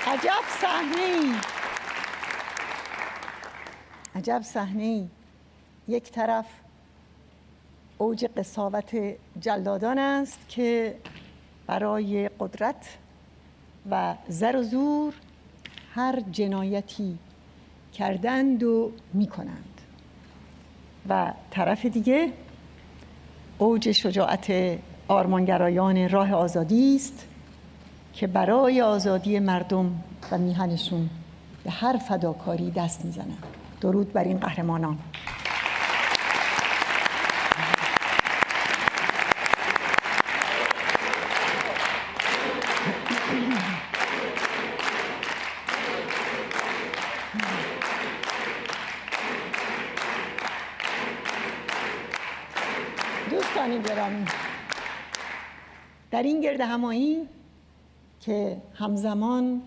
عجب صحنه‌ای. یک طرف اوج قساوت جلادان است که برای قدرت و زر و زور هر جنایتی کردند و می‌کنند، و طرف دیگه اوج شجاعت آرمانگرایان راه آزادی است که برای آزادی مردم و میهنشون به هر فداکاری دست میزنند. درود بر این قهرمانان. دوستان گرامی، در این گردهمایی که همزمان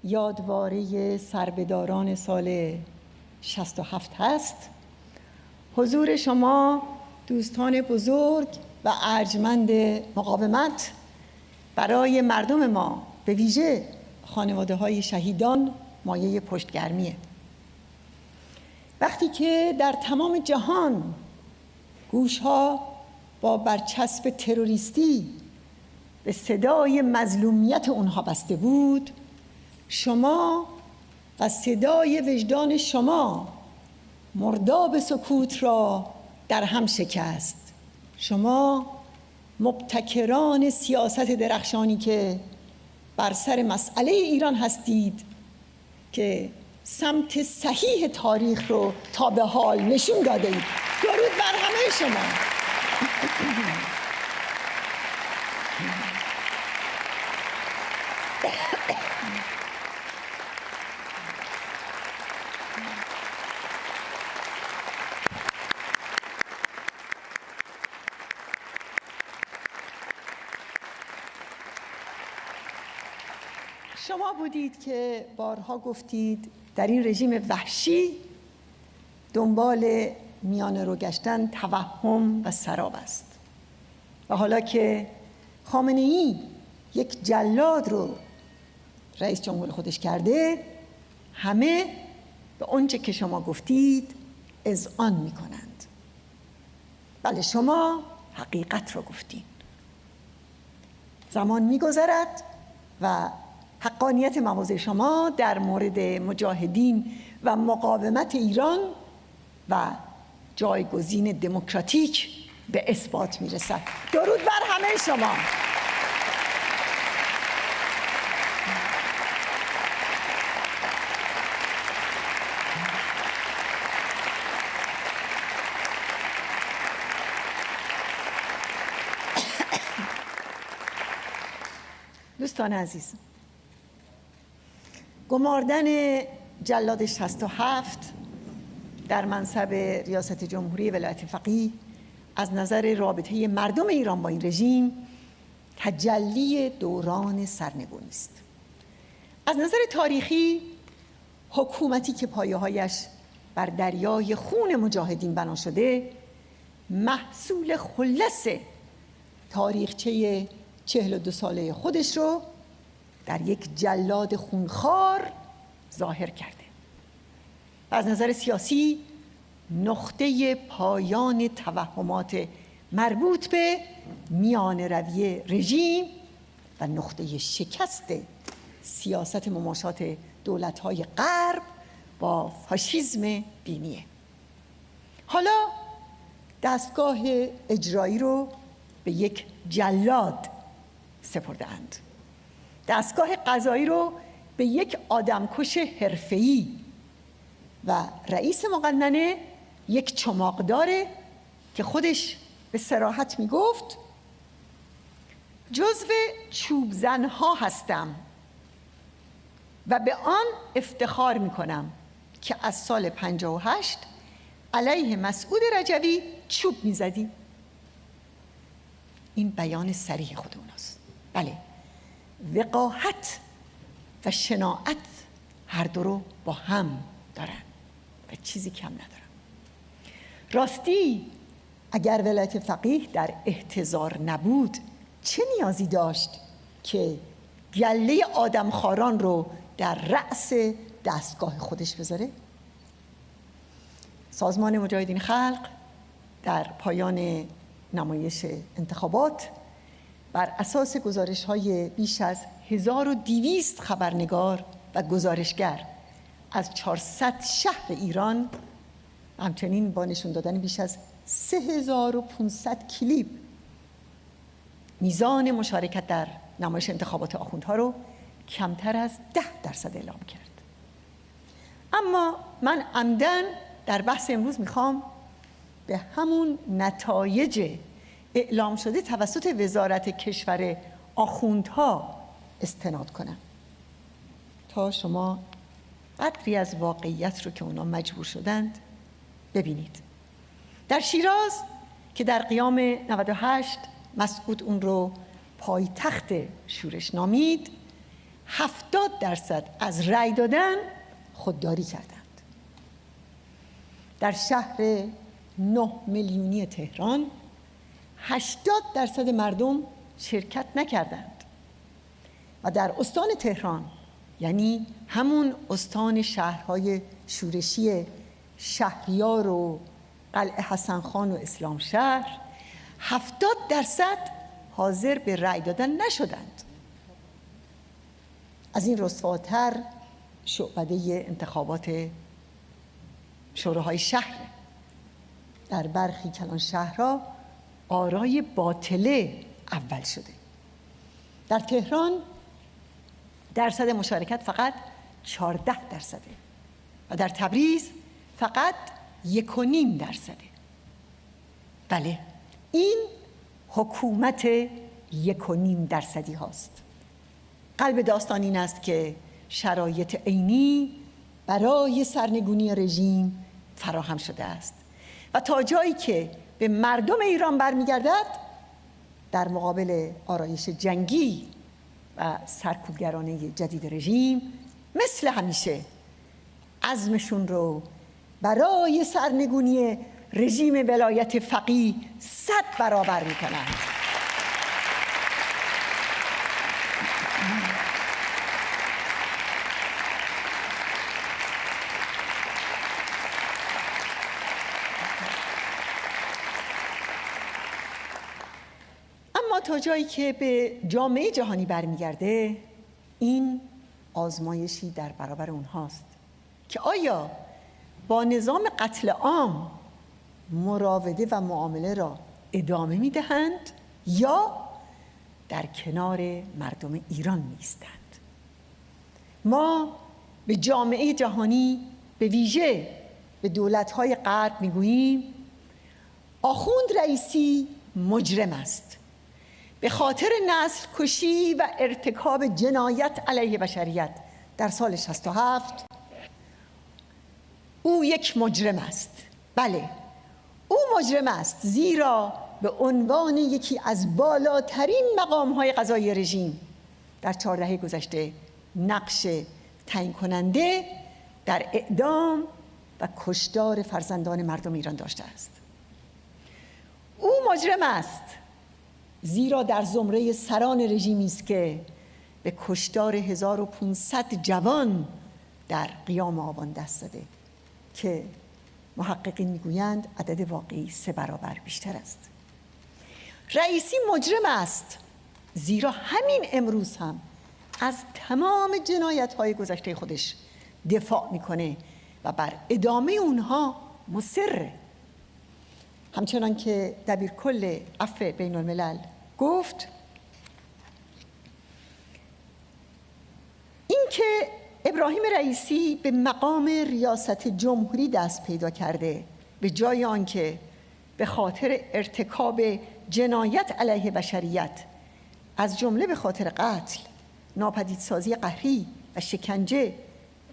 یادواره سربداران سال 67 هست، حضور شما دوستان بزرگ و ارجمند مقاومت برای مردم ما، به ویژه خانواده‌های شهیدان، مایه پشتگرمیه. وقتی که در تمام جهان گوشها با برچسب تروریستی به صدای مظلومیت اونها بسته بود، شما و صدای وجدان شما مرداب سکوت را در هم شکست. شما مبتکران سیاست درخشانی که بر سر مسئله ایران هستید که سمت صحیح تاریخ رو تا به حال نشون داده اید. درود بر همه شما. شما بودید که بارها گفتید در این رژیم وحشی دنبال میانه رو گشتن توهم و سراب است، و حالا که خامنه ای یک جلاد رو رئیس جمهور خودش کرده، همه به اونچه که شما گفتید اذعان می کنند. بله، شما حقیقت رو گفتین. زمان می گذرد و حقانیت مواضع شما در مورد مجاهدین و مقاومت ایران و جایگزین دموکراتیک به اثبات میرسد. درود بر همه شما. دوستان عزیز، گماردن جلاد 67 در منصب ریاست جمهوری ولایت فقیه از نظر رابطه مردم ایران با این رژیم تجلی دوران سرنگونی است. از نظر تاریخی، حکومتی که پایه‌هایش بر دریای خون مجاهدین بنا شده، محصول خلص تاریخچه 42 ساله خودش رو در یک جلاد خونخوار ظاهر کرده. از نظر سیاسی، نقطه پایان توهمات مربوط به میانه روی رژیم و نقطه شکست سیاست مماشات دولت‌های غرب با فاشیسم دینیه. حالا دستگاه اجرایی رو به یک جلاد سپرده‌اند. دستگاه قضایی رو به یک آدمکش حرفه‌ای و رئیس مقننه یک چماقداره که خودش به صراحت میگفت جزو چوب زنها هستم و به آن افتخار میکنم که از سال 58 علیه مسعود رجوی چوب میزدی. این بیان صریح خود اوناست. بله، وقاحت و شناعت هر دو رو با هم دارن و چیزی کم ندارن. راستی اگر ولایت فقیه در احتضار نبود، چه نیازی داشت که گله آدمخواران رو در رأس دستگاه خودش بذاره؟ سازمان مجاهدین خلق در پایان نمایش انتخابات بر اساس گزارش‌های بیش از 1200 خبرنگار و گزارشگر از 400 شهر ایران، همچنین با نشون دادن بیش از 3500 کلیپ، میزان مشارکت در نمایش انتخابات آخوندها رو کمتر از 10% اعلام کرد. اما من عمدن در بحث امروز میخوام به همون نتایج اعلام شده توسط وزارت کشور آخوندها استناد کنم تا شما قدری از واقعیت رو که اونا مجبور شدند ببینید. در شیراز که در قیام 98 مسعود اون رو پایتخت شورش نامید، 70% از رأی دادن خودداری کردند. در شهر 9 میلیونی تهران 80% مردم شرکت نکردند و در استان تهران، یعنی همون استان شهرهای شورشی شهریار و قلعه حسن خان و اسلام شهر، 70% حاضر به رأی دادن نشدند. از این رسواتر شعبده انتخابات شوراهای شهر. در برخی کلان شهرها آرای باطله اول شده. در تهران درصد مشارکت فقط 14% و در تبریز فقط 1.5%. بله، این حکومت 1.5% هاست. قلب داستان این است که شرایط عینی برای سرنگونی رژیم فراهم شده است و تا جایی که به مردم ایران برمیگردد، در مقابل آرایش جنگی و سرکوبگرانه جدید رژیم مثل همیشه عزمشون رو برای سرنگونی رژیم ولایت فقیه 100 برابر میکنند. اما تا جایی که به جامعه جهانی برمیگرده، این آزمایشی در برابر اونهاست که آیا با نظام قتل عام مراوده و معامله را ادامه میدهند یا در کنار مردم ایران میستند. ما به جامعه جهانی، به ویژه به دولت‌های غرب میگوییم آخوند رئیسی مجرم است. به خاطر نسل کشی و ارتکاب جنایت علیه بشریت در سال 67 او یک مجرم است. بله، او مجرم است، زیرا به عنوان یکی از بالاترین مقام‌های قضایی رژیم در 4 دهه گذشته نقش تعیین کننده در اعدام و کشتار فرزندان مردم ایران داشته است. او مجرم است زیرا در زمره سران رژیمی است که به کشتار 1500 جوان در قیام آبان دست زده که محققین میگویند عدد واقعی 3 برابر بیشتر است. رئیسی مجرم است زیرا همین امروز هم از تمام جنایت‌های گذشته خودش دفاع میکنه و بر ادامه اونها مصره. همچنان که دبیرکل عفو بین الملل گفت، این که ابراهیم رئیسی به مقام ریاست جمهوری دست پیدا کرده، به جای آنکه به خاطر ارتکاب جنایت علیه بشریت از جمله به خاطر قتل، ناپدیدسازی قهری و شکنجه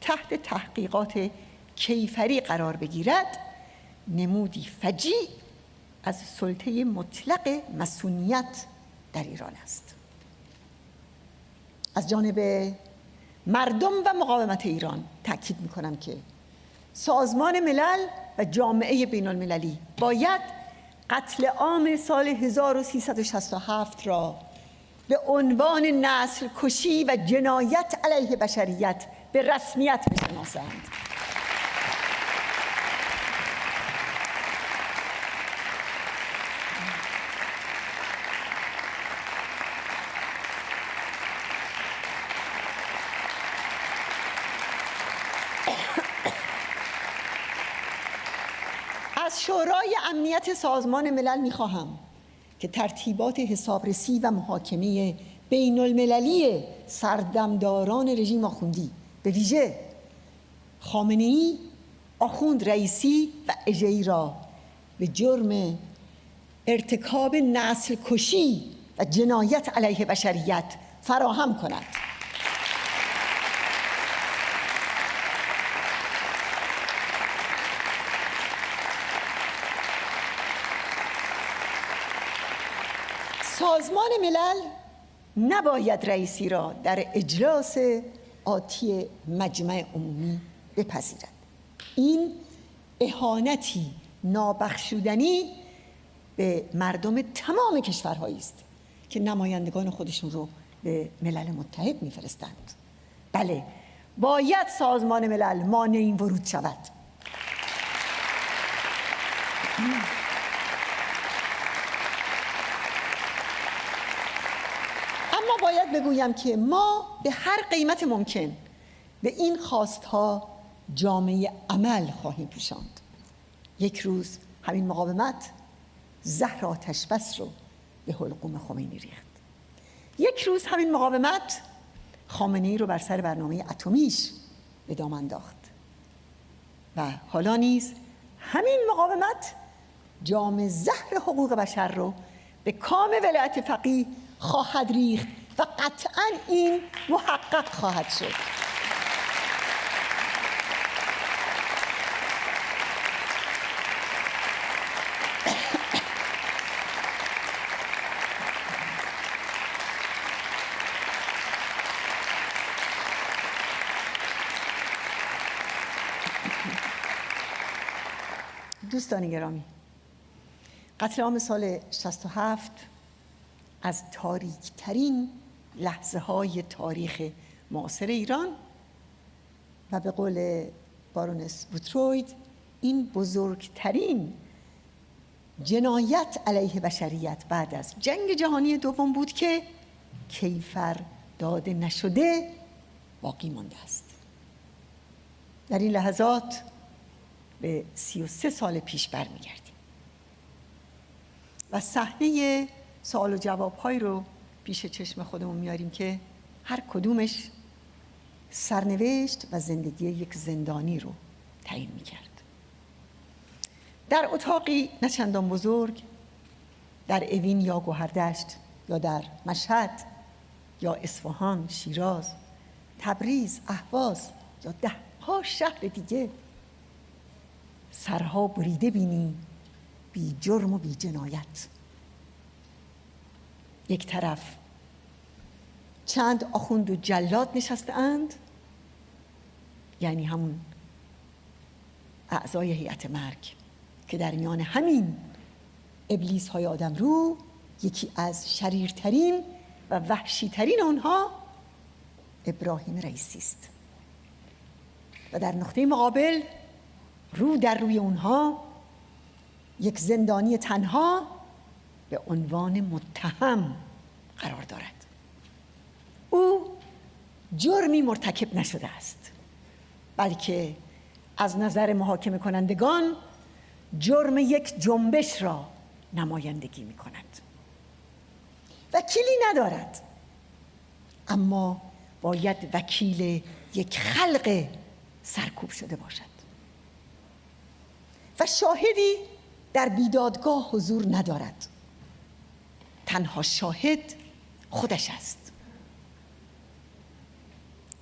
تحت تحقیقات کیفری قرار بگیرد، نمودی فجیع از سلطه مطلق مصونیت در ایران است. از جانب مردم و مقاومت ایران تأکید می‌کنم که سازمان ملل و جامعه بین المللی باید قتل عام سال 1367 را به عنوان نسل کشی و جنایت علیه بشریت به رسمیت بشناسند. از شورای امنیت سازمان ملل می‌خواهم که ترتیبات حسابرسی و محاکمه بین المللی سردمداران رژیم آخوندی، به ویژه خامنه‌ای، آخوند رئیسی و اژه‌ای را به جرم ارتکاب نسل کشی و جنایت علیه بشریت فراهم کند. سازمان ملل نباید رئیسی را در اجلاس آتی مجمع عمومی بپذیرد. این اهانتی نابخشودنی به مردم تمام کشورهایی است که نمایندگان خودشون رو به ملل متحد میفرستند. بله، باید سازمان ملل مانع این ورود شود. اما باید بگویم که ما به هر قیمت ممکن به این خواستها جامعه عمل خواهیم پوشاند. یک روز همین مقاومت زهر آتش بس رو به حلقوم خمینی ریخت. یک روز همین مقاومت خامنه‌ای رو بر سر برنامه اتمیش به دام انداخت و حالا نیز همین مقاومت جام زهر حقوق بشر رو به کام ولایت فقیه خواهد ریخت و قطعاً این محقق خواهد شد. دوستان گرامی، قتل عام سال 67 از تاریک‌ترین لحظه‌های تاریخ معاصر ایران و به قول بارونس بوتروید این بزرگترین جنایت علیه بشریت بعد از جنگ جهانی دوم بود که کیفر داده نشده باقی مانده است. در این لحظات به 33 سال پیش برمیگردیم و صحنه سوال و جواب‌هایی رو پیش چشم خودمون میاریم که هر کدومش سرنوشت و زندگی یک زندانی رو تعیین میکرد. در اتاقی نه چندان بزرگ، در اوین یا گوهردشت یا در مشهد یا اصفهان، شیراز، تبریز، اهواز یا 10 شهر دیگه، سرها بریده بینی بی جرم و بی جنایت. یک طرف چند آخوند و جلاد نشسته‌اند، یعنی همون اعضای هیئت مرگ که در میان همین ابلیس های آدم رو یکی از شریرترین و وحشیترین آنها ابراهیم رئیسی است و در نقطه مقابل رو در روی اونها یک زندانی تنها به عنوان متهم قرار دارد. او جرمی مرتکب نشده است، بلکه از نظر محاکمه کنندگان جرم یک جنبش را نمایندگی می کند. وکیلی ندارد، اما باید وکیل یک خلق سرکوب شده باشد و شاهدی در بیدادگاه حضور ندارد. تنها شاهد خودش است.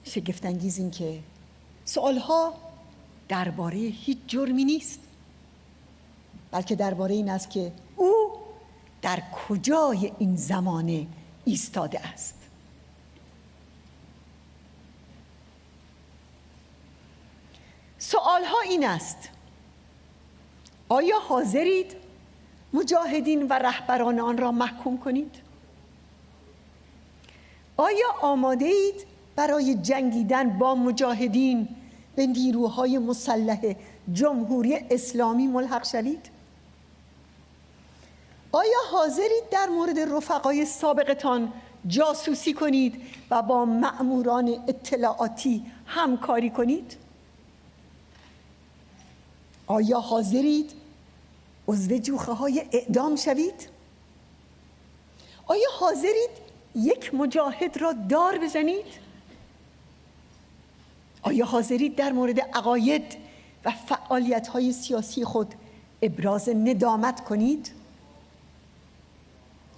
شگفت‌انگیز این که سؤالها درباره هیچ جرمی نیست، بلکه درباره این است که او در کجای این زمانه ایستاده است. سؤالها این است: آیا حاضرید مجاهدین و رهبران آن را محکوم کنید؟ آیا آماده اید برای جنگیدن با مجاهدین به نیروهای مسلح جمهوری اسلامی ملحق شوید؟ آیا حاضرید در مورد رفقای سابقتان جاسوسی کنید و با مأموران اطلاعاتی همکاری کنید؟ آیا حاضرید عضو جوخه‌های اعدام شوید؟ آیا حاضرید یک مجاهد را دار بزنید؟ آیا حاضرید در مورد عقاید و فعالیت‌های سیاسی خود ابراز ندامت کنید؟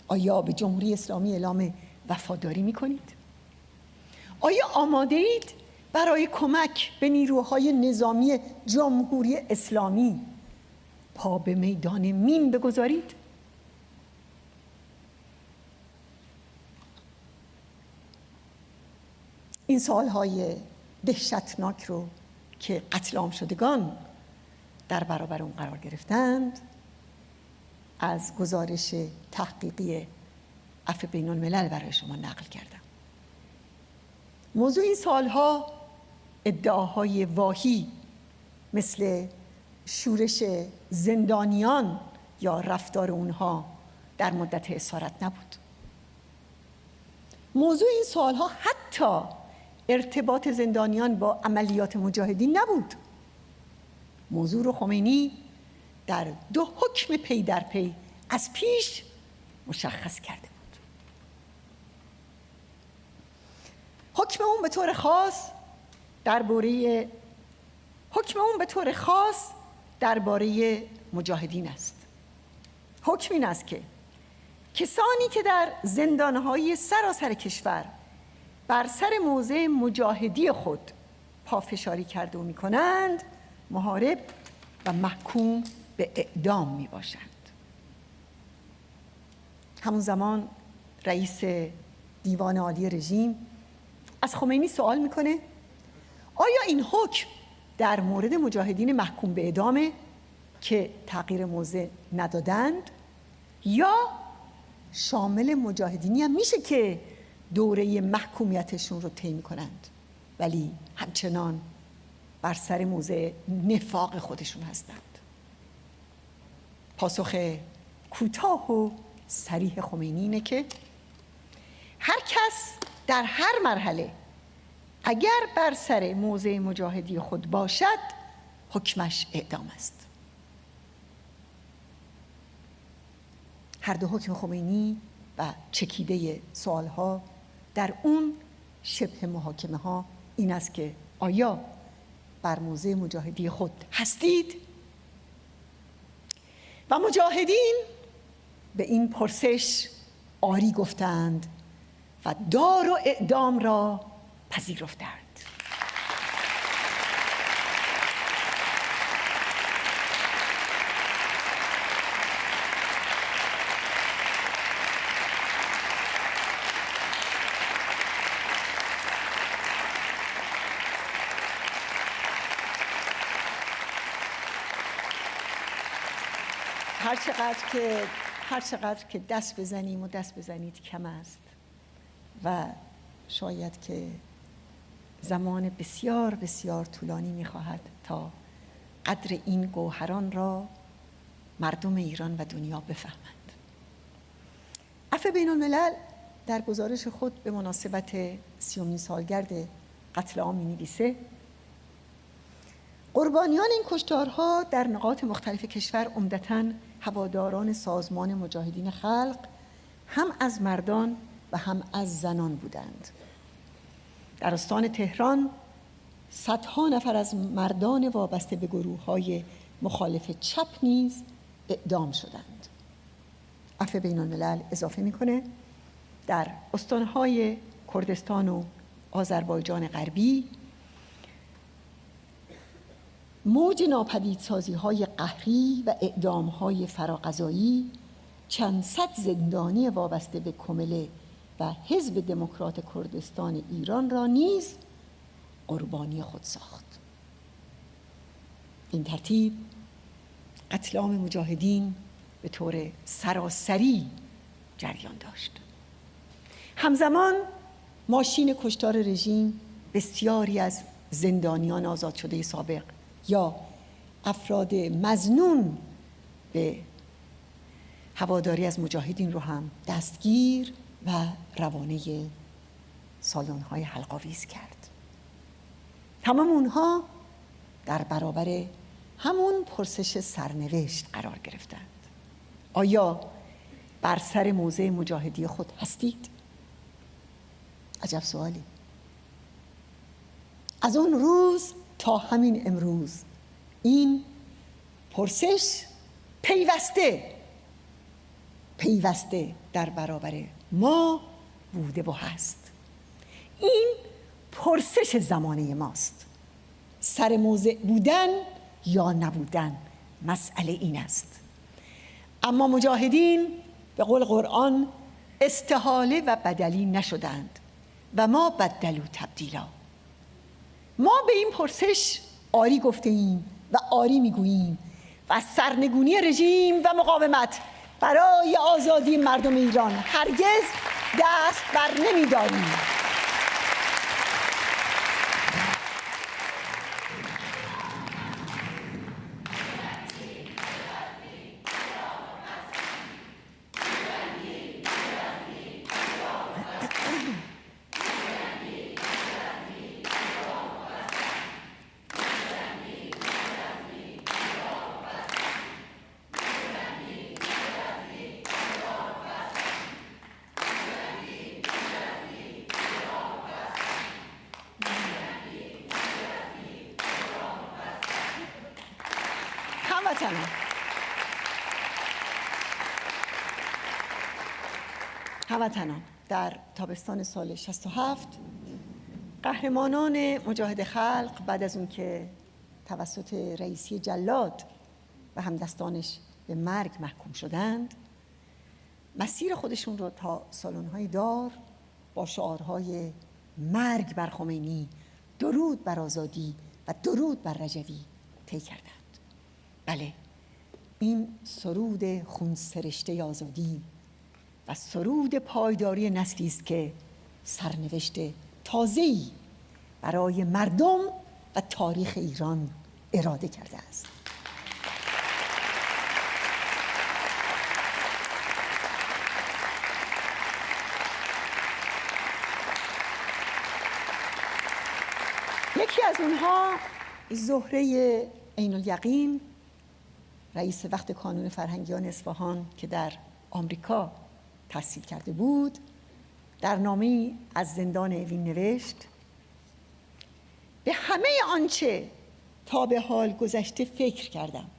آیا به جمهوری اسلامی اعلام وفاداری می‌کنید؟ آیا آماده اید برای کمک به نیروهای نظامی جمهوری اسلامی پا به میدان مین بگذارید؟ این سوال‌های دهشتناک رو که قتل عام شدگان در برابر اون قرار گرفتند از گزارش تحقیقی عفو بین الملل برای شما نقل کردم. موضوع این سالها ادعاهای واهی مثل شورش زندانیان یا رفتار اونها در مدت اسارت نبود. موضوع این سالها حتی ارتباط زندانیان با عملیات مجاهدین نبود. موضوع رو خمینی در 2 حکم پی در پی از پیش مشخص کرده بود. حکم اون به طور خاص درباره مجاهدین است. حکم این است که کسانی که در زندانهای سراسر کشور بر سر موضع مجاهدی خود پافشاری کرده و می‌کنند محارب و محکوم به اعدام میباشند. همون زمان رئیس دیوان عالی رژیم از خمینی سوال میکنه آیا این حکم در مورد مجاهدین محکوم به اعدامه که تغییر موضع ندادند یا شامل مجاهدینی هم میشه که دوره محکومیتشون رو طی میکنند ولی همچنان بر سر موضع نفاق خودشون هستند؟ پاسخ کوتاه و صریح خمینی اینه که هر کس در هر مرحله اگر بر سر موضع مجاهدی خود باشد حکمش اعدام است. هر دو حکم خمینی و چکیده سوالها در اون شبه محاکمه ها این است که آیا بر موضع مجاهدی خود هستید؟ و مجاهدین به این پرسش آری گفتند و دار و اعدام را پذیرفتند. هر چقدر که دست بزنیم و دست بزنید کم است و شاید که زمان بسیار بسیار طولانی می‌خواهد تا قدر این گوهران را مردم ایران و دنیا بفهمند. عفو بین الملل در گزارش خود به مناسبت 30مین سالگرد قتل عام می‌نویسه قربانیان این کشتارها در نقاط مختلف کشور عمدتاً هواداران سازمان مجاهدین خلق هم از مردان و هم از زنان بودند. در استان تهران صدها نفر از مردان وابسته به گروه‌های مخالف چپ نیز اعدام شدند. عفو بین الملل اضافه می‌کنه در استان‌های کردستان و آذربایجان غربی موج ناپدیدسازی‌های قهری و اعدام‌های فراقضایی چند صد زندانی وابسته به کمله و حزب دموکرات کردستان ایران را نیز قربانی خود ساخت. این ترتیب قتل عام مجاهدین به طور سراسری جریان داشت. همزمان ماشین کشتار رژیم بسیاری از زندانیان آزاد شده سابق یا افراد مظنون به هواداری از مجاهدین رو هم دستگیر و روانه سالن‌های حلق‌آویز کرد. تمام اونها در برابر همون پرسش سرنوشت قرار گرفتند. آیا بر سر موضع مجاهدی خود هستید؟ عجب سوالی. از اون روز تا همین امروز این پرسش پیوسته در برابر ما بوده و هست. این پرسش زمانه ماست. سر موضع بودن یا نبودن، مسئله این است. اما مجاهدین به قول قرآن استحاله و بدلی نشدند و ما بدلو تبدیلا. ما به این پرسش آری گفته ایم و آری میگوییم و از سرنگونی رژیم و مقاومت برای آزادی مردم ایران هرگز دست بر نمی‌داریم. هموطنان، در تابستان سال 67 قهرمانان مجاهد خلق بعد از اون که توسط رئیسی جلاد و همدستانش به مرگ محکوم شدند، مسیر خودشون رو تا سالن‌های دار با شعارهای مرگ بر خمینی، درود بر آزادی و درود بر رجوی طی کردند. بله، این سرود خونسرشته آزادی و سرود پایداری نسلی است که سرنوشت تازه‌ای برای مردم و تاریخ ایران اراده کرده است. یکی از اونها زهره عین الیقین، رئیس وقت کانون فرهنگیان اصفهان که در آمریکا تحصیل کرده بود، در نامه‌ای از زندان اوین نوشت: به همه آنچه تا به حال گذشته فکر کردم،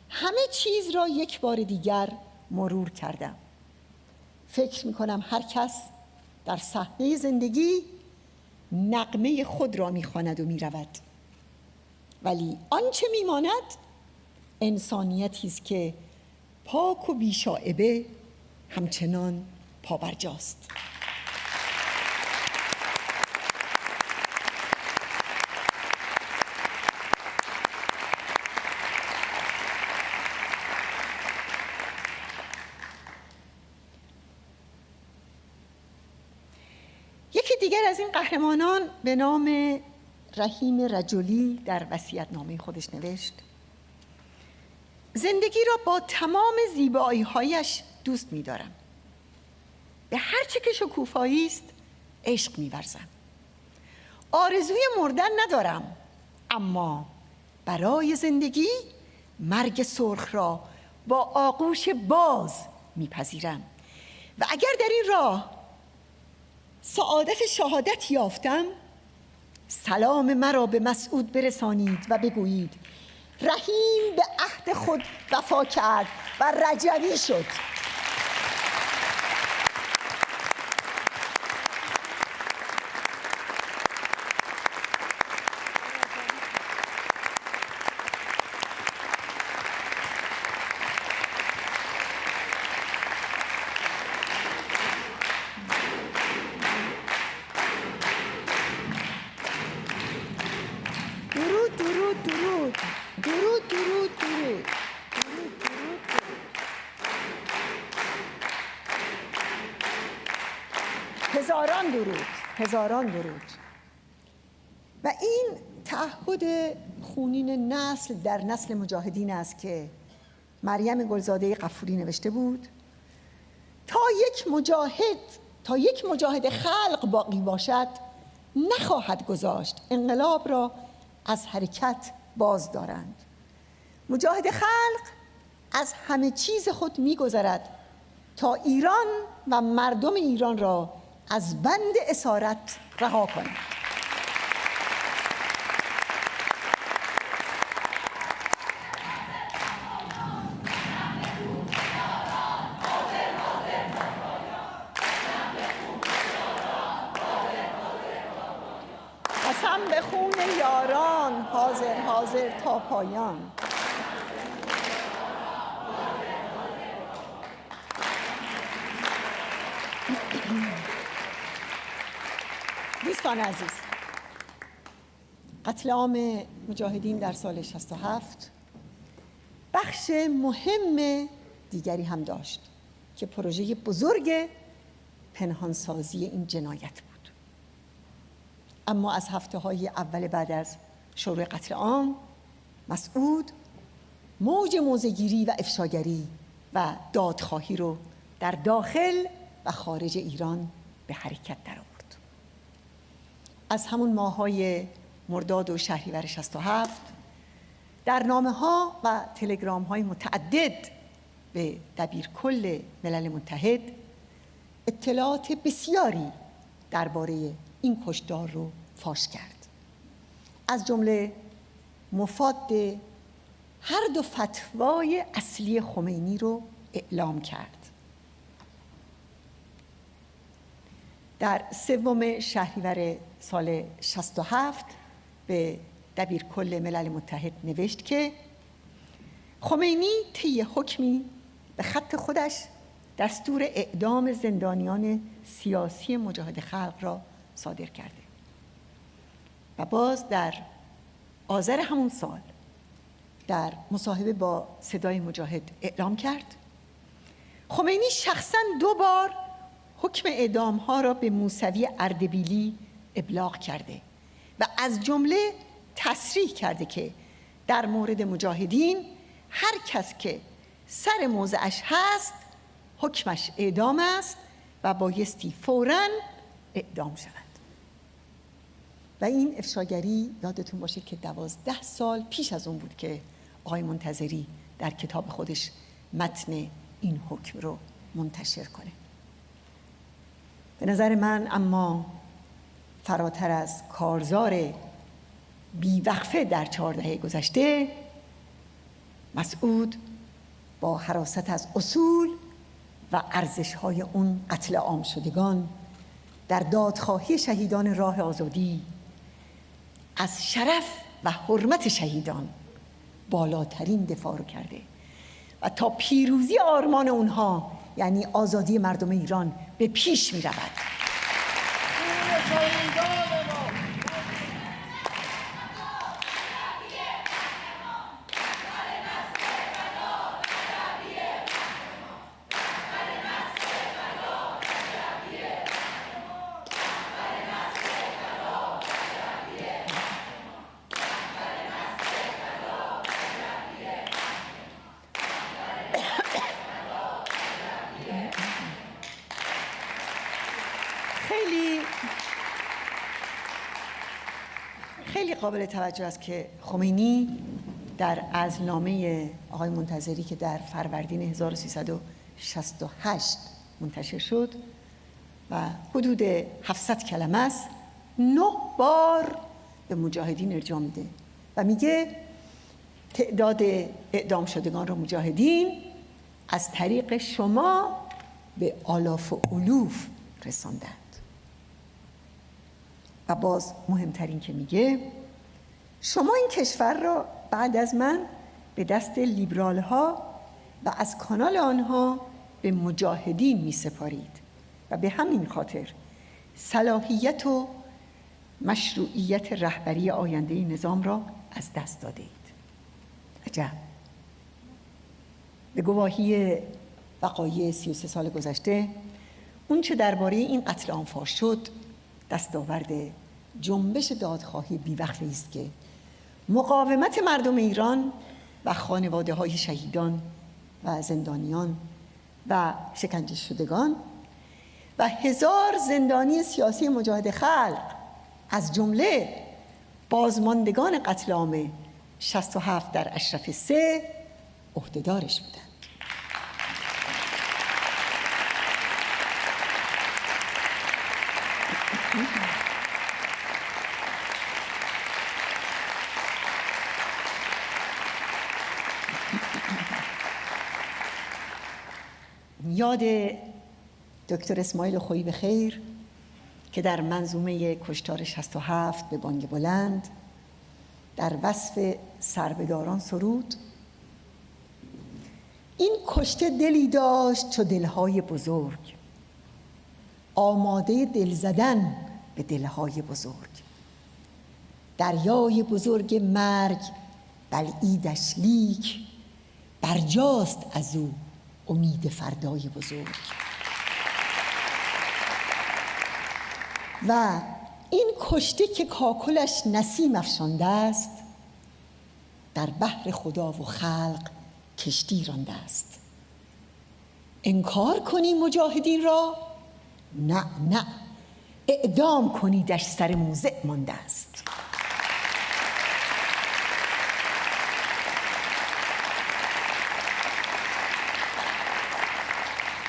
همه چیز را یک بار دیگر مرور کردم. فکر می‌کنم هر کس در صحنه زندگی نغمه خود را می‌خواند و می‌رود، ولی آنچه می‌ماند انسانیتی است که پاک و بی‌شائبه همچنان پابرجاست. یکی دیگر از این قهرمانان به نام رحیم رجلی در وصیت‌نامه خودش نوشت: زندگی را با تمام زیبایی‌هایش دوست می‌دارم. به هر چه که شکوفایی است عشق می‌ورزم. آرزوی مردن ندارم، اما برای زندگی مرگ سرخ را با آغوش باز می‌پذیرم و اگر در این راه سعادت شهادت یافتم، سلام مرا به مسعود برسانید و بگویید رحیم به عهد خود وفا کرد و رجوی شد. هزاران درود. و این تعهد خونین نسل در نسل مجاهدین است که مریم گلزاده غفوری نوشته بود: تا یک مجاهد خلق باقی باشد نخواهد گذاشت انقلاب را از حرکت باز دارند. مجاهد خلق از همه چیز خود می‌گذرد تا ایران و مردم ایران را از بند اسارت رها کند. قسم به خون یاران حاضر حاضر تا پایان. دوستان عزیز، قتل عام مجاهدین در سال 67 بخش مهم دیگری هم داشت که پروژه بزرگ پنهانسازی این جنایت بود. اما از هفته‌های اول بعد از شروع قتل عام، مسعود موج موضع‌گیری و افشاگری و دادخواهی رو در داخل و خارج ایران به حرکت درآورد. از همون ماه‌های مرداد و شهریور 67 در نامه‌ها و تلگرام‌های متعدد به دبیرکل ملل متحد اطلاعات بسیاری درباره این کشتار رو فاش کرد. از جمله مفاد هر دو فتوای اصلی خمینی رو اعلام کرد. در 3 شهریور سال 67 به دبیرکل ملل متحد نوشت که خمینی طی حکمی به خط خودش دستور اعدام زندانیان سیاسی مجاهد خلق را صادر کرده. و باز در آذر همون سال در مصاحبه با صدای مجاهد اعلام کرد خمینی شخصاً 2 بار حکم اعدام ها را به موسوی اردبیلی ابلاغ کرده و از جمله تصریح کرده که در مورد مجاهدین هر کس که سر موضعش هست حکمش اعدام است و بایستی فوراً اعدام شود. و این افشاگری یادتون باشه که 12 سال پیش از اون بود که آقای منتظری در کتاب خودش متن این حکم رو منتشر کنه. به نظر من اما فراتر از کارزار بیوقفه در 4 دهه گذشته، مسعود با حراست از اصول و ارزش‌های اون قتل عام شدگان در دادخواهی شهیدان راه آزادی از شرف و حرمت شهیدان بالاترین دفاع رو کرده و تا پیروزی آرمان اونها یعنی آزادی مردم ایران به پیش می رود. خیلی قابل توجه است که خمینی در عزلنامه آقای منتظری که در فروردین 1368 منتشر شد و حدود 700 کلمه است 9 بار به مجاهدین ارجاع میده و میگه تعداد اعدام شدگان را مجاهدین از طریق شما به آلاف و الوف رساندند. و باز مهمترین که میگه شما این کشور را بعد از من به دست لیبرال ها و از کانال آنها به مجاهدین می سپارید و به همین خاطر صلاحیت و مشروعیت رهبری آینده نظام را از دست داده اید. عجب. به گواهی وقایع 33 سال گذشته اون چه درباره این قتل عام فاش شد دستاورد جنبش دادخواهی بیوقفه است که مقاومت مردم ایران و خانواده‌های شهیدان و زندانیان و شکنجه شدگان و 1000 زندانی سیاسی مجاهد خلق از جمله بازماندگان قتل عام 67 در اشرف 3 عهده‌دارش بودند. یاد دکتر اسماعیل خویی به خیر که در منظومه کشتار 67 به بانگ بلند در وصف سربداران سرود: این کشته دلی داشت چو دلهای بزرگ، آماده دل زدن به دلهای بزرگ. دریای بزرگ مرگ بلعیدش لیک، برجاست از او امید فردای بزرگ. و این کشته که کاکلش نسیم افشانده است، در بحر خدا و خلق کشتی رانده است. انکار کنی مجاهدین را؟ نه نه، اعدام کنیدش سر موضع مانده است.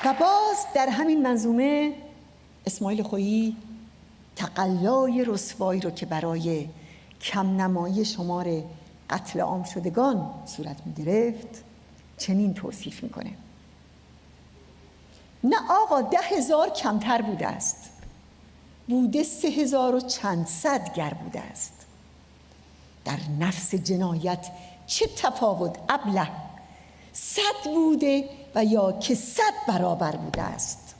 و باز در همین منظومه اسماعیل خویی تقلای رسوایی رو که برای کم نمایی شمار قتل عام شدگان صورت می گرفت چنین توصیف میکنه: نه آقا 10,000 کمتر بوده است، بوده 3,000 و چند صد گر بوده است. در نفس جنایت چه تفاوت ابله، 100 بوده و یا که 100 برابر بوده است.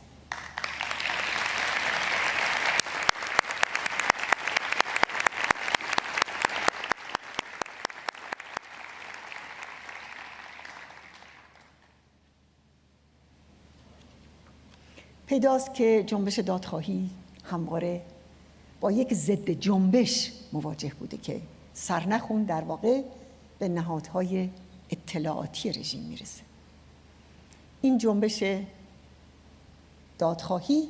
پیداست که جنبش دادخواهی همواره با یک ضد جنبش مواجه بوده که سرنخون در واقع به نهادهای اطلاعاتی رژیم میرسه. این جنبش دادخواهی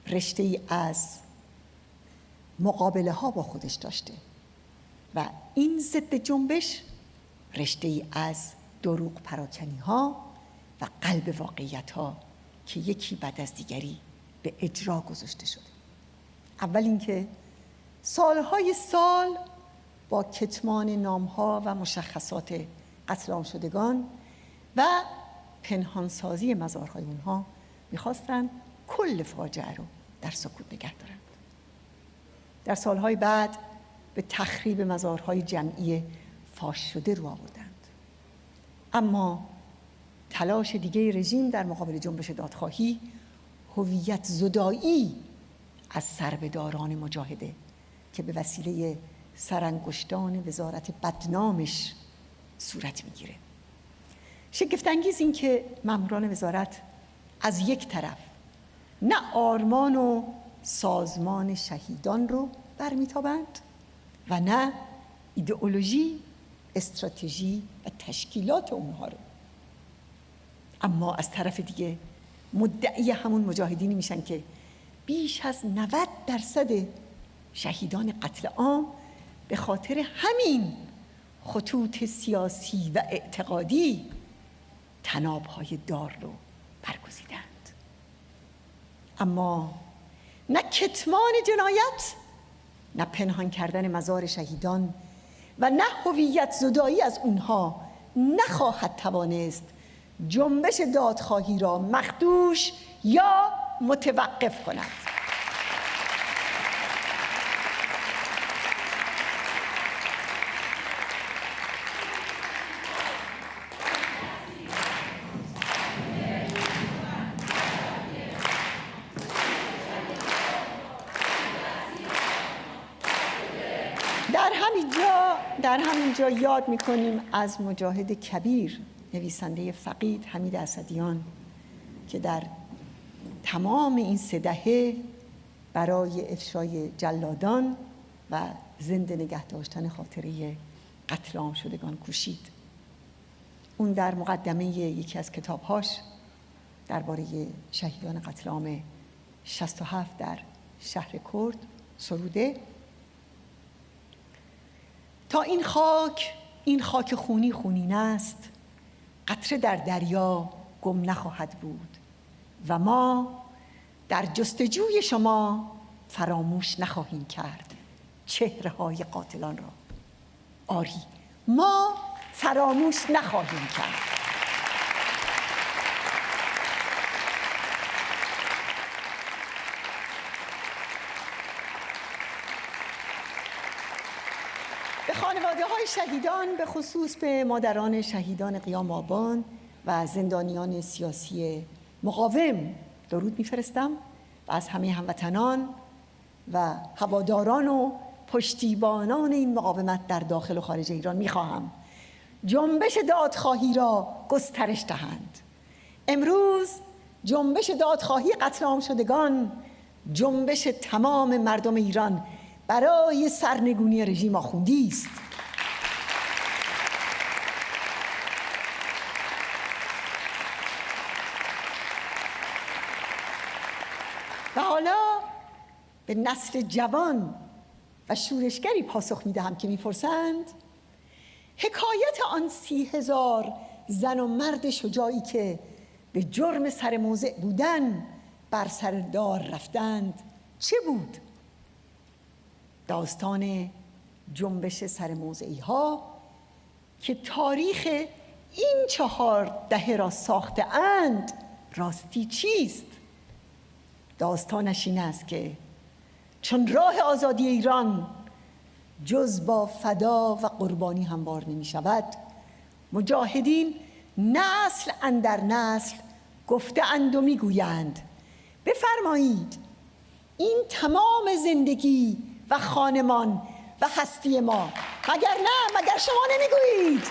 رشته‌ای از مقابله ها با خودش داشته و این ضد جنبش رشته‌ای از دروغ پراکنی ها و قلب واقعیت ها که یکی بعد از دیگری به اجرا گذاشته شده. اول اینکه سالهای سال با کتمان نامها و مشخصات قتل عام شدگان و پنهانسازی مزارهای اونها میخواستند کل فاجعه رو در سکوت نگه دارند. در سالهای بعد به تخریب مزارهای جمعی فاش شده رو آوردند. اما تلاش دیگه رژیم در مقابل جنبش دادخواهی هویت زدایی از سربداران مجاهده که به وسیله سرانگشتان وزارت بدنامش صورت میگیره. شگفت‌انگیز این که ماموران وزارت از یک طرف نه آرمان و سازمان شهیدان رو برمیتابند و نه ایدئولوژی، استراتژی و تشکیلات اونها رو. اما از طرف دیگه مدعی همون مجاهدینی میشن که بیش از 90% شهیدان قتل عام به خاطر همین خطوط سیاسی و اعتقادی طناب‌های دار رو برگزیدند. اما نه کتمان جنایت، نه پنهان کردن مزار شهیدان و نه هویت زدایی از اونها نخواهد توانست جنبش دادخواهی را مخدوش یا متوقف کند. در همینجا یاد میکنیم از مجاهد کبیر، نویسنده فقید حمید اسدیان، که در تمام این 3 دهه برای افشای جلادان و زنده نگه داشتن خاطره قتل عام شدگان کوشید. اون در مقدمه یکی از کتابهاش درباره شهیدان قتل عام 67 در شهر کرد سروده: تا این خاک خونی خونین است، قطره در دریا گم نخواهد بود و ما در جستجوی شما فراموش نخواهیم کرد چهره‌های قاتلان را. آری، ما فراموش نخواهیم کرد. به خانواده‌های شهیدان، به خصوص به مادران شهیدان قیام آبان و زندانیان سیاسی مقاوم درود می‌فرستم و از همه هموطنان و هواداران و پشتیبانان این مقاومت در داخل و خارج ایران می‌خواهم جنبش دادخواهی را گسترش دهند. امروز جنبش دادخواهی قتل عام شدگان جنبش تمام مردم ایران برای سرنگونی رژیم آخوندی است. و حالا به نسل جوان و شورشگری پاسخ می‌دهم که می‌پرسند حکایت آن 30,000 زن و مرد شجاعی که به جرم سر موضع بودن بر سر دار رفتند چه بود؟ داستان جنبش سر موضعی ها که تاریخ این 4 دهه را ساخته اند راستی چیست؟ داستانش این است که چون راه آزادی ایران جز با فدا و قربانی هموار نمی شود، مجاهدین نسل اندر نسل گفته اند و می گویند بفرمایید این تمام زندگی و خانمان و هستی ما، مگر نه؟ مگر شما نمی گویید؟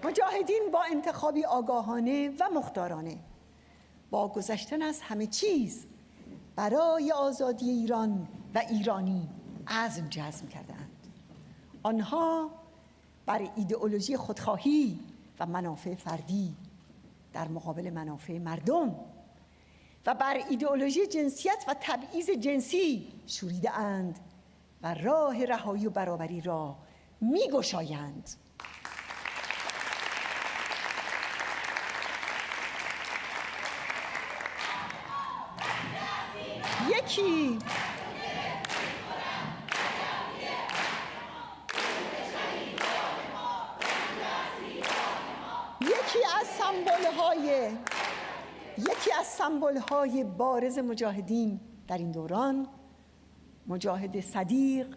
مجاهدین با انتخابی آگاهانه و مختارانه با گذشتن از همه چیز برای آزادی ایران و ایرانی عزم جزم کردند. آنها بر ایدئولوژی خودخواهی و منافع فردی در مقابل منافع مردم و بر ایدئولوژی جنسیت و تبعیض جنسی شوریده اند و راه رهایی و برابری را می‌گشایند. یکی از سمبول‌های بارز مجاهدین در این دوران مجاهد صدیق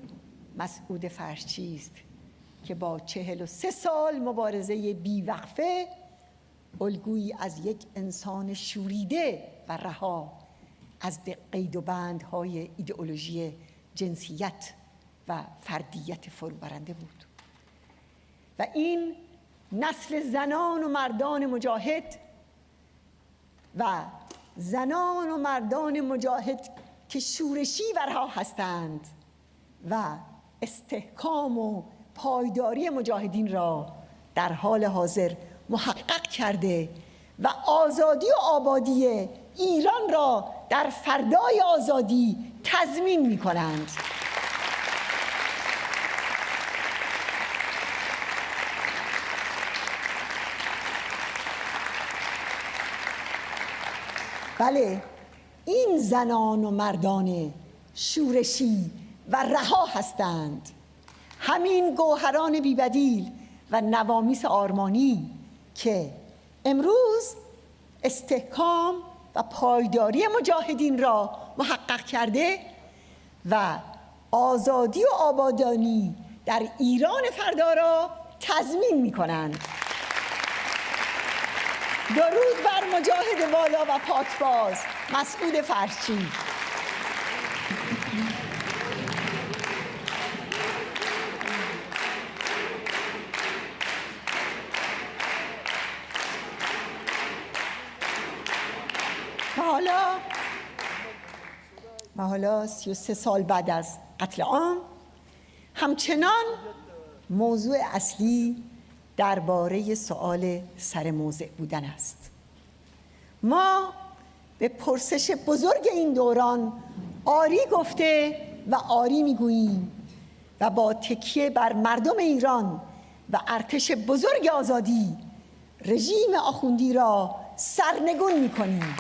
مسعود فرشچی است که با 43 سال مبارزه بیوقفه الگویی از یک انسان شوریده و رها از قید و بندهای ایدئولوژی جنسیت و فردیت فروبرنده بود و این نسل زنان و مردان مجاهد و زنان و مردان مجاهد که شورشی و رها هستند و استحکام و پایداری مجاهدین را در حال حاضر محقق کرده و آزادی و آبادی ایران را در فردای آزادی تضمین می کنند. بله، این زنان و مردان شورشی و رها هستند، همین گوهران بی‌بدیل و نوامیس آرمانی که امروز استحکام و پایداری مجاهدین را محقق کرده و آزادی و آبادانی در ایران فردا را تضمین می‌کنند. درود بر مجاهد والا و پاکباز مسعود فرشی. و حالا 33 سال بعد از قتل عام همچنان موضوع اصلی درباره سؤال سر موضع بودن است. ما به پرسش بزرگ این دوران آری گفته و آری میگوییم و با تکیه بر مردم ایران و ارتش بزرگ آزادی رژیم آخوندی را سرنگون میکنیم.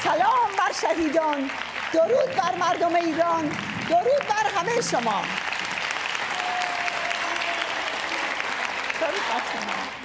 سلام بر شهیدان، درود بر مردم ایران، درود بر همه شما. درود بر شما.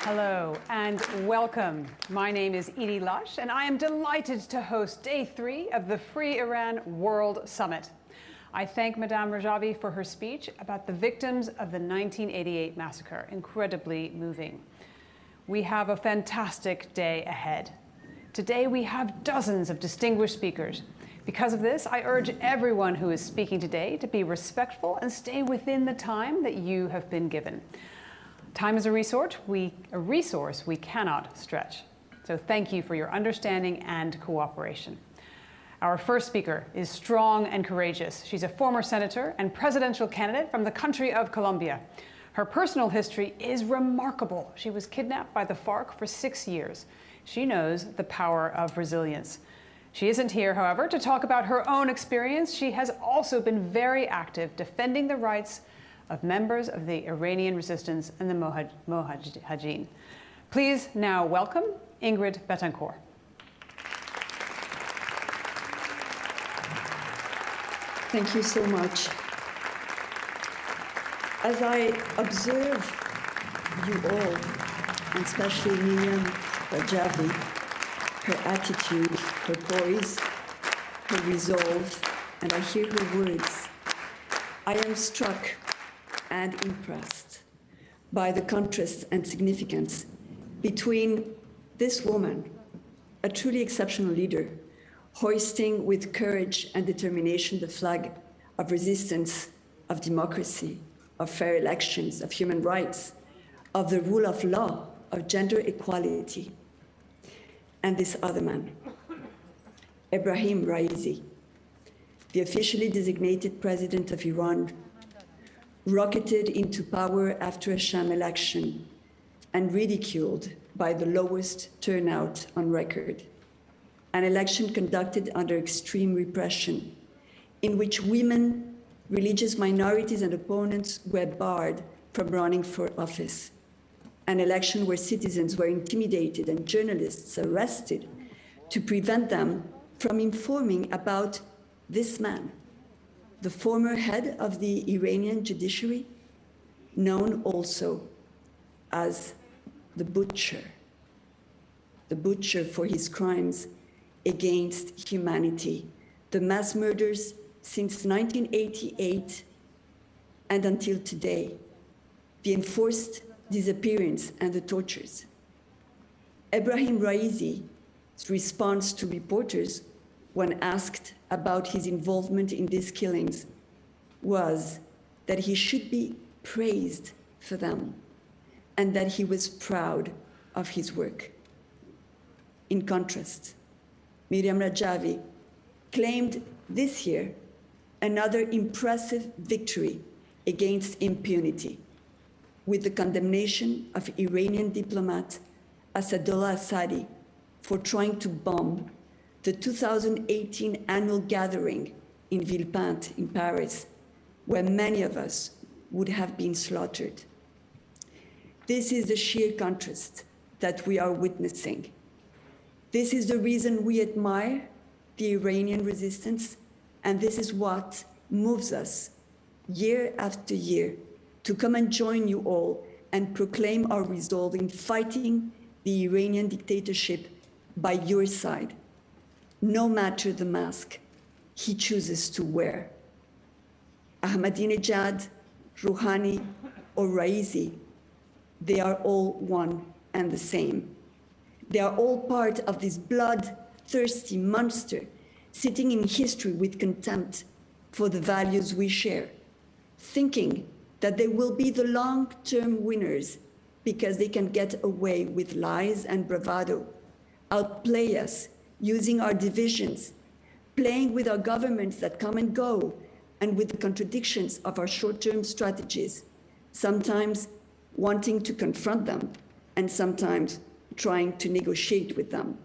Hello and welcome. My name is Edie Lush, and I am delighted to host Day 3 of the Free Iran World Summit. I thank Madame Rajavi for her speech about the victims of the 1988 massacre. Incredibly moving. We have a fantastic day ahead. Today we have dozens of distinguished speakers. Because of this, I urge everyone who is speaking today to be respectful and stay within the time that you have been given. Time is a resource we cannot stretch. So thank you for your understanding and cooperation. Our first speaker is strong and courageous. She's a former senator and presidential candidate from the country of Colombia. Her personal history is remarkable. She was kidnapped by the FARC for 6 years. She knows the power of resilience. She isn't here, however, to talk about her own experience. She has also been very active defending the rights of members of the Iranian resistance and the Mujahideen. Please now welcome Ingrid Betancourt. Thank you so much. As I observe you all, and especially Miriam Rajavi, her attitude, her poise, her resolve, and I hear her words, I am struck and impressed by the contrast and significance between this woman, a truly exceptional leader, hoisting with courage and determination the flag of resistance, of democracy, of fair elections, of human rights, of the rule of law, of gender equality, and this other man, Ebrahim Raisi, the officially designated president of Iran, rocketed into power after a sham election and ridiculed by the lowest turnout on record. An election conducted under extreme repression, in which women, religious minorities, and opponents were barred from running for office. an election where citizens were intimidated and journalists arrested to prevent them from informing about this man, the former head of the Iranian judiciary, known also as the butcher for his crimes against humanity, the mass murders since 1988 and until today, the enforced disappearance and the tortures. Ebrahim Raisi's response to reporters when asked about his involvement in these killings was that he should be praised for them and that he was proud of his work. In contrast, Miriam Rajavi claimed this year another impressive victory against impunity with the condemnation of Iranian diplomat Asadullah Assadi for trying to bomb the 2018 annual gathering in Villepinte in Paris, where many of us would have been slaughtered. This is the sheer contrast that we are witnessing. This is the reason we admire the Iranian resistance, and this is what moves us year after year to come and join you all and proclaim our resolve in fighting the Iranian dictatorship by your side, no matter the mask he chooses to wear. Ahmadinejad, Rouhani, or Raisi, they are all one and the same. They are all part of this bloodthirsty monster sitting in history with contempt for the values we share, thinking that they will be the long-term winners because they can get away with lies and bravado, outplay us using our divisions, playing with our governments that come and go, and with the contradictions of our short-term strategies, sometimes wanting to confront them and sometimes trying to negotiate with them.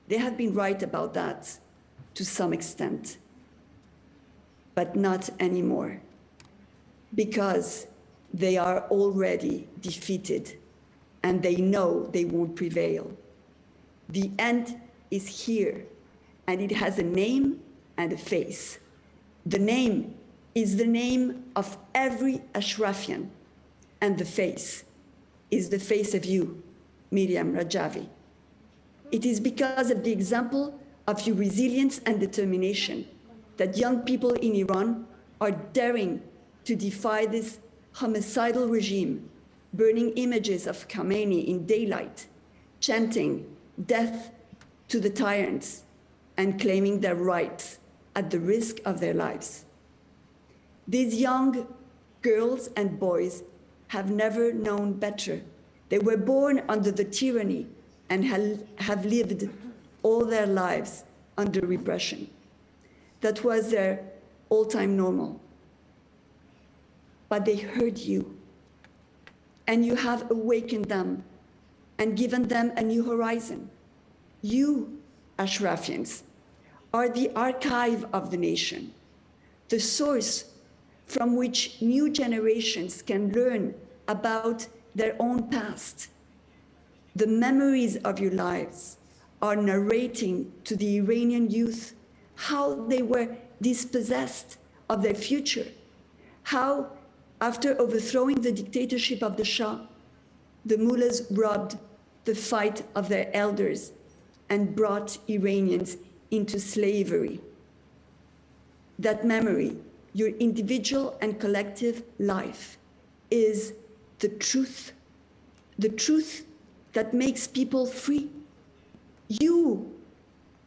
They have been right about that to some extent, but not anymore, because they are already defeated and they know they won't prevail. The end is here, and it has a name and a face. The name is the name of every Ashrafian, and the face is the face of you, Miriam Rajavi. It is because of the example of your resilience and determination that young people in Iran are daring to defy this homicidal regime, burning images of Khamenei in daylight, chanting death to the tyrants, and claiming their rights at the risk of their lives. These young girls and boys have never known better. They were born under the tyranny and have lived all their lives under repression. That was their all-time normal. But they heard you, and you have awakened them and given them a new horizon. You, Ashrafians, are the archive of the nation, the source from which new generations can learn about their own past. The memories of your lives are narrating to the Iranian youth how they were dispossessed of their future, how, after overthrowing the dictatorship of the Shah, the mullahs robbed the fight of their elders and brought Iranians into slavery. That memory, your individual and collective life, is the truth that makes people free. You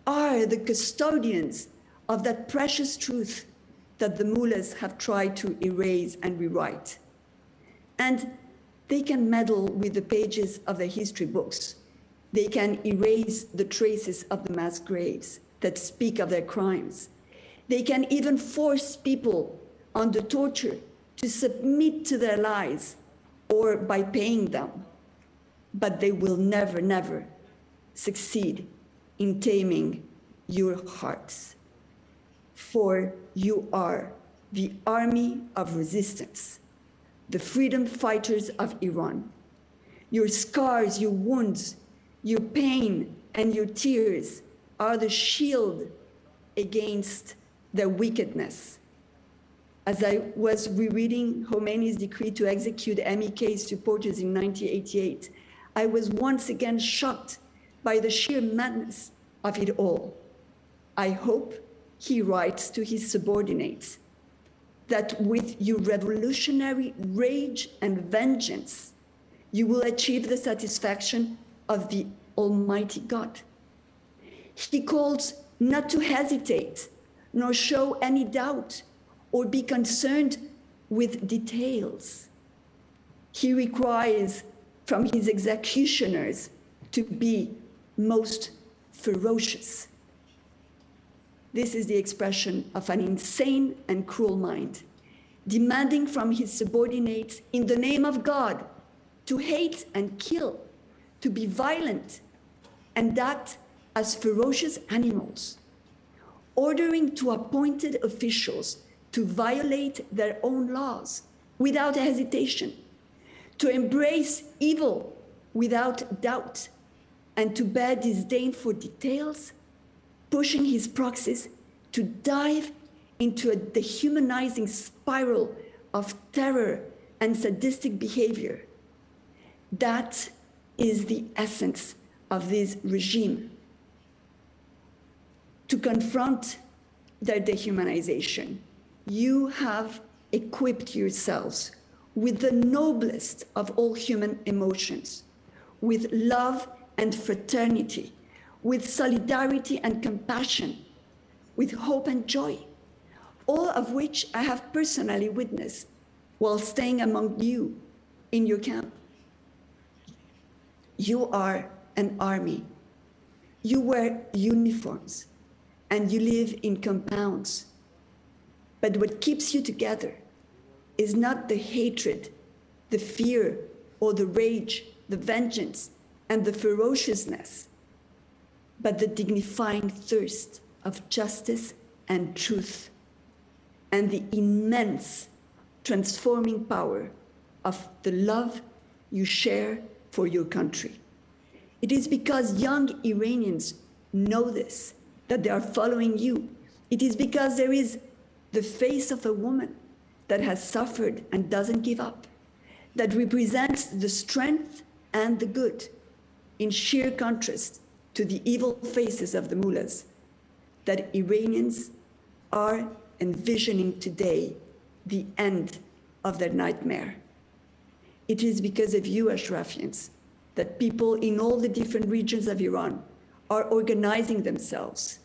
are the custodians of that precious truth that the mullahs have tried to erase and rewrite. And they can meddle with the pages of their history books. They can erase the traces of the mass graves that speak of their crimes. They can even force people under torture to submit to their lies or by paying them. But they will never, never succeed in taming your hearts. For you are the army of resistance, the freedom fighters of Iran. Your scars, your wounds, your pain, and your tears are the shield against their wickedness. As I was rereading Khomeini's decree to execute MEK supporters in 1988, I was once again shocked by the sheer madness of it all. I hope he writes to his subordinates that with your revolutionary rage and vengeance, you will achieve the satisfaction of the Almighty God. He calls not to hesitate, nor show any doubt, or be concerned with details. He requires from his executioners to be most ferocious. This is the expression of an insane and cruel mind, demanding from his subordinates in the name of God to hate and kill, to be violent and act as ferocious animals, ordering to appointed officials to violate their own laws without hesitation, to embrace evil without doubt, and to bear disdain for details, pushing his proxies to dive into a dehumanizing spiral of terror and sadistic behavior. That is the essence of this regime. To confront their dehumanization, you have equipped yourselves with the noblest of all human emotions, with love and fraternity, with solidarity and compassion, with hope and joy, all of which I have personally witnessed while staying among you in your camp. You are an army. You wear uniforms and you live in compounds. But what keeps you together is not the hatred, the fear, or the rage, the vengeance, and the ferociousness, but the dignifying thirst of justice and truth, and the immense transforming power of the love you share for your country. It is because young Iranians know this, that they are following you. It is because there is the face of a woman that has suffered and doesn't give up, that represents the strength and the good, in sheer contrast to the evil faces of the mullahs, that Iranians are envisioning today the end of their nightmare. It is because of you, Ashrafians, that people in all the different regions of Iran are organizing themselves.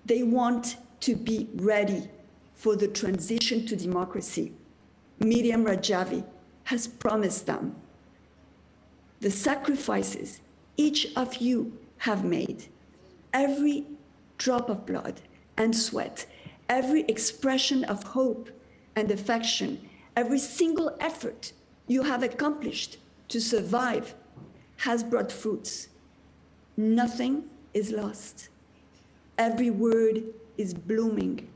They want to be ready for the transition to democracy. Miriam Rajavi has promised them. The sacrifices each of you have made, every drop of blood and sweat, every expression of hope and affection, every single effort you have accomplished to survive has brought fruits. Nothing is lost. Every word is blooming.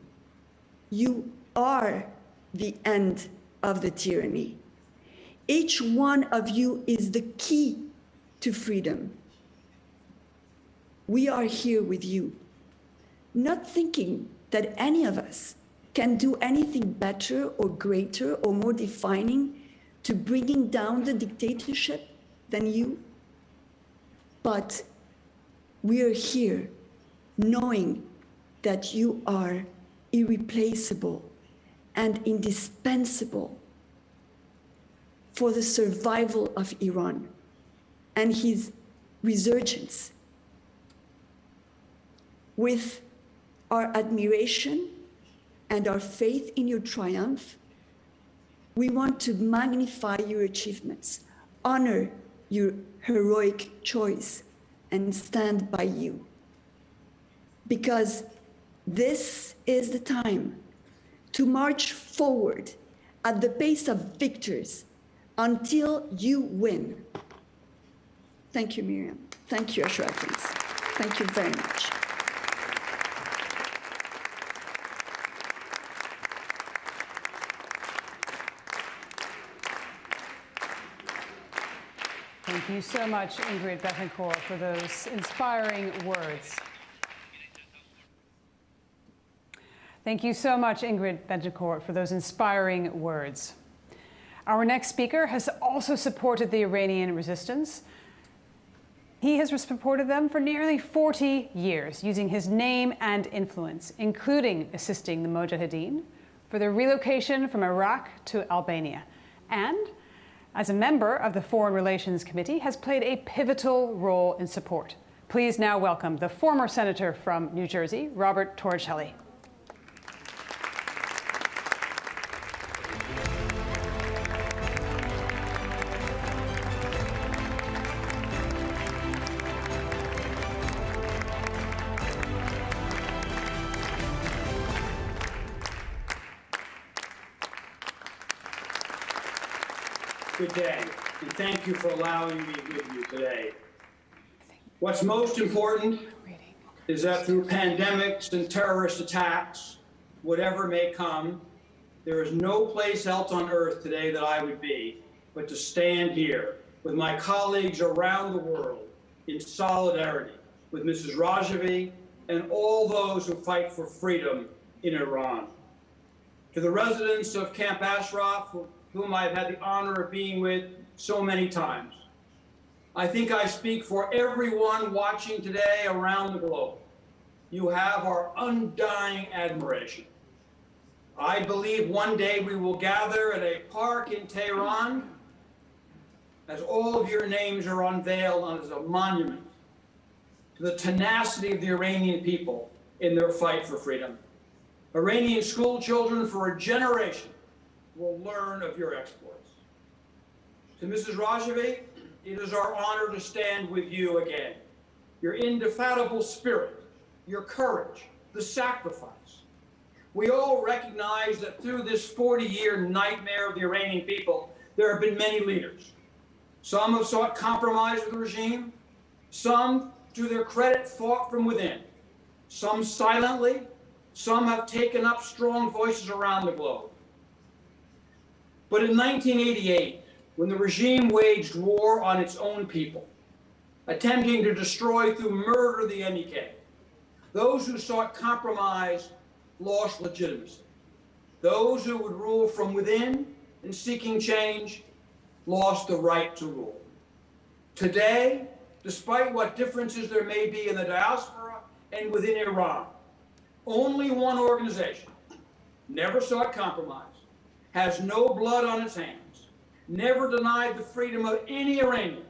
You are the end of the tyranny. Each one of you is the key to freedom. We are here with you, not thinking that any of us can do anything better or greater or more defining to bringing down the dictatorship than you. But we are here knowing that you are irreplaceable and indispensable for the survival of Iran and his resurgence. With our admiration and our faith in your triumph, we want to magnify your achievements, honor your heroic choice, and stand by you. Because this is the time to march forward at the pace of victors until you win. Thank you, Miriam. Thank you, Ashrafians. Thank you very much. Thank you so much, Ingrid Betancourt, for those inspiring words. Thank you so much, Ingrid Betancourt, for those inspiring words. Our next speaker has also supported the Iranian resistance. He has supported them for nearly 40 years, using his name and influence, including assisting the Mujahideen for their relocation from Iraq to Albania. And as a member of the Foreign Relations Committee, has played a pivotal role in support. Please now welcome the former senator from New Jersey, Robert Torricelli. Good day, and thank you for allowing me with you today. What's most important is that through pandemics and terrorist attacks, whatever may come, there is no place else on earth today that I would be but to stand here with my colleagues around the world in solidarity with Mrs. Rajavi and all those who fight for freedom in Iran. To the residents of Camp Ashraf, whom I've had the honor of being with so many times, I think I speak for everyone watching today around the globe. You have our undying admiration. I believe one day we will gather at a park in Tehran as all of your names are unveiled as a monument to the tenacity of the Iranian people in their fight for freedom. Iranian school children for a generation will learn of your exploits. To Mrs. Rajavi, it is our honor to stand with you again. Your indefatigable spirit, your courage, the sacrifice. We all recognize that through this 40-year nightmare of the Iranian people, there have been many leaders. Some have sought compromise with the regime. Some, to their credit, fought from within. Some silently. Some have taken up strong voices around the globe. But in 1988, when the regime waged war on its own people, attempting to destroy through murder the MEK, those who sought compromise lost legitimacy. Those who would rule from within and seeking change lost the right to rule. Today, despite what differences there may be in the diaspora and within Iran, only one organization never sought compromise, has no blood on its hands, never denied the freedom of any Iranian,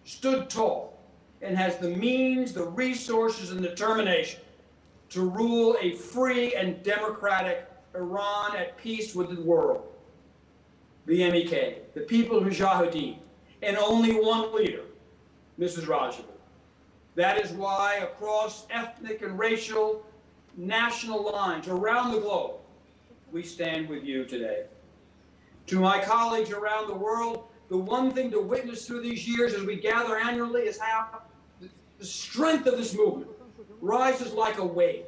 stood tall, and has the means, the resources, and determination to rule a free and democratic Iran at peace with the world. The MEK, the People's Mujahideen, and only one leader, Mrs. Rajavi. That is why across ethnic and racial, national lines around the globe, we stand with you today. To my colleagues around the world, the one thing to witness through these years as we gather annually is how the strength of this movement rises like a wave.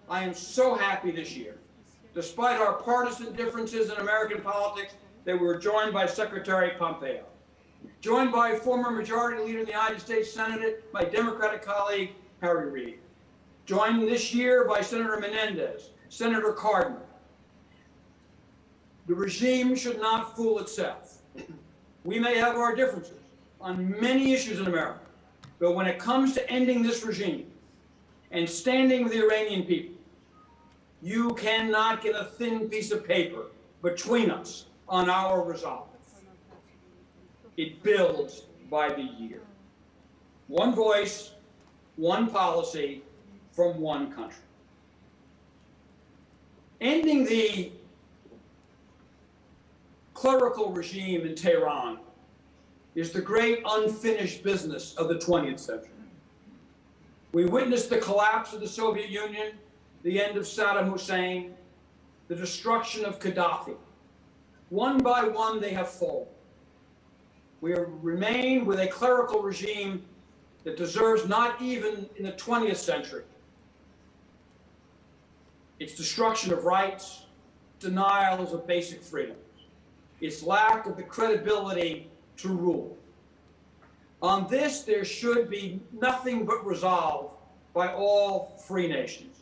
I am so happy this year, despite our partisan differences in American politics, that we were joined by Secretary Pompeo, joined by former Majority Leader in the United States Senate, my Democratic colleague, Harry Reid, joined this year by Senator Menendez, Senator Cardin. The regime should not fool itself. We may have our differences on many issues in America, but when it comes to ending this regime and standing with the Iranian people, you cannot get a thin piece of paper between us on our resolve. It builds by the year. One voice, one policy from one country. Ending the clerical regime in Tehran is the great unfinished business of the 20th century. We witnessed the collapse of the Soviet Union, the end of Saddam Hussein, the destruction of Gaddafi. One by one, they have fallen. We remain with a clerical regime that deserves not even in the 20th century its destruction of rights, denials of basic freedoms, its lack of the credibility to rule. On this, there should be nothing but resolve by all free nations.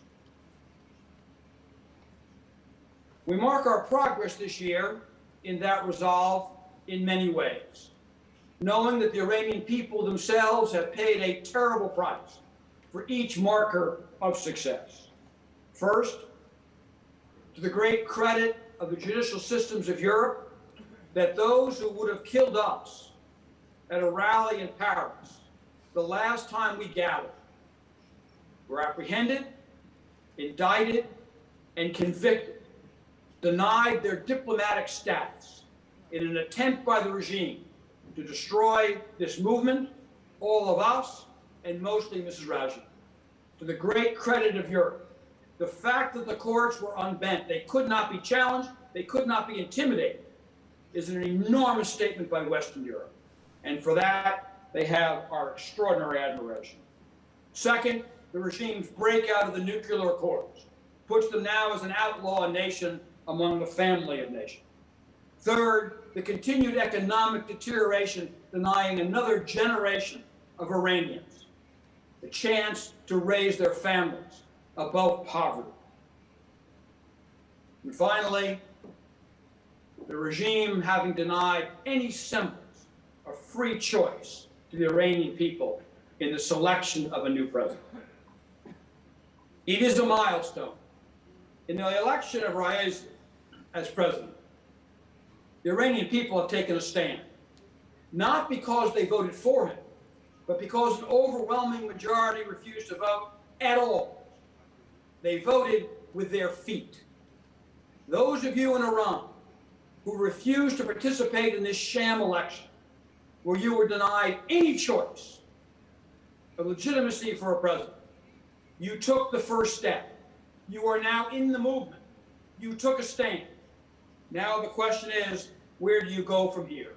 We mark our progress this year in that resolve in many ways, knowing that the Iranian people themselves have paid a terrible price for each marker of success. First, to the great credit of the judicial systems of Europe, that those who would have killed us at a rally in Paris the last time we gathered were apprehended, indicted, and convicted, denied their diplomatic status in an attempt by the regime to destroy this movement, all of us, and mostly Mrs. Raisi. To the great credit of Europe, the fact that the courts were unbent, they could not be challenged, they could not be intimidated, is an enormous statement by Western Europe. And for that, they have our extraordinary admiration. Second, the regime's breakout of the nuclear accords puts them now as an outlaw nation among the family of nations. Third, the continued economic deterioration denying another generation of Iranians the chance to raise their families above poverty. And finally, the regime having denied any semblance of free choice to the Iranian people in the selection of a new president. It is a milestone. In the election of Raisi as president, the Iranian people have taken a stand, not because they voted for him, but because an overwhelming majority refused to vote at all. They voted with their feet. Those of you in Iran who refused to participate in this sham election, where you were denied any choice of legitimacy for a president, you took the first step. You are now in the movement. You took a stand. Now the question is, where do you go from here?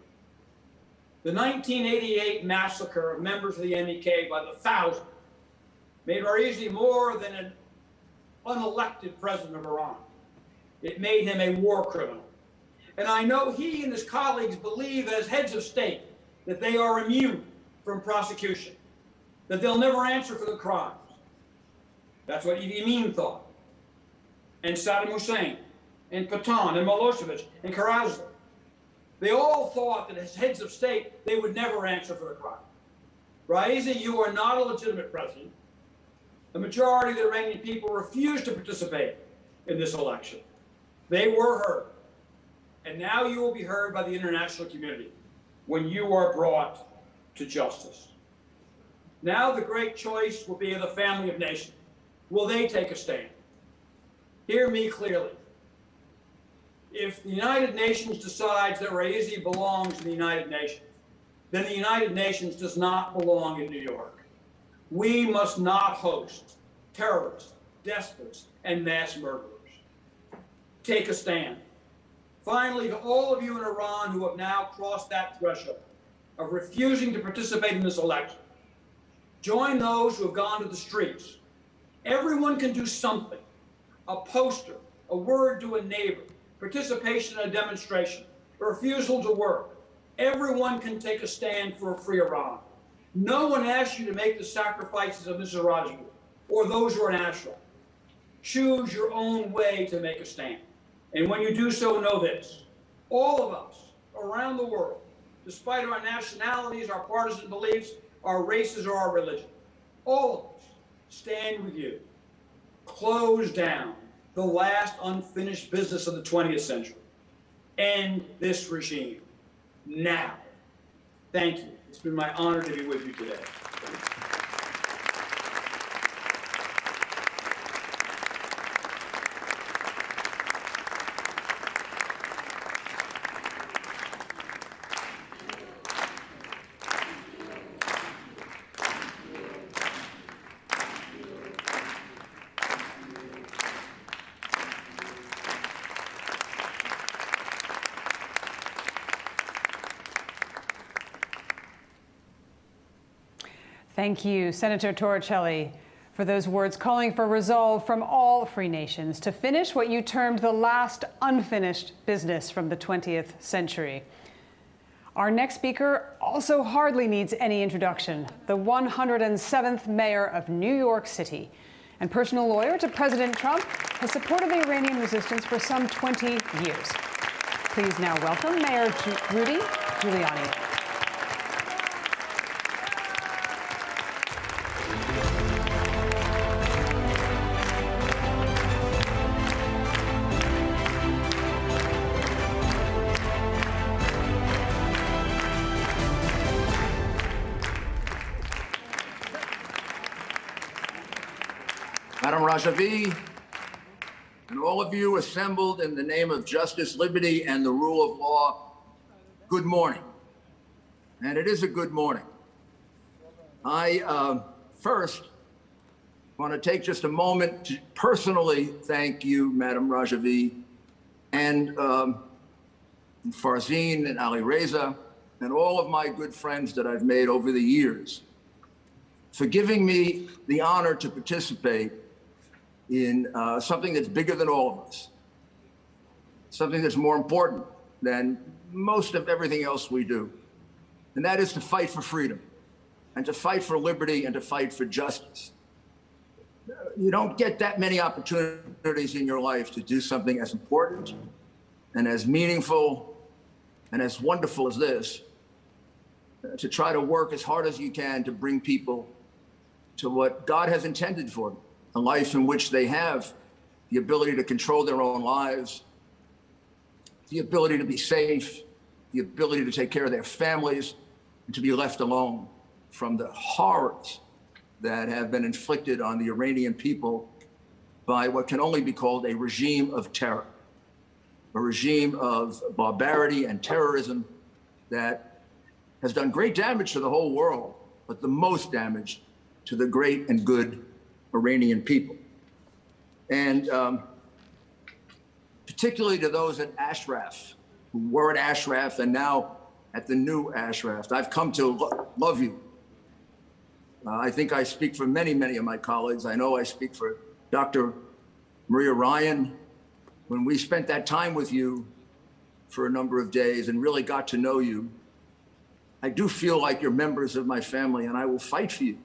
The 1988 massacre of members of the MEK by the thousands made Raisi more than an unelected president of Iran. It made him a war criminal. And I know he and his colleagues believe as heads of state that they are immune from prosecution, that they'll never answer for the crimes. That's what Idi Amin thought, and Saddam Hussein, and Patan, and Milosevic, and Karazai. They all thought that as heads of state, they would never answer for the crime. Raisi, you are not a legitimate president. The majority of the Iranian people refused to participate in this election. They were heard. And now you will be heard by the international community when you are brought to justice. Now the great choice will be of the family of nations. Will they take a stand? Hear me clearly. If the United Nations decides that Raisi belongs in the United Nations, then the United Nations does not belong in New York. We must not host terrorists, despots, and mass murderers. Take a stand. Finally, to all of you in Iran who have now crossed that threshold of refusing to participate in this election, join those who have gone to the streets. Everyone can do something. A poster, a word to a neighbor, participation in a demonstration, a refusal to work. Everyone can take a stand for a free Iran. No one asks you to make the sacrifices of Mrs. Raisi or those who are in Ashra. Choose your own way to make a stand. And when you do so, know this. All of us around the world, despite our nationalities, our partisan beliefs, our races, or our religion, all of us stand with you. Close down the last unfinished business of the 20th century. End this regime now. Thank you. It's been my honor to be with you today. Thank you, Senator Torricelli, for those words calling for resolve from all free nations to finish what you termed the last unfinished business from the 20th century. Our next speaker also hardly needs any introduction, the 107th mayor of New York City and personal lawyer to President Trump, has supported the Iranian resistance for some 20 years. Please now welcome Mayor Rudy Giuliani. Madam Rajavi, and all of you assembled in the name of justice, liberty, and the rule of law, good morning. And it is a good morning. I first want to take just a moment to personally thank you, Madam Rajavi, and Farzeen and Ali Reza, and all of my good friends that I've made over the years for giving me the honor to participate in something that's bigger than all of us, something that's more important than most of everything else we do, and that is to fight for freedom, and to fight for liberty, and to fight for justice. You don't get that many opportunities in your life to do something as important and as meaningful and as wonderful as this, to try to work as hard as you can to bring people to what God has intended for them. A life in which they have the ability to control their own lives, the ability to be safe, the ability to take care of their families, and to be left alone from the horrors that have been inflicted on the Iranian people by what can only be called a regime of terror, a regime of barbarity and terrorism that has done great damage to the whole world, but the most damage to the great and good Iranian people. And particularly to those at Ashraf, who were at Ashraf and now at the new Ashraf. I've come to love you. I think I speak for many, many of my colleagues. I know I speak for Dr. Maria Ryan. When we spent that time with you for a number of days and really got to know you, I do feel like you're members of my family, and I will fight for you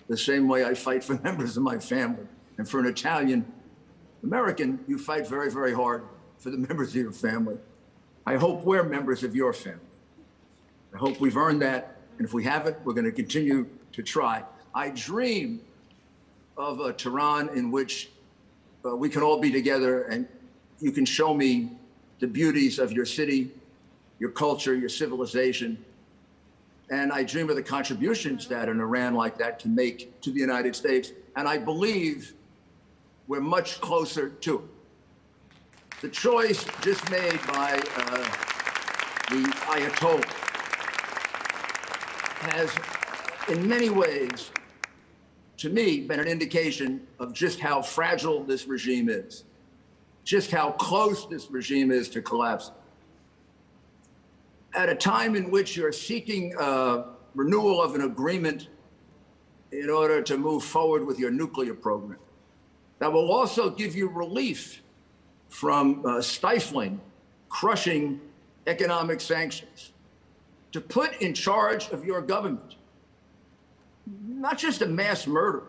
the same way I fight for members of my family. And for an Italian American, you fight very, very hard for the members of your family. I hope we're members of your family. I hope we've earned that. And if we haven't, we're going to continue to try. I dream of a Tehran in which we can all be together and you can show me the beauties of your city, your culture, your civilization. And I dream of the contributions that an Iran like that can make to the United States. And I believe we're much closer to it. The choice just made by the Ayatollah has, in many ways, to me, been an indication of just how fragile this regime is, just how close this regime is to collapse. At a time in which you're seeking renewal of an agreement in order to move forward with your nuclear program, that will also give you relief from stifling, crushing economic sanctions, to put in charge of your government, not just a mass murderer.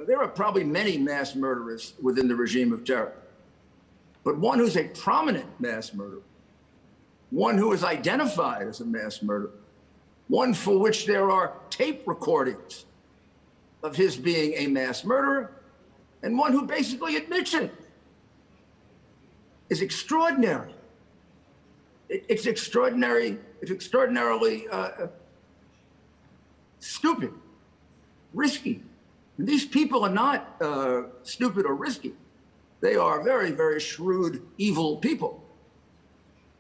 There are probably many mass murderers within the regime of terror, but one who's a prominent mass murderer, one who is identified as a mass murderer, one for which there are tape recordings of his being a mass murderer, and one who basically admits it, is extraordinary. It's extraordinary. It's extraordinarily stupid, risky. And these people are not stupid or risky. They are very, very shrewd, evil people.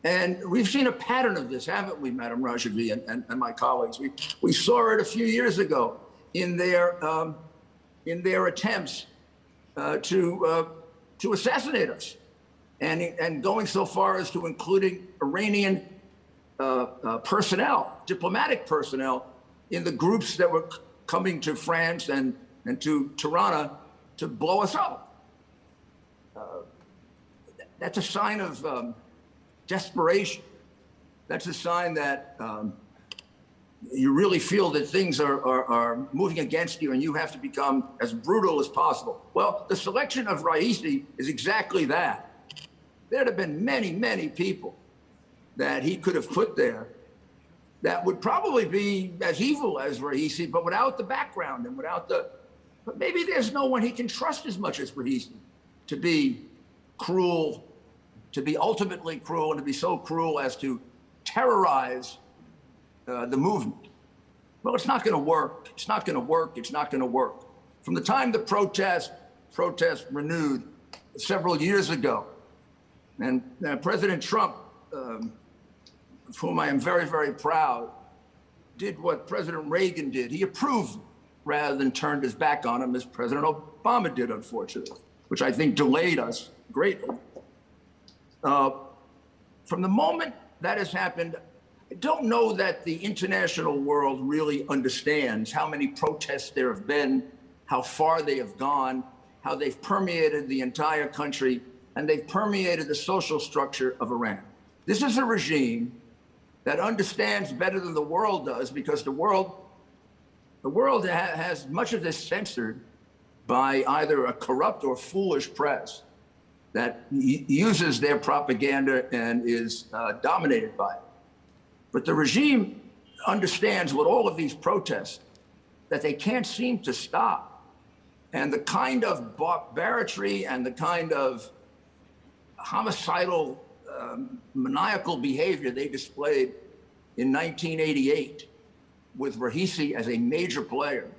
And we've seen a pattern of this, haven't we, Madam Rajavi and my colleagues? We saw it a few years ago in their attempts to assassinate us, and going so far as to including Iranian personnel, diplomatic personnel, in the groups that were coming to France and to Tirana to blow us up. That's a sign of desperation. That's a sign that you really feel that things are moving against you and you have to become as brutal as possible. Well, the selection of Raisi is exactly that. There'd have been many, many people that he could have put there that would probably be as evil as Raisi, but without the background and without the, but maybe there's no one he can trust as much as Raisi to be cruel, to be ultimately cruel, and to be so cruel as to terrorize the movement. Well, it's not going to work. It's not going to work. It's not going to work. From the time the protest renewed several years ago, and President Trump, of whom I am very, very proud, did what President Reagan did. He approved rather than turned his back on him, as President Obama did, unfortunately, which I think delayed us greatly. From the moment that has happened, I don't know that the international world really understands how many protests there have been, how far they have gone, how they've permeated the entire country, and they've permeated the social structure of Iran. This is a regime that understands better than the world does, because the world has much of this censored by either a corrupt or foolish press that uses their propaganda and is dominated by it. But the regime understands with all of these protests that they can't seem to stop. And the kind of barbarity and the kind of homicidal, maniacal behavior they displayed in 1988 with Raisi as a major player,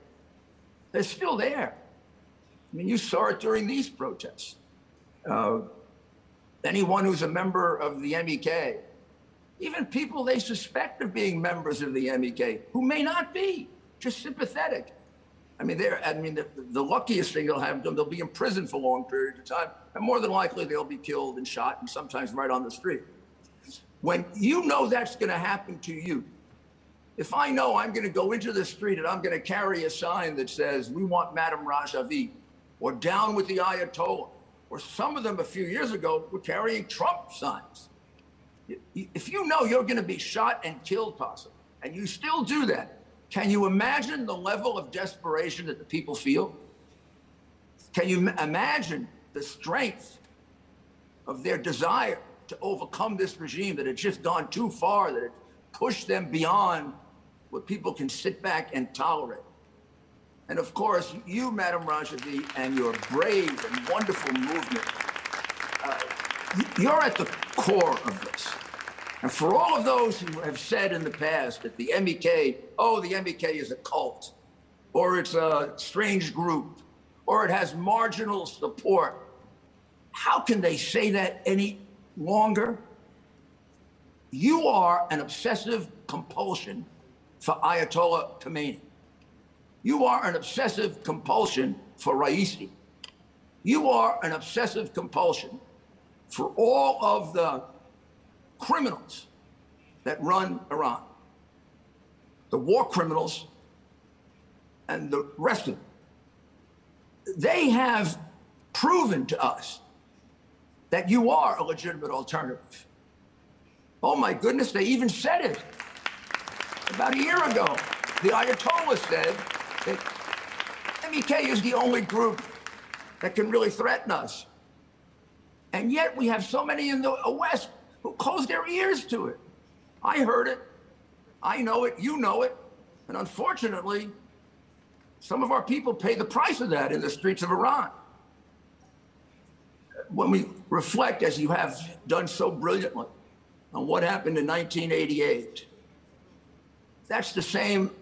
they're still there. I mean, you saw it during these protests. Anyone who's a member of the MEK, even people they suspect of being members of the MEK, who may not be, just sympathetic. I mean, the luckiest thing they'll have, they'll be in prison for long periods of time, and more than likely they'll be killed and shot, and sometimes right on the street. When you know that's going to happen to you, if I know I'm going to go into the street and I'm going to carry a sign that says, "We want Madam Rajavi," or "Down with the Ayatollah," or some of them a few years ago were carrying Trump signs. If you know you're going to be shot and killed possibly, and you still do that, can you imagine the level of desperation that the people feel? Can you imagine the strength of their desire to overcome this regime that had just gone too far, that had pushed them beyond what people can sit back and tolerate? And of course, you, Madam Rajavi, and your brave and wonderful movement, you're at the core of this. And for all of those who have said in the past that the MEK, oh, the MEK is a cult, or it's a strange group, or it has marginal support, how can they say that any longer? You are an obsessive compulsion for Ayatollah Khamenei. You are an obsessive compulsion for Raisi. You are an obsessive compulsion for all of the criminals that run Iran, the war criminals and the rest of them. They have proven to us that you are a legitimate alternative. Oh my goodness, they even said it about a year ago. The Ayatollah said that MEK is the only group that can really threaten us. And yet we have so many in the West who closed their ears to it. I heard it, I know it, you know it, and unfortunately, some of our people pay the price of that in the streets of Iran. When we reflect, as you have done so brilliantly, on what happened in 1988, that's the same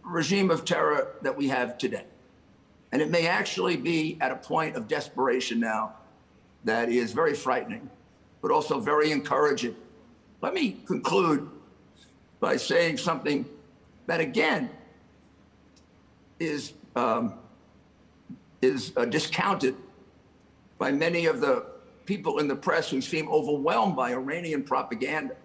regime of terror that we have today. And it may actually be at a point of desperation now that is very frightening, but also very encouraging. Let me conclude by saying something that, again, is discounted by many of the people in the press who seem overwhelmed by Iranian propaganda.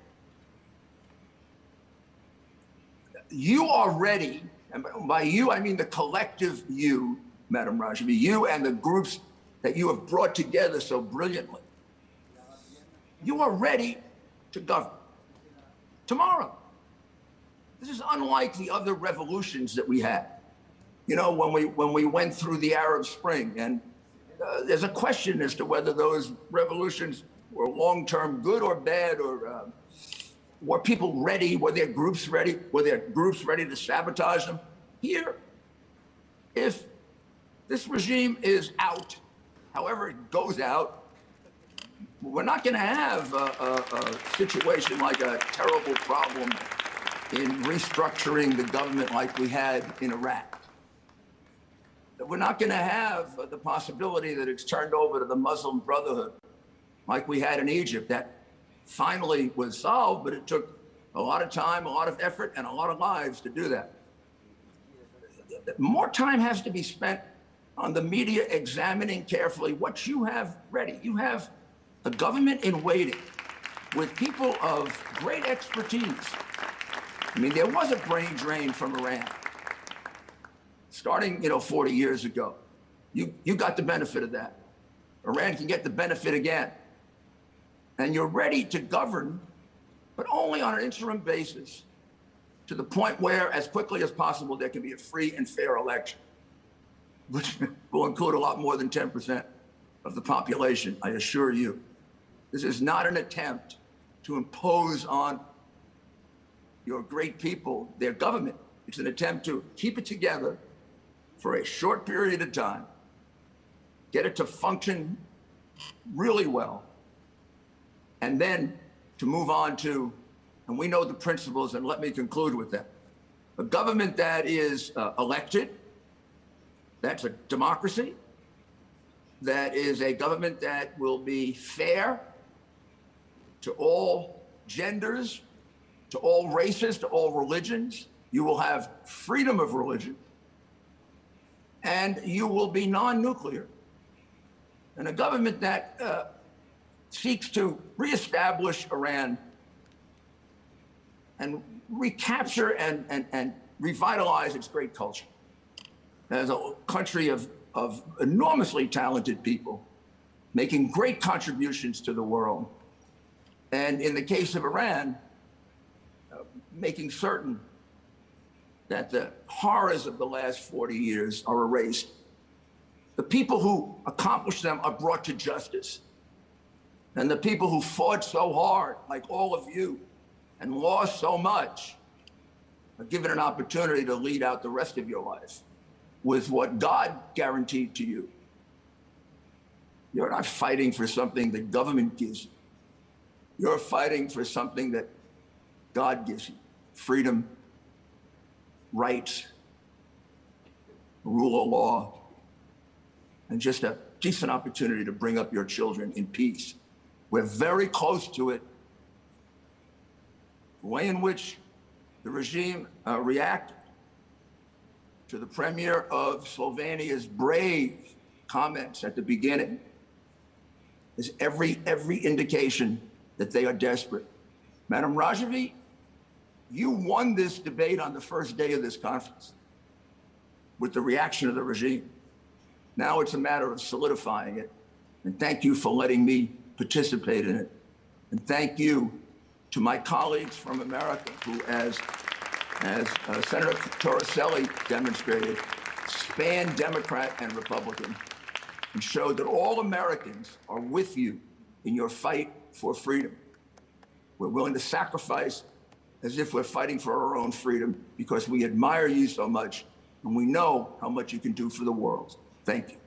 You are ready, and by you, I mean the collective you, Madam Rajavi, you and the groups that you have brought together so brilliantly. You are ready to govern, tomorrow. This is unlike the other revolutions that we had. You know, when we went through the Arab Spring, and there's a question as to whether those revolutions were long-term good or bad, or were people ready? Were their groups ready? Were their groups ready to sabotage them? Here, if this regime is out, however it goes out, we're not going to have a situation like a terrible problem in restructuring the government like we had in Iraq. We're not going to have the possibility that it's turned over to the Muslim Brotherhood like we had in Egypt. That finally was solved, but it took a lot of time, a lot of effort, and a lot of lives to do that. More time has to be spent on the media examining carefully what you have ready. You have a government in waiting with people of great expertise. I mean, there was a brain drain from Iran starting, 40 years ago. You got the benefit of that. Iran can get the benefit again. And you're ready to govern, but only on an interim basis, to the point where, as quickly as possible, there can be a free and fair election, which will include a lot more than 10% of the population, I assure you. This is not an attempt to impose on your great people their government. It's an attempt to keep it together for a short period of time, get it to function really well, and then to move on to, and we know the principles, and let me conclude with them. A government that is elected, that's a democracy, that is a government that will be fair to all genders, to all races, to all religions. You will have freedom of religion, and you will be non-nuclear. And a government that seeks to reestablish Iran and recapture and revitalize its great culture as a country of enormously talented people making great contributions to the world. And in the case of Iran, making certain that the horrors of the last 40 years are erased. The people who accomplished them are brought to justice. And the people who fought so hard, like all of you, and lost so much, are given an opportunity to lead out the rest of your life with what God guaranteed to you. You're not fighting for something the government gives you. You're fighting for something that God gives you: freedom, rights, rule of law, and just a decent opportunity to bring up your children in peace. We're very close to it. The way in which the regime reacted to the premier of Slovenia's brave comments at the beginning is every indication that they are desperate. Madam Rajavi, you won this debate on the first day of this conference with the reaction of the regime. Now it's a matter of solidifying it. And thank you for letting me participate in it. And thank you to my colleagues from America who, as Senator Torricelli demonstrated, span Democrat and Republican and showed that all Americans are with you in your fight for freedom. We're willing to sacrifice as if we're fighting for our own freedom because we admire you so much and we know how much you can do for the world. Thank you.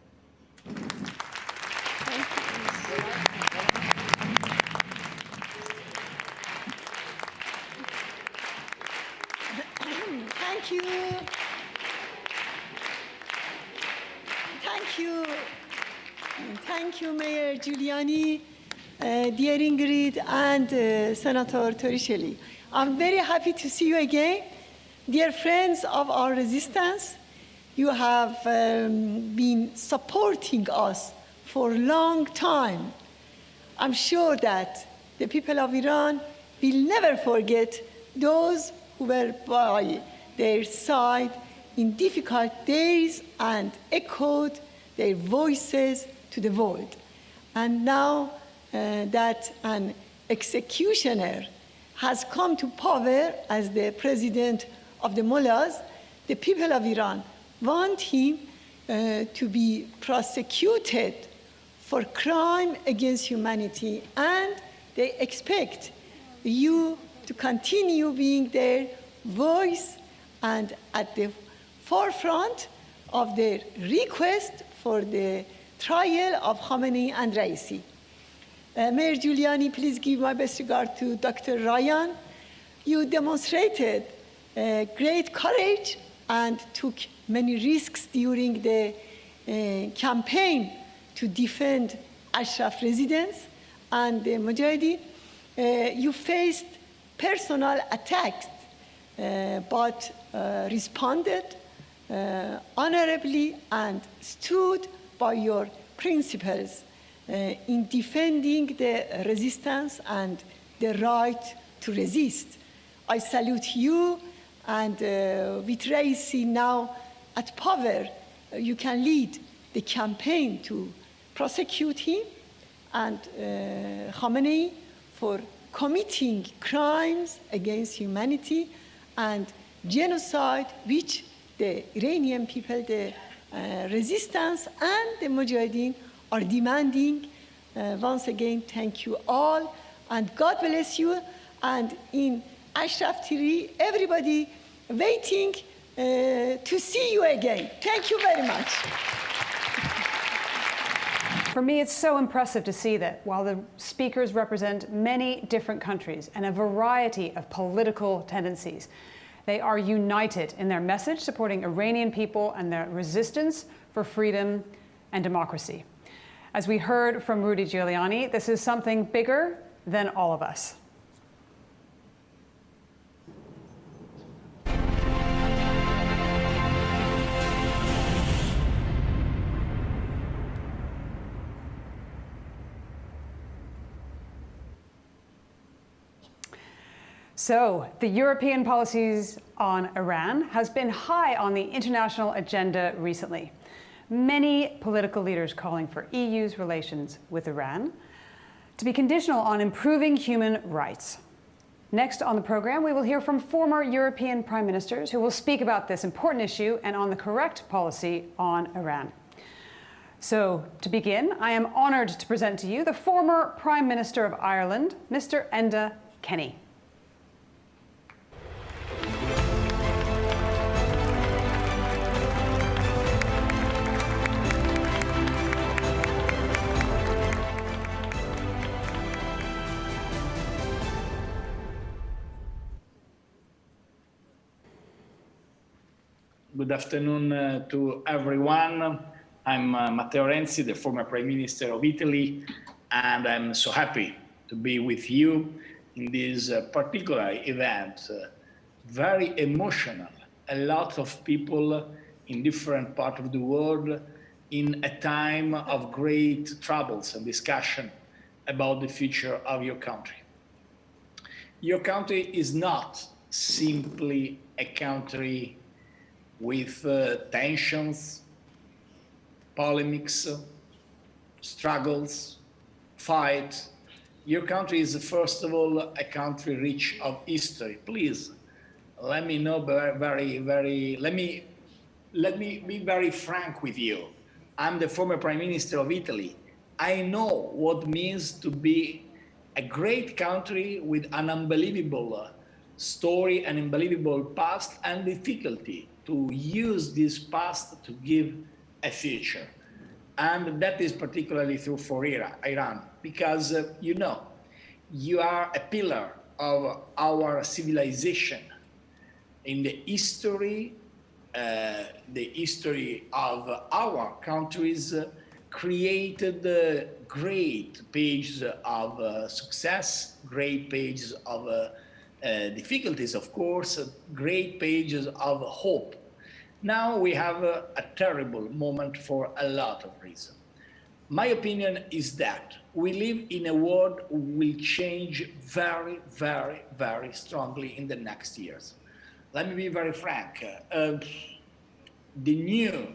Thank you. Thank you. Thank you, Mayor Giuliani, dear Ingrid, and Senator Torricelli. I'm very happy to see you again. Dear friends of our resistance, you have been supporting us for a long time. I'm sure that the people of Iran will never forget those who were by their side in difficult days and echoed their voices to the world. And now that an executioner has come to power as the president of the mullahs, the people of Iran want him to be prosecuted for crime against humanity, and they expect you to continue being their voice and at the forefront of their request for the trial of Khamenei and Raisi. Mayor Giuliani, please give my best regard to Dr. Ryan. You demonstrated great courage and took many risks during the campaign to defend Ashraf residence and the Mujahideen. You faced personal attacks, but responded honorably and stood by your principles in defending the resistance and the right to resist. I salute you, and with Raisi now at power, you can lead the campaign to prosecute him and Khamenei for committing crimes against humanity and genocide, which the Iranian people, the resistance and the Mujahideen are demanding. Once again, thank you all, and God bless you. And in Ashraf TV, everybody waiting to see you again. Thank you very much. For me, it's so impressive to see that while the speakers represent many different countries and a variety of political tendencies, they are united in their message supporting Iranian people and their resistance for freedom and democracy. As we heard from Rudy Giuliani, this is something bigger than all of us. So, the European policies on Iran has been high on the international agenda recently. Many political leaders calling for EU's relations with Iran to be conditional on improving human rights. Next on the program, we will hear from former European prime ministers who will speak about this important issue and on the correct policy on Iran. So, to begin, I am honored to present to you the former Prime Minister of Ireland, Mr. Enda Kenny. Good afternoon to everyone. I'm Matteo Renzi, the former Prime Minister of Italy, and I'm so happy to be with you in this particular event. Very emotional. A lot of people in different parts of the world in a time of great troubles and discussion about the future of your country. Your country is not simply a country with tensions, polemics, struggles, fights. Your country is, first of all, a country rich of history. Please, let me know let me be very frank with you. I'm the former Prime Minister of Italy. I know what it means to be a great country with an unbelievable story, an unbelievable past, and difficulty to use this past to give a future. And that is particularly true for Iran, because you know, you are a pillar of our civilization. In the history of our countries created great pages of success, great pages of difficulties, of course, great pages of hope. Now we have a terrible moment for a lot of reasons. My opinion is that we live in a world who will change very, very, very strongly in the next years. Let me be very frank. The new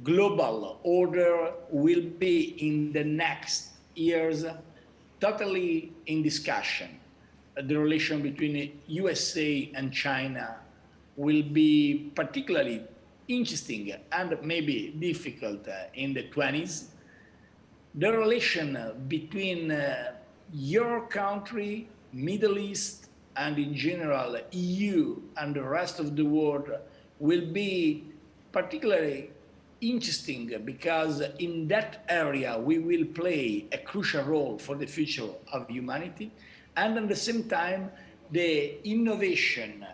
global order will be in the next years totally in discussion. the relation between USA and China will be particularly interesting and maybe difficult in the 20s. The relation between your country, Middle East, and in general EU and the rest of the world will be particularly interesting because in that area we will play a crucial role for the future of humanity, and at the same time the innovation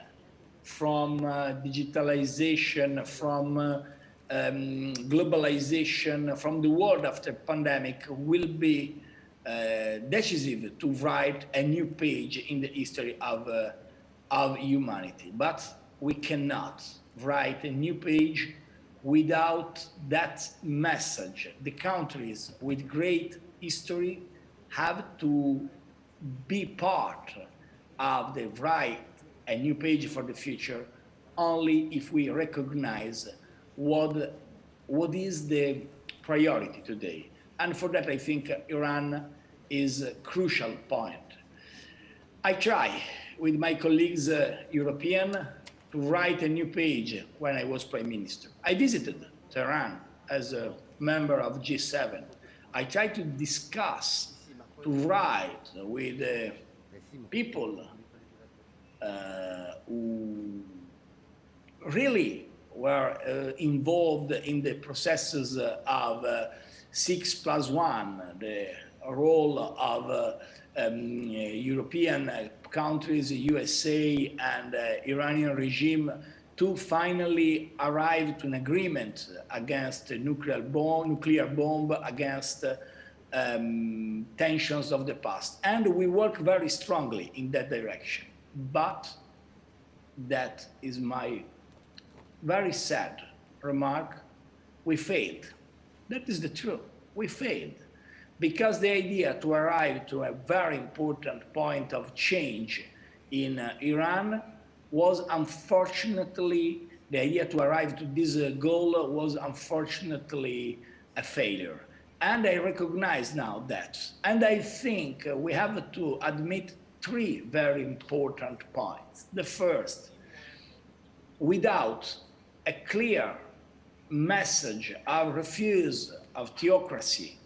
from digitalization, from globalization, from the world after pandemic will be decisive to write a new page in the history of humanity. But we cannot write a new page without that message. The countries with great history have to be part of the write a new page for the future only if we recognize what is the priority today. And for that, I think Iran is a crucial point. I try with my colleagues European to write a new page when I was Prime Minister. I visited Tehran as a member of G7. I tried to discuss, to write with people who really were involved in the processes of 6+1, the role of European countries, USA and Iranian regime to finally arrive to an agreement against the nuclear bomb, against tensions of the past. And we work very strongly in that direction. But that is my very sad remark. We failed. That is the truth. We failed. Because the idea to arrive to a very important point of change in Iran was unfortunately, the idea to arrive to this goal was unfortunately a failure. And I recognize now that. And I think we have to admit three very important points. The first, without a clear message of refuse of theocracy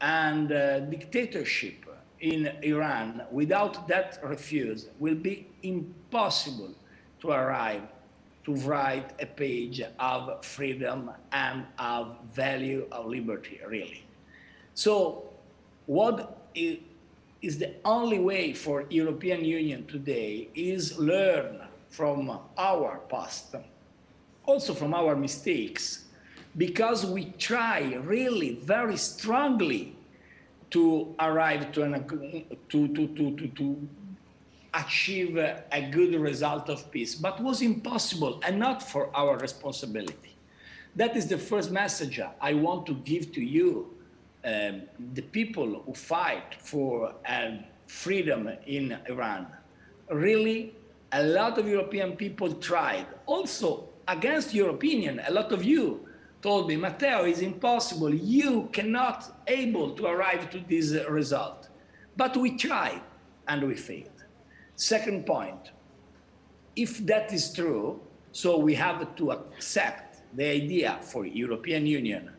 and dictatorship in Iran, without that refuse, will be impossible to arrive to write a page of freedom and of value of liberty, really. So what is the only way for European Union today is learn from our past, also from our mistakes, because we try really very strongly to arrive to achieve a good result of peace, but was impossible and not for our responsibility. That is the first message I want to give to you, the people who fight for freedom in Iran. Really, a lot of European people tried. Also, against your opinion, a lot of you told me, Matteo, it's impossible. You cannot able to arrive to this result. But we tried and we failed. Second point, if that is true, so we have to accept the idea for European Union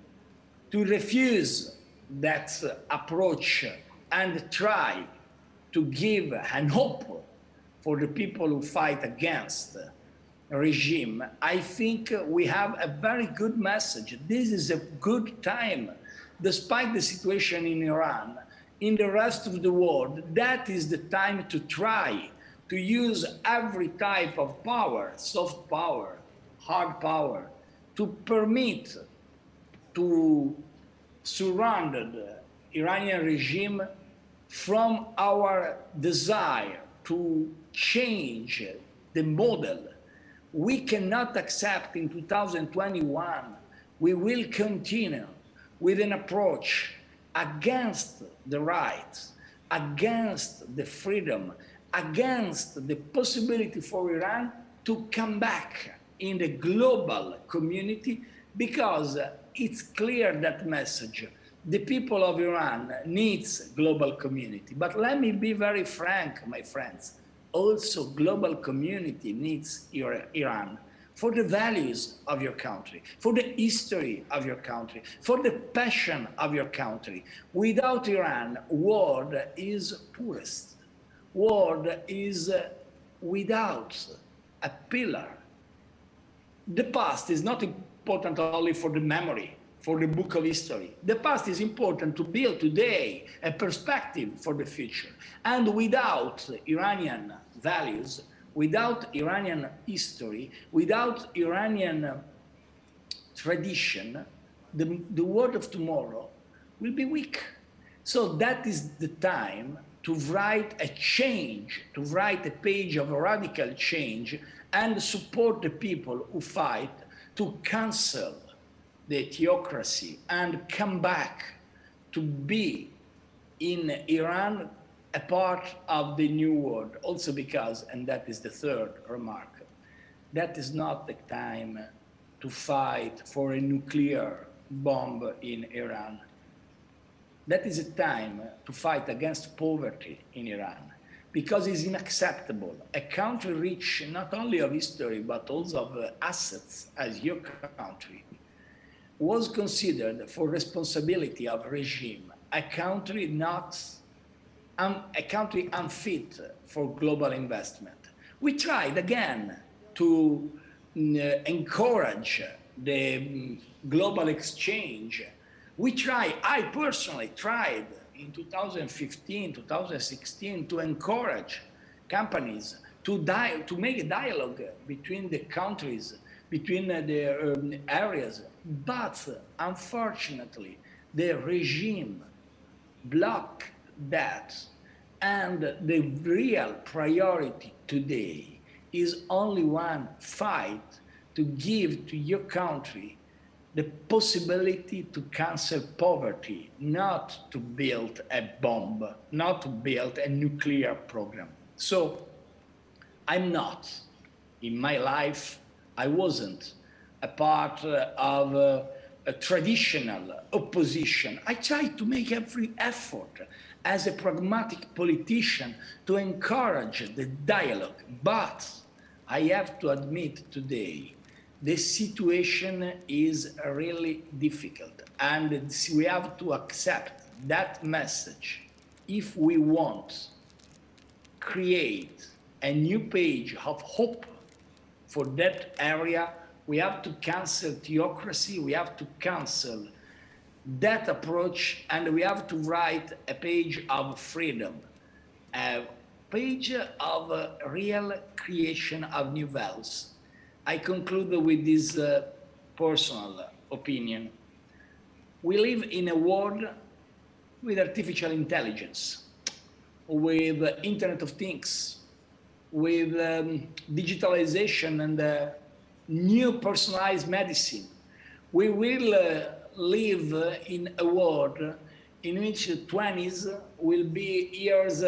to refuse that approach and try to give an hope for the people who fight against a regime. I think we have a very good message. This is a good time, despite the situation in Iran, in the rest of the world. That is the time to try to use every type of power, soft power, hard power, to permit to surround the Iranian regime from our desire to change the model. We cannot accept in 2021, we will continue with an approach against the rights, against the freedom, against the possibility for Iran to come back in the global community, because it's clear that message. The people of Iran needs global community, but let me be very frank, my friends. Also, global community needs Iran for the values of your country, for the history of your country, for the passion of your country. Without Iran, world is poorest. World is without a pillar. The past is not important only for the memory, for the book of history. The past is important to build today a perspective for the future. And without Iranian values, without Iranian history, without Iranian tradition, the world of tomorrow will be weak. So that is the time to write a change, to write a page of a radical change and support the people who fight to cancel the theocracy and come back to be in Iran a part of the new world. Also because, and that is the third remark, that is not the time to fight for a nuclear bomb in Iran. That is a time to fight against poverty in Iran, because it's unacceptable. A country rich not only of history, but also of assets, as your country, was considered for responsibility of regime, a country unfit for global investment. We tried again to encourage the global exchange. I personally tried in 2015, 2016 to encourage companies to make a dialogue between the countries, between the areas. But unfortunately, the regime blocked that. And the real priority today is only one: fight to give to your country the possibility to cancel poverty, not to build a bomb, not to build a nuclear program. So I'm not, in my life, I wasn't a part of a traditional opposition. I tried to make every effort as a pragmatic politician to encourage the dialogue, but I have to admit today, the situation is really difficult, and we have to accept that message. If we want to create a new page of hope for that area, we have to cancel theocracy, we have to cancel that approach, and we have to write a page of freedom, a page of real creation of new values. I conclude with this personal opinion. We live in a world with artificial intelligence, with Internet of Things, with digitalization and new personalized medicine. We will live in a world in which the 20s will be years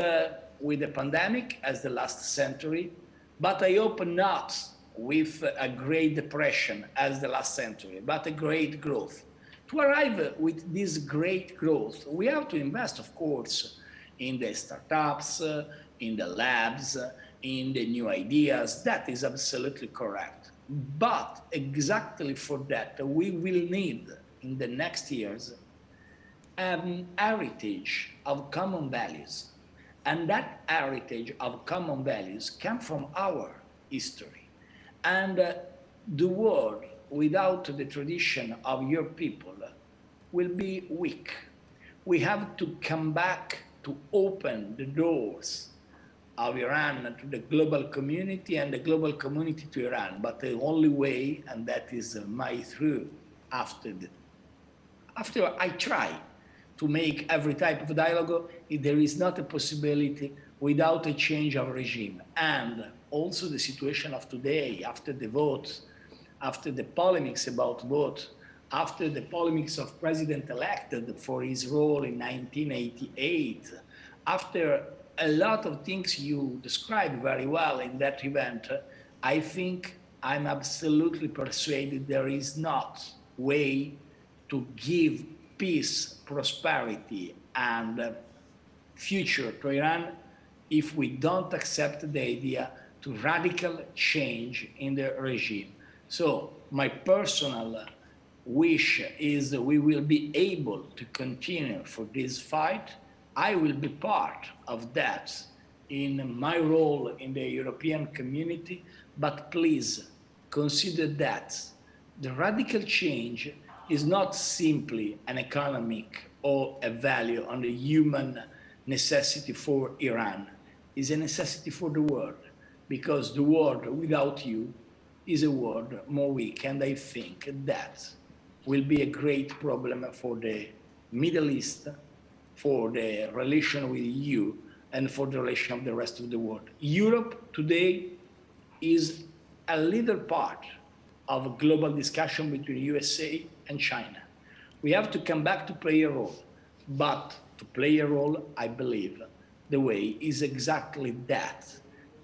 with the pandemic as the last century, but I hope not with a Great Depression as the last century, but a great growth. To arrive with this great growth, we have to invest, of course, in the startups, in the labs, in the new ideas. That is absolutely correct. But exactly for that, we will need in the next years an heritage of common values. And that heritage of common values comes from our history. And the world without the tradition of your people will be weak. We have to come back to open the doors of Iran to the global community and the global community to Iran. But the only way, and that is my through, after I try to make every type of dialogue, there is not a possibility without a change of regime. And also the situation of today, after the vote, after the polemics about vote, after the polemics of president elected for his role in 1988, after a lot of things you described very well in that event, I think I'm absolutely persuaded there is not way to give peace, prosperity, and future to Iran if we don't accept the idea to radical change in the regime. So my personal wish is that we will be able to continue for this fight. I will be part of that in my role in the European community, but please consider that the radical change is not simply an economic or a value on the human necessity for Iran. It's a necessity for the world, because the world without you is a world more weak, and I think that will be a great problem for the Middle East, for the relation with EU, and for the relation of the rest of the world. Europe today is a little part of a global discussion between USA and China. We have to come back to play a role, but to play a role, I believe, the way is exactly that.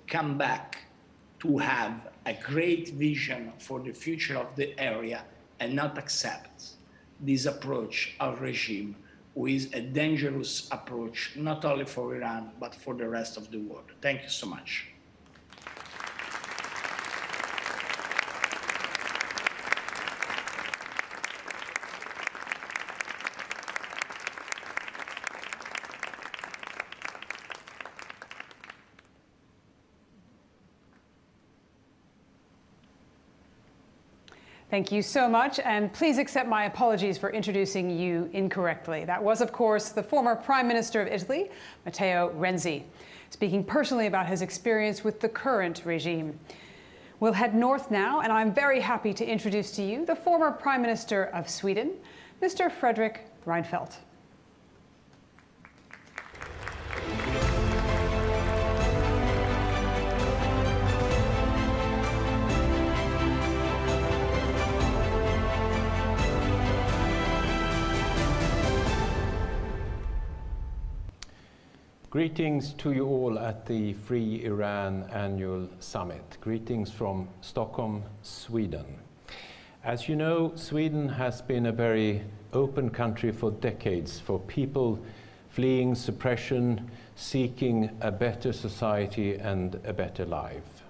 Come back to have a great vision for the future of the area and not accept this approach of regime, which is a dangerous approach, not only for Iran, but for the rest of the world. Thank you so much. Thank you so much, and please accept my apologies for introducing you incorrectly. That was, of course, the former Prime Minister of Italy, Matteo Renzi, speaking personally about his experience with the current regime. We'll head north now, and I'm very happy to introduce to you the former Prime Minister of Sweden, Mr. Fredrik Reinfeldt. Greetings to you all at the Free Iran Annual Summit. Greetings from Stockholm, Sweden. As you know, Sweden has been a very open country for decades for people fleeing suppression, seeking a better society and a better life.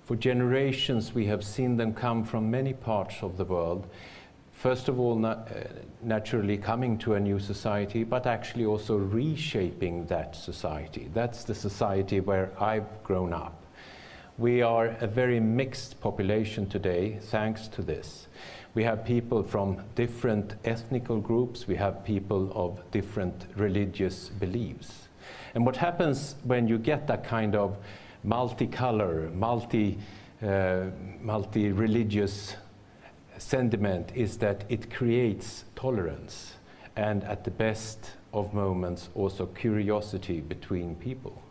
For generations, we have seen them come from many parts of the world. First of all, naturally coming to a new society, but actually also reshaping that society. That's the society where I've grown up. We are a very mixed population today, thanks to this. We have people from different ethnic groups, we have people of different religious beliefs. And what happens when you get that kind of multicolor, multi-religious sentiment is that it creates tolerance and, at the best of moments, also curiosity between people.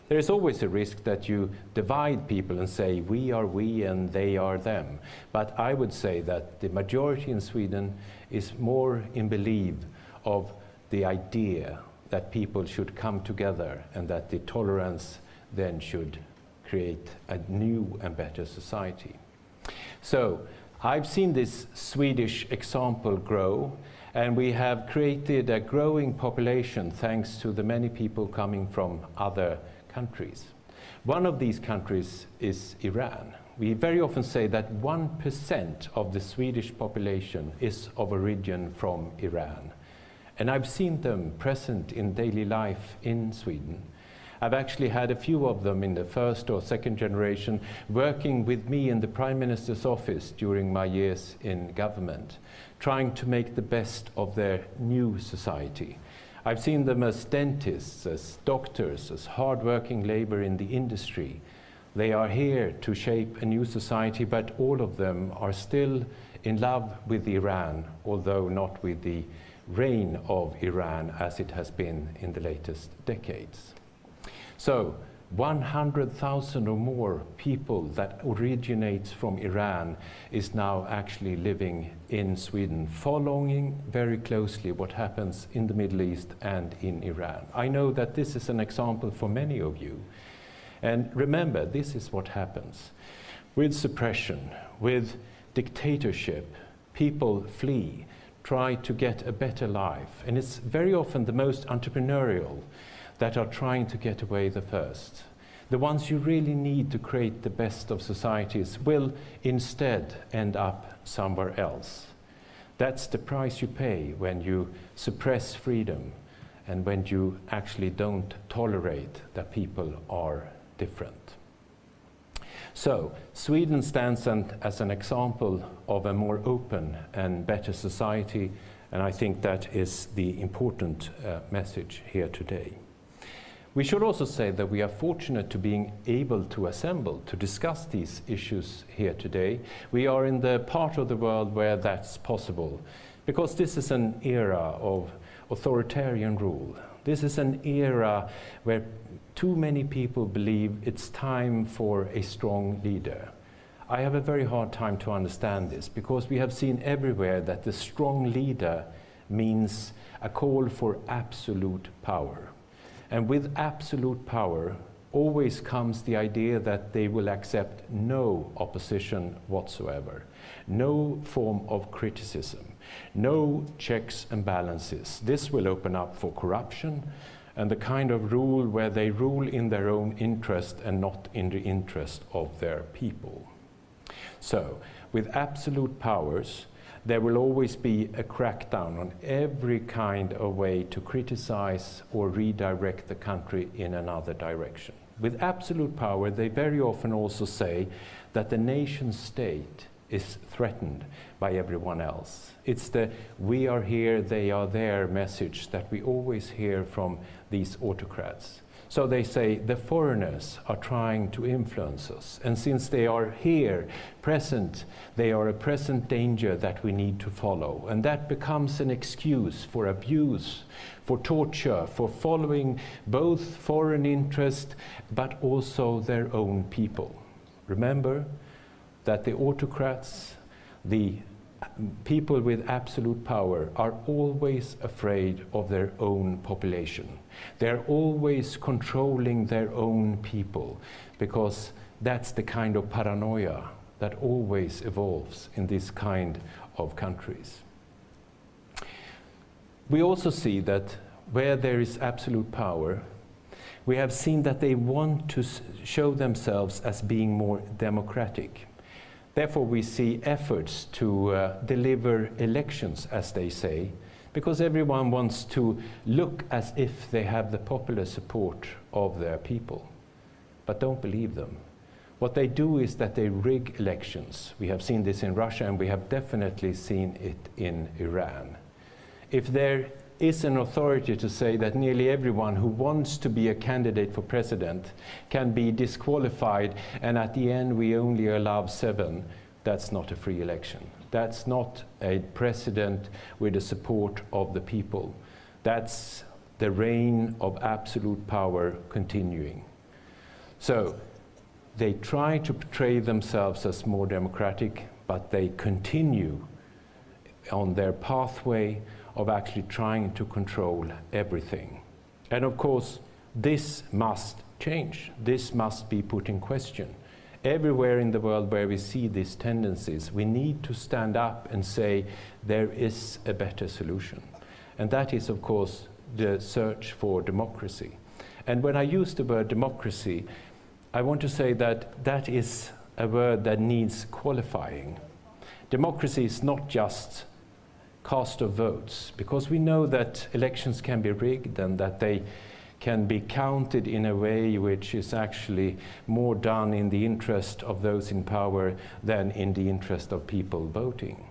There is always a risk that you divide people and say we are we and they are them. But I would say that the majority in Sweden is more in belief of the idea that people should come together and that the tolerance then should create a new and better society. So I've seen this Swedish example grow, and we have created a growing population thanks to the many people coming from other countries. One of these countries is Iran. We very often say that 1% of the Swedish population is of origin from Iran. And I've seen them present in daily life in Sweden. I've actually had a few of them in the first or second generation working with me in the Prime Minister's office during my years in government, trying to make the best of their new society. I've seen them as dentists, as doctors, as hard-working labor in the industry. They are here to shape a new society, but all of them are still in love with Iran, although not with the reign of Iran as it has been in the latest decades. So 100,000 or more people that originates from Iran is now actually living in Sweden, following very closely what happens in the Middle East and in Iran. I know that this is an example for many of you. And remember, this is what happens. With suppression, with dictatorship, people flee, try to get a better life. And it's very often the most entrepreneurial that are trying to get away the first. The ones you really need to create the best of societies will instead end up somewhere else. That's the price you pay when you suppress freedom and when you actually don't tolerate that people are different. So, Sweden stands as an example of a more open and better society, and I think that is the important message here today. We should also say that we are fortunate to being able to assemble to discuss these issues here today. We are in the part of the world where that's possible, because this is an era of authoritarian rule. This is an era where too many people believe it's time for a strong leader. I have a very hard time to understand this, because we have seen everywhere that the strong leader means a call for absolute power. And with absolute power always comes the idea that they will accept no opposition whatsoever, no form of criticism, no checks and balances. This will open up for corruption and the kind of rule where they rule in their own interest and not in the interest of their people. So, with absolute powers, there will always be a crackdown on every kind of way to criticize or redirect the country in another direction. With absolute power, they very often also say that the nation state is threatened by everyone else. It's the "we are here, they are there" message that we always hear from these autocrats. So they say the foreigners are trying to influence us, and since they are here, present, they are a present danger that we need to follow. And that becomes an excuse for abuse, for torture, for following both foreign interest, but also their own people. Remember that the autocrats, the people with absolute power, are always afraid of their own population. They're always controlling their own people, because that's the kind of paranoia that always evolves in this kind of countries. We also see that where there is absolute power, we have seen that they want to show themselves as being more democratic. Therefore, we see efforts to deliver elections, as they say, because everyone wants to look as if they have the popular support of their people. But don't believe them. What they do is that they rig elections. We have seen this in Russia, and we have definitely seen it in Iran. If there is an authority to say that nearly everyone who wants to be a candidate for president can be disqualified, and at the end we only allow 7, that's not a free election. That's not a president with the support of the people. That's the reign of absolute power continuing. So they try to portray themselves as more democratic, but they continue on their pathway of actually trying to control everything. And of course, this must change. This must be put in question. Everywhere in the world where we see these tendencies, we need to stand up and say there is a better solution. And that is, of course, the search for democracy. And when I use the word democracy, I want to say that that is a word that needs qualifying. Democracy is not just cast of votes, because we know that elections can be rigged and that they can be counted in a way which is actually more done in the interest of those in power than in the interest of people voting.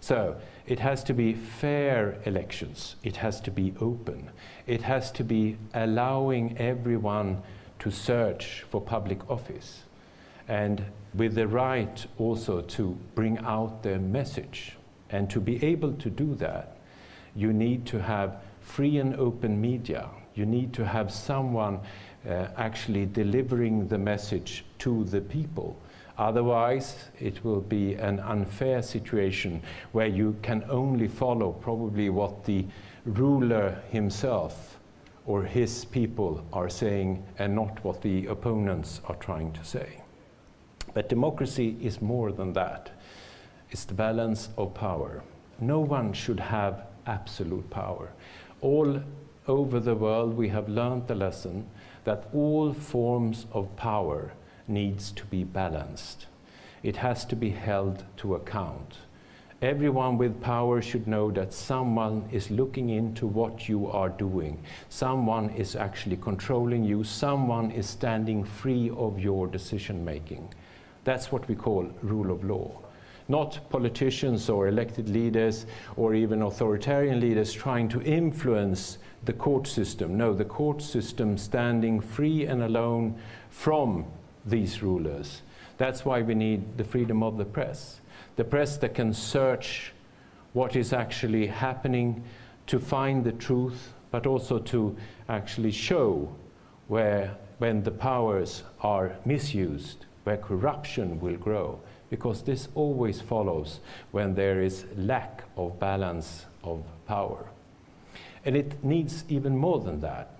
So it has to be fair elections, it has to be open, it has to be allowing everyone to search for public office, and with the right also to bring out their message. And to be able to do that, you need to have free and open media. You need to have someone actually delivering the message to the people. Otherwise, it will be an unfair situation where you can only follow probably what the ruler himself or his people are saying, and not what the opponents are trying to say. But democracy is more than that. It's the balance of power. no one should have absolute power. All over the world we have learned the lesson that all forms of power needs to be balanced. It has to be held to account. Everyone with power should know that someone is looking into what you are doing. Someone is actually controlling you. Someone is standing free of your decision making. That's what we call rule of law. Not politicians or elected leaders or even authoritarian leaders trying to influence the court system. No, the court system standing free and alone from these rulers. That's why we need the freedom of the press. The press that can search what is actually happening to find the truth, but also to actually show when the powers are misused, where corruption will grow, because this always follows when there is lack of balance of power. And it needs even more than that.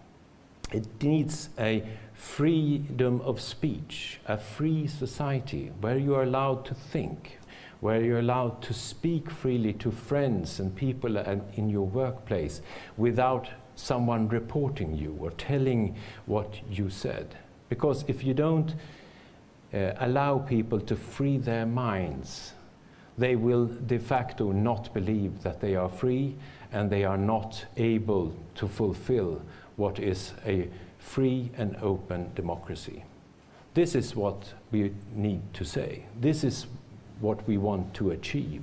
It needs a freedom of speech, a free society where you are allowed to think, where you're allowed to speak freely to friends and people in your workplace without someone reporting you or telling what you said. Because if you don't allow people to free their minds, they will de facto not believe that they are free, and they are not able to fulfill what is a free and open democracy. This is what we need to say. This is what we want to achieve.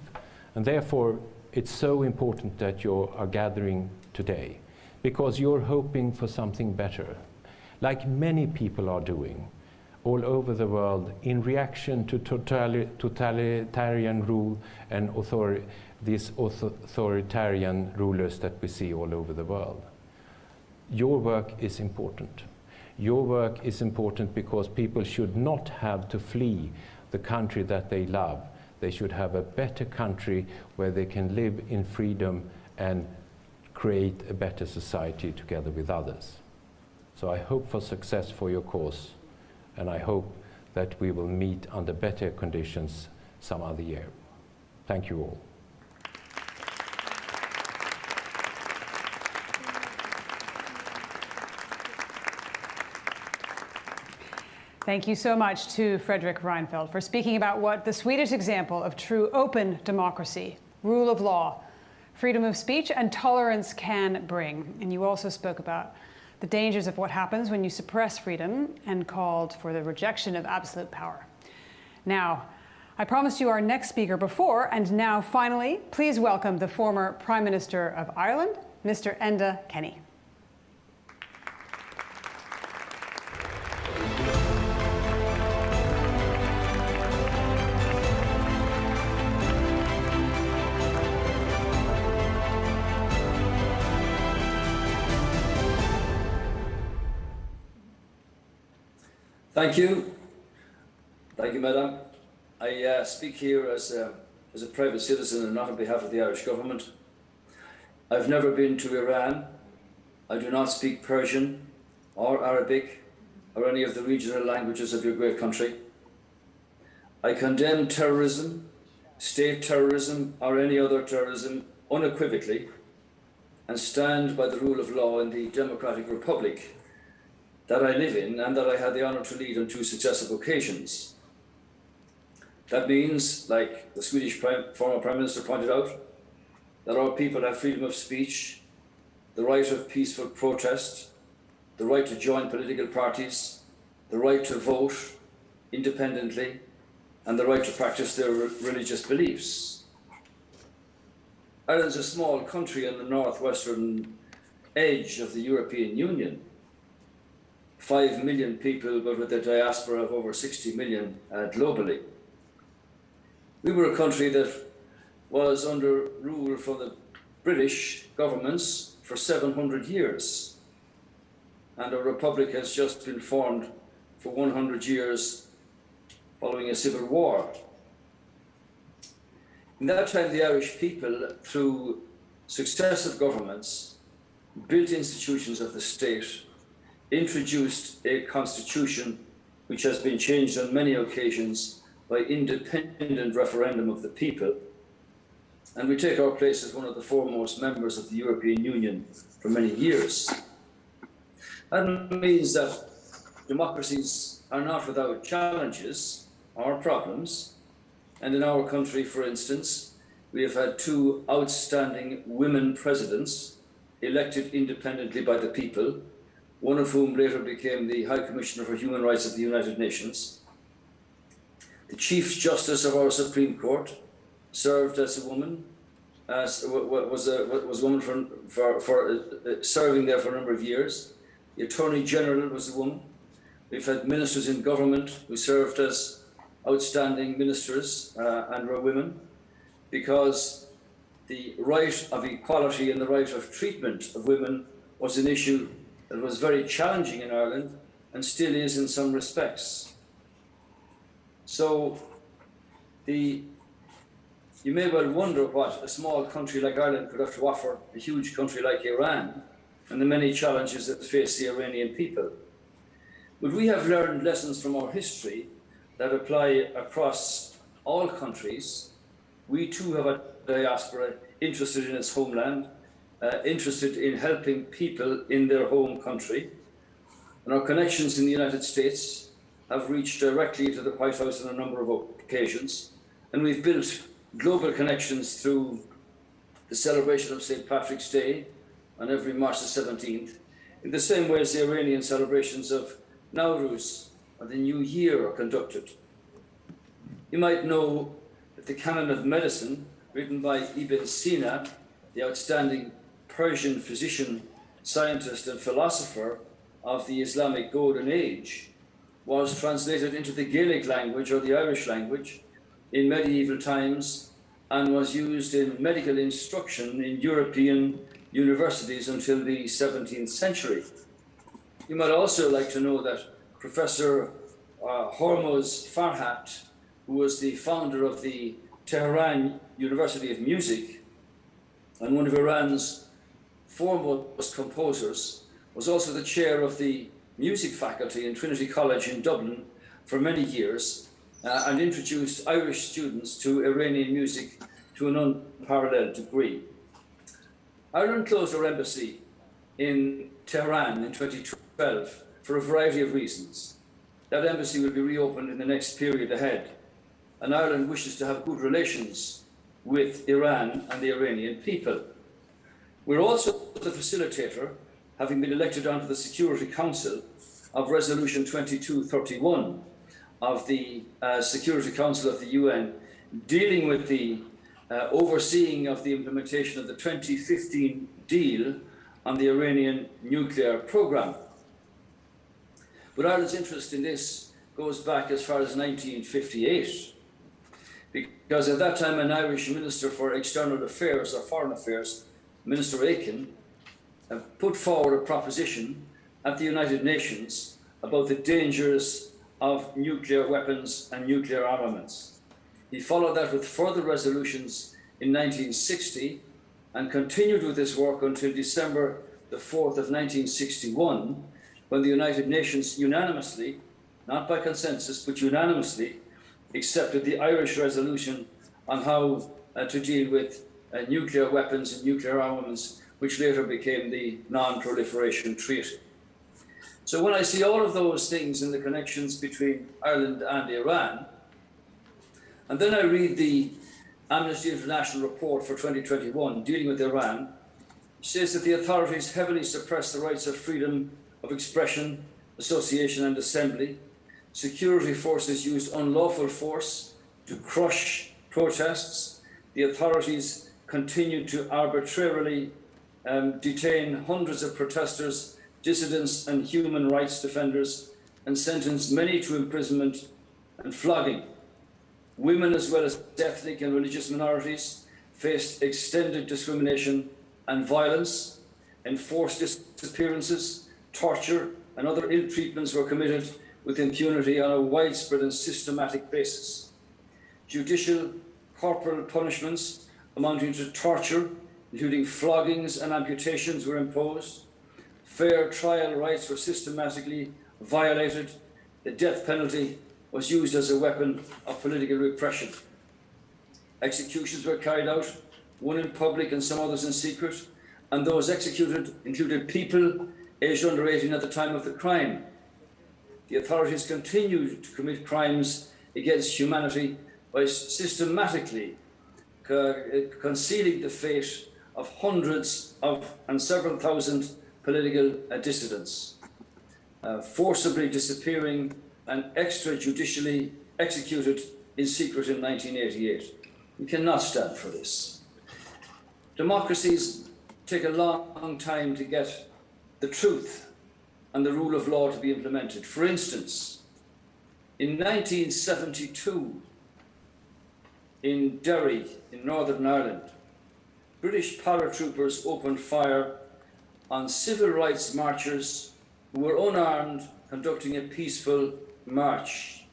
And therefore, it's so important that you are gathering today, because you're hoping for something better, like many people are doing all over the world in reaction to totalitarian rule and these authoritarian rulers that we see all over the world. Your work is important. Your work is important because people should not have to flee the country that they love. They should have a better country where they can live in freedom and create a better society together with others. So I hope for success for your cause, and I hope that we will meet under better conditions some other year. Thank you all. Thank you so much to Fredrik Reinfeldt for speaking about what the Swedish example of true open democracy, rule of law, freedom of speech, and tolerance can bring. And you also spoke about the dangers of what happens when you suppress freedom and called for the rejection of absolute power. Now, I promised you our next speaker before, and now finally, please welcome the former Prime Minister of Ireland, Mr. Enda Kenny. Thank you. Thank you, Madam. I speak here as a private citizen and not on behalf of the Irish government. I've never been to Iran. I do not speak Persian or Arabic or any of the regional languages of your great country. I condemn terrorism, state terrorism, or any other terrorism unequivocally, and stand by the rule of law in the democratic republic that I live in and that I had the honour to lead on 2 successive occasions. That means, like the Swedish former Prime Minister pointed out, that our people have freedom of speech, the right of peaceful protest, the right to join political parties, the right to vote independently, and the right to practice their religious beliefs. Ireland is a small country on the northwestern edge of the European Union. 5 million people, but with a diaspora of over 60 million globally. We were a country that was under rule from the British governments for 700 years. And our republic has just been formed for 100 years following a civil war. In that time, the Irish people, through successive governments, built institutions of the state, introduced a constitution which has been changed on many occasions by independent referendum of the people, and we take our place as one of the foremost members of the European Union for many years. That means that democracies are not without challenges or problems, and in our country, for instance, we have had 2 outstanding women presidents elected independently by the people, one of whom later became the High Commissioner for Human Rights of the United Nations. The Chief Justice of our Supreme Court served as a woman, was a woman for serving there for a number of years. The Attorney General was a woman. We've had ministers in government who served as outstanding ministers and were women, because the right of equality and the right of treatment of women was an issue that was very challenging in Ireland and still is in some respects. So you may well wonder what a small country like Ireland could have to offer a huge country like Iran and the many challenges that face the Iranian people. But we have learned lessons from our history that apply across all countries. We too have a diaspora interested in its homeland, interested in helping people in their home country. And our connections in the United States have reached directly to the White House on a number of occasions. And we've built global connections through the celebration of St. Patrick's Day on every March the 17th, in the same way as the Iranian celebrations of Nowruz or the New Year are conducted. You might know that the Canon of Medicine, written by Ibn Sina, the outstanding Persian physician, scientist and philosopher of the Islamic Golden Age, was translated into the Gaelic language or the Irish language in medieval times and was used in medical instruction in European universities until the 17th century. You might also like to know that Professor Hormoz Farhat, who was the founder of the Tehran University of Music and one of Iran's foremost composers, was also the chair of the music faculty in Trinity College in Dublin for many years and introduced Irish students to Iranian music to an unparalleled degree. Ireland closed our embassy in Tehran in 2012 for a variety of reasons. That embassy will be reopened in the next period ahead, and Ireland wishes to have good relations with Iran and the Iranian people. We're also the facilitator, having been elected onto the Security Council of Resolution 2231 of the Security Council of the UN, dealing with the overseeing of the implementation of the 2015 deal on the Iranian nuclear program. But Ireland's interest in this goes back as far as 1958, because at that time an Irish Minister for External Affairs or Foreign Affairs, Minister Aiken, put forward a proposition at the United Nations about the dangers of nuclear weapons and nuclear armaments. He followed that with further resolutions in 1960 and continued with this work until December the 4th of 1961, when the United Nations unanimously, not by consensus, but unanimously accepted the Irish resolution on how to deal with nuclear weapons and nuclear armaments, which later became the Non-Proliferation Treaty. So when I see all of those things in the connections between Ireland and Iran, and then I read the Amnesty International report for 2021 dealing with Iran, it says that the authorities heavily suppress the rights of freedom of expression, association and assembly. Security forces used unlawful force to crush protests. The authorities continued to arbitrarily detain hundreds of protesters, dissidents and human rights defenders, and sentenced many to imprisonment and flogging. Women, as well as ethnic and religious minorities, faced extended discrimination and violence. Enforced disappearances, torture and other ill treatments were committed with impunity on a widespread and systematic basis. Judicial corporal punishments amounting to torture, including floggings and amputations, were imposed. Fair trial rights were systematically violated. The death penalty was used as a weapon of political repression. Executions were carried out one in public and some others in secret, and those executed included people aged under 18 at the time of the crime. The authorities continued to commit crimes against humanity by systematically concealing the fate of hundreds of and several thousand political dissidents, forcibly disappearing and extrajudicially executed in secret in 1988. We cannot stand for this. Democracies take a long time to get the truth and the rule of law to be implemented. For instance, in 1972, in Derry, in Northern Ireland, British paratroopers opened fire on civil rights marchers who were unarmed, conducting a peaceful march.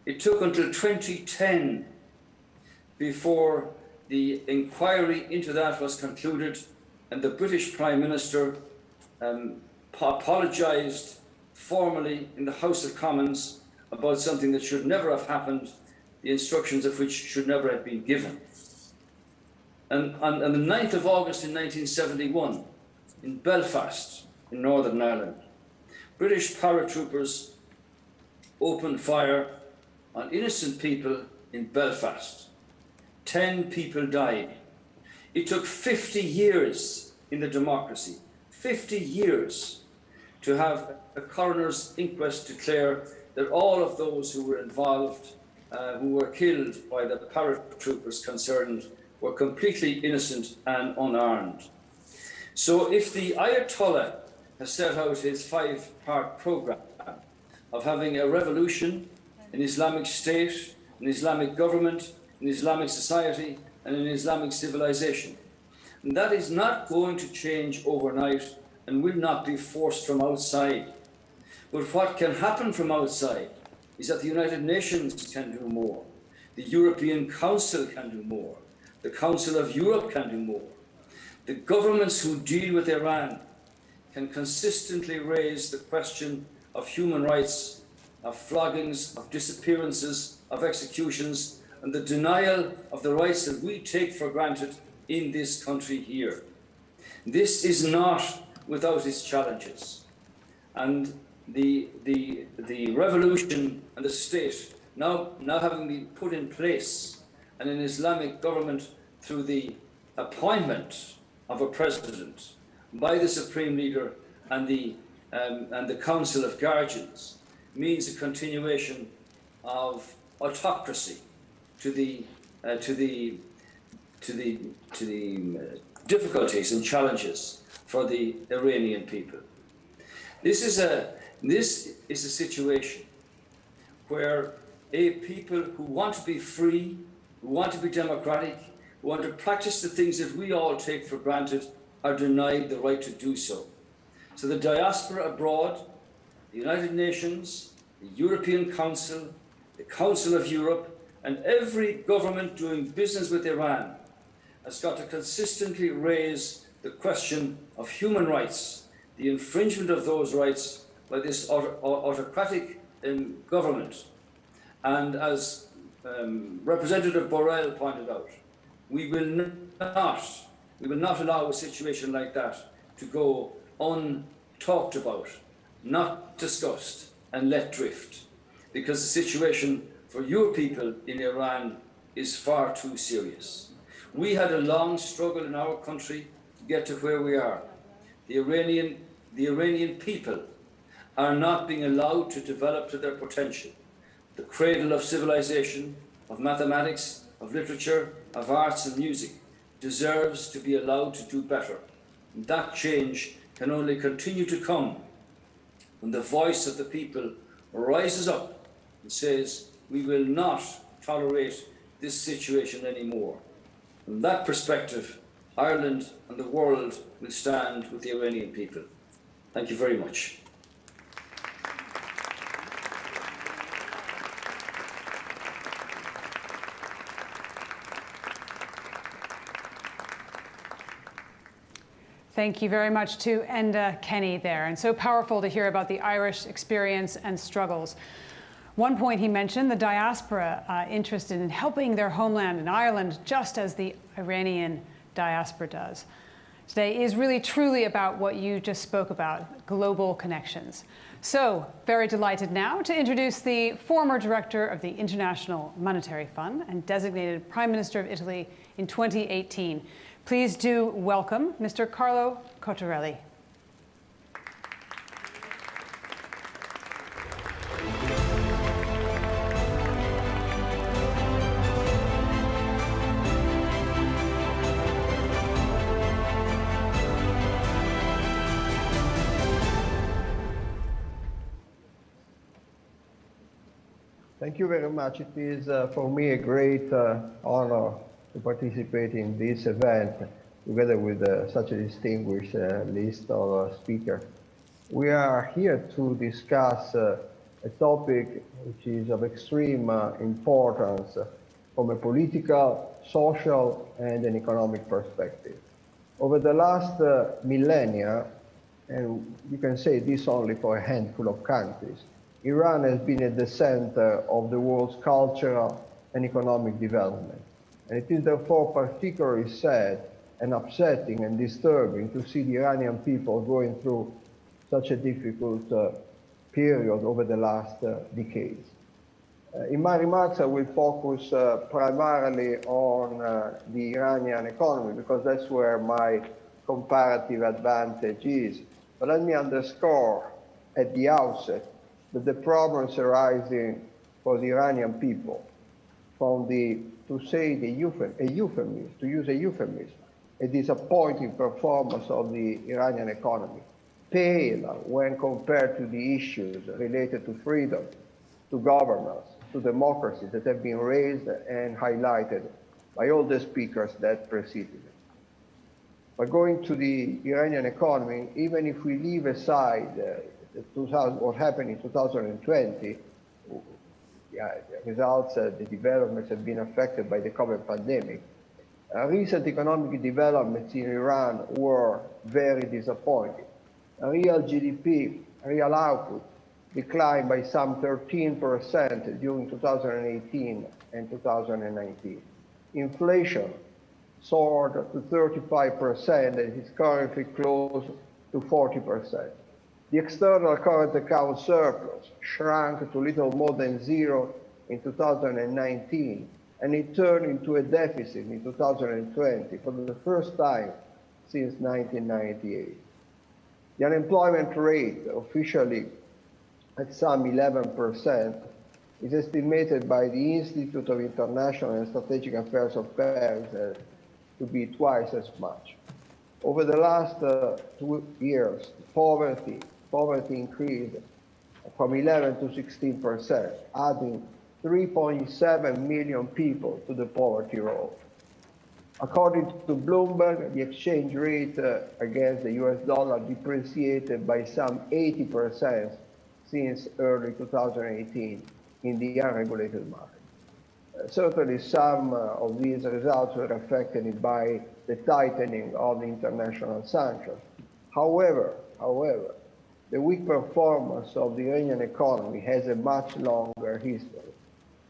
It took until 2010 before the inquiry into that was concluded and the British Prime Minister apologised formally in the House of Commons about something that should never have happened, the instructions of which should never have been given. And on the 9th of August in 1971, in Belfast, in Northern Ireland, British paratroopers opened fire on innocent people in Belfast. 10 people died. It took 50 years in the democracy, 50 years, to have a coroner's inquest declare that all of those who were involved, who were killed by the paratroopers concerned, were completely innocent and unarmed. So if the Ayatollah has set out his 5-part program of having a revolution, an Islamic state, an Islamic government, an Islamic society, and an Islamic civilization, and that is not going to change overnight and will not be forced from outside. But what can happen from outside is that the United Nations can do more, the European Council can do more, the Council of Europe can do more. The governments who deal with Iran can consistently raise the question of human rights, of floggings, of disappearances, of executions, and the denial of the rights that we take for granted in this country here. This is not without its challenges. And the revolution and the state now having been put in place, and an Islamic government through the appointment of a president by the Supreme Leader and the Council of Guardians, means a continuation of autocracy to the difficulties and challenges for the Iranian people. This is a situation where a people who want to be free, who want to be democratic, who want to practice the things that we all take for granted, are denied the right to do so. So the diaspora abroad, the United Nations, the European Council, the Council of Europe, and every government doing business with Iran has got to consistently raise the question of human rights, the infringement of those rights by this autocratic government. And as Representative Borrell pointed out, we will not allow a situation like that to go untalked about, not discussed, and let drift, because the situation for your people in Iran is far too serious. We had a long struggle in our country to get to where we are. The Iranian people are not being allowed to develop to their potential. The cradle of civilization, of mathematics, of literature, of arts and music deserves to be allowed to do better. And that change can only continue to come when the voice of the people rises up and says, we will not tolerate this situation anymore. From that perspective, Ireland and the world will stand with the Iranian people. Thank you very much. Thank you very much to Enda Kenny there, and so powerful to hear about the Irish experience and struggles. One point he mentioned, the diaspora interested in helping their homeland in Ireland, just as the Iranian diaspora does. Today is really truly about what you just spoke about, global connections. So, very delighted now to introduce the former director of the International Monetary Fund and designated Prime Minister of Italy in 2018. Please do welcome Mr. Carlo Cottarelli. Thank you very much. It is for me a great honor to participate in this event together with such a distinguished list of speakers. We are here to discuss a topic which is of extreme importance from a political, social, and an economic perspective. Over the last millennia, and you can say this only for a handful of countries, Iran has been at the center of the world's cultural and economic development. And it is therefore particularly sad and upsetting and disturbing to see the Iranian people going through such a difficult period over the last decades. In my remarks, I will focus primarily on the Iranian economy because that's where my comparative advantage is. But let me underscore at the outset that the problems arising for the Iranian people from the, to use a euphemism, a disappointing performance of the Iranian economy, pale when compared to the issues related to freedom, to governance, to democracy that have been raised and highlighted by all the speakers that preceded it. But going to the Iranian economy, even if we leave aside what happened in 2020, the results, the developments have been affected by the COVID pandemic. Recent economic developments in Iran were very disappointing. Real GDP, real output, declined by some 13% during 2018 and 2019. Inflation soared to 35% and is currently close to 40%. The external current account surplus shrank to little more than zero in 2019, and it turned into a deficit in 2020 for the first time since 1998. The unemployment rate, officially at some 11%, is estimated by the Institute of International and Strategic Affairs of Paris to be twice as much. Over the last 2 years, poverty increased from 11 to 16%, adding 3.7 million people to the poverty roll. According to Bloomberg, the exchange rate against the US dollar depreciated by some 80% since early 2018 in the unregulated market. Certainly some of these results were affected by the tightening of the international sanctions. However, the weak performance of the Iranian economy has a much longer history.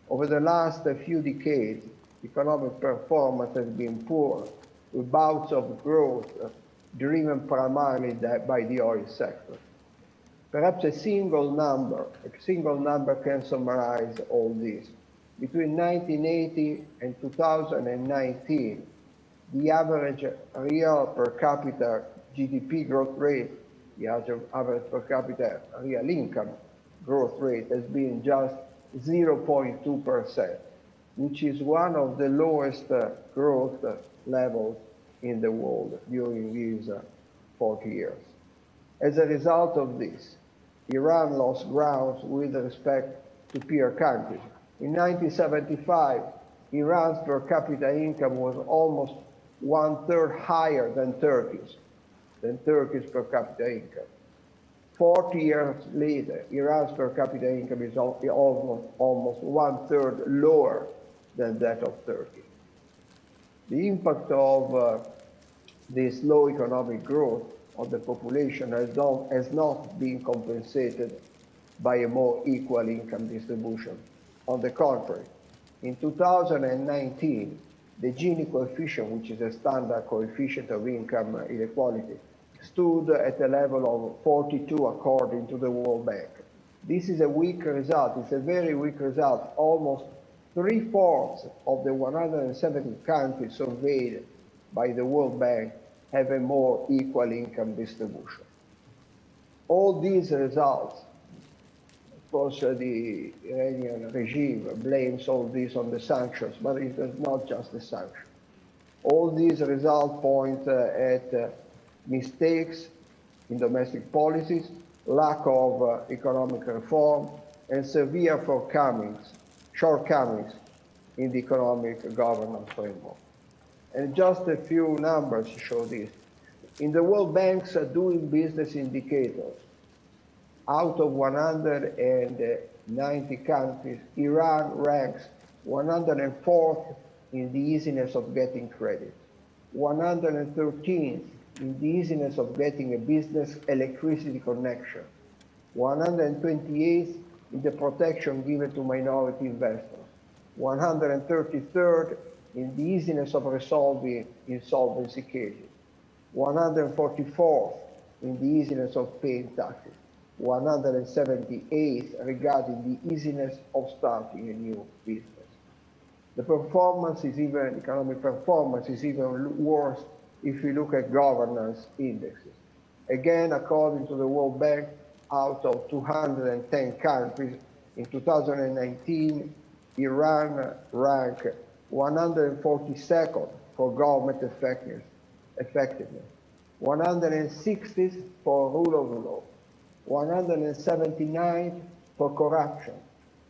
Over the last few decades, economic performance has been poor, with bouts of growth driven primarily by the oil sector. Perhaps a single number can summarize all this. Between 1980 and 2019, the average real per capita GDP growth rate, the average per capita real income growth rate has been just 0.2%, which is one of the lowest growth levels in the world during these 40 years. As a result of this, Iran lost grounds with respect to peer countries. In 1975, Iran's per capita income was almost 1/3 higher than Turkey's per capita income. 40 years later, Iran's per capita income is almost 1/3 lower than that of Turkey. The impact of this low economic growth on the population has not been compensated by a more equal income distribution. On the contrary, in 2019, the Gini coefficient, which is a standard coefficient of income inequality, stood at a level of 42 according to the World Bank. This is a weak result. It's a very weak result. Almost 3/4 of the 170 countries surveyed by the World Bank have a more equal income distribution. All these results, of course, the Iranian regime blames all this on the sanctions, but it is not just the sanctions. All these results point at mistakes in domestic policies, lack of economic reform, and severe shortcomings in the economic governance framework. And just a few numbers show this. In the World Bank's doing business indicators, out of 190 countries, Iran ranks 104th in the easiness of getting credit, 113th in the easiness of getting a business electricity connection, 128th in the protection given to minority investors, 133rd in the easiness of resolving insolvency cases, 144th in the easiness of paying taxes, 178th regarding the easiness of starting a new business. The economic performance is even worse if you look at governance indexes. Again, according to the World Bank, out of 210 countries in 2019, Iran ranked 142nd for government effectiveness, 160th for rule of law, 179th for corruption,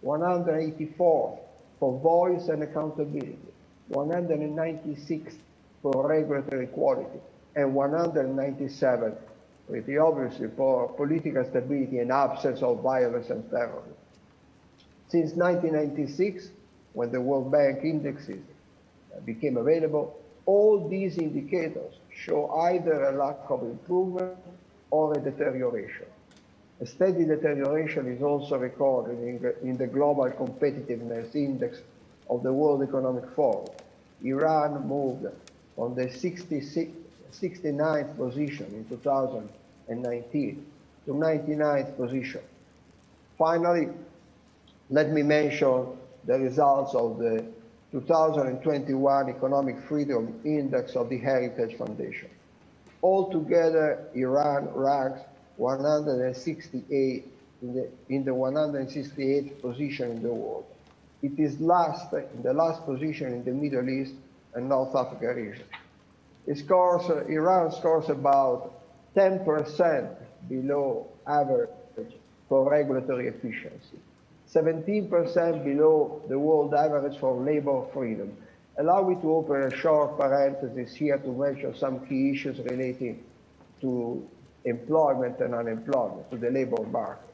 184th for voice and accountability, 196th for regulatory quality, and 197th, pretty obviously, for political stability and absence of violence and terrorism. Since 1996, when the World Bank indexes became available, all these indicators show either a lack of improvement or a deterioration. A steady deterioration is also recorded in the Global Competitiveness Index of the World Economic Forum. Iran moved from the 69th position in 2019 to 99th position. Finally, let me mention the results of the 2021 Economic Freedom Index of the Heritage Foundation. Altogether, Iran ranks 168 in the 168th position in the world. It is in the last position in the Middle East and North Africa region. Iran scores about 10% below average for regulatory efficiency, 17% below the world average for labor freedom. Allow me to open a short parenthesis here to mention some key issues relating to employment and unemployment, to the labor market.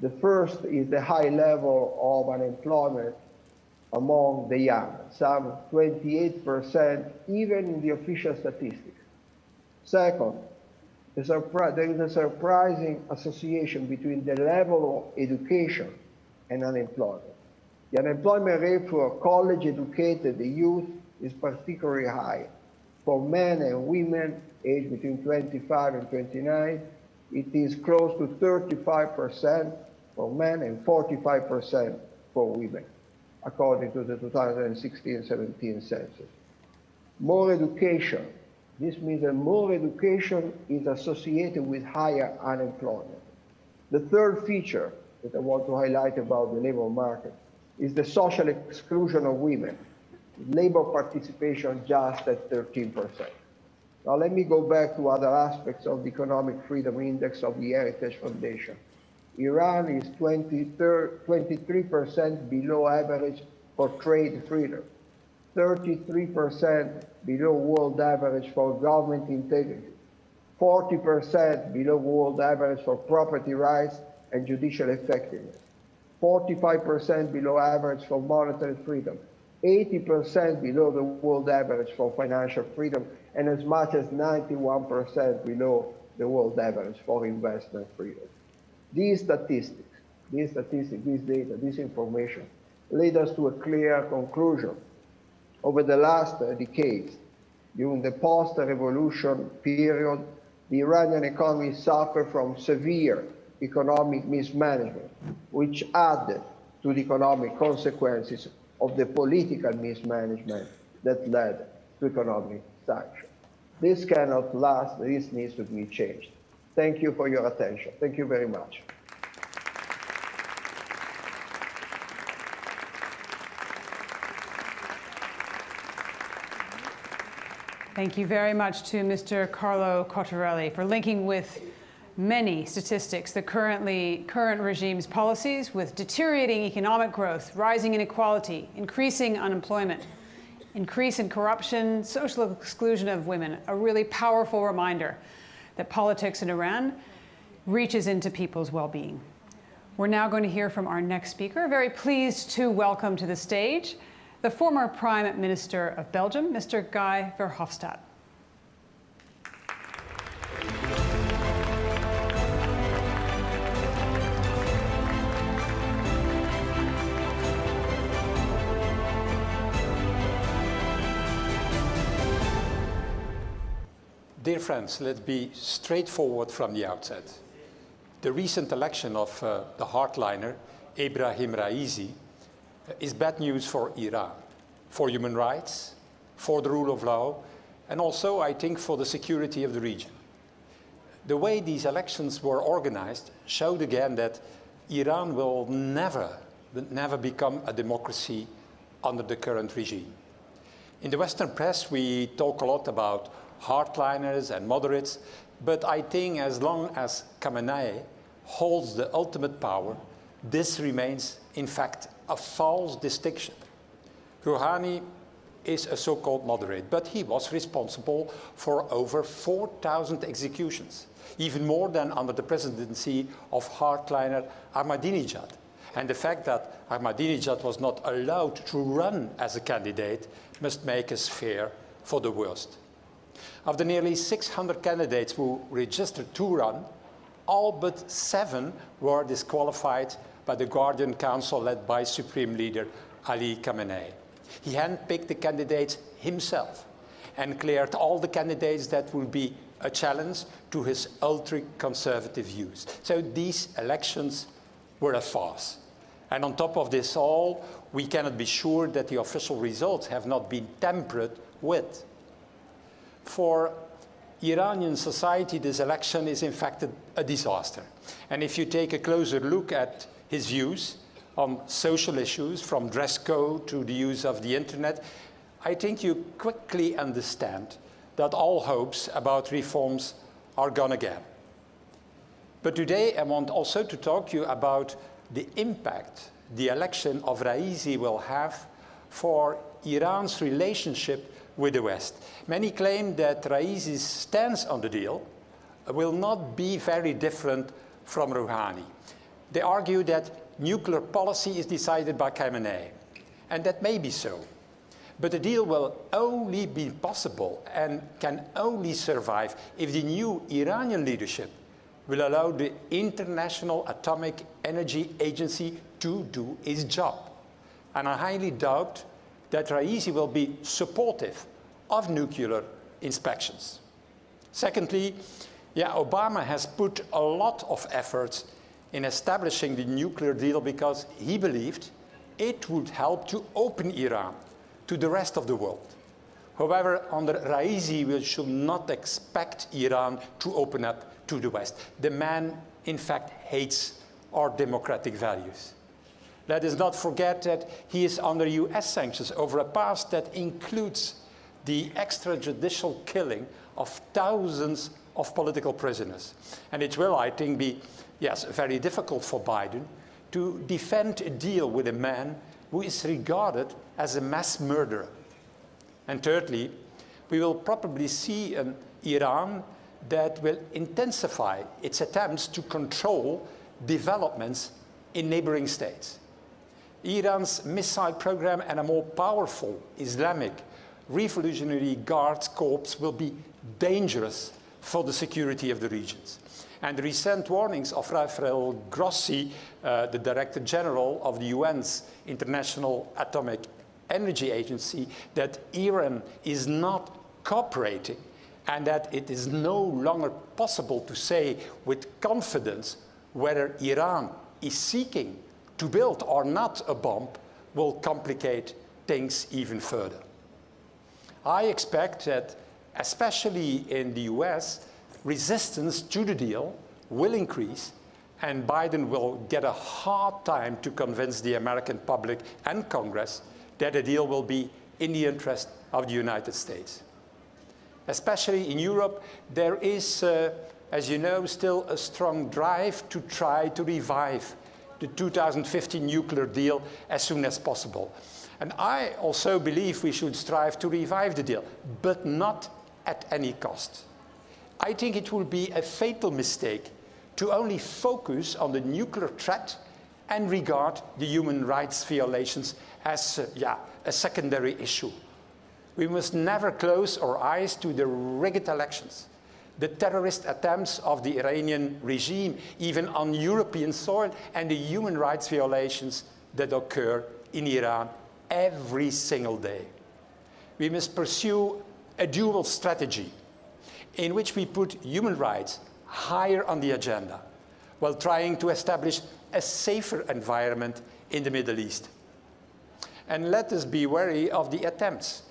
The first is the high level of unemployment among the young, some 28%, even in the official statistics. Second, there is a surprising association between the level of education and unemployment. The unemployment rate for college-educated youth is particularly high. For men and women aged between 25 and 29, it is close to 35% for men and 45% for women, according to the 2016-17 census. More education. This means that more education is associated with higher unemployment. The third feature that I want to highlight about the labor market is the social exclusion of women. Labor participation just at 13%. Now let me go back to other aspects of the Economic Freedom Index of the Heritage Foundation. Iran is 23% below average for trade freedom, 33% below world average for government integrity, 40% below world average for property rights and judicial effectiveness, 45% below average for monetary freedom, 80% below the world average for financial freedom, and as much as 91% below the world average for investment freedom. These statistics these statistics, this data, this information lead us to a clear conclusion. Over the last decades, during the post-revolution period, the Iranian economy suffered from severe economic mismanagement, which added to the economic consequences of the political mismanagement that led to economic sanctions. This cannot last. This needs to be changed. Thank you for your attention. Thank you very much. Thank you very much to Mr. Carlo Cottarelli for linking with many statistics the current regime's policies with deteriorating economic growth, rising inequality, increasing unemployment, increase in corruption, social exclusion of women. A really powerful reminder that politics in Iran reaches into people's well-being. We're now going to hear from our next speaker. Very pleased to welcome to the stage the former Prime Minister of Belgium, Mr. Guy Verhofstadt. Dear friends, let's be straightforward from the outset. The recent election of the hardliner, Ebrahim Raisi, is bad news for Iran, for human rights, for the rule of law, and also, I think, for the security of the region. The way these elections were organized showed again that Iran will never become a democracy under the current regime. In the Western press, we talk a lot about hardliners and moderates, but I think as long as Khamenei holds the ultimate power, this remains, in fact, a false distinction. Rouhani is a so-called moderate, but he was responsible for over 4,000 executions, even more than under the presidency of hardliner Ahmadinejad. And the fact that Ahmadinejad was not allowed to run as a candidate must make us fear for the worst. Of the nearly 600 candidates who registered to run, all but 7 were disqualified by the Guardian Council led by Supreme Leader Ali Khamenei. He handpicked the candidates himself and cleared all the candidates that would be a challenge to his ultra-conservative views. So these elections were a farce. And on top of this all, we cannot be sure that the official results have not been tampered with. For Iranian society, this election is in fact a disaster. And if you take a closer look at his views on social issues, from dress code to the use of the internet, I think you quickly understand that all hopes about reforms are gone again. But today I want also to talk to you about the impact the election of Raisi will have for Iran's relationship with the West. Many claim that Raisi's stance on the deal will not be very different from Rouhani. They argue that nuclear policy is decided by Khamenei, and that may be so. But the deal will only be possible and can only survive if the new Iranian leadership will allow the International Atomic Energy Agency to do its job. And I highly doubt that Raisi will be supportive of nuclear inspections. Secondly, Obama has put a lot of efforts in establishing the nuclear deal because he believed it would help to open Iran to the rest of the world. However, under Raisi, we should not expect Iran to open up to the West. The man, in fact, hates our democratic values. Let us not forget that he is under US sanctions over a past that includes the extrajudicial killing of thousands of political prisoners. And it will, I think, be, very difficult for Biden to defend a deal with a man who is regarded as a mass murderer. And thirdly, we will probably see an Iran that will intensify its attempts to control developments in neighboring states. Iran's missile program and a more powerful Islamic Revolutionary Guards Corps will be dangerous for the security of the regions. And the recent warnings of Rafael Grossi, the Director General of the UN's International Atomic Energy Agency, that Iran is not cooperating and that it is no longer possible to say with confidence whether Iran is seeking to build or not a bomb, will complicate things even further. I expect that, especially in the US, resistance to the deal will increase, and Biden will get a hard time to convince the American public and Congress that a deal will be in the interest of the United States. Especially in Europe, there is, as you know, still a strong drive to try to revive the 2015 nuclear deal as soon as possible. And I also believe we should strive to revive the deal, but not at any cost. I think it will be a fatal mistake to only focus on the nuclear threat and regard the human rights violations as a secondary issue. We must never close our eyes to the rigged elections, the terrorist attempts of the Iranian regime, even on European soil, and the human rights violations that occur in Iran every single day. We must pursue a dual strategy in which we put human rights higher on the agenda while trying to establish a safer environment in the Middle East. And let us be wary of the attempts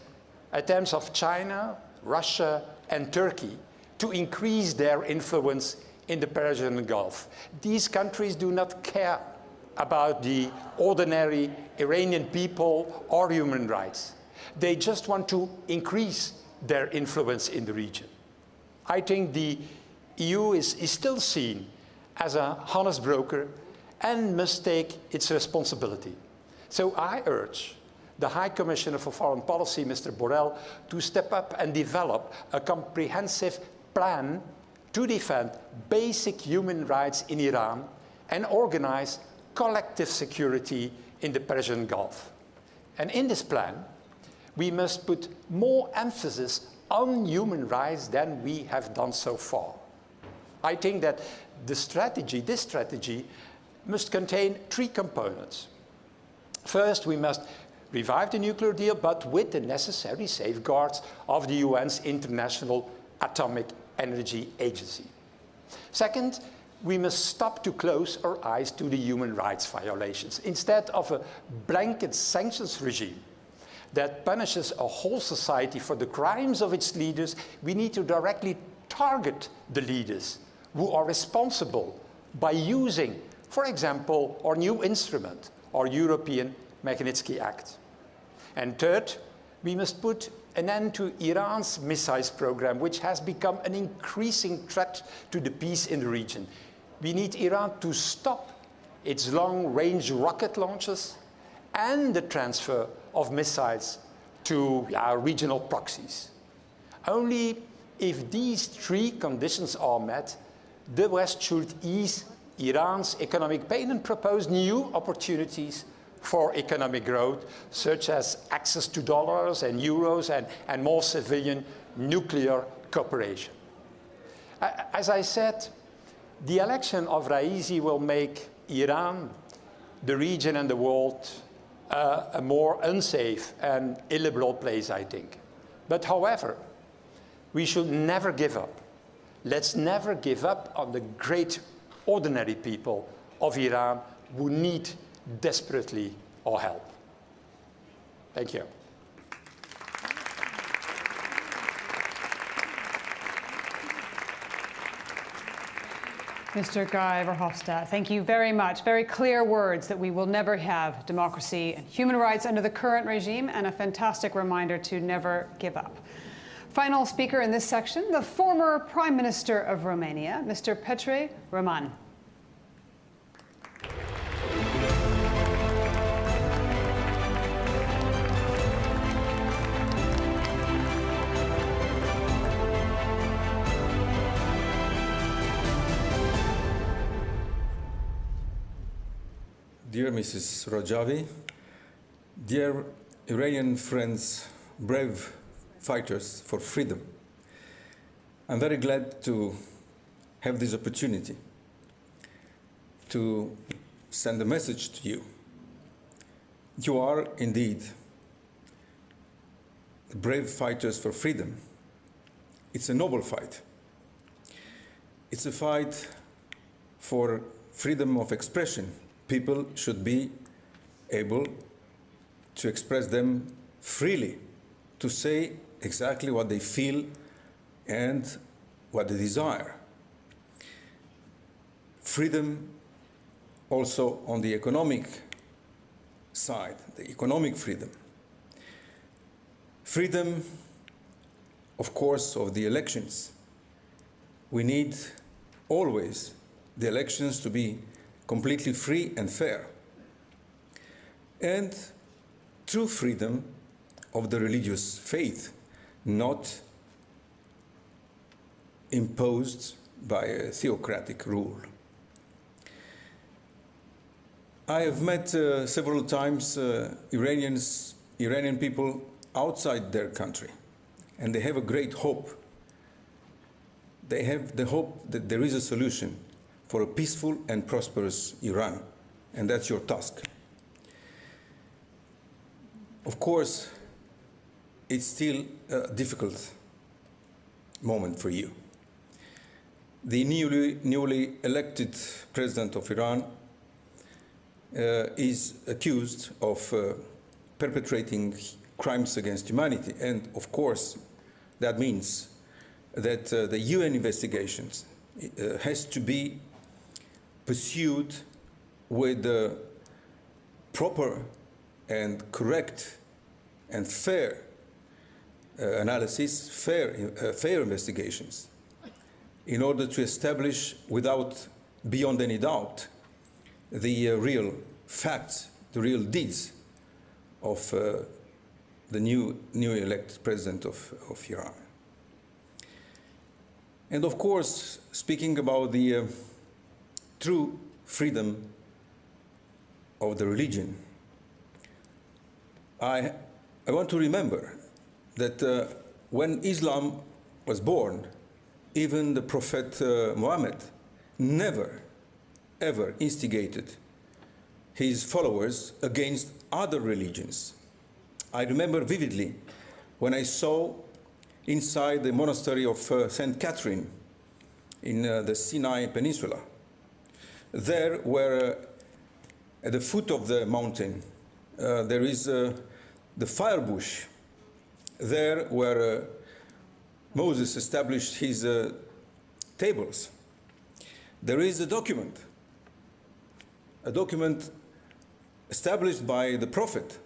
of China, Russia, and Turkey to increase their influence in the Persian Gulf. These countries do not care about the ordinary Iranian people or human rights. They just want to increase their influence in the region. I think the EU is still seen as a honest broker and must take its responsibility. So I urge the High Commissioner for Foreign Policy, Mr. Borrell, to step up and develop a comprehensive plan to defend basic human rights in Iran and organize collective security in the Persian Gulf. And in this plan, we must put more emphasis on human rights than we have done so far. I think that this strategy must contain three components. First, we must revive the nuclear deal, but with the necessary safeguards of the UN's International Atomic Energy Agency. Second, we must stop to close our eyes to the human rights violations. Instead of a blanket sanctions regime that punishes a whole society for the crimes of its leaders, we need to directly target the leaders who are responsible by using, for example, our new instrument, our European Magnitsky Act. And third, we must put an end to Iran's missiles program, which has become an increasing threat to the peace in the region. We need Iran to stop its long-range rocket launches and the transfer of missiles to regional proxies. Only if these three conditions are met, the West should ease Iran's economic pain and propose new opportunities for economic growth, such as access to dollars and euros and more civilian nuclear cooperation. As I said, the election of Raisi will make Iran, the region and the world a more unsafe and illiberal place, I think. But however, we should never give up. Let's never give up on the great ordinary people of Iran who need desperately our help. Thank you. Mr. Guy Verhofstadt, thank you very much. Very clear words that we will never have democracy and human rights under the current regime, and a fantastic reminder to never give up. Final speaker in this section, the former Prime Minister of Romania, Mr. Petre Roman. Dear Mrs. Rajavi, dear Iranian friends, brave fighters for freedom, I'm very glad to have this opportunity to send a message to you. You are indeed brave fighters for freedom. It's a noble fight. It's a fight for freedom of expression. People should be able to express them freely, to say exactly what they feel and what they desire. Freedom also on the economic side, the economic freedom. Freedom, of course, of the elections. We need always the elections to be completely free and fair. And true freedom of the religious faith, not imposed by a theocratic rule. I have met several times Iranian people outside their country, and they have a great hope. They have the hope that there is a solution for a peaceful and prosperous Iran, and that's your task. Of course, it's still a difficult moment for you. The newly elected president of Iran is accused of perpetrating crimes against humanity, and of course, that means that the UN investigations has to be pursued with proper and correct and fair analysis, fair investigations, in order to establish beyond any doubt, the real facts, the real deeds of the newly elected president of Iran. And of course, speaking about the true freedom of the religion, I want to remember that when Islam was born, even the Prophet Muhammad never, ever instigated his followers against other religions. I remember vividly when I saw inside the monastery of St. Catherine in the Sinai Peninsula, there where at the foot of the mountain there is the fire bush, there where Moses established his tables. There is a document established by the prophet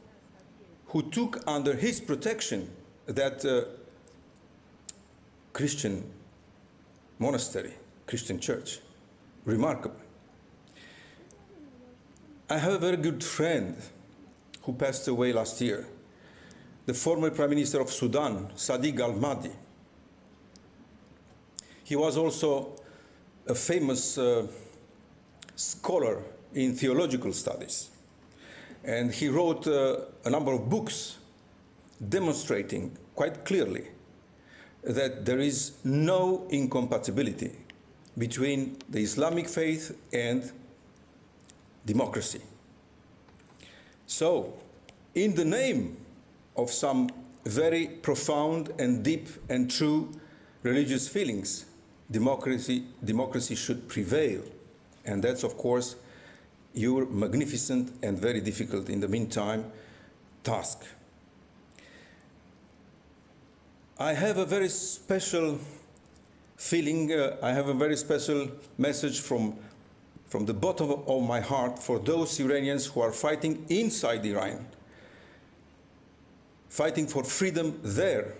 who took under his protection that Christian monastery, Christian church. Remarkable. I have a very good friend who passed away last year, the former Prime Minister of Sudan, Sadiq al-Mahdi. He was also a famous scholar in theological studies. And he wrote a number of books demonstrating quite clearly that there is no incompatibility between the Islamic faith and democracy. So, in the name of some very profound and deep and true religious feelings, democracy should prevail. And that's, of course, your magnificent and very difficult, in the meantime, task. I have a very special feeling, I have a very special message from the bottom of my heart for those Iranians who are fighting inside Iran, fighting for freedom there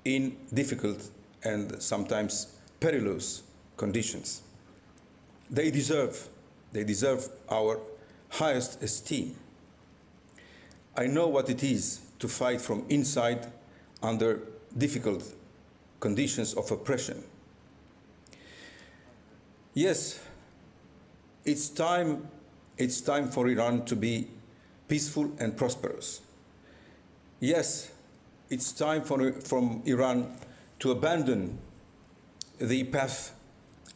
in difficult and sometimes perilous conditions. They deserve our highest esteem. I know what it is to fight from inside under difficult conditions of oppression. Yes, it's time for Iran to be peaceful and prosperous. Yes, it's time from Iran to abandon the path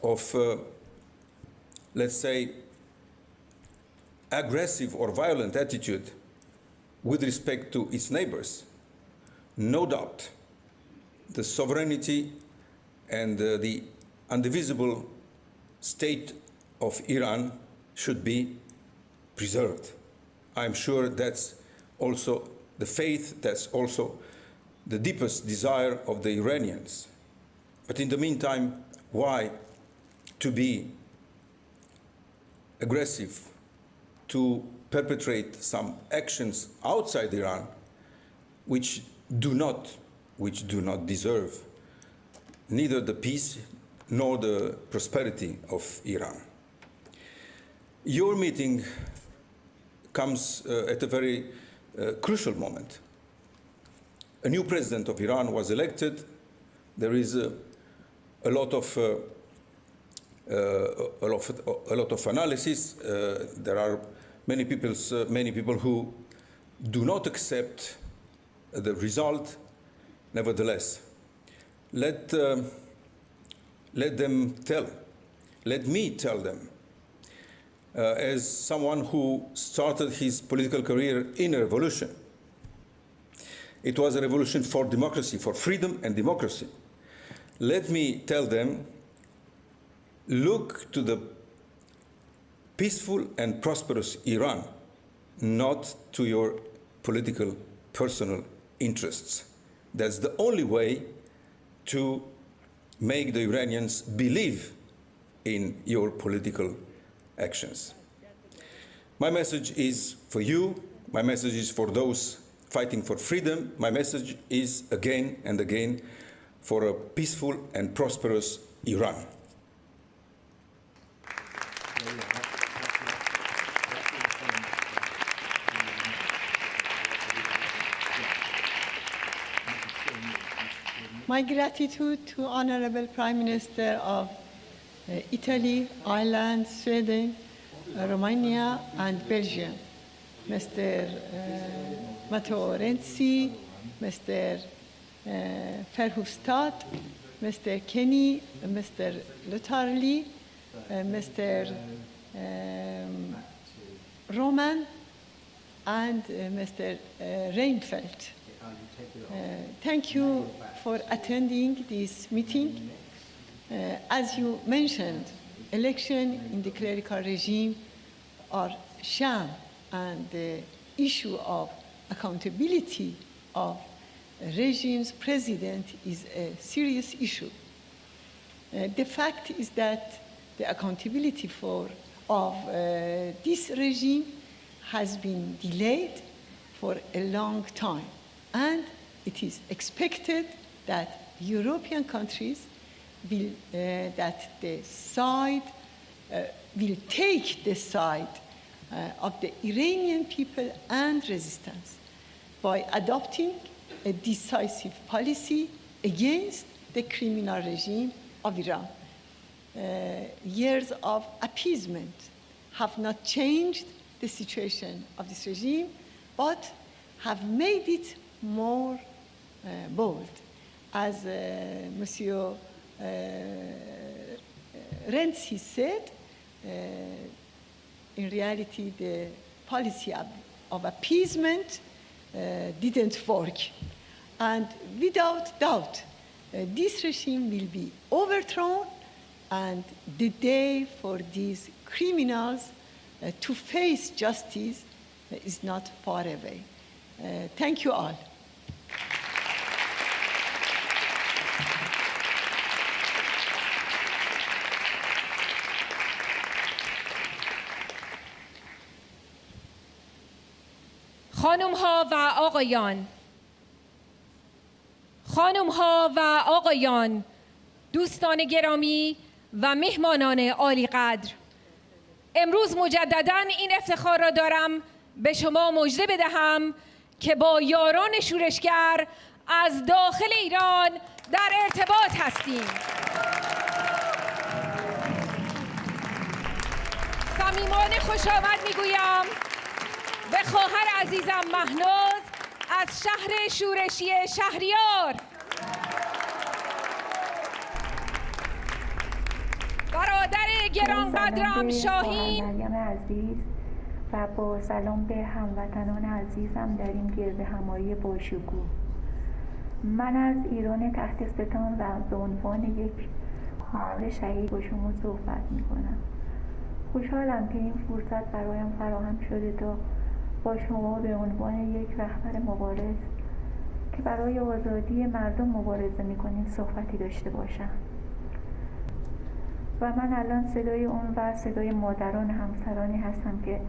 of, let's say, aggressive or violent attitude with respect to its neighbors, no doubt the sovereignty and the indivisible state of Iran should be preserved. I'm sure that's also the faith, that's also the deepest desire of the Iranians. But in the meantime, why to be aggressive, to perpetrate some actions outside Iran which do not deserve neither the peace nor the prosperity of Iran? Your meeting comes at a very crucial moment. A new president of Iran was elected. There is a lot of analysis. There are many people who do not accept the result. Nevertheless, let me tell them, as someone who started his political career in a revolution. It was a revolution for democracy, for freedom and democracy. Let me tell them, look to the peaceful and prosperous Iran, not to your political, personal interests. That's the only way to make the Iranians believe in your political actions. My message is for you, my message is for those fighting for freedom, my message is again and again for a peaceful and prosperous Iran. My gratitude to Honorable Prime Minister of Italy, Ireland, Sweden, Romania, and Belgium, Mr. Matteo Renzi, Mr. Verhofstadt, Mr. Kenny, Mr. Lutherli, Mr. Roman, and Mr. Reinfeldt. Thank you for attending this meeting. As you mentioned, elections in the clerical regime are sham, and the issue of accountability of a regime's president is a serious issue. The fact is that the accountability of this regime has been delayed for a long time, and it is expected that European countries will take the side of the Iranian people and resistance by adopting a decisive policy against the criminal regime of Iran. Years of appeasement have not changed the situation of this regime, but have made it more bold. As Monsieur Renzi said, in reality, the policy of appeasement didn't work. And without doubt, this regime will be overthrown, and the day for these criminals to face justice is not far away. Thank you all. خانم ها و آقایان، دوستان گرامی و مهمانان عالی قدر، امروز مجدداً این افتخار را دارم به شما مژده بدهم که با یاران شورشگر از داخل ایران در ارتباط هستیم. صمیمانه خوش آمد میگویم به خواهر عزیزم مهناز از شهر شورشی شهریار. گرانقدرم شاهین مریم عزیز و با سلام به هموطنان عزیزم در این گرد همایی باشکوه. من از ایران تحت ستم و به عنوان یک خواهر شهید با شما صحبت میکنم. خوشحالم که این فرصت برایم فراهم شده تا با شما به عنوان یک رهبر مبارز که برای آزادی مردم مبارزه میکنیم صحبتی داشته باشم. و من الان صدای اون و صدای مادران همسرانی هستم که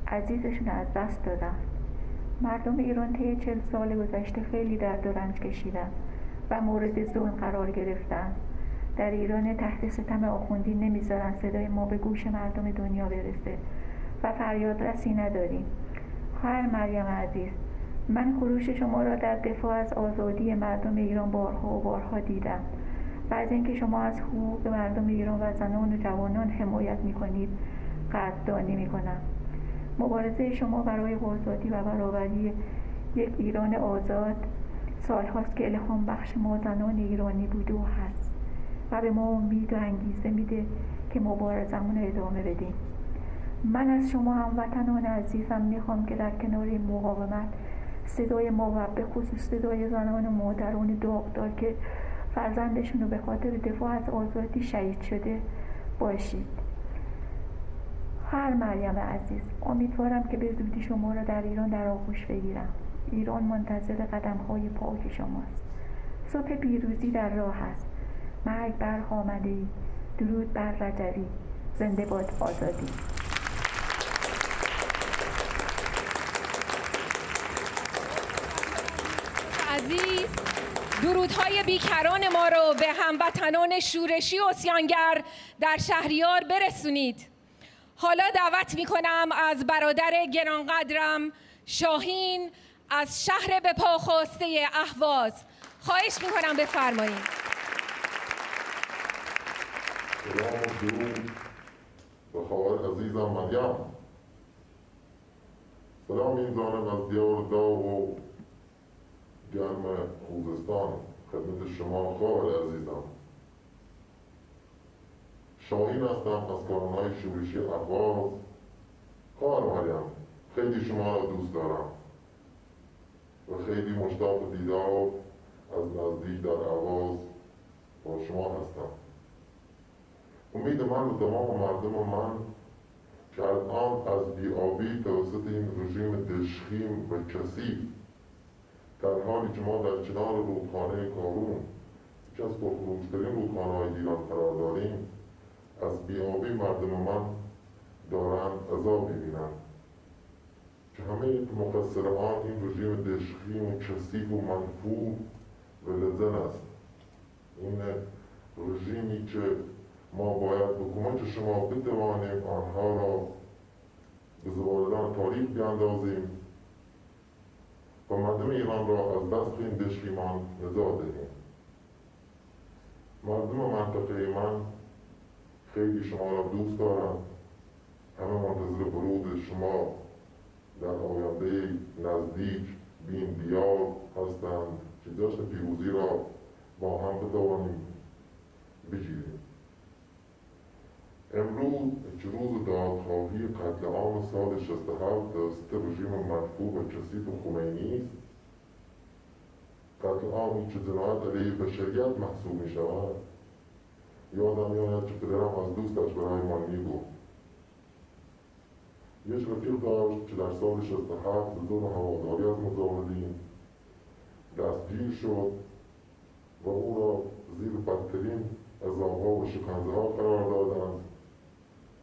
عزیزشون از دست دادن. مردم ایران طی 40 سال گذشته خیلی درد و رنج کشیدن و مورد ظلم قرار گرفتن. در ایران تحت ستم آخوندی نمیذارن صدای ما به گوش مردم دنیا برسه و فریاد رسی نداریم. خواهر مریم عزیز، من خروش شما را در دفاع از آزادی مردم ایران بارها و بارها دیدم. بعد اینکه شما از حقوق مردم ایران و زنان و جوانان حمایت میکنید قدردانی میکنم. مبارزه شما برای آزادی و برابری یک ایران آزاد سالهاست که الهام بخش ما زنان ایرانی بوده و هست و به ما امید و انگیزه میده که مبارزمون رو ادامه بدیم. من از شما هموطنان عزیزم میخوام که در کنار این مقاومت صدای ما و به خصوص صدای زنان و مادران داغدار که فرزندشون رو به خاطر دفاع از آزادی شهید شده باشید. خواهر مریم عزیز، امیدوارم که به زودی شما را در ایران در آغوش بگیرم. ایران منتظر قدم‌های پاک شماست. صبح پیروزی در راه است. مرگ بر خامنه‌ای، درود بر رجوی، زنده باد آزادی. عزیز، درودهای بیکران ما رو به هموطنان شورشی و عصیانگر در شهریار برسونید. حالا دعوت میکنم از برادر گرانقدرم شاهین از شهر به پا خواسته اهواز. خواهش میکنم بفرمایید. سلام و درود به خواهر عزیزم مریم. سلام این جانب از دیار داغ و گرم خوزستان خدمت شما خواهر عزیزم. شاهین هستم از کارانهای شورشی اهواز. خواهر مریم، خیلی شما را دوست دارم و خیلی مشتاق دیدار از نزدیک در اهواز با شما هستم. امید من و تمام مردم من که الان از بی‌آبی توسط این رژیم دژخیم و کثیف در حالی که ما در کنار رودخانه کارون یکی از پرخروش‌ترین رودخانه‌های ایران قرار داریم، از بی‌آبی مردم من دارند عذاب می‌بینند که همه مقصر آن این رژیم دژخیم کثیف و منفور و لزن است. این رژیمی که ما باید به کمک شما بتوانیم آنها را به زبالدان تاریخ بیاندازیم و مردم ایران را از دست این دژخیمان نجات دهیم. مردم منطقه من خیلی شما را دوست دارند. همه منتظر ورود شما در آینده نزدیک به این دیار هستند که جشن پیروزی را با هم بتوانیم بگیریم. امروز که روز دادخواهی قتل عام سال 67 توسط رژیم منفور و کثیف خمینی است، قتل عامی که جنایت علیه بشریت محسوب می شود، یادم میآید که پدرم از دوستش برایمان میگفت. یک رفیق داشت که در سال 67 به دور هواداری از مجاهدین دستگیر شد و او را زیر بدترین عذاب‌ها و شکنجه‌ها قرار دادند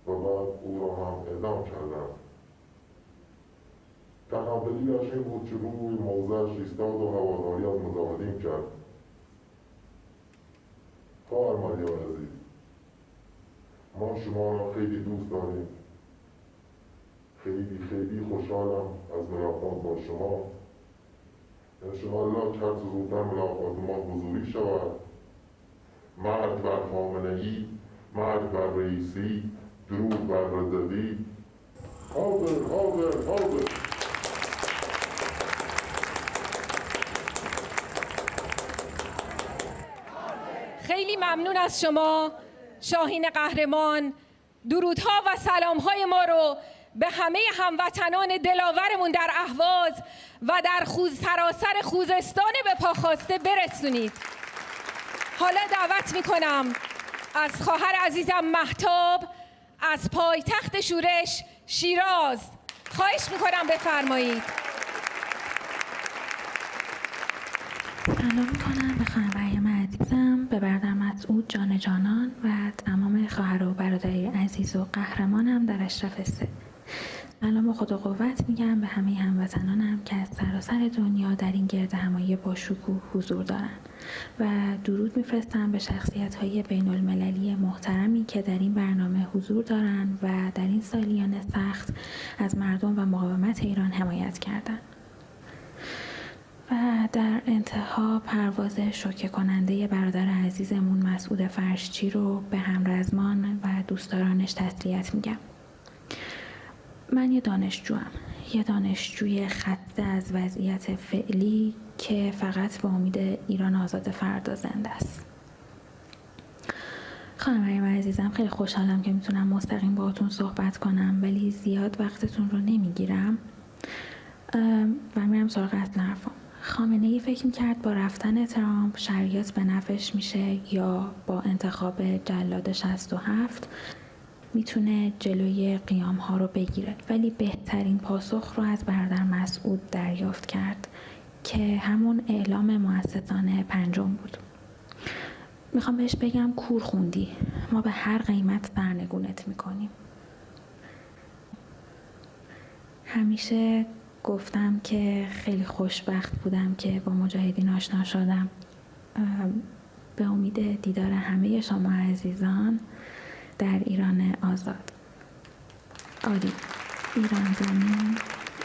و بعد او را هم اعدام کردند. تنها دلیلش این بود که روی موضعش ایستاد و هواداری از مجاهدین کرد. خواهر مریم عزیز، ما شما را خیلی دوست داریم. خیلی خوشحالم از ملاقات با شما. انشاءالله که هر چه زودتر ملاقات ما حضوری شود. مرگ بر خامنه‌ای، مرگ بر رئیسی، درود بر رضوی. حاضر حاضر حاضر. خیلی ممنون از شما شاهین قهرمان درودها و سلامهای ما رو به همه هموطنان دلاورمون در اهواز و در سراسر خوزستان به پا خواسته برسونید. حالا دعوت میکنم از خواهر عزیزم مهتاب از پایتخت شورش شیراز، خواهش میکنم بفرمایید. سلام میکنم به خانواده عزیزم، به برادر مسعود جان جانان و تمام خواهر و برادرای عزیز و قهرمانم در اشرف سه. سلام و خدا قوت میگم به همه هموطنانم که از سراسر دنیا در این گرد همایی با شکوه حضور دارند و درود میفرستم به شخصیت‌های بین المللی محترمی که در این برنامه حضور دارند و در این سالیان سخت از مردم و مقاومت ایران حمایت کردند. و در انتها پرواز شوکه کننده برادر عزیزمون مسعود فرشچی رو به همرزمان و دوستدارانش تسلیت میگم. من یه دانشجوی خسته از وضعیت فعلی که فقط به امید ایران آزاد فردا زنده است. خانم مریم عزیزم، خیلی خوشحالم که میتونم مستقیم باهاتون صحبت کنم، ولی زیاد وقتتون رو نمیگیرم و میرم سراغ اصل حرفم. خامنه‌ای فکر میکرد با رفتن ترامپ شریعت به نفعش میشه یا با انتخاب جلاد 67 میتونه جلوی قیام ها رو بگیره، ولی بهترین پاسخ رو از برادر مسعود دریافت کرد که همون اعلام مؤسسانه پنجم بود. میخوام بهش بگم کور خوندی، ما به هر قیمت سرنگونت میکنیم. همیشه گفتم که خیلی خوشبخت بودم که با مجاهدین آشنا شدم. به امید دیدار همه شما عزیزان در ایران آزاد. آری ایران زمین،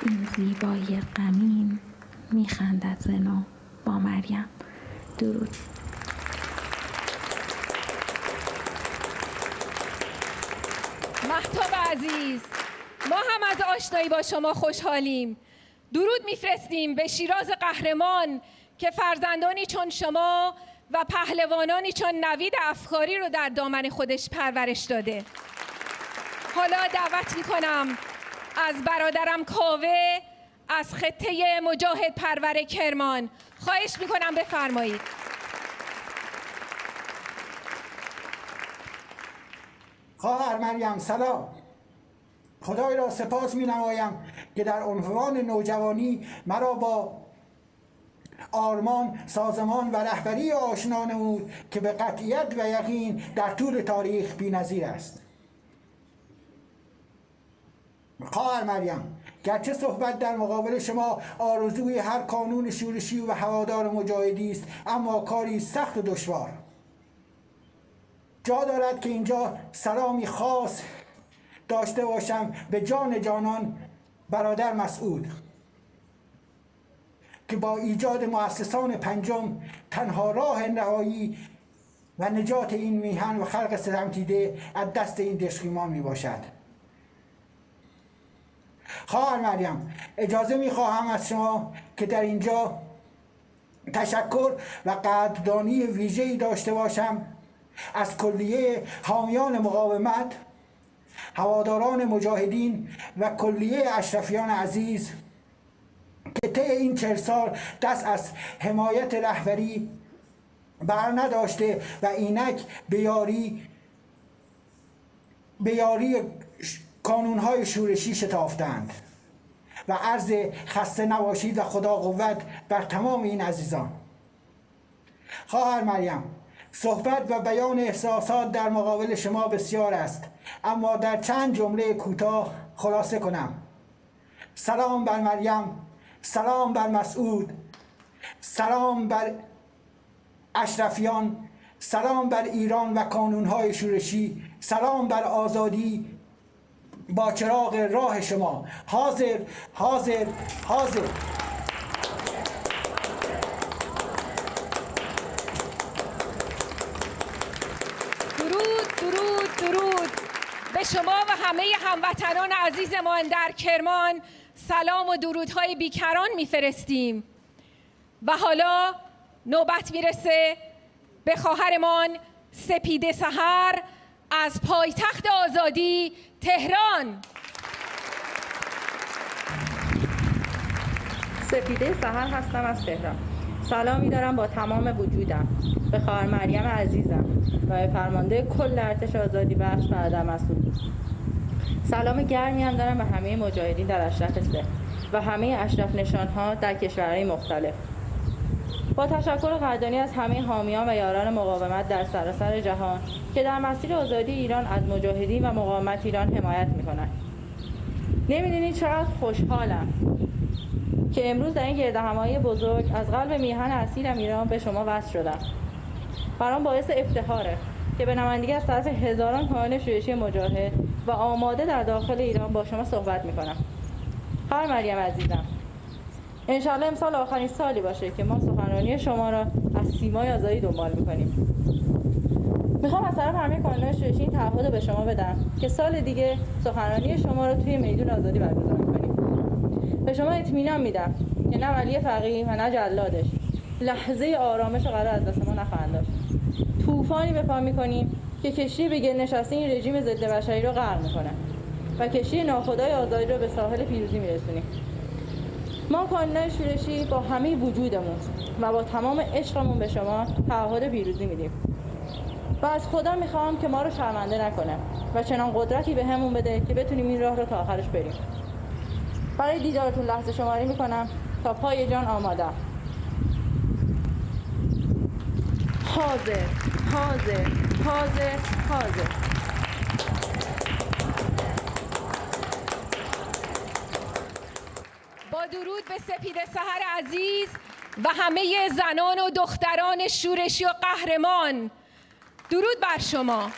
این زیبای غمین، میخندد زنو با مریم. درود. مهتاب عزیز، ما هم از آشنایی با شما خوشحالیم. درود میفرستیم به شیراز قهرمان که فرزندانی چون شما و پهلوانانی چون نوید افکاری رو در دامن خودش پرورش داده. حالا دعوت میکنم از برادرم کاوه از خطه مجاهد پرور کرمان، خواهش میکنم بفرمایید. خواهر مریم سلام. خدای را سپاس می نمایم که در عنوان نوجوانی مرا با آرمان، سازمان و رهبری آشنا نمود که به قطعیت و یقین در طول تاریخ بی‌نظیر است. خواهر مریم، گرچه صحبت در مقابل شما آرزوی هر کانون شورشی و هوادار مجاهدی است، اما کاری سخت و دشوار. جا دارد که اینجا سلامی خاص داشته باشم به جان جانان برادر مسعود که با ایجاد مؤسسان پنجم تنها راه نهایی و نجات این میهن و خلق ستمدیده از دست این دشمنان می باشد. خواهر مریم، اجازه می خواهم از شما که در اینجا تشکر و قدردانی ویژه‌ای داشته باشم از کلیه حامیان مقاومت، هواداران مجاهدین و کلیه اشرفیان عزیز که طی این 40 سال دست از حمایت رهبری بر نداشته و اینک به یاری کانونهای شورشی شتافتند و عرض خسته نباشید و خدا قوت بر تمام این عزیزان. خواهر مریم، صحبت و بیان احساسات در مقابل شما بسیار است، اما در چند جمله کوتاه خلاصه کنم. سلام بر مریم، سلام بر مسعود، سلام بر اشرفیان، سلام بر ایران و کانونهای شورشی، سلام بر آزادی با چراغ راه شما. حاضر حاضر حاضر. درود به شما و همه هموطنان عزیزمان در کرمان سلام و درودهای بیکران میفرستیم. و حالا نوبت میرسه به خواهرمان سپیده سحر از پایتخت آزادی تهران. سپیده سحر هستم از تهران. سلامی دارم با تمام وجودم به خواهر مریم عزیزم و به فرمانده کل ارتش آزادی بخش بعد مسعود. سلام گرمی هم دارم به همه مجاهدین در اشرف سه و همه اشرف نشانها در کشورهای مختلف. با تشکر قدردانی از همه حامیان و یاران مقاومت در سراسر جهان که در مسیر آزادی ایران از مجاهدین و مقاومت ایران حمایت می‌کنند. نمی‌دونید چقدر خوشحالم که امروز در این گردهمایی بزرگ از قلب میهن اسیرم ایران به شما وصل شدم. برام باعث افتخاره که به نمایندگی از طرف هزاران کارگردان شورشی مجاهد و آماده در داخل ایران با شما صحبت میکنم. خواهر مریم عزیزم، انشالله امسال آخرین سالی باشه که ما سخنرانی شما را از سیمای آزادی دنبال میکنیم. میخوام از طرف همه کارگردان شورشی این تعهد رو به شما بدم که سال دیگه سخنرانی شما رو توی میدون آزادی برگزار میکنیم. به شما اطمینان میدم که نه ولی فقیه و نه جلادش لحظه آرامش رو قرار از دست ما نخواهند داشت. طوفانی به پا میکنیم که کشتی به گل نشسته این رژیم ضد بشری رو غرق میکنه و کشتی ناخدای آزادی رو به ساحل پیروزی میرسونیم. ما کارگردان شورشی با همه وجودمون و با تمام عشقمون به شما تعهد پیروزی میدیم و از خدا میخوام که ما رو شرمنده نکنه و چنان قدرتی به همون بده که بتونیم این راه رو تا آخرش بریم. برای دیدارتون لحظه شماری میکنم تا پای جان آمادم. حاضر حاضر حاضر حاضر. با درود به سپیده سحر عزیز و همه زنان و دختران شورشی و قهرمان، درود بر شما.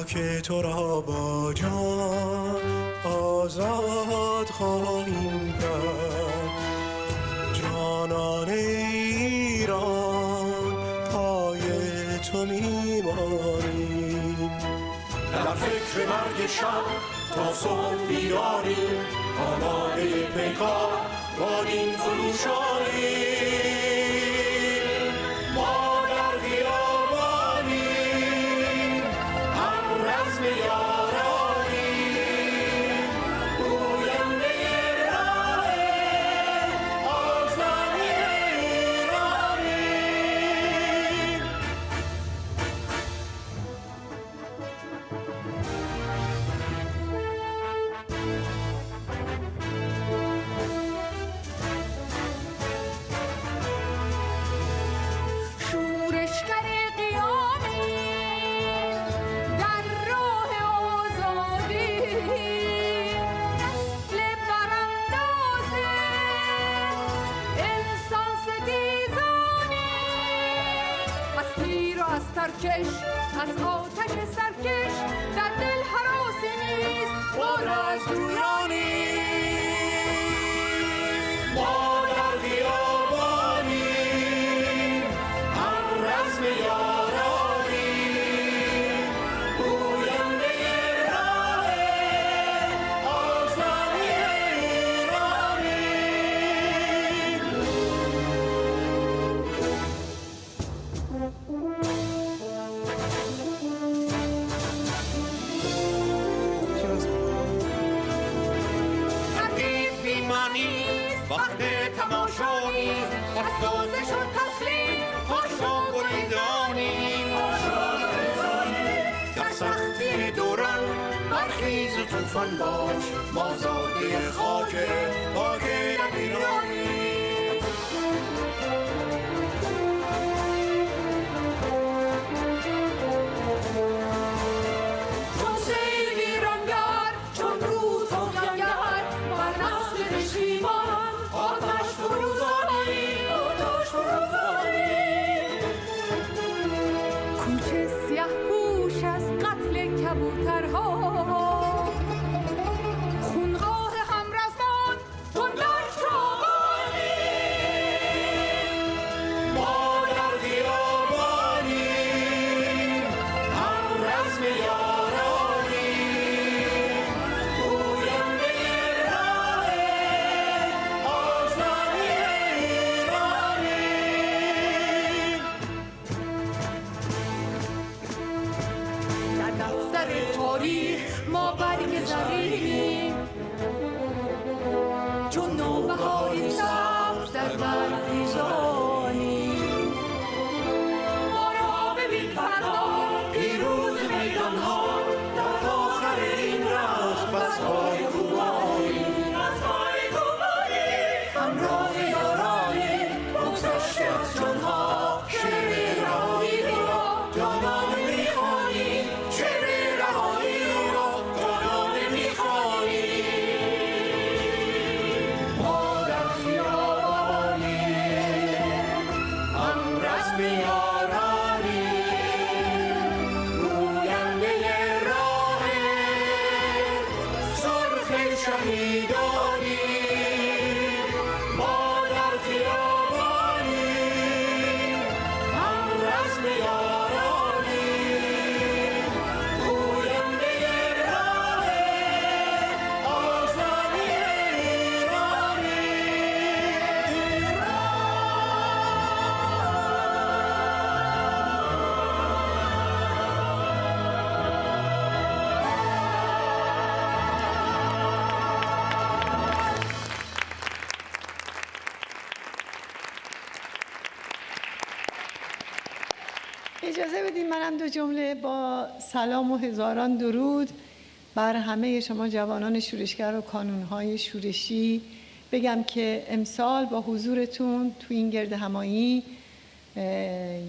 که تو را با جان آزاد خواهیم کرد. جانان ایران پای تو میمانیم، در فکر مرگ شب تا صبح بیداریم، آماده پیکار با دین فروشانیم. از آتش سرکش در دل هراسی نیست، ما از جویانیم. ما در خیابانیم، هم رزم یارانیم، گوینده راه آزادی ایرانیم. وقت تماشا نیست، از سازش و تسلیم پاشا گریزانیم در سختی دوران برخیز و طوفان باش ما زاده خاک پاک ایرانی اجازه بدید منم دو جمله با سلام و هزاران درود بر همه شما جوانان شورشگر و کانونهای شورشی بگم که امسال با حضورتون تو این گرد همایی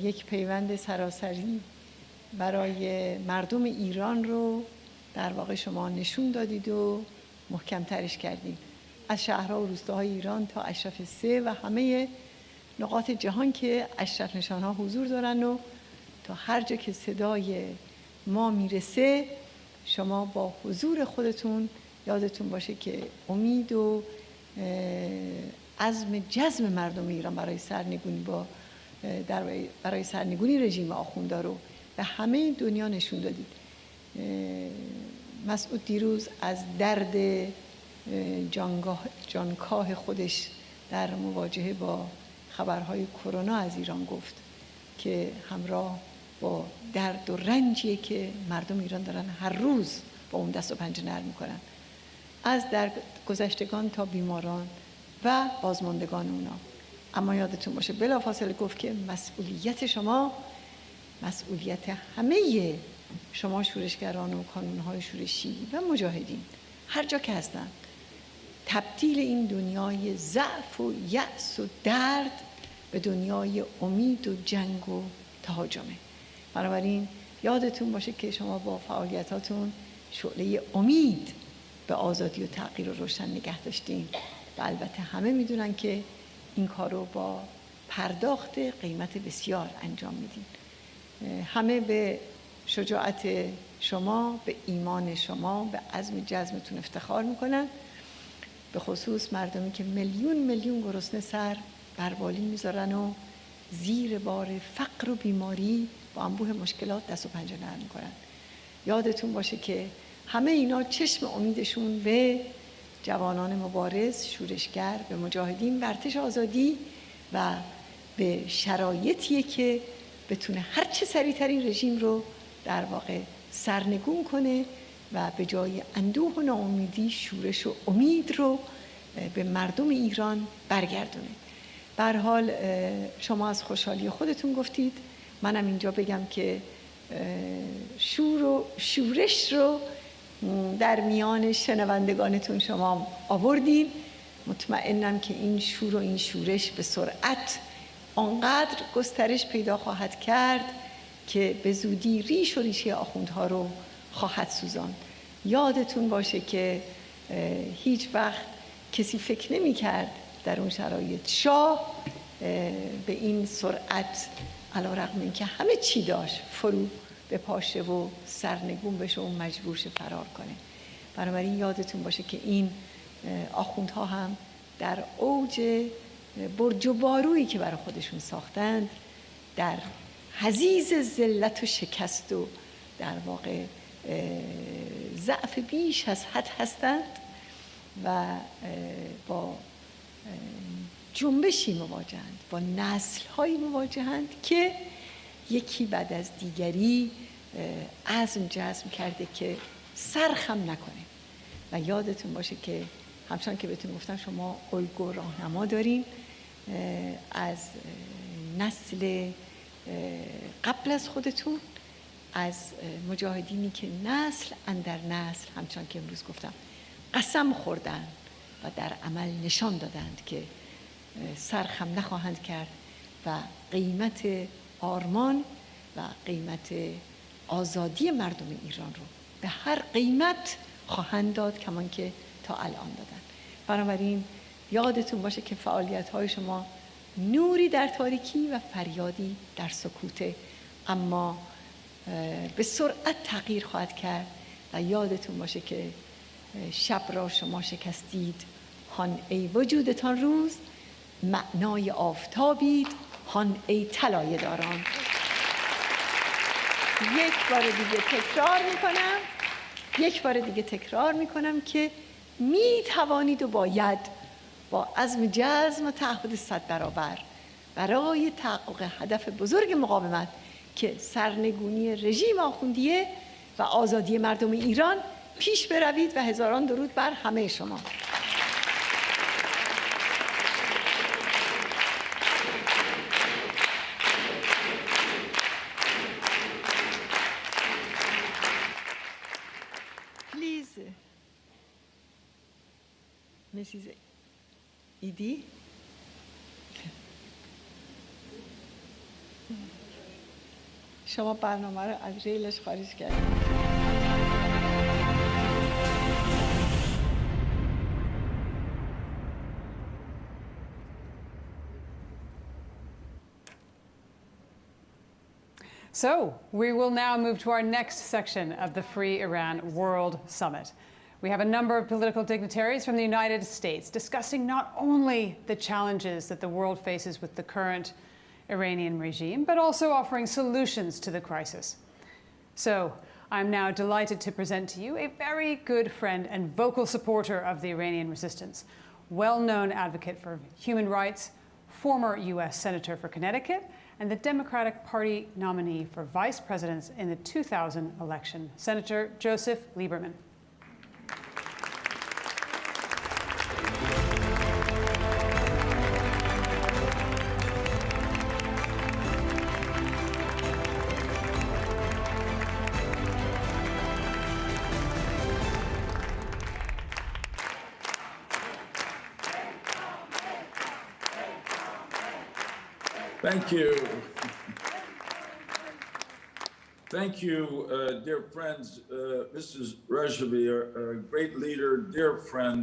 یک پیوند سراسری برای مردم ایران رو در واقع شما نشون دادید و محکم ترش کردید. از شهرها و روستاهای ایران تا اشرف 3 و همه نقاط جهان که اشرف نشانها حضور دارن و تا هر جا که صدای ما میرسه شما با حضور خودتون یادتون باشه که امید و عزم جزم مردم ایران برای سرنگونی رژیم آخوندا رو به همه دنیا نشون دادید. مسعود دیروز از درد جانکاه خودش در مواجهه با خبرهای کرونا از ایران گفت که همراه با درد و رنجیه که مردم ایران دارن هر روز با اون دست و پنجه نرم میکنن، از درگذشتگان تا بیماران و بازماندگان اونا. اما یادتون باشه بلافاصله گفت که مسئولیت شما، مسئولیت همه شما شورشگران و کانونهای شورشی و مجاهدین هر جا که هستن، تبدیل این دنیای ضعف و یأس و درد به دنیای امید و جنگ و تهاجمه. بنابراین یادتون باشه که شما با فعالیتاتون شعله امید به آزادی و تغییر و روشن نگه داشتین و البته همه میدونن که این کار رو با پرداخت قیمت بسیار انجام میدین. همه به شجاعت شما، به ایمان شما، به عزم جزمتون افتخار میکنن، به خصوص مردمی که میلیون میلیون گرسنه سر بر بالین میذارن و زیر بار فقر و بیماری با انبوه مشکلات دست و پنجه نرم میکنن. یادتون باشه که همه اینا چشم امیدشون به جوانان مبارز، شورشگر، به مجاهدین ارتش آزادی و به شرایطیه که بتونه هرچه سریعتر این رژیم رو در واقع سرنگون کنه و به جای اندوه و ناامیدی شورش و امید رو به مردم ایران برگردونه. به هر حال شما از خوشحالی خودتون گفتید، منم اینجا بگم که شور و شورش رو در میان شنوندگانتون شما آوردین. مطمئنم که این شور و این شورش به سرعت آنقدر گسترش پیدا خواهد کرد که به زودی ریش و ریشه آخوندها رو خواهد سوزاند. یادتون باشه که هیچ وقت کسی فکر نمی کرد در اون شرایط شاه به این سرعت علیرغم اینکه همه چی داشت فرو به پاشه و سرنگون بشه و مجبور شه فرار کنه. بنابراین یادتون باشه که این آخوندها هم در اوج برج و بارویی که برای خودشون ساختند در حضیض ذلت و شکست و در واقع ضعف بیش از حد هستند و با جنبشی مواجهند، با نسل‌هایی مواجهند که یکی بعد از دیگری عزم جزم کرده که سرخم نکنه. و یادتون باشه که همچنان که بهتون گفتم شما الگو راهنما دارین از نسل قبل از خودتون، از مجاهدینی که نسل اندر نسل همچنان که امروز گفتم قسم خوردن و در عمل نشان دادند که سرخم نخواهند کرد و قیمت آرمان و قیمت آزادی مردم ایران رو به هر قیمت خواهند داد کمان که تا الان دادن. بنابراین یادتون باشه که فعالیت‌های شما نوری در تاریکی و فریادی در سکوته، اما به سرعت تغییر خواهد کرد. و یادتون باشه که شب را شما شکستید، هان ای وجودتان روز، معنای آفتابید، هان ای طلایه داران. یک بار دیگه تکرار میکنم که می توانید و باید با عزم جزم و تعهد 100 برابر برای تحقق هدف بزرگ مقاومت که سرنگونی رژیم آخوندیه و آزادی مردم ایران پیش بروید و هزاران درود بر همه شما. Mrs. ایدی شما برنامه رو از ریلش خارج کردید. So, we will now move to our next section of the Free Iran World Summit. We have a number of political dignitaries from the United States discussing not only the challenges that the world faces with the current Iranian regime, but also offering solutions to the crisis. So, I'm now delighted to present to you a very good friend and vocal supporter of the Iranian resistance, well-known advocate for human rights, former U.S. Senator for Connecticut, and the Democratic Party nominee for vice president in the 2000 election, Senator Joseph Lieberman. Thank you. Thank you, dear friends. Mrs. Rajavi, a great leader, dear friend.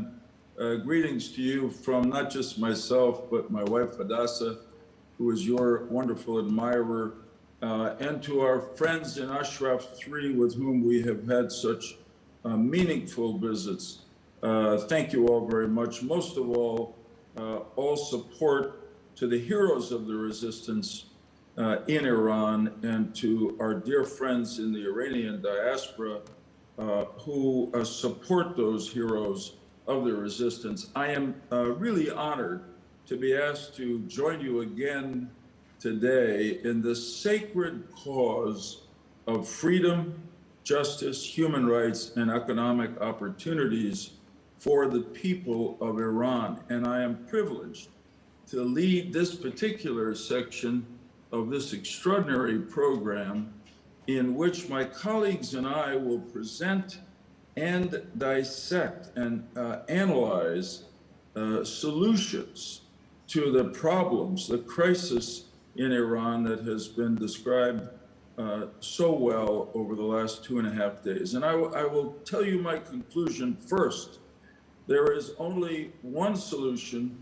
Greetings to you from not just myself, but my wife, Hadassah, who is your wonderful admirer, and to our friends in Ashraf 3 with whom we have had such meaningful visits. Thank you all very much. Most of all support to the heroes of the resistance in Iran and to our dear friends in the Iranian diaspora who support those heroes of the resistance. I am really honored to be asked to join you again today in the sacred cause of freedom, justice, human rights, and economic opportunities for the people of Iran. And I am privileged to lead this particular section of this extraordinary program in which my colleagues and I will present and dissect and analyze solutions to the problems, the crisis in Iran that has been described so well over the last 2.5 days. And I will tell you my conclusion first. There is only one solution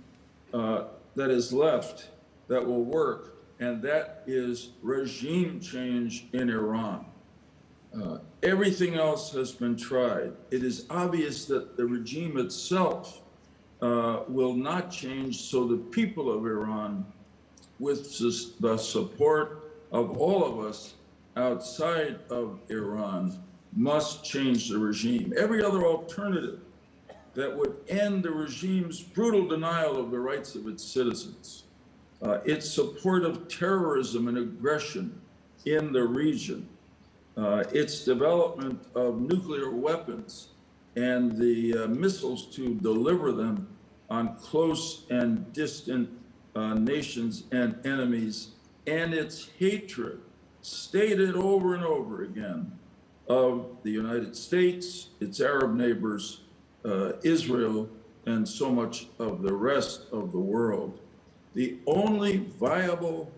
that is left that will work, and that is regime change in Iran. Everything else has been tried. It is obvious that the regime itself will not change, so the people of Iran, with the support of all of us outside of Iran, must change the regime. Every other alternative that would end the regime's brutal denial of the rights of its citizens, its support of terrorism and aggression in the region, its development of nuclear weapons and the missiles to deliver them on close and distant nations and enemies, and its hatred, stated over and over again, of the United States, its Arab neighbors, Israel, and so much of the rest of the world. The only viable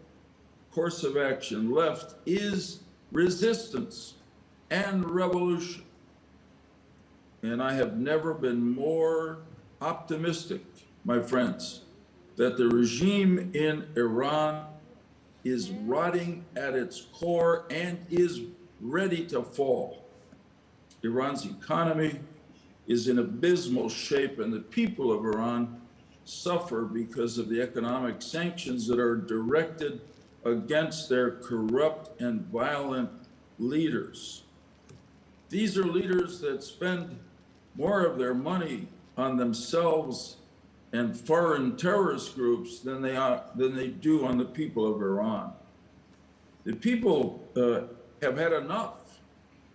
course of action left is resistance and revolution. And I have never been more optimistic, my friends, that the regime in Iran is rotting at its core and is ready to fall. Iran's economy is in abysmal shape, and the people of Iran suffer because of the economic sanctions that are directed against their corrupt and violent leaders. These are leaders that spend more of their money on themselves and foreign terrorist groups than they do on the people of Iran. The people have had enough,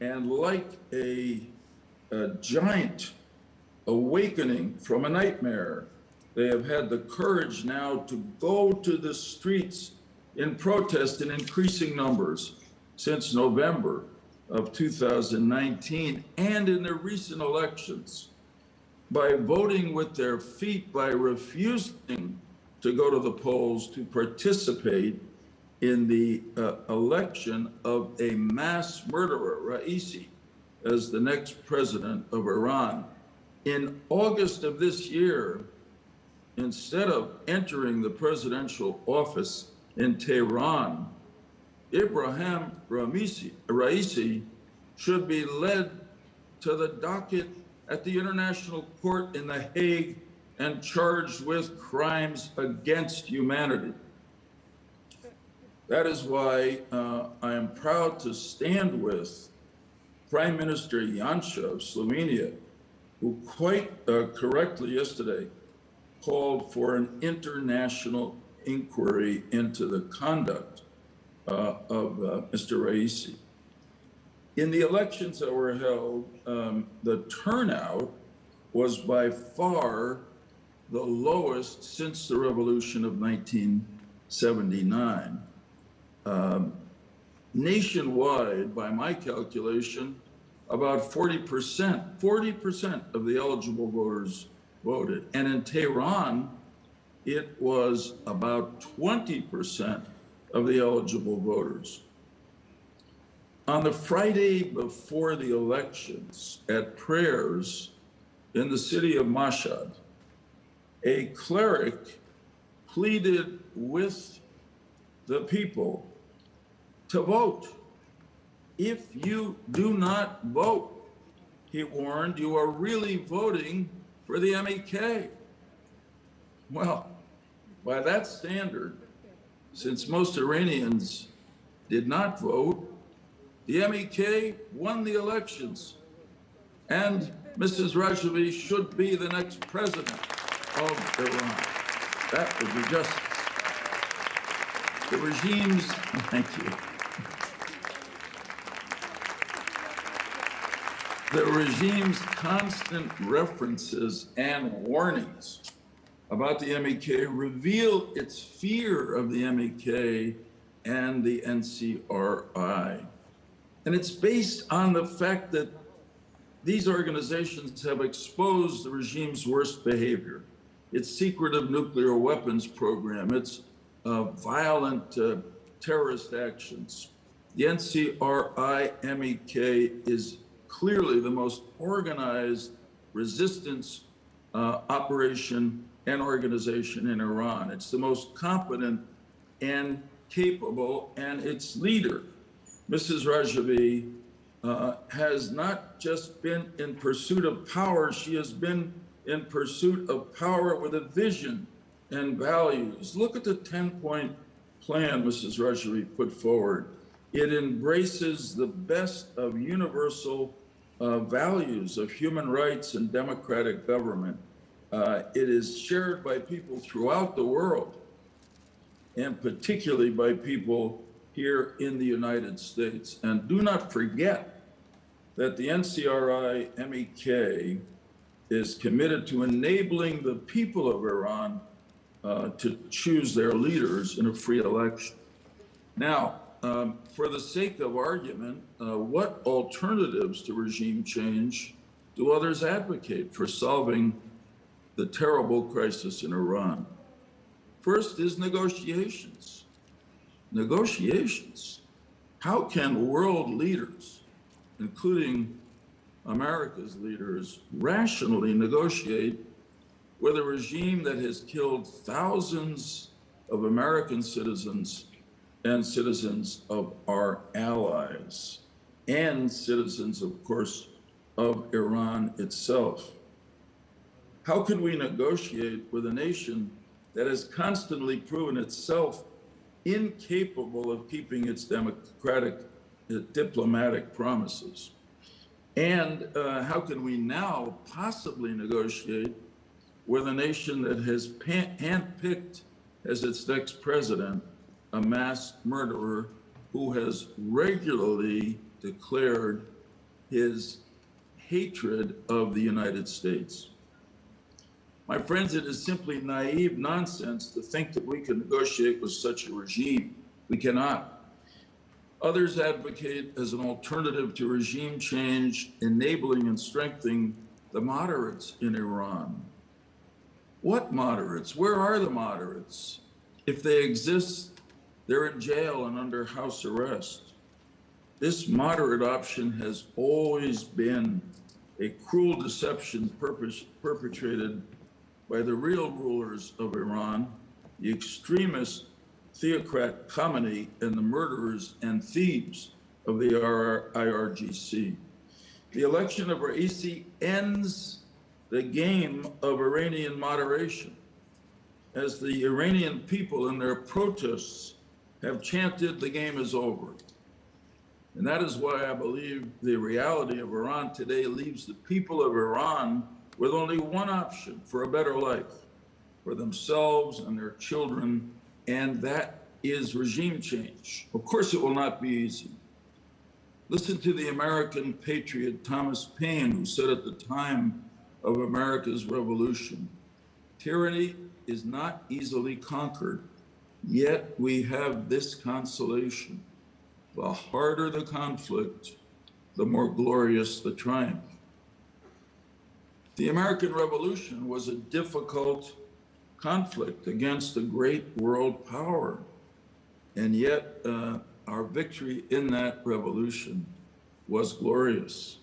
and like a giant awakening from a nightmare, they have had the courage now to go to the streets in protest in increasing numbers since November of 2019, and in the recent elections, by voting with their feet, by refusing to go to the polls to participate in the election of a mass murderer, Raisi, as the next president of Iran. In August of this year, instead of entering the presidential office in Tehran, Ebrahim Raisi should be led to the docket at the International Court in The Hague and charged with crimes against humanity. That is why I am proud to stand with Prime Minister Janša of Slovenia, who quite correctly yesterday called for an international inquiry into the conduct of Mr. Raisi. In the elections that were held, the turnout was by far the lowest since the revolution of 1979. Nationwide, by my calculation, about 40% of the eligible voters voted. And in Tehran, it was about 20% of the eligible voters. On the Friday before the elections, at prayers in the city of Mashhad, a cleric pleaded with the people to vote. If you do not vote, he warned, you are really voting for the MEK. Well, by that standard, since most Iranians did not vote, the MEK won the elections, and Mrs. Rajavi should be the next president of Iran. That would be justice. The regime's, thank you. The regime's constant references and warnings about the MEK reveal its fear of the MEK and the NCRI. And it's based on the fact that these organizations have exposed the regime's worst behavior, its secretive nuclear weapons program, its violent terrorist actions. The NCRI-MEK is clearly the most organized resistance operation and organization in Iran. It's the most competent and capable, and its leader, Mrs. Rajavi, has not just been in pursuit of power, she has been in pursuit of power with a vision and values. Look at the 10-point plan Mrs. Rajavi put forward. It embraces the best of universal values of human rights and democratic government. It is shared by people throughout the world, and particularly by people here in the United States. And do not forget that the NCRI-MEK is committed to enabling the people of Iran to choose their leaders in a free election. Now, for the sake of argument, what alternatives to regime change do others advocate for solving the terrible crisis in Iran? First is negotiations. Negotiations. How can world leaders, including America's leaders, rationally negotiate with a regime that has killed thousands of American citizens and citizens of our allies, and citizens, of course, of Iran itself? How can we negotiate with a nation that has constantly proven itself incapable of keeping its democratic, diplomatic promises? And how can we now possibly negotiate with a nation that has handpicked as its next president a mass murderer who has regularly declared his hatred of the United States? My friends, it is simply naive nonsense to think that we can negotiate with such a regime. We cannot. Others advocate as an alternative to regime change, enabling and strengthening the moderates in Iran. What moderates? Where are the moderates? If they exist, they're in jail and under house arrest. This moderate option has always been a cruel deception perpetrated by the real rulers of Iran, the extremist theocrat Khamenei, and the murderers and thieves of the IRGC. The election of Raisi ends the game of Iranian moderation, as the Iranian people in their protests have chanted the game is over. And that is why I believe the reality of Iran today leaves the people of Iran with only one option for a better life for themselves and their children, and that is regime change. Of course, it will not be easy. Listen to the American patriot Thomas Paine, who said at the time of America's revolution, "Tyranny is not easily conquered, yet we have this consolation: the harder the conflict, the more glorious the triumph." The American Revolution was a difficult conflict against a great world power, and yet our victory in that revolution was glorious,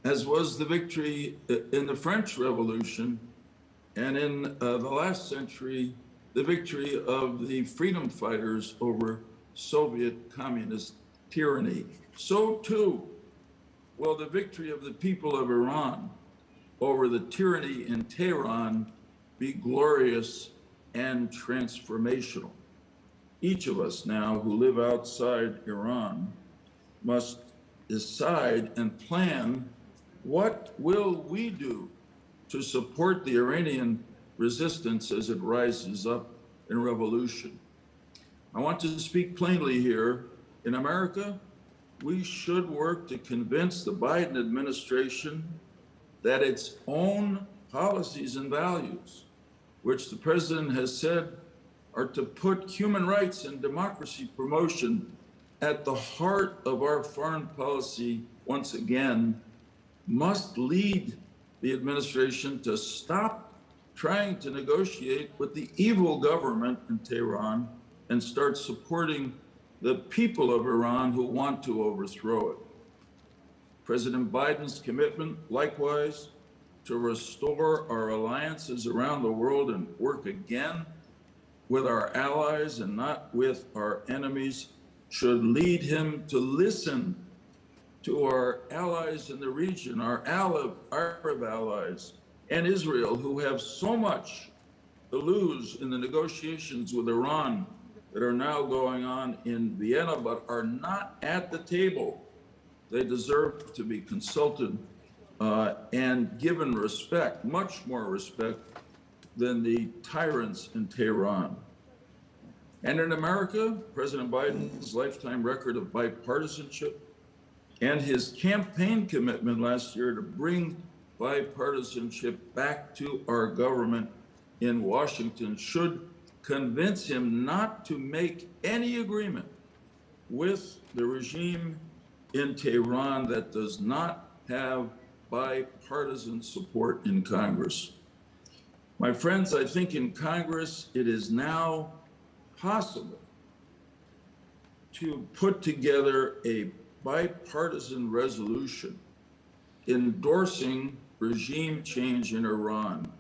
as was the victory in the French Revolution, and in the last century, the victory of the freedom fighters over Soviet communist tyranny. So too will the victory of the people of Iran over the tyranny in Tehran be glorious and transformational. Each of us now who live outside Iran must decide and plan, what will we do to support the Iranian resistance as it rises up in revolution? I want to speak plainly here. In America, we should work to convince the Biden administration that its own policies and values which the president has said are to put human rights and democracy promotion at the heart of our foreign policy once again, must lead the administration to stop trying to negotiate with the evil government in Tehran and start supporting the people of Iran who want to overthrow it. President Biden's commitment, likewise, to restore our alliances around the world and work again with our allies and not with our enemies, should lead him to listen to our allies in the region, our Arab allies, and Israel, who have so much to lose in the negotiations with Iran that are now going on in Vienna, but are not at the table. They deserve to be consulted and given respect, much more respect than the tyrants in Tehran. And in America, President Biden's lifetime record of bipartisanship and his campaign commitment last year to bring bipartisanship back to our government in Washington should convince him not to make any agreement with the regime in Tehran that does not have bipartisan support in Congress. My friends, I think in Congress it is now possible to put together a bipartisan resolution endorsing regime change in Iran.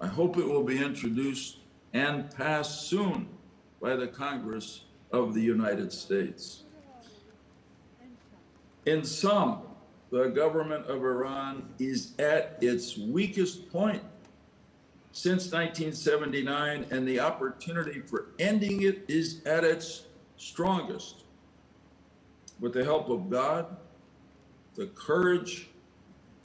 I hope it will be introduced and passed soon by the Congress of the United States. In sum, the government of Iran is at its weakest point since 1979, and the opportunity for ending it is at its strongest. With the help of God, the courage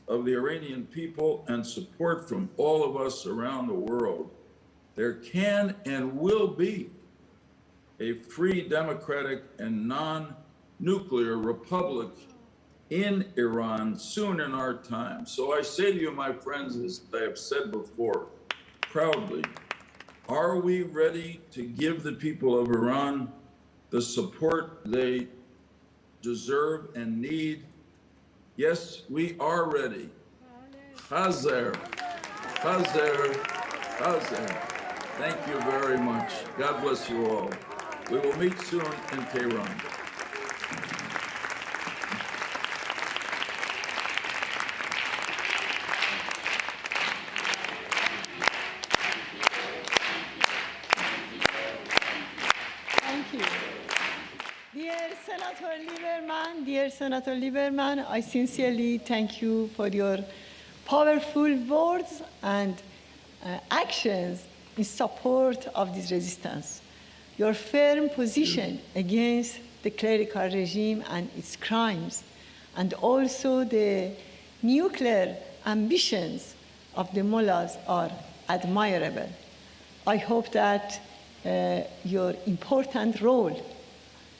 of the Iranian people, and support from all of us around the world, there can and will be a free, democratic, and non-nuclear republic in Iran soon in our time. So I say to you, my friends, as I have said before, proudly, are we ready to give the people of Iran the support they deserve and need? Yes, we are ready. Hazer, Hazer, Hazer. Thank you very much. God bless you all. We will meet soon in Tehran. Dear Senator Lieberman, I sincerely thank you for your powerful words and actions in support of this resistance. Your firm position against the clerical regime and its crimes, and also the nuclear ambitions of the mullahs are admirable. I hope that your important role,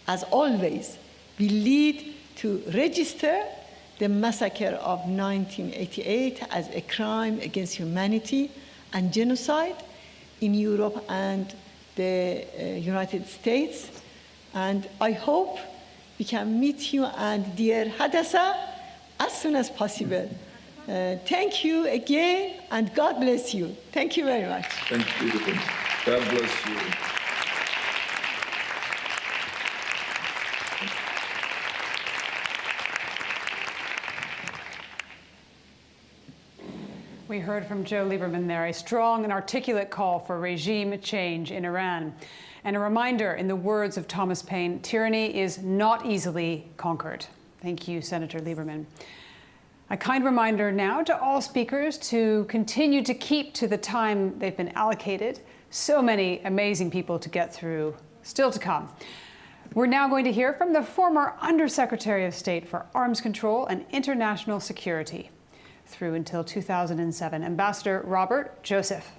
as always, will lead to register the massacre of 1988 as a crime against humanity and genocide in Europe and the United States. And I hope we can meet you and dear Hadassah as soon as possible. Thank you again, and God bless you. Thank you very much. Thank you. God bless you. We heard from Joe Lieberman there, a strong and articulate call for regime change in Iran. And a reminder, in the words of Thomas Paine, tyranny is not easily conquered. Thank you, Senator Lieberman. A kind reminder now to all speakers to continue to keep to the time they've been allocated. So many amazing people to get through, still to come. We're now going to hear from the former Undersecretary of State for Arms Control and International Security through until 2007, Ambassador Robert Joseph.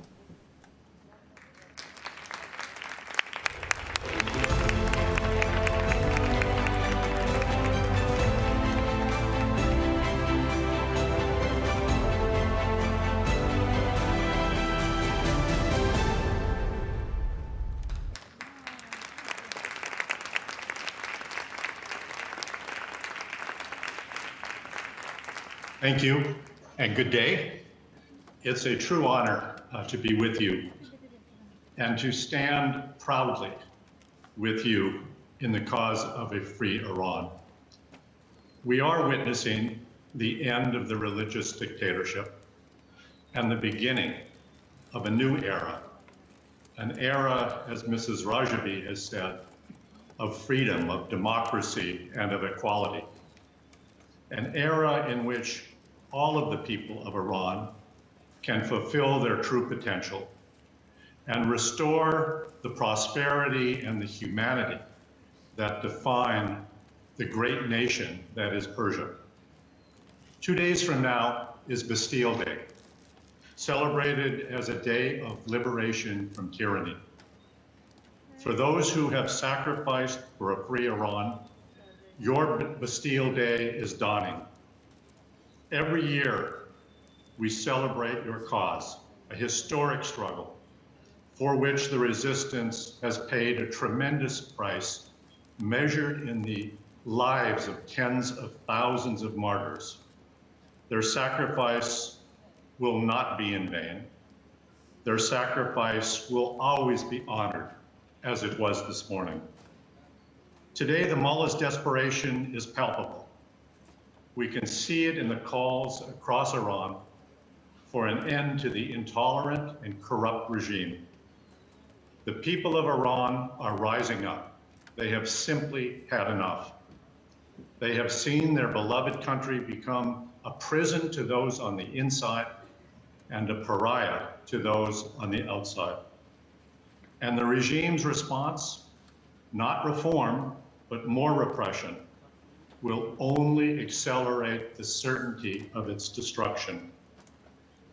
Thank you, and good day. It's a true honor to be with you and to stand proudly with you in the cause of a free Iran. We are witnessing the end of the religious dictatorship and the beginning of a new era, an era, as Mrs. Rajavi has said, of freedom, of democracy, and of equality. An era in which all of the people of Iran can fulfill their true potential and restore the prosperity and the humanity that define the great nation that is Persia. 2 days from now is Bastille Day, celebrated as a day of liberation from tyranny. For those who have sacrificed for a free Iran, your Bastille Day is dawning. Every year, we celebrate your cause, a historic struggle for which the resistance has paid a tremendous price, measured in the lives of tens of thousands of martyrs. Their sacrifice will not be in vain. Their sacrifice will always be honored, as it was this morning. Today, the mullahs' desperation is palpable. We can see it in the calls across Iran for an end to the intolerant and corrupt regime. The people of Iran are rising up. They have simply had enough. They have seen their beloved country become a prison to those on the inside and a pariah to those on the outside. And the regime's response, not reform, but more repression, will only accelerate the certainty of its destruction.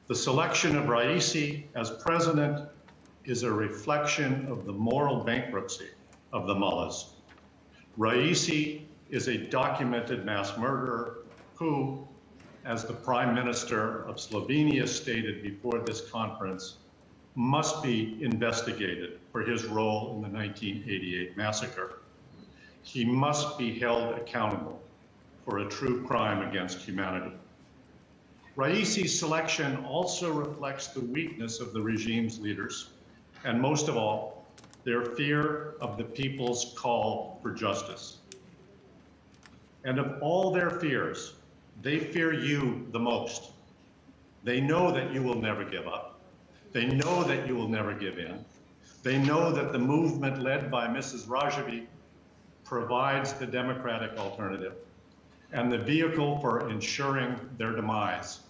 The selection of Raisi as president is a reflection of the moral bankruptcy of the mullahs. Raisi is a documented mass murderer who, as the Prime Minister of Slovenia stated before this conference, must be investigated for his role in the 1988 massacre. He must be held accountable for a true crime against humanity. Raisi's selection also reflects the weakness of the regime's leaders, and most of all, their fear of the people's call for justice. And of all their fears, they fear you the most. They know that you will never give up. They know that you will never give in. They know that the movement led by Mrs. Rajavi provides the democratic alternative and the vehicle for ensuring their demise,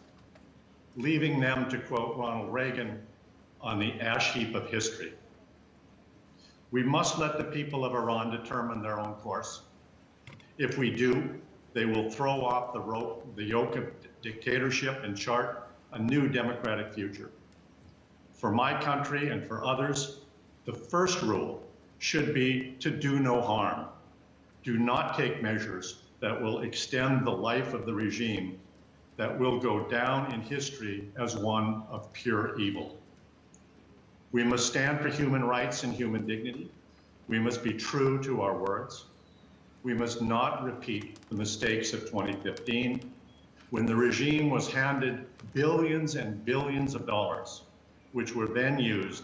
leaving them, to quote Ronald Reagan, on the ash heap of history. We must let the people of Iran determine their own course. If we do, they will throw off the yoke of dictatorship and chart a new democratic future. For my country and for others, the first rule should be to do no harm. Do not take measures that will extend the life of the regime that will go down in history as one of pure evil. We must stand for human rights and human dignity. We must be true to our words. We must not repeat the mistakes of 2015, when the regime was handed billions and billions of dollars, which were then used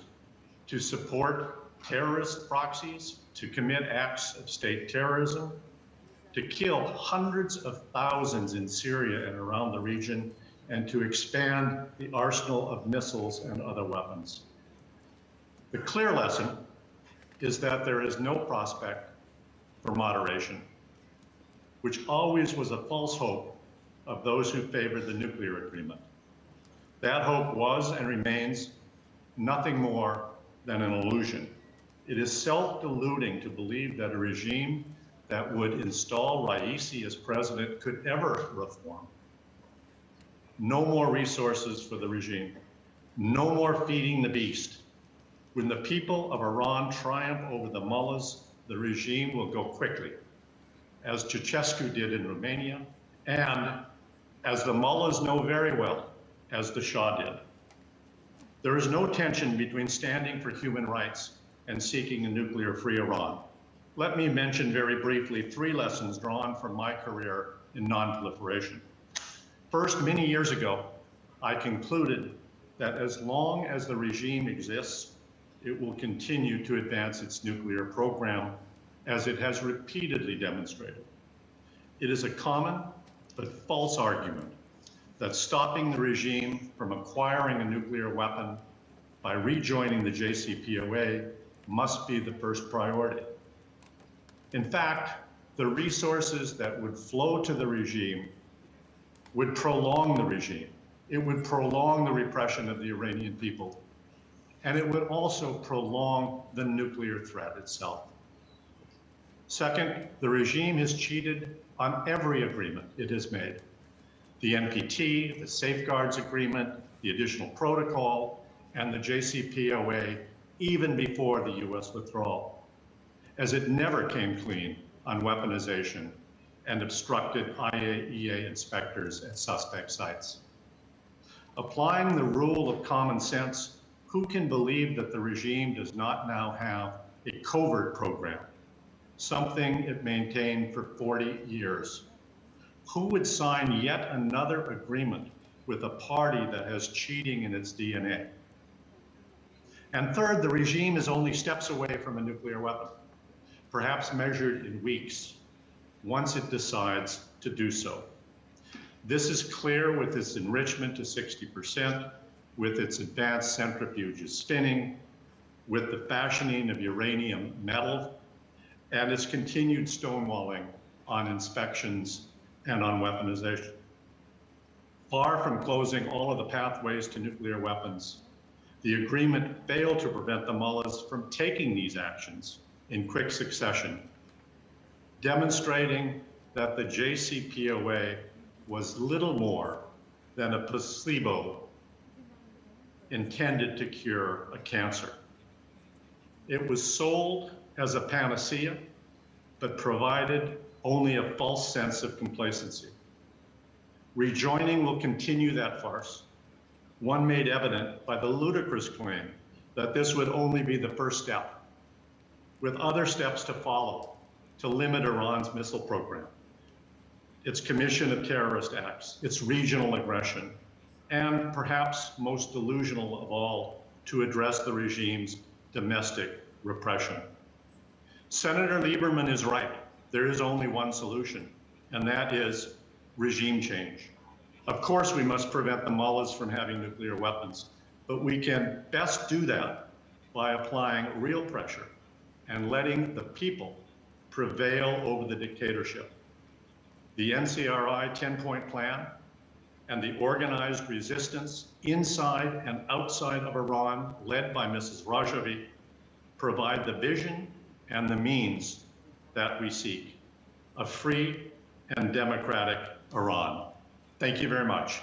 to support terrorist proxies, to commit acts of state terrorism, to kill hundreds of thousands in Syria and around the region, and to expand the arsenal of missiles and other weapons. The clear lesson is that there is no prospect for moderation, which always was a false hope of those who favored the nuclear agreement. That hope was and remains nothing more than an illusion. It is self-deluding to believe that a regime that would install Raisi as president could ever reform. No more resources for the regime. No more feeding the beast. When the people of Iran triumph over the mullahs, the regime will go quickly, as Ceausescu did in Romania, and as the mullahs know very well, as the Shah did. There is no tension between standing for human rights and seeking a nuclear-free Iran. Let me mention very briefly 3 lessons drawn from my career in non-proliferation. First, many years ago, I concluded that as long as the regime exists, it will continue to advance its nuclear program, as it has repeatedly demonstrated. It is a common but false argument that stopping the regime from acquiring a nuclear weapon by rejoining the JCPOA must be the first priority. In fact, the resources that would flow to the regime would prolong the regime. It would prolong the repression of the Iranian people, and it would also prolong the nuclear threat itself. Second, the regime has cheated on every agreement it has made. The NPT, the Safeguards Agreement, the Additional Protocol, and the JCPOA, even before the US withdrawal, as it never came clean on weaponization and obstructed IAEA inspectors at suspect sites. Applying the rule of common sense, who can believe that the regime does not now have a covert program, something it maintained for 40 years? Who would sign yet another agreement with a party that has cheating in its DNA? And third, the regime is only steps away from a nuclear weapon, perhaps measured in weeks, once it decides to do so. This is clear with its enrichment to 60%, with its advanced centrifuges spinning, with the fashioning of uranium metal, and its continued stonewalling on inspections and on weaponization. Far from closing all of the pathways to nuclear weapons, the agreement failed to prevent the mullahs from taking these actions in quick succession, demonstrating that the JCPOA was little more than a placebo intended to cure a cancer. It was sold as a panacea, but provided only a false sense of complacency. Rejoining will continue that farce, one made evident by the ludicrous claim that this would only be the first step, with other steps to follow to limit Iran's missile program, its commission of terrorist acts, its regional aggression, and perhaps most delusional of all, to address the regime's domestic repression. Senator Lieberman is right. There is only one solution, and that is regime change. Of course, we must prevent the mullahs from having nuclear weapons, but we can best do that by applying real pressure and letting the people prevail over the dictatorship. The NCRI 10-point plan and the organized resistance inside and outside of Iran, led by Mrs. Rajavi, provide the vision and the means that we seek: a free and democratic Iran. Thank you very much.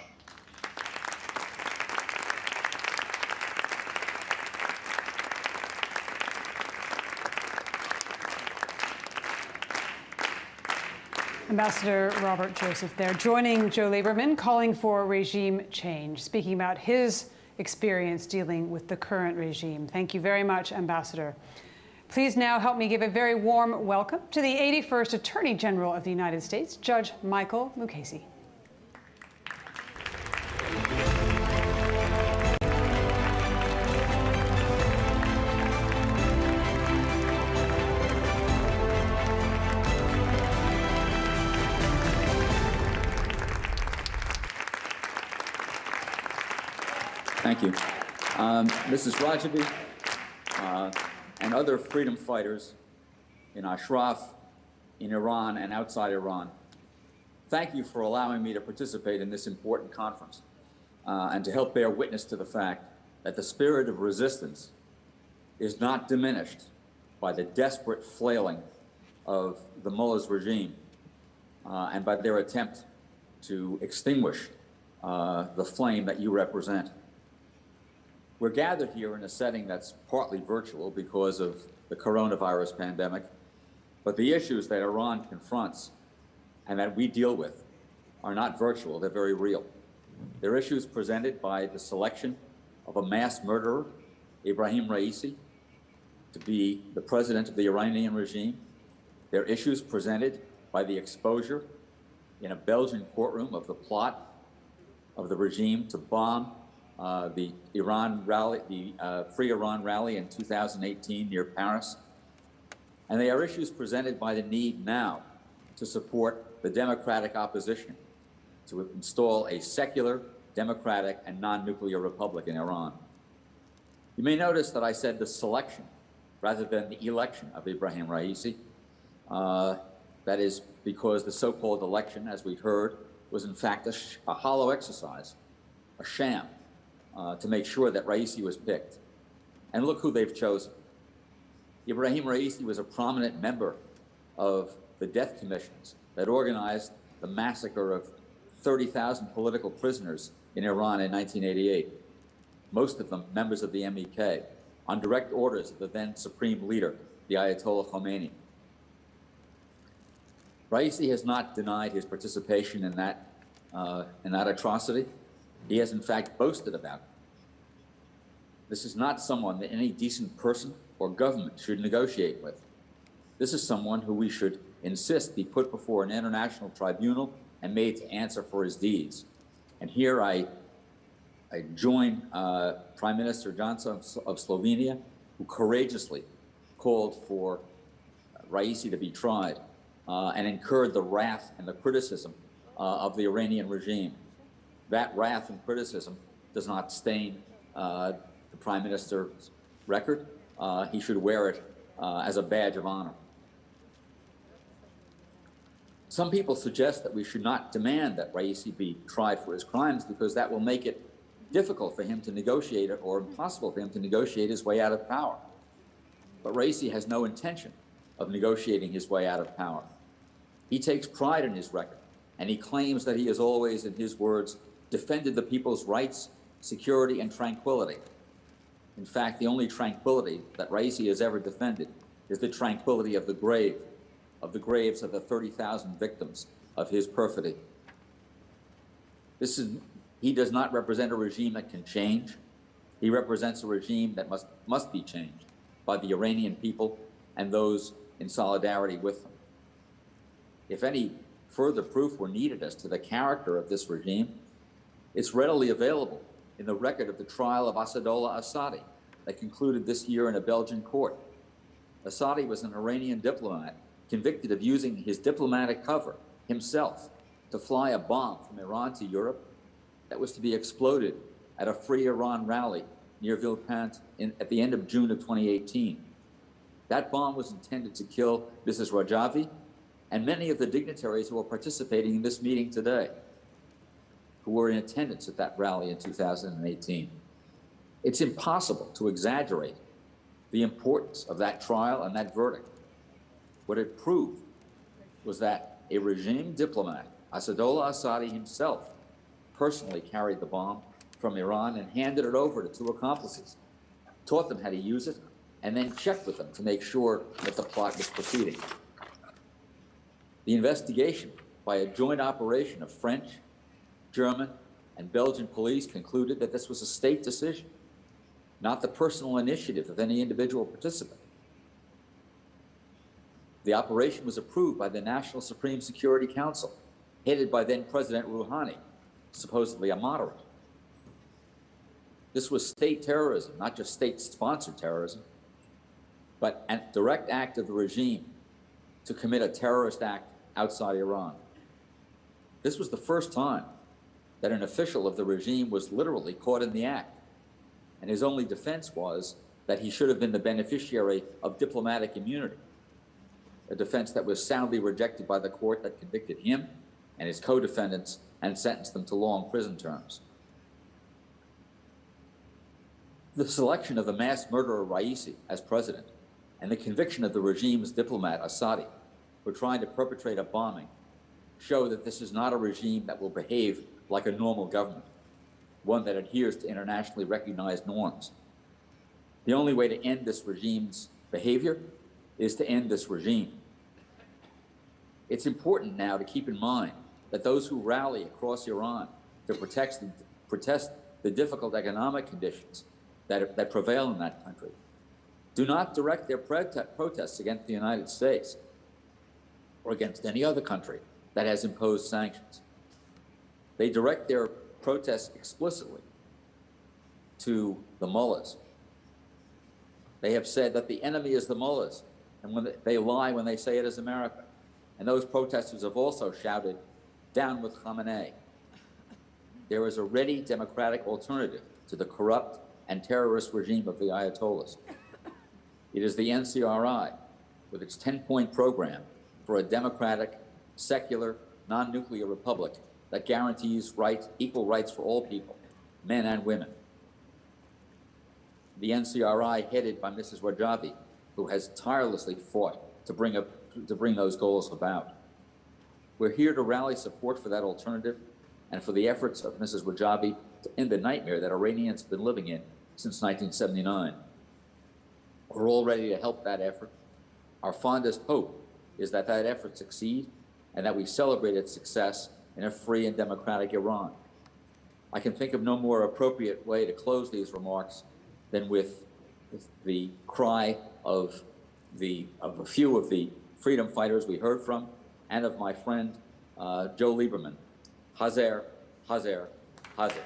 Ambassador Robert Joseph there, joining Joe Lieberman, calling for regime change, speaking about his experience dealing with the current regime. Thank you very much, Ambassador. Please now help me give a very warm welcome to the 81st Attorney General of the United States, Judge Michael Mukasey. Thank you. Mrs. Rajavi and other freedom fighters in Ashraf, in Iran, and outside Iran, thank you for allowing me to participate in this important conference and to help bear witness to the fact that the spirit of resistance is not diminished by the desperate flailing of the mullahs regime and by their attempt to extinguish the flame that you represent. We're gathered here in a setting that's partly virtual because of the coronavirus pandemic, but the issues that Iran confronts and that we deal with are not virtual, they're very real. They're issues presented by the selection of a mass murderer, Ebrahim Raisi, to be the president of the Iranian regime. They're issues presented by the exposure in a Belgian courtroom of the plot of the regime to bomb the Iran rally, the Free Iran rally in 2018 near Paris. And they are issues presented by the need now to support the democratic opposition to install a secular, democratic, and non-nuclear republic in Iran. You may notice that I said the selection rather than the election of Ebrahim Raisi. That is because the so-called election, as we've heard, was in fact a hollow exercise, a sham, to make sure that Raisi was picked. And look who they've chosen. Ebrahim Raisi was a prominent member of the death commissions that organized the massacre of 30,000 political prisoners in Iran in 1988, most of them members of the MEK, on direct orders of the then Supreme Leader, the Ayatollah Khamenei. Raisi has not denied his participation in that atrocity. He has in fact boasted about it. This is not someone that any decent person or government should negotiate with. This is someone who we should insist be put before an international tribunal and made to answer for his deeds. And here I join Prime Minister Johnson of Slovenia, who courageously called for Raisi to be tried and incurred the wrath and the criticism of the Iranian regime. That wrath and criticism does not stain the Prime Minister's record. He should wear it as a badge of honor. Some people suggest that we should not demand that Raisi be tried for his crimes because that will make it difficult for him to negotiate it or impossible for him to negotiate his way out of power. But Raisi has no intention of negotiating his way out of power. He takes pride in his record, and he claims that he has always, in his words, defended the people's rights, security, and tranquility. In fact, the only tranquility that Raisi has ever defended is the tranquility of the grave, of the graves of the 30,000 victims of his perfidy. He does not represent a regime that can change. He represents a regime that must be changed by the Iranian people and those in solidarity with them. If any further proof were needed as to the character of this regime, it's readily available in the record of the trial of Assadollah Assadi that concluded this year in a Belgian court. Assadi was an Iranian diplomat convicted of using his diplomatic cover himself to fly a bomb from Iran to Europe that was to be exploded at a Free Iran rally near Villepinte at the end of June of 2018. That bomb was intended to kill Mrs. Rajavi and many of the dignitaries who are participating in this meeting today, who were in attendance at that rally in 2018. It's impossible to exaggerate the importance of that trial and that verdict. What it proved was that a regime diplomat, Assadollah Assadi himself, personally carried the bomb from Iran and handed it over to two accomplices, taught them how to use it, and then checked with them to make sure that the plot was proceeding. The investigation by a joint operation of French, German, and Belgian police concluded that this was a state decision, not the personal initiative of any individual participant. The operation was approved by the National Supreme Security Council, headed by then President Rouhani, supposedly a moderate. This was state terrorism, not just state-sponsored terrorism, but a direct act of the regime to commit a terrorist act outside Iran. This was the first time that an official of the regime was literally caught in the act, and his only defense was that he should have been the beneficiary of diplomatic immunity, a defense that was soundly rejected by the court that convicted him and his co-defendants and sentenced them to long prison terms. The selection of the mass murderer Raisi as president and the conviction of the regime's diplomat Assadi for trying to perpetrate a bombing show that this is not a regime that will behave like a normal government, one that adheres to internationally recognized norms. The only way to end this regime's behavior is to end this regime. It's important now to keep in mind that those who rally across Iran to protest the difficult economic conditions that prevail in that country do not direct their protests against the United States or against any other country that has imposed sanctions. They direct their protests explicitly to the mullahs. They have said that the enemy is the mullahs, and when they lie when they say it is America. And those protesters have also shouted, "Down with Khamenei." There is a ready democratic alternative to the corrupt and terrorist regime of the Ayatollahs. It is the NCRI, with its 10-point program for a democratic, secular, non-nuclear republic that guarantees equal rights for all people, men and women. The NCRI, headed by Mrs. Rajavi, who has tirelessly fought to bring those goals about. We're here to rally support for that alternative and for the efforts of Mrs. Rajavi to end the nightmare that Iranians have been living in since 1979. We're all ready to help that effort. Our fondest hope is that that effort succeed and that we celebrate its success in a free and democratic Iran. I can think of no more appropriate way to close these remarks than with the cry of a few of the freedom fighters we heard from, and of my friend Joe Lieberman. Hazer, Hazer, Hazer.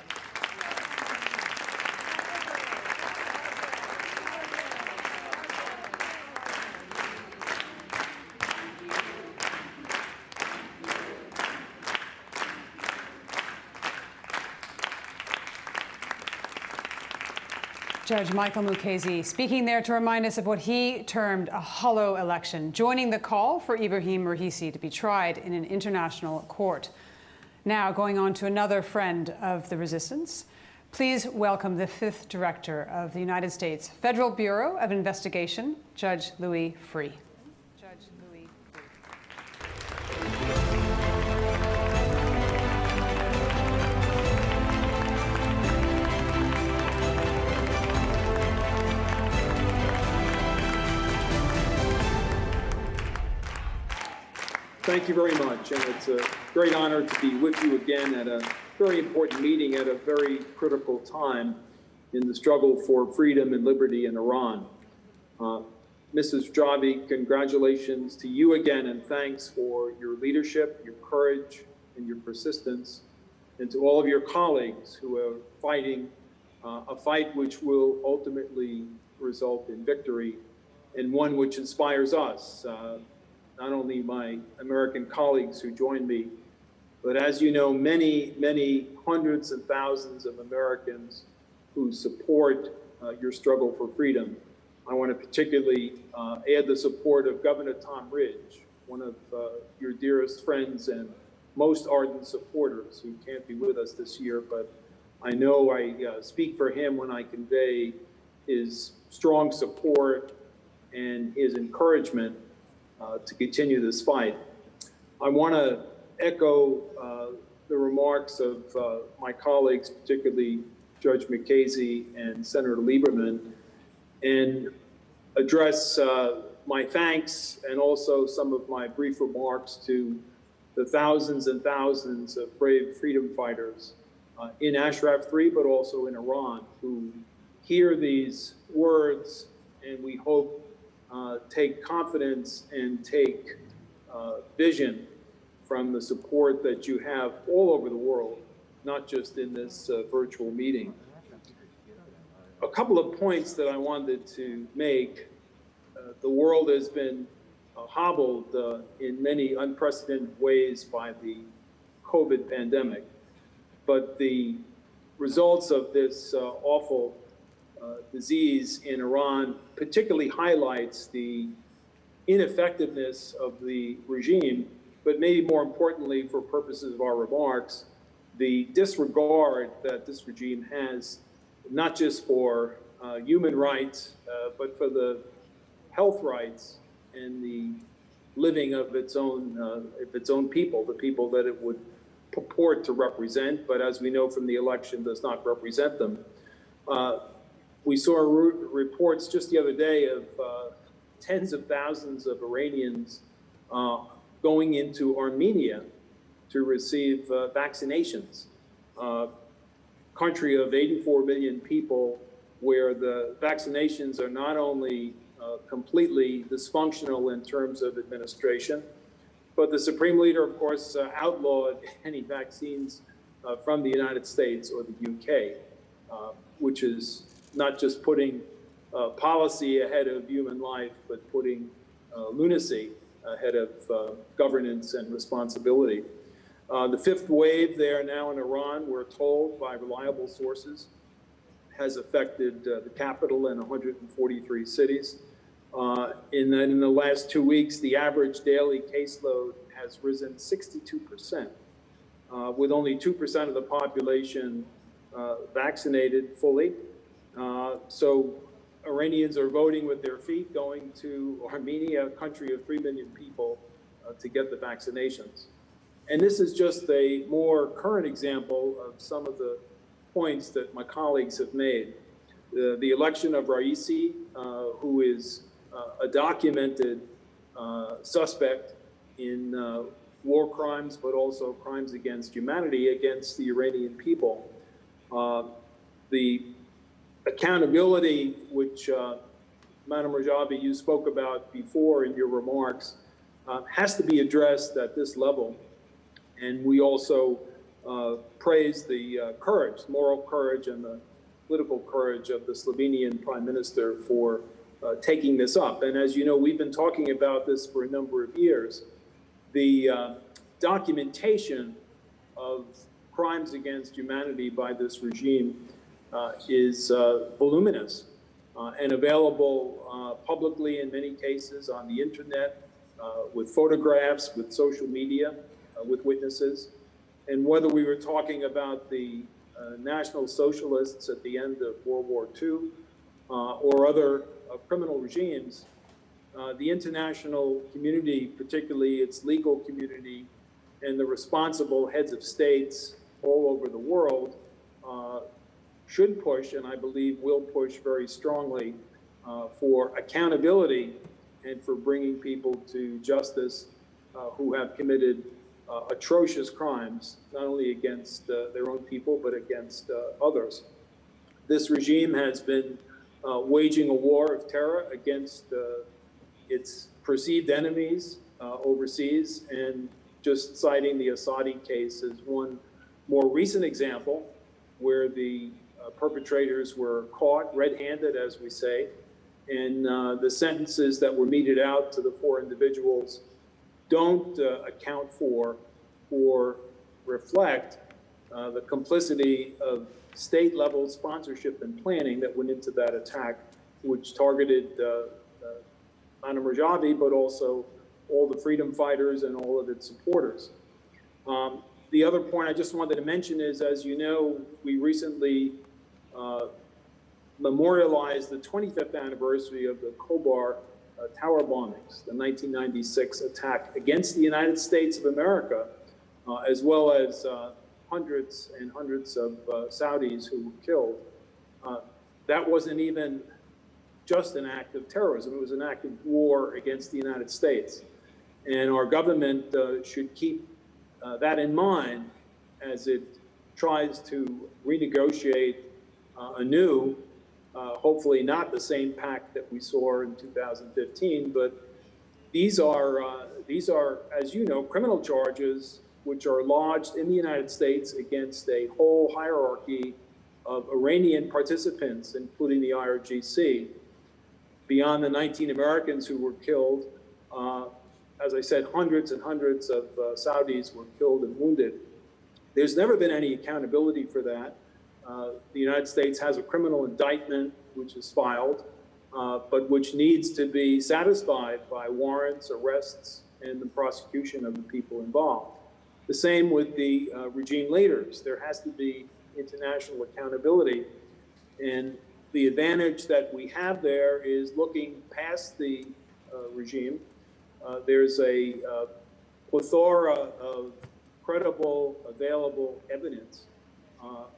Judge Michael Mukasey speaking there to remind us of what he termed a hollow election, joining the call for Ebrahim Raisi to be tried in an international court. Now, going on to another friend of the resistance, please welcome the 5th Director of the United States Federal Bureau of Investigation, Judge Louis Freeh. Judge Louis Thank you very much, and it's a great honor to be with you again at a very important meeting at a very critical time in the struggle for freedom and liberty in Iran. Mrs. Rajavi, congratulations to you again, and thanks for your leadership, your courage, and your persistence, and to all of your colleagues who are fighting a fight which will ultimately result in victory, and one which inspires us. Not only my American colleagues who joined me, but as you know, many, many hundreds and thousands of Americans who support your struggle for freedom. I want to particularly add the support of Governor Tom Ridge, one of your dearest friends and most ardent supporters who can't be with us this year, but I know I speak for him when I convey his strong support and his encouragement to continue this fight. I want to echo the remarks of my colleagues, particularly Judge Mukasey and Senator Lieberman, and address my thanks and also some of my brief remarks to the thousands and thousands of brave freedom fighters in Ashraf 3, but also in Iran, who hear these words and we hope take confidence and take vision from the support that you have all over the world, not just in this virtual meeting. A couple of points that I wanted to make. The world has been hobbled in many unprecedented ways by the COVID pandemic, but the results of this awful disease in Iran particularly highlights the ineffectiveness of the regime, but maybe more importantly for purposes of our remarks, the disregard that this regime has, not just for human rights, but for the health rights and the living of its own people, the people that it would purport to represent, but as we know from the election, does not represent them. We saw reports just the other day of tens of thousands of Iranians going into Armenia to receive vaccinations. Country of 84 million people where the vaccinations are not only completely dysfunctional in terms of administration, but the Supreme Leader, of course, outlawed any vaccines from the United States or the UK, which is not just putting policy ahead of human life, but putting lunacy ahead of governance and responsibility. The fifth wave there now in Iran, we're told by reliable sources, has affected the capital and 143 cities. In the last 2 weeks, the average daily caseload has risen 62%, with only 2% of the population vaccinated fully. So Iranians are voting with their feet, going to Armenia, a country of 3 million people, to get the vaccinations. And this is just a more current example of some of the points that my colleagues have made. The election of Raisi, who is a documented suspect in war crimes, but also crimes against humanity against the Iranian people. The accountability, which Madam Rajavi, you spoke about before in your remarks, has to be addressed at this level. And we also praise the courage, moral courage, and the political courage of the Slovenian Prime Minister for taking this up. And as you know, we've been talking about this for a number of years. The documentation of crimes against humanity by this regime is voluminous and available publicly in many cases on the internet, with photographs, with social media, with witnesses. And whether we were talking about the National Socialists at the end of World War II or other criminal regimes, the international community, particularly its legal community, and the responsible heads of states all over the world should push, and I believe will push very strongly for accountability and for bringing people to justice who have committed atrocious crimes, not only against their own people, but against others. This regime has been waging a war of terror against its perceived enemies overseas, and just citing the Assadi case as one more recent example where the perpetrators were caught red-handed, as we say, and the sentences that were meted out to the 4 individuals don't account for or reflect the complicity of state-level sponsorship and planning that went into that attack, which targeted Madam Rajavi, but also all the freedom fighters and all of its supporters. The other point I just wanted to mention is, as you know, we recently memorialized the 25th anniversary of the Khobar tower bombings, the 1996 attack against the United States of America, as well as hundreds and hundreds of Saudis who were killed. That wasn't even just an act of terrorism, it was an act of war against the United States. And our government should keep that in mind as it tries to renegotiate anew, hopefully not the same pact that we saw in 2015, but these are, as you know, criminal charges which are lodged in the United States against a whole hierarchy of Iranian participants, including the IRGC. Beyond the 19 Americans who were killed, as I said, hundreds and hundreds of Saudis were killed and wounded. There's never been any accountability for that. The United States has a criminal indictment which is filed, but which needs to be satisfied by warrants, arrests, and the prosecution of the people involved. The same with the regime leaders. There has to be international accountability. And the advantage that we have there is looking past the regime. There's a plethora of credible, available evidence,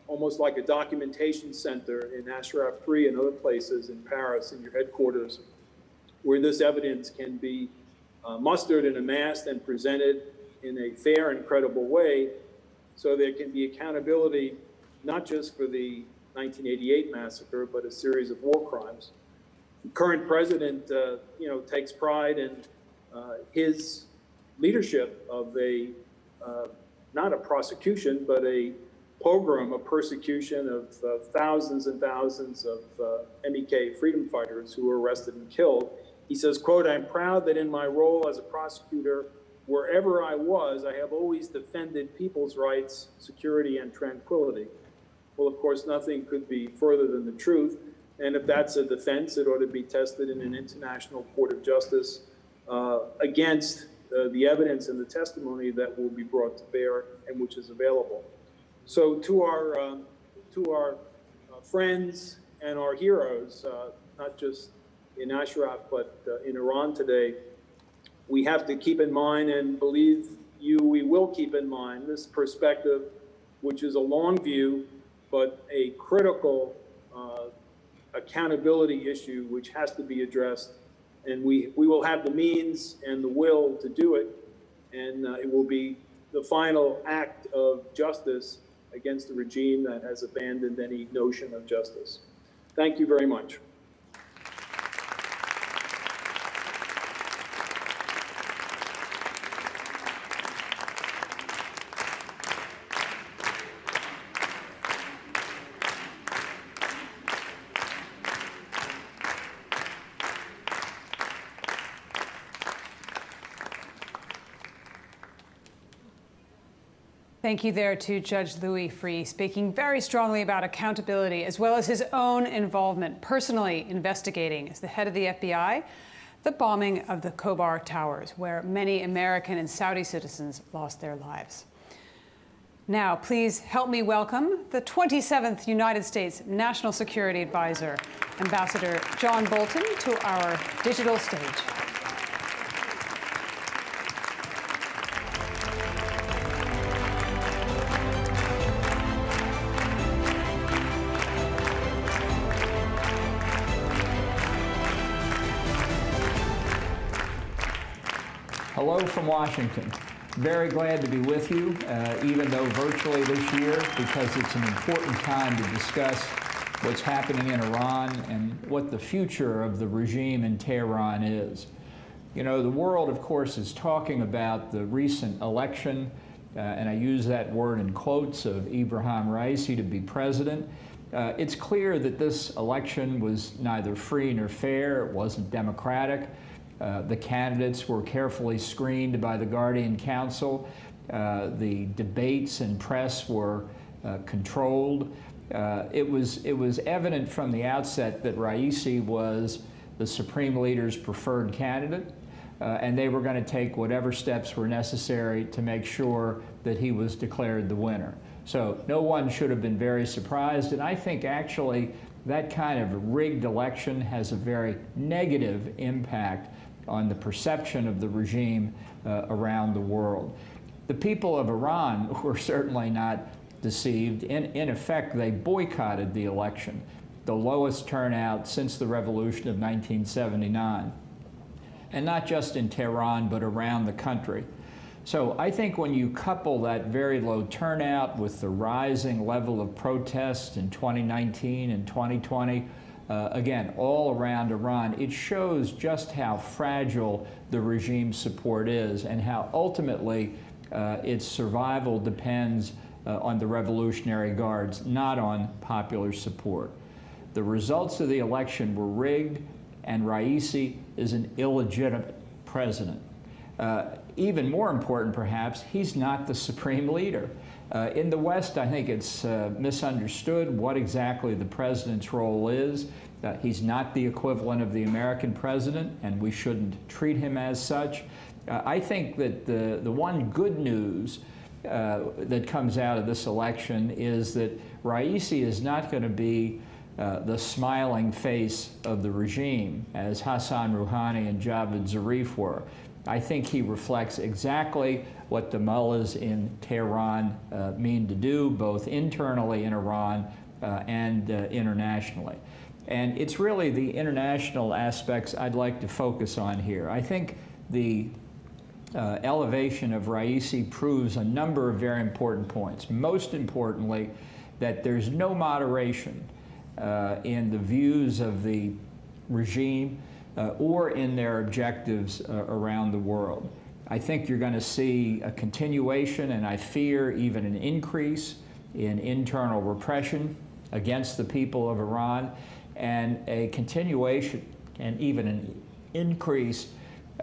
almost like a documentation center in Ashraf 3 and other places in Paris, in your headquarters, where this evidence can be mustered and amassed and presented in a fair and credible way, so there can be accountability not just for the 1988 massacre, but a series of war crimes. The current president, takes pride in his leadership of not a prosecution, but a pogrom, a persecution of thousands and thousands of MEK freedom fighters who were arrested and killed. He says, quote, "I'm proud that in my role as a prosecutor, wherever I was, I have always defended people's rights, security, and tranquility." Well, of course, nothing could be further than the truth. And if that's a defense, it ought to be tested in an international court of justice against the evidence and the testimony that will be brought to bear and which is available. So to our friends and our heroes, not just in Ashraf, but in Iran today, we have to keep in mind, and believe you, we will keep in mind this perspective, which is a long view, but a critical accountability issue which has to be addressed. And we will have the means and the will to do it, and it will be the final act of justice against the regime that has abandoned any notion of justice. Thank you very much. Thank you there to Judge Louis Freeh, speaking very strongly about accountability as well as his own involvement, personally investigating as the head of the FBI, the bombing of the Khobar Towers, where many American and Saudi citizens lost their lives. Now, please help me welcome the 27th United States National Security Advisor, Ambassador John Bolton, to our digital stage. Hello from Washington. Very glad to be with you, even though virtually this year, because it's an important time to discuss what's happening in Iran and what the future of the regime in Tehran is. You know, the world, of course, is talking about the recent election, and I use that word in quotes, of Ebrahim Raisi to be president. It's clear that this election was neither free nor fair. It wasn't democratic. The candidates were carefully screened by the Guardian Council. The debates and press were controlled. It was evident from the outset that Raisi was the Supreme Leader's preferred candidate, and they were going to take whatever steps were necessary to make sure that he was declared the winner. So no one should have been very surprised, and I think actually that kind of rigged election has a very negative impact on the perception of the regime around the world. The people of Iran were certainly not deceived. In effect, they boycotted the election, the lowest turnout since the revolution of 1979. And not just in Tehran, but around the country. So I think when you couple that very low turnout with the rising level of protests in 2019 and 2020, again, all around Iran, it shows just how fragile the regime's support is and how ultimately its survival depends on the Revolutionary Guards, not on popular support. The results of the election were rigged, and Raisi is an illegitimate president. Even more important, perhaps, he's not the Supreme Leader. In the West, I think it's misunderstood what exactly the president's role is. He's not the equivalent of the American president, and we shouldn't treat him as such. I think that the one good news that comes out of this election is that Raisi is not going to be the smiling face of the regime, as Hassan Rouhani and Javad Zarif were. I think he reflects exactly what the mullahs in Tehran mean to do, both internally in Iran and internationally. And it's really the international aspects I'd like to focus on here. I think the elevation of Raisi proves a number of very important points. Most importantly, that there's no moderation in the views of the regime or in their objectives around the world. I think you're going to see a continuation, and I fear even an increase, in internal repression against the people of Iran, and a continuation and even an increase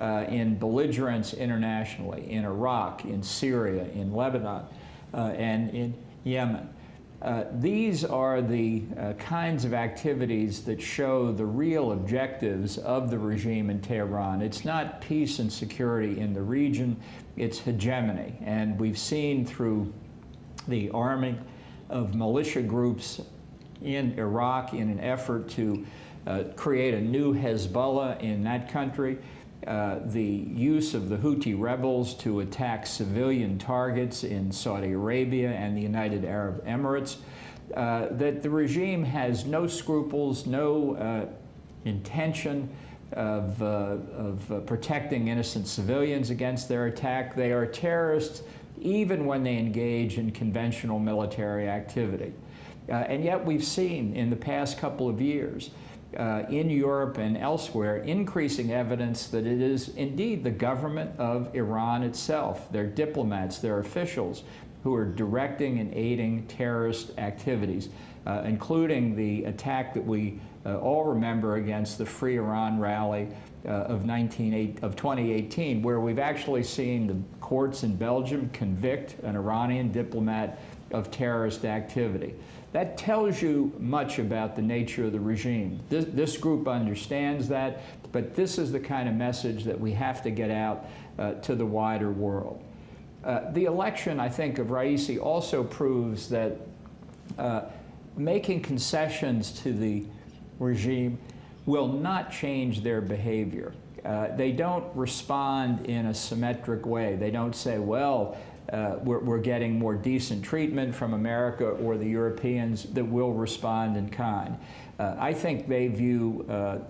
in belligerence internationally, in Iraq, in Syria, in Lebanon, and in Yemen. These are the kinds of activities that show the real objectives of the regime in Tehran. It's not peace and security in the region, it's hegemony. And we've seen through the arming of militia groups in Iraq in an effort to create a new Hezbollah in that country, the use of the Houthi rebels to attack civilian targets in Saudi Arabia and the United Arab Emirates, that the regime has no scruples, no intention of protecting innocent civilians against their attack. They are terrorists even when they engage in conventional military activity. And yet we've seen in the past couple of years in Europe and elsewhere increasing evidence that it is indeed the government of Iran itself, their diplomats, their officials, who are directing and aiding terrorist activities, including the attack that we all remember against the Free Iran rally of 2018, where we've actually seen the courts in Belgium convict an Iranian diplomat of terrorist activity. That tells you much about the nature of the regime. This group understands that, but this is the kind of message that we have to get out to the wider world. The election, I think, of Raisi also proves that making concessions to the regime will not change their behavior. They don't respond in a symmetric way. They don't say, well, we're getting more decent treatment from America or the Europeans, that will respond in kind. I think they view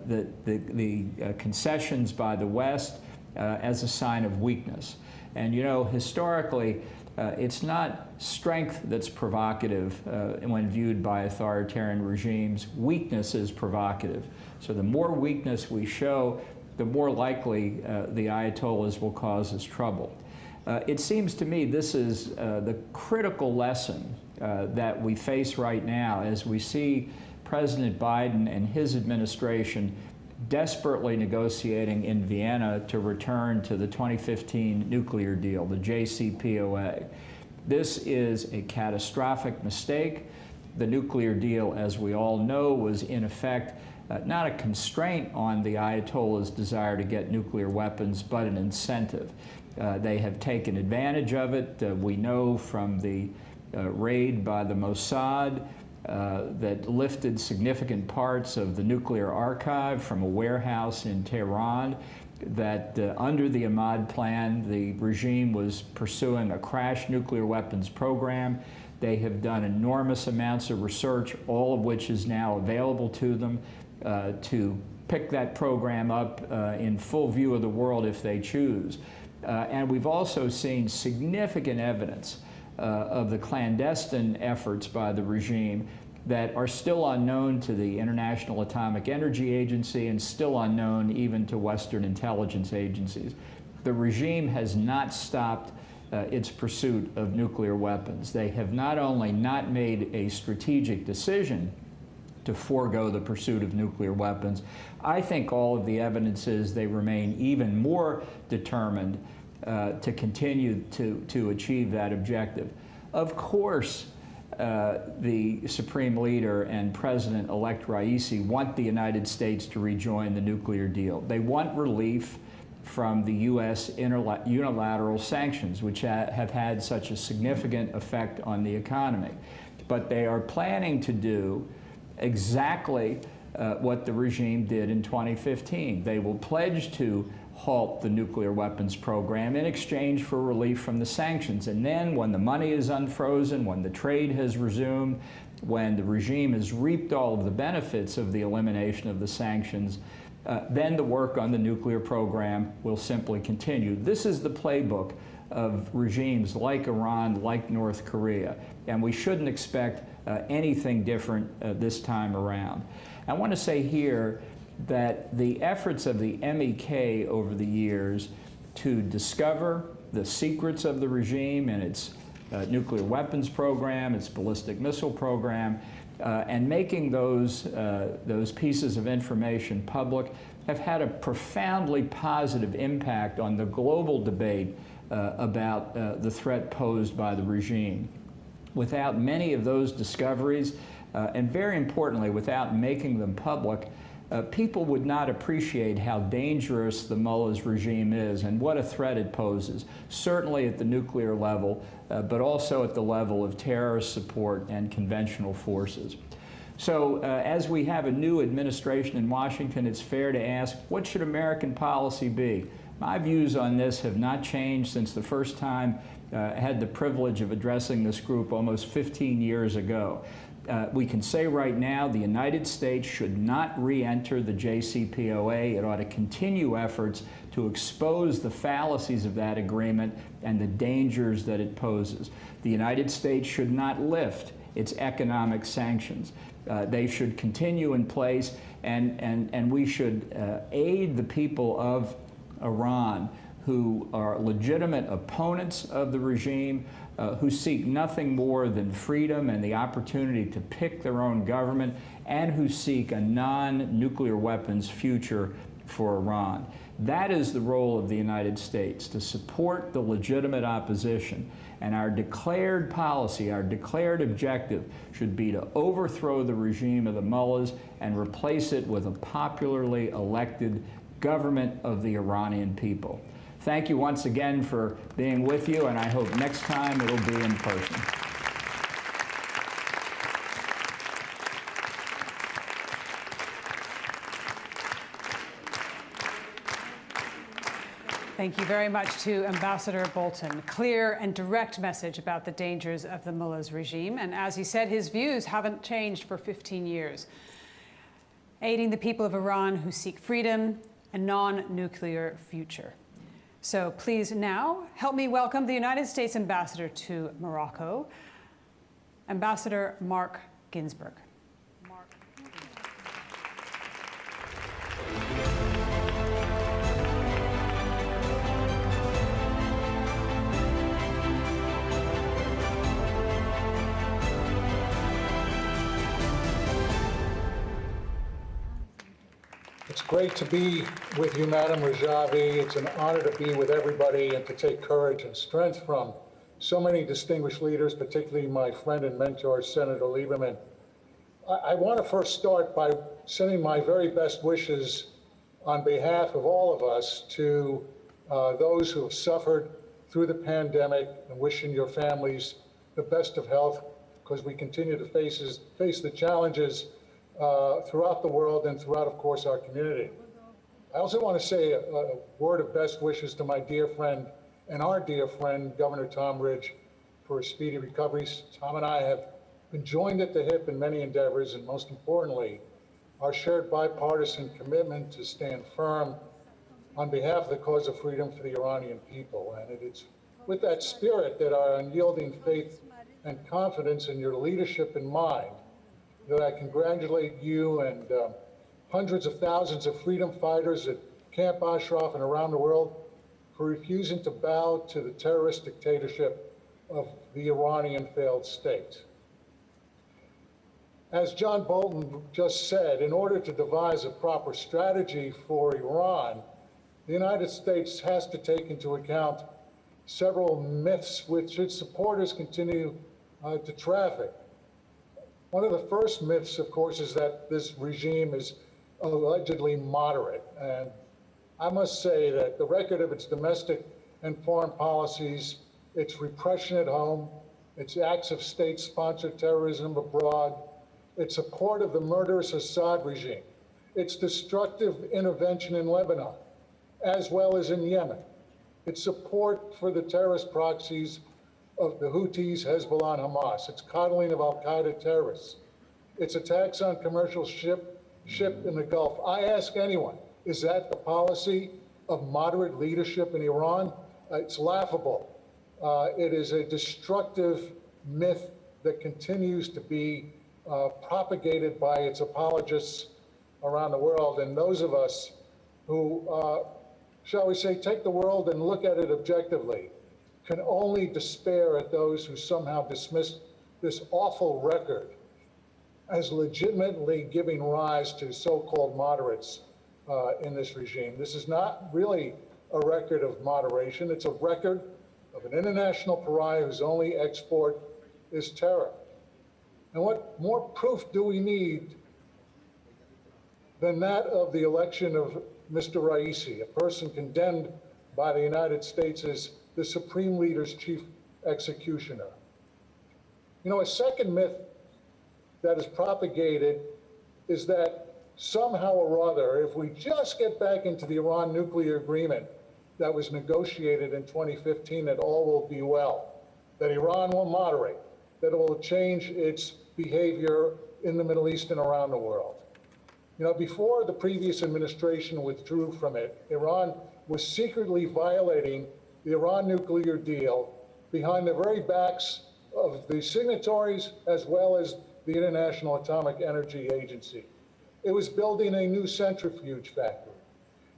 the concessions by the West as a sign of weakness. And you know, historically, it's not strength that's provocative when viewed by authoritarian regimes. Weakness is provocative. So the more weakness we show, the more likely the Ayatollahs will cause us trouble. It seems to me this is the critical lesson that we face right now as we see President Biden and his administration desperately negotiating in Vienna to return to the 2015 nuclear deal, the JCPOA. This is a catastrophic mistake. The nuclear deal, as we all know, was in effect not a constraint on the Ayatollah's desire to get nuclear weapons, but an incentive. They have taken advantage of it. We know from the raid by the Mossad that lifted significant parts of the nuclear archive from a warehouse in Tehran, that under the Ahmad plan, the regime was pursuing a crash nuclear weapons program. They have done enormous amounts of research, all of which is now available to them to pick that program up in full view of the world if they choose. And we've also seen significant evidence of the clandestine efforts by the regime that are still unknown to the International Atomic Energy Agency and still unknown even to Western intelligence agencies. The regime has not stopped its pursuit of nuclear weapons. They have not only not made a strategic decision to forego the pursuit of nuclear weapons, I think all of the evidence is they remain even more determined to continue to achieve that objective. Of course, the Supreme Leader and President-elect Raisi want the United States to rejoin the nuclear deal. They want relief from the U.S. unilateral sanctions, which have had such a significant effect on the economy. But they are planning to do exactly what the regime did in 2015. They will pledge to halt the nuclear weapons program in exchange for relief from the sanctions. And then when the money is unfrozen, when the trade has resumed, when the regime has reaped all of the benefits of the elimination of the sanctions, then the work on the nuclear program will simply continue. This is the playbook of regimes like Iran, like North Korea, and we shouldn't expect anything different this time around. I want to say here that the efforts of the MEK over the years to discover the secrets of the regime and its nuclear weapons program, its ballistic missile program, and making those pieces of information public have had a profoundly positive impact on the global debate about the threat posed by the regime. Without many of those discoveries, and very importantly, without making them public, people would not appreciate how dangerous the mullahs regime is and what a threat it poses, certainly at the nuclear level, but also at the level of terrorist support and conventional forces. So as we have a new administration in Washington, it's fair to ask, what should American policy be? My views on this have not changed since the first time I had the privilege of addressing this group almost 15 years ago. We can say right now the United States should not re-enter the JCPOA. It ought to continue efforts to expose the fallacies of that agreement and the dangers that it poses. The United States should not lift its economic sanctions. They should continue in place, and we should aid the people of Iran who are legitimate opponents of the regime, who seek nothing more than freedom and the opportunity to pick their own government, and who seek a non-nuclear weapons future for Iran. That is the role of the United States, to support the legitimate opposition. And our declared policy, our declared objective should be to overthrow the regime of the mullahs and replace it with a popularly elected government of the Iranian people. Thank you once again for being with you, and I hope next time it'll be in person. Thank you very much to Ambassador Bolton. Clear and direct message about the dangers of the mullahs regime. And as he said, his views haven't changed for 15 years. Aiding the people of Iran who seek freedom, a non-nuclear future. So please now help me welcome the United States Ambassador to Morocco, Ambassador Mark Ginsburg. It's great to be with you, Madam Rajavi. It's an honor to be with everybody and to take courage and strength from so many distinguished leaders, particularly my friend and mentor, Senator Lieberman. I want to first start by sending my very best wishes on behalf of all of us to those who have suffered through the pandemic, and wishing your families the best of health, because we continue to face the challenges throughout the world and throughout, of course, our community. I also want to say a word of best wishes to my dear friend and our dear friend, Governor Tom Ridge, for a speedy recovery. Tom and I have been joined at the hip in many endeavors, and most importantly, our shared bipartisan commitment to stand firm on behalf of the cause of freedom for the Iranian people. And it's with that spirit that our unyielding faith and confidence in your leadership in mind that I congratulate you and hundreds of thousands of freedom fighters at Camp Ashraf and around the world for refusing to bow to the terrorist dictatorship of the Iranian failed state. As John Bolton just said, in order to devise a proper strategy for Iran, the United States has to take into account several myths which its supporters continue to traffic. One of the first myths, of course, is that this regime is allegedly moderate. And I must say that the record of its domestic and foreign policies, its repression at home, its acts of state-sponsored terrorism abroad, its support of the murderous Assad regime, its destructive intervention in Lebanon, as well as in Yemen, its support for the terrorist proxies of the Houthis, Hezbollah, and Hamas, its coddling of al-Qaeda terrorists, its attacks on commercial ship in the Gulf. I ask anyone, is that the policy of moderate leadership in Iran? It's laughable. It is a destructive myth that continues to be propagated by its apologists around the world. And those of us who, shall we say, take the world and look at it objectively, can only despair at those who somehow dismiss this awful record as legitimately giving rise to so-called moderates in this regime. This is not really a record of moderation. It's a record of an international pariah whose only export is terror. And what more proof do we need than that of the election of Mr. Raisi, a person condemned by the United States as the Supreme Leader's chief executioner? You know, a second myth that is propagated is that somehow or other, if we just get back into the Iran nuclear agreement that was negotiated in 2015, that all will be well, that Iran will moderate, that it will change its behavior in the Middle East and around the world. You know, before the previous administration withdrew from it, Iran was secretly violating the Iran nuclear deal behind the very backs of the signatories as well as the International Atomic Energy Agency. It was building a new centrifuge factory.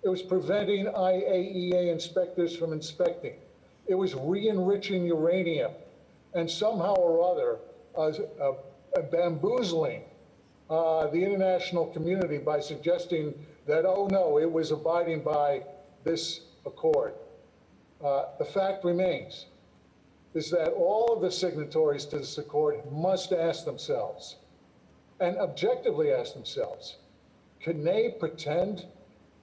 It was preventing IAEA inspectors from inspecting. It was re-enriching uranium and somehow or other bamboozling the international community by suggesting that, oh no, it was abiding by this accord. The fact remains is that all of the signatories to this accord must ask themselves, and objectively ask themselves, can they pretend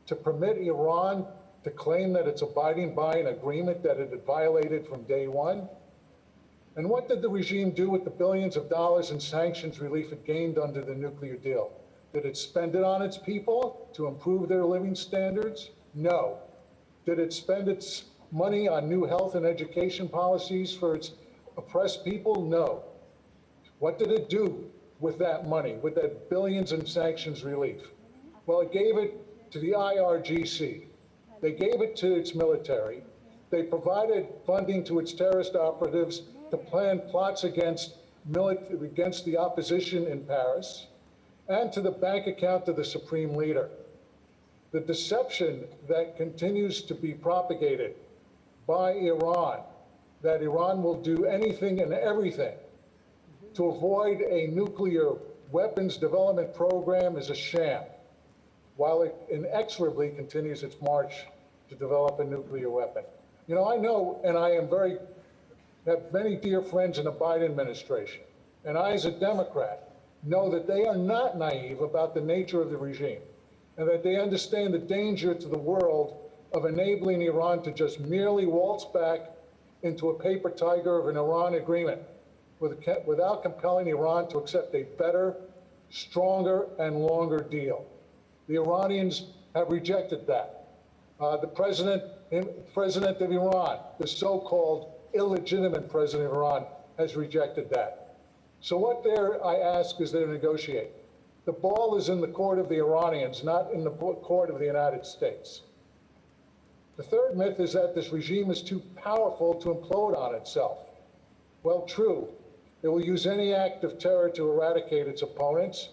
to permit Iran to claim that it's abiding by an agreement that it had violated from day one? And what did the regime do with the billions of dollars in sanctions relief it gained under the nuclear deal? Did it spend it on its people to improve their living standards? No. Did it spend its money on new health and education policies for its oppressed people? No. What did it do with that money, with that billions in sanctions relief? Well, it gave it to the IRGC. They gave it to its military. They provided funding to its terrorist operatives to plan plots against the opposition in Paris, and to the bank account of the Supreme Leader. The deception that continues to be propagated by Iran, that Iran will do anything and everything to avoid a nuclear weapons development program, is a sham, while it inexorably continues its march to develop a nuclear weapon. You know, I know, and I have many dear friends in the Biden administration, and I, as a Democrat, know that they are not naive about the nature of the regime, and that they understand the danger to the world of enabling Iran to just merely waltz back into a paper tiger of an Iran agreement without compelling Iran to accept a better, stronger, and longer deal. The Iranians have rejected that. The president of Iran, the so-called illegitimate president of Iran, has rejected that. So what I ask is they negotiate. The ball is in the court of the Iranians, not in the court of the United States. The third myth is that this regime is too powerful to implode on itself. Well, true. It will use any act of terror to eradicate its opponents,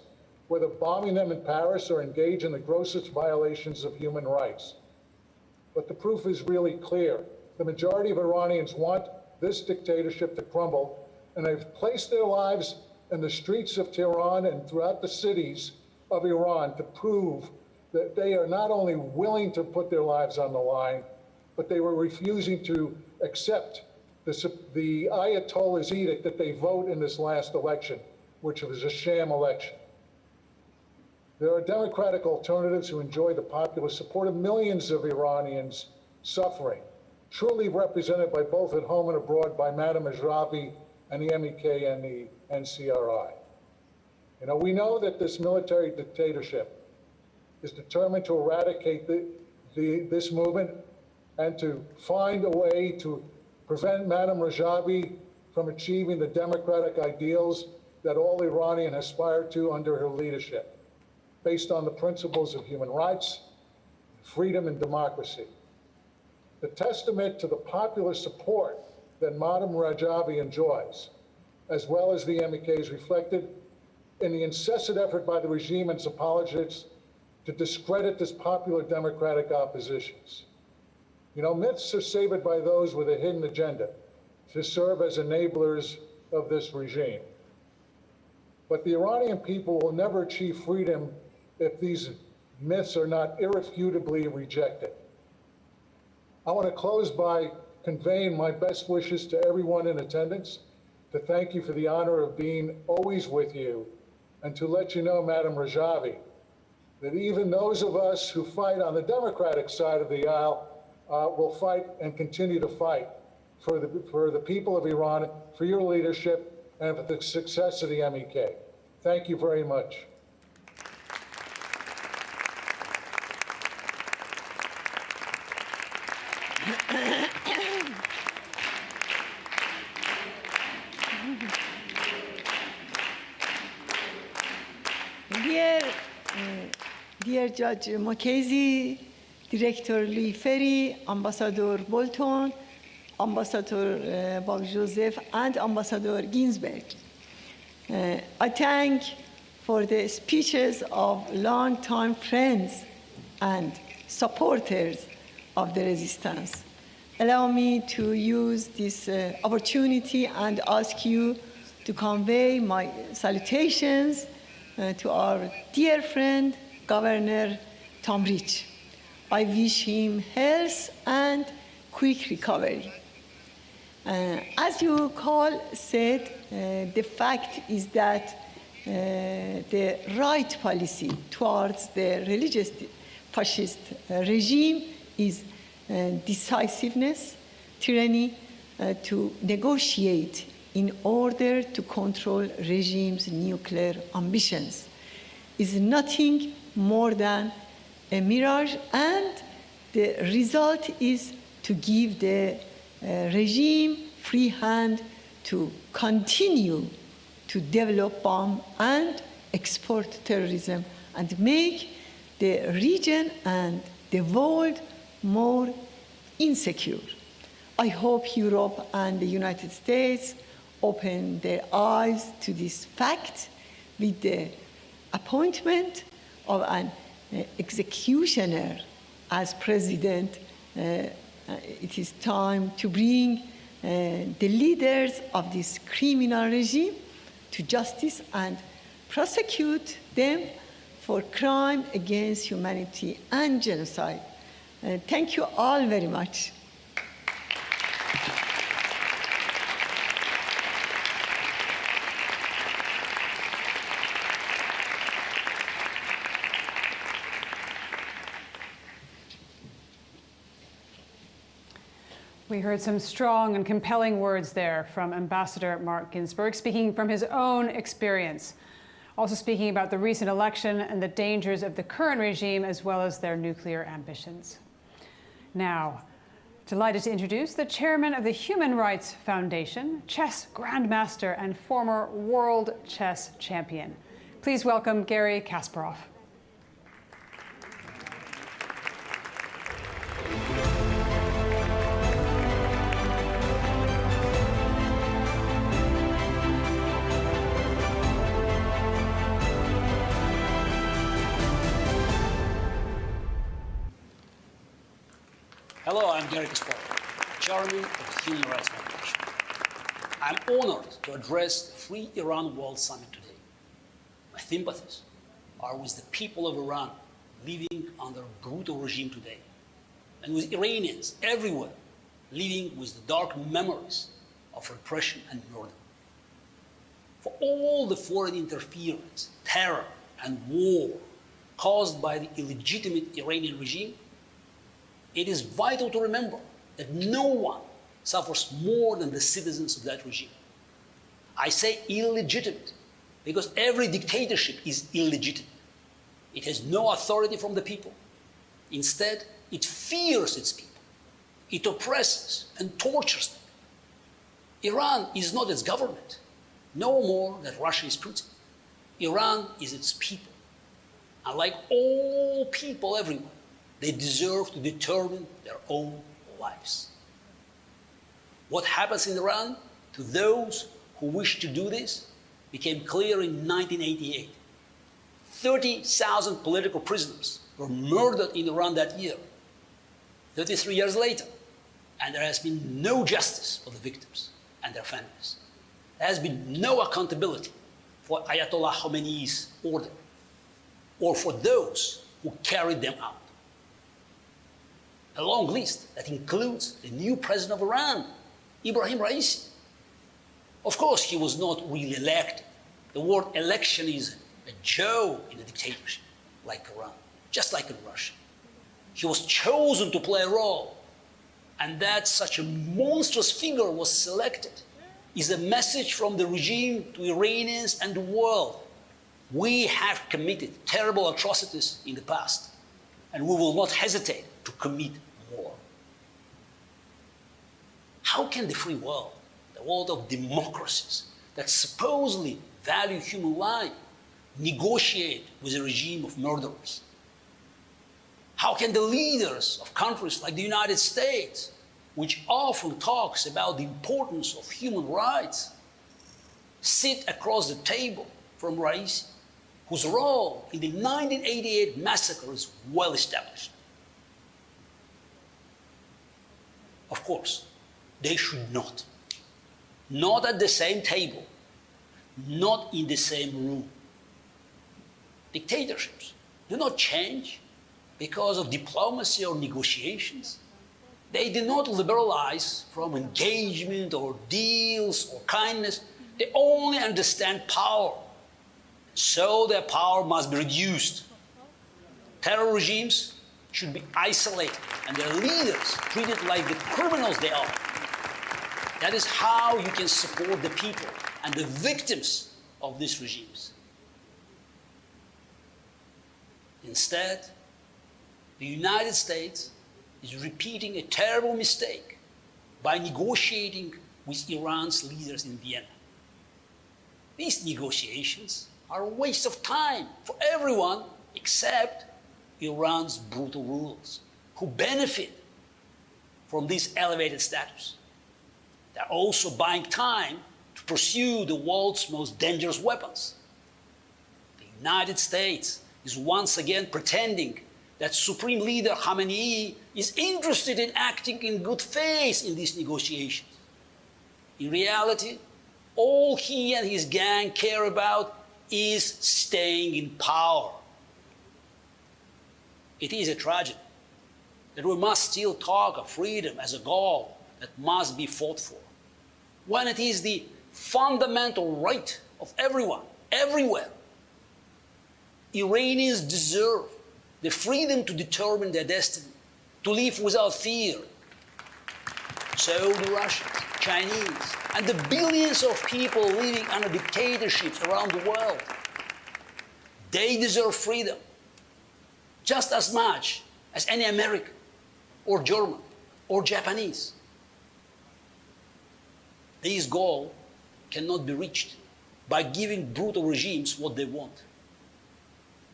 whether bombing them in Paris or engage in the grossest violations of human rights. But the proof is really clear. The majority of Iranians want this dictatorship to crumble, and they've placed their lives in the streets of Tehran and throughout the cities of Iran to prove that they are not only willing to put their lives on the line, but they were refusing to accept the Ayatollah's edict that they vote in this last election, which was a sham election. There are democratic alternatives who enjoy the popular support of millions of Iranians suffering, truly represented by both at home and abroad by Madam Raisi and the MEK and the NCRI. You know, we know that this military dictatorship is determined to eradicate this movement and to find a way to prevent Madam Raisi from achieving the democratic ideals that all Iranians aspire to under her leadership, based on the principles of human rights, freedom, and democracy. The testament to the popular support that Madam Raisi enjoys, as well as the MEK, is reflected in the incessant effort by the regime and its apologists to discredit this popular democratic oppositions. You know, myths are savored by those with a hidden agenda to serve as enablers of this regime. But the Iranian people will never achieve freedom if these myths are not irrefutably rejected. I want to close by conveying my best wishes to everyone in attendance, to thank you for the honor of being always with you, and to let you know, Madam Rajavi, that even those of us who fight on the Democratic side of the aisle will fight and continue to fight for the people of Iran, for your leadership, and for the success of the MEK. Thank you very much. Dear Judge Mokezi, Director Lee Ferry, Ambassador Bolton, Ambassador Bob Joseph, and Ambassador Ginsberg. I thank for the speeches of longtime friends and supporters of the resistance. Allow me to use this opportunity and ask you to convey my salutations to our dear friend, Governor Tom Rich. I wish him health and quick recovery. As you said, the fact is that the right policy towards the religious fascist regime is decisiveness, tyranny, to negotiate in order to control regime's nuclear ambitions is nothing more than a mirage, and the result is to give the regime free hand to continue to develop bomb and export terrorism and make the region and the world more insecure. I hope Europe and the United States open their eyes to this fact with the appointment of an executioner as president. It is time to bring the leaders of this criminal regime to justice and prosecute them for crime against humanity and genocide. Thank you all very much. We heard some strong and compelling words there from Ambassador Mark Ginsburg, speaking from his own experience. Also speaking about the recent election and the dangers of the current regime, as well as their nuclear ambitions. Now, delighted to introduce the chairman of the Human Rights Foundation, chess grandmaster and former world chess champion. Please welcome Garry Kasparov. Hello, I'm Garry Kasparov, chairman of the Human Rights Foundation. I'm honored to address the Free Iran World Summit today. My sympathies are with the people of Iran living under a brutal regime today, and with Iranians everywhere living with the dark memories of repression and murder. For all the foreign interference, terror, and war caused by the illegitimate Iranian regime, it is vital to remember that no one suffers more than the citizens of that regime. I say illegitimate because every dictatorship is illegitimate. It has no authority from the people. Instead, it fears its people. It oppresses and tortures them. Iran is not its government, no more than Russia is Putin. Iran is its people. And like all people everywhere, they deserve to determine their own lives. What happens in Iran to those who wish to do this became clear in 1988. 30,000 political prisoners were murdered in Iran that year. 33 years later, and there has been no justice for the victims and their families. There has been no accountability for Ayatollah Khamenei's order or for those who carried them out. A long list that includes the new president of Iran, Ebrahim Raisi. Of course, he was not really elected. The word election is a joke in a dictatorship like Iran, just like in Russia. He was chosen to play a role, and that such a monstrous figure was selected is a message from the regime to Iranians and the world. We have committed terrible atrocities in the past, and we will not hesitate to commit more. How can the free world, the world of democracies that supposedly value human life, negotiate with a regime of murderers? How can the leaders of countries like the United States, which often talks about the importance of human rights, sit across the table from Raisi, whose role in the 1988 massacre is well established? Of course, they should not. Not at the same table, not in the same room. Dictatorships do not change because of diplomacy or negotiations. They do not liberalize from engagement or deals or kindness. They only understand power. So their power must be reduced. Terror regimes should be isolated and their leaders treated like the criminals they are. That is how you can support the people and the victims of these regimes. Instead, the United States is repeating a terrible mistake by negotiating with Iran's leaders in Vienna. These negotiations are a waste of time for everyone except Iran's brutal rulers, who benefit from this elevated status. They're also buying time to pursue the world's most dangerous weapons. The United States is once again pretending that Supreme Leader Khamenei is interested in acting in good faith in these negotiations. In reality, all he and his gang care about is staying in power. It is a tragedy that we must still talk of freedom as a goal that must be fought for, when it is the fundamental right of everyone, everywhere. Iranians deserve the freedom to determine their destiny, to live without fear. So do Russians, Chinese, and the billions of people living under dictatorships around the world. They deserve freedom just as much as any American or German or Japanese. This goal cannot be reached by giving brutal regimes what they want.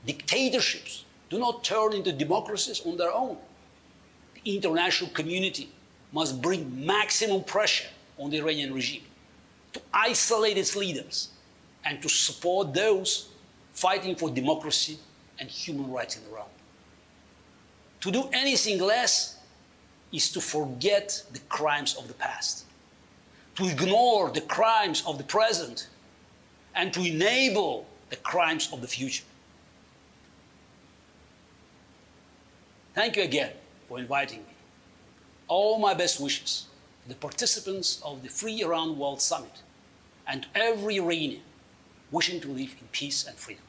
Dictatorships do not turn into democracies on their own. The international community must bring maximum pressure on the Iranian regime to isolate its leaders and to support those fighting for democracy and human rights in Iran. To do anything less is to forget the crimes of the past, to ignore the crimes of the present, and to enable the crimes of the future. Thank you again for inviting me. All my best wishes to the participants of the Free Iran World Summit and to every Iranian wishing to live in peace and freedom.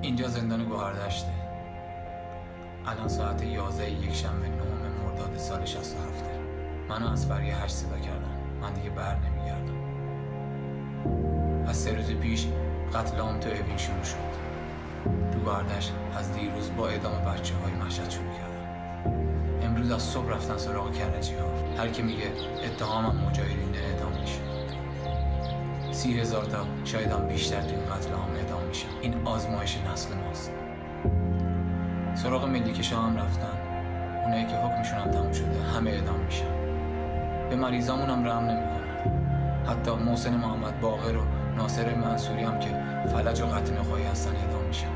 اینجا زندان گوهردشته. الان ساعت 11 یکشنبه 9 مرداد سال 67. منو از فریه 8 صدا کردن. من دیگه بر نمیگردم. از 3 روز پیش قتل عام تو اوین شروع شد. تو گوهردشت از دیروز با اعدام بچه‌های مشهد شروع کردن. امروز از صبح رفتن سراغ کرجی‌ها. هر کی میگه اتهامم مجاهدین اعدام میشه. 30,000 تا شاید هم بیشتر تو این قتل عام اعدام میشن. این آزمایش نسل ماست. سراغ ملیکشا هم رفتن. اونایی که حکمشون هم تموم شده همه اعدام میشن. به مریضامون هم رحم نمیکنن. حتی محسن محمد باقر و ناصر منصوری هم که فلج و قطع نخواهی هستن اعدام میشن.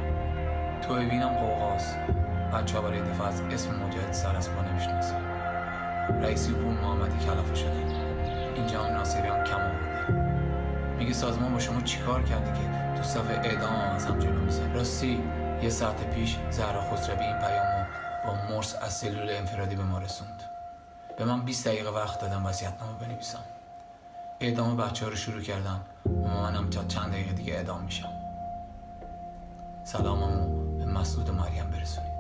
تو اوین هم قوقاست. بچه‌ها برای دفاع از اسم مجاهد سر از پا نمیشناسن. رئیسی پور محمدی کلافه شدن. اینجا هم ناصری هم کم آورده. میگه سازمان با شما چیکار کرده که تو صف اعدام هم از هم جلو میزه. راستی یه ساعت پیش زهرا خسروی این پیامو با مرس از سلول انفرادی به ما رسوند. به من 20 دقیقه وقت دادم وصیت‌نامه بنویسم. اعدام بچه‌ها رو شروع کردم و منم تا چند دقیقه دیگه اعدام میشم. سلاممو به مسعود و مریم برسونید.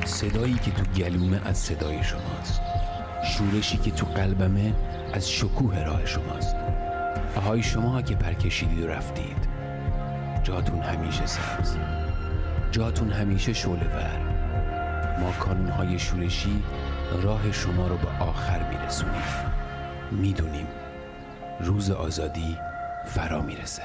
صدایی که تو گلومه از صدای شماست، شورشی که تو قلبمه از شکوه راه شماست. آهای شما که پر کشیدید و رفتید، جاتون همیشه سبز، جاتون همیشه شعله‌ور. ما کانونهای شورشی راه شما رو به آخر میرسونیم. میدونیم روز آزادی فرا میرسه.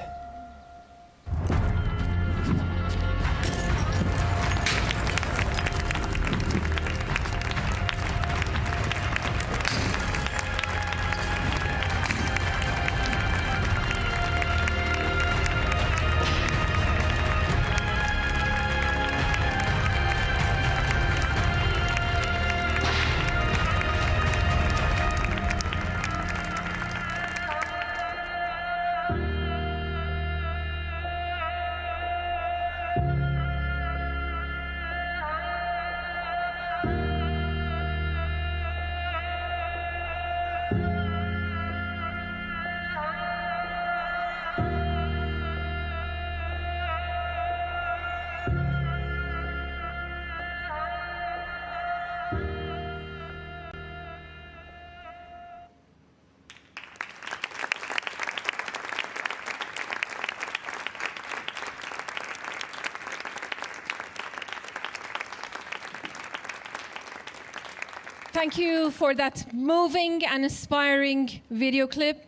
Thank you for that moving and inspiring video clip.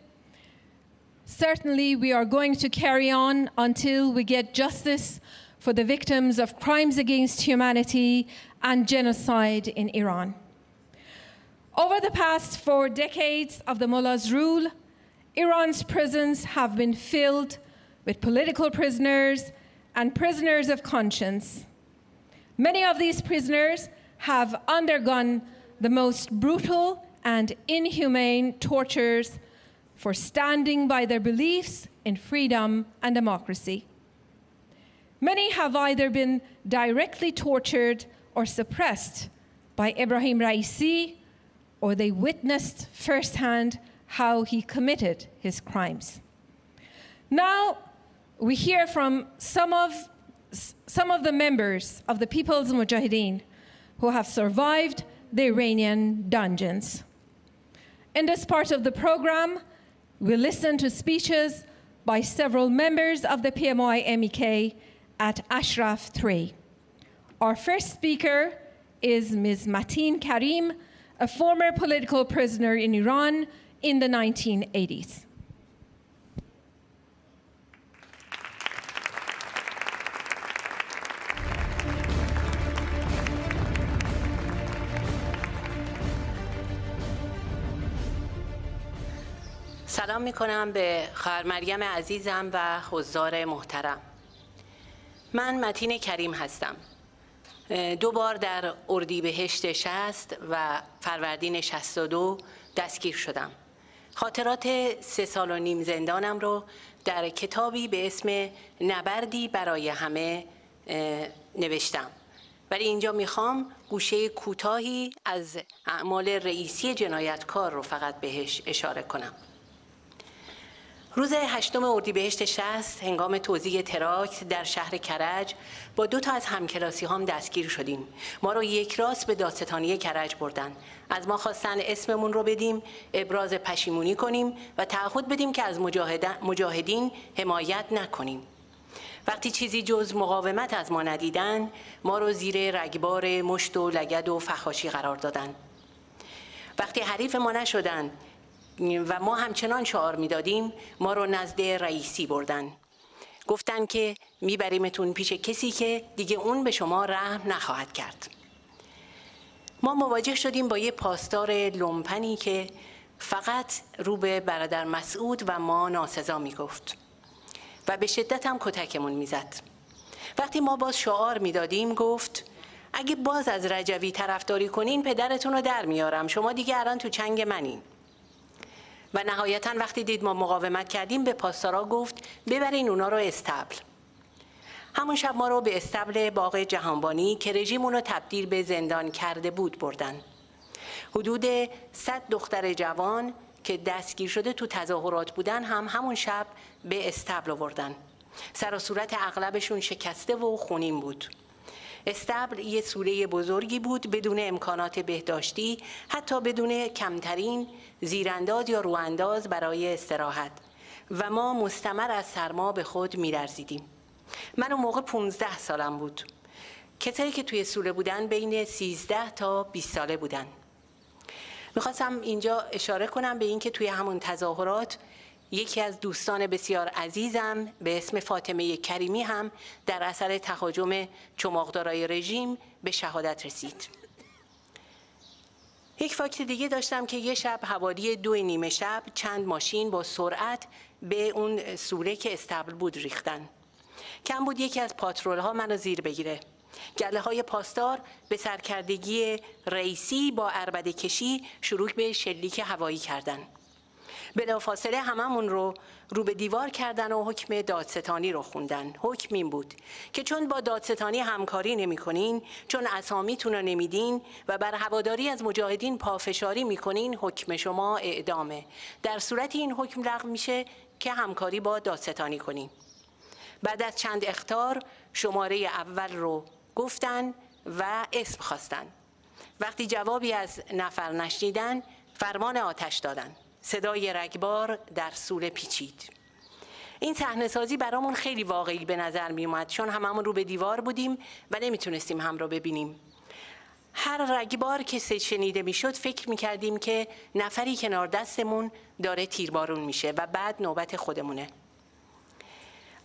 Certainly, we are going to carry on until we get justice for the victims of crimes against humanity and genocide in Iran. Over the past 4 decades of the mullahs' rule, Iran's prisons have been filled with political prisoners and prisoners of conscience. Many of these prisoners have undergone the most brutal and inhumane tortures for standing by their beliefs in freedom and democracy. Many have either been directly tortured or suppressed by Ebrahim Raisi, or they witnessed firsthand how he committed his crimes. Now, we hear from some of the members of the People's Mujahideen who have survived the Iranian dungeons. In this part of the program, we'll listen to speeches by several members of the PMI-MEK at Ashraf 3. Our first speaker is Ms. Mateen Karim, a former political prisoner in Iran in the 1980s. سلام میکنم به خواهر مریم عزیزم و حضار محترم. من متین کریم هستم. 2 بار در اردیبهشت 60 و فروردین 62 دستگیر شدم. خاطرات 3.5 سال زندانم رو در کتابی به اسم نبردی برای همه نوشتم. ولی اینجا میخوام گوشه کوتاهی از اعمال رئیسی جنایتکار رو فقط بهش اشاره کنم. روز 8 اردیبهشت 60 هنگام توزیع تراکت در شهر کرج با 2 تا از همکلاسی هم دستگیر شدیم. ما رو یک راست به دادستانی کرج بردن. از ما خواستن اسممون رو بدیم، ابراز پشیمونی کنیم و تعهد بدیم که از مجاهدین حمایت نکنیم. وقتی چیزی جز مقاومت از ما ندیدن، ما رو زیر رگبار مشت و لگد و فحاشی قرار دادن. وقتی حریف ما نشدن و ما همچنان شعار میدادیم، ما رو نزد رئیسی بردن. گفتن که میبریمتون پیش کسی که دیگه اون به شما رحم نخواهد کرد. ما مواجه شدیم با یه پاسدار لومپنی که فقط رو به برادر مسعود و ما ناسزا میگفت و به شدت هم کتکمون میزد. وقتی ما باز شعار میدادیم گفت اگه باز از رجوی طرفداری کنین پدرتون رو در میارم، شما دیگه الان تو چنگ منین. و نهایتاً وقتی دید ما مقاومت کردیم به پاسدارا گفت ببرین اونا رو استبل. همون شب ما رو به استبل باغ جهانبانی که رژیم اون رو تبدیل به زندان کرده بود بردن. حدود 100 دختر جوان که دستگیر شده تو تظاهرات بودن هم همون شب به استبل آوردن. سر و صورت اغلبشون شکسته و خونین بود. استبل یه سوره بزرگی بود بدون امکانات بهداشتی، حتی بدون کمترین زیرانداز یا روانداز برای استراحت و ما مستمر از سرما به خود می‌لرزیدیم. من اون موقع 15 سالم بود. کسایی که توی سوره بودن بین 13 تا 20 ساله بودن. میخواستم اینجا اشاره کنم به این که توی همون تظاهرات یکی از دوستان بسیار عزیزم به اسم فاطمه کریمی هم در اثر تهاجم چماقدارای رژیم به شهادت رسید. یک فاکت دیگه داشتم که یه شب حوالی 2:30 شب چند ماشین با سرعت به اون سوره که استبل بود ریختن. کم بود یکی از پاترول ها منو زیر بگیره. گله های پاسدار به سرکردگی رئیسی با عربده کشی شروع به شلیک هوایی کردن. بلافاصله هممون رو به دیوار کردن و حکم دادستانی رو خوندن. حکم این بود که چون با دادستانی همکاری نمی کنین، چون اسامیتون رو نمیدین و بر هواداری از مجاهدین پافشاری میکنین، حکم شما اعدامه. در صورت این حکم لغو میشه که همکاری با دادستانی کنین. بعد از چند اخطار شماره اول رو گفتن و اسم خواستن. وقتی جوابی از نفر نشنیدن فرمان آتش دادن. صدای رگبار در سوره پیچید. این صحنه سازی برامون خیلی واقعی به نظر می اومد، چون هممون رو به دیوار بودیم و نمیتونستیم هم رو ببینیم. هر رگبار که شنیده میشد فکر میکردیم که نفری کنار دستمون داره تیربارون میشه و بعد نوبت خودمونه.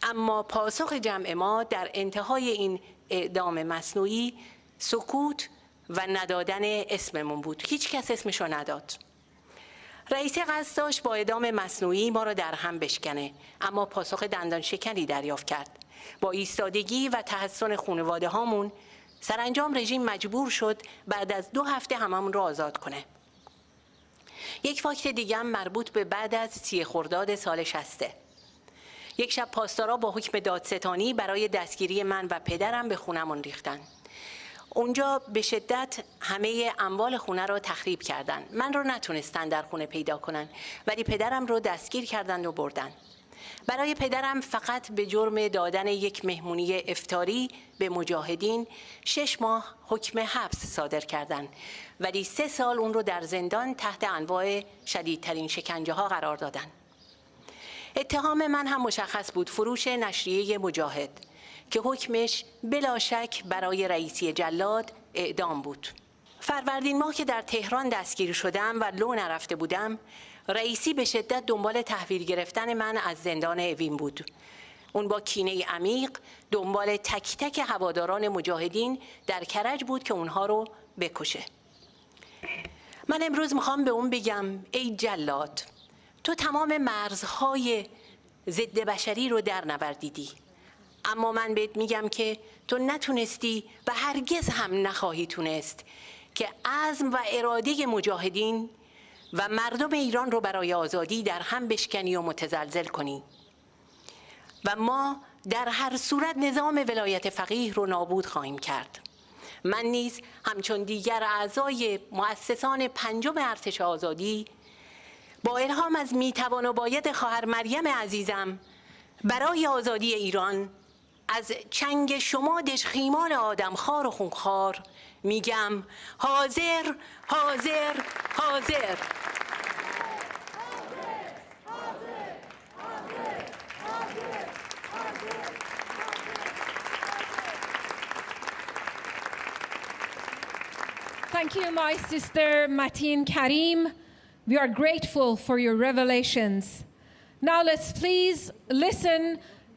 اما پاسخ جمع ما در انتهای این اعدام مصنوعی سکوت و ندادن اسممون بود. هیچ کس اسمشو نداد. رئیس قصد داشت با اعدام مصنوعی ما را در هم بشکنه، اما پاسخ دندان شکنی دریافت کرد. با ایستادگی و تحسن خانواده هامون سرانجام رژیم مجبور شد بعد از 2 هفته هممون را آزاد کنه. یک فاکت دیگه هم مربوط به بعد از 30 خرداد سال 60. یک شب پاسدارا با حکم دادستانی برای دستگیری من و پدرم به خونمون ریختن. اونجا به شدت همه اموال خونه رو تخریب کردن. من رو نتونستن در خونه پیدا کنن، ولی پدرم رو دستگیر کردن و بردن. برای پدرم فقط به جرم دادن یک مهمونی افطاری به مجاهدین 6 ماه حکم حبس صادر کردن، ولی 3 سال اون رو در زندان تحت انواع شدیدترین شکنجه ها قرار دادن. اتهام من هم مشخص بود، فروش نشریه مجاهد که حکمش بلا شک برای رئیسی جلاد اعدام بود. فروردین ماه که در تهران دستگیر شدم و لو نرفته بودم، رئیسی به شدت دنبال تحویل گرفتن من از زندان اوین بود. اون با کینه عمیق دنبال تک تک هواداران مجاهدین در کرج بود که اونها رو بکشه. من امروز میخوام به اون بگم ای جلاد، تو تمام مرزهای ضد بشری رو در نوردیدی، اما من بهت میگم که تو نتونستی و هرگز هم نخواهی تونست که عزم و اراده مجاهدین و مردم ایران رو برای آزادی در هم بشکنی و متزلزل کنی و ما در هر صورت نظام ولایت فقیه رو نابود خواهیم کرد. من نیز همچون دیگر اعضای مؤسسان پنجم ارتش آزادی با الهام از میتوان و باید خواهر مریم عزیزم برای آزادی ایران از چنگ شما دژخیمان آدمخوار و خونخوار میگم حاضر حاضر حاضر. Thank you, my sister Mateen Karim. We are grateful for your revelations. Now let's please listen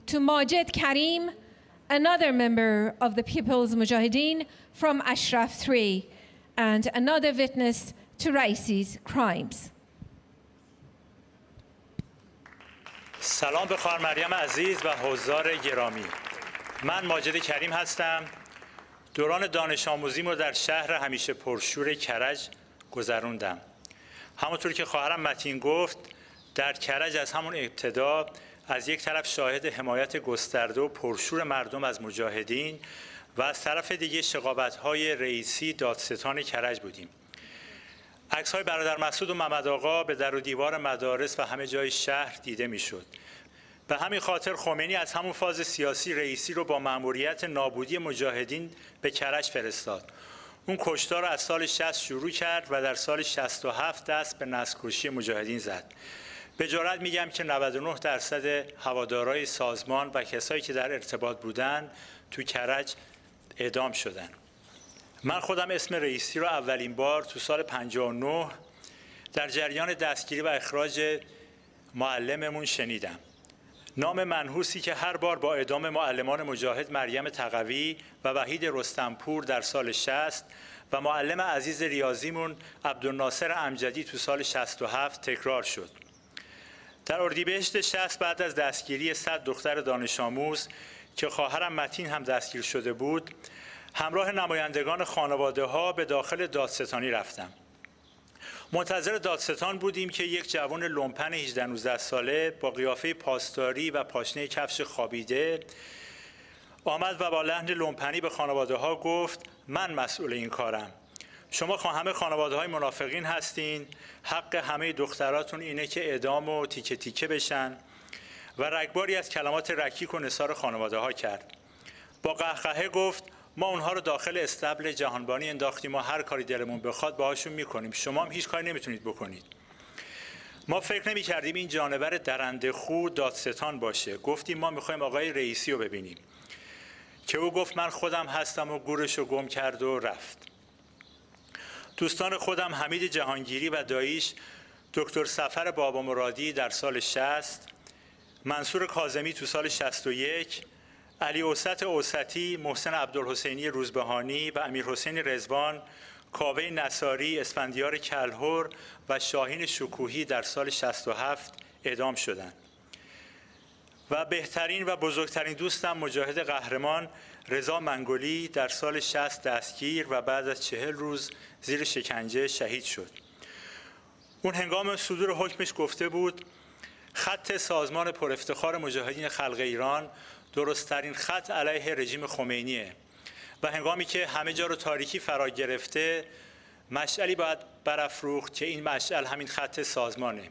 to Majid Karim, another member of the People's Mujahideen from Ashraf 3, and another witness to Raisi's crimes. سلام به خواهر مریم عزیز و حضار گرامی. من ماجد کریم هستم. دوران دانش آموزیم رو در شهر همیشه پرشور کرج گذروندم. همونطور که خواهرم متین گفت، در کرج از همون ابتدا از یک طرف شاهد حمایت گسترده و پرشور مردم از مجاهدین و از طرف دیگه شقاوت‌های رئیسی دادستان کرج بودیم. عکس‌های برادر مسعود و محمد آقا به در و دیوار مدارس و همه جای شهر دیده می‌شد. به همین خاطر خمینی از همون فاز سیاسی رئیسی رو با مأموریت نابودی مجاهدین به کرج فرستاد. اون کشتار رو از سال 60 شروع کرد و در سال 67 دست به نسل‌کشی مجاهدین زد. به جرئت میگم که 99% هوادارای سازمان و کسایی که در ارتباط بودن تو کرج اعدام شدن. من خودم اسم رئیسی رو اولین بار تو سال 59 در جریان دستگیری و اخراج معلممون شنیدم. نام منحوسی که هر بار با اعدام معلمان مجاهد مریم تقوی و وحید رستمپور در سال 60 و معلم عزیز ریاضیمون عبدالناصر امجدی تو سال 67 تکرار شد. در اردیبهشت 60 بعد از دستگیری 100 دختر دانش آموز که خواهرم متین هم دستگیر شده بود، همراه نمایندگان خانواده ها به داخل دادستانی رفتم. منتظر دادستان بودیم که یک جوان لومپن 18-19 ساله با قیافه پاسداری و پاشنه کفش خوابیده آمد و با لحن لومپنی به خانواده ها گفت من مسئول این کارم. شما همه خانواده های منافقین هستین، حق همه دختراتون اینه که اعدام و تیکه تیکه بشن و رگباری از کلمات رکیک و نثار خانواده ها کرد. با قهقهه گفت ما اونها رو داخل استبل جهانبانی انداختیم و هر کاری دلمون بخواد باهاشون میکنیم، شما هم هیچ کاری نمیتونید بکنید. ما فکر نمی‌کردیم این جانور درنده خو دادستان باشه. گفتیم ما میخوایم آقای رئیسی رو ببینیم که او گفت من خودم هستم و گورش رو گم کرد و رفت. دوستان خودم حمید جهانگیری و داییش دکتر سفر بابا مرادی در سال 60، منصور کاظمی تو سال 61، علی اوسطی، محسن عبدالحسینی روزبهانی و امیرحسین رضوان، کاوه نصاری، اسفندیار کلهر و شاهین شکوهی در سال 67 اعدام شدند. و بهترین و بزرگترین دوستم مجاهد قهرمان رضا منگلی در سال 60 دستگیر و بعد از 40 روز زیر شکنجه شهید شد. اون هنگام صدور حکمش گفته بود خط سازمان پر افتخار مجاهدین خلق ایران درست‌ترین خط علیه رژیم خمینیه و هنگامی که همه جا رو تاریکی فرا گرفته مشعلی باید برافروخت که این مشعل همین خط سازمانه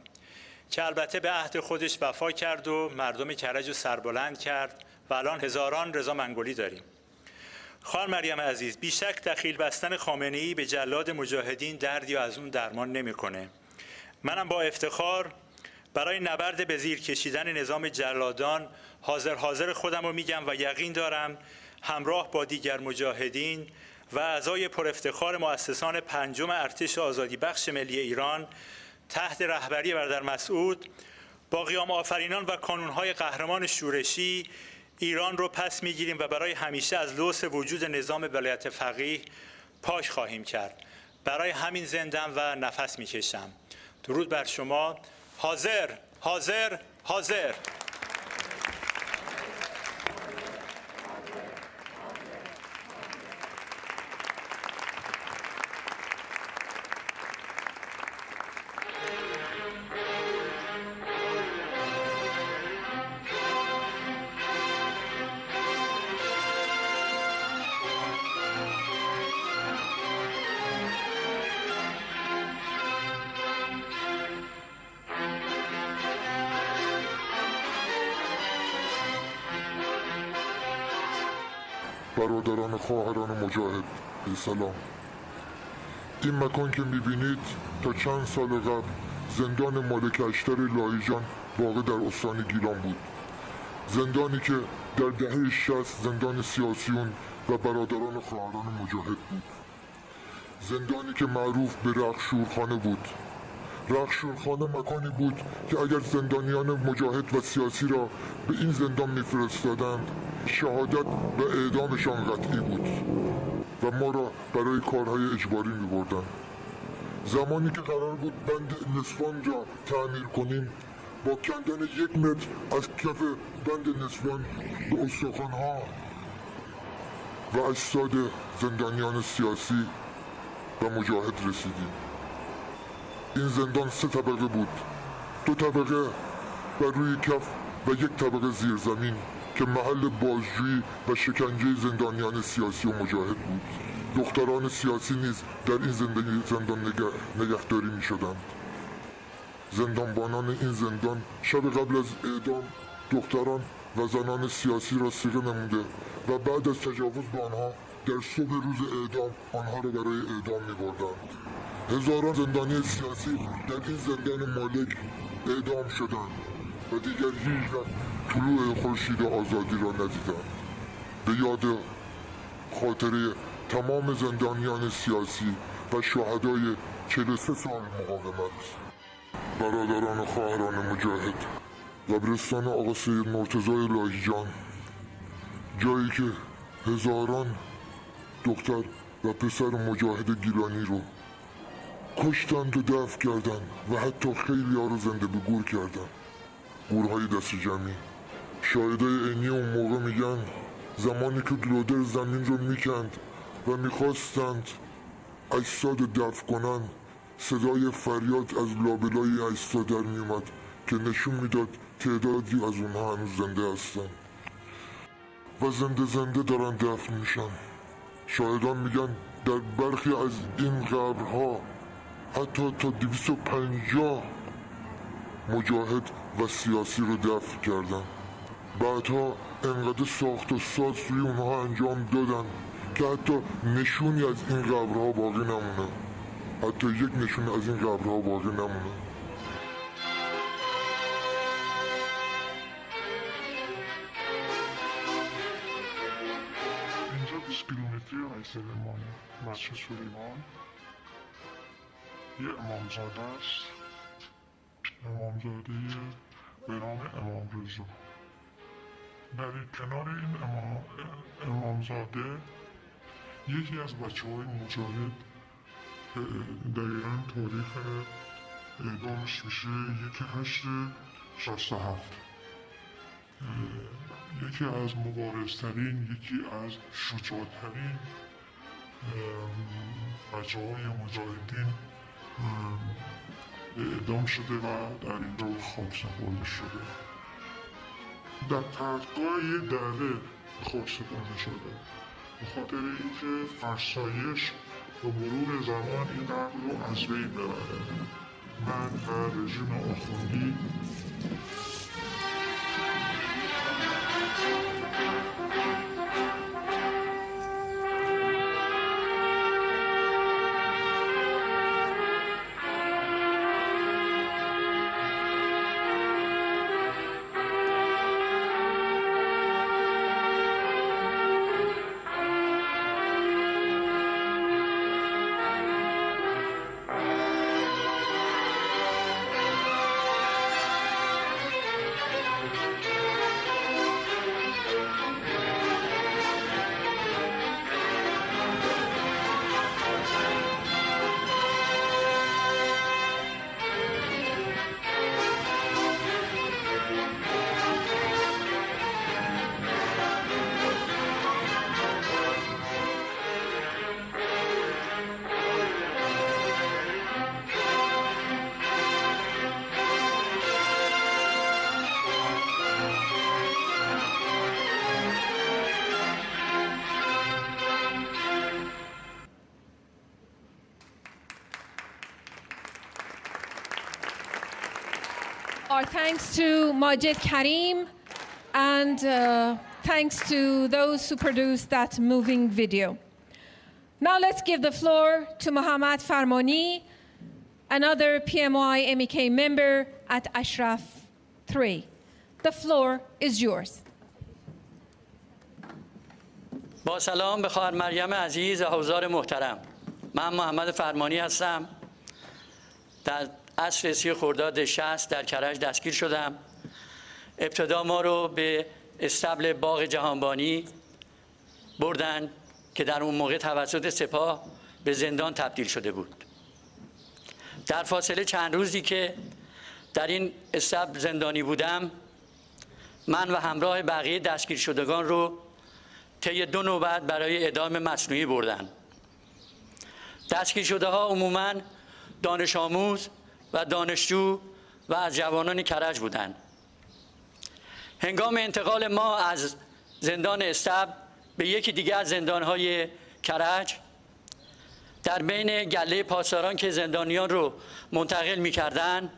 که البته به عهد خودش وفا کرد و مردم کرج رو سربلند کرد و الان هزاران رضا منگلی داریم. خواهر مریم عزیز، بیشک دخیل بستن خامنه‌ای به جلاد مجاهدین دردی و از اون درمان نمی‌کنه. منم با افتخار برای نبرد به زیر کشیدن نظام جلادان حاضر خودم رو میگم و یقین دارم همراه با دیگر مجاهدین و اعضای پر افتخار مؤسسان پنجم ارتش آزادی بخش ملی ایران تحت رهبری برادر مسعود با قیام آفرینان و کانونهای قهرمان شورشی ایران رو پس میگیریم و برای همیشه از لوث وجود نظام ولایت فقیه پاک خواهیم کرد. برای همین زندم و نفس میکشم. درود بر شما حاضر حاضر حاضر. برادران و خواهران مجاهد، سلام. این مکان که میبینید تا چند سال قبل زندان مالک اشتر لاهیجان واقع در استان گیلان بود. زندانی که در دهه 60 زندان سیاسیون و برادران و خواهران مجاهد بود. زندانی که معروف به رخشورخانه بود. رخشورخانه مکانی بود که اگر زندانیان مجاهد و سیاسی را به این زندان میفرستادند شهادت و اعدامشان قطعی بود و ما را برای کارهای اجباری میبردند. زمانی که قرار بود بند نسوان را تعمیر کنیم با کندن 1 متر از کف بند نسوان به استخوان‌ها و اجساد زندانیان سیاسی و مجاهد رسیدیم. این زندان 3 طبقه بود، 2 طبقه بر روی کف و 1 طبقه زیر زمین که محل بازجویی و شکنجه زندانیان سیاسی و مجاهد بود. دختران سیاسی نیز در این زندان نگهداری می شدند. زندانبانان این زندان شب قبل از اعدام دختران و زنان سیاسی را صیغه نموده و بعد از تجاوز به آنها در صبح روز اعدام آنها را برای اعدام می بردند. هزاران زندانی سیاسی در این زندان مالک اعدام شدند و دیگر هیچ وقت طلوع خورشید آزادی را ندیدند. به یاد خاطره تمام زندانیان سیاسی و شهدای 43 سال مقاومت، برادران و خواهران مجاهد، قبرستان آقا سید مرتضی لاهیجان، جایی که هزاران دختر و پسر مجاهد گیلانی رو کشتند و دفن کردند و حتی خیلی ها رو زنده به گور کردند. گورهای دست جمعی. شاهدای عینی اون موقع میگن زمانی که لودر زمین رو میکند و میخواستند اجساد دفن کنند صدای فریاد از لابلای اجساد در میومد که نشون میداد تعدادی از اونها هنوز زنده هستن و زنده دارن دفن میشن. شاهدان میگن در برخی از این قبرها حتی تا 250 مجاهد و سیاسی رو دفن کردن. بعدها انقدر ساخت و ساز روی اونها انجام دادن که حتی نشونی از این قبرها باقی نمونه. حتی 1 نشون از این قبرها باقی نمونه. اینجا 20 کیلومتری رئیس‌الامام مسجد سلیمان یه امامزاده است، امامزاده به نام امام رضا. در کنار این امامزاده یکی از بچه های مجاهد دقیقا تاریخ اعدامش میشه 1/8/67. یکی از مبارزترین، یکی از شجاعترین بچه های مجاهدین اعدام شده و در اینجا خاک سپرده شده. در تحتگاه یه دره خاک سپرده شده به خاطر اینکه فرسایش و مرور زمان این قبر رو از بین ببره. من و رژیم آخوندی our thanks to Majid Karim and thanks to those who produced that moving video. Now let's give the floor to Mohammad Farmani, another PMI MEK member at Ashraf 3. The floor is yours. با سلام به خواهر مریم عزیز و حضار محترم. من محمد فرمانی هستم. در عصر 30 خرداد 60 در کرج دستگیر شدم. ابتدا ما رو به استبل باغ جهانبانی بردن که در اون موقع توسط سپاه به زندان تبدیل شده بود. در فاصله چند روزی که در این استبل زندانی بودم، من و همراه بقیه دستگیر شدگان رو طی 2 نوبت برای اعدام مصنوعی بردن. دستگیر شده ها عموماً دانش آموز و دانشجو و از جوانان کرج بودند. هنگام انتقال ما از زندان استبل به یکی دیگه از زندانهای کرج، در بین گله پاسداران که زندانیان رو منتقل می‌کردن،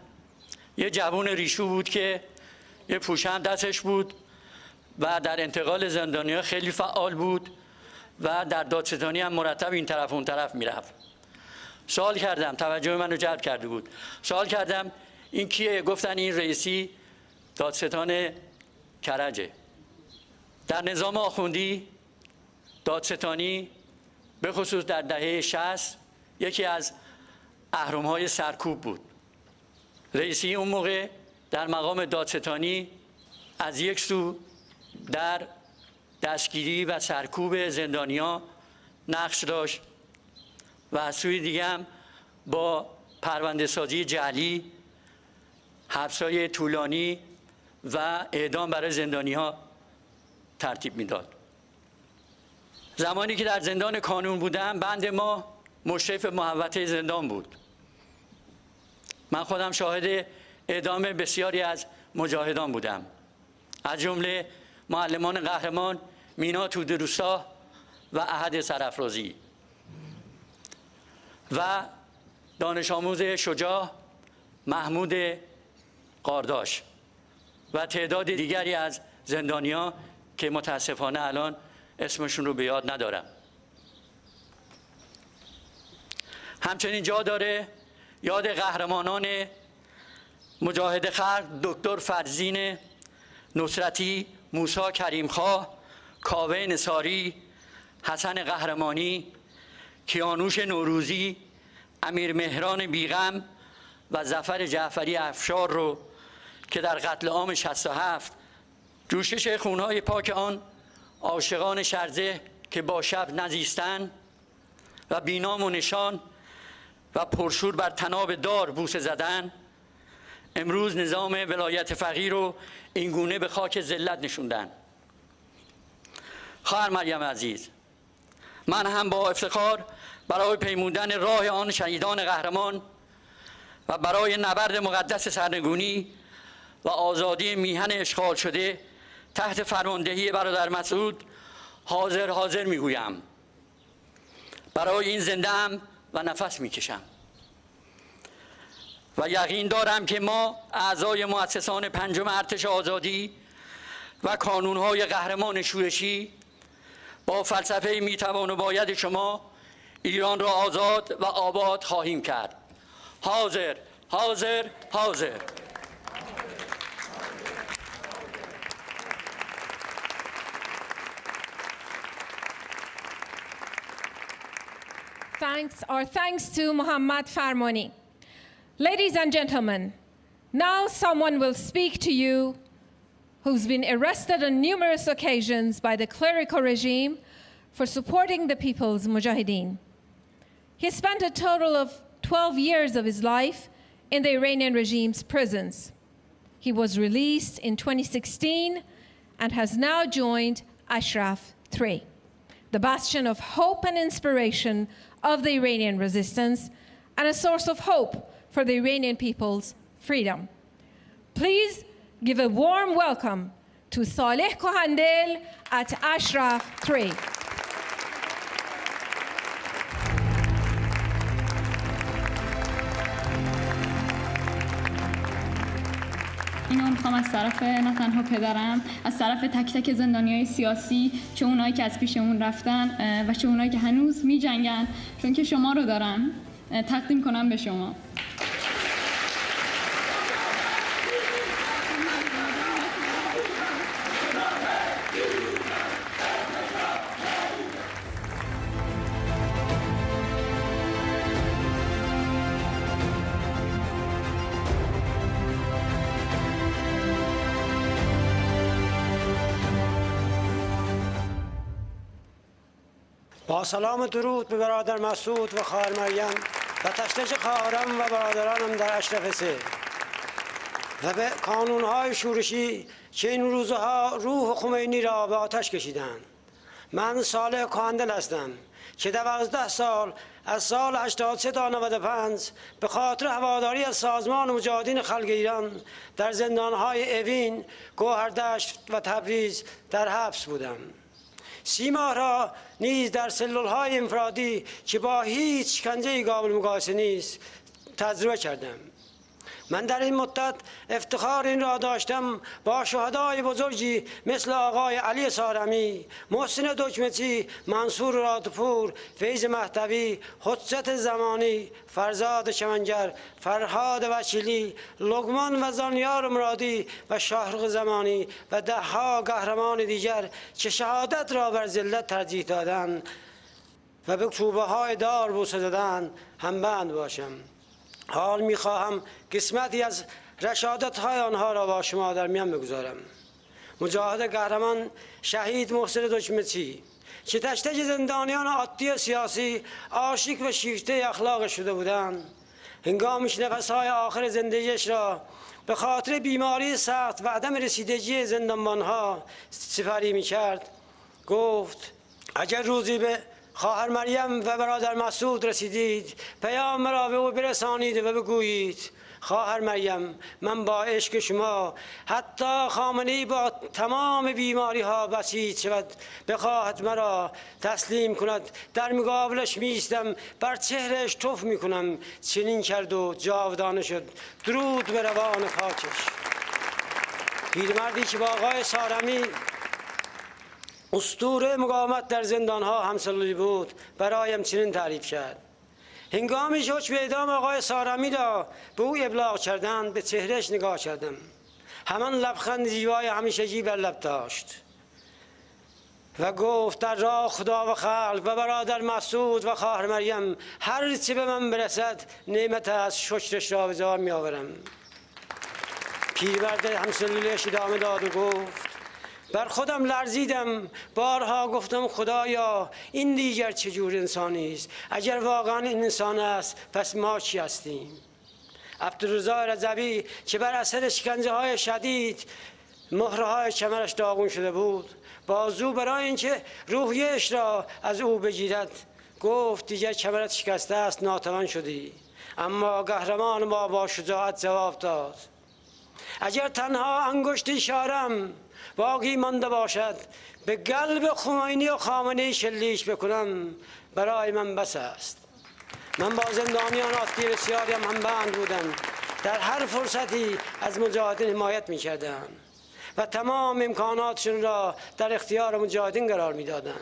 یه جوان ریشو بود که یه پوشم دستش بود و در انتقال زندانیان خیلی فعال بود و در دادستانی هم مرتب این طرف اون طرف میرفت. سوال کردم، توجه منو جلب کرده بود. سوال کردم این کیه؟ گفتن این رئیسی دادستان کرجه. در نظام آخوندی دادستانی به خصوص در دهه 60 یکی از اهرم‌های سرکوب بود. رئیسی اون موقع در مقام دادستانی از یک سو در دستگیری و سرکوب زندانیان نقش داشت و از سوی دیگه هم با پرونده سازی جعلی، حبس‌های طولانی و اعدام برای زندانی‌ها ترتیب میداد. زمانی که در زندان کانون بودم، بند ما مشرف محوطه زندان بود. من خودم شاهد اعدام بسیاری از مجاهدان بودم، از جمله معلمان قهرمان مینا تودروستا و احد سرافرازی و دانش آموز شجاع محمود قارداش و تعداد دیگری از زندانیان که متاسفانه الان اسمشون رو به یاد ندارم. همچنین جا داره یاد قهرمانان مجاهد خلق دکتر فرزین نصرتی، موسی کریمخواه، کاوه نصاری، حسن قهرمانی، کیانوش نوروزی، امیر مهران بیغم و ظفر جعفری افشار رو که در قتل عام 67 جوشش خونهای پاک آن عاشقان شرزه که با شب نزیستن و بینام و نشان و پرشور بر طناب دار بوسه زدن، امروز نظام ولایت فقیه رو اینگونه به خاک ذلت نشوندن. خواهر مریم عزیز، من هم با افتخار برای پیمودن راه آن شهیدان قهرمان و برای نبرد مقدس سرنگونی و آزادی میهن اشغال شده تحت فرماندهی برادر مسعود حاضر میگویم. برای این زنده‌ام و نفس میکشم و یقین دارم که ما اعضای مؤسسان 5 ارتش آزادی و کانونهای قهرمان شورشی با فلسفه میتوان و باید شما ایران را آزاد و آباد خواهیم کرد. حاضر حاضر حاضر. Our thanks to Mohammad Farmani. Ladies and gentlemen, now someone will speak to you who's been arrested on numerous occasions by the clerical regime for supporting the people's mujahideen. He spent a total of 12 years of his life in the Iranian regime's prisons. He was released in 2016 and has now joined Ashraf 3, the bastion of hope and inspiration of the Iranian resistance and a source of hope for the Iranian people's freedom. Please give a warm welcome to Saleh Kohandel at Ashraf 3. اینو میخوام از طرف نه تنها پدرم، از طرف تک تک زندانیای سیاسی، چه اونایی که از پیشمون رفتن و چه اونایی که هنوز میجنگن، چون که شما رو دارم، تقدیم کنم به شما. با سلام و درود به برادر مسعود و خواهر مریم و تک خواهرم و برادرانم در اشرف سه و به کانونهای شورشی که این روزها روح خمینی را به آتش کشیدند. من صالح کاندل هستم که 12 سال از سال 83 تا 95 به خاطر هواداری از سازمان مجاهدین خلق ایران در زندانهای اوین، گوهردشت و تبریز در حبس بودم. 30 ماه را نیز در سلولهای انفرادی که با هیچ شکنجه‌ای قابل مقایسه نیست تجربه کردم. من در این مدت افتخار این را داشتم با شهدای بزرگی مثل آقای علی صارمی، محسن دکمتی، منصور رادپور، فیض مهدوی، حجت زمانی، فرزاد شمنگر، فرهاد وکیلی، لقمان و زانیار مرادی و شاهرخ زمانی و ده‌ها قهرمان دیگر که شهادت را بر ذلت ترجیح دادند و به چوبه های دار بوسه زدند همبند باشم. حال می‌خواهم قسمتی از رشادت‌های آنها را با شما در میان بگذارم. مجاهد قهرمان شهید محسن دکمتی که تک تک زندانیان عادی سیاسی عاشق و شیفته اخلاق شده بودند، هنگامیش نفس‌های آخر زندگیش را به خاطر بیماری سخت و عدم رسیدگی زندانبان‌ها سپری می‌کرد، گفت اگر روزی به خواهر مریم و برادر مسعود رسیدید، پیام را به او برسانید و بگویید خواهر مریم، من با عشق شما حتی خامنه‌ای با تمام بیماری ها بسیط شود بخواهد مرا تسلیم کند، در مقابلش میستم، بر چهرش تف میکنم. چنین کرد و جاودانه شد. درود به روان خاکش. پیرمردی که با آقای صارمی اسطوره مقاومت در زندانها همسالی بود برایم چنین تعریف کرد: هنگامی که حکم اعدام آقای صارمی را به او ابلاغ کردند، به چهرهش نگاه کردم، همان لبخند زیبای همیشگی بر لب داشت و گفت در راه خدا و خلق و برادر مسعود و خواهر مریم هر چه به من برسد نعمت از شکرش را به جا می آورم. پیرمرد همسالیش ادامه داد و گفت بر خودم لرزیدم، بارها گفتم خدایا این دیگر چجور انسانی است؟ اگر واقعا این انسان است پس ما چی هستیم؟ عبدالرضا رضوی که بر اثر شکنجه های شدید مهره های کمرش داغون شده بود، بازو برای اینکه روحیش را از او بگیرد گفت دیگر کمرت شکسته است، ناتوان شدی. اما قهرمان ما با شجاعت جواب داد اگر تنها انگشت اشارم باقی مانده باشد به قلب خمینی و خامنه‌ای شلیک بکنم برای من بس است. من با زندانیان عادی بسیاری هم همبند بودم، در هر فرصتی از مجاهدین حمایت می‌کردم و تمام امکاناتشون را در اختیار مجاهدین قرار می‌دادم.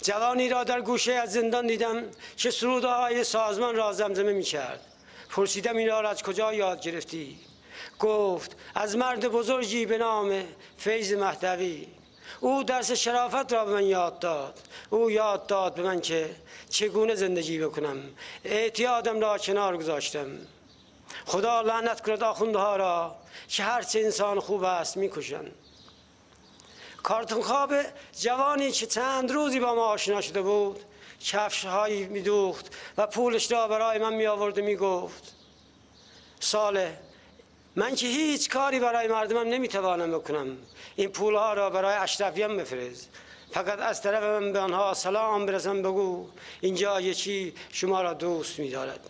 جوانی را در گوشه از زندان دیدم که سرودهای سازمان را زمزمه می‌کرد. پرسیدم این را از کجا یاد گرفتی؟ گفت از مرد بزرگی به نام فیض مهدوی. او درس شرافت را به من یاد داد. او یاد داد به من که چگونه زندگی بکنم. اعتیادم را کنار گذاشتم. خدا لعنت کند آخوندها را که هرچه انسان خوب است میکشند. کارتون خواب جوانی که چند روزی با ما آشنا شده بود کفش‌هایی می‌دوخت و پولش را برای من می‌آورد و می‌گفت صالح، من که هیچ کاری برای مردمم نمی‌توانم بکنم، این پول‌ها را برای اشرفیان بفرست، فقط از طرف من به آنها سلام برسان بگو اینجا یکی شما را دوست می‌دارد.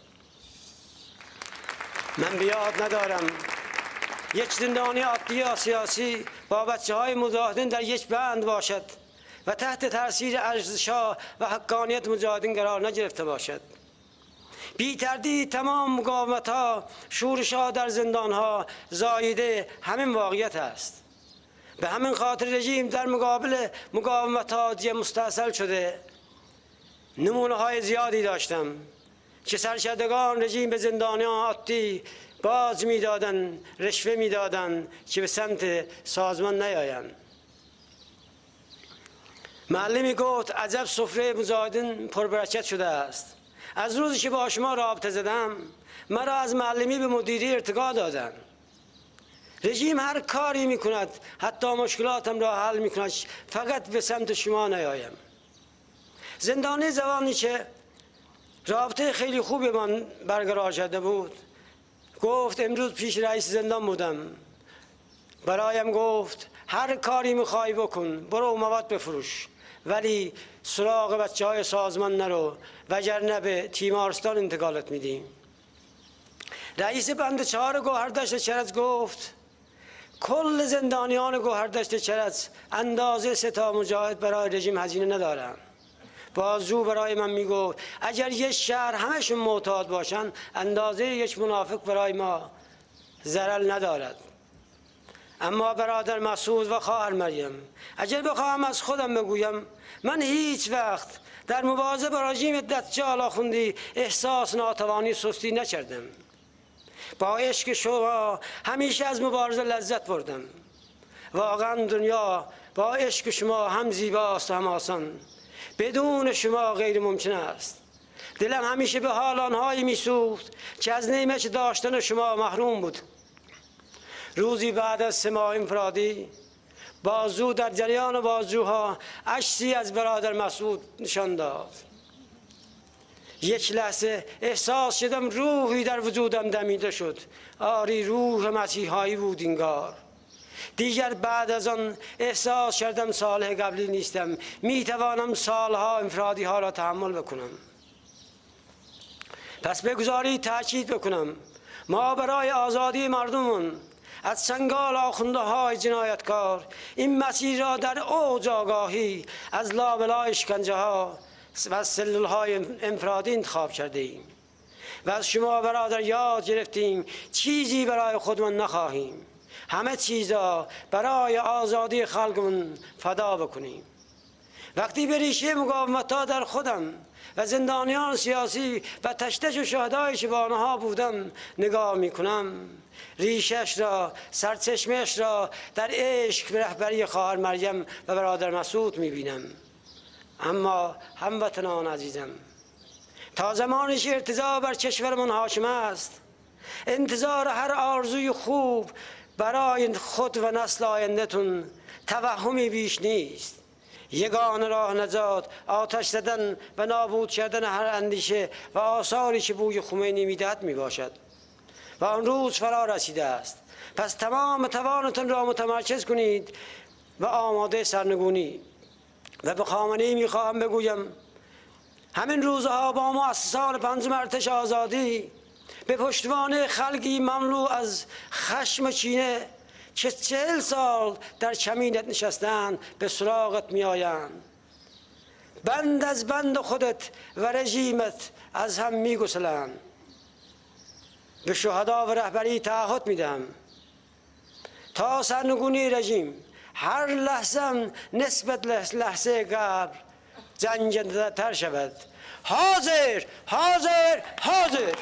من بیاد ندارم یک زندانی عادی سیاسی با بچه‌های مجاهدین در یک بند باشد و تحت تاثیر ارزش‌ها و حقانیت مجاهدین قرار نگرفته باشد. بی تردید تمام مقاومت‌ها، شورش‌ها در زندان‌ها زایده همین واقعیت است. به همین خاطر رژیم در مقابل مقاومت‌ها مستاصل شده. نمونه‌های زیادی داشتم که سرشدگان رژیم به زندانیان عادی باز می‌دادند، رشوه می‌دادند که به سمت سازمان نیایند. معلمی گفت عجب سفره مجاهدین پربرکت شده است. از روزی که با شما رابطه زدم مرا از معلمی به مدیری ارتقا دادند. رژیم هر کاری میکند، حتی مشکلاتم را حل میکند، فقط به سمت شما نیایم. زندانی جوانی که رابطه خیلی خوبی من برقرار شده بود گفت امروز پیش رئیس زندان بودم، برایم گفت هر کاری میخوای بکن، برو مواد بفروش، ولی سراغ بچه‌های سازمان نرو وگرنه به تیمارستان انتقالت میدیم. رئیس بند 4 گوهردشت چرچ گفت کل زندانیان گوهردشت چرچ اندازه 3 تا مجاهد برای رژیم هزینه ندارن. بازجو برای من میگفت اگر یک شهر همشون معتاد باشن اندازه یک منافق برای ما ضرر ندارد. اما برادر مسعود و خواهر مریم، اگر بخواهم از خودم بگویم، من هیچ وقت در مبارزه با رژیم دجال آخوندی احساس ناتوانی سستی نکردم. با عشق شما همیشه از مبارزه لذت بردم. واقعا دنیا با عشق شما هم زیباست و هم آسان. بدون شما غیر ممکن است. دلم همیشه به حال آنهایی میسوخت که از نعمت داشتن شما محروم بود. روزی بعد از 3 ماه انفرادی بازجو در جریان بازجوها عکسی از برادر مسعود نشان داد. یک لحظه احساس شدم روحی در وجودم دمیده شد. آری روح مسیحایی بود انگار. دیگر بعد از آن احساس کردم صالح قبلی نیستم، میتوانم سالها انفرادی ها را تحمل بکنم. پس بگذارید تاکید بکنم ما برای آزادی مردمون از چنگال آخونده های جنایتکار این مسیر را در اوج آگاهی از لابلای اشکنجه ها و سلول های انفرادی انتخاب کرده ایم و از شما برادر یاد گرفتیم چیزی برای خودمان نخواهیم، همه چیزا برای آزادی خلقمون فدا بکنیم. وقتی به ریشه مقاومت‌ها در خودم و زندانیان سیاسی و تشتش و شهدای شبانه ها بودم نگاه میکنم، ریشش را، سرچشمش را در عشق به رهبری خواهر مریم و برادر مسعود میبینم. اما هموطنان عزیزم، تا زمانی که ارتضا بر کشورمان حاکم است، انتظار هر آرزوی خوب برای خود و نسل آینده‌تون توهمی بیش نیست. یگانه راه نجات آتش زدن و نابود کردن هر اندیشه و آثاری که بوی خمینی میدهد میباشد و آن روز فرا رسیده است. پس تمام توانتون را متمرکز کنید و آماده سرنگونی. و به خامنه‌ای میخواهم بگویم همین روزها با مؤسسان 5 ارتش آزادی به پشتوانه خلقی مملو از خشم و کینه که 40 سال در کمینت نشستند به سراغت می آیند. بند از بند خودت و رژیمت از هم می گسلند. به شهدا و رهبری تعهد می دهم تا سرنگونی رژیم هر لحظه نسبت لحظه قبل جنگنده تر شود. حاضر حاضر حاضر.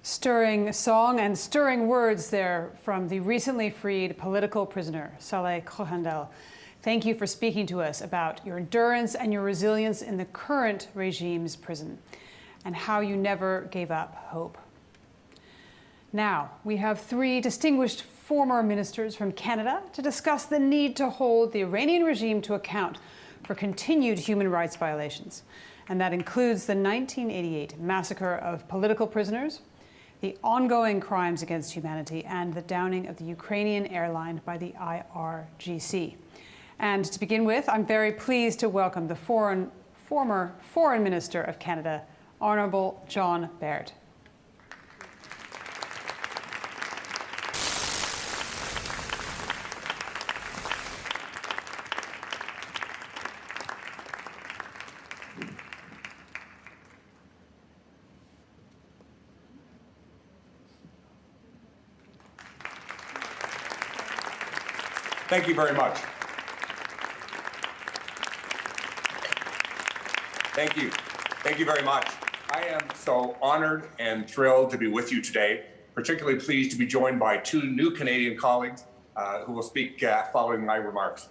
Stirring song and stirring words there from the recently freed political prisoner, Saleh Khohandel. Thank you for speaking to us about your endurance and your resilience in the current regime's prison and how you never gave up hope. Now, we have three distinguished former ministers from Canada to discuss the need to hold the Iranian regime to account for continued human rights violations. And that includes the 1988 massacre of political prisoners, the ongoing crimes against humanity, and the downing of the Ukrainian airline by the IRGC. And to begin with, I'm very pleased to welcome the former Foreign Minister of Canada, Honourable John Baird. Thank you very much. Thank you. Thank you very much. I am so honored and thrilled to be with you today, particularly pleased to be joined by two new Canadian colleagues who will speak following my remarks.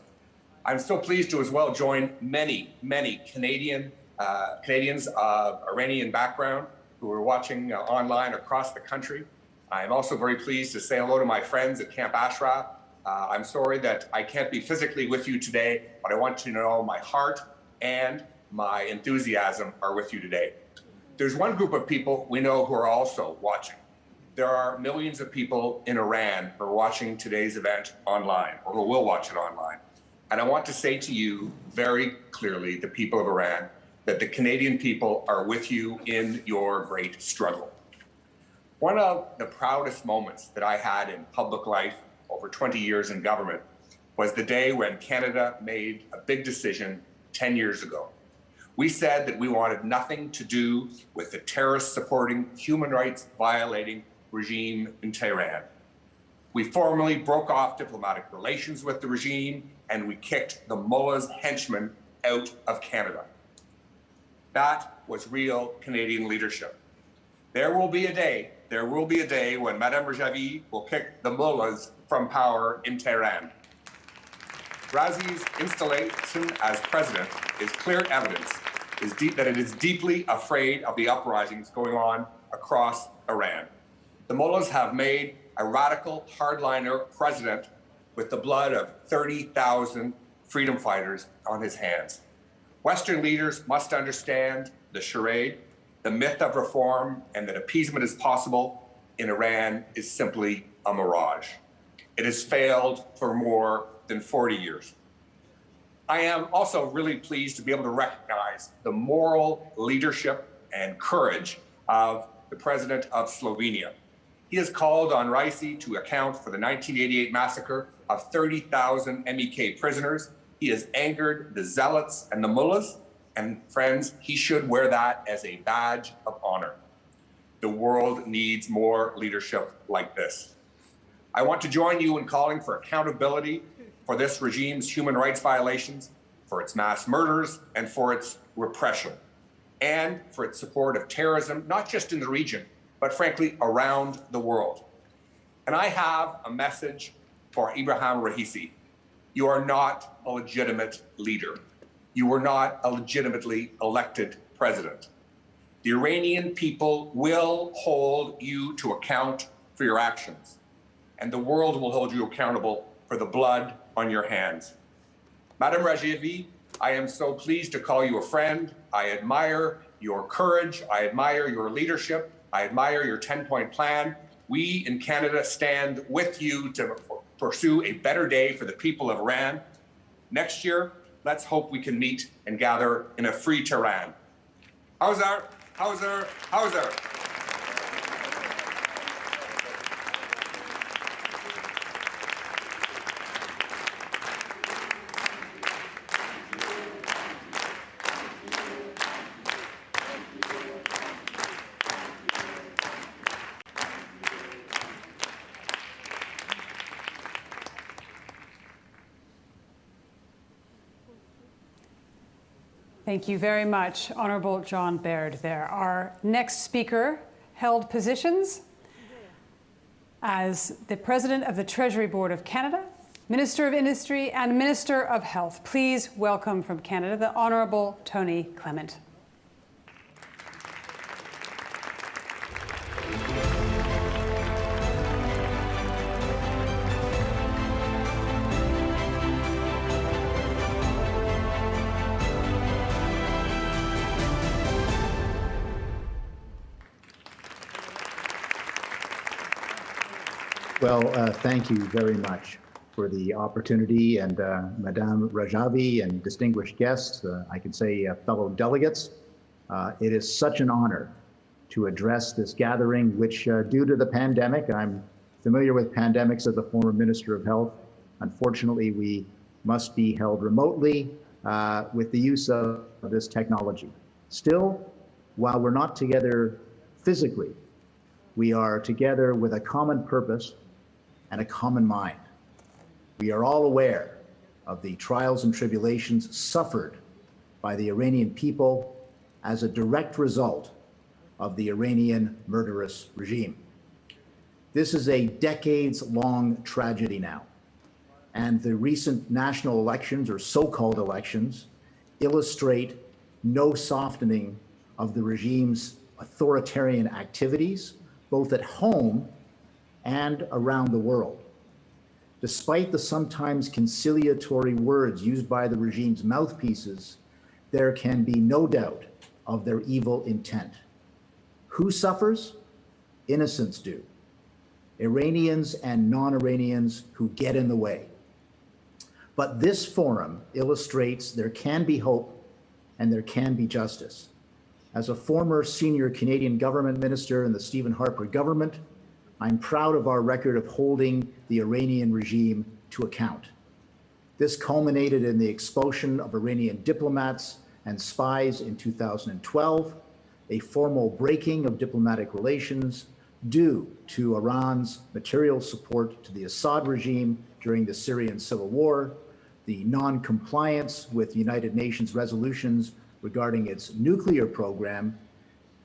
I'm so pleased to as well join many Canadians of Iranian background who are watching online across the country. I'm also very pleased to say hello to my friends at Camp Ashraf. I'm sorry that I can't be physically with you today, but I want you to know my heart and my enthusiasm are with you today. There's one group of people we know who are also watching. There are millions of people in Iran who are watching today's event online, or who will watch it online. And I want to say to you very clearly, the people of Iran, that the Canadian people are with you in your great struggle. One of the proudest moments that I had in public life over 20 years in government was the day when Canada made a big decision 10 years ago. We said that we wanted nothing to do with the terrorist-supporting, human rights violating regime in Tehran. We formally broke off diplomatic relations with the regime, and we kicked the mullahs' henchmen out of Canada. That was real Canadian leadership. There will be a day when Madame Rajavi will kick the mullahs from power in Tehran. Raisi's installation as president is clear evidence that it is deeply afraid of the uprisings going on across Iran. The mullahs have made a radical hardliner president with the blood of 30,000 freedom fighters on his hands. Western leaders must understand the charade, the myth of reform, and that appeasement is possible in Iran is simply a mirage. It has failed for more than 40 years. I am also really pleased to be able to recognize the moral leadership and courage of the president of Slovenia. He has called on Raisi to account for the 1988 massacre of 30,000 MEK prisoners. He has angered the zealots and the mullahs, and friends, he should wear that as a badge of honor. The world needs more leadership like this. I want to join you in calling for accountability for this regime's human rights violations, for its mass murders, and for its repression, and for its support of terrorism, not just in the region, but frankly, around the world. And I have a message for Ebrahim Raisi. You are not a legitimate leader. You were not a legitimately elected president. The Iranian people will hold you to account for your actions, and the world will hold you accountable for the blood on your hands. Madame Rajavi, I am so pleased to call you a friend. I admire your courage. I admire your leadership. I admire your 10-point plan. We in Canada stand with you to pursue a better day for the people of Iran. Next year, let's hope we can meet and gather in a free Tehran. Howzer, howzer, howzer. Thank you very much, Honorable John Baird there. Our next speaker held positions as the President of the Treasury Board of Canada, Minister of Industry, and Minister of Health. Please welcome from Canada the Honorable Tony Clement. Well, thank you very much for the opportunity, and Madame Rajavi and distinguished guests, I can say fellow delegates, it is such an honor to address this gathering, which due to the pandemic, I'm familiar with pandemics as a former Minister of Health. Unfortunately, we must be held remotely with the use of this technology. Still, while we're not together physically, we are together with a common purpose and a common mind. We are all aware of the trials and tribulations suffered by the Iranian people as a direct result of the Iranian murderous regime. This is a decades-long tragedy now, and the recent national elections, or so-called elections, illustrate no softening of the regime's authoritarian activities, both at home and around the world. Despite the sometimes conciliatory words used by the regime's mouthpieces, there can be no doubt of their evil intent. Who suffers? Innocents do. Iranians and non-Iranians who get in the way. But this forum illustrates there can be hope and there can be justice. As a former senior Canadian government minister in the Stephen Harper government, I'm proud of our record of holding the Iranian regime to account. This culminated in the expulsion of Iranian diplomats and spies in 2012, a formal breaking of diplomatic relations due to Iran's material support to the Assad regime during the Syrian civil war, the non-compliance with United Nations resolutions regarding its nuclear program,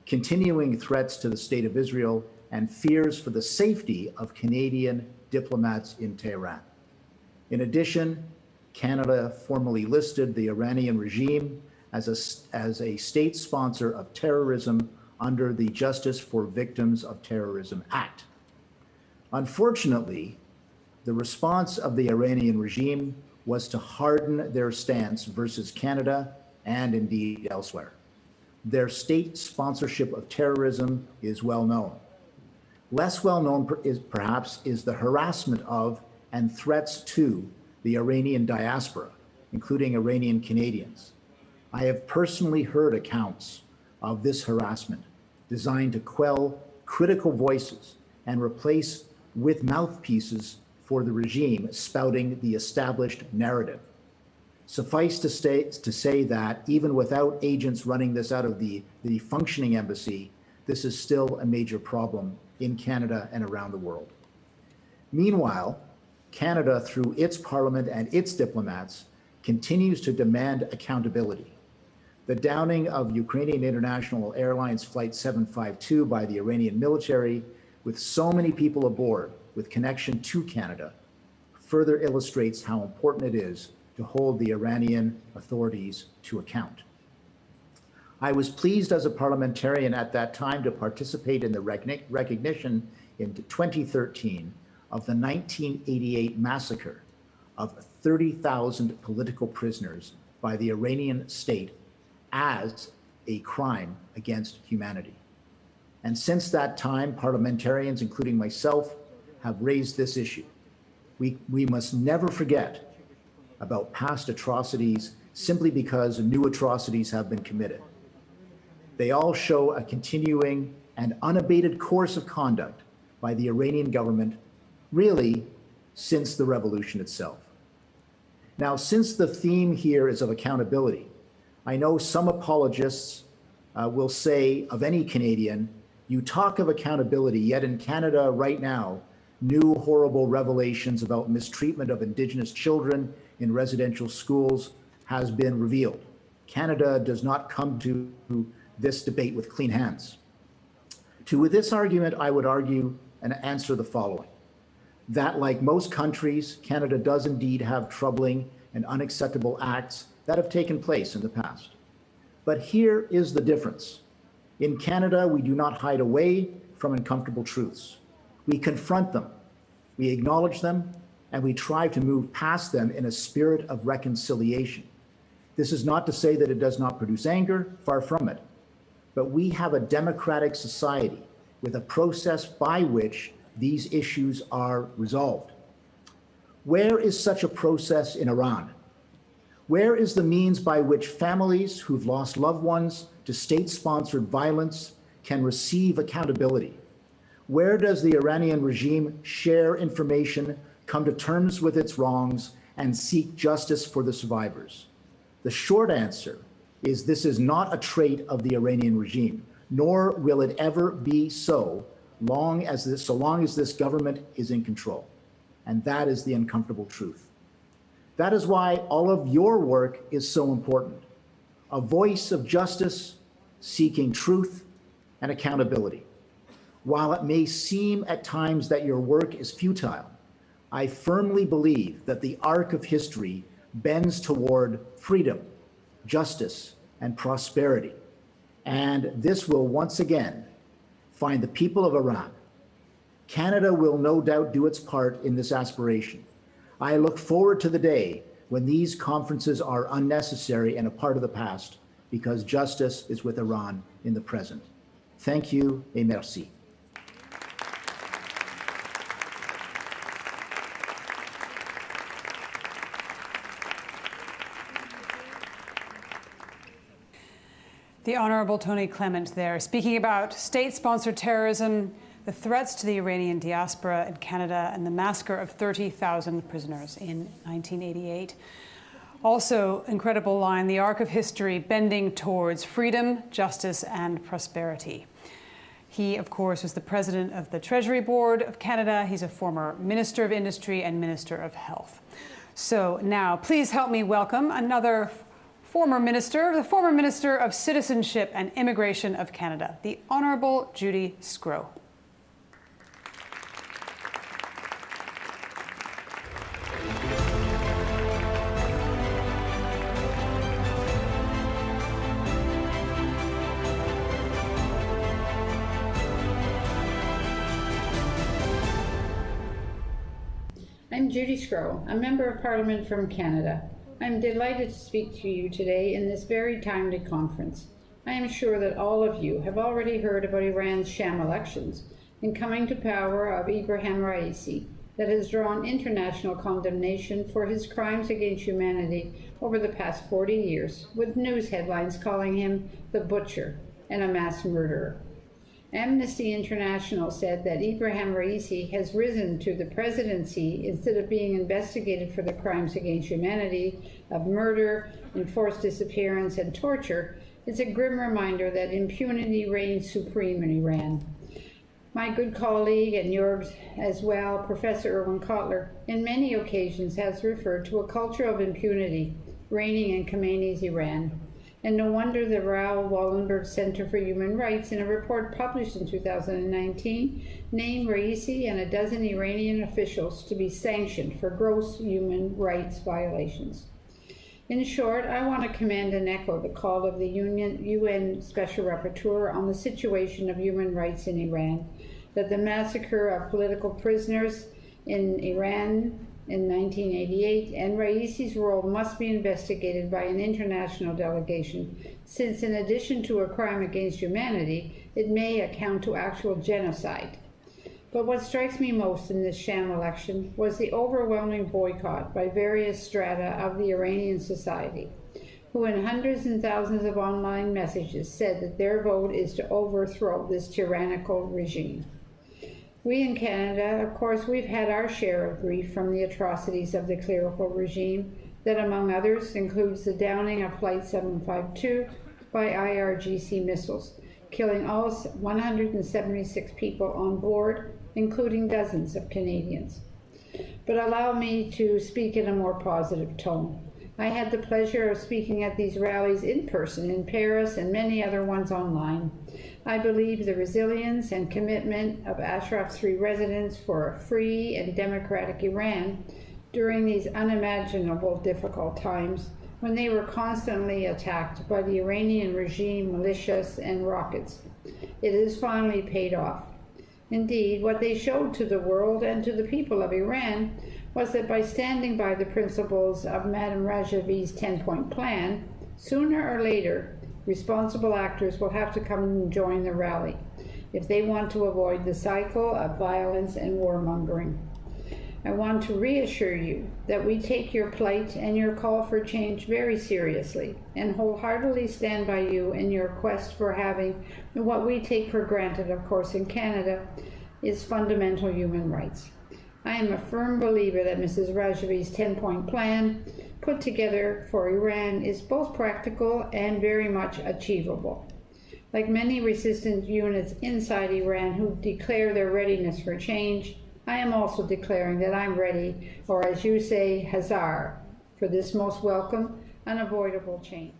continuing threats to the State of Israel, and fears for the safety of Canadian diplomats in Tehran. In addition, Canada formally listed the Iranian regime as a state sponsor of terrorism under the Justice for Victims of Terrorism Act. Unfortunately, the response of the Iranian regime was to harden their stance versus Canada and indeed elsewhere. Their state sponsorship of terrorism is well known. Less well known perhaps is the harassment of and threats to the Iranian diaspora, including Iranian Canadians. I have personally heard accounts of this harassment designed to quell critical voices and replace with mouthpieces for the regime spouting the established narrative. Suffice to say that even without agents running this out of the functioning embassy, this is still a major problem in Canada and around the world. Meanwhile, Canada, through its parliament and its diplomats, continues to demand accountability. The downing of Ukrainian International Airlines Flight 752 by the Iranian military, with so many people aboard with connection to Canada, further illustrates how important it is to hold the Iranian authorities to account. I was pleased as a parliamentarian at that time to participate in the recognition in 2013 of the 1988 massacre of 30,000 political prisoners by the Iranian state as a crime against humanity. And since that time, parliamentarians, including myself, have raised this issue. We must never forget about past atrocities simply because new atrocities have been committed. They all show a continuing and unabated course of conduct by the Iranian government, really since the revolution itself. Now, since the theme here is of accountability, I know some apologists will say of any Canadian, you talk of accountability, yet in Canada right now, new horrible revelations about mistreatment of Indigenous children in residential schools has been revealed. Canada does not come to this debate with clean hands. To this argument, I would argue and answer the following: that like most countries, Canada does indeed have troubling and unacceptable acts that have taken place in the past. But here is the difference. In Canada, we do not hide away from uncomfortable truths. We confront them, we acknowledge them, and we try to move past them in a spirit of reconciliation. This is not to say that it does not produce anger, far from it. But we have a democratic society with a process by which these issues are resolved. Where is such a process in Iran? Where is the means by which families who've lost loved ones to state-sponsored violence can receive accountability? Where does the Iranian regime share information, come to terms with its wrongs, and seek justice for the survivors? The short answer is this is not a trait of the Iranian regime, nor will it ever be so long as this government is in control. And that is the uncomfortable truth. That is why all of your work is so important. A voice of justice, seeking truth and accountability. While it may seem at times that your work is futile, I firmly believe that the arc of history bends toward freedom, justice, and prosperity. And this will once again find the people of Iran. Canada will no doubt do its part in this aspiration. I look forward to the day when these conferences are unnecessary and a part of the past, because justice is with Iran in the present. Thank you et merci. The Honorable Tony Clement there, speaking about state-sponsored terrorism, the threats to the Iranian diaspora in Canada, and the massacre of 30,000 prisoners in 1988. Also, incredible line, the arc of history bending towards freedom, justice, and prosperity. He, of course, was the president of the Treasury Board of Canada. He's a former Minister of Industry and Minister of Health. So now, please help me welcome another former minister, the former Minister of Citizenship and Immigration of Canada, the Honourable Judy Sgro. I'm Judy Sgro, a Member of Parliament from Canada. I'm delighted to speak to you today in this very timely conference. I am sure that all of you have already heard about Iran's sham elections and coming to power of Ebrahim Raisi that has drawn international condemnation for his crimes against humanity over the past 40 years, with news headlines calling him the butcher and a mass murderer. Amnesty International said that Ebrahim Raisi has risen to the presidency instead of being investigated for the crimes against humanity of murder, enforced disappearance, and torture. Is a grim reminder that impunity reigns supreme in Iran. My good colleague, and yours as well, Professor Erwin Kotler, in many occasions has referred to a culture of impunity reigning in Khamenei's Iran. And no wonder the Raoul Wallenberg Center for Human Rights, in a report published in 2019, named Raisi and a dozen Iranian officials to be sanctioned for gross human rights violations. In short, I want to commend and echo the call of the UN Special Rapporteur on the situation of human rights in Iran, that the massacre of political prisoners in Iran in 1988 and Raisi's role must be investigated by an international delegation, since in addition to a crime against humanity, it may account to actual genocide. But what strikes me most in this sham election was the overwhelming boycott by various strata of the Iranian society, who in hundreds and thousands of online messages said that their vote is to overthrow this tyrannical regime. We in Canada, of course, we've had our share of grief from the atrocities of the clerical regime that, among others, includes the downing of Flight 752 by IRGC missiles, killing all 176 people on board, including dozens of Canadians. But allow me to speak in a more positive tone. I had the pleasure of speaking at these rallies in person in Paris and many other ones online. I believe the resilience and commitment of Ashraf 3 residents for a free and democratic Iran during these unimaginable difficult times when they were constantly attacked by the Iranian regime, militias, and rockets. It has finally paid off. Indeed, what they showed to the world and to the people of Iran was that by standing by the principles of Madame Rajavi's 10-point plan, sooner or later, responsible actors will have to come and join the rally if they want to avoid the cycle of violence and warmongering. I want to reassure you that we take your plight and your call for change very seriously and wholeheartedly stand by you in your quest for having what we take for granted, of course, in Canada, is fundamental human rights. I am a firm believer that Mrs. Rajavi's 10-point plan put together for Iran is both practical and very much achievable. Like many resistance units inside Iran who declare their readiness for change, I am also declaring that I'm ready, or as you say, hazar, for this most welcome, unavoidable change.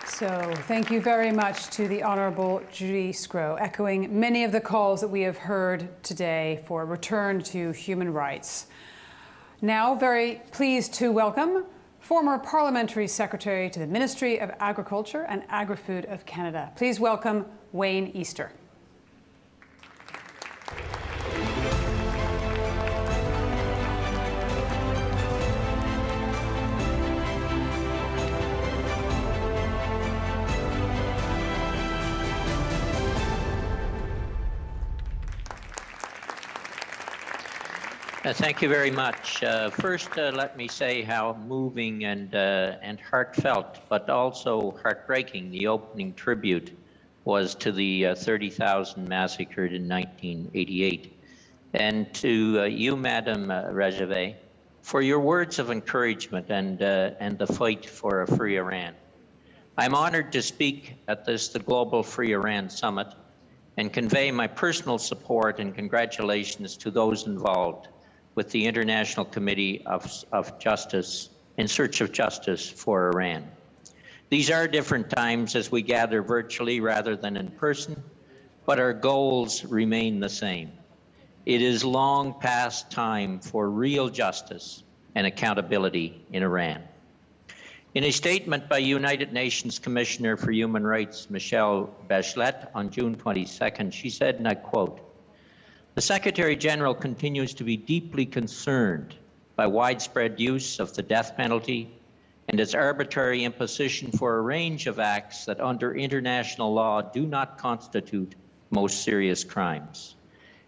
So thank you very much to the Honourable Judy Sgro, echoing many of the calls that we have heard today for a return to human rights. Now, very pleased to welcome former Parliamentary Secretary to the Ministry of Agriculture and Agri-Food of Canada. Please welcome Wayne Easter. Thank you very much. First, let me say how moving and heartfelt, but also heartbreaking the opening tribute was to the 30,000 massacred in 1988. And to you, Madam Rajavi, for your words of encouragement and the fight for a free Iran. I'm honored to speak at the Global Free Iran Summit and convey my personal support and congratulations to those involved with the International Committee of Justice in search of justice for Iran. These are different times as we gather virtually rather than in person, but our goals remain the same. It is long past time for real justice and accountability in Iran. In a statement by United Nations Commissioner for Human Rights, Michelle Bachelet, on June 22nd, she said, and I quote, "The Secretary General continues to be deeply concerned by widespread use of the death penalty and its arbitrary imposition for a range of acts that under international law do not constitute most serious crimes.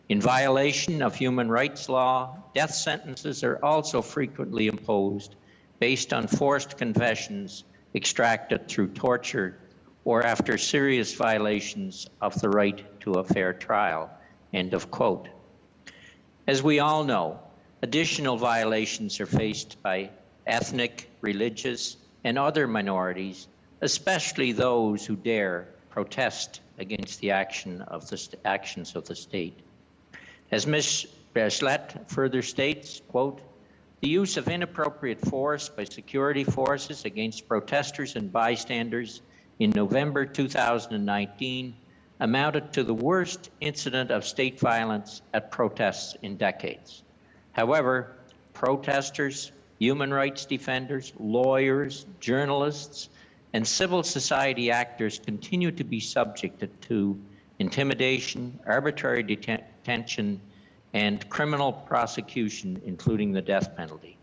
In violation of human rights law, death sentences are also frequently imposed based on forced confessions extracted through torture or after serious violations of the right to a fair trial." End of quote. As we all know, additional violations are faced by ethnic, religious, and other minorities, especially those who dare protest against the actions of the state. As Ms. Bachelet further states, quote, "The use of inappropriate force by security forces against protesters and bystanders in November 2019 amounted to the worst incident of state violence at protests in decades. However, protesters, human rights defenders, lawyers, journalists, and civil society actors continue to be subjected to intimidation, arbitrary detention, and criminal prosecution, including the death penalty.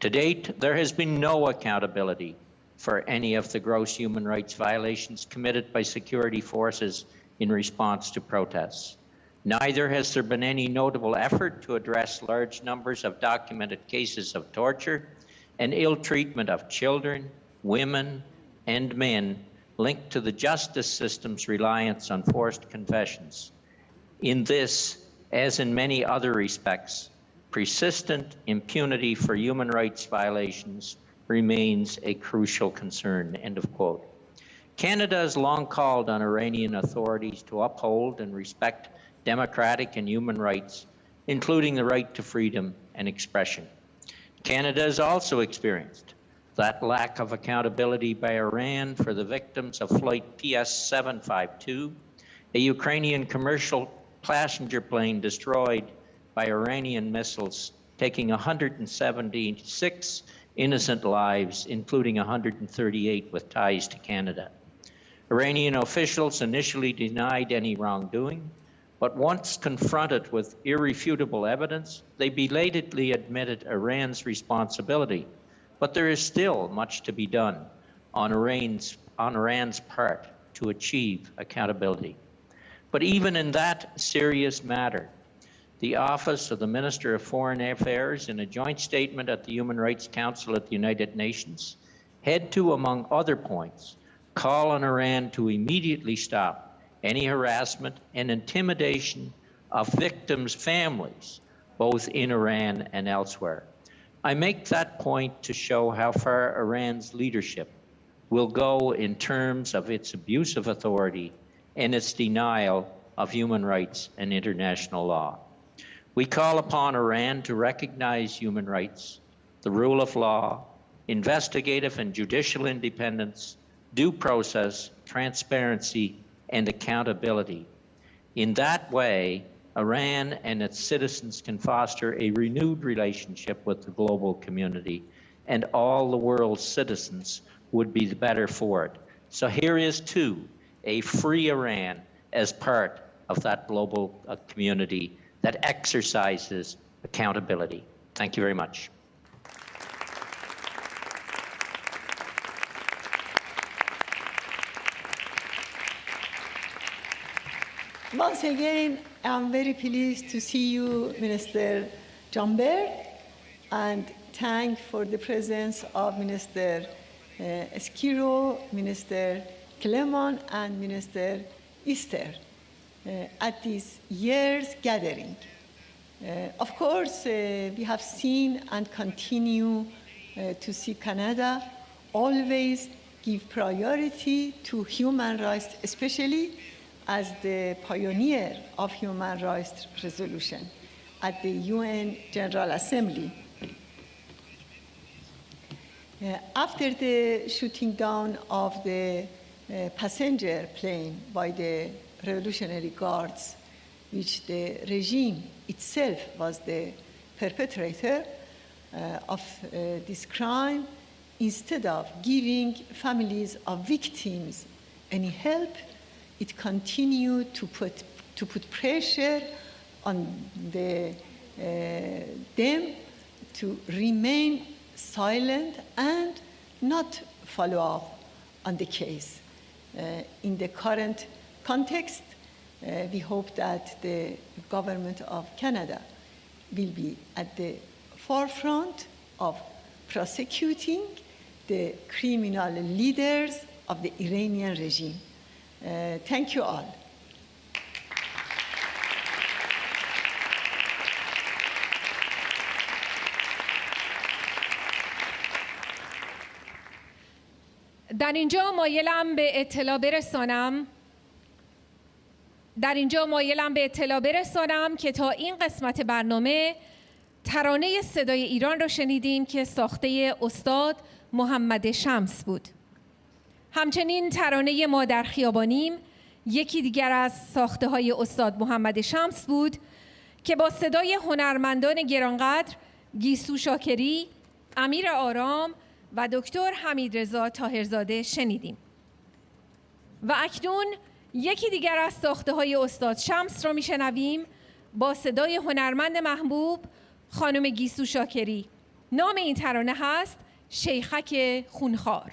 To date, there has been no accountability for any of the gross human rights violations committed by security forces in response to protests. Neither has there been any notable effort to address large numbers of documented cases of torture and ill treatment of children, women, and men linked to the justice system's reliance on forced confessions. In this, as in many other respects, persistent impunity for human rights violations remains a crucial concern," end of quote. Canada has long called on Iranian authorities to uphold and respect democratic and human rights, including the right to freedom and expression. Canada has also experienced that lack of accountability by Iran for the victims of Flight PS-752, a Ukrainian commercial passenger plane destroyed by Iranian missiles, taking 176 innocent lives, including 138 with ties to Canada. Iranian officials initially denied any wrongdoing, but once confronted with irrefutable evidence, they belatedly admitted Iran's responsibility. But there is still much to be done on Iran's part to achieve accountability. But even in that serious matter, the Office of the Minister of Foreign Affairs, in a joint statement at the Human Rights Council at the United Nations, had to, among other points, call on Iran to immediately stop any harassment and intimidation of victims' families, both in Iran and elsewhere. I make that point to show how far Iran's leadership will go in terms of its abuse of authority and its denial of human rights and international law. We call upon Iran to recognize human rights, the rule of law, investigative and judicial independence, due process, transparency, and accountability. In that way, Iran and its citizens can foster a renewed relationship with the global community, and all the world's citizens would be the better for it. So here is, too, a free Iran as part of that global community that exercises accountability. Thank you very much. Once again, I'm very pleased to see you, Minister Jamberg, and thank for the presence of Minister Skiro, Minister Clement, and Minister Easter at this year's gathering. Of course, we have seen and continue to see Canada always give priority to human rights, especially as the pioneer of human rights resolution at the UN General Assembly. After the shooting down of the passenger plane by the Revolutionary Guards, which the regime itself was the perpetrator of this crime, instead of giving families of victims any help, it continued to put pressure on them to remain silent and not follow up on the case. In the current context, we hope that the government of Canada will be at the forefront of prosecuting the criminal leaders of the Iranian regime. Thank you all. در اینجا مایلم به اطلاع برسانم که تا این قسمت برنامه ترانه صدای ایران را شنیدیم که ساخته استاد محمد شمس بود. همچنین ترانه ما در خیابانیم یکی دیگر از ساخته های استاد محمد شمس بود که با صدای هنرمندان گرانقدر گیسو شاکری، امیر آرام و دکتر حمیدرضا طاهرزاده شنیدیم. و اکنون یکی دیگر از ساخته های استاد شمس را میشنویم با صدای هنرمند محبوب خانم گیسو شاکری. نام این ترانه هست شیخک خونخوار.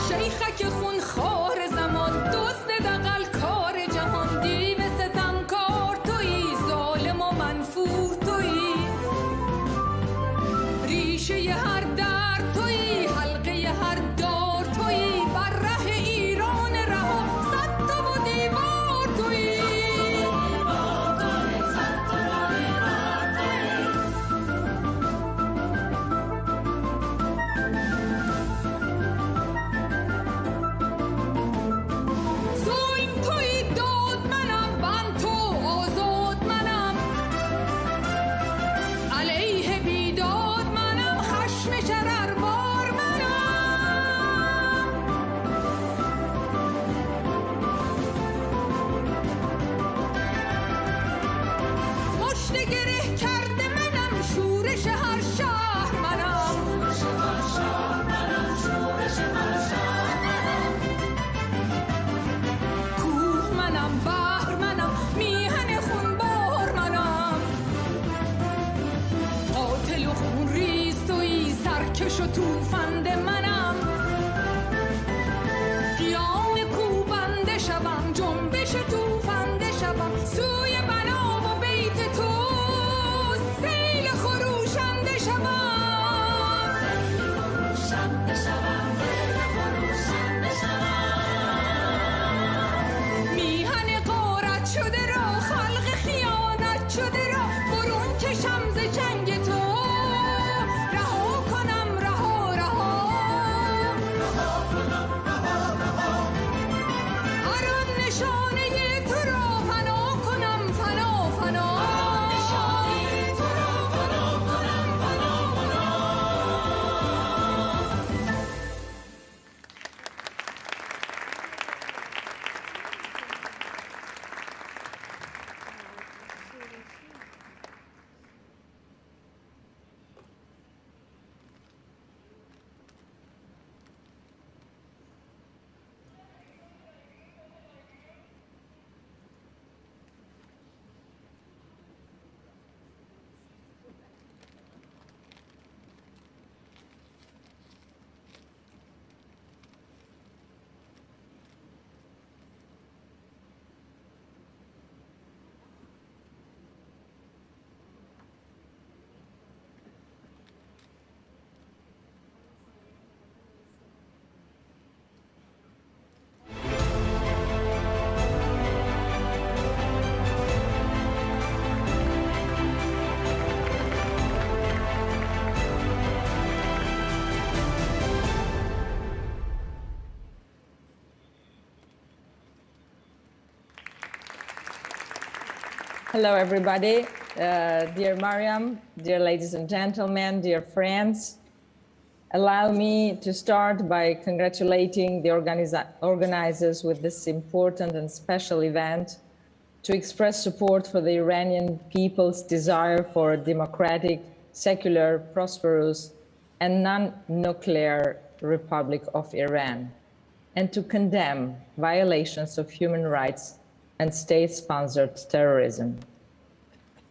شیخک خونخوار زمان دزد دغل کار جهان دیو ستمکار تویی ظالم و منفور تویی ریشه هر درد تویی حلقه هر دار تویی بر ره ایران رها صد تا و دیوار تویی توفند منم قیام کوبنده شوم جنبش توفنده شوم سوی بنا و بیت تو سیل خروشنده شوم میهن غارت شده را خلق خیانت شده را برون کشم ز جنگ تو رها کنم رها Hello, everybody. Dear Mariam, dear ladies and gentlemen, dear friends, allow me to start by congratulating the organizers with this important and special event, to express support for the Iranian people's desire for a democratic, secular, prosperous, and non-nuclear Republic of Iran, and to condemn violations of human rights and state-sponsored terrorism.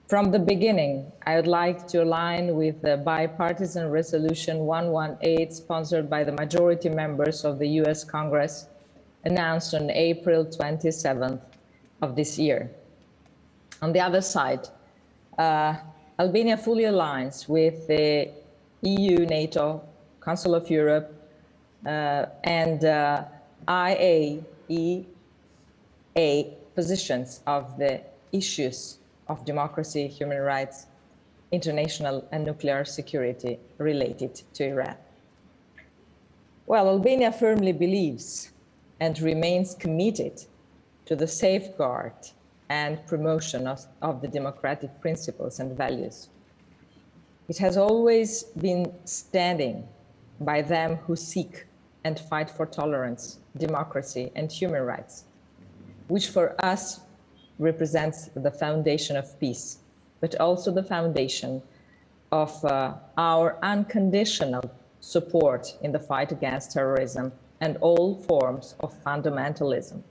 From the beginning, I would like to align with the bipartisan resolution 118 sponsored by the majority members of the US Congress, announced on April 27th of this year. On the other side, Albania fully aligns with the EU, NATO, Council of Europe, and IAEA positions of the issues of democracy, human rights, international and nuclear security related to Iran. Well, Albania firmly believes and remains committed to the safeguard and promotion of the democratic principles and values. It has always been standing by them who seek and fight for tolerance, democracy, and human rights, which for us represents the foundation of peace, but also the foundation of our unconditional support in the fight against terrorism and all forms of fundamentalism.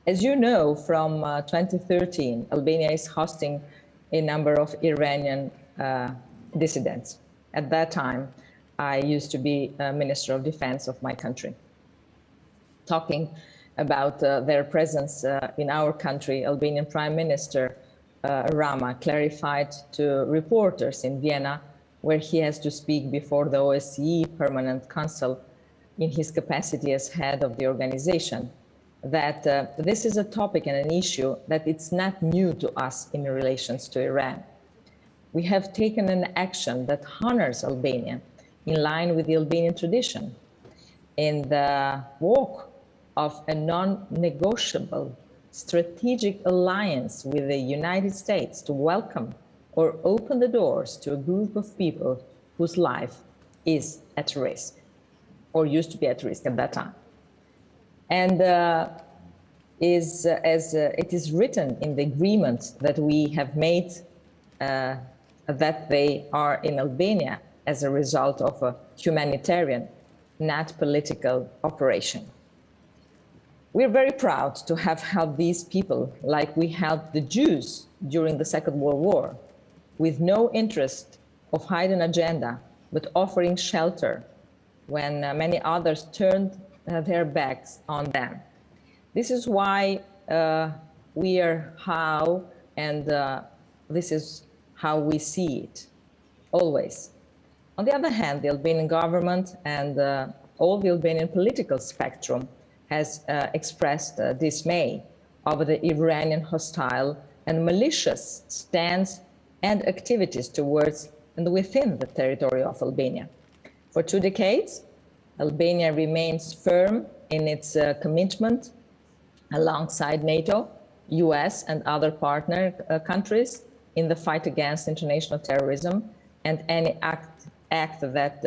As you know, from 2013, Albania is hosting a number of Iranian dissidents. At that time, I used to be Minister of Defense of my country. Talking about their presence in our country, Albanian Prime Minister Rama clarified to reporters in Vienna, where he has to speak before the OSCE Permanent Council in his capacity as head of the organization, that this is a topic and an issue that it's not new to us in relations to Iran. We have taken an action that honors Albania in line with the Albanian tradition in the walk of a non-negotiable strategic alliance with the United States to welcome or open the doors to a group of people whose life is at risk or used to be at risk at that time. And as it is written in the agreement that we have made that they are in Albania as a result of a humanitarian, not political operation. We're very proud to have helped these people like we helped the Jews during the Second World War, with no interest of hiding agenda, but offering shelter when many others turned their backs on them. This is why we are how, and this is how we see it, always. On the other hand, the Albanian government and all the Albanian political spectrum has expressed dismay over the Iranian hostile and malicious stance and activities towards and within the territory of Albania. For 2 decades, Albania remains firm in its commitment alongside NATO, US, and other partner countries in the fight against international terrorism and any act that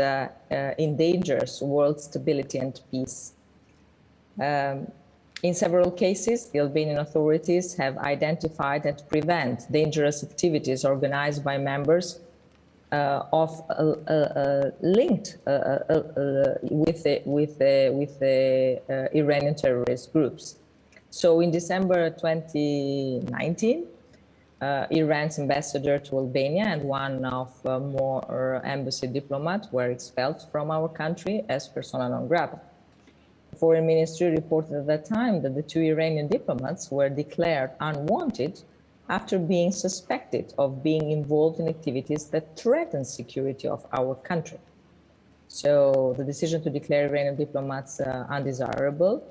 endangers world stability and peace. In several cases, the Albanian authorities have identified and prevent dangerous activities organized by members linked with the Iranian terrorist groups. So in December 2019, Iran's ambassador to Albania and one of more embassy diplomats were expelled from our country as persona non grata. The Foreign Ministry reported at that time that the 2 Iranian diplomats were declared unwanted after being suspected of being involved in activities that threaten security of our country. So the decision to declare Iranian diplomats undesirable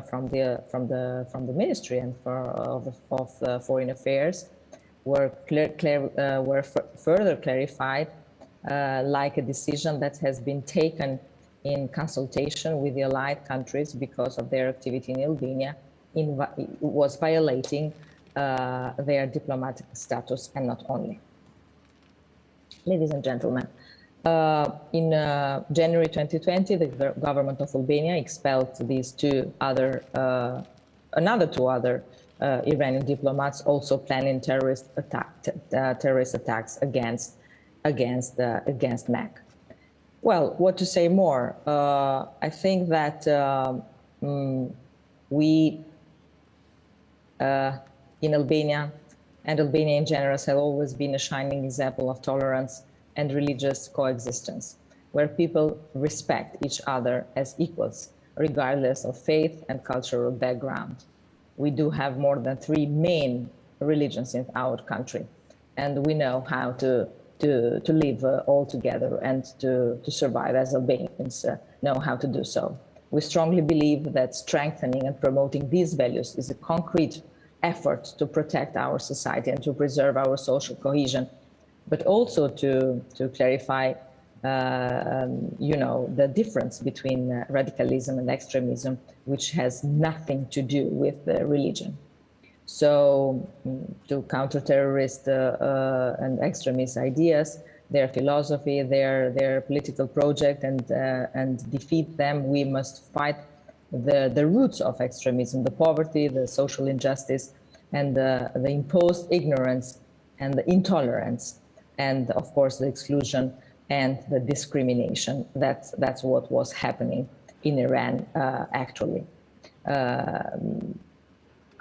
from the Ministry and of Foreign Affairs were further clarified, like a decision that has been taken in consultation with the allied countries because of their activity in Albania was violating their diplomatic status and not only. Ladies and gentlemen, in January 2020, the government of Albania expelled these another two other Iranian diplomats, also planning terrorist attacks against MEC. Well, what to say more? I think that we in Albania and Albania in general have always been a shining example of tolerance and religious coexistence, where people respect each other as equals, regardless of faith and cultural background. We do have more than 3 main religions in our country, and we know how to live all together and to survive as Albanians know how to do so. We strongly believe that strengthening and promoting these values is a concrete effort to protect our society and to preserve our social cohesion, but also to clarify, the difference between radicalism and extremism, which has nothing to do with religion. So to counter terrorist and extremist ideas, their philosophy, their political project, and defeat them, we must fight the roots of extremism, the poverty, the social injustice, and the imposed ignorance and the intolerance, and of course the exclusion and the discrimination. That's what was happening in Iran actually.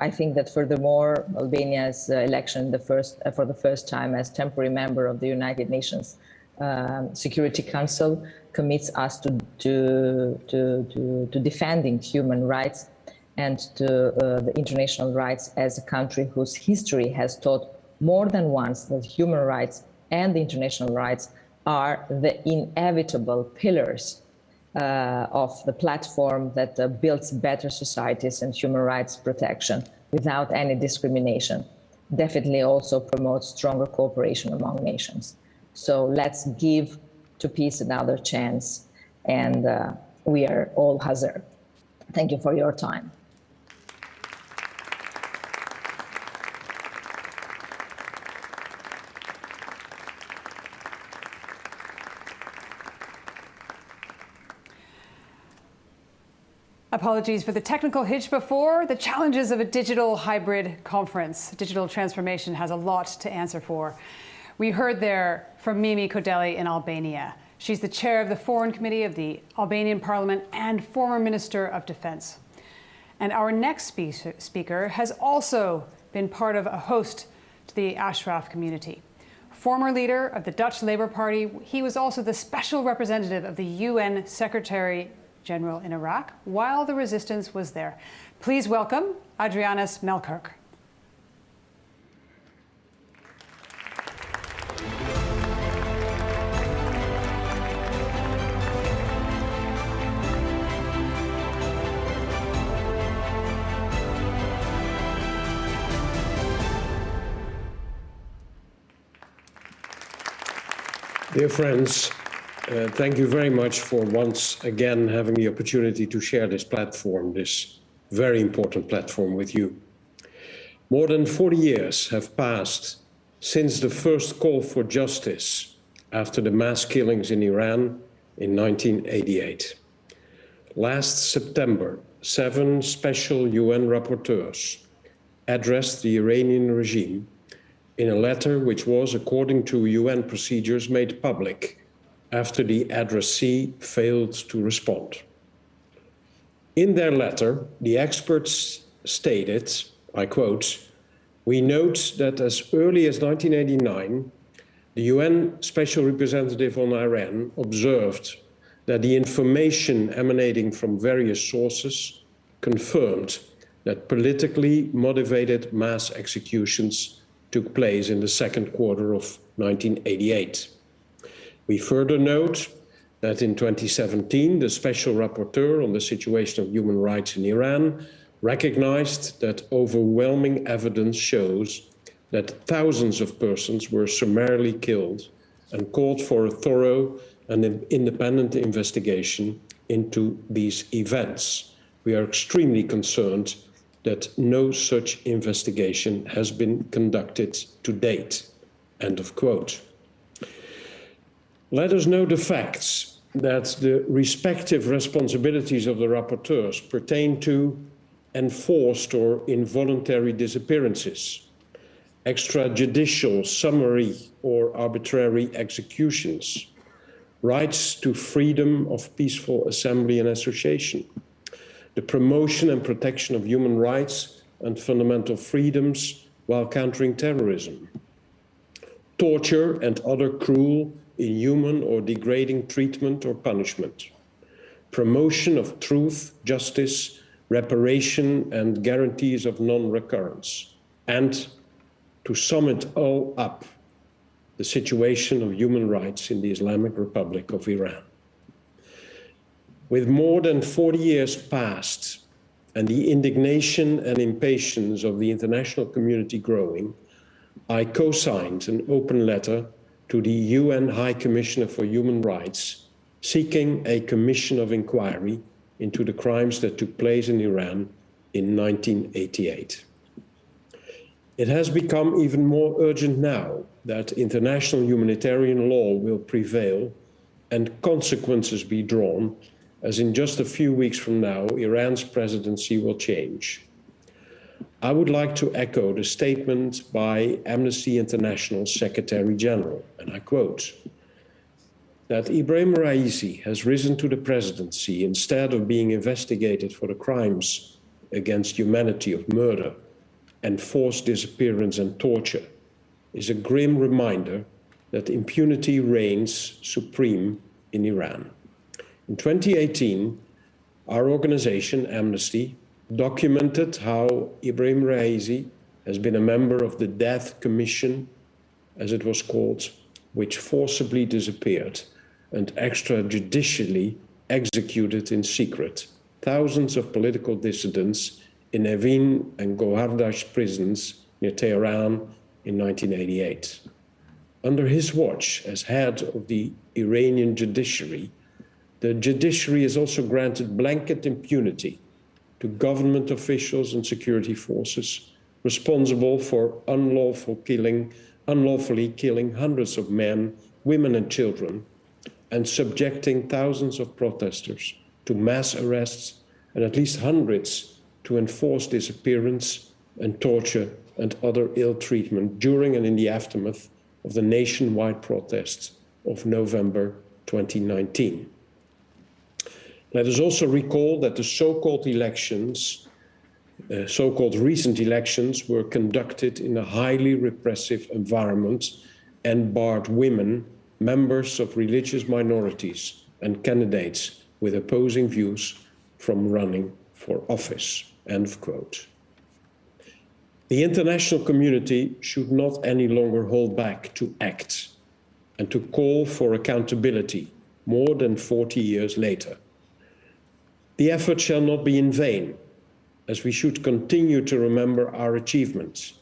I think that furthermore, Albania's election for the first time as temporary member of the United Nations Security Council commits us to defending human rights and to the international rights as a country whose history has taught more than once that human rights and the international rights are the inevitable pillars of the platform that builds better societies and human rights protection without any discrimination. Definitely also promotes stronger cooperation among nations. So let's give to peace another chance, and we are all hazard. Thank you for your time. Apologies for the technical hitch before. The challenges of a digital hybrid conference. Digital transformation has a lot to answer for. We heard there from Mimi Kodeli in Albania. She's the chair of the Foreign Committee of the Albanian Parliament and former Minister of Defense. And our next speaker has also been part of a host to the Ashraf community. Former leader of the Dutch Labour Party, he was also the special representative of the UN Secretary General in Iraq while the resistance was there. Please welcome Adrianus Melkirk. Dear friends, thank you very much for once again having the opportunity to share this platform, this very important platform with you. More than 40 years have passed since the first call for justice after the mass killings in Iran in 1988. Last September, 7 special UN rapporteurs addressed the Iranian regime in a letter which was, according to UN procedures, made public after the addressee failed to respond. In their letter, the experts stated, I quote, "We note that as early as 1989, the UN Special Representative on Iran observed that the information emanating from various sources confirmed that politically motivated mass executions took place in the second quarter of 1988. We further note that in 2017, the Special Rapporteur on the situation of human rights in Iran recognized that overwhelming evidence shows that thousands of persons were summarily killed and called for a thorough and independent investigation into these events. We are extremely concerned that no such investigation has been conducted to date. End of quote. Let us know the facts that the respective responsibilities of the rapporteurs pertain to enforced or involuntary disappearances, extrajudicial, summary or arbitrary executions, rights to freedom of peaceful assembly and association, the promotion and protection of human rights and fundamental freedoms while countering terrorism, torture and other cruel, inhuman or degrading treatment or punishment, promotion of truth, justice, reparation and guarantees of non-recurrence, and to sum it all up, the situation of human rights in the Islamic Republic of Iran. With more than 40 years past and the indignation and impatience of the international community growing, I co-signed an open letter to the UN High Commissioner for Human Rights seeking a commission of inquiry into the crimes that took place in Iran in 1988. It has become even more urgent now that international humanitarian law will prevail and consequences be drawn, as in just a few weeks from now, Iran's presidency will change. I would like to echo the statement by Amnesty International Secretary General, and I quote, that Ebrahim Raisi has risen to the presidency instead of being investigated for the crimes against humanity of murder and forced disappearance and torture is a grim reminder that impunity reigns supreme in Iran. In 2018, our organization, Amnesty, documented how Ebrahim Raisi has been a member of the Death Commission, as it was called, which forcibly disappeared and extrajudicially executed in secret thousands of political dissidents in Evin and Gohardash prisons near Tehran in 1988. Under his watch as head of the Iranian judiciary, the judiciary has also granted blanket impunity to government officials and security forces responsible for unlawfully killing hundreds of men, women and children, and subjecting thousands of protesters to mass arrests and at least hundreds to enforced disappearance and torture and other ill treatment during and in the aftermath of the nationwide protests of November 2019. Let us also recall that the so-called elections, so-called recent elections, were conducted in a highly repressive environment and barred women, members of religious minorities, and candidates with opposing views from running for office. End of quote. The international community should not any longer hold back to act and to call for accountability more than 40 years later. The effort shall not be in vain, as we should continue to remember our achievements,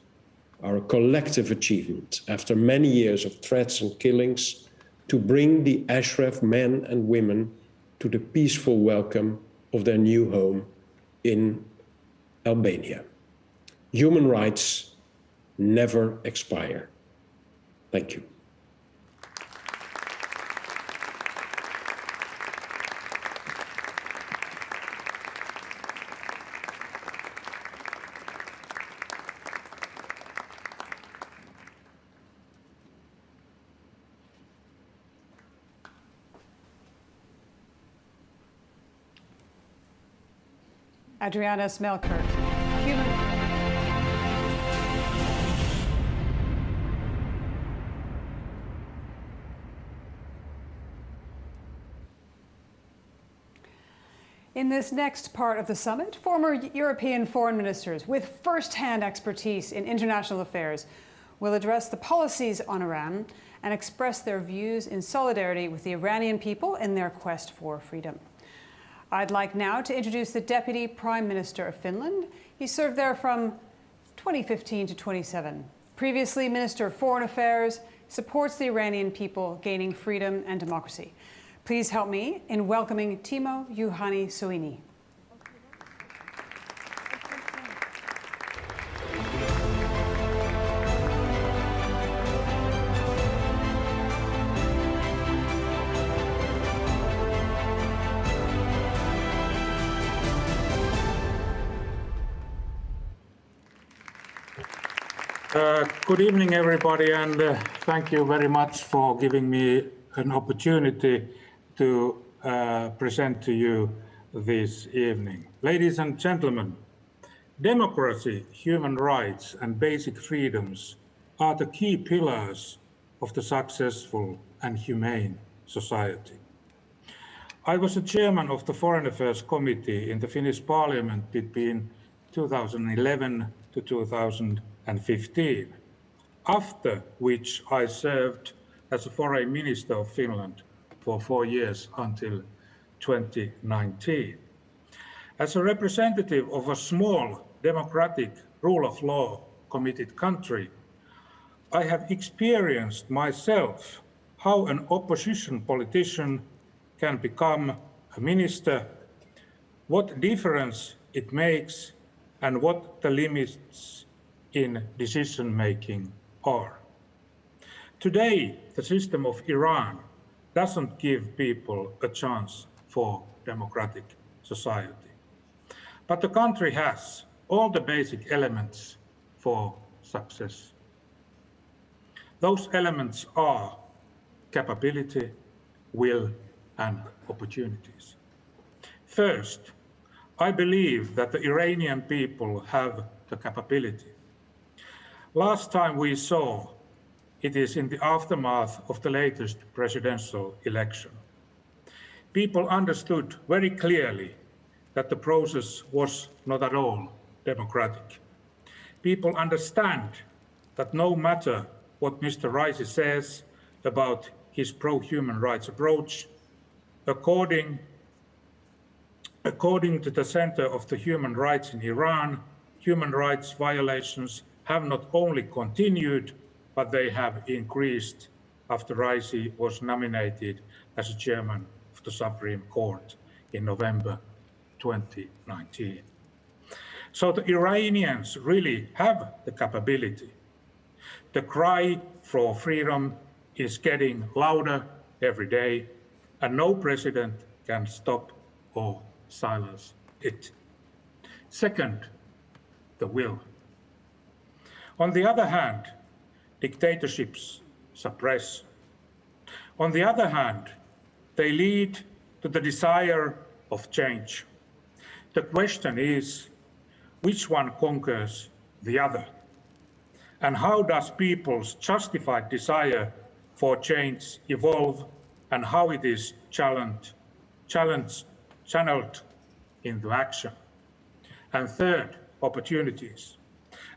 our collective achievement after many years of threats and killings to bring the Ashraf men and women to the peaceful welcome of their new home in Albania. Human rights never expire. Thank you. Adriana Smelkert. In this next part of the summit, former European foreign ministers with first-hand expertise in international affairs will address the policies on Iran and express their views in solidarity with the Iranian people in their quest for freedom. I'd like now to introduce the Deputy Prime Minister of Finland. He served there from 2015 to 2027. Previously Minister of Foreign Affairs, supports the Iranian people gaining freedom and democracy. Please help me in welcoming Timo Juhani Soini. Good evening, everybody, and thank you very much for giving me an opportunity to present to you this evening. Ladies and gentlemen, democracy, human rights, and basic freedoms are the key pillars of the successful and humane society. I was the chairman of the Foreign Affairs Committee in the Finnish Parliament between 2011 to 2015, after which I served as a Foreign Minister of Finland for 4 years until 2019. As a representative of a small, democratic, rule of law committed country, I have experienced myself how an opposition politician can become a minister, what difference it makes, and what the limits in decision-making are. Today, the system of Iran doesn't give people a chance for democratic society. But the country has all the basic elements for success. Those elements are capability, will, and opportunities. First, I believe that the Iranian people have the capability. Last time we saw it is in the aftermath of the latest presidential election. People understood very clearly that the process was not at all democratic. People understand that no matter what Mr. Raisi says about his pro-human rights approach, according to the Center of the Human Rights in Iran, human rights violations have not only continued, but they have increased after Raisi was nominated as chairman of the Supreme Court in November 2019. So the Iranians really have the capability. The cry for freedom is getting louder every day, and no president can stop or silence it. Second, the will. On the other hand, dictatorships suppress. On the other hand, they lead to the desire of change. The question is, which one conquers the other? And how does people's justified desire for change evolve, and how it is channeled into action? And third, opportunities.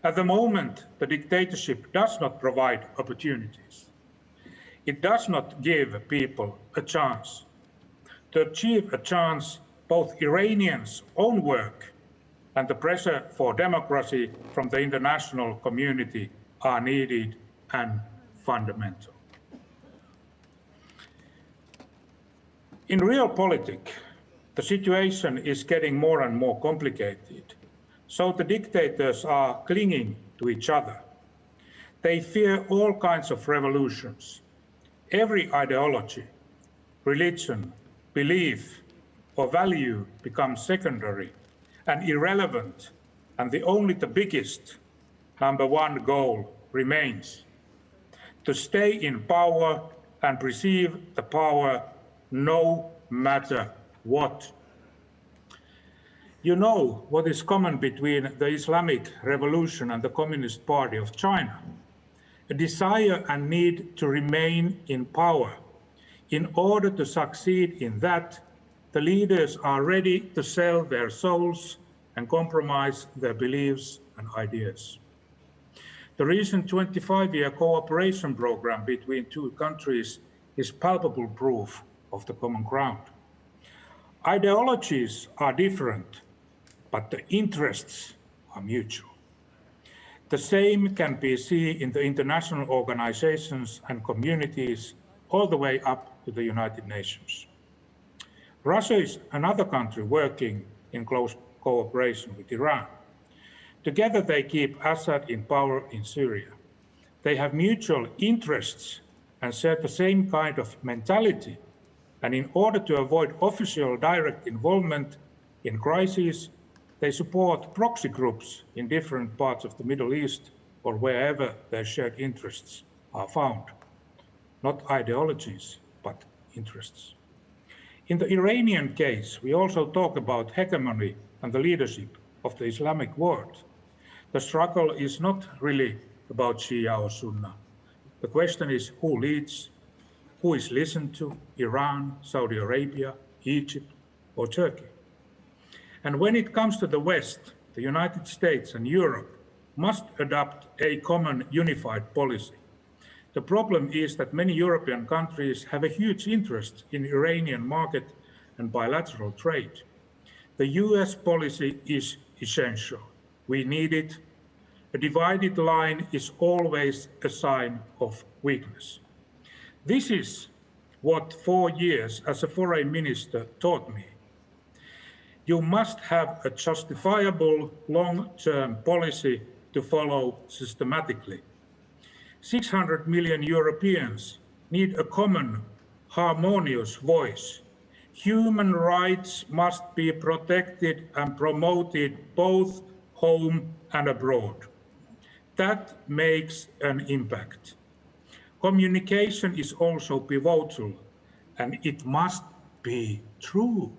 At the moment, the dictatorship does not provide opportunities. It does not give people a chance. To achieve a chance, both Iranians' own work and the pressure for democracy from the international community are needed and fundamental. In realpolitik, the situation is getting more and more complicated, so the dictators are clinging to each other. They fear all kinds of revolutions. Every ideology, religion, belief, or value becomes secondary and irrelevant, and only the biggest, number one goal remains: to stay in power and perceive the power no matter what. You know what is common between the Islamic Revolution and the Communist Party of China: a desire and need to remain in power. In order to succeed in that, the leaders are ready to sell their souls and compromise their beliefs and ideas. The recent 25-year cooperation program between two countries is palpable proof of the common ground. Ideologies are different, but the interests are mutual. The same can be seen in the international organizations and communities all the way up to the United Nations. Russia is another country working in close cooperation with Iran. Together they keep Assad in power in Syria. They have mutual interests and share the same kind of mentality, and in order to avoid official direct involvement in crises, they support proxy groups in different parts of the Middle East or wherever their shared interests are found. Not ideologies, but interests. In the Iranian case, we also talk about hegemony and the leadership of the Islamic world. The struggle is not really about Shia or Sunnah. The question is who leads, who is listened to, Iran, Saudi Arabia, Egypt, or Turkey. And when it comes to the West, the United States and Europe must adopt a common unified policy. The problem is that many European countries have a huge interest in Iranian market and bilateral trade. The US policy is essential. We need it. A divided line is always a sign of weakness. This is what 4 years as a foreign minister taught me. You must have a justifiable long-term policy to follow systematically. 600 million Europeans need a common, harmonious voice. Human rights must be protected and promoted both home and abroad. That makes an impact. Communication is also pivotal, and it must be true.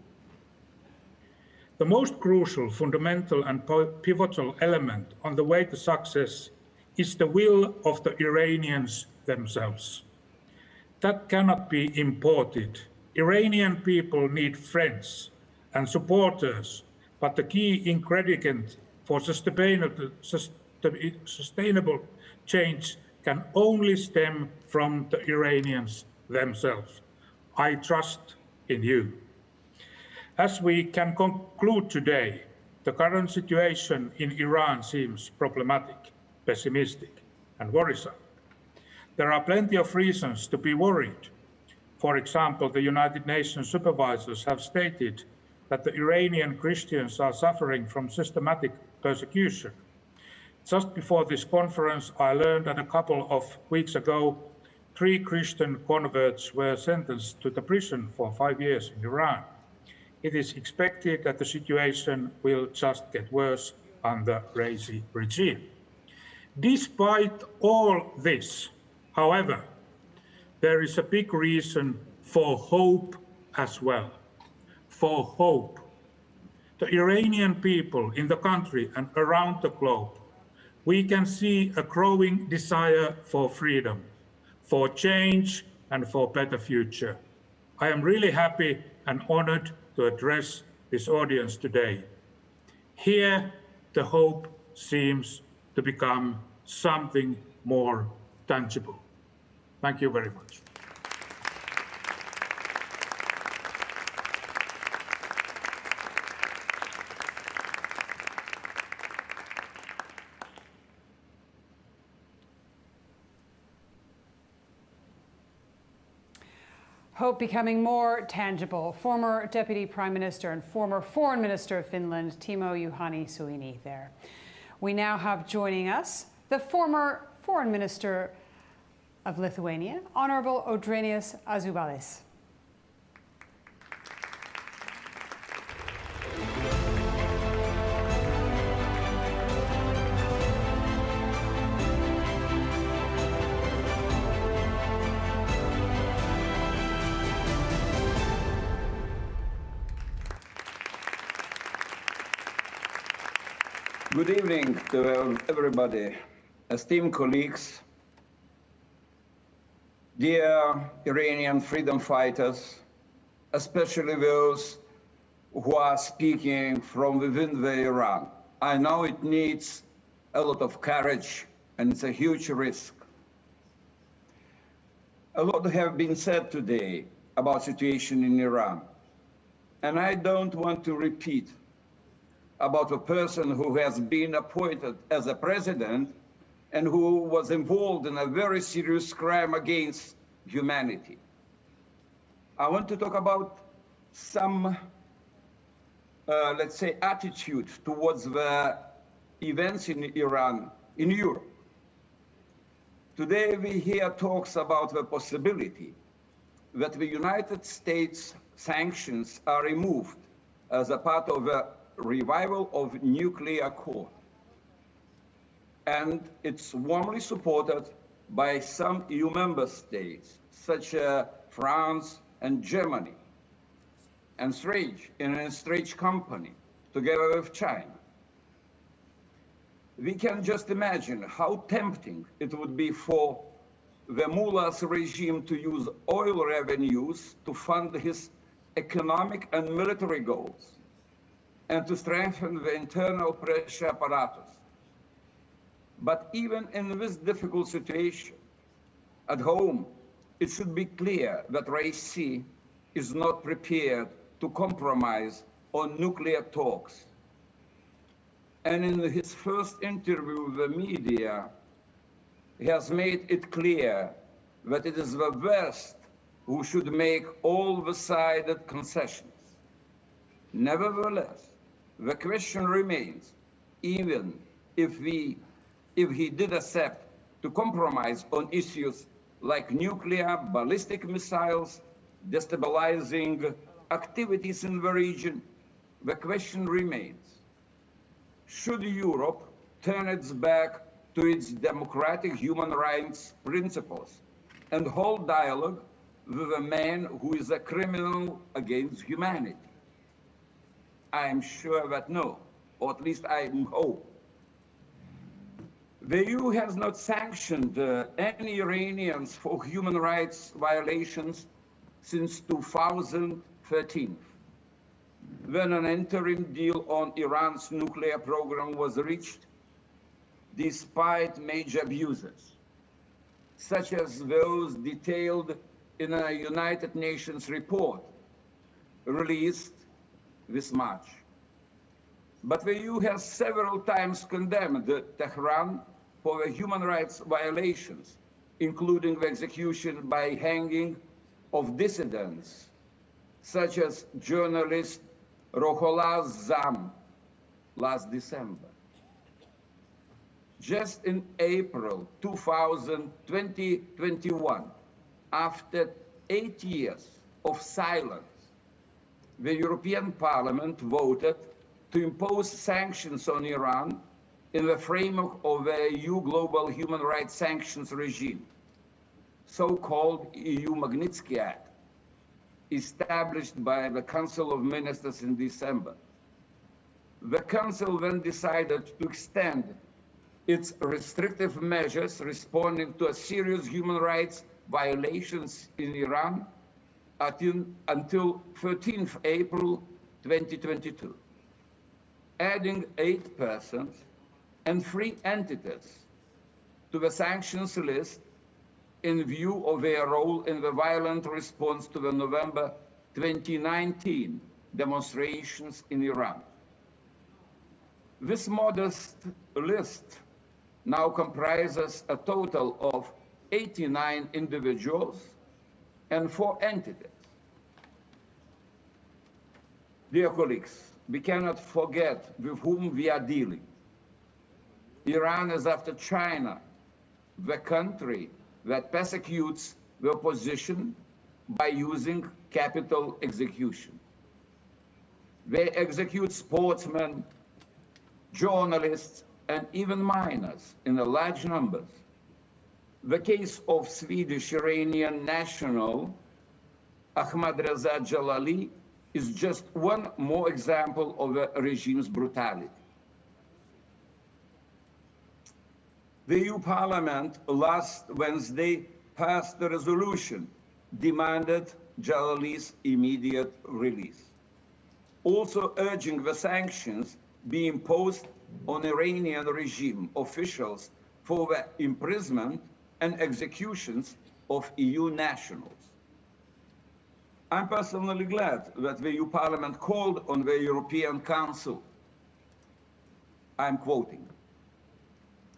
The most crucial, fundamental, and pivotal element on the way to success is the will of the Iranians themselves. That cannot be imported. Iranian people need friends and supporters, but the key ingredient for sustainable change can only stem from the Iranians themselves. I trust in you. As we can conclude today, the current situation in Iran seems problematic, pessimistic, and worrisome. There are plenty of reasons to be worried. For example, the United Nations supervisors have stated that the Iranian Christians are suffering from systematic persecution. Just before this conference, I learned that a couple of weeks ago, 3 Christian converts were sentenced to the prison for 5 years in Iran. It is expected that the situation will just get worse under Raisi regime. Despite all this, however, there is a big reason for hope as well. For hope. The Iranian people in the country and around the globe, we can see a growing desire for freedom, for change, and for a better future. I am really happy and honored to address this audience today. Here, the hope seems to become something more tangible. Thank you very much. Hope becoming more tangible. Former Deputy Prime Minister and former Foreign Minister of Finland, Timo Juhani Soini there. We now have joining us the former Foreign Minister of Lithuania, Honorable Audronius Ažubalis. Good evening to everybody, esteemed colleagues, dear Iranian freedom fighters, especially those who are speaking from within the Iran. I know it needs a lot of courage and it's a huge risk. A lot have been said today about the situation in Iran, and I don't want to repeat about a person who has been appointed as a president and who was involved in a very serious crime against humanity. I want to talk about some, let's say, attitude towards the events in Iran, in Europe. Today we hear talks about the possibility that the United States sanctions are removed as a part of a revival of nuclear accord. and it's warmly supported by some EU member states, such as France and Germany, and in a strange company, together with China. We can just imagine how tempting it would be for the mullahs regime to use oil revenues to fund his economic and military goals, and to strengthen the internal pressure apparatus. But even in this difficult situation, at home, it should be clear that Raisi is not prepared to compromise on nuclear talks. And in his first interview with the media, he has made it clear that it is the West who should make all the sided concessions. Nevertheless, the question remains, even if he did accept to compromise on issues like nuclear, ballistic missiles, destabilizing activities in the region, the question remains, should Europe turn its back to its democratic human rights principles and hold dialogue with a man who is a criminal against humanity? I am sure that no, or at least I hope. The EU has not sanctioned any Iranians for human rights violations since 2013, when an interim deal on Iran's nuclear program was reached, despite major abuses, such as those detailed in a United Nations report released this March. But the EU has several times condemned Tehran for the human rights violations, including the execution by hanging of dissidents, such as journalist Rohollah Zam last December. Just in April 2021, after 8 years of silence, the European Parliament voted to impose sanctions on Iran in the framework of the EU Global Human Rights Sanctions Regime, so-called EU Magnitsky Act, established by the Council of Ministers in December. The Council then decided to extend its restrictive measures responding to a serious human rights violations in Iran until 13th April 2022, adding 8 persons and 3 entities to the sanctions list in view of their role in the violent response to the November 2019 demonstrations in Iran. This modest list now comprises a total of 89 individuals and 4 entities. Dear colleagues, we cannot forget with whom we are dealing. Iran is, after China, the country that persecutes the opposition by using capital execution. They execute sportsmen, journalists, and even minors in large numbers. The case of Swedish Iranian national Ahmad Reza Jalali is just one more example of the regime's brutality. The EU Parliament last Wednesday passed a resolution demanded Jalali's immediate release, also urging the sanctions be imposed on Iranian regime officials for the imprisonment and executions of EU nationals. I'm personally glad that the EU Parliament called on the European Council, I'm quoting,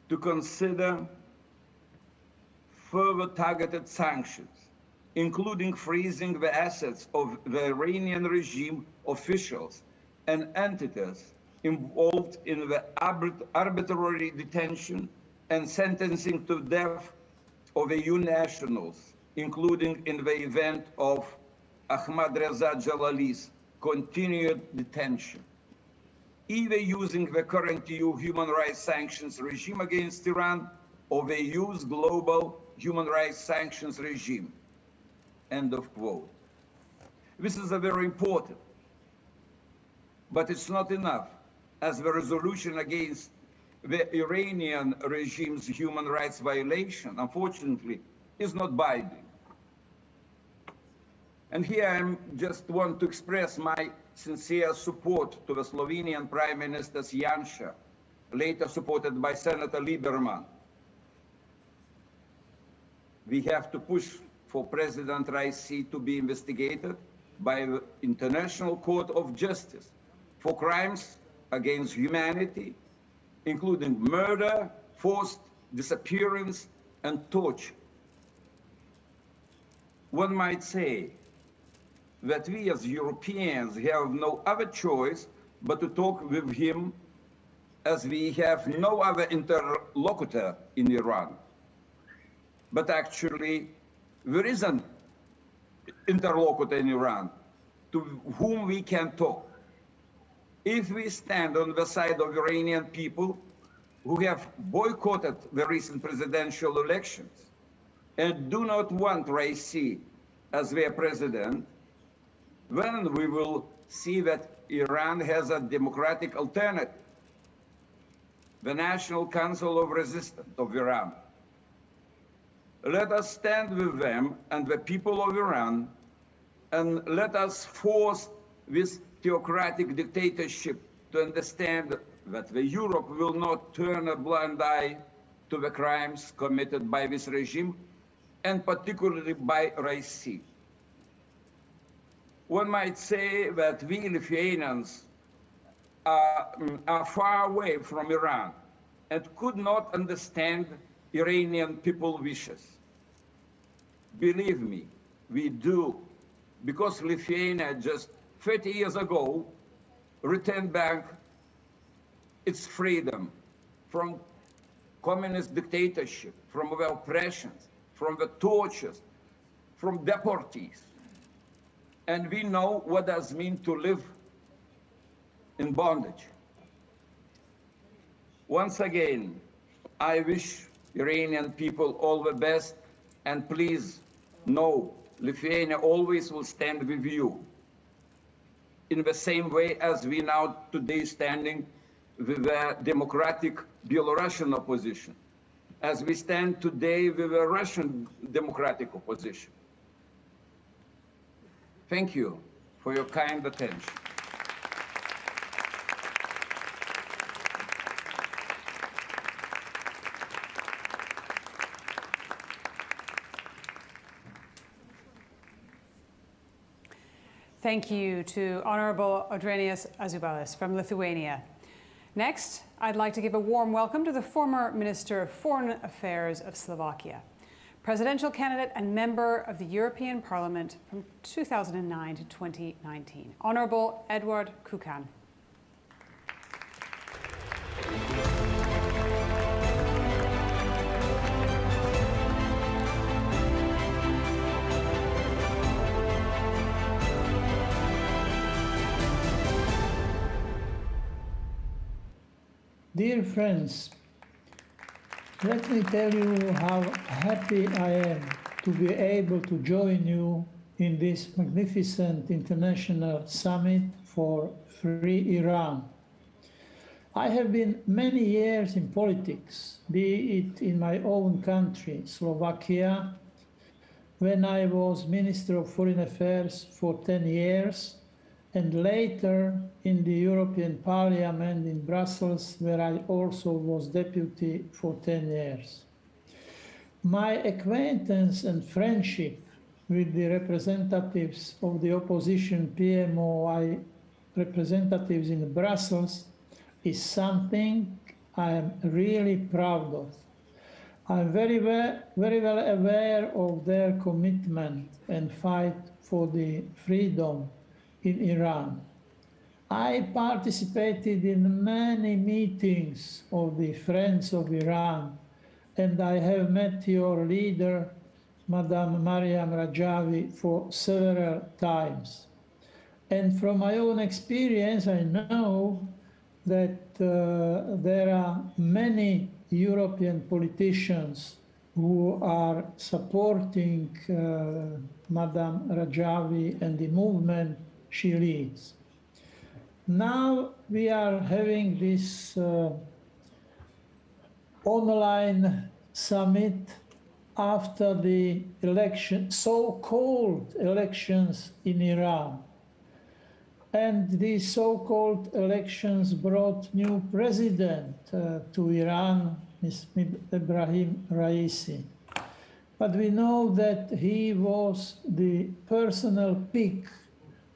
to consider further targeted sanctions, including freezing the assets of the Iranian regime officials and entities involved in the arbitrary detention and sentencing to death of EU nationals, including in the event of Ahmad Reza Jalali's continued detention. either using the current EU human rights sanctions regime against Iran, or they use global human rights sanctions regime. End of quote. This is a very important, but it's not enough, as the resolution against the Iranian regime's human rights violation, unfortunately, is not binding. And here I just want to express my sincere support to the Slovenian Prime Minister Janša, later supported by Senator Lieberman. We have to push for President Raisi to be investigated by the International Court of Justice for crimes against humanity, including murder, forced disappearance, and torture. One might say that we as Europeans have no other choice but to talk with him, as we have no other interlocutor in Iran. But actually, there is an interlocutor in Iran to whom we can talk. If we stand on the side of Iranian people who have boycotted the recent presidential elections and do not want Raisi as their president, then we will see that Iran has a democratic alternative, the National Council of Resistance of Iran. Let us stand with them and the people of Iran, and let us force this theocratic dictatorship to understand that Europe will not turn a blind eye to the crimes committed by this regime, and particularly by Raisi. One might say that we Lithuanians are far away from Iran and could not understand Iranian people's wishes. Believe me, we do, because Lithuania just 30 years ago returned back its freedom from communist dictatorship, from the oppressions, from the tortures, from deportees. And we know what does it mean to live in bondage. Once again, I wish Iranian people all the best, and please know Lithuania always will stand with you in the same way as we now today standing with the democratic Belarusian opposition, as we stand today with the Russian democratic opposition. Thank you for your kind attention. Thank you to Honorable Audronius Azubalis from Lithuania. Next, I'd like to give a warm welcome to the former Minister of Foreign Affairs of Slovakia, presidential candidate and member of the European Parliament from 2009 to 2019, Honorable Eduard Kukan. Dear friends, let me tell you how happy I am to be able to join you in this magnificent international summit for free Iran. I have been many years in politics, be it in my own country, Slovakia, when I was Minister of Foreign Affairs for 10 years, and later in the European Parliament in Brussels, where I also was deputy for 10 years. My acquaintance and friendship with the representatives of the opposition PMOI representatives in Brussels is something I am really proud of. I'm very well aware of their commitment and fight for the freedom in Iran. I participated in many meetings of the Friends of Iran, and I have met your leader, Madame Maryam Rajavi, for several times. And from my own experience, I know that there are many European politicians who are supporting Madame Rajavi and the movement she leads. Now we are having this online summit after the election, so-called elections in Iran. And these so-called elections brought new president to Iran, Ebrahim Raisi. But we know that he was the personal pick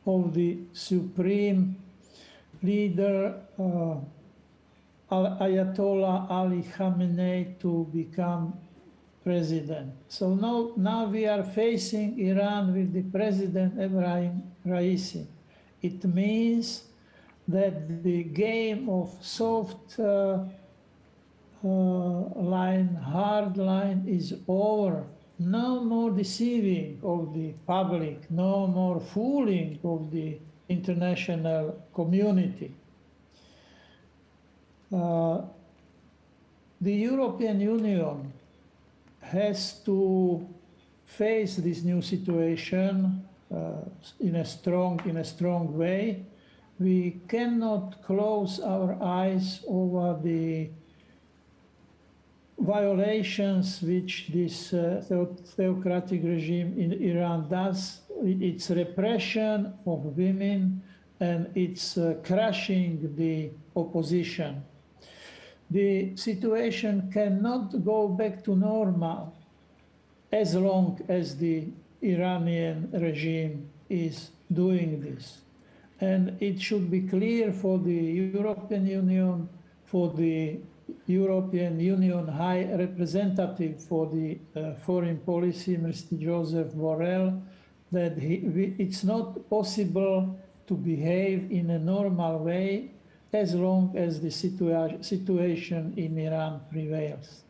of the Supreme Leader Ayatollah Ali Khamenei to become president. So now we are facing Iran with the president Ebrahim Raisi. It means that the game of soft line, hard line is over. No more deceiving of the public, no more fooling of the international community. The European Union has to face this new situation in a strong way. We cannot close our eyes over the violations which this theocratic regime in Iran does. Its repression of women and its crushing the opposition. The situation cannot go back to normal as long as the Iranian regime is doing this. And it should be clear for the European Union, for the European Union High Representative for the Foreign Policy, Mr. Joseph Borrell, that it's not possible to behave in a normal way as long as the situation in Iran prevails.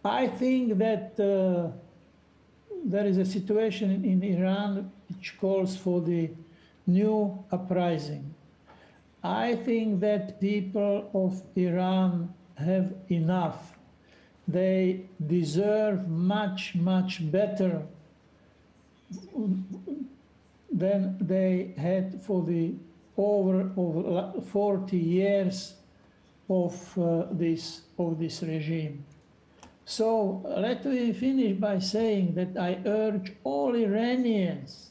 I think that there is a situation in Iran which calls for the new uprising. I think that people of Iran have enough. They deserve much, much better than they had for the over 40 years of this regime. So let me finish by saying that I urge all Iranians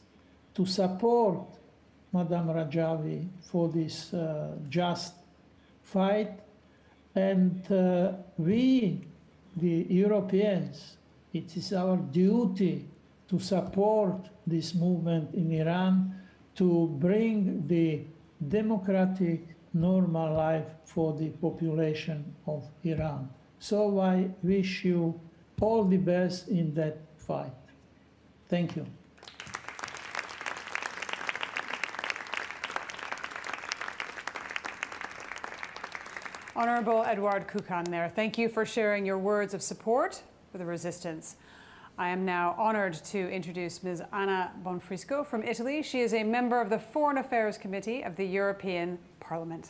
to support Madame Rajavi for this just fight. And we, the Europeans, it is our duty to support this movement in Iran to bring the democratic, normal life for the population of Iran. So I wish you all the best in that fight. Thank you. Honorable Edouard Kukan there. Thank you for sharing your words of support for the resistance. I am now honored to introduce Ms. Anna Bonfrisco from Italy. She is a member of the Foreign Affairs Committee of the European Parliament.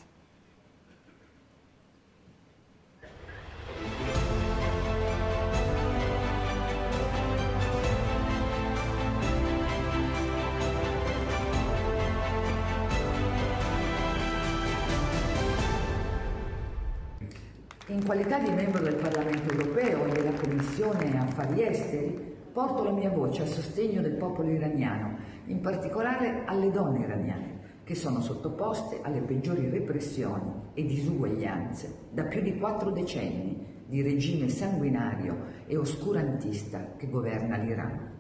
In qualità di membro del Parlamento europeo e della Commissione Affari Esteri, porto la mia voce a sostegno del popolo iraniano, in particolare alle donne iraniane, che sono sottoposte alle peggiori repressioni e disuguaglianze da più di 4 decenni di regime sanguinario e oscurantista che governa l'Iran.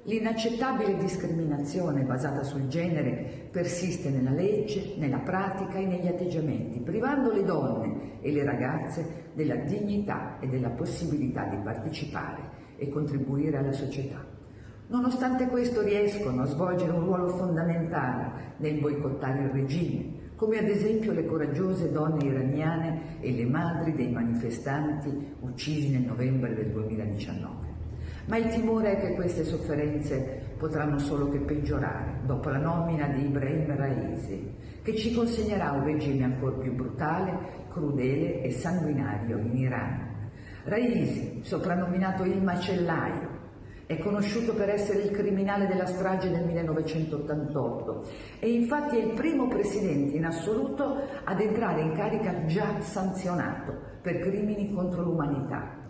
L'inaccettabile discriminazione basata sul genere persiste nella legge, nella pratica e negli atteggiamenti, privando le donne e le ragazze della dignità e della possibilità di partecipare e contribuire alla società. Nonostante questo riescono a svolgere un ruolo fondamentale nel boicottare il regime, come ad esempio le coraggiose donne iraniane e le madri dei manifestanti uccisi nel novembre del 2019. Ma il timore è che queste sofferenze potranno solo che peggiorare dopo la nomina di Ebrahim Raisi, che ci consegnerà un regime ancora più brutale, crudele e sanguinario in Iran. Raisi, soprannominato il macellaio, è conosciuto per essere il criminale della strage del 1988 e infatti è il primo presidente in assoluto ad entrare in carica già sanzionato per crimini contro l'umanità.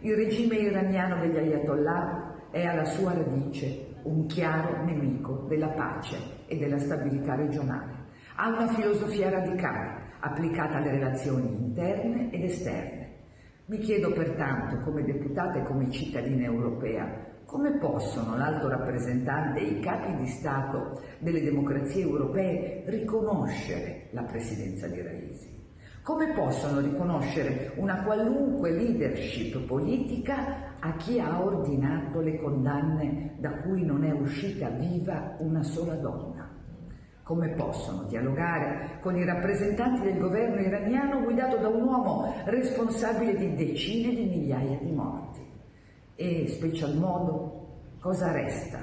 Il regime iraniano degli ayatollah è alla sua radice un chiaro nemico della pace e della stabilità regionale. Ha una filosofia radicale applicata alle relazioni interne ed esterne. Mi chiedo pertanto, come deputata e come cittadina europea, come possono l'alto rappresentante e i capi di Stato delle democrazie europee riconoscere la presidenza di Raisi? Come possono riconoscere una qualunque leadership politica a chi ha ordinato le condanne da cui non è uscita viva una sola donna? Come possono dialogare con i rappresentanti del governo iraniano guidato da un uomo responsabile di decine di migliaia di morti? E, special modo, cosa resta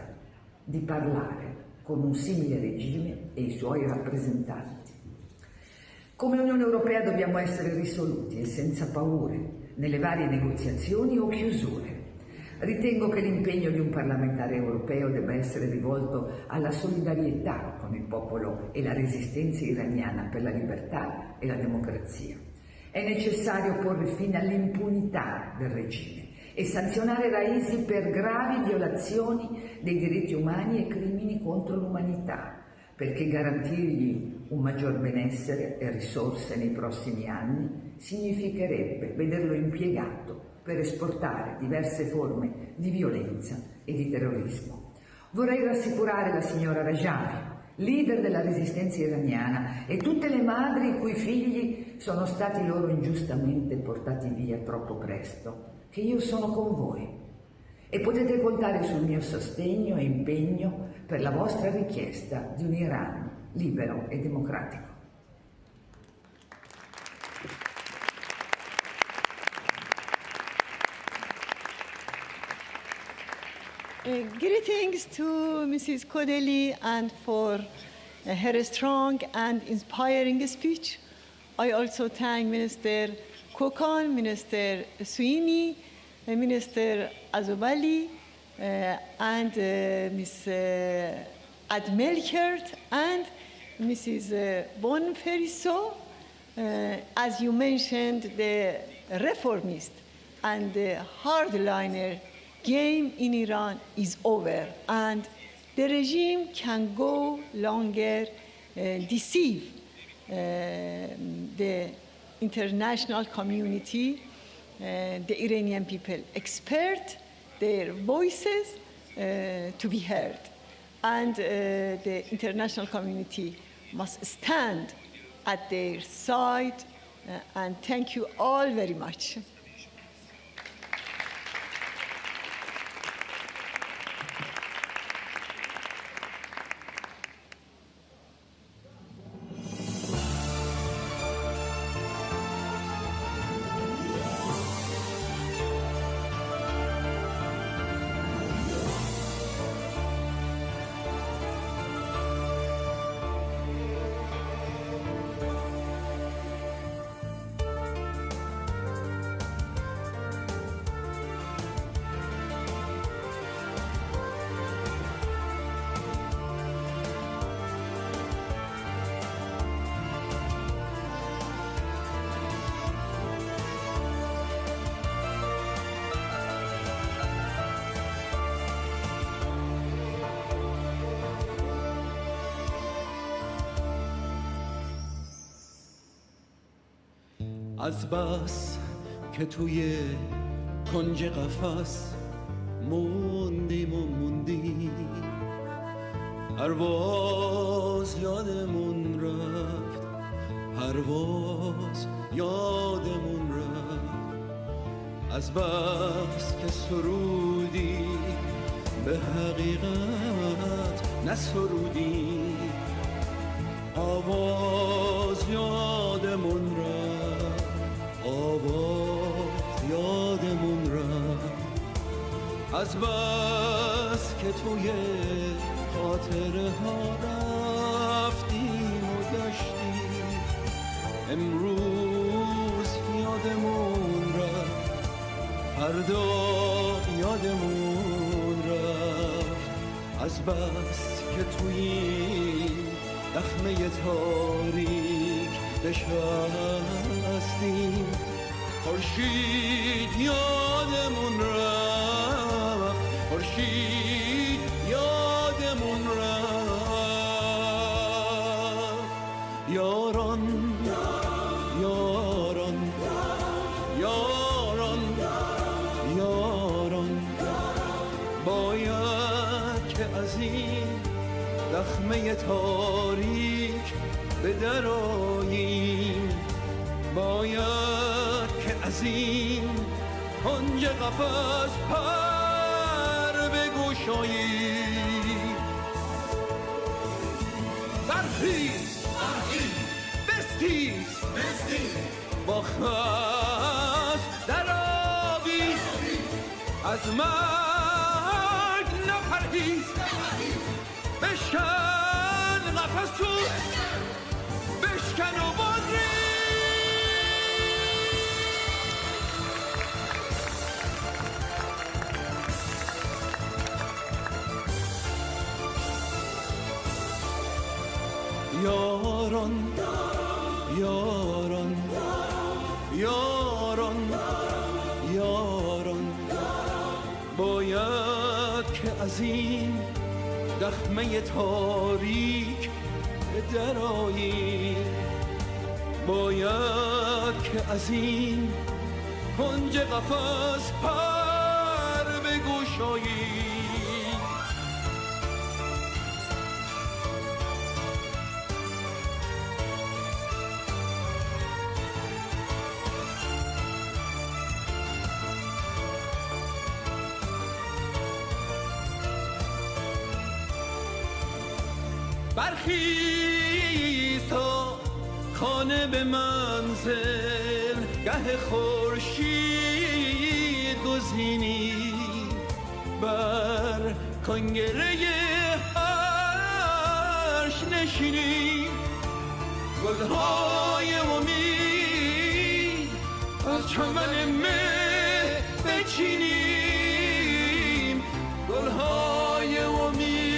di parlare con un simile regime e i suoi rappresentanti? Come Unione Europea dobbiamo essere risoluti e senza paure nelle varie negoziazioni o chiusure. Ritengo che l'impegno di un parlamentare europeo debba essere rivolto alla solidarietà con il popolo e la resistenza iraniana per la libertà e la democrazia. È necessario porre fine all'impunità del regime e sanzionare Raisi per gravi violazioni dei diritti umani e crimini contro l'umanità, perché garantirgli un maggior benessere e risorse nei prossimi anni significherebbe vederlo impiegato per esportare diverse forme di violenza e di terrorismo. Vorrei rassicurare la signora Rajavi, leader della resistenza iraniana, e tutte le madri i cui figli sono stati loro ingiustamente portati via troppo presto, che io sono con voi e potete contare sul mio sostegno e impegno per la vostra richiesta di un Iran libero e democratico. Greetings to Mrs. Kodeli and for her strong and inspiring speech. I also thank Minister Kokan, Minister Suini, Minister Azobali, and Ms. Admelkert and Mrs. Bonferiso. As you mentioned, the reformist and the hardliner game in Iran is over, and the regime can go longer deceive the international community, the Iranian people. Expect their voices to be heard, and the international community must stand at their side. And thank you all very much. از بس که توی کنج قفس موندیم و موندیم پرواز یادمون رفت پرواز یادمون رفت از بس که سرودی به حقیقت نسرودی آواز یادمون رفت آواز یادمون رفت از بس که توی خاطره ها رفتیم و امروز یادمون رفت فردا یادمون رفت از بس که توی دخمه تاریک نشستیم خورشید یادمون رفت خورشید یادمون رفت یاران یاران یاران یاران باید که از این دخمه تاریک به درآییم باید که از این کنج قفس پر بگشاییم برخیز بستیز با خست درآویز از مرگ نپرهیز بشکن قفس تو بشکن و بازریز یاران یاران یاران یاران باید که از این دخمه تاریک به درآییم باید که از این کنج قفس پر بگشاییم برخیز تا خانه به منزل گه خورشید گزینی بر کنگره عرش نشینی گلهای امید از چمن مه بچینیم گلهای امید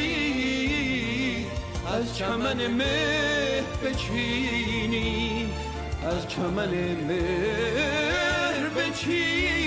از چمن مه بچینیم از چمن مهر بچینیم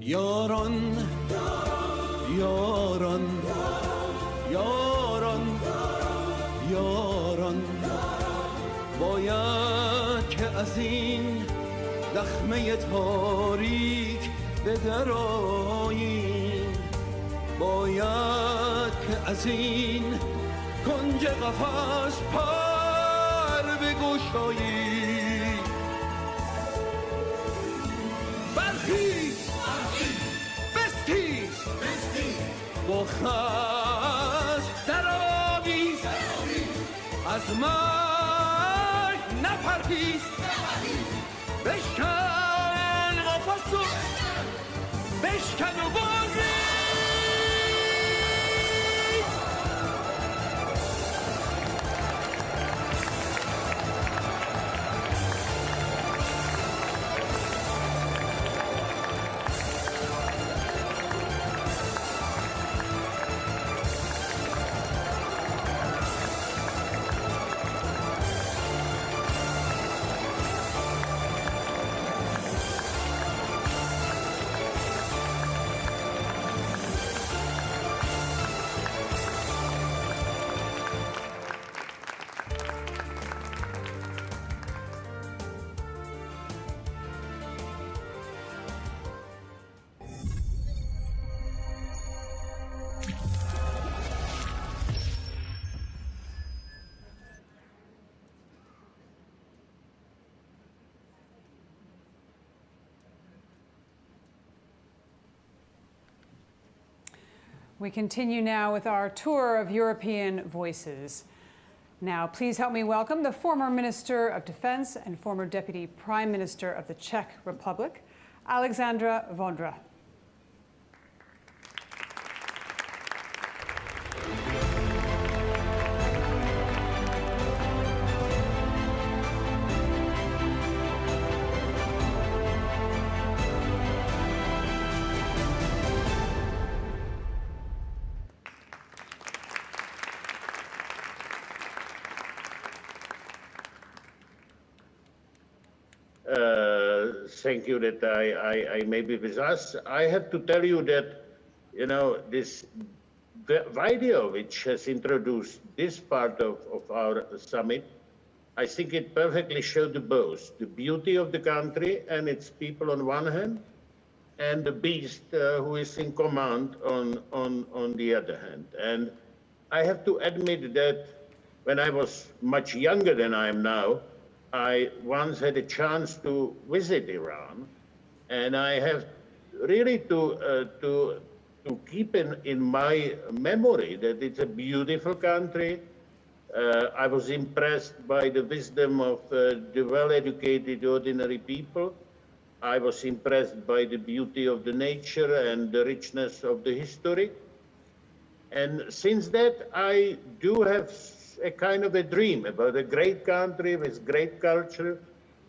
یاران یاران یاران یاران باید که از این دخمه تاریک به درآییم باید که از این کنج قفس پر بگشاییم برخیز بستیز با خست درآویز از مرگ نپرهیز بشکن قفس و بشکن و بازریز We continue now with our tour of European voices. Now, please help me welcome the former Minister of Defense and former Deputy Prime Minister of the Czech Republic, Alexandra Vondra. Thank you that I may be with us. I have to tell you that, you know, this video which has introduced this part of our summit, I think it perfectly showed both the beauty of the country and its people on one hand, and the beast who is in command on the other hand. And I have to admit that when I was much younger than I am now, I once had a chance to visit Iran, and I have really to keep in my memory that it's a beautiful country. I was impressed by the wisdom of the well-educated ordinary people. I was impressed by the beauty of the nature and the richness of the history. And since that, I do have a kind of a dream about a great country with great culture,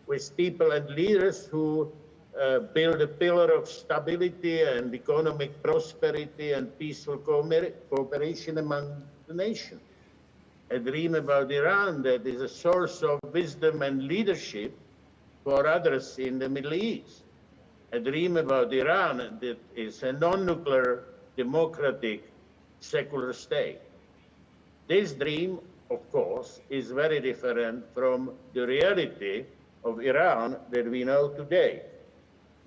with people and leaders who build a pillar of stability and economic prosperity and peaceful cooperation among the nations. A dream about Iran that is a source of wisdom and leadership for others in the Middle East. A dream about Iran that is a non-nuclear, democratic, secular state. This dream, of course, is very different from the reality of Iran that we know today.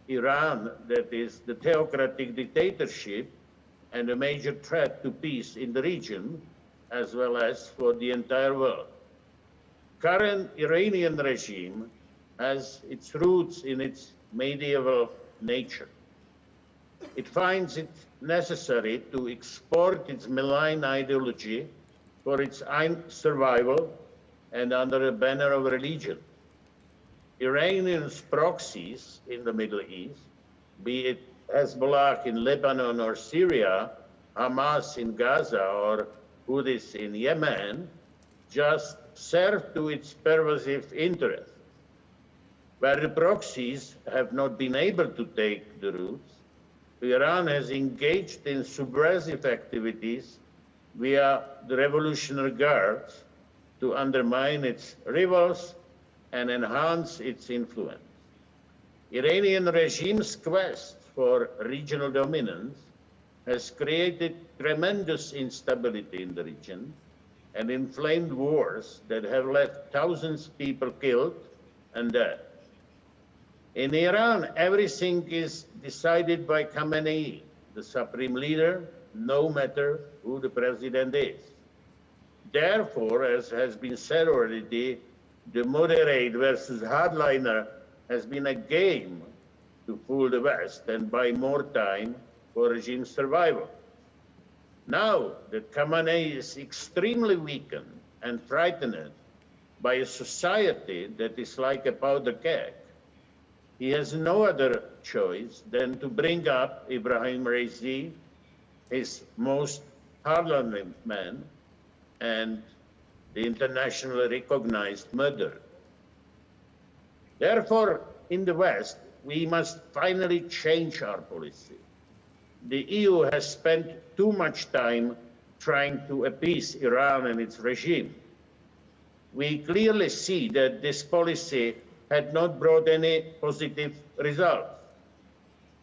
Iran that is the theocratic dictatorship and a major threat to peace in the region, as well as for the entire world. Current Iranian regime has its roots in its medieval nature. It finds it necessary to export its malign ideology for its own survival and under a banner of religion. Iranians' proxies in the Middle East, be it Hezbollah in Lebanon or Syria, Hamas in Gaza or Houthis in Yemen, just serve to its pervasive interests. Where the proxies have not been able to take the roots, Iran has engaged in subversive activities via the Revolutionary Guards to undermine its rivals and enhance its influence. Iranian regime's quest for regional dominance has created tremendous instability in the region and inflamed wars that have left thousands of people killed and dead. In Iran, everything is decided by Khamenei, the supreme leader, no matter who the president is. Therefore, as has been said already, the moderate versus hardliner has been a game to fool the West and buy more time for regime survival. Now that Khamenei is extremely weakened and frightened by a society that is like a powder keg, he has no other choice than to bring up Ebrahim Raisi, his most hardline man, and the internationally recognized murderer. Therefore, in the West, we must finally change our policy. The EU has spent too much time trying to appease Iran and its regime. We clearly see that this policy had not brought any positive results.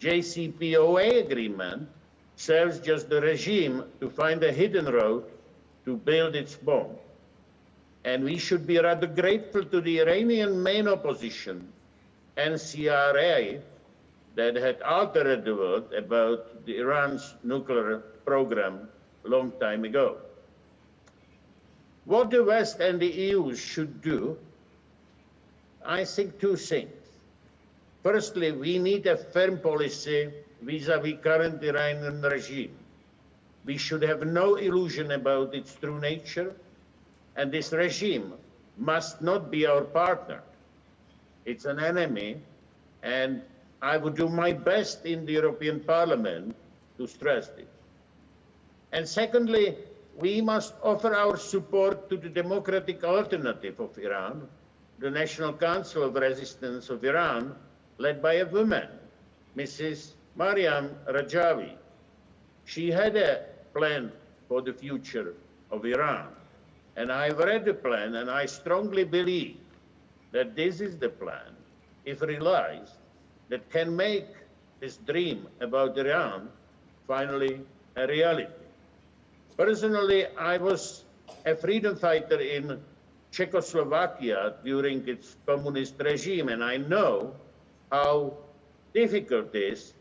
JCPOA agreement serves just the regime to find a hidden road to build its bomb. And we should be rather grateful to the Iranian main opposition, NCRA, that had altered the world about Iran's nuclear program a long time ago. What the West and the EU should do, I think two things. Firstly, we need a firm policy vis-à-vis current Iranian regime. We should have no illusion about its true nature, and this regime must not be our partner. It's an enemy, and I would do my best in the European Parliament to stress this. And secondly, we must offer our support to the democratic alternative of Iran, the National Council of Resistance of Iran, led by a woman, Mrs. Maryam Rajavi. She had a plan for the future of Iran, and I've read the plan, and I strongly believe that this is the plan, if realized, that can make this dream about Iran finally a reality. Personally, I was a freedom fighter in Czechoslovakia during its communist regime, and I know how difficult it is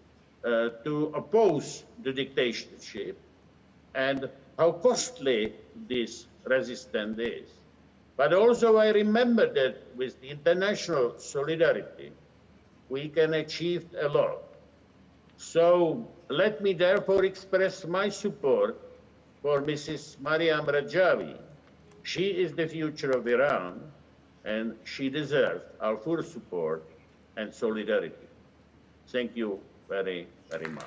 to oppose the dictatorship and how costly this resistance is. But also I remember that with the international solidarity, we can achieve a lot. So let me therefore express my support for Mrs. Maryam Rajavi. She is the future of Iran, and she deserves our full support and solidarity. Thank you very, very much.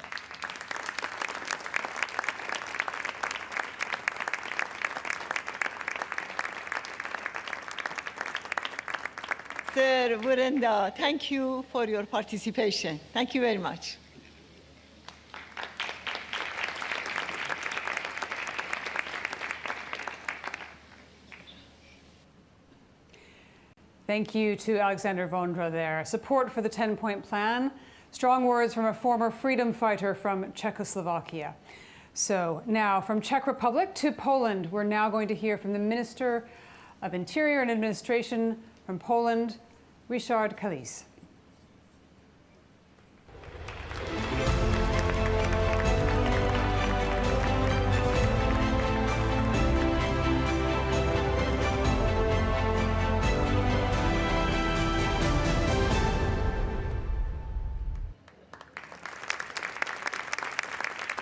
Sir Wurenda, thank you for your participation. Thank you very much. Thank you to Alexander Vondra there. Support for the 10-point plan. Strong words from a former freedom fighter from Czechoslovakia. So now from Czech Republic to Poland, we're now going to hear from the Minister of Interior and Administration from Poland, Ryszard Kalis.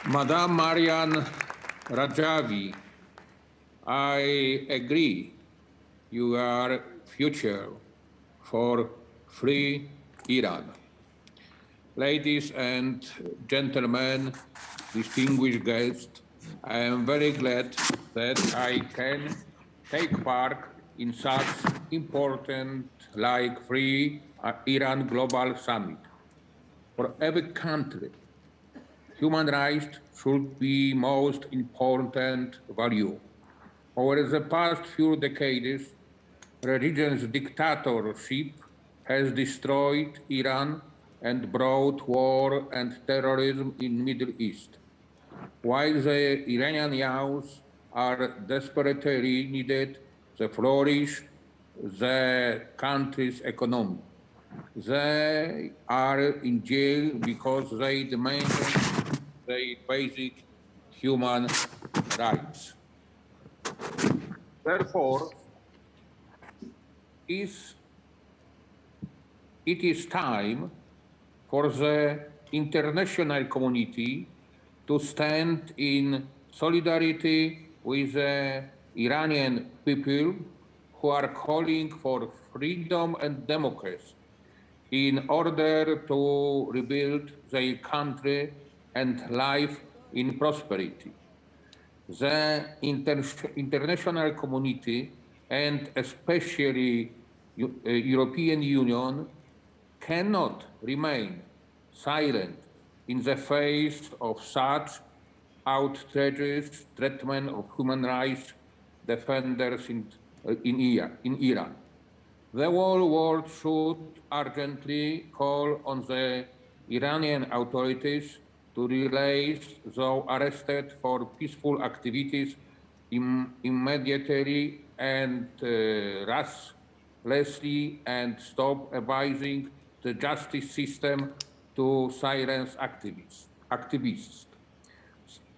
Madam Maryam Rajavi, I agree you are future for free Iran. Ladies and gentlemen, distinguished guests, I am very glad that I can take part in such important like Free Iran Global Summit. For every country, human rights should be most important value. Over the past few decades, religion's dictatorship has destroyed Iran and brought war and terrorism in Middle East. While the Iranian youth are desperately needed to flourish the country's economy, they are in jail because they demand their basic human rights. Therefore, it is time for the international community to stand in solidarity with the Iranian people who are calling for freedom and democracy in order to rebuild their country and life in prosperity. The international community, and especially European Union, cannot remain silent in the face of such outrageous treatment of human rights defenders in Iran. The whole world should urgently call on the Iranian authorities to release those arrested for peaceful activities immediately and ruthlessly, and stop abusing the justice system to silence activists.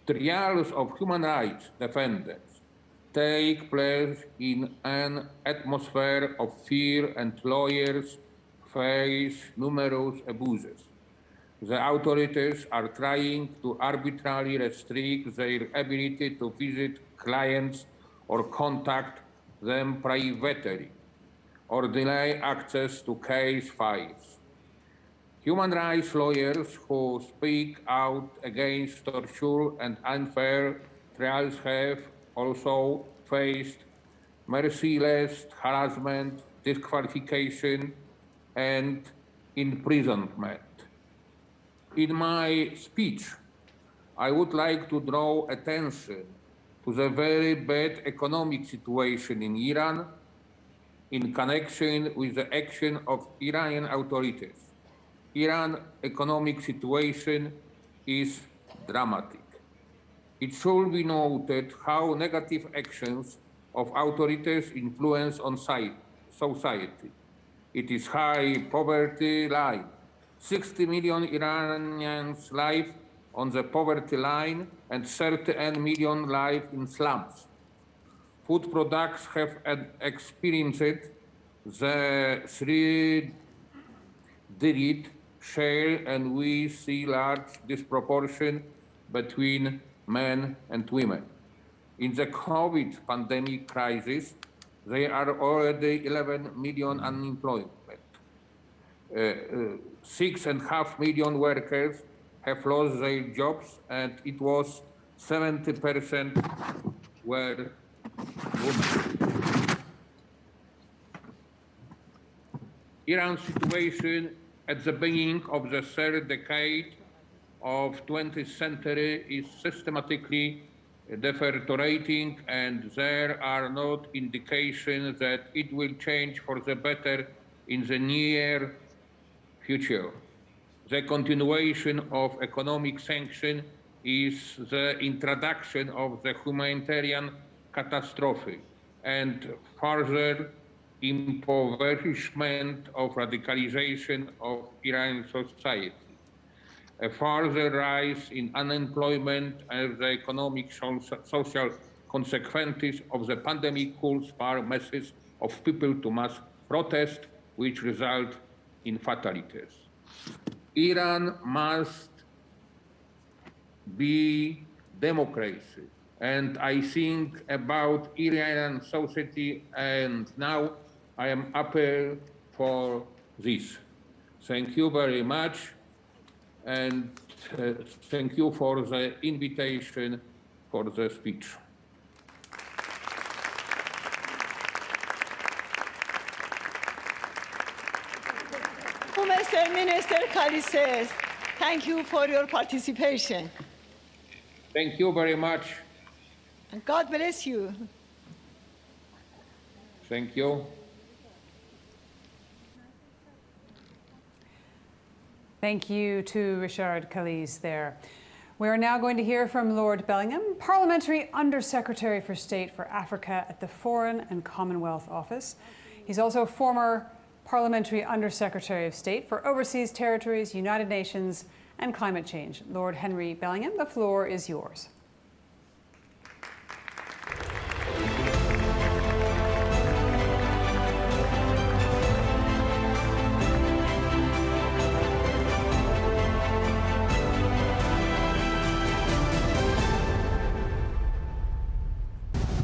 Trials of human rights defenders take place in an atmosphere of fear, and lawyers face numerous abuses. The authorities are trying to arbitrarily restrict their ability to visit clients or contact them privately, or delay access to case files. Human rights lawyers who speak out against torture and unfair trials have also faced merciless harassment, disqualification, and imprisonment. In my speech, I would like to draw attention to the very bad economic situation in Iran in connection with the action of Iranian authorities. Iran's economic situation is dramatic. It should be noted how negative actions of authorities influence on society. It is high poverty line. 60 million Iranians live on the poverty line and 38 million live in slums. Food products have experienced the three-digit share, and we see large disproportion between men and women. In the COVID pandemic crisis, there are already 11 million unemployment. 6.5 million workers have lost their jobs, and it was 70% were women. Iran's situation at the beginning of the third decade of 20th century is systematically deteriorating, and there are no indications that it will change for the better in the near future. The continuation of economic sanction is the introduction of the humanitarian catastrophe and further impoverishment of radicalization of Iranian society. A further rise in unemployment and the economic social consequences of the pandemic could spur masses of people to mass protest, which result in fatalities. Iran must be democracy, and I think about Iranian society, and now I am appeal for this. Thank you very much, and thank you for the invitation for the speech. Mr. Minister Khamenei, thank you for your participation. Thank you very much. And God bless you. Thank you. Thank you to Richard Khalees there. We are now going to hear from Lord Bellingham, Parliamentary Under-Secretary for State for Africa at the Foreign and Commonwealth Office. He's also former Parliamentary Under-Secretary of State for Overseas Territories, United Nations and Climate Change. Lord Henry Bellingham, the floor is yours.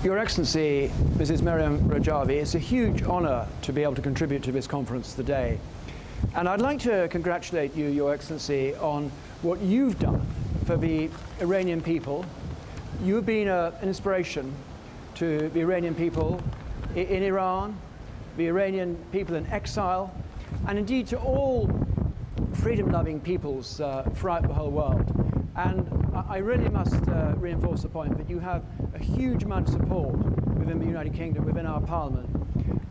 Your Excellency, Mrs. Maryam Rajavi, it's a huge honour to be able to contribute to this conference today. And I'd like to congratulate you, Your Excellency, on what you've done for the Iranian people. You've been an inspiration to the Iranian people in Iran, the Iranian people in exile, and indeed to all freedom-loving peoples throughout the whole world. And I really must reinforce the point that you have a huge amount of support within the United Kingdom, within our Parliament.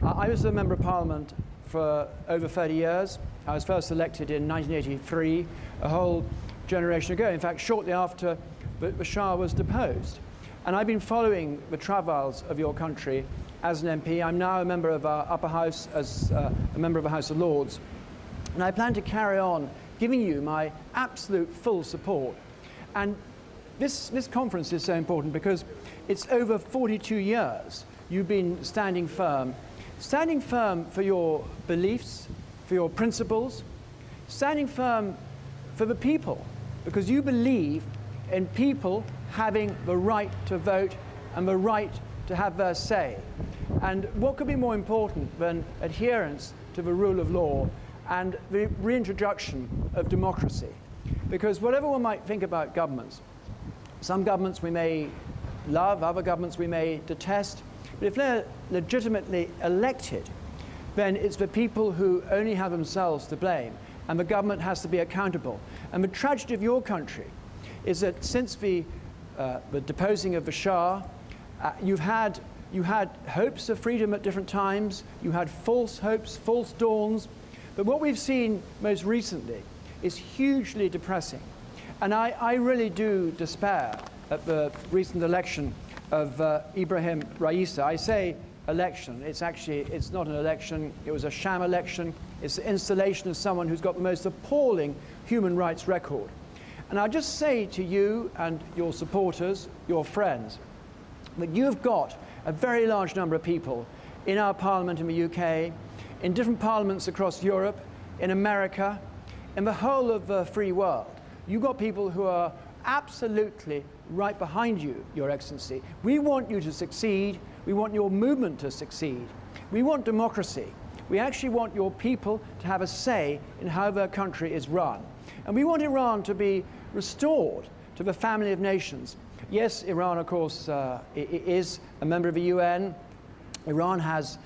I was a Member of Parliament for over 30 years. I was first elected in 1983, a whole generation ago. In fact, shortly after the Shah was deposed. And I've been following the travails of your country as an MP. I'm now a member of our upper house, as a member of the House of Lords. And I plan to carry on giving you my absolute full support. And this conference is so important because it's over 42 years you've been standing firm for your beliefs, for your principles, standing firm for the people, because you believe in people having the right to vote and the right to have their say. And what could be more important than adherence to the rule of law and the reintroduction of democracy? Because whatever one might think about governments, some governments we may love, other governments we may detest, but if they're legitimately elected, then it's the people who only have themselves to blame, and the government has to be accountable. And the tragedy of your country is that since the deposing of the Shah, you had hopes of freedom at different times, you had false hopes, false dawns, but what we've seen most recently is hugely depressing. And I really do despair at the recent election of Ebrahim Raisi. I say election, it's not an election, it was a sham election. It's the installation of someone who's got the most appalling human rights record. And I'll just say to you and your supporters, your friends, that you've got a very large number of people in our parliament in the UK, in different parliaments across Europe, in America, in the whole of the free world. You've got people who are absolutely right behind you, Your Excellency. We want you to succeed. We want your movement to succeed. We want democracy. We actually want your people to have a say in how their country is run. And we want Iran to be restored to the family of nations. Yes, Iran, of course, is a member of the UN. Iran has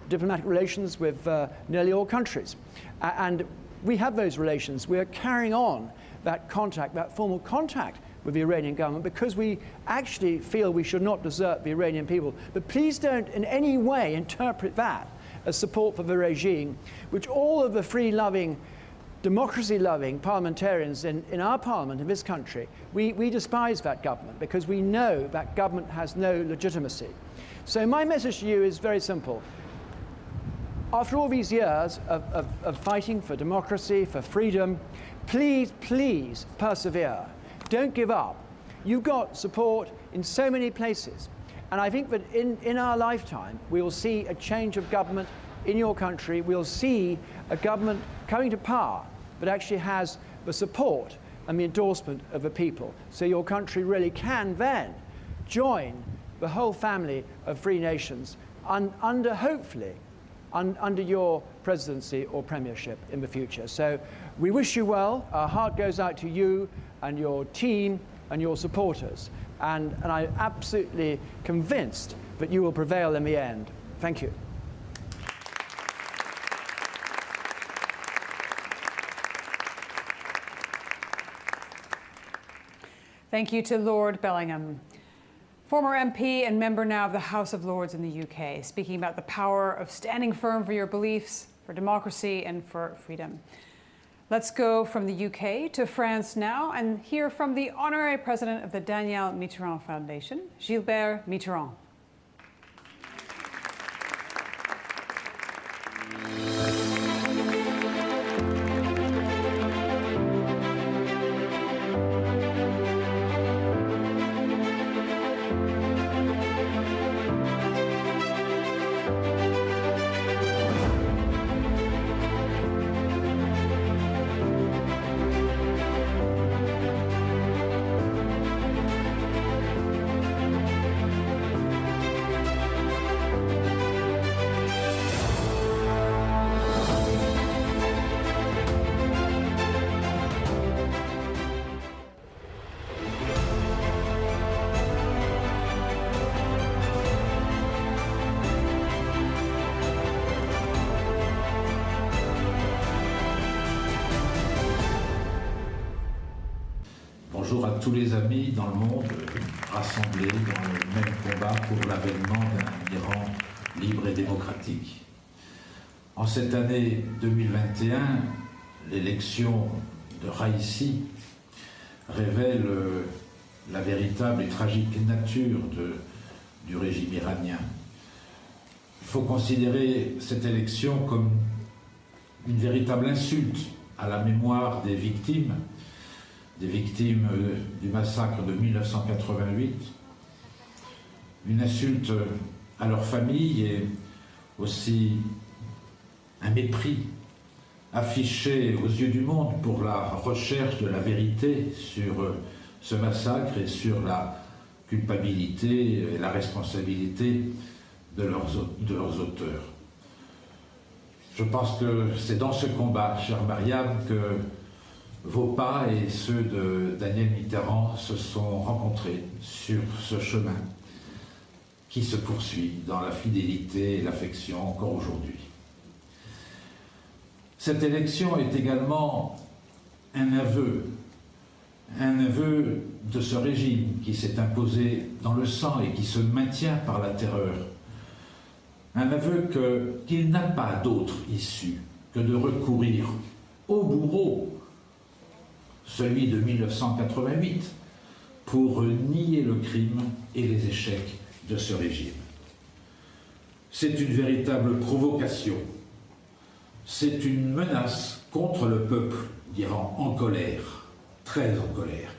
diplomatic relations with nearly all countries. And we have those relations. We are carrying on that contact, that formal contact with the Iranian government, because we actually feel we should not desert the Iranian people. But please don't in any way interpret that as support for the regime, which all of the free-loving, democracy-loving parliamentarians in our parliament, in this country, we despise that government because we know that government has no legitimacy. So my message to you is very simple. After all these years of fighting for democracy, for freedom, please, please persevere. Don't give up. You've got support in so many places. And I think that in our lifetime, we will see a change of government in your country. We'll see a government coming to power that actually has the support and the endorsement of the people. So your country really can then join the whole family of free nations under, hopefully, under your presidency or premiership in the future. So we wish you well. Our heart goes out to you and your team and your supporters. And I'm absolutely convinced that you will prevail in the end. Thank you. Thank you to Lord Bellingham, former MP and member now of the House of Lords in the UK, speaking about the power of standing firm for your beliefs, for democracy and for freedom. Let's go from the UK to France now and hear from the honorary president of the Danielle Mitterrand Foundation, Gilbert Mitterrand. Bonjour à tous les amis dans le monde rassemblés dans le même combat pour l'avènement d'un Iran libre et démocratique. En cette année 2021, l'élection de Raisi révèle la véritable et tragique nature du régime iranien. Il faut considérer cette élection comme une véritable insulte à la mémoire des victimes du massacre de 1988, une insulte à leurs familles et aussi un mépris affiché aux yeux du monde pour la recherche de la vérité sur ce massacre et sur la culpabilité et la responsabilité de leurs auteurs. Je pense que c'est dans ce combat, chère Mariam, que vos pas et ceux de Daniel Mitterrand se sont rencontrés sur ce chemin qui se poursuit dans la fidélité et l'affection encore aujourd'hui. Cette élection est également un aveu de ce régime qui s'est imposé dans le sang et qui se maintient par la terreur. Un aveu qu'il n'a pas d'autre issue que de recourir au bourreau, celui de 1988, pour nier le crime et les échecs de ce régime. C'est une véritable provocation. C'est une menace contre le peuple d'Iran en colère, très en colère.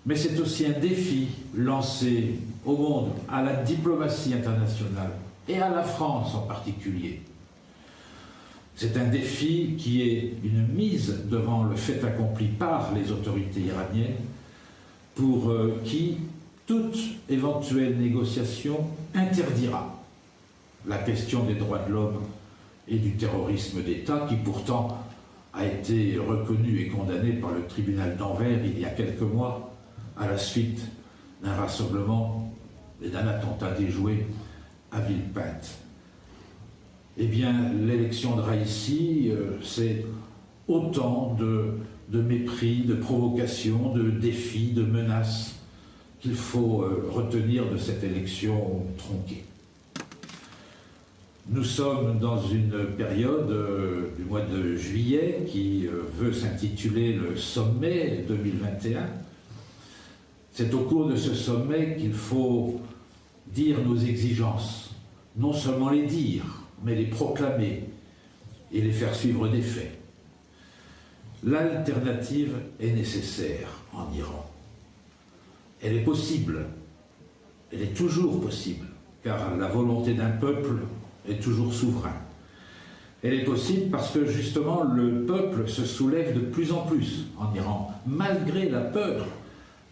Mais c'est aussi un défi lancé au monde, à la diplomatie internationale et à la France en particulier. C'est un défi qui est une mise devant le fait accompli par les autorités iraniennes pour qui toute éventuelle négociation interdira la question des droits de l'homme et du terrorisme d'État qui pourtant a été reconnu et condamné par le tribunal d'Anvers il y a quelques mois à la suite d'un rassemblement et d'un attentat déjoué à Villepinte. Eh bien, l'élection de Raisi, c'est autant de mépris, de provocations, de défis, de menaces qu'il faut retenir de cette élection tronquée. Nous sommes dans une période du mois de juillet qui veut s'intituler le sommet 2021. C'est au cours de ce sommet qu'il faut dire nos exigences, non seulement les dire, mais les proclamer et les faire suivre des faits. L'alternative est nécessaire en Iran. Elle est possible, elle est toujours possible, car la volonté d'un peuple est toujours souverain. Elle est possible parce que justement le peuple se soulève de plus en plus en Iran, malgré la peur,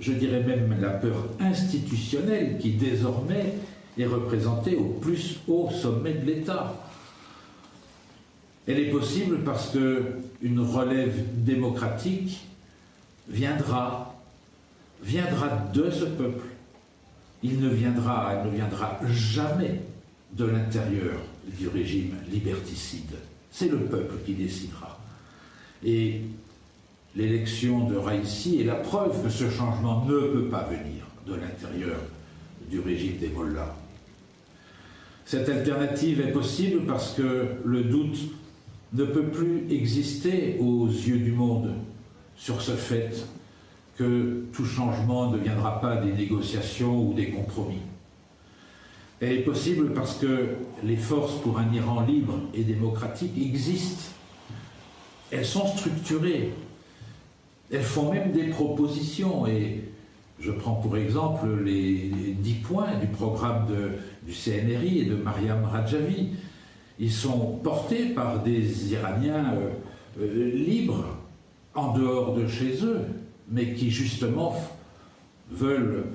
je dirais même la peur institutionnelle qui désormais est représentée au plus haut sommet de l'État. Elle est possible parce qu'une relève démocratique viendra de ce peuple. Elle ne viendra jamais de l'intérieur du régime liberticide. C'est le peuple qui décidera. Et l'élection de Raisi est la preuve que ce changement ne peut pas venir de l'intérieur du régime des mullahs. Cette alternative est possible parce que le doute ne peut plus exister aux yeux du monde sur ce fait que tout changement ne viendra pas des négociations ou des compromis. Elle est possible parce que les forces pour un Iran libre et démocratique existent. Elles sont structurées. Elles font même des propositions. Et je prends pour exemple les 10 points du programme du CNRI et de Mariam Rajavi. Ils sont portés par des Iraniens libres, en dehors de chez eux, mais qui justement veulent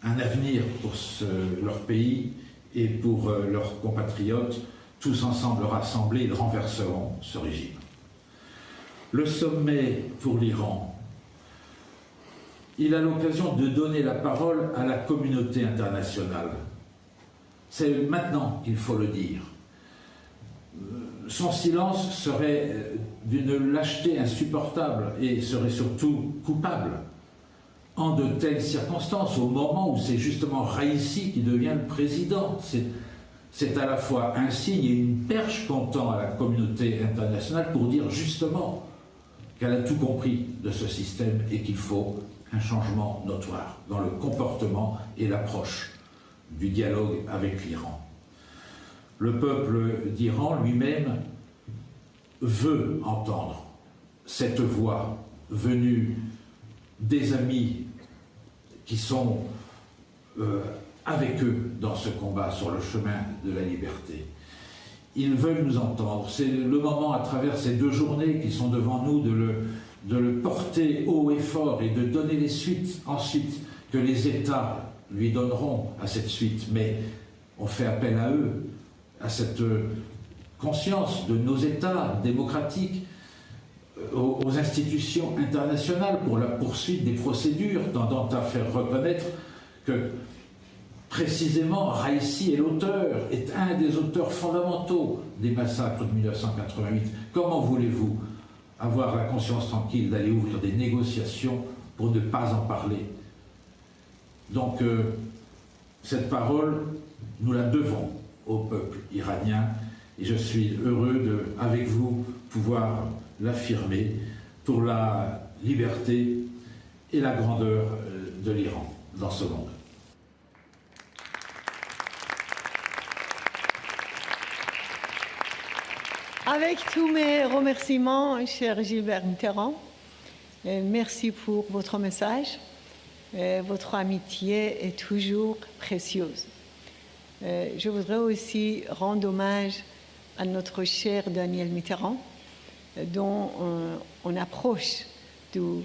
un avenir pour leur pays et pour leurs compatriotes. Tous ensemble rassemblés, ils renverseront ce régime. Le sommet pour l'Iran, il a l'occasion de donner la parole à la communauté internationale. C'est maintenant qu'il faut le dire. Son silence serait d'une lâcheté insupportable et serait surtout coupable en de telles circonstances, au moment où c'est justement Raisi qui devient le président. C'est à la fois un signe et une perche qu'on tend à la communauté internationale pour dire justement qu'elle a tout compris de ce système et qu'il faut un changement notoire dans le comportement et l'approche du dialogue avec l'Iran. Le peuple d'Iran lui-même veut entendre cette voix venue des amis qui sont avec eux dans ce combat sur le chemin de la liberté. Ils veulent nous entendre. C'est le moment, à travers ces 2 journées qui sont devant nous, de le porter haut et fort et de donner les suites ensuite que les États lui donneront à cette suite. Mais on fait appel à eux, à cette conscience de nos États démocratiques, aux institutions internationales pour la poursuite des procédures tendant à faire reconnaître que précisément Raisi est l'auteur, est un des auteurs fondamentaux des massacres de 1988. Comment voulez-vous avoir la conscience tranquille d'aller ouvrir des négociations pour ne pas en parler? Donc cette parole, nous la devons au peuple iranien et je suis heureux de, avec vous, pouvoir l'affirmer pour la liberté et la grandeur de l'Iran dans ce monde. Avec tous mes remerciements, cher Gilbert Mitterrand, merci pour votre message. Votre amitié est toujours précieuse. Je voudrais aussi rendre hommage à notre cher Daniel Mitterrand, dont on approche du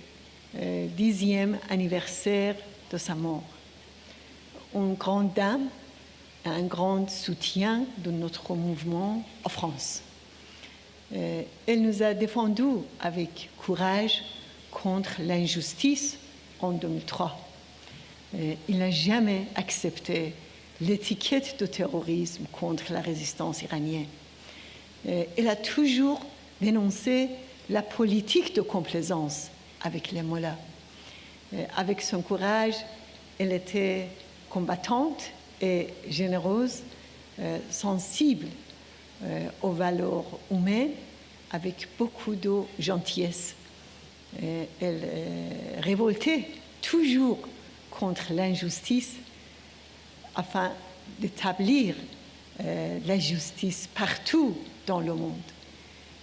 10e anniversaire de sa mort. Une grande dame, un grand soutien de notre mouvement en France. Elle nous a défendus avec courage contre l'injustice en 2003. Il n'a jamais accepté l'étiquette de terrorisme contre la résistance iranienne. Elle a toujours dénoncé la politique de complaisance avec les mullahs. Avec son courage, elle était combattante et généreuse, sensible aux valeurs humaines, avec beaucoup de gentillesse. Elle révoltait toujours contre l'injustice afin d'établir la justice partout dans le monde.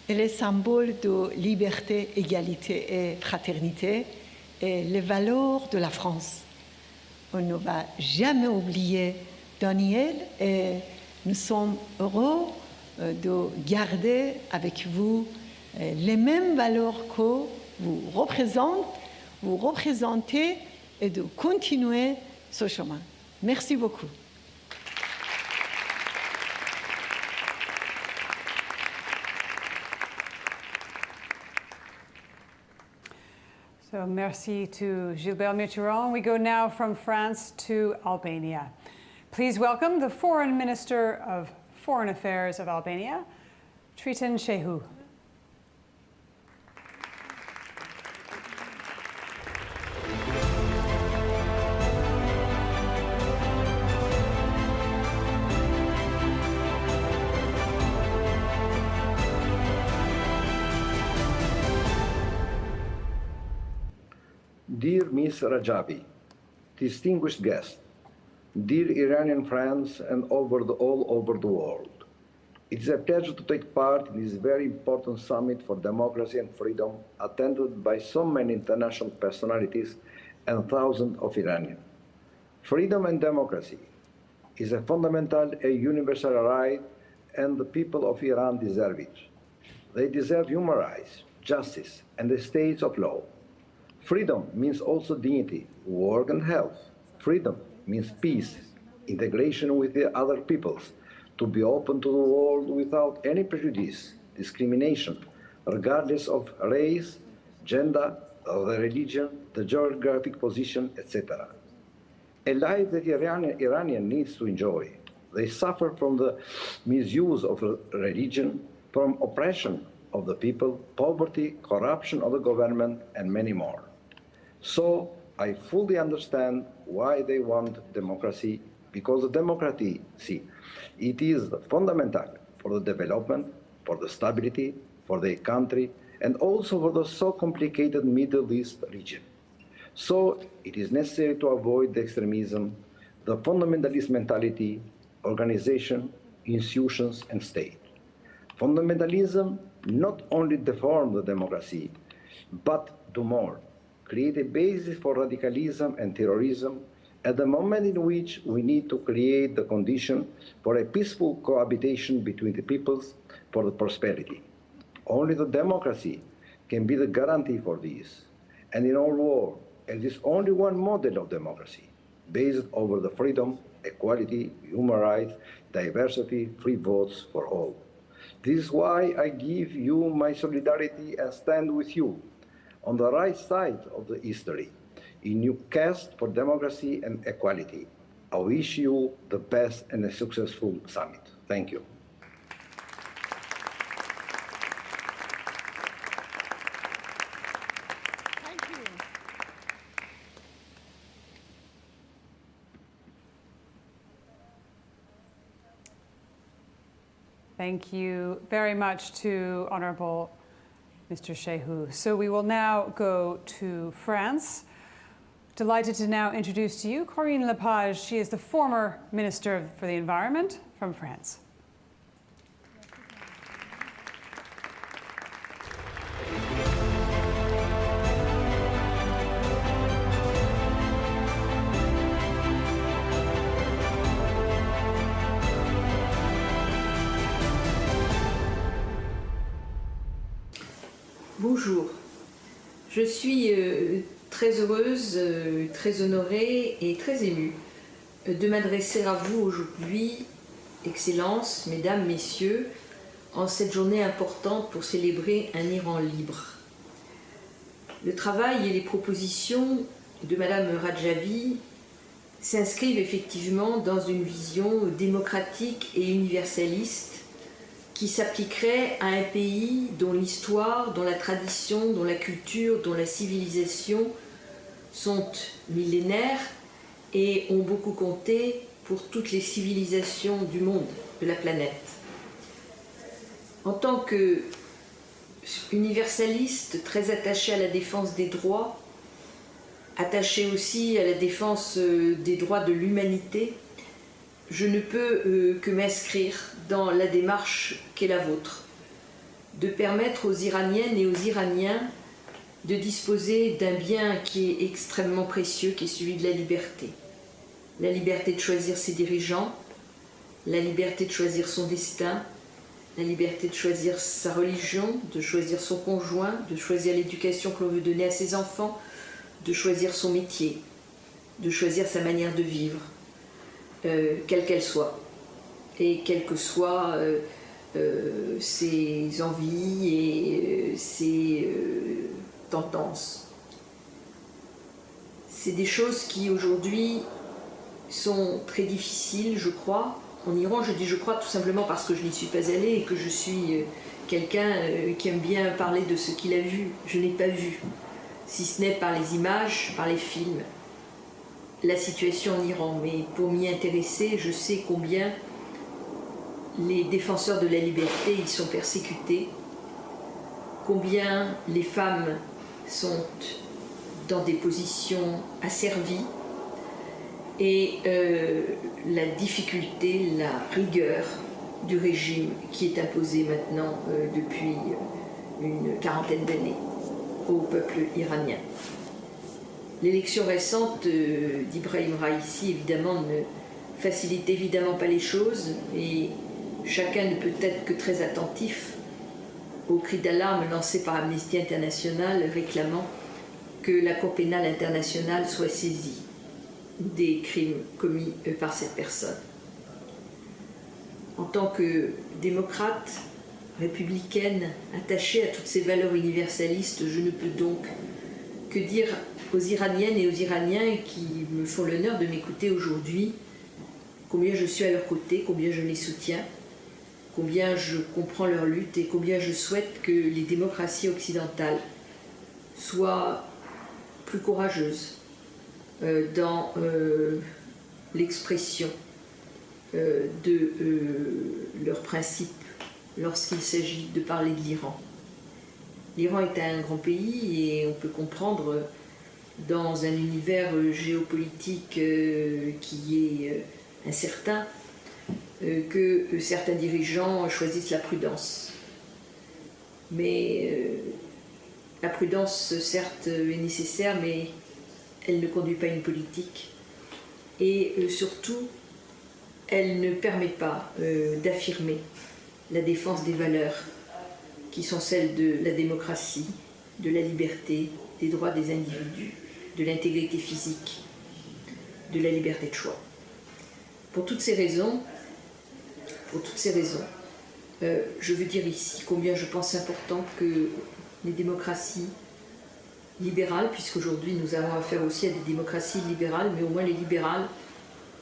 Elle est symbole de liberté, égalité et fraternité et les valeurs de la France. On ne va jamais oublier Daniel et nous sommes heureux de garder avec vous les mêmes valeurs que vous représentez et de continuer ce chemin. Merci beaucoup. So merci to Gilbert Mitterrand. We go now from France to Albania. Please welcome the Foreign Minister of Foreign Affairs of Albania, Triton Shehu. Dear Ms. Rajavi, distinguished guests, dear Iranian friends and all over the world, it is a pleasure to take part in this very important summit for democracy and freedom attended by so many international personalities and thousands of Iranians. Freedom and democracy is a fundamental, a universal right, and the people of Iran deserve it. They deserve human rights, justice, and the state of law. Freedom means also dignity, work, and health. Freedom means peace, integration with the other peoples, to be open to the world without any prejudice, discrimination, regardless of race, gender, the religion, the geographic position, etc. A life that Iranian needs to enjoy. They suffer from the misuse of religion, from oppression of the people, poverty, corruption of the government, and many more. So I fully understand why they want democracy, because the democracy, it is fundamental for the development, for the stability, for the country, and also for the so complicated Middle East region. So it is necessary to avoid the extremism, the fundamentalist mentality, organization, institutions, and state. Fundamentalism not only deform the democracy, but do more. Create a basis for radicalism and terrorism at the moment in which we need to create the condition for a peaceful cohabitation between the peoples for the prosperity. Only the democracy can be the guarantee for this. And in our world, there is only one model of democracy, based over the freedom, equality, human rights, diversity, free votes for all. This is why I give you my solidarity and stand with you on the right side of the history in your quest for democracy and equality. I wish you the best and a successful summit. Thank you. Thank you very much to Honorable Mr. Shehu. So we will now go to France. Delighted to now introduce to you Corinne Lepage. She is the former Minister for the Environment from France. Bonjour, je suis très heureuse, très honorée et très émue de m'adresser à vous aujourd'hui, Excellences, Mesdames, Messieurs, en cette journée importante pour célébrer un Iran libre. Le travail et les propositions de Madame Rajavi s'inscrivent effectivement dans une vision démocratique et universaliste qui s'appliquerait à un pays dont l'histoire, dont la tradition, dont la culture, dont la civilisation sont millénaires et ont beaucoup compté pour toutes les civilisations du monde, de la planète. En tant qu'universaliste très attaché à la défense des droits, attaché aussi à la défense des droits de l'humanité, je ne peux que m'inscrire dans la démarche qu'est la vôtre, de permettre aux Iraniennes et aux Iraniens de disposer d'un bien qui est extrêmement précieux, qui est celui de la liberté. La liberté de choisir ses dirigeants, la liberté de choisir son destin, la liberté de choisir sa religion, de choisir son conjoint, de choisir l'éducation que l'on veut donner à ses enfants, de choisir son métier, de choisir sa manière de vivre. Quelle qu'elle soit, et quelles que soient ses envies et ses tendances. C'est des choses qui aujourd'hui sont très difficiles, je crois. En Iran, je dis je crois tout simplement parce que je n'y suis pas allée et que je suis quelqu'un qui aime bien parler de ce qu'il a vu. Je n'ai pas vu, si ce n'est par les images, par les films, la situation en Iran, mais pour m'y intéresser, je sais combien les défenseurs de la liberté y sont persécutés, combien les femmes sont dans des positions asservies, et la difficulté, la rigueur du régime qui est imposé maintenant depuis une quarantaine d'années au peuple iranien. L'élection récente d'Ebrahim Raisi, évidemment, ne facilite évidemment pas les choses et chacun ne peut être que très attentif aux cris d'alarme lancés par Amnesty International réclamant que la Cour pénale internationale soit saisie des crimes commis par cette personne. En tant que démocrate, républicaine, attachée à toutes ces valeurs universalistes, je ne peux donc que dire aux Iraniennes et aux Iraniens qui me font l'honneur de m'écouter aujourd'hui combien je suis à leur côté, combien je les soutiens, combien je comprends leur lutte et combien je souhaite que les démocraties occidentales soient plus courageuses dans l'expression de leurs principes lorsqu'il s'agit de parler de l'Iran. L'Iran est un grand pays et on peut comprendre dans un univers géopolitique qui est incertain que certains dirigeants choisissent la prudence. Mais la prudence, certes, est nécessaire, mais elle ne conduit pas une politique. et surtout, elle ne permet pas d'affirmer la défense des valeurs qui sont celles de la démocratie, de la liberté, des droits des individus, de l'intégrité physique, de la liberté de choix. Pour toutes ces raisons, je veux dire ici combien je pense important que les démocraties libérales, puisqu'aujourd'hui nous avons affaire aussi à des démocraties libérales, mais au moins les libérales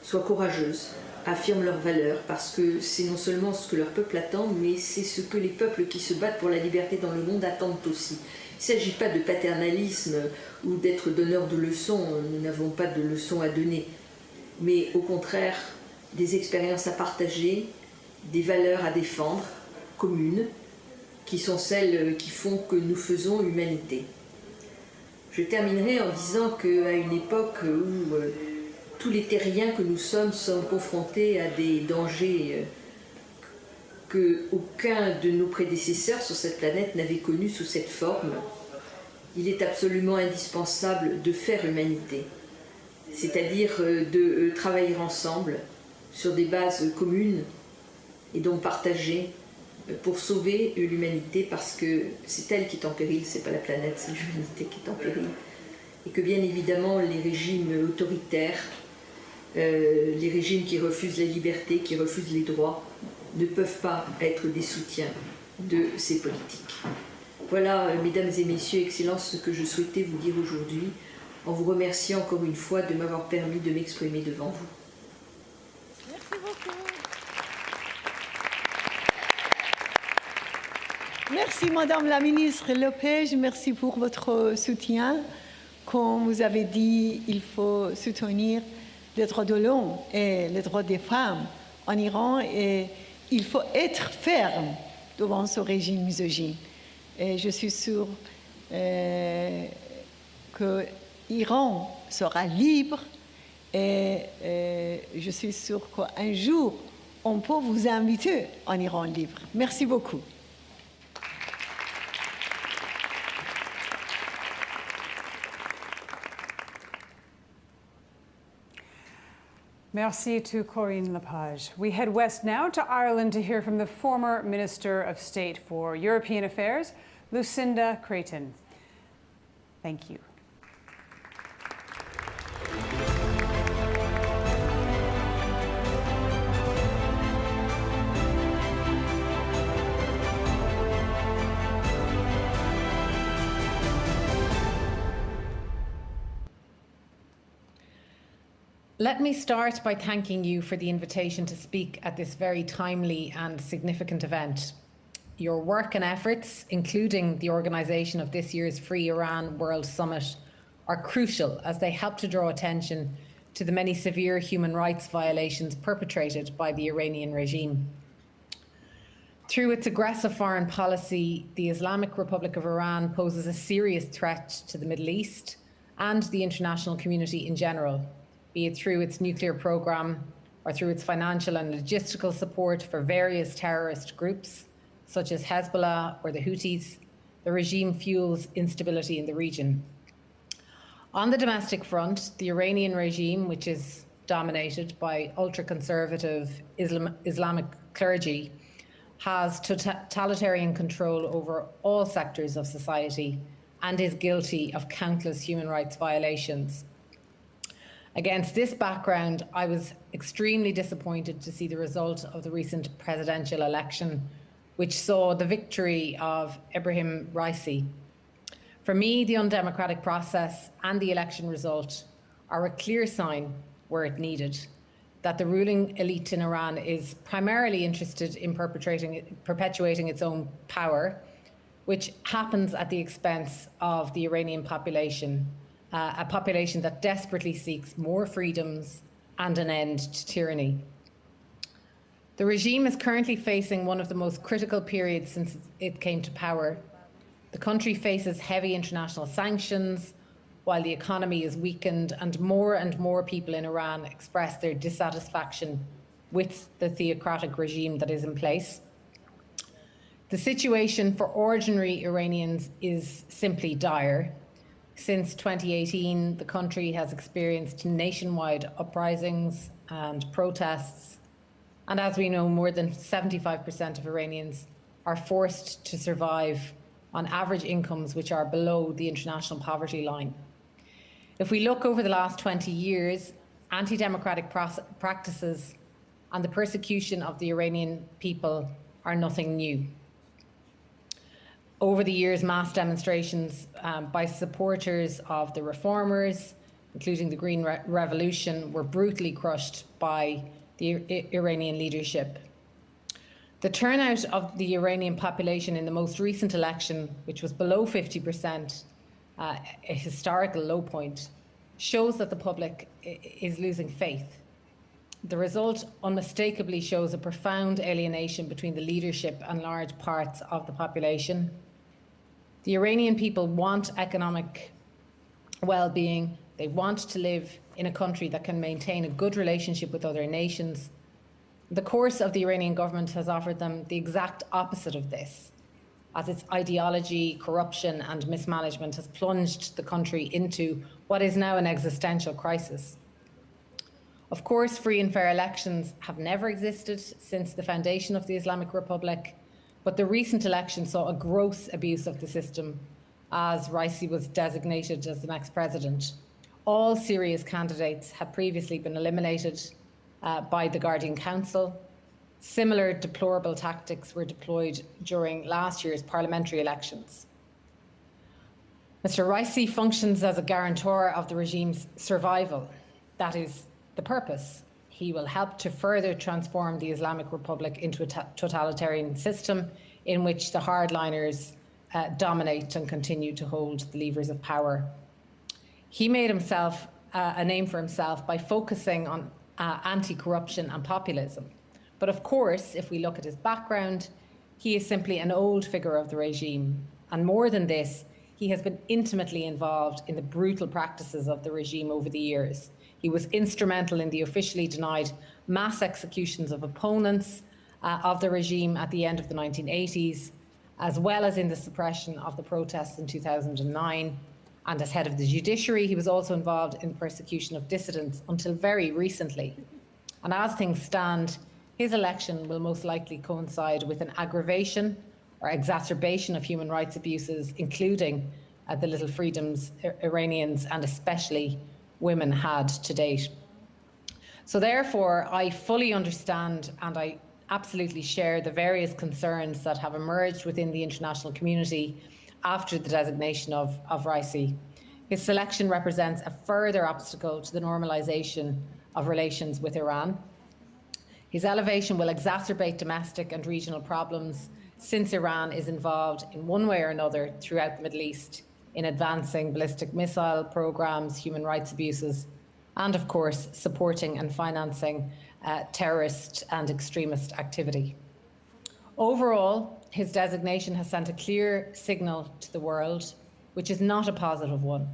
soient courageuses, affirment leurs valeurs, parce que c'est non seulement ce que leur peuple attend, mais c'est ce que les peuples qui se battent pour la liberté dans le monde attendent aussi. Il ne s'agit pas de paternalisme ou d'être donneur de leçons, nous n'avons pas de leçons à donner, mais au contraire des expériences à partager, des valeurs à défendre, communes, qui sont celles qui font que nous faisons humanité. Je terminerai en disant qu'à une époque où tous les terriens que nous sommes confrontés à des dangers qu'aucun de nos prédécesseurs sur cette planète n'avait connus sous cette forme, il est absolument indispensable de faire humanité, c'est-à-dire de travailler ensemble sur des bases communes et donc partagées pour sauver l'humanité, parce que c'est elle qui est en péril, c'est pas la planète, c'est l'humanité qui est en péril. Et que bien évidemment les régimes autoritaires, les régimes qui refusent la liberté, qui refusent les droits, ne peuvent pas être des soutiens de ces politiques. Voilà, mesdames et messieurs, excellences, ce que je souhaitais vous dire aujourd'hui, en vous remerciant encore une fois de m'avoir permis de m'exprimer devant vous. Merci beaucoup. Merci Madame la Ministre Lopez, merci pour votre soutien. Comme vous avez dit, il faut soutenir les droits de l'homme et les droits des femmes en Iran, et il faut être ferme devant ce régime misogyne. Et je suis sûre que l'Iran sera libre, et je suis sûre qu'un jour, on peut vous inviter en Iran libre. Merci beaucoup. Merci to Corinne Lepage. We head west now to Ireland to hear from the former Minister of State for European Affairs, Lucinda Creighton. Thank you. Let me start by thanking you for the invitation to speak at this very timely and significant event. Your work and efforts, including the organisation of this year's Free Iran World Summit, are crucial as they help to draw attention to the many severe human rights violations perpetrated by the Iranian regime. Through its aggressive foreign policy, the Islamic Republic of Iran poses a serious threat to the Middle East and the international community in general, be it through its nuclear program or through its financial and logistical support for various terrorist groups, such as Hezbollah or the Houthis. The regime fuels instability in the region. On the domestic front, the Iranian regime, which is dominated by ultra-conservative Islamic clergy, has totalitarian control over all sectors of society and is guilty of countless human rights violations. Against this background, I was extremely disappointed to see the result of the recent presidential election, which saw the victory of Ebrahim Raisi. For me, the undemocratic process and the election result are a clear sign, were it needed, that the ruling elite in Iran is primarily interested in perpetuating its own power, which happens at the expense of the Iranian population, a population that desperately seeks more freedoms and an end to tyranny. The regime is currently facing one of the most critical periods since it came to power. The country faces heavy international sanctions, while the economy is weakened, and more people in Iran express their dissatisfaction with the theocratic regime that is in place. The situation for ordinary Iranians is simply dire. Since 2018, the country has experienced nationwide uprisings and protests. And as we know, more than 75% of Iranians are forced to survive on average incomes which are below the international poverty line. If we look over the last 20 years, anti-democratic practices and the persecution of the Iranian people are nothing new. Over the years, mass demonstrations by supporters of the reformers, including the Green Revolution, were brutally crushed by the Iranian leadership. The turnout of the Iranian population in the most recent election, which was below 50%, a historical low point, shows that the public is losing faith. The result unmistakably shows a profound alienation between the leadership and large parts of the population. The Iranian people want economic well-being. They want to live in a country that can maintain a good relationship with other nations. The course of the Iranian government has offered them the exact opposite of this, as its ideology, corruption, and mismanagement has plunged the country into what is now an existential crisis. Of course, free and fair elections have never existed since the foundation of the Islamic Republic, but the recent election saw a gross abuse of the system as Raisi was designated as the next president. All serious candidates had previously been eliminated by the Guardian Council. Similar deplorable tactics were deployed during last year's parliamentary elections. Mr. Raisi functions as a guarantor of the regime's survival. That is the purpose. He will help to further transform the Islamic Republic into a totalitarian system in which the hardliners dominate and continue to hold the levers of power. He made himself a name for himself by focusing on anti-corruption and populism. But of course, if we look at his background, he is simply an old figure of the regime. And more than this, he has been intimately involved in the brutal practices of the regime over the years. He was instrumental in the officially denied mass executions of opponents of the regime at the end of the 1980s, as well as in the suppression of the protests in 2009. And as head of the judiciary, he was also involved in the persecution of dissidents until very recently. And as things stand, his election will most likely coincide with an aggravation or exacerbation of human rights abuses, including the little freedoms Iranians and especially women had to date. So therefore, I fully understand and I absolutely share the various concerns that have emerged within the international community after the designation of Raisi. His selection represents a further obstacle to the normalization of relations with Iran. His elevation will exacerbate domestic and regional problems since Iran is involved in one way or another throughout the Middle East in advancing ballistic missile programs, human rights abuses, and of course, supporting and financing terrorist and extremist activity. Overall, his designation has sent a clear signal to the world, which is not a positive one,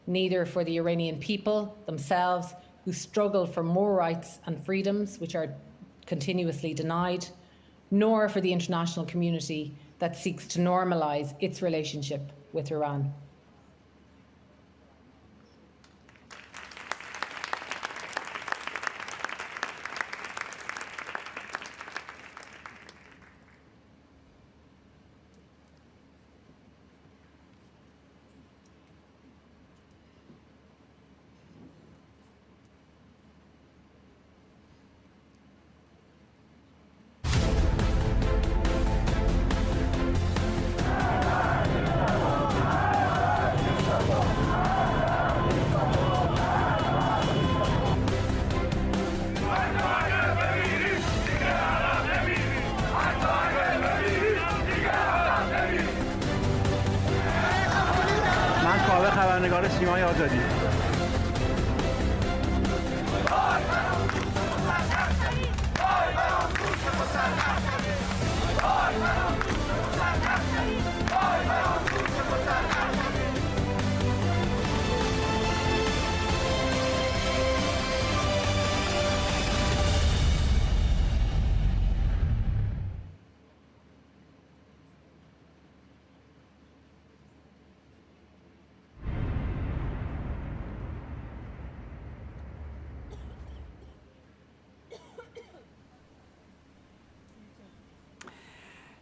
neither for the Iranian people themselves, who struggle for more rights and freedoms, which are continuously denied, nor for the international community that seeks to normalize its relationship with Iran. خبرنگار سیمای آزادی.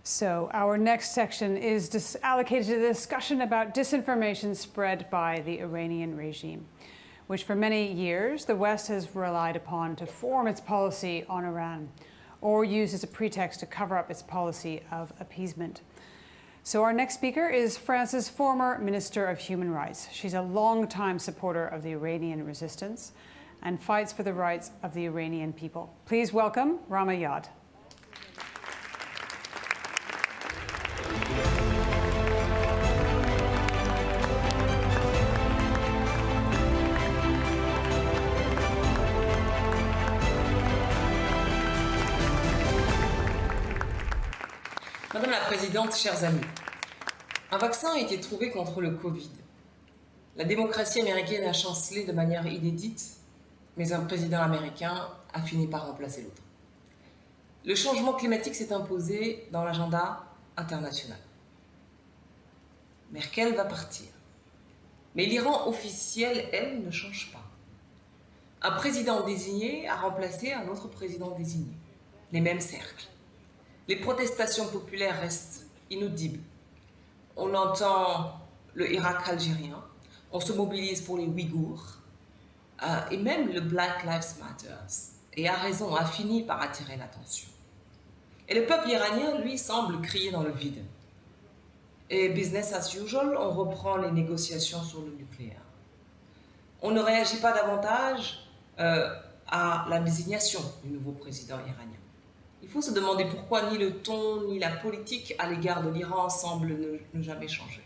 So our next section is allocated to the discussion about disinformation spread by the Iranian regime, which for many years the West has relied upon to form its policy on Iran, or used as a pretext to cover up its policy of appeasement. So our next speaker is France's former Minister of Human Rights. She's a longtime supporter of the Iranian resistance and fights for the rights of the Iranian people. Please welcome Rama Yad. Madame la Présidente, chers amis, un vaccin a été trouvé contre le Covid. La démocratie américaine a chancelé de manière inédite, mais un président américain a fini par remplacer l'autre. Le changement climatique s'est imposé dans l'agenda international. Merkel va partir. Mais l'Iran officiel, elle, ne change pas. Un président désigné a remplacé un autre président désigné. Les mêmes cercles. Les protestations populaires restent inaudibles. On entend le Irak algérien, on se mobilise pour les Ouïghours, et même le Black Lives Matter, et a raison, a fini par attirer l'attention. Et le peuple iranien, lui, semble crier dans le vide. Et business as usual, on reprend les négociations sur le nucléaire. On ne réagit pas davantage à la désignation du nouveau président iranien. Il faut se demander pourquoi ni le ton ni la politique à l'égard de l'Iran semblent ne jamais changer.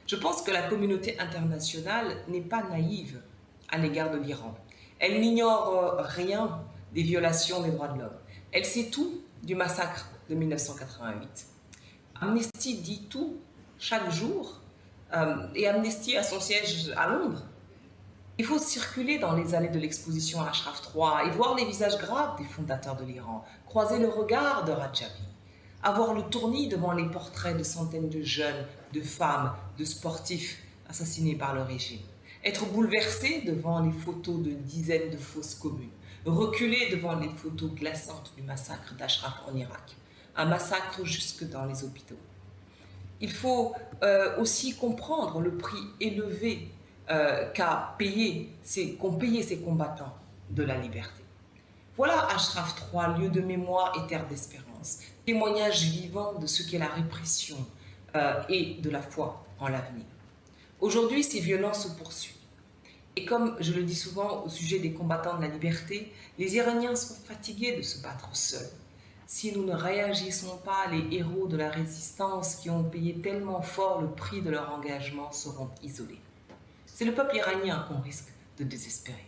Je pense que la communauté internationale n'est pas naïve à l'égard de l'Iran. Elle n'ignore rien des violations des droits de l'homme. Elle sait tout du massacre de 1988. Amnesty dit tout chaque jour, et Amnesty a son siège à Londres. Il faut circuler dans les allées de l'exposition à Ashraf III et voir les visages graves des fondateurs de l'Iran, croiser le regard de Rajavi, avoir le tournis devant les portraits de centaines de jeunes, de femmes, de sportifs assassinés par le régime, être bouleversé devant les photos de dizaines de fosses communes, reculer devant les photos glaçantes du massacre d'Ashraf en Irak, un massacre jusque dans les hôpitaux. Il faut aussi comprendre le prix élevé qu'ont payé ces combattants de la liberté. Voilà Ashraf III, lieu de mémoire et terre d'espérance, témoignage vivant de ce qu'est la répression et de la foi en l'avenir. Aujourd'hui, ces violences se poursuivent. Et comme je le dis souvent au sujet des combattants de la liberté, les Iraniens sont fatigués de se battre seuls. Si nous ne réagissons pas, les héros de la résistance qui ont payé tellement fort le prix de leur engagement seront isolés. C'est le peuple iranien qu'on risque de désespérer.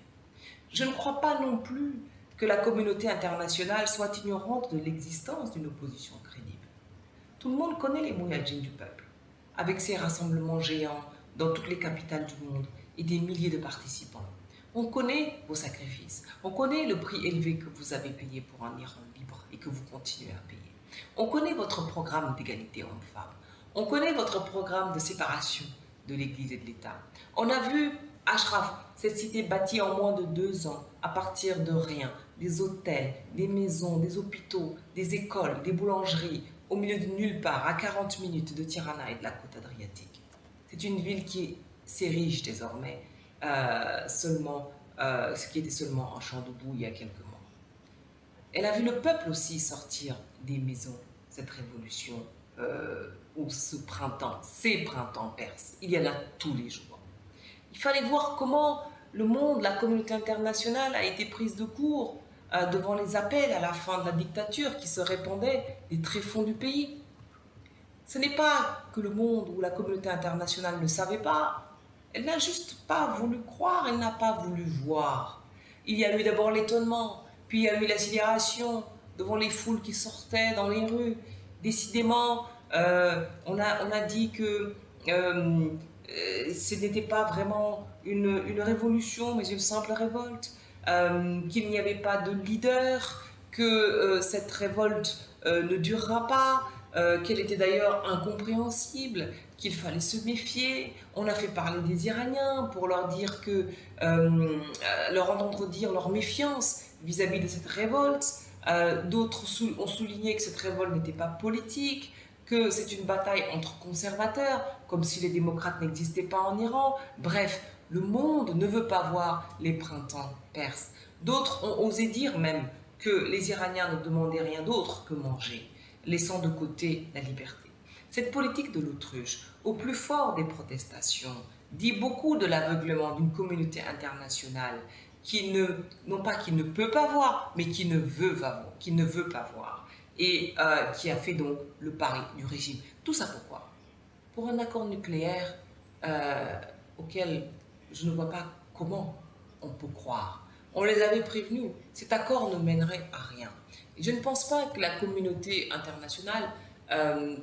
Je ne crois pas non plus que la communauté internationale soit ignorante de l'existence d'une opposition crédible. Tout le monde connaît les mouyadjins du peuple, avec ses rassemblements géants dans toutes les capitales du monde et des milliers de participants. On connaît vos sacrifices, on connaît le prix élevé que vous avez payé pour un Iran libre et que vous continuez à payer. On connaît votre programme d'égalité homme-femme, on connaît votre programme de séparation de l'Église et de l'État. On a vu Ashraf, cette cité bâtie en moins de 2 ans, à partir de rien, des hôtels, des maisons, des hôpitaux, des écoles, des boulangeries, au milieu de nulle part, à 40 minutes de Tirana et de la côte adriatique. C'est une ville qui s'érige désormais, ce qui était seulement un champ de boue il y a quelques mois. Elle a vu le peuple aussi sortir des maisons, cette révolution, ou ces printemps perses. Il y en a tous les jours. Il fallait voir comment le monde, la communauté internationale a été prise de court devant les appels à la fin de la dictature qui se répandaient des tréfonds du pays. Ce n'est pas que le monde ou la communauté internationale ne savait pas. Elle n'a juste pas voulu croire, elle n'a pas voulu voir. Il y a eu d'abord l'étonnement, puis il y a eu la sidération devant les foules qui sortaient dans les rues. Décidément, on a dit que ce n'était pas vraiment une révolution, mais une simple révolte, qu'il n'y avait pas de leader, que cette révolte ne durera pas, qu'elle était d'ailleurs incompréhensible, qu'il fallait se méfier. On a fait parler des Iraniens pour leur dire leur entendre dire leur méfiance vis-à-vis de cette révolte. D'autres ont souligné que cette révolte n'était pas politique, que c'est une bataille entre conservateurs, comme si les démocrates n'existaient pas en Iran. Bref, le monde ne veut pas voir les printemps perses. D'autres ont osé dire même que les Iraniens ne demandaient rien d'autre que manger, laissant de côté la liberté. Cette politique de l'autruche, au plus fort des protestations, dit beaucoup de l'aveuglement d'une communauté internationale qui non pas qui ne peut pas voir, mais qui ne veut pas voir, et qui a fait donc le pari du régime. Tout ça pourquoi? Pour un accord nucléaire auquel je ne vois pas comment on peut croire. On les avait prévenus, cet accord ne mènerait à rien. Et je ne pense pas que la communauté internationale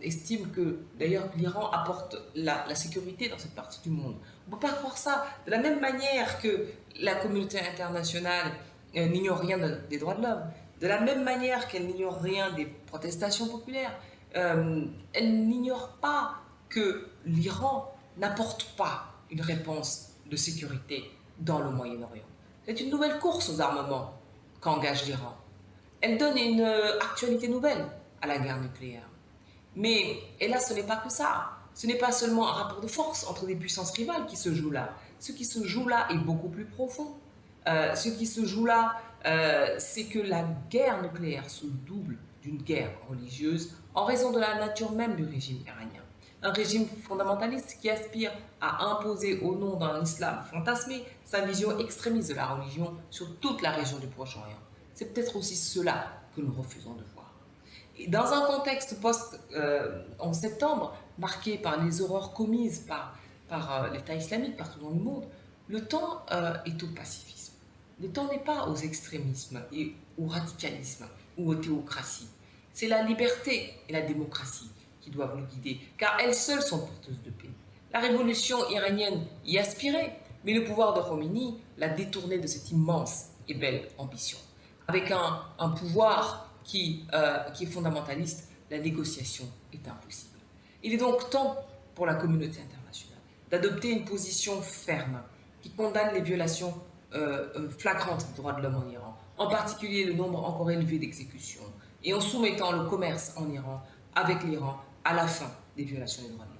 estime que, d'ailleurs, l'Iran apporte la sécurité dans cette partie du monde. On ne peut pas croire ça. De la même manière que la communauté internationale n'ignore rien des droits de l'homme, de la même manière qu'elle n'ignore rien des protestations populaires, elle n'ignore pas que l'Iran n'apporte pas une réponse de sécurité dans le Moyen-Orient. C'est une nouvelle course aux armements qu'engage l'Iran. Elle donne une actualité nouvelle à la guerre nucléaire. Mais, hélas, ce n'est pas que ça. Ce n'est pas seulement un rapport de force entre des puissances rivales qui se joue là. Ce qui se joue là est beaucoup plus profond. Ce qui se joue là, c'est que la guerre nucléaire se double d'une guerre religieuse en raison de la nature même du régime iranien. Un régime fondamentaliste qui aspire à imposer au nom d'un islam fantasmé sa vision extrémiste de la religion sur toute la région du Proche-Orient. C'est peut-être aussi cela que nous refusons de voir. Et dans un contexte post-11 septembre, marqué par les horreurs commises par l'État islamique partout dans le monde, le temps est au pacifisme. Le temps n'est pas aux extrémismes et au radicalisme ou aux théocraties. C'est la liberté et la démocratie qui doivent nous guider, car elles seules sont porteuses de paix. La révolution iranienne y aspirait, mais le pouvoir de Khomeini l'a détourné de cette immense et belle ambition. Avec un pouvoir qui est fondamentaliste, la négociation est impossible. Il est donc temps pour la communauté internationale d'adopter une position ferme qui condamne les violations flagrantes des droits de l'homme en Iran, en particulier le nombre encore élevé d'exécutions, et en soumettant le commerce en Iran avec l'Iran à la fin des violations des droits de l'homme.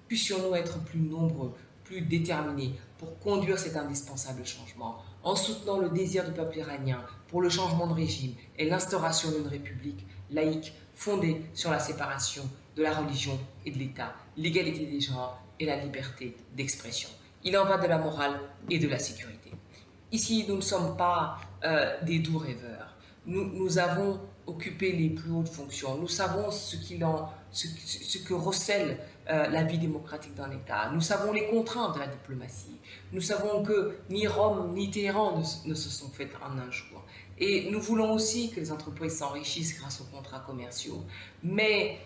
Puissions-nous être plus nombreux, plus déterminés pour conduire cet indispensable changement, en soutenant le désir du peuple iranien pour le changement de régime et l'instauration d'une république laïque fondée sur la séparation de la religion et de l'État, l'égalité des genres et la liberté d'expression. Il en va de la morale et de la sécurité. Ici, nous ne sommes pas des doux rêveurs. Nous avons occupé les plus hautes fonctions. Nous savons ce que recèle la vie démocratique d'un État. Nous savons les contraintes de la diplomatie. Nous savons que ni Rome ni Téhéran ne se sont faites en un jour. Et nous voulons aussi que les entreprises s'enrichissent grâce aux contrats commerciaux. Mais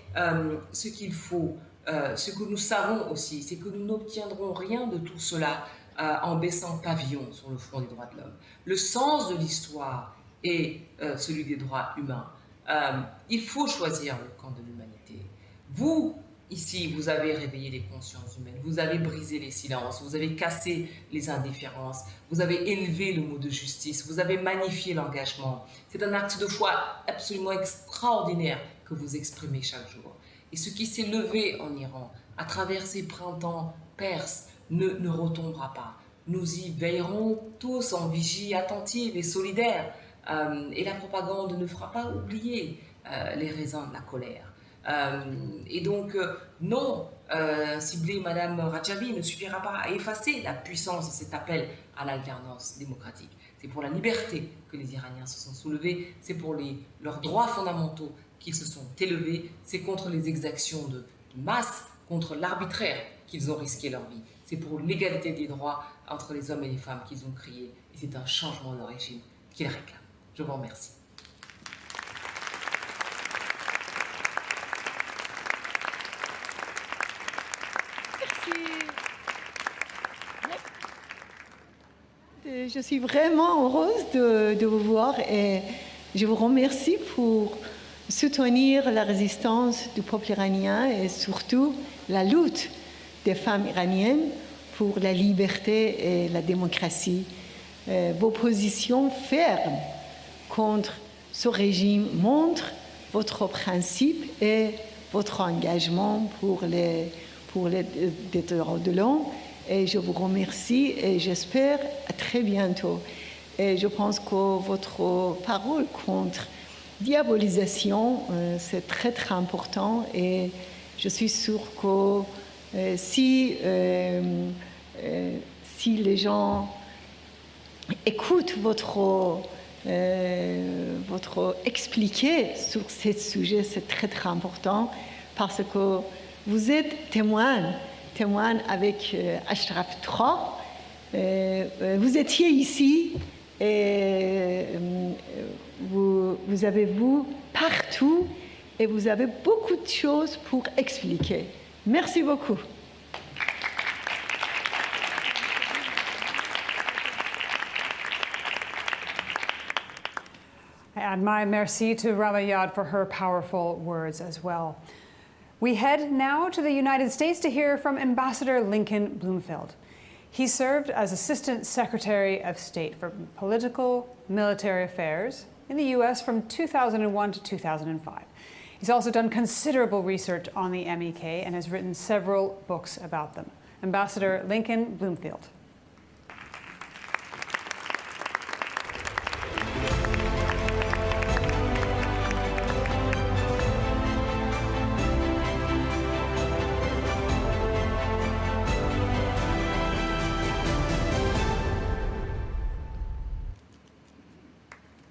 ce qu'il faut, ce que nous savons aussi, c'est que nous n'obtiendrons rien de tout cela en baissant pavillon sur le front des droits de l'homme. Le sens de l'histoire est celui des droits humains. Il faut choisir le camp de l'humanité. Vous, ici, vous avez réveillé les consciences humaines, vous avez brisé les silences, vous avez cassé les indifférences, vous avez élevé le mot de justice, vous avez magnifié l'engagement. C'est un acte de foi absolument extraordinaire que vous exprimez chaque jour. Et ce qui s'est levé en Iran, à travers ces printemps perses, ne retombera pas. Nous y veillerons tous en vigie attentive et solidaire. Et la propagande ne fera pas oublier les raisins de la colère. Et donc, non, cibler Madame Rajavi ne suffira pas à effacer la puissance de cet appel à l'alternance démocratique. C'est pour la liberté que les Iraniens se sont soulevés, c'est pour leurs droits fondamentaux qu'ils se sont élevés, c'est contre les exactions de masse, contre l'arbitraire qu'ils ont risqué leur vie. C'est pour l'égalité des droits entre les hommes et les femmes qu'ils ont crié. Et c'est un changement de régime qu'ils réclament. Je vous remercie. Merci. Je suis vraiment heureuse de vous voir et je vous remercie pour soutenir la résistance du peuple iranien et surtout la lutte des femmes iraniennes pour la liberté et la démocratie. Vos positions fermes contre ce régime montre votre principe et votre engagement pour les droits de l'homme. Et je vous remercie et j'espère à très bientôt. Et je pense que votre parole contre diabolisation, c'est très très important. Et je suis sûre que si les gens écoutent votre expliqué sur ce sujet, c'est très très important parce que vous êtes témoin avec Ashraf III. Vous étiez ici et vous avez vu partout et vous avez beaucoup de choses pour expliquer. Merci beaucoup. I add my merci to Ramayad for her powerful words as well. We head now to the United States to hear from Ambassador Lincoln Bloomfield. He served as Assistant Secretary of State for Political Military Affairs in the U.S. from 2001 to 2005. He's also done considerable research on the MEK and has written several books about them. Ambassador Lincoln Bloomfield.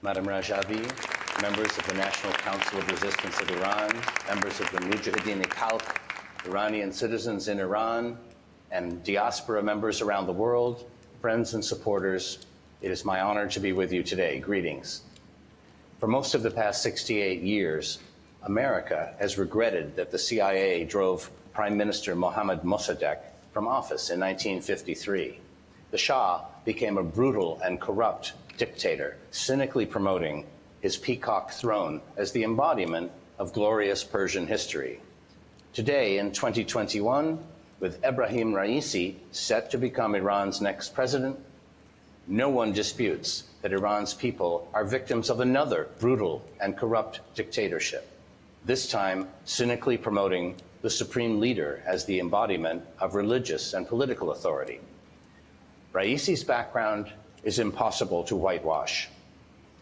Madam Rajavi, members of the National Council of Resistance of Iran, members of the Mujahideen-e-Khalq, Iranian citizens in Iran, and diaspora members around the world, friends and supporters, it is my honor to be with you today. Greetings. For most of the past 68 years, America has regretted that the CIA drove Prime Minister Mohammad Mossadegh from office in 1953. The Shah became a brutal and corrupt dictator, cynically promoting his peacock throne as the embodiment of glorious Persian history. Today, in 2021, with Ebrahim Raisi set to become Iran's next president, no one disputes that Iran's people are victims of another brutal and corrupt dictatorship, this time cynically promoting the Supreme Leader as the embodiment of religious and political authority. Raisi's background is impossible to whitewash.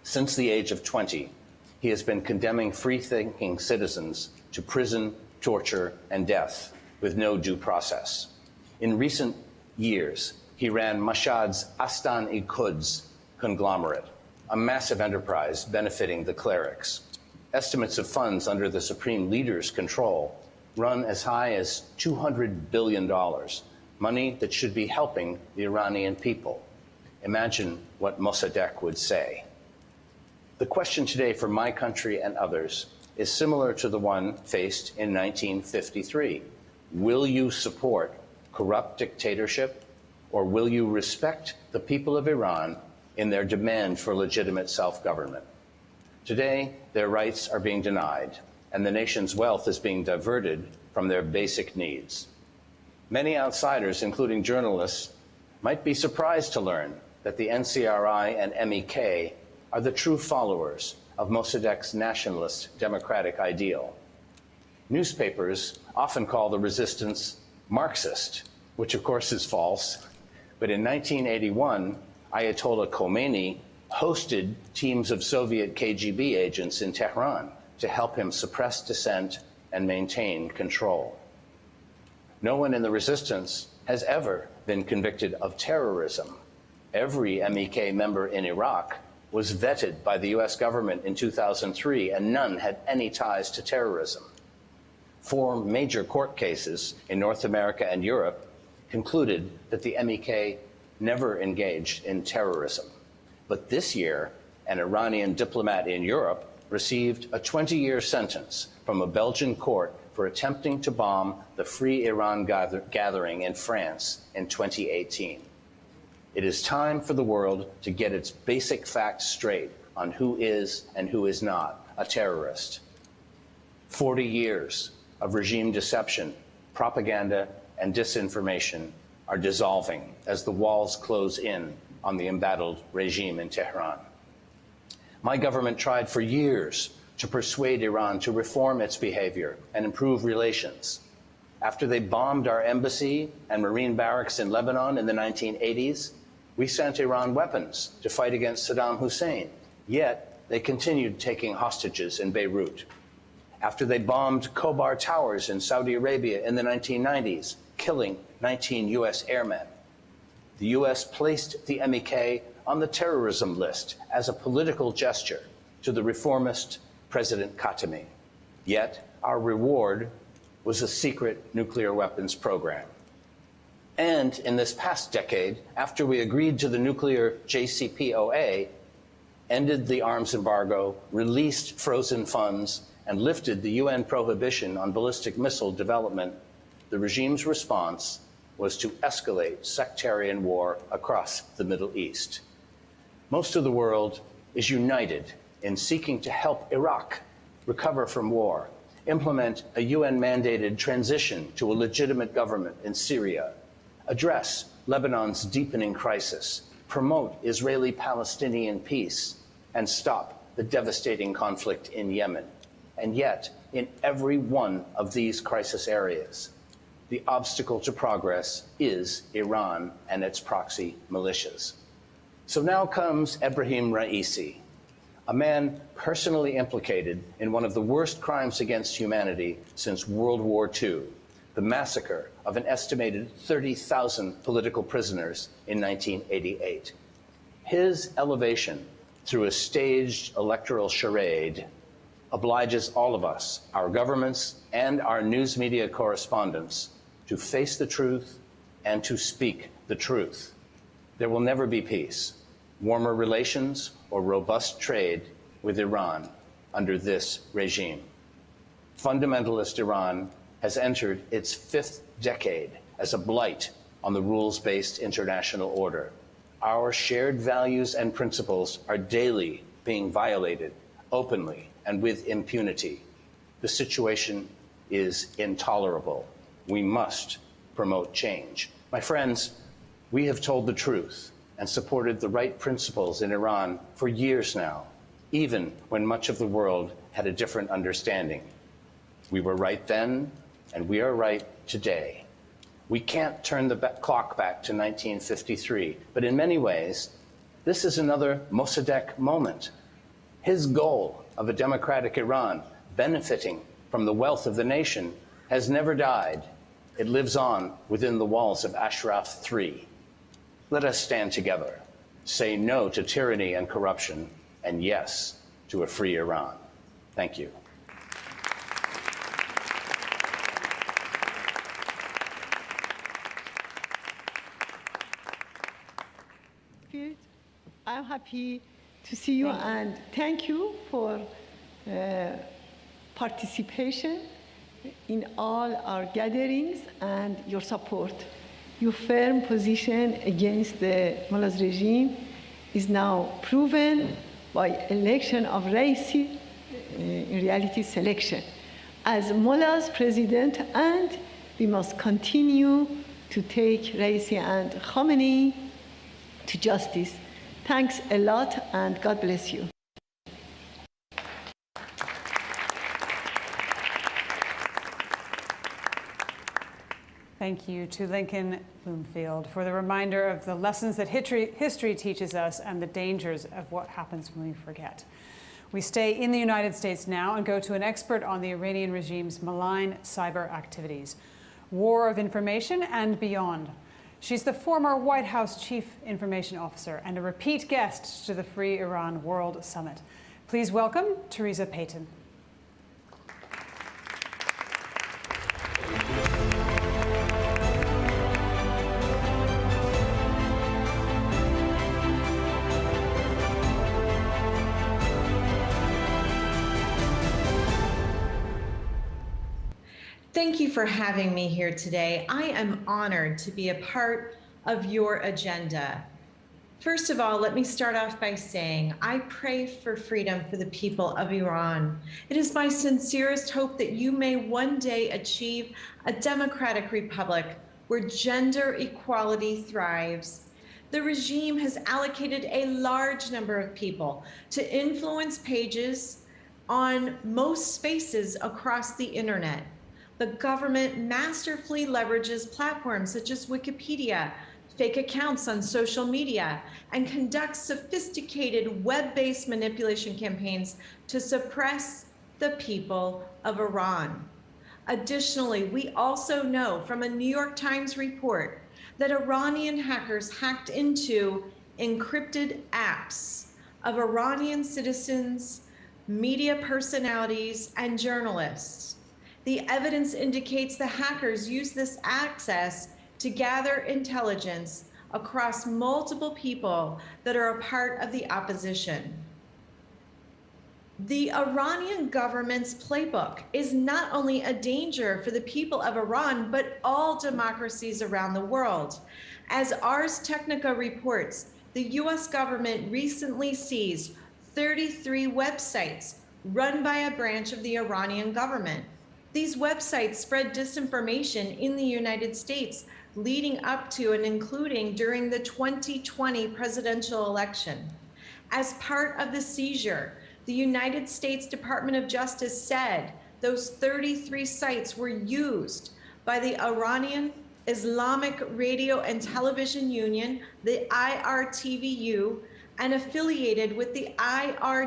Since the age of 20, he has been condemning free-thinking citizens to prison, torture, and death with no due process. In recent years, he ran Mashhad's Astan-e-Quds conglomerate, a massive enterprise benefiting the clerics. Estimates of funds under the Supreme Leader's control run as high as $200 billion, money that should be helping the Iranian people. Imagine what Mossadegh would say. The question today for my country and others is similar to the one faced in 1953. Will you support corrupt dictatorship, or will you respect the people of Iran in their demand for legitimate self-government? Today, their rights are being denied, and the nation's wealth is being diverted from their basic needs. Many outsiders, including journalists, might be surprised to learn that the NCRI and MEK are the true followers of Mossadegh's nationalist democratic ideal. Newspapers often call the resistance Marxist, which of course is false. But in 1981, Ayatollah Khamenei hosted teams of Soviet KGB agents in Tehran to help him suppress dissent and maintain control. No one in the resistance has ever been convicted of terrorism. Every MEK member in Iraq was vetted by the US government in 2003, and none had any ties to terrorism. 4 major court cases in North America and Europe concluded that the MEK never engaged in terrorism. But this year, an Iranian diplomat in Europe received a 20-year sentence from a Belgian court for attempting to bomb the Free Iran gathering in France in 2018. It is time for the world to get its basic facts straight on who is and who is not a terrorist. 40 years of regime deception, propaganda, and disinformation are dissolving as the walls close in on the embattled regime in Tehran. My government tried for years to persuade Iran to reform its behavior and improve relations. After they bombed our embassy and Marine barracks in Lebanon in the 1980s, we sent Iran weapons to fight against Saddam Hussein, yet they continued taking hostages in Beirut. After they bombed Khobar Towers in Saudi Arabia in the 1990s, killing 19 U.S. airmen, the U.S. placed the MEK on the terrorism list as a political gesture to the reformist President Khatami. Yet our reward was a secret nuclear weapons program. And in this past decade, after we agreed to the nuclear JCPOA, ended the arms embargo, released frozen funds, and lifted the UN prohibition on ballistic missile development, the regime's response was to escalate sectarian war across the Middle East. Most of the world is united in seeking to help Iraq recover from war, implement a UN-mandated transition to a legitimate government in Syria, address Lebanon's deepening crisis, promote Israeli-Palestinian peace, and stop the devastating conflict in Yemen. And yet, in every one of these crisis areas, the obstacle to progress is Iran and its proxy militias. So now comes Ebrahim Raisi, a man personally implicated in one of the worst crimes against humanity since World War II, the massacre of an estimated 30,000 political prisoners in 1988. His elevation through a staged electoral charade obliges all of us, our governments and our news media correspondents, to face the truth and to speak the truth. There will never be peace, warmer relations, or robust trade with Iran under this regime. Fundamentalist Iran has entered its 5th decade as a blight on the rules-based international order. Our shared values and principles are daily being violated openly and with impunity. The situation is intolerable. We must promote change. My friends, we have told the truth and supported the right principles in Iran for years now, even when much of the world had a different understanding. We were right then, and we are right today. We can't turn the clock back to 1953, but in many ways, this is another Mossadegh moment. His goal of a democratic Iran benefiting from the wealth of the nation has never died. It lives on within the walls of Ashraf III. Let us stand together, say no to tyranny and corruption, and yes to a free Iran. Thank you. Good. I'm happy to see you and thank you for participation in all our gatherings and your support. Your firm position against the mullahs regime is now proven by election of Raisi, in reality selection, as mullahs president, and we must continue to take Raisi and Khamenei to justice. Thanks a lot and God bless you. Thank you to Lincoln Bloomfield for the reminder of the lessons that history teaches us and the dangers of what happens when we forget. We stay in the United States now and go to an expert on the Iranian regime's malign cyber activities, war of information and beyond. She's the former White House Chief Information Officer and a repeat guest to the Free Iran World Summit. Please welcome Teresa Payton. Thank you for having me here today. I am honored to be a part of your agenda. First of all, let me start off by saying I pray for freedom for the people of Iran. It is my sincerest hope that you may one day achieve a democratic republic where gender equality thrives, The regime has allocated a large number of people to influence pages on most spaces across the internet. The government masterfully leverages platforms such as Wikipedia, fake accounts on social media, and conducts sophisticated web-based manipulation campaigns to suppress the people of Iran. Additionally, we also know from a New York Times report that Iranian hackers hacked into encrypted apps of Iranian citizens, media personalities, and journalists. The evidence indicates the hackers used this access to gather intelligence across multiple people that are a part of the opposition. The Iranian government's playbook is not only a danger for the people of Iran, but all democracies around the world. As Ars Technica reports, the US government recently seized 33 websites run by a branch of the Iranian government. These websites spread disinformation in the United States, leading up to and including during the 2020 presidential election. As part of the seizure, the United States Department of Justice said those 33 sites were used by the Iranian Islamic Radio and Television Union, the IRTVU, and affiliated with the IRGCQF.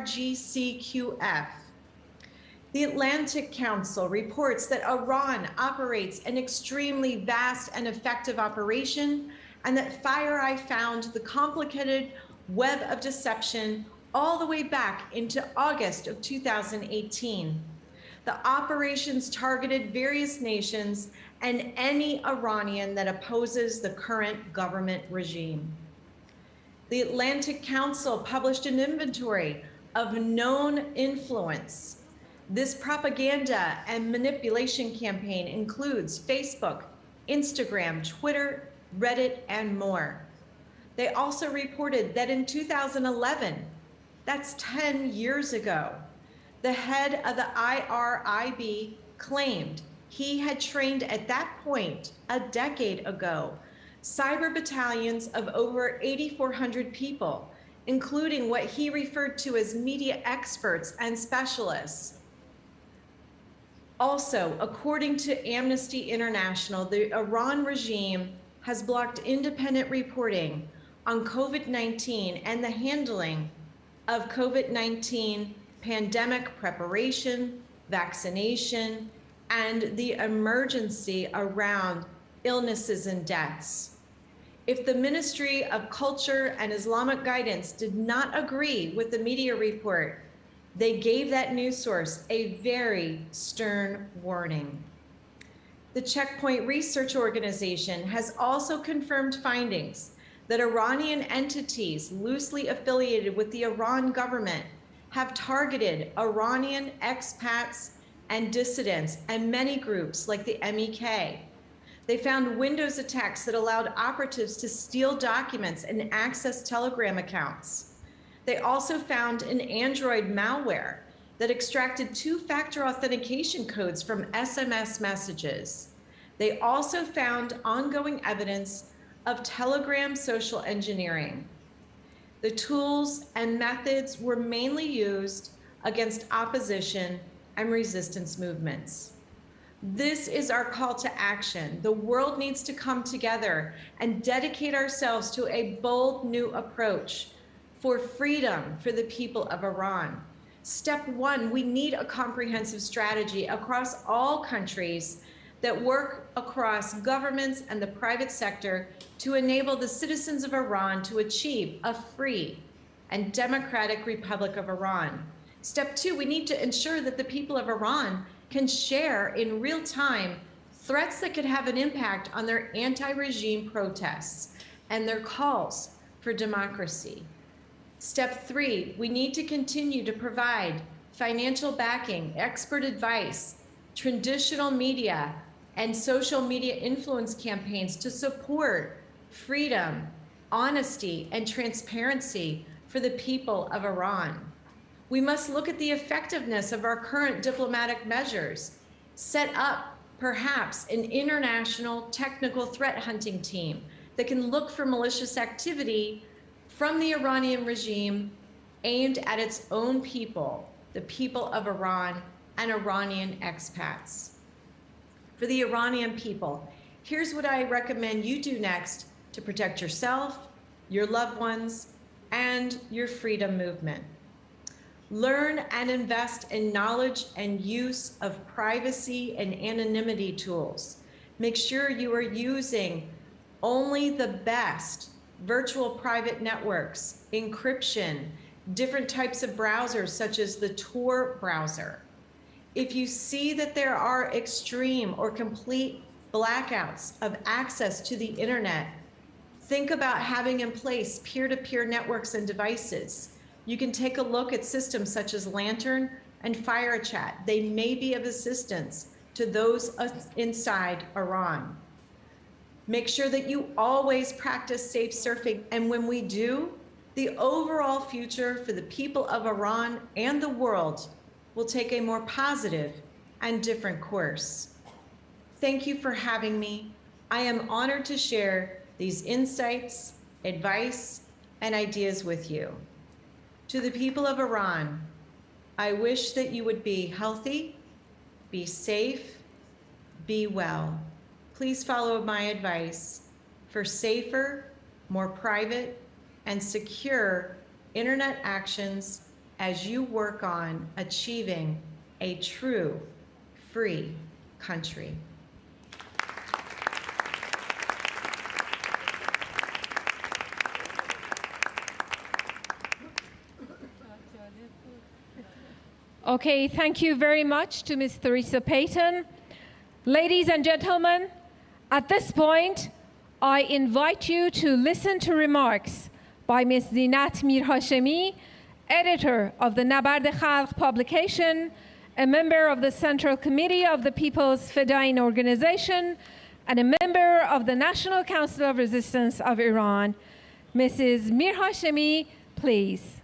The Atlantic Council reports that Iran operates an extremely vast and effective operation, and that FireEye found the complicated web of deception all the way back into August of 2018. The operations targeted various nations and any Iranian that opposes the current government regime. The Atlantic Council published an inventory of known influence. This propaganda and manipulation campaign includes Facebook, Instagram, Twitter, Reddit, and more. They also reported that in 2011, that's 10 years ago, the head of the IRIB claimed he had trained at that point, a decade ago, cyber battalions of over 8,400 people, including what he referred to as media experts and specialists. Also, according to Amnesty International, the Iran regime has blocked independent reporting on COVID-19 and the handling of COVID-19 pandemic preparation, vaccination, and the emergency around illnesses and deaths. If the Ministry of Culture and Islamic Guidance did not agree with the media report, they gave that news source a very stern warning. The Checkpoint Research Organization has also confirmed findings that Iranian entities loosely affiliated with the Iran government have targeted Iranian expats and dissidents and many groups like the MEK. They found Windows attacks that allowed operatives to steal documents and access Telegram accounts. They also found an Android malware that extracted two-factor authentication codes from SMS messages. They also found ongoing evidence of Telegram social engineering. The tools and methods were mainly used against opposition and resistance movements. This is our call to action. The world needs to come together and dedicate ourselves to a bold new approach for freedom for the people of Iran. Step one, we need a comprehensive strategy across all countries that work across governments and the private sector to enable the citizens of Iran to achieve a free and democratic Republic of Iran. Step two, we need to ensure that the people of Iran can share in real time threats that could have an impact on their anti-regime protests and their calls for democracy. Step three, we need to continue to provide financial backing, expert advice, traditional media, and social media influence campaigns to support freedom, honesty, and transparency for the people of Iran. We must look at the effectiveness of our current diplomatic measures, set up perhaps an international technical threat hunting team that can look for malicious activity from the Iranian regime aimed at its own people, the people of Iran and Iranian expats. For the Iranian people, here's what I recommend you do next to protect yourself, your loved ones, and your freedom movement. Learn and invest in knowledge and use of privacy and anonymity tools. Make sure you are using only the best virtual private networks, encryption, different types of browsers such as the Tor browser. If you see that there are extreme or complete blackouts of access to the internet, think about having in place peer-to-peer networks and devices. You can take a look at systems such as Lantern and FireChat. They may be of assistance to those inside Iran. Make sure that you always practice safe surfing. And when we do, the overall future for the people of Iran and the world will take a more positive and different course. Thank you for having me. I am honored to share these insights, advice, and ideas with you. To the people of Iran, I wish that you would be healthy, be safe, be well. Please follow my advice for safer, more private, and secure internet actions as you work on achieving a true, free country. Okay, thank you very much to Ms. Theresa Payton. Ladies and gentlemen, at this point, I invite you to listen to remarks by Ms. Zinat Mir-Hashemi, editor of the Nabard Khalq publication, a member of the Central Committee of the People's Fedayeen Organization, and a member of the National Council of Resistance of Iran. Mrs. Mir-Hashemi, please.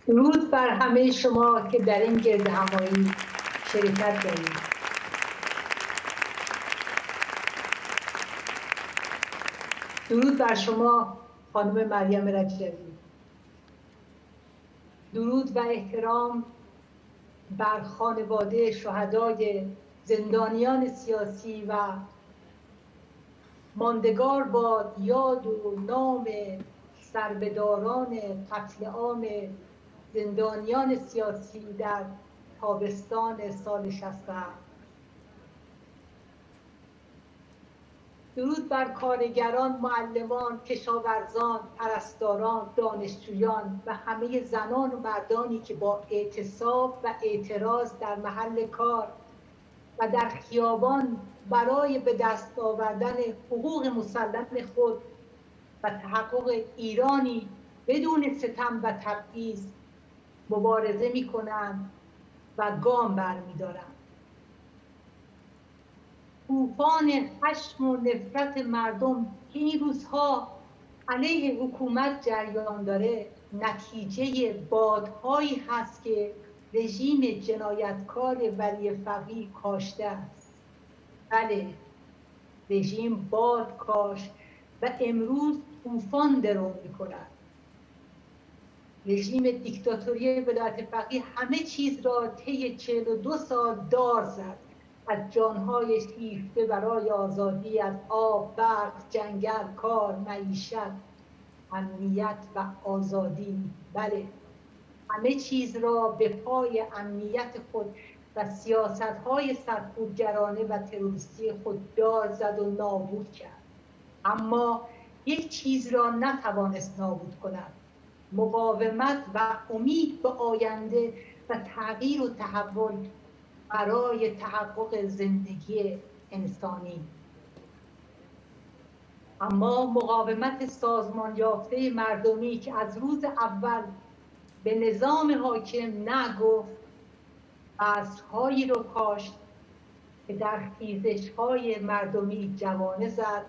درود بر همه شما که در این گرد همایی شرکت دارید. درود بر شما خانم مریم رجبی. درود و احترام بر خانواده شهدای زندانیان سیاسی و ماندگار با یاد و نام سربداران قتل عام زندانیان سیاسی در تابستان سال 67. درود بر کارگران، معلمان، کشاورزان، پرستاران، دانشجویان و همه زنان و مردانی که با اعتصاب و اعتراض در محل کار و در خیابان برای به دست آوردن حقوق مسلم خود و تحقق ایرانی بدون ستم و تبعیض مبارزه می‌کنند و گام برمی‌دارند. طوفان خشم و نفرت مردم که این روزها علیه حکومت جریان داره نتیجه بادهایی هست که رژیم جنایتکار ولی فقیه کاشته است. بله، رژیم باد کاشت و امروز طوفان درو می‌کند. رژیم دیکتاتوری ولایت فقیه همه چیز را طی 42 سال دار زد، از جانهای شیفته برای آزادی، از آب، برق، جنگل، کار، معیشت، امنیت و آزادی. بله، همه چیز را به پای امنیت خود و سیاست‌های سرکوبگرانه و تروریستی خود دار زد و نابود کرد. اما یک چیز را نتوانست نابود کند: مقاومت و امید به آینده و تغییر و تحول برای تحقق زندگی انسانی. اما مقاومت سازمان یافته مردمی که از روز اول به نظام حاکم نه گفت، بذرهایی رو کاشت که در خیزش‌های مردمی جوانه زد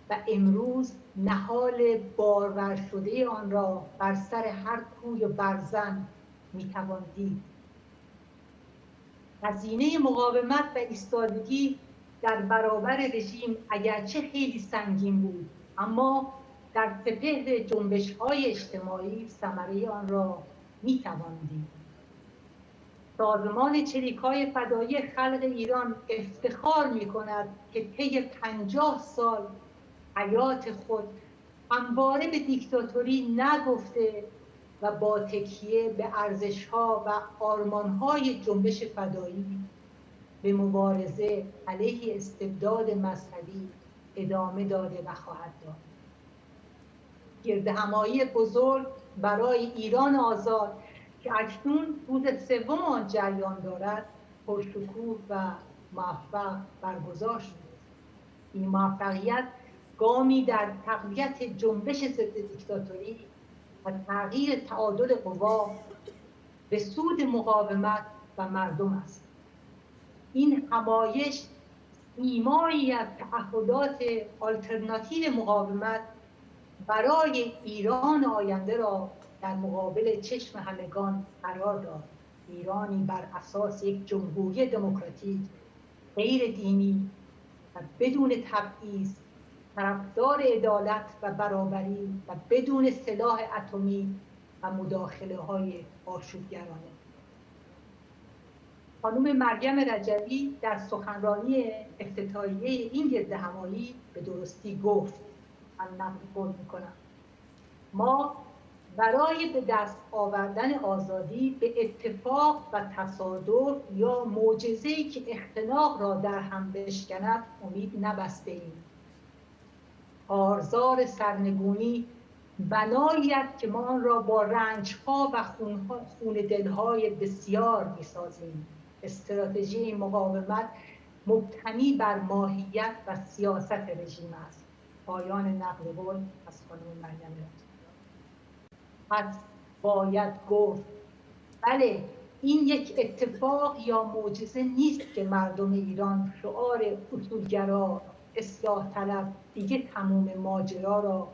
و امروز نهال بارور شده آن را بر سر هر کوی و برزن میتوان دید. هزینه مقاومت و ایستادگی در برابر رژیم اگرچه خیلی سنگین بود، اما در سپهر جنبش‌های اجتماعی ثمره آن را میتوان دید. سازمان چریک‌های فدایی خلق ایران افتخار می‌کند که طی 50 سال حیات خود همواره به دیکتاتوری نگفته و با تکیه به ارزش‌ها و آرمان‌های جنبش فدایی به مبارزه علیه استبداد مذهبی ادامه داده و خواهد داد. گردهمایی بزرگ برای ایران آزاد که اکنون روز سوم آن جریان دارد پرشکوه و موفق برگزار شده. این موفقیت گامی در تقویت جنبش ضد دیکتاتوری و تغییر تعادل قوا به سود مقاومت و مردم است. این همایش ایمایی از تعهدات آلترناتیو مقاومت برای ایران آینده را در مقابل چشم همگان قرار داد. ایرانی بر اساس یک جمهوری دموکراتیک غیر دینی و بدون تبعیض، طرفدار عدالت و برابری و بدون سلاح اتمی و مداخله های آشوبگرانه. خانم مریم رجوی در سخنرانی افتتاحیه این گردهمایی به درستی گفت، من نقل قول میکنم: ما برای به دست آوردن آزادی به اتفاق و تصادف یا معجزه‌ای که اختناق را در هم بشکند امید نبسته ایم. کارزار سرنگونی بنایی است که ما آن را با رنج‌ها و خون دل‌های بسیار می‌سازیم. استراتژی مقاومت مبتنی بر ماهیت و سیاست رژیم است. پایان نقل قول از خانم مریم. پس باید گفت بله، این یک اتفاق یا معجزه نیست که مردم ایران شعار اصولگرا، اصلاح طلب، دیگه تموم ماجرا را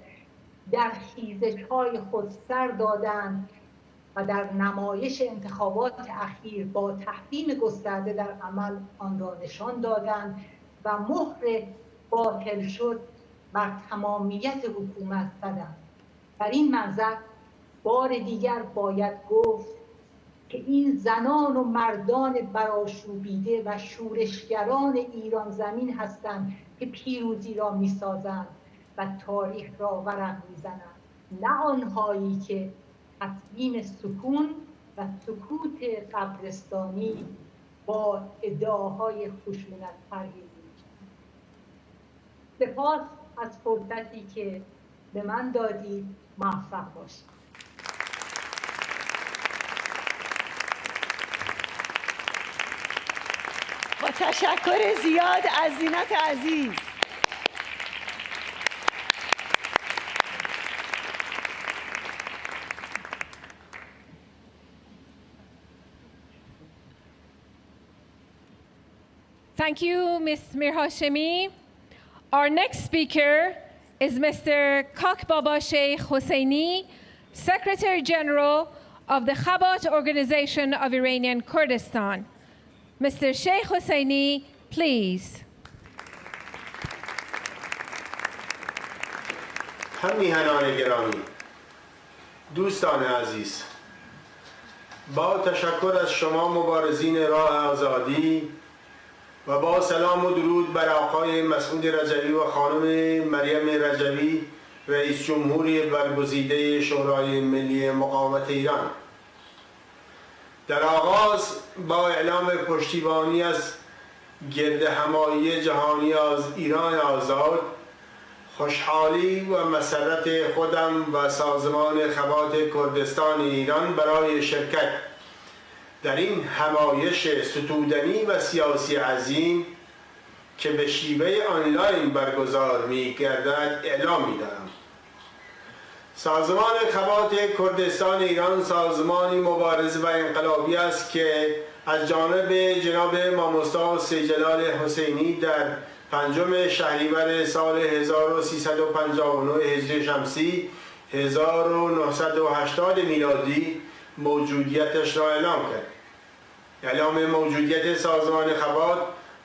در خیزش‌های خود سر دادند و در نمایش انتخابات اخیر با تحریم گسترده در عمل آن را نشان دادند و مهر باطل شد بر تمامیت حکومت زدند. در این منظر بار دیگر باید گفت که این زنان و مردان برآشوبیده و شورشگران ایران زمین هستند که پیروزی را می‌سازند و تاریخ را ورق می‌زنند، نه آنهایی که تصمیم سکون و سکوت قبرستانی با ادعاهای خشونت پرهیزی می‌کنند. سپاس از فرصتی که به من دادید. موفق باشید. با تشکر زیاد از زینت عزیز. Thank you, Ms. Mir Hashemi. Our next speaker is Mr. Kakbaba Sheikh Hosseini, Secretary General of the Chabad Organization of Iranian Kurdistan. Mr. Sheikh Hosseini, please. همیهنان گرامی، دوستان عزیز، با تشکر از شما مبارزین راه آزادی و با سلام و درود بر آقای مسعود رجوی و خانم مریم رجوی، رئیس جمهوری برگزیده شورای ملی مقاومت ایران. در آغاز با اعلام پشتیبانی از گردهمایی جهانی از ایران آزاد، خوشحالی و مسرت خودم و سازمان خبات کردستان ایران برای شرکت در این همایش ستودنی و سیاسی عظیم که به شیوه آنلاین برگزار می‌گردد اعلام می‌دارم. سازمان خبات کردستان ایران سازمانی مبارز و انقلابی است که از جانب جناب ماموستا سید جلال حسینی در 5 شهریور سال 1359 هجری شمسی 1980 میلادی موجودیتش را اعلام کرد. اعلام موجودیت سازمان خبات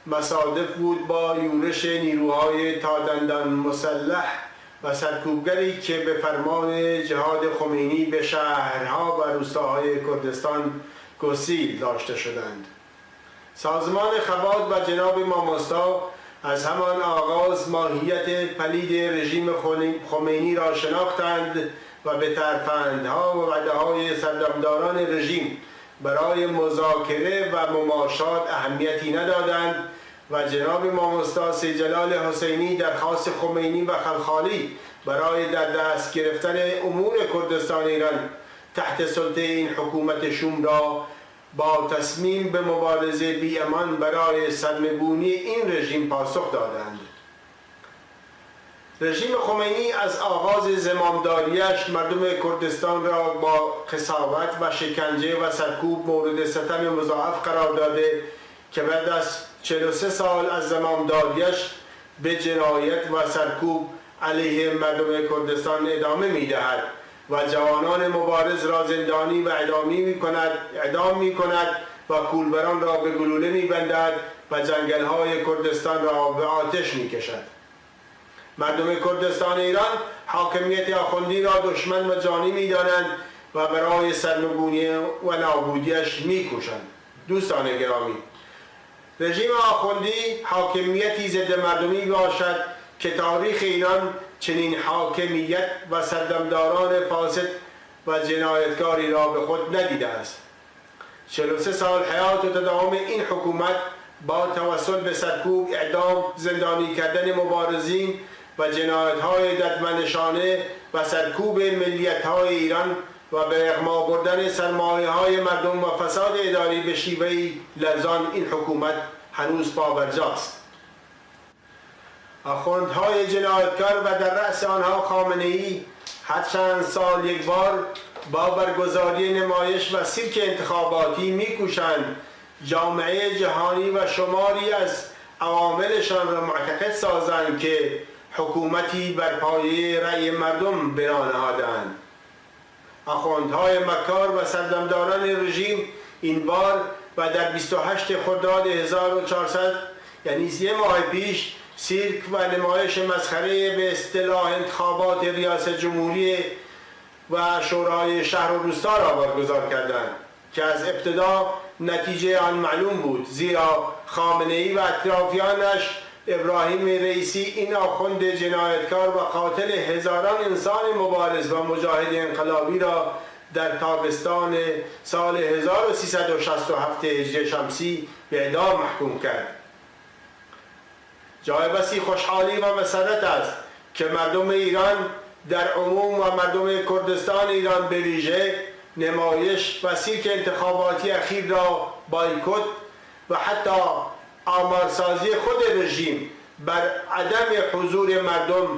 مصادف بود با یورش نیروهای تادندان مسلح و سرکوبگری که به فرمان جهاد خمینی به شهرها و روستاهای کردستان گسیل داشته شدند. سازمان خبات و جناب ماموستا از همان آغاز ماهیت پلید رژیم خمینی را شناختند و به ترفندها و وعده‌های سردمداران رژیم برای مذاکره و مماشات اهمیتی ندادند و جناب ماموستا سیدجلال حسینی درخواست خمینی و خلخالی برای در دست گرفتن امور کردستان ایران تحت سلطه این حکومت شوم را با تصمیم به مبارزه بی امان برای سرنگونی این رژیم پاسخ دادند. رژیم خمینی از آغاز زمامداریش مردم کردستان را با قساوت و شکنجه و سرکوب مورد ستم مضاعف قرار داده که بعد از 43 سال از زمامداریش به جنایت و سرکوب علیه مردم کردستان ادامه می‌دهد و جوانان مبارز را زندانی و اعدام می‌کند و کولبران را به گلوله می‌بندد و جنگل‌های کردستان را به آتش می‌کشد. مردم کردستان ایران حاکمیت آخوندی را دشمن و جانی می‌دانند و برای سرنگونی و نابودیش می‌کوشند. دوستان گرامی، رژیم آخوندی حاکمیتی ضد مردمی باشد که تاریخ ایران چنین حاکمیت و سردمداران فاسد و جنایتکاری را به خود ندیده است. 43 سال حیات و تداوم این حکومت با توسل به سرکوب، اعدام، زندانی کردن مبارزین و جنایت‌های ددمنشانه و سرکوب ملیت‌های ایران و به اغما بردن سرمایه‌های مردم و فساد اداری به شیوهی لرزان این حکومت هنوز پابرجاست. آخوندهای جنایتکار و در رأس آنها خامنه‌ای هر چند سال یک بار با برگزاری نمایش و سیرک انتخاباتی می‌کوشند جامعه جهانی و شماری از عواملشان را معتقد سازند که حکومتی بر پایه رأی مردم بنا نهادند. آخوندهای مکار و سردمداران رژیم این بار و در 28 خرداد 1400 یعنی 3 ماه پیش سیرک و نمایش مسخره به اصطلاح انتخابات ریاست جمهوری و شورای شهر و روستا را برگزار کردند که از ابتدا نتیجه آن معلوم بود، زیرا خامنه‌ای و اطرافیانش ابراهیم رئیسی این آخوند جنایتکار و قاتل هزاران انسان مبارز و مجاهد انقلابی را در تابستان سال 1367 هجری شمسی به اعدام محکوم کرد. جای بسی خوشحالی و مسرت است که مردم ایران در عموم و مردم کردستان ایران به ویژه نمایش و سیرک انتخاباتی اخیر را بایکوت و حتی آمارسازی خود رژیم بر عدم حضور مردم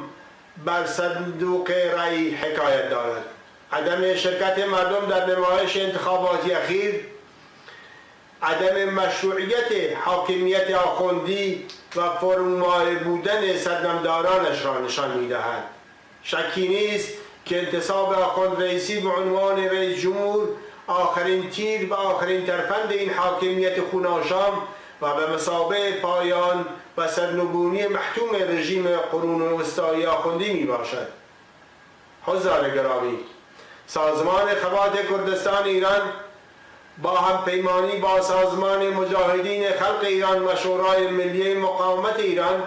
بر صندوق رأی حکایت دارد. عدم شرکت مردم در نمایش انتخاباتی اخیر عدم مشروعیت حاکمیت آخوندی و فرمای بودن سردمدارانش را نشان می‌دهد. شکی نیست که انتصاب آخوند رئیسی به عنوان رئیس جمهور آخرین تیر و آخرین ترفند این حاکمیت خوناشام و به مثابه پایان و سرنگونی محتوم رژیم قرون وسطایی آخوندی می باشد. حضار گرامی، سازمان خبات کردستان ایران با همپیمانی با سازمان مجاهدین خلق ایران و شورای ملی مقاومت ایران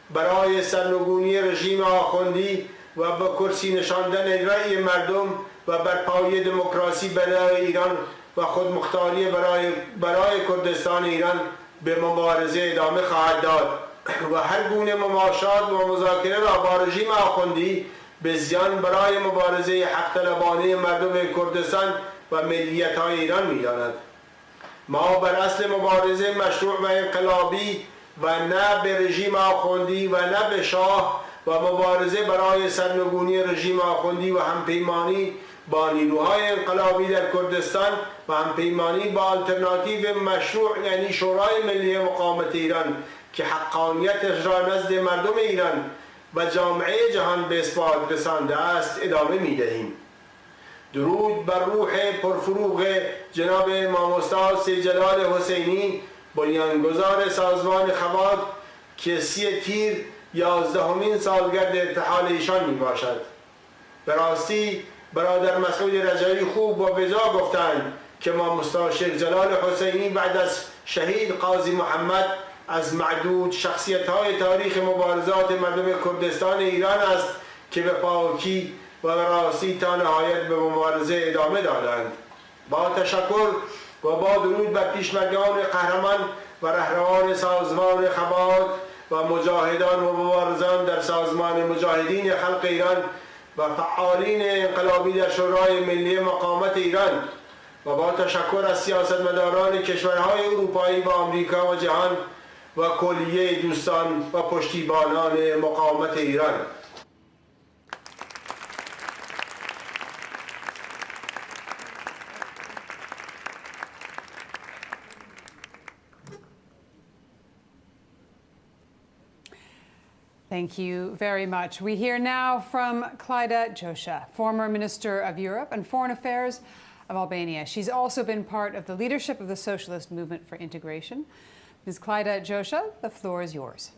برای سرنگونی رژیم آخوندی و به کرسی نشاندن رأی مردم و برپایی دموکراسی برای ایران و خودمختاری برای کردستان ایران به مبارزه ادامه خواهد داد و هر گونه مماشات و مذاکره را با رژیم آخوندی به زیان برای مبارزه حق طلبانه مردم کردستان و ملیت‌های ایران می‌داند. ما بر اصل مبارزه مشروع و انقلابی و نه به رژیم آخوندی و نه به شاه و مبارزه برای سرنگونی رژیم آخوندی و همپیمانی با نیروهای انقلابی در کردستان و همپیمانی با آلترناتیو مشروع یعنی شورای ملی مقاومت ایران که حقانیتش را نزد مردم ایران و جامعه جهان به اثبات رسانده است ادامه می‌دهیم. درود بر روح پرفروغ جناب امام استاد سید جلال حسینی، بنیانگذار سازمان خبات که 30 تیر 11مین سالگرد ارتحال ایشان می باشد. به راستی برادر مسعود رجایی خوب و بجا گفتند که امام استاد شیخ جلال حسینی بعد از شهید قاضی محمد از معدود شخصیت‌های تاریخ مبارزات مردم کردستان ایران است که به پاکی و به راستی تا نهایت به مبارزه ادامه دادند. با تشکر و با درود بر پیشمرگان قهرمان و رهروان سازمان خبات و مجاهدان و مبارزان در سازمان مجاهدین خلق ایران و فعالین انقلابی در شورای ملی مقاومت ایران و با تشکر از سیاستمداران کشورهای اروپایی و آمریکا و جهان و کلیه دوستان و پشتیبانان مقاومت ایران. Thank you very much. We hear now from Clyda Josha, former Minister of Europe and Foreign Affairs of Albania. She's also been part of the leadership of the Socialist Movement for Integration. Ms. Clyda Josha, the floor is yours.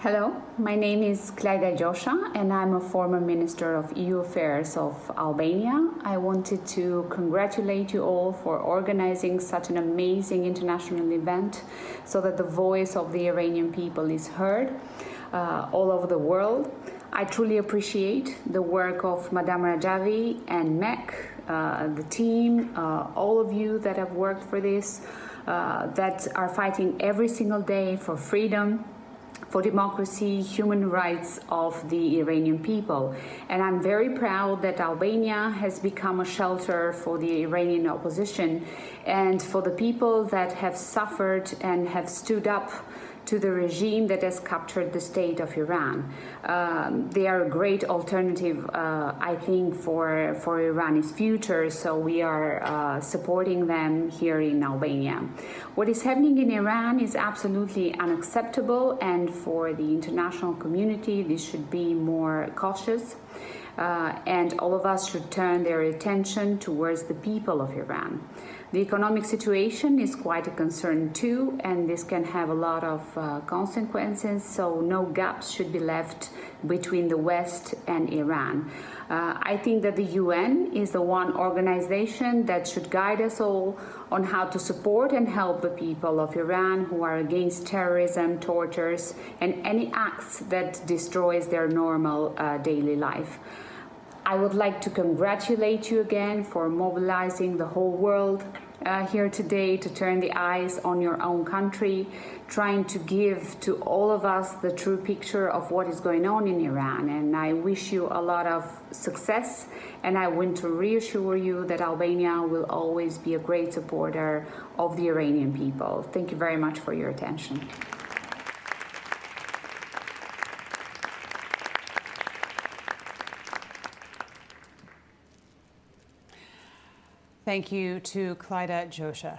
Hello, my name is Clyda Josha and I'm a former Minister of EU Affairs of Albania. I wanted to congratulate you all for organizing such an amazing international event so that the voice of the Iranian people is heard all over the world. I truly appreciate the work of Madame Rajavi and MEC, the team, all of you that have worked for this, that are fighting every single day for freedom, for democracy, human rights of the Iranian people. And I'm very proud that Albania has become a shelter for the Iranian opposition and for the people that have suffered and have stood up to the regime that has captured the state of Iran. They are a great alternative, I think, for Iran's future, so we are supporting them here in Albania. What is happening in Iran is absolutely unacceptable, and for the international community, this should be more cautious. And all of us should turn their attention towards the people of Iran. The economic situation is quite a concern too, and this can have a lot of consequences, so no gaps should be left between the West and Iran. I think that the UN is the one organization that should guide us all on how to support and help the people of Iran who are against terrorism, tortures, and any acts that destroys their normal daily life. I would like to congratulate you again for mobilizing the whole world here today to turn the eyes on your own country, trying to give to all of us the true picture of what is going on in Iran. And I wish you a lot of success, and I want to reassure you that Albania will always be a great supporter of the Iranian people. Thank you very much for your attention. Thank you to Clyda Josha.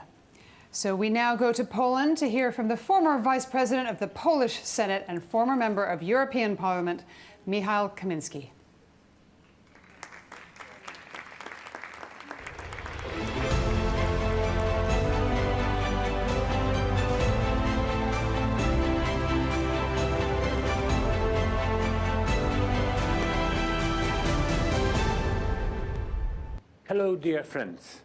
So we now go to Poland to hear from the former Vice President of the Polish Senate and former member of European Parliament, Michał Kamiński. Hello, dear friends.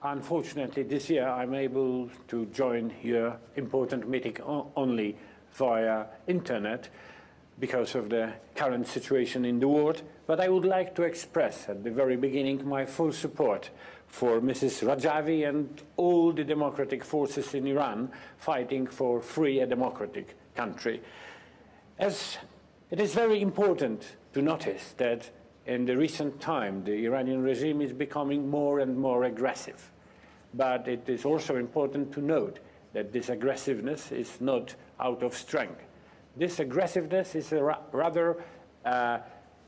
Unfortunately, this year I'm able to join your important meeting only via internet because of the current situation in the world. But I would like to express at the very beginning my full support for Mrs. Rajavi and all the democratic forces in Iran fighting for a free and democratic country. As it is very important to notice that in the recent time, the Iranian regime is becoming more and more aggressive. but it is also important to note that this aggressiveness is not out of strength. This aggressiveness is a rather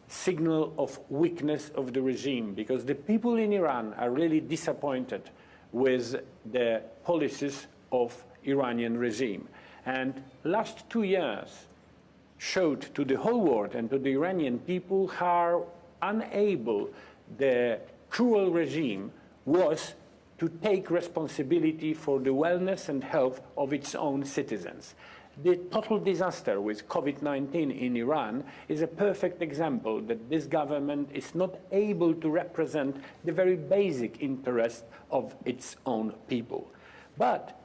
signal of weakness of the regime, because the people in Iran are really disappointed with the policies of Iranian regime. And last 2 years showed to the whole world and to the Iranian people how unable the cruel regime was to take responsibility for the wellness and health of its own citizens. The total disaster with COVID-19 in Iran is a perfect example that this government is not able to represent the very basic interests of its own people. But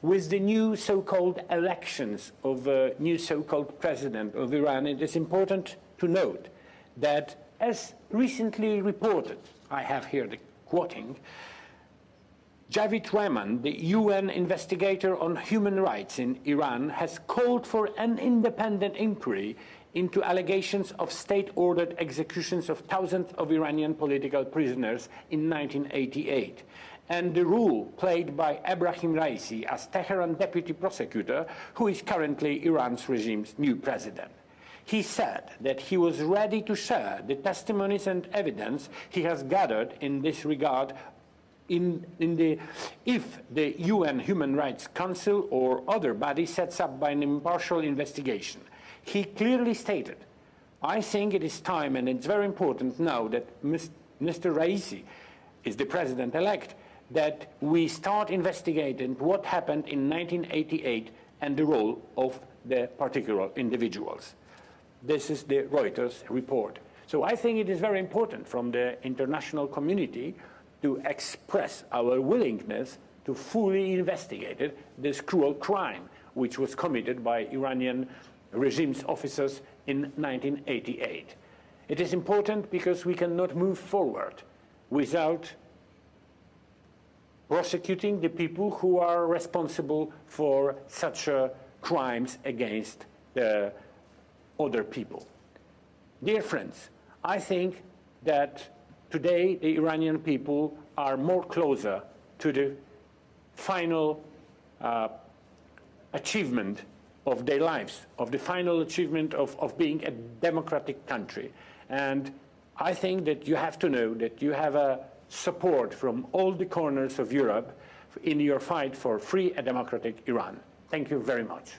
with the new so-called elections of a new so-called president of Iran, it is important to note that, as recently reported, I have here the quoting, Javed Rahman, the UN investigator on human rights in Iran, has called for an independent inquiry into allegations of state-ordered executions of thousands of Iranian political prisoners in 1988, and the role played by Ebrahim Raisi as Tehran deputy prosecutor, who is currently Iran's regime's new president. He said that he was ready to share the testimonies and evidence he has gathered in this regard if the UN Human Rights Council or other body sets up by an impartial investigation. He clearly stated, I think it is time, and it's very important now that Mr. Raisi is the president-elect, that we start investigating what happened in 1988 and the role of the particular individuals. This is the Reuters report. So I think it is very important from the international community to express our willingness to fully investigate this cruel crime which was committed by Iranian regime's officers in 1988. It is important because we cannot move forward without prosecuting the people who are responsible for such crimes against the other people. Dear friends, I think that today the Iranian people are more closer to the final achievement of their lives, of the final achievement of being a democratic country. And I think that you have to know that you have a support from all the corners of Europe in your fight for free and democratic Iran. Thank you very much.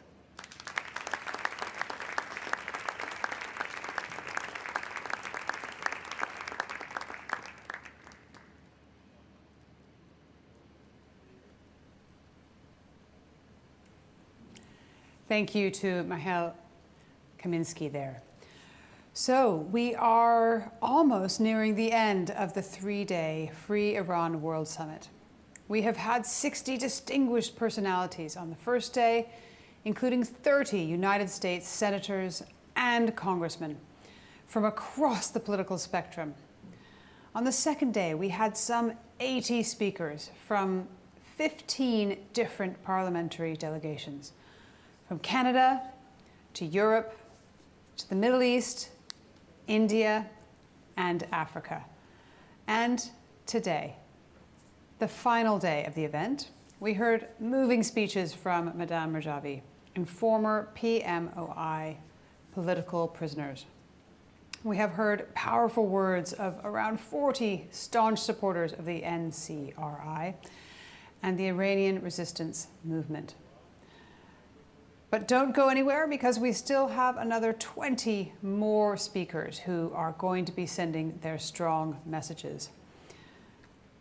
Thank you to Mihail Kaminsky there. So we are almost nearing the end of the 3-day Free Iran World Summit. We have had 60 distinguished personalities on the first day, including 30 United States senators and congressmen from across the political spectrum. On the second day, we had some 80 speakers from 15 different parliamentary delegations, from Canada to Europe to the Middle East, India, and Africa. And today, the final day of the event, we heard moving speeches from Madame Rajavi and former PMOI political prisoners. We have heard powerful words of around 40 staunch supporters of the NCRI and the Iranian resistance movement. But don't go anywhere, because we still have another 20 more speakers who are going to be sending their strong messages.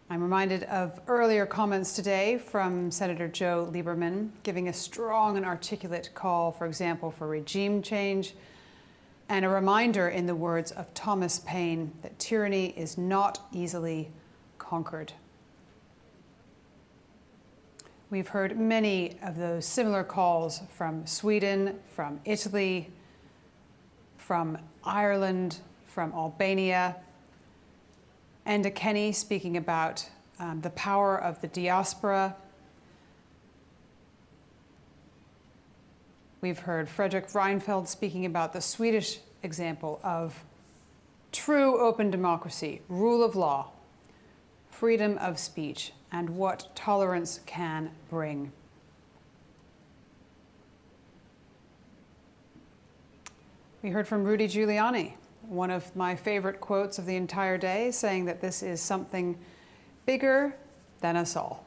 I'm reminded of earlier comments today from Senator Joe Lieberman, giving a strong and articulate call, for example, for regime change, and a reminder in the words of Thomas Paine that tyranny is not easily conquered. We've heard many of those similar calls from Sweden, from Italy, from Ireland, from Albania. Enda Kenny speaking about the power of the diaspora. We've heard Fredrik Reinfeldt speaking about the Swedish example of true open democracy, rule of law, freedom of speech and what tolerance can bring. We heard from Rudy Giuliani, one of my favorite quotes of the entire day, saying that this is something bigger than us all.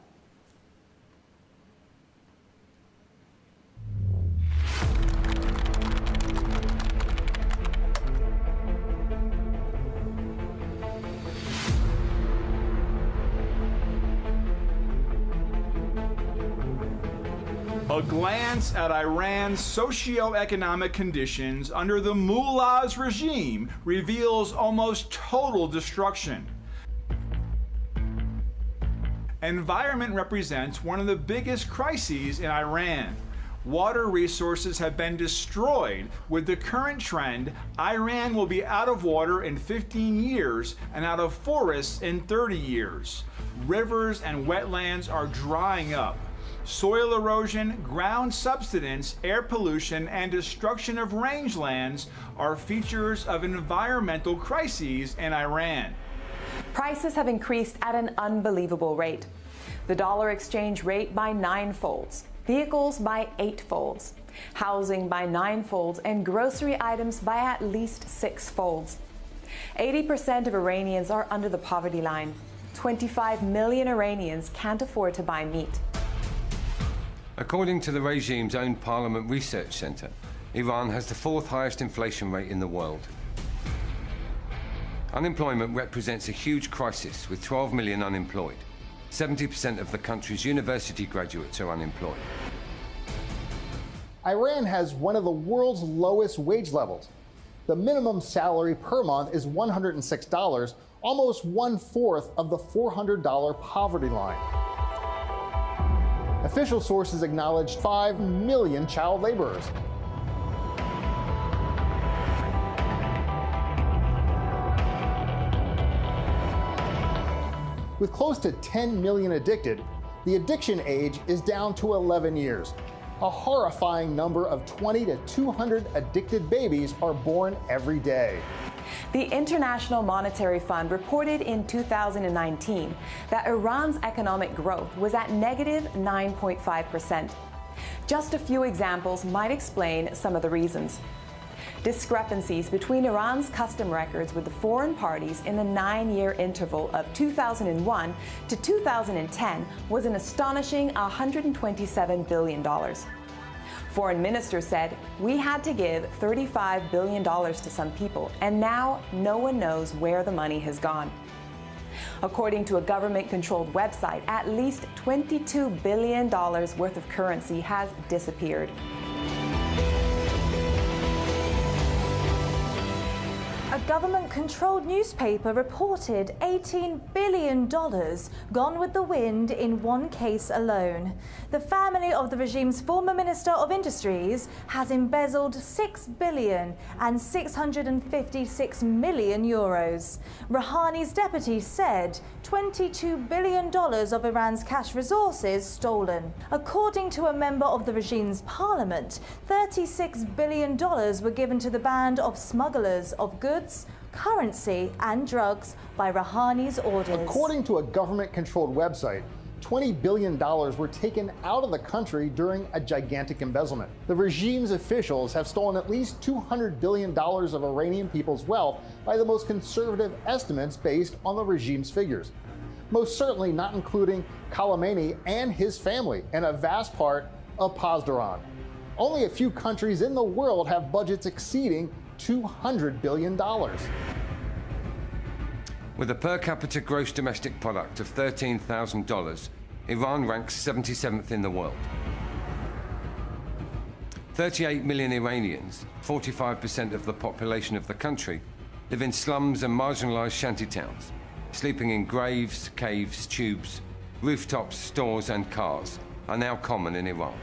A glance at Iran's socio-economic conditions under the mullahs regime reveals almost total destruction. Environment represents one of the biggest crises in Iran. Water resources have been destroyed. With the current trend, Iran will be out of water in 15 years and out of forests in 30 years. Rivers and wetlands are drying up. Soil erosion, ground subsidence, air pollution, and destruction of rangelands are features of environmental crises in Iran. Prices have increased at an unbelievable rate. The dollar exchange rate by 9-folds, vehicles by 8-folds, housing by 9-folds, and grocery items by at least 6-folds. 80% of Iranians are under the poverty line. 25 million Iranians can't afford to buy meat. According to the regime's own Parliament Research Centre, Iran has the 4th highest inflation rate in the world. Unemployment represents a huge crisis, with 12 million unemployed. 70% of the country's university graduates are unemployed. Iran has one of the world's lowest wage levels. The minimum salary per month is $106, almost 1/4 of the $400 poverty line. Official sources acknowledge 5 million child laborers. With close to 10 million addicted, the addiction age is down to 11 years. A horrifying number of 20 to 200 addicted babies are born every day. The International Monetary Fund reported in 2019 that Iran's economic growth was at negative 9.5%. Just a few examples might explain some of the reasons. Discrepancies between Iran's custom records with the foreign parties in the 9-year interval of 2001 to 2010 was an astonishing $127 billion. Foreign minister said, "We had to give $35 billion to some people, and now no one knows where the money has gone." According to a government-controlled website, at least $22 billion worth of currency has disappeared. A government-controlled newspaper reported $18 billion gone with the wind in one case alone. The family of the regime's former Minister of Industries has embezzled €6 billion and 656 million euros. Rouhani's deputy said $22 billion of Iran's cash resources stolen. According to a member of the regime's parliament, $36 billion were given to the band of smugglers of goods, currency and drugs by Rouhani's orders. According to a government-controlled website, $20 billion were taken out of the country during a gigantic embezzlement. The regime's officials have stolen at least $200 billion of Iranian people's wealth by the most conservative estimates based on the regime's figures. Most certainly not including Khamenei and his family, and a vast part of Pasdaran. Only a few countries in the world have budgets exceeding $200 billion. With a per capita gross domestic product of $13,000, Iran ranks 77th in the world. 38 million Iranians, 45% of the population of the country, live in slums and marginalized shantytowns, sleeping in graves, caves, tubes, rooftops, stores and cars are now common in Iran.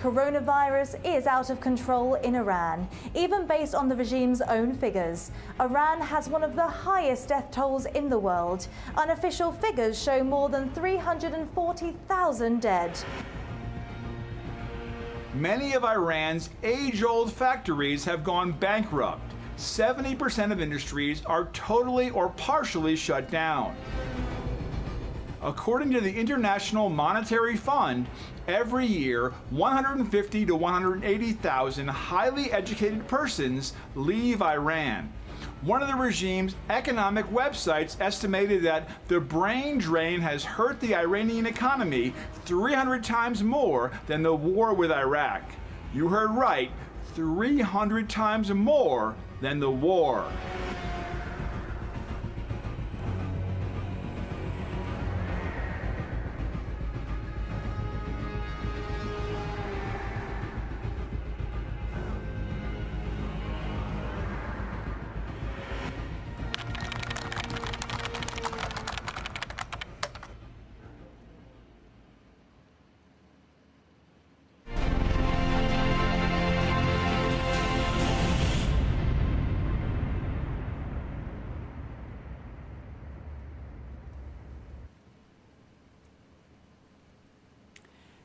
Coronavirus is out of control in Iran, even based on the regime's own figures. Iran has one of the highest death tolls in the world. Unofficial figures show more than 340,000 dead. Many of Iran's age-old factories have gone bankrupt. 70% of industries are totally or partially shut down. According to the International Monetary Fund, every year 150 to 180,000 highly educated persons leave Iran. One of the regime's economic websites estimated that the brain drain has hurt the Iranian economy 300 times more than the war with Iraq. You heard right, 300 times more than the war.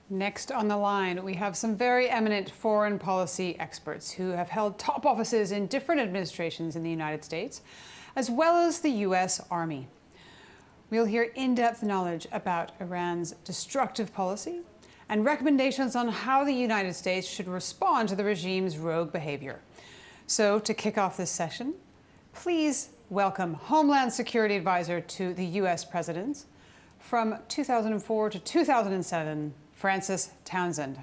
Next on the line, we have some very eminent foreign policy experts who have held top offices in different administrations in the United States, as well as the U.S. Army. We'll hear in-depth knowledge about Iran's destructive policy and recommendations on how the United States should respond to the regime's rogue behavior. So, to kick off this session, please welcome Homeland Security Advisor to the U.S. President from 2004 to 2007, Francis Townsend.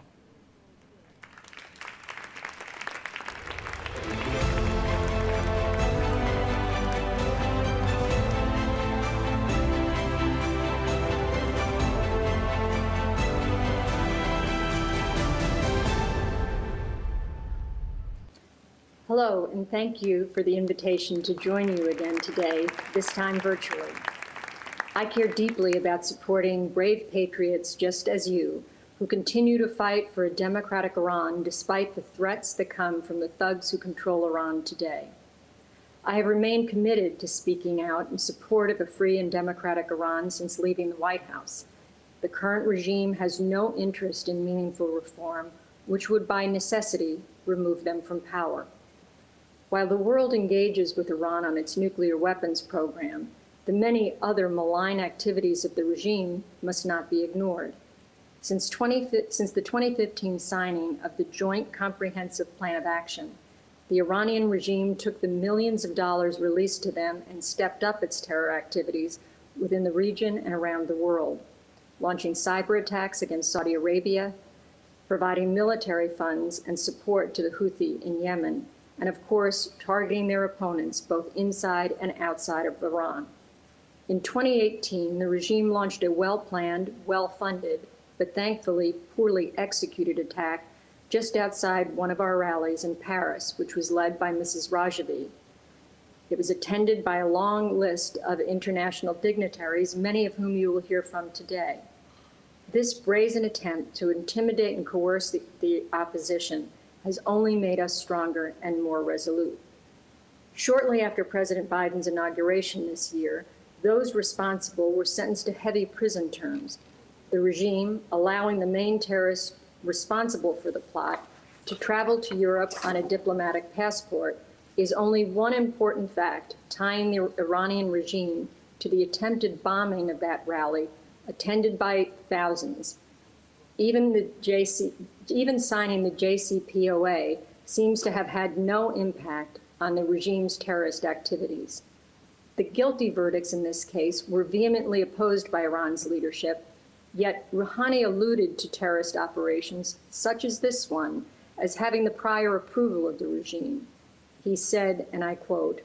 Hello, and thank you for the invitation to join you again today, this time virtually. I care deeply about supporting brave patriots just as you, who continue to fight for a democratic Iran despite the threats that come from the thugs who control Iran today. I have remained committed to speaking out in support of a free and democratic Iran since leaving the White House. The current regime has no interest in meaningful reform, which would by necessity remove them from power. While the world engages with Iran on its nuclear weapons program, the many other malign activities of the regime must not be ignored. Since the 2015 signing of the Joint Comprehensive Plan of Action, the Iranian regime took the millions of dollars released to them and stepped up its terror activities within the region and around the world, launching cyber attacks against Saudi Arabia, providing military funds and support to the Houthi in Yemen, and of course, targeting their opponents both inside and outside of Iran. In 2018, the regime launched a well-planned, well-funded, but thankfully poorly executed attack just outside one of our rallies in Paris, which was led by Mrs. Rajavi. It was attended by a long list of international dignitaries, many of whom you will hear from today. This brazen attempt to intimidate and coerce the opposition has only made us stronger and more resolute. Shortly after President Biden's inauguration this year, those responsible were sentenced to heavy prison terms, the regime allowing the main terrorists responsible for the plot to travel to Europe on a diplomatic passport is only one important fact tying the Iranian regime to the attempted bombing of that rally, attended by thousands. Even signing the JCPOA seems to have had no impact on the regime's terrorist activities. The guilty verdicts in this case were vehemently opposed by Iran's leadership, yet Rouhani alluded to terrorist operations, such as this one, as having the prior approval of the regime. He said, and I quote,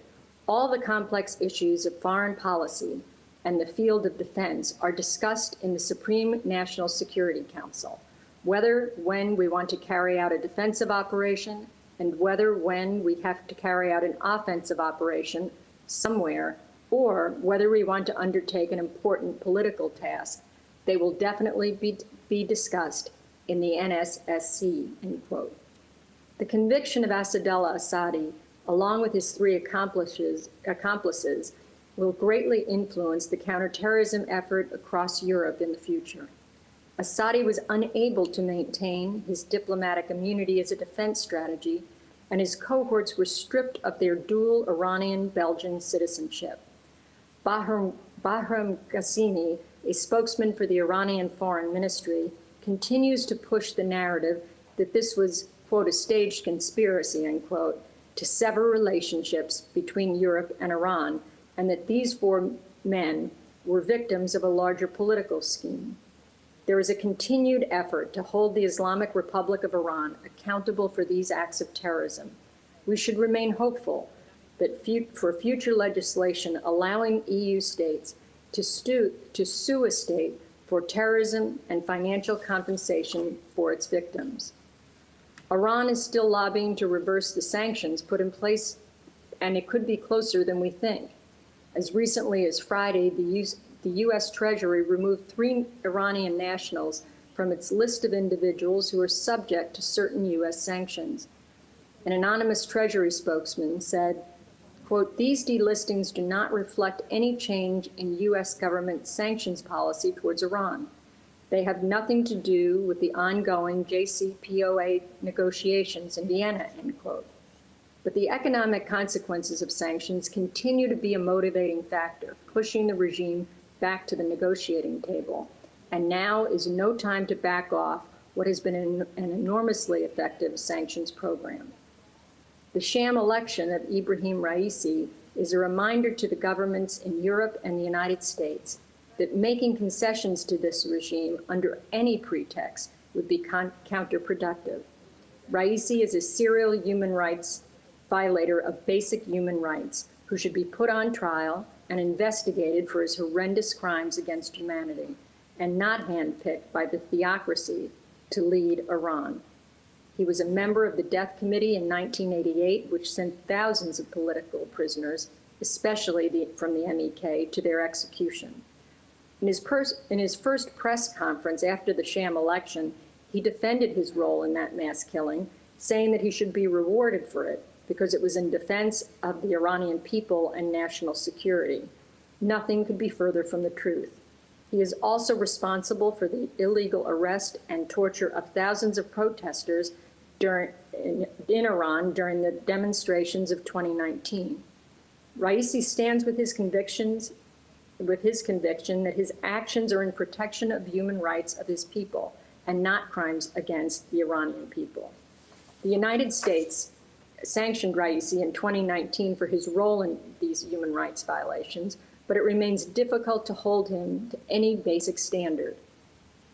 "All the complex issues of foreign policy and the field of defense are discussed in the Supreme National Security Council, whether when we want to carry out a defensive operation and whether when we have to carry out an offensive operation somewhere, or whether we want to undertake an important political task. They will definitely be discussed in the NSSC," end quote. The conviction of Assadollah Assadi, along with his three accomplices, will greatly influence the counterterrorism effort across Europe in the future. Assadi was unable to maintain his diplomatic immunity as a defense strategy, and his cohorts were stripped of their dual Iranian-Belgian citizenship. Bahram Qasimi, a spokesman for the Iranian Foreign Ministry, continues to push the narrative that this was, quote, a staged conspiracy, unquote, to sever relationships between Europe and Iran, and that these four men were victims of a larger political scheme. There is a continued effort to hold the Islamic Republic of Iran accountable for these acts of terrorism. We should remain hopeful that for future legislation allowing EU states to sue a state for terrorism and financial compensation for its victims. Iran is still lobbying to reverse the sanctions put in place, and it could be closer than we think. As recently as Friday, the U.S. Treasury removed 3 Iranian nationals from its list of individuals who are subject to certain U.S. sanctions. An anonymous Treasury spokesman said, quote, "These delistings do not reflect any change in U.S. government sanctions policy towards Iran. They have nothing to do with the ongoing JCPOA negotiations in Vienna," end quote. But the economic consequences of sanctions continue to be a motivating factor, pushing the regime back to the negotiating table. And now is no time to back off what has been an enormously effective sanctions program. The sham election of Ebrahim Raisi is a reminder to the governments in Europe and the United States that making concessions to this regime under any pretext would be counterproductive. Raisi is a serial human rights violator of basic human rights who should be put on trial and investigated for his horrendous crimes against humanity, and not handpicked by the theocracy to lead Iran. He was a member of the Death Committee in 1988, which sent thousands of political prisoners, especially from the MEK, to their execution. In his first press conference after the sham election, he defended his role in that mass killing, saying that he should be rewarded for it because it was in defense of the Iranian people and national security. Nothing could be further from the truth. He is also responsible for the illegal arrest and torture of thousands of protesters in Iran during the demonstrations of 2019. Raisi stands with his conviction that his actions are in protection of human rights of his people and not crimes against the Iranian people. The United States sanctioned Raisi in 2019 for his role in these human rights violations, but it remains difficult to hold him to any basic standard.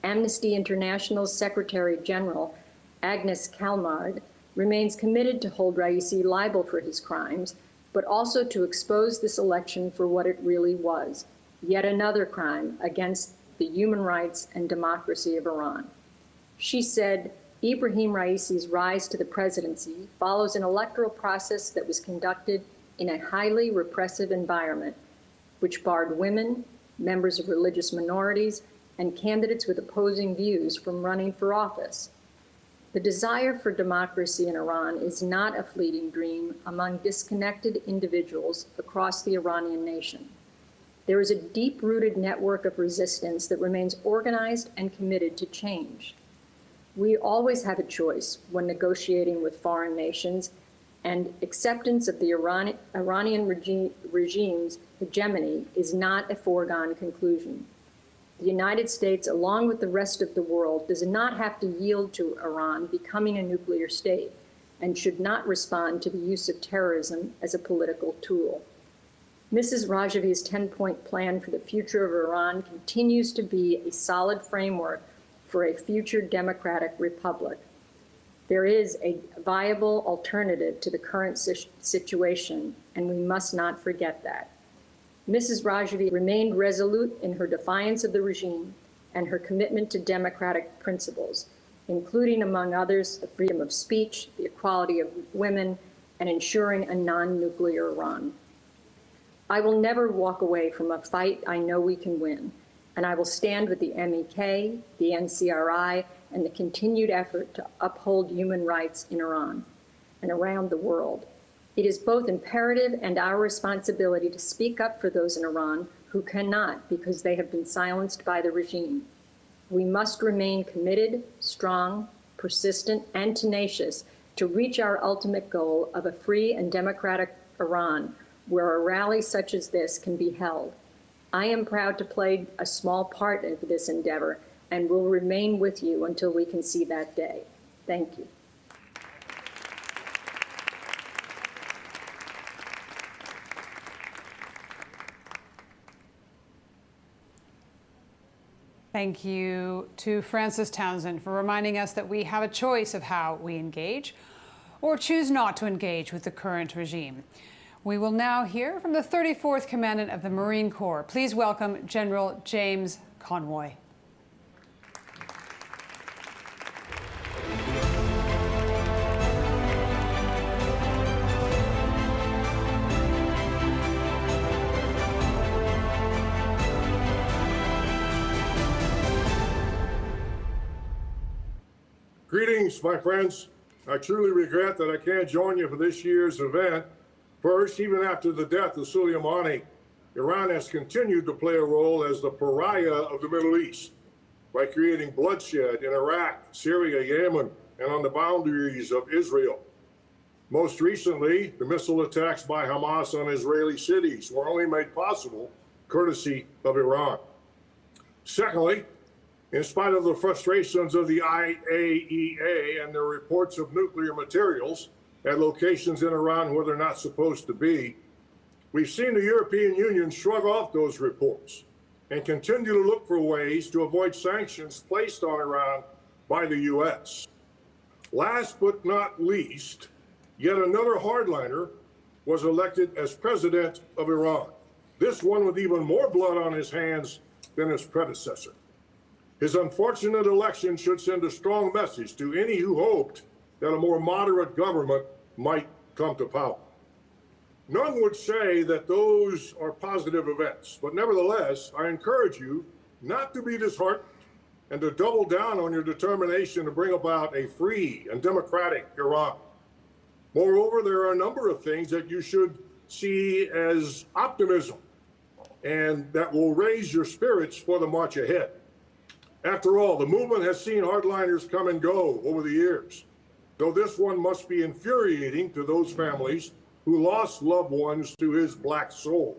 Amnesty International's Secretary General, Agnes Callamard, remains committed to hold Raisi liable for his crimes, but also to expose this election for what it really was, yet another crime against the human rights and democracy of Iran. She said, Ebrahim Raisi's rise to the presidency follows an electoral process that was conducted in a highly repressive environment, which barred women, members of religious minorities, and candidates with opposing views from running for office. The desire for democracy in Iran is not a fleeting dream among disconnected individuals across the Iranian nation. There is a deep-rooted network of resistance that remains organized and committed to change. We always have a choice when negotiating with foreign nations, and acceptance of the Iranian regime's hegemony is not a foregone conclusion. The United States, along with the rest of the world, does not have to yield to Iran becoming a nuclear state and should not respond to the use of terrorism as a political tool. Mrs. Rajavi's 10-point plan for the future of Iran continues to be a solid framework for a future democratic republic. There is a viable alternative to the current situation, and we must not forget that. Mrs. Rajavi remained resolute in her defiance of the regime and her commitment to democratic principles, including, among others, the freedom of speech, the equality of women, and ensuring a non-nuclear Iran. I will never walk away from a fight I know we can win, and I will stand with the MEK, the NCRI, and the continued effort to uphold human rights in Iran and around the world. It is both imperative and our responsibility to speak up for those in Iran who cannot because they have been silenced by the regime. We must remain committed, strong, persistent, and tenacious to reach our ultimate goal of a free and democratic Iran, where a rally such as this can be held I am proud to play a small part of this endeavor and will remain with you until we can see that day. Thank you. Thank you to Frances Townsend for reminding us that we have a choice of how we engage or choose not to engage with the current regime. We will now hear from the 34th Commandant of the Marine Corps. Please welcome General James Convoy. Greetings, my friends. I truly regret that I can't join you for this year's event. First, even after the death of Soleimani, Iran has continued to play a role as the pariah of the Middle East by creating bloodshed in Iraq, Syria, Yemen, and on the boundaries of Israel. Most recently, the missile attacks by Hamas on Israeli cities were only made possible courtesy of Iran. Secondly, in spite of the frustrations of the IAEA and their reports of nuclear materials at locations in Iran where they're not supposed to be, we've seen the European Union shrug off those reports and continue to look for ways to avoid sanctions placed on Iran by the U.S. Last but not least, yet another hardliner was elected as president of Iran, this one with even more blood on his hands than his predecessor. His unfortunate election should send a strong message to any who hoped that a more moderate government might come to power. None would say that those are positive events, but nevertheless, I encourage you not to be disheartened and to double down on your determination to bring about a free and democratic Iran. Moreover, there are a number of things that you should see as optimism and that will raise your spirits for the march ahead. After all, the movement has seen hardliners come and go over the years, though this one must be infuriating to those families who lost loved ones to his black soul.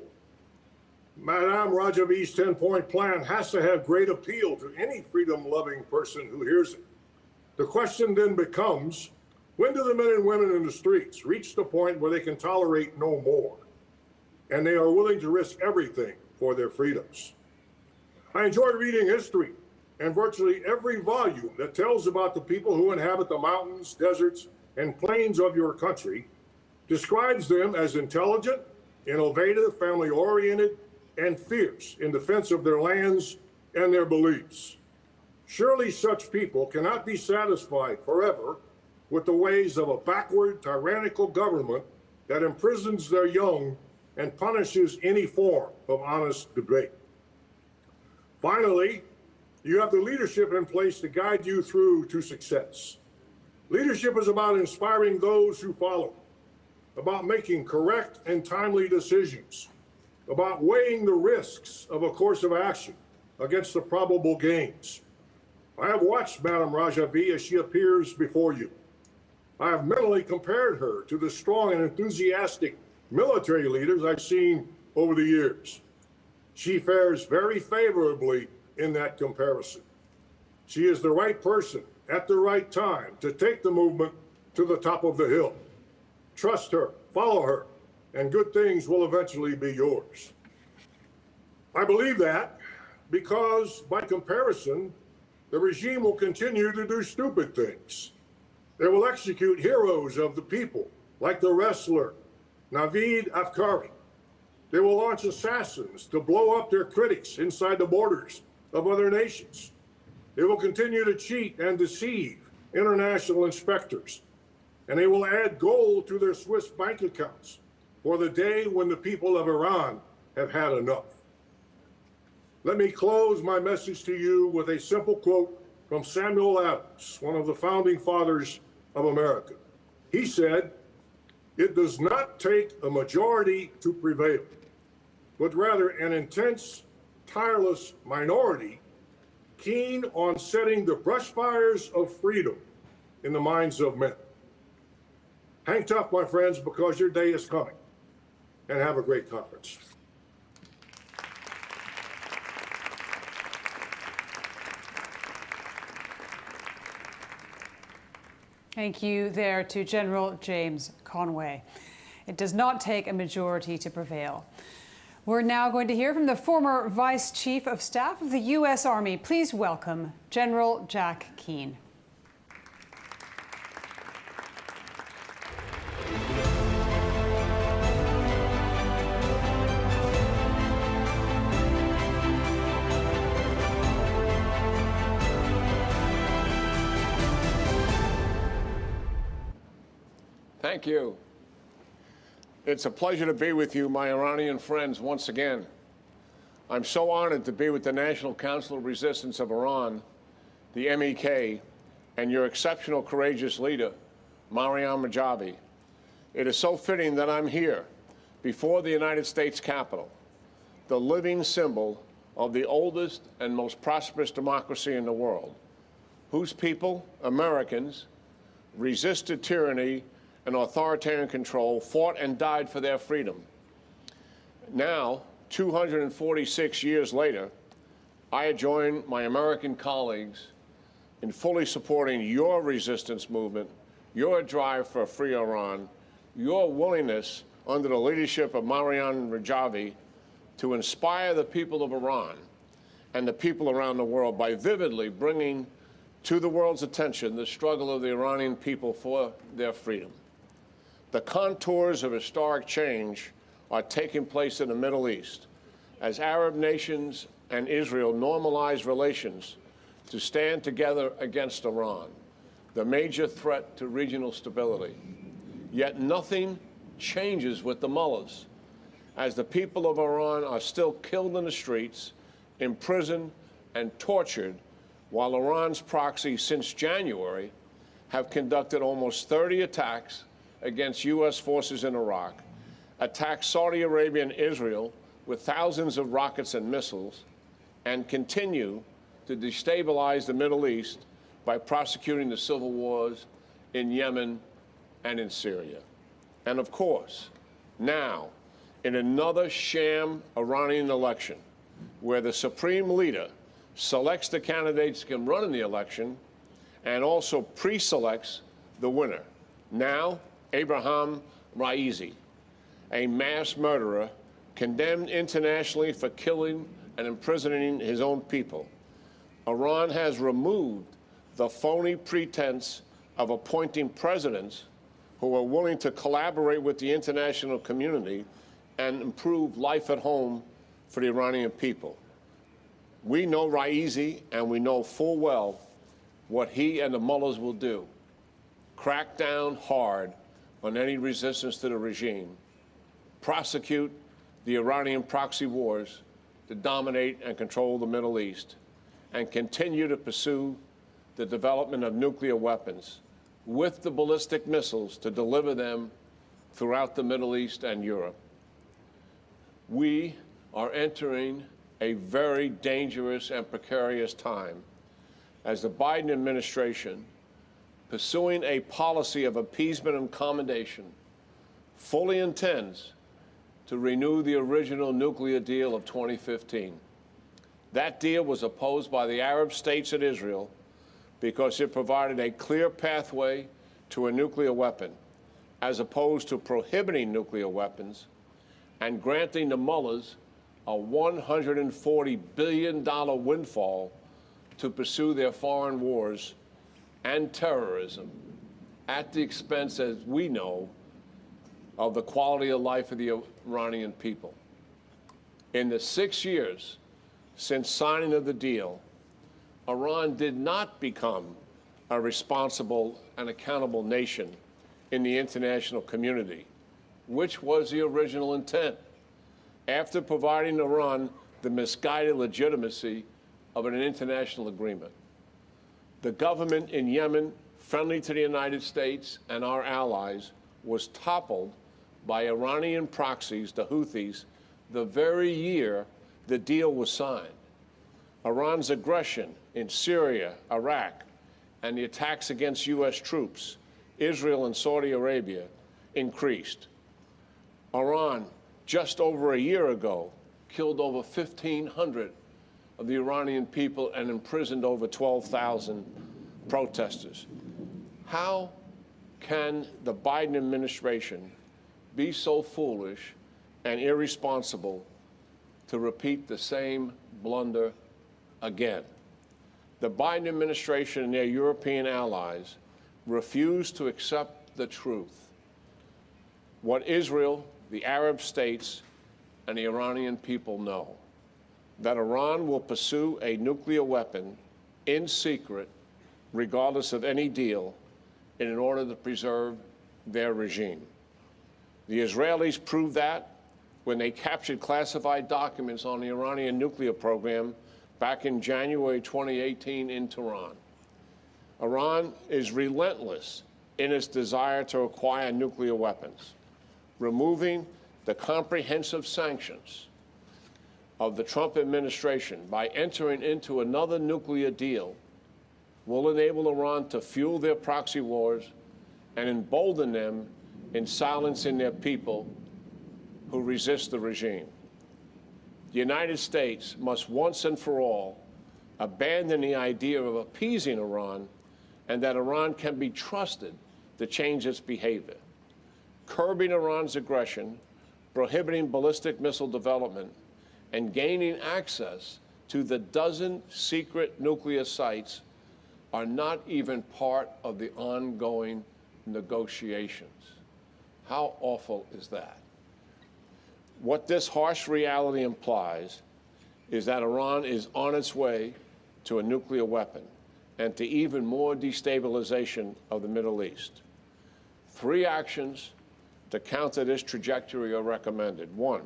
Madame Rajavi's 10-point plan has to have great appeal to any freedom-loving person who hears it. The question then becomes, when do the men and women in the streets reach the point where they can tolerate no more, and they are willing to risk everything for their freedoms? I enjoy reading history, and virtually every volume that tells about the people who inhabit the mountains, deserts, and plains of your country describes them as intelligent, innovative, family-oriented, and fierce in defense of their lands and their beliefs. Surely such people cannot be satisfied forever with the ways of a backward, tyrannical government that imprisons their young and punishes any form of honest debate. Finally, you have the leadership in place to guide you through to success. Leadership is about inspiring those who follow, about making correct and timely decisions, about weighing the risks of a course of action against the probable gains. I have watched Madame Rajavi as she appears before you. I have mentally compared her to the strong and enthusiastic military leaders I've seen over the years. She fares very favorably in that comparison. She is the right person at the right time to take the movement to the top of the hill. Trust her, follow her, and good things will eventually be yours. I believe that because, by comparison, the regime will continue to do stupid things. They will execute heroes of the people, like the wrestler Navid Afkari. They will launch assassins to blow up their critics inside the borders of other nations. They will continue to cheat and deceive international inspectors, and they will add gold to their Swiss bank accounts for the day when the people of Iran have had enough. Let me close my message to you with a simple quote from Samuel Adams, one of the founding fathers of America. He said, "It does not take a majority to prevail, but rather an intense, tireless minority keen on setting the brush fires of freedom in the minds of men." Hang tough, my friends, because your day is coming. And have a great conference. Thank you there to General James Conway. It does not take a majority to prevail. We're now going to hear from the former Vice Chief of Staff of the U.S. Army. Please welcome General Jack Keane. Thank you. It's a pleasure to be with you, my Iranian friends, once again. I'm so honored to be with the National Council of Resistance of Iran, the MEK, and your exceptional, courageous leader, Ebrahim Raisi. It is so fitting that I'm here before the United States Capitol, the living symbol of the oldest and most prosperous democracy in the world, whose people, Americans, resisted tyranny and authoritarian control, fought and died for their freedom. Now, 246 years later, I join my American colleagues in fully supporting your resistance movement, your drive for a free Iran, your willingness under the leadership of Ebrahim Raisi to inspire the people of Iran and the people around the world by vividly bringing to the world's attention the struggle of the Iranian people for their freedom. The contours of historic change are taking place in the Middle East as Arab nations and Israel normalize relations to stand together against Iran, the major threat to regional stability. Yet nothing changes with the mullahs, as the people of Iran are still killed in the streets, imprisoned, and tortured, while Iran's proxies since January have conducted almost 30 attacks against U.S. forces in Iraq, attacked Saudi Arabia and Israel with thousands of rockets and missiles, and continue to destabilize the Middle East by prosecuting the civil wars in Yemen and in Syria. And of course, now, in another sham Iranian election, where the Supreme Leader selects the candidates who can run in the election and also pre-selects the winner. Now, Ebrahim Raisi, a mass murderer condemned internationally for killing and imprisoning his own people. Iran has removed the phony pretense of appointing presidents who are willing to collaborate with the international community and improve life at home for the Iranian people. We know Raisi, and we know full well what he and the mullahs will do: crack down hard on any resistance to the regime, prosecute the Iranian proxy wars to dominate and control the Middle East, and continue to pursue the development of nuclear weapons with the ballistic missiles to deliver them throughout the Middle East and Europe. We are entering a very dangerous and precarious time as the Biden administration, pursuing a policy of appeasement and accommodation, fully intends to renew the original nuclear deal of 2015. That deal was opposed by the Arab states and Israel because it provided a clear pathway to a nuclear weapon, as opposed to prohibiting nuclear weapons and granting the mullahs a $140 billion windfall to pursue their foreign wars and terrorism at the expense, as we know, of the quality of life of the Iranian people. In the 6 years since signing of the deal, Iran did not become a responsible and accountable nation in the international community, which was the original intent, after providing Iran the misguided legitimacy of an international agreement. The government in Yemen, friendly to the United States and our allies, was toppled by Iranian proxies, the Houthis, the very year the deal was signed. Iran's aggression in Syria, Iraq, and the attacks against U.S. troops, Israel and Saudi Arabia, increased. Iran, just over a year ago, killed over 1,500 of the Iranian people and imprisoned over 12,000 protesters. How can the Biden administration be so foolish and irresponsible to repeat the same blunder again? The Biden administration and their European allies refuse to accept the truth. What Israel, the Arab states, and the Iranian people know, that Iran will pursue a nuclear weapon in secret, regardless of any deal, in order to preserve their regime. The Israelis proved that when they captured classified documents on the Iranian nuclear program back in January 2018 in Tehran. Iran is relentless in its desire to acquire nuclear weapons. Removing the comprehensive sanctions of the Trump administration by entering into another nuclear deal will enable Iran to fuel their proxy wars and embolden them in silencing their people who resist the regime. The United States must once and for all abandon the idea of appeasing Iran and that Iran can be trusted to change its behavior. Curbing Iran's aggression, prohibiting ballistic missile development, and gaining access to the dozen secret nuclear sites are not even part of the ongoing negotiations. How awful is that? What this harsh reality implies is that Iran is on its way to a nuclear weapon and to even more destabilization of the Middle East. 3 actions to counter this trajectory are recommended. 1,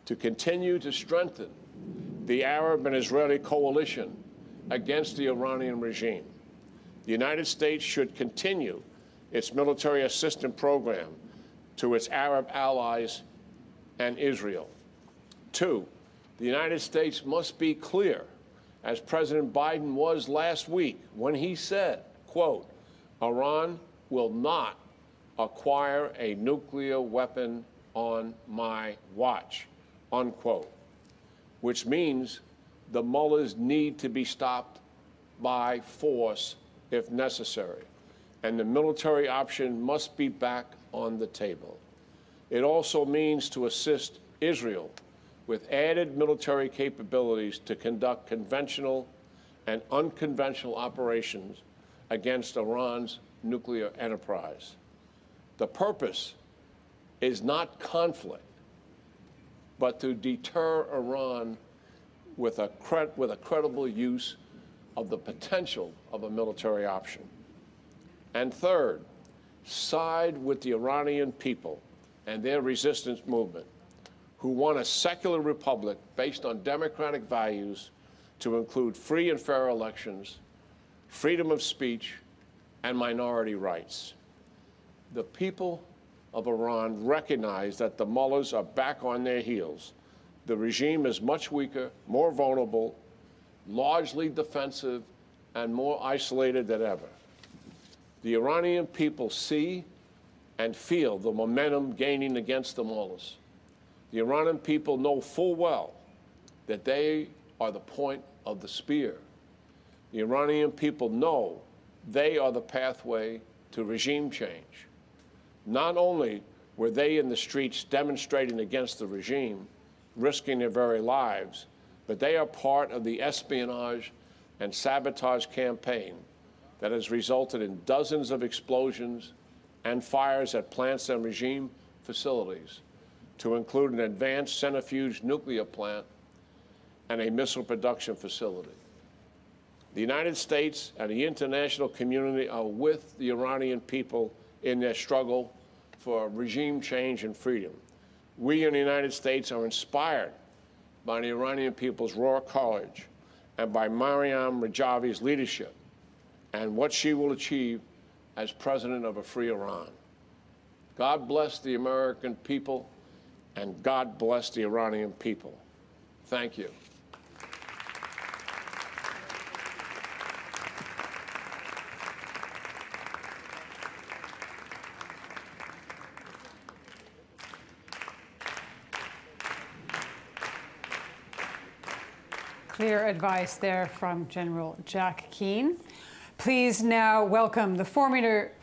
to continue to strengthen the Arab and Israeli coalition against the Iranian regime. The United States should continue its military assistance program to its Arab allies and Israel. 2, the United States must be clear, as President Biden was last week when he said, quote, Iran will not acquire a nuclear weapon on my watch, unquote, which means the mullahs need to be stopped by force if necessary, and the military option must be back on the table. It also means to assist Israel with added military capabilities to conduct conventional and unconventional operations against Iran's nuclear enterprise. The purpose is not conflict, but to deter Iran with a credible use of the potential of a military option. And third, side with the Iranian people and their resistance movement, who want a secular republic based on democratic values to include free and fair elections, freedom of speech, and minority rights. The people of Iran recognize that the mullahs are back on their heels. The regime is much weaker, more vulnerable, largely defensive, and more isolated than ever. The Iranian people see and feel the momentum gaining against the mullahs. The Iranian people know full well that they are the point of the spear. The Iranian people know they are the pathway to regime change. Not only were they in the streets demonstrating against the regime, risking their very lives, but they are part of the espionage and sabotage campaign that has resulted in dozens of explosions and fires at plants and regime facilities, to include an advanced centrifuge nuclear plant and a missile production facility. The United States and the international community are with the Iranian people in their struggle for regime change and freedom. We in the United States are inspired by the Iranian people's raw courage and by Maryam Rajavi's leadership and what she will achieve as president of a free Iran. God bless the American people, and God bless the Iranian people. Thank you. Clear advice there from General Jack Keane. Please now welcome the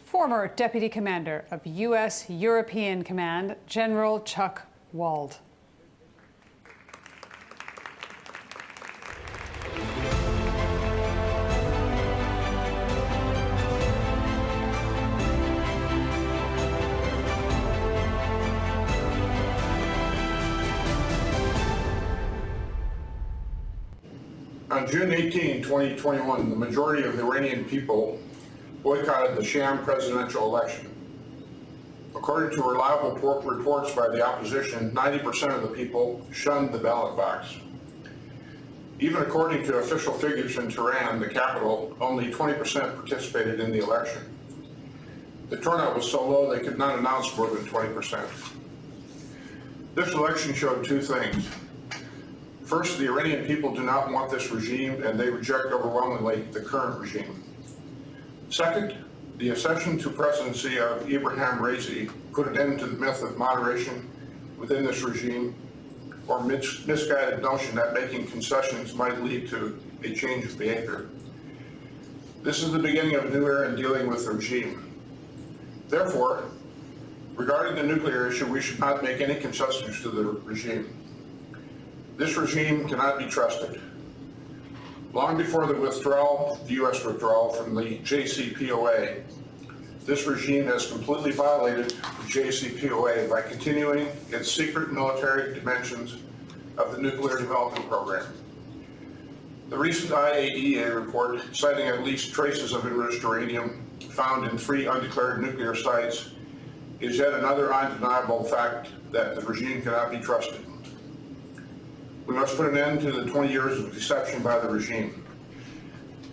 former Deputy Commander of U.S. European Command, General Chuck Wald. On June 18, 2021, the majority of the Iranian people boycotted the sham presidential election. According to reliable reports by the opposition, 90% of the people shunned the ballot box. Even according to official figures in Tehran, the capital, only 20% participated in the election. The turnout was so low they could not announce more than 20%. This election showed two things. First, the Iranian people do not want this regime, and they reject overwhelmingly the current regime. Second, the accession to presidency of Ebrahim Raisi put an end to the myth of moderation within this regime, or misguided notion that making concessions might lead to a change of behavior. This is the beginning of a new era in dealing with the regime. Therefore, regarding the nuclear issue, we should not make any concessions to the regime. This regime cannot be trusted. Long before the U.S. withdrawal from the JCPOA, this regime has completely violated the JCPOA by continuing its secret military dimensions of the nuclear development program. The recent IAEA report, citing at least traces of enriched uranium found in 3 undeclared nuclear sites, is yet another undeniable fact that the regime cannot be trusted. We must put an end to the 20 years of deception by the regime.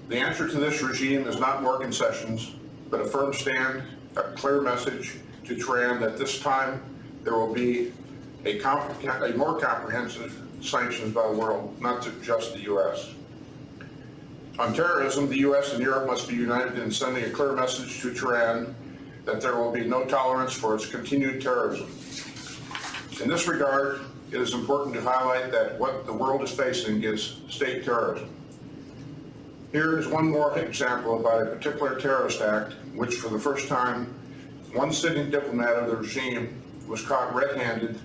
The answer to this regime is not more concessions, but a firm stand, a clear message to Tehran that this time there will be a more comprehensive sanctions by the world, not just the U.S. On terrorism, the U.S. and Europe must be united in sending a clear message to Tehran that there will be no tolerance for its continued terrorism. In this regard, it is important to highlight that what the world is facing is state terrorism. Here is one more example about a particular terrorist act, which for the first time, one sitting diplomat of the regime was caught red-handed,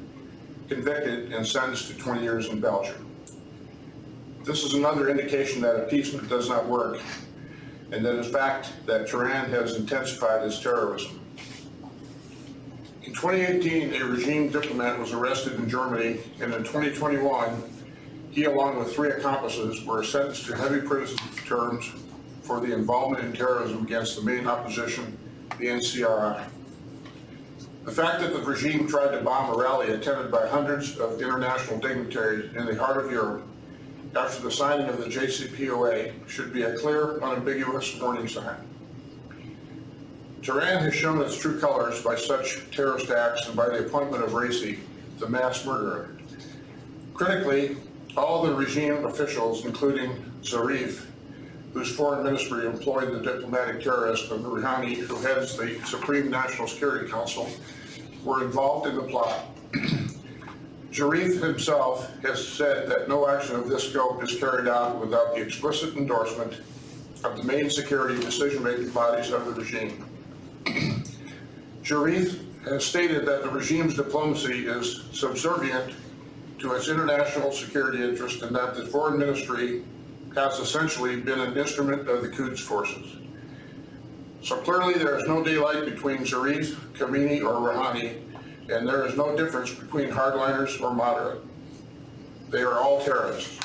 convicted, and sentenced to 20 years in Belgium. This is another indication that appeasement does not work, and that in fact that Tehran has intensified its terrorism. In 2018, a regime diplomat was arrested in Germany, and in 2021, he, along with 3 accomplices, were sentenced to heavy prison terms for the involvement in terrorism against the main opposition, the NCRI. The fact that the regime tried to bomb a rally attended by hundreds of international dignitaries in the heart of Europe after the signing of the JCPOA should be a clear, unambiguous warning sign. Tehran has shown its true colors by such terrorist acts and by the appointment of Raisi, the mass murderer. Critically, all the regime officials, including Zarif, whose foreign ministry employed the diplomatic terrorist, and Rouhani, who heads the Supreme National Security Council, were involved in the plot. Zarif himself has said that no action of this scope is carried out without the explicit endorsement of the main security decision-making bodies of the regime. Zarif has stated that the regime's diplomacy is subservient to its international security interest and that the foreign ministry has essentially been an instrument of the Quds forces. So clearly there is no daylight between Zarif, Khamenei, or Rouhani, and there is no difference between hardliners or moderate. They are all terrorists.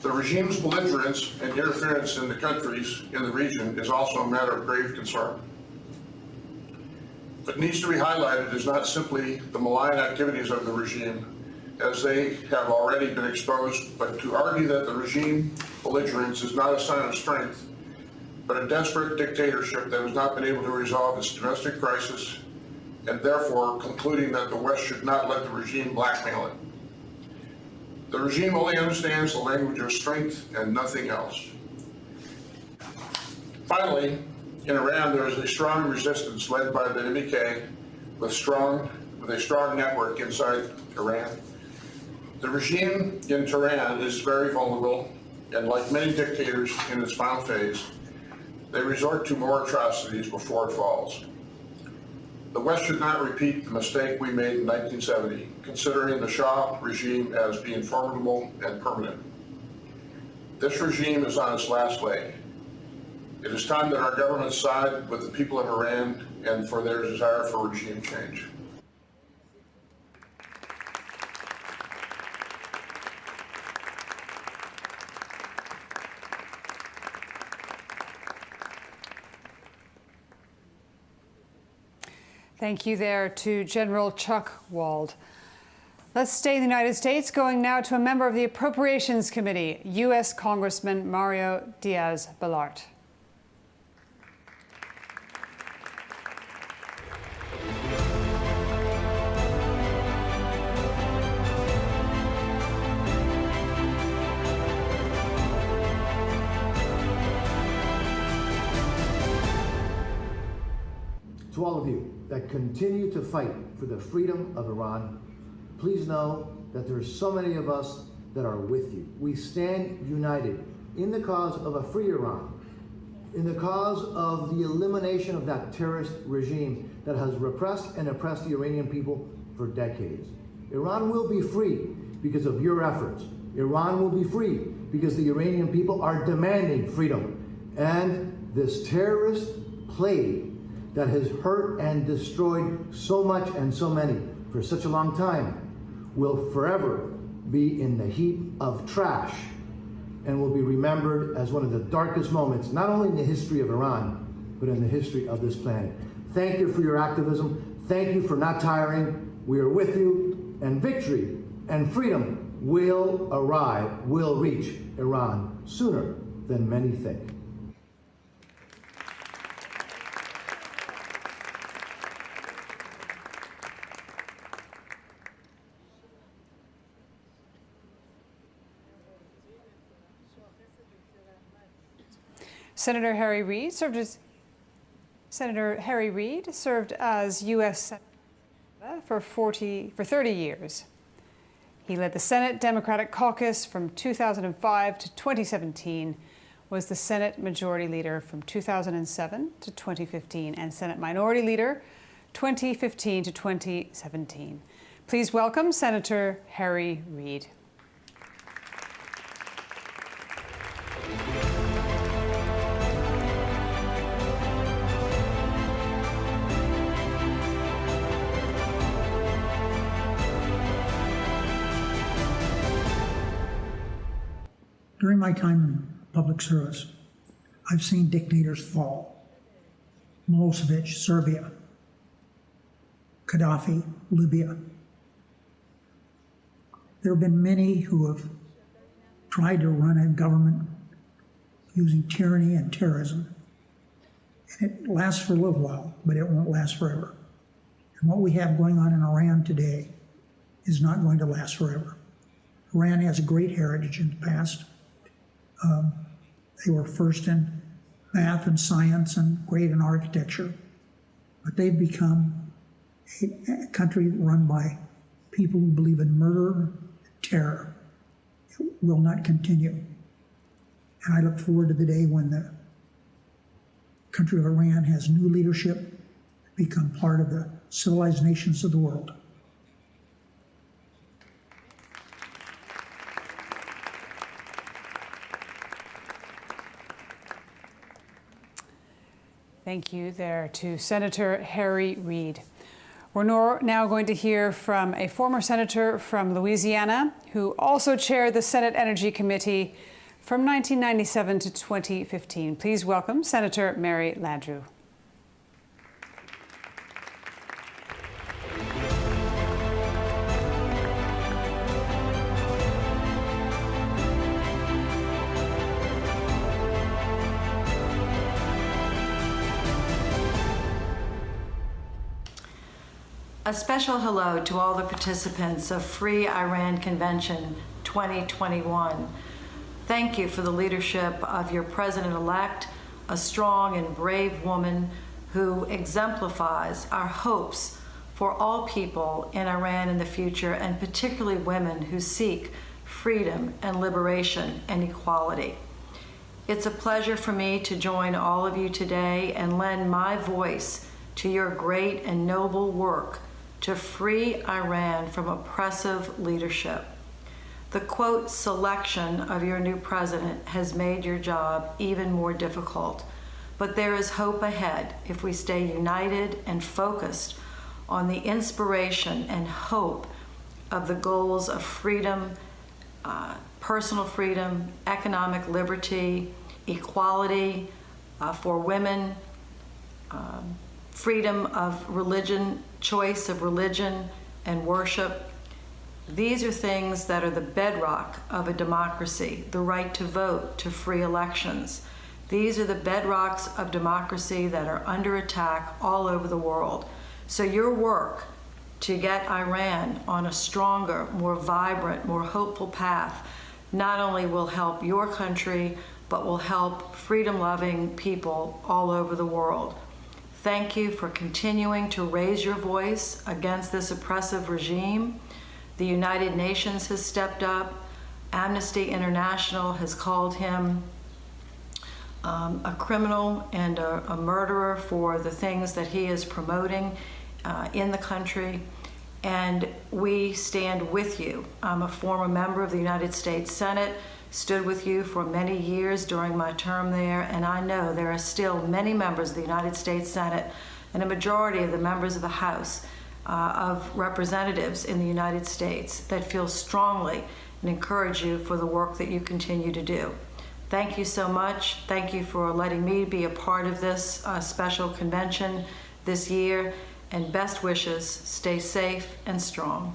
The regime's belligerence and interference in the countries in the region is also a matter of grave concern. What needs to be highlighted is not simply the malign activities of the regime, as they have already been exposed, but to argue that the regime belligerence is not a sign of strength, but a desperate dictatorship that has not been able to resolve its domestic crisis, and therefore concluding that the West should not let the regime blackmail it. The regime only understands the language of strength and nothing else. Finally, in Iran, there is a strong resistance led by the MK with a strong network inside Iran. The regime in Tehran is very vulnerable, and like many dictators in its final phase, they resort to more atrocities before it falls. The West should not repeat the mistake we made in 1970, considering the Shah regime as being formidable and permanent. This regime is on its last leg. It is time that our government side with the people of Iran and for their desire for regime change. Thank you there to General Chuck Wald. Let's stay in the United States, going now to a member of the Appropriations Committee, U.S. Congressman Mario Diaz-Balart. To all of you that continue to fight for the freedom of Iran, please know that there are so many of us that are with you. We stand united in the cause of a free Iran, in the cause of the elimination of that terrorist regime that has repressed and oppressed the Iranian people for decades. Iran will be free because of your efforts. Iran will be free because the Iranian people are demanding freedom. And this terrorist plague that has hurt and destroyed so much and so many for such a long time will forever be in the heap of trash and will be remembered as one of the darkest moments, not only in the history of Iran, but in the history of this planet. Thank you for your activism. Thank you for not tiring. We are with you, and victory and freedom will arrive, will reach Iran sooner than many think. Senator Harry Reid served as U.S. Senator for 30 years. He led the Senate Democratic Caucus from 2005 to 2017, was the Senate Majority Leader from 2007 to 2015, and Senate Minority Leader 2015 to 2017. Please welcome Senator Harry Reid. During my time in public service, I've seen dictators fall. Milosevic, Serbia. Gaddafi, Libya. There have been many who have tried to run a government using tyranny and terrorism. And it lasts for a little while, but it won't last forever. And what we have going on in Iran today is not going to last forever. Iran has a great heritage in the past. They were first in math and science and great in architecture, but they've become a country run by people who believe in murder and terror. It will not continue. And I look forward to the day when the country of Iran has new leadership, become part of the civilized nations of the world. Thank you there to Senator Harry Reid. We're now going to hear from a former senator from Louisiana who also chaired the Senate Energy Committee from 1997 to 2015. Please welcome Senator Mary Landrieu. A special hello to all the participants of Free Iran Convention 2021. Thank you for the leadership of your president-elect, a strong and brave woman who exemplifies our hopes for all people in Iran in the future, and particularly women who seek freedom and liberation and equality. It's a pleasure for me to join all of you today and lend my voice to your great and noble work to free Iran from oppressive leadership. The quote selection of your new president has made your job even more difficult, but there is hope ahead if we stay united and focused on the inspiration and hope of the goals of freedom, personal freedom, economic liberty, equality for women, freedom of religion, choice of religion and worship. These are things that are the bedrock of a democracy, the right to vote, to free elections. These are the bedrocks of democracy that are under attack all over the world. So your work to get Iran on a stronger, more vibrant, more hopeful path not only will help your country, but will help freedom-loving people all over the world. Thank you for continuing to raise your voice against this oppressive regime. The United Nations has stepped up. Amnesty International has called him a criminal and a murderer for the things that he is promoting in the country. And we stand with you. I'm a former member of the United States Senate, stood with you for many years during my term there, and I know there are still many members of the United States Senate and a majority of the members of the House of Representatives in the United States that feel strongly and encourage you for the work that you continue to do. Thank you so much. Thank you for letting me be a part of this special convention this year, and best wishes. Stay safe and strong.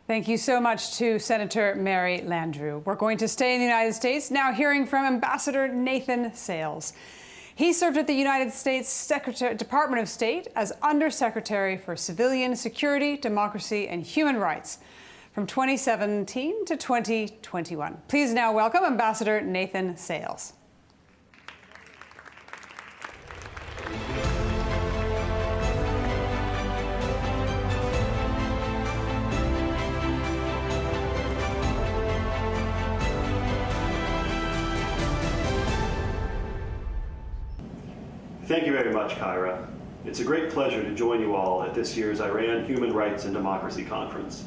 Thank you so much to Senator Mary Landrieu. We're going to stay in the United States, now hearing from Ambassador Nathan Sales. He served at the United States Department of State as Undersecretary for Civilian Security, Democracy, and Human Rights from 2017 to 2021. Please now welcome Ambassador Nathan Sales. Thank you very much, Kyra. It's a great pleasure to join you all at this year's Iran Human Rights and Democracy Conference.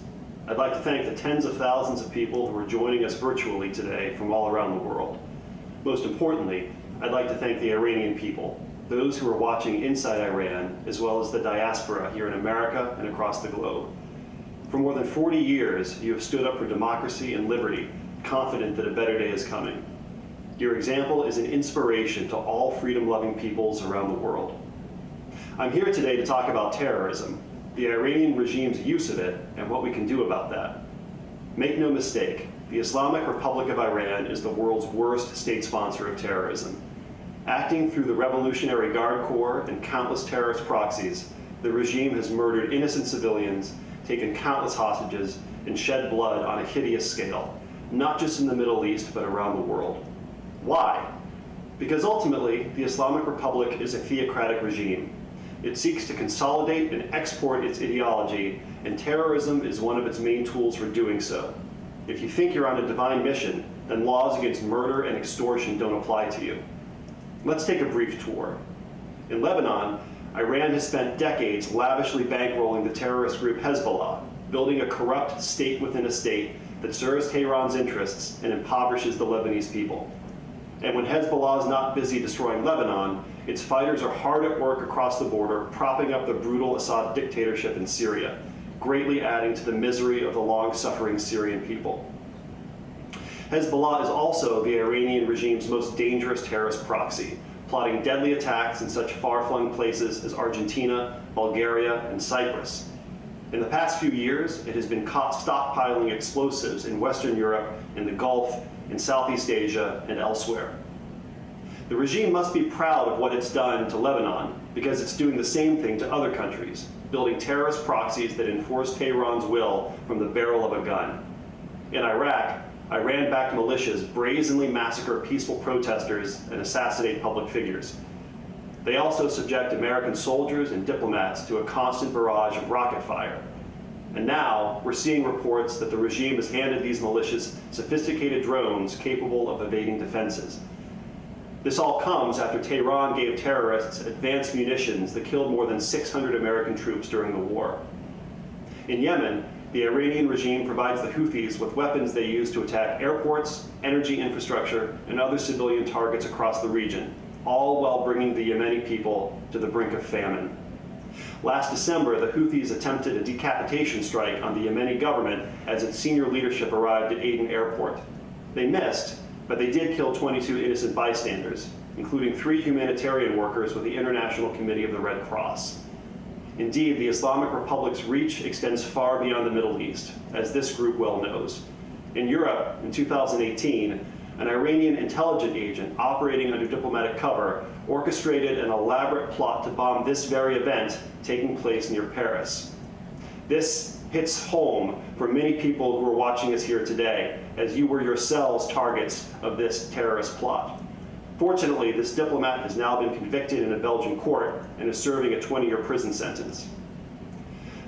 I'd like to thank the tens of thousands of people who are joining us virtually today from all around the world. Most importantly, I'd like to thank the Iranian people, those who are watching inside Iran, as well as the diaspora here in America and across the globe. For more than 40 years, you have stood up for democracy and liberty, confident that a better day is coming. Your example is an inspiration to all freedom-loving peoples around the world. I'm here today to talk about terrorism, the Iranian regime's use of it, and what we can do about that. Make no mistake, the Islamic Republic of Iran is the world's worst state sponsor of terrorism. Acting through the Revolutionary Guard Corps and countless terrorist proxies, the regime has murdered innocent civilians, taken countless hostages, and shed blood on a hideous scale, not just in the Middle East, but around the world. Why? Because ultimately, the Islamic Republic is a theocratic regime. It seeks to consolidate and export its ideology, and terrorism is one of its main tools for doing so. If you think you're on a divine mission, then laws against murder and extortion don't apply to you. Let's take a brief tour. In Lebanon, Iran has spent decades lavishly bankrolling the terrorist group Hezbollah, building a corrupt state within a state that serves Tehran's interests and impoverishes the Lebanese people. And when Hezbollah is not busy destroying Lebanon, its fighters are hard at work across the border, propping up the brutal Assad dictatorship in Syria, greatly adding to the misery of the long-suffering Syrian people. Hezbollah is also the Iranian regime's most dangerous terrorist proxy, plotting deadly attacks in such far-flung places as Argentina, Bulgaria, and Cyprus. In the past few years, it has been caught stockpiling explosives in Western Europe, in the Gulf, in Southeast Asia, and elsewhere. The regime must be proud of what it's done to Lebanon, because it's doing the same thing to other countries, building terrorist proxies that enforce Tehran's will from the barrel of a gun. In Iraq, Iran-backed militias brazenly massacre peaceful protesters and assassinate public figures. They also subject American soldiers and diplomats to a constant barrage of rocket fire. And now we're seeing reports that the regime has handed these militias sophisticated drones capable of evading defenses. This all comes after Tehran gave terrorists advanced munitions that killed more than 600 American troops during the war. In Yemen, the Iranian regime provides the Houthis with weapons they use to attack airports, energy infrastructure, and other civilian targets across the region, all while bringing the Yemeni people to the brink of famine. Last December, the Houthis attempted a decapitation strike on the Yemeni government as its senior leadership arrived at Aden Airport. They missed, but they did kill 22 innocent bystanders, including 3 humanitarian workers with the International Committee of the Red Cross. Indeed, the Islamic Republic's reach extends far beyond the Middle East, as this group well knows. In Europe, in 2018, an Iranian intelligence agent operating under diplomatic cover orchestrated an elaborate plot to bomb this very event taking place near Paris. This hits home for many people who are watching us here today, as you were yourselves targets of this terrorist plot. Fortunately, this diplomat has now been convicted in a Belgian court and is serving a 20-year prison sentence.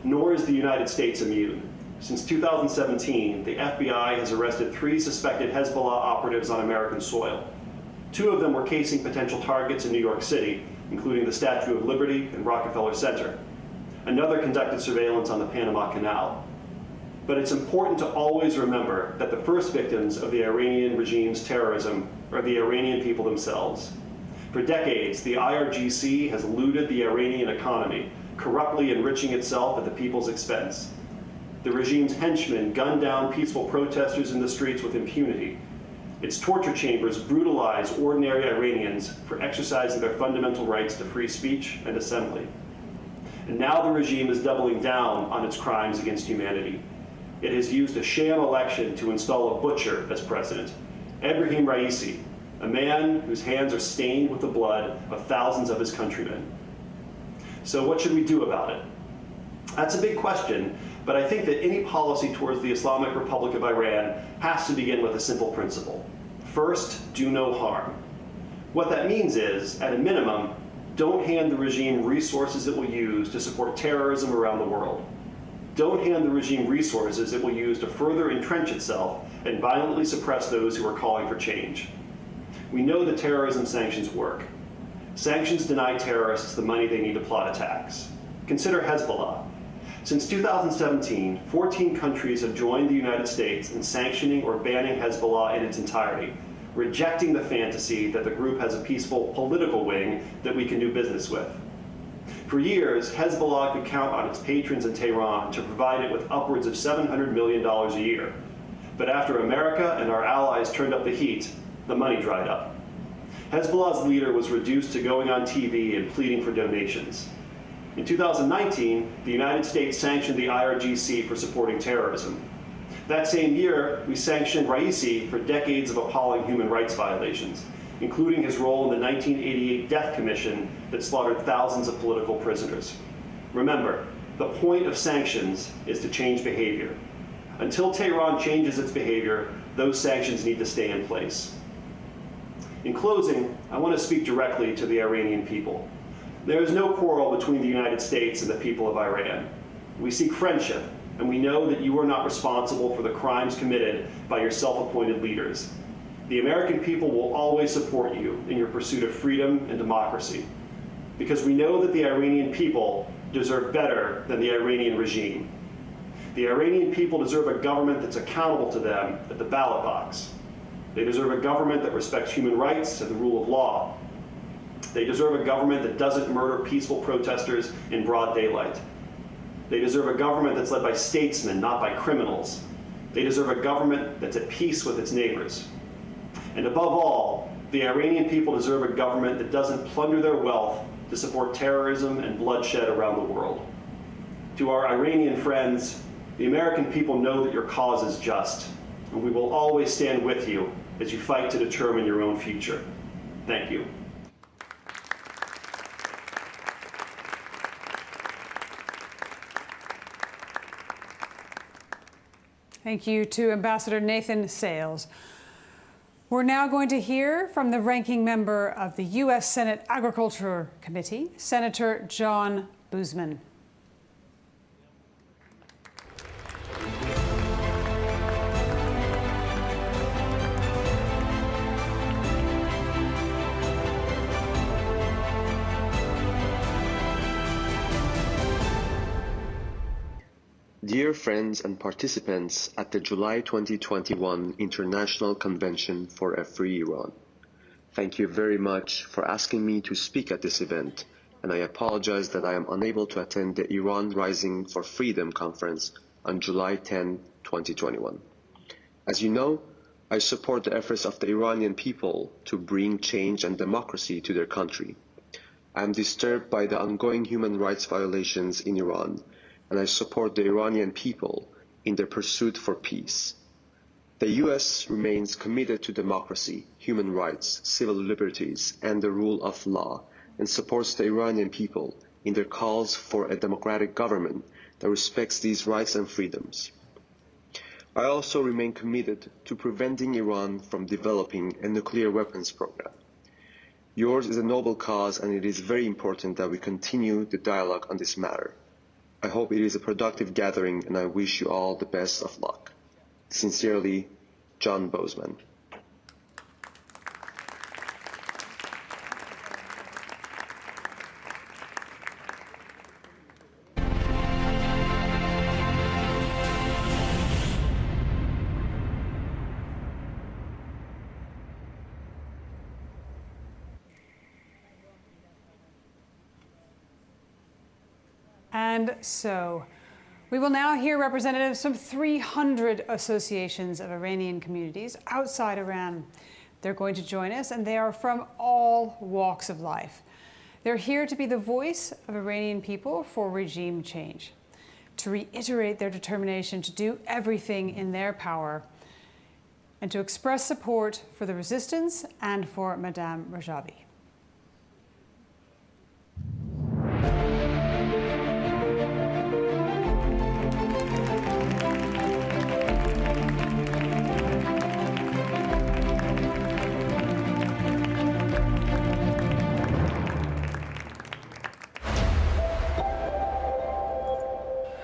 Nor is the United States immune. Since 2017, the FBI has arrested 3 suspected Hezbollah operatives on American soil. 2 of them were casing potential targets in New York City, including the Statue of Liberty and Rockefeller Center. Another conducted surveillance on the Panama Canal. But it's important to always remember that the first victims of the Iranian regime's terrorism are the Iranian people themselves. For decades, the IRGC has looted the Iranian economy, corruptly enriching itself at the people's expense. The regime's henchmen gunned down peaceful protesters in the streets with impunity. Its torture chambers brutalize ordinary Iranians for exercising their fundamental rights to free speech and assembly. And now the regime is doubling down on its crimes against humanity. It has used a sham election to install a butcher as president, Ebrahim Raisi, a man whose hands are stained with the blood of thousands of his countrymen. So what should we do about it? That's a big question, but I think that any policy towards the Islamic Republic of Iran has to begin with a simple principle. First, do no harm. What that means is, at a minimum, don't hand the regime resources it will use to support terrorism around the world. Don't hand the regime resources it will use to further entrench itself and violently suppress those who are calling for change. We know that terrorism sanctions work. Sanctions deny terrorists the money they need to plot attacks. Consider Hezbollah. Since 2017, 14 countries have joined the United States in sanctioning or banning Hezbollah in its entirety, rejecting the fantasy that the group has a peaceful political wing that we can do business with. For years, Hezbollah could count on its patrons in Tehran to provide it with upwards of $700 million a year. But after America and our allies turned up the heat, the money dried up. Hezbollah's leader was reduced to going on TV and pleading for donations. In 2019, the United States sanctioned the IRGC for supporting terrorism. That same year, we sanctioned Raisi for decades of appalling human rights violations, including his role in the 1988 Death Commission that slaughtered thousands of political prisoners. Remember, the point of sanctions is to change behavior. Until Tehran changes its behavior, those sanctions need to stay in place. In closing, I want to speak directly to the Iranian people. There is no quarrel between the United States and the people of Iran. We seek friendship, and we know that you are not responsible for the crimes committed by your self-appointed leaders. The American people will always support you in your pursuit of freedom and democracy, because we know that the Iranian people deserve better than the Iranian regime. The Iranian people deserve a government that's accountable to them at the ballot box. They deserve a government that respects human rights and the rule of law. They deserve a government that doesn't murder peaceful protesters in broad daylight. They deserve a government that's led by statesmen, not by criminals. They deserve a government that's at peace with its neighbors. And above all, the Iranian people deserve a government that doesn't plunder their wealth to support terrorism and bloodshed around the world. To our Iranian friends, the American people know that your cause is just, and we will always stand with you as you fight to determine your own future. Thank you. Thank you to Ambassador Nathan Sales. We're now going to hear from the ranking member of the U.S. Senate Agriculture Committee, Senator John Boozman. Dear friends and participants at the July 2021 International Convention for a Free Iran, thank you very much for asking me to speak at this event, and I apologize that I am unable to attend the Iran Rising for Freedom conference on July 10, 2021. As you know, I support the efforts of the Iranian people to bring change and democracy to their country. I am disturbed by the ongoing human rights violations in Iran, and I support the Iranian people in their pursuit for peace. The U.S. remains committed to democracy, human rights, civil liberties, and the rule of law, and supports the Iranian people in their calls for a democratic government that respects these rights and freedoms. I also remain committed to preventing Iran from developing a nuclear weapons program. Yours is a noble cause, and it is very important that we continue the dialogue on this matter. I hope it is a productive gathering, and I wish you all the best of luck. Sincerely, John Boozman. And so, we will now hear representatives from 300 associations of Iranian communities outside Iran. They're going to join us, and they are from all walks of life. They're here to be the voice of Iranian people for regime change, to reiterate their determination to do everything in their power, and to express support for the resistance and for Madame Rajavi.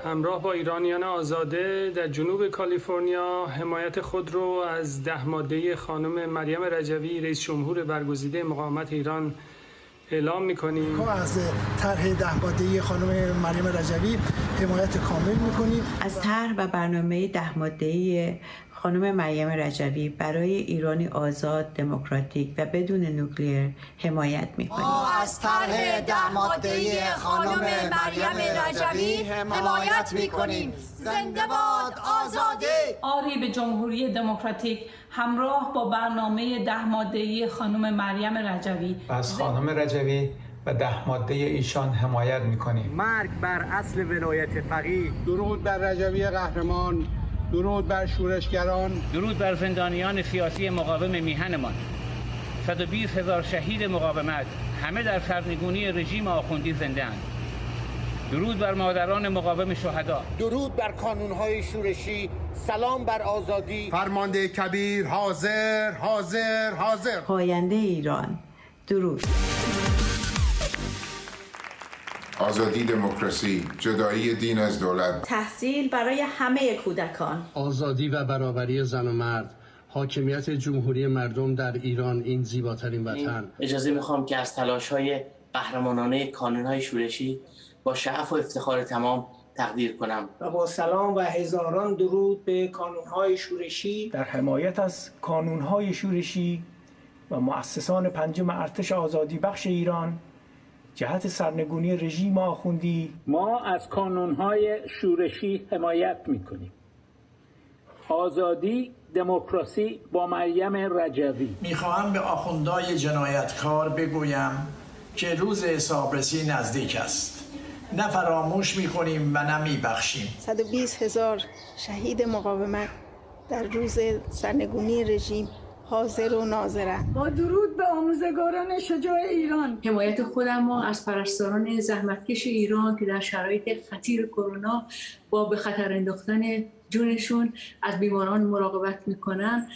همراه با ایرانیان آزاده در جنوب کالیفرنیا حمایت خود رو از 10 ماده خانم مریم رجوی رئیس جمهور برگزیده مقاومت ایران اعلام می‌کنیم. از طرح 10 ماده خانم مریم رجوی حمایت کامل می‌کنیم. از طرح و برنامه 10 ماده خانم مریم رجوی برای ایرانی آزاد، دموکراتیک و بدون نوکلیر حمایت می‌کنیم. ما از طرح 10 ماده خانم مریم رجوی حمایت می‌کنیم. زنده باد آزادی! آری به جمهوری دموکراتیک همراه با برنامه 10 ماده خانم مریم رجوی. از خانم رجوی و 10 ماده ایشان حمایت می‌کنیم. مرگ بر اصل ولایت فقیه. درود بر رجوی قهرمان. درود بر شورشگران. درود بر زندانیان سیاسی مقاوم میهنمان. 120,000 شهید مقاومت، همه در سرنگونی رژیم آخوندی زنده اند. درود بر مادران مقاوم شهدا. درود بر کانون‌های شورشی. سلام بر آزادی. فرمانده کبیر حاضر حاضر حاضر. پاینده ایران. درود. آزادی، دموکراسی، جدایی دین از دولت. تحصیل برای همه کودکان. آزادی و برابری زن و مرد. حاکمیت جمهوری مردم در ایران، این زیباترین وطن. اجازه میخوام که از تلاش‌های قهرمانانه کانون‌های شورشی با شعف و افتخار تمام تقدیر کنم. و با سلام و هزاران درود به کانون‌های شورشی. در حمایت از کانون‌های شورشی و مؤسسان پنجم ارتش آزادی بخش ایران جهت سرنگونی رژیم آخوندی، ما از کانون‌های شورشی حمایت می‌کنیم. آزادی، دموکراسی با مریم رجوی. می‌خواهم به آخوندهای جنایتکار بگویم که روز حسابرسی نزدیک است. نه فراموش می‌کنیم و نه می‌بخشیم. 120,000 شهید مقاومت در روز سرنگونی رژیم حاضر و ناظرند. با درود به آموزگاران شجاع ایران. حمایت خودم ما از پرستاران زحمتکش ایران که در شرایط خطیر کرونا با به خطر انداختن جونشون از بیماران مراقبت میکنن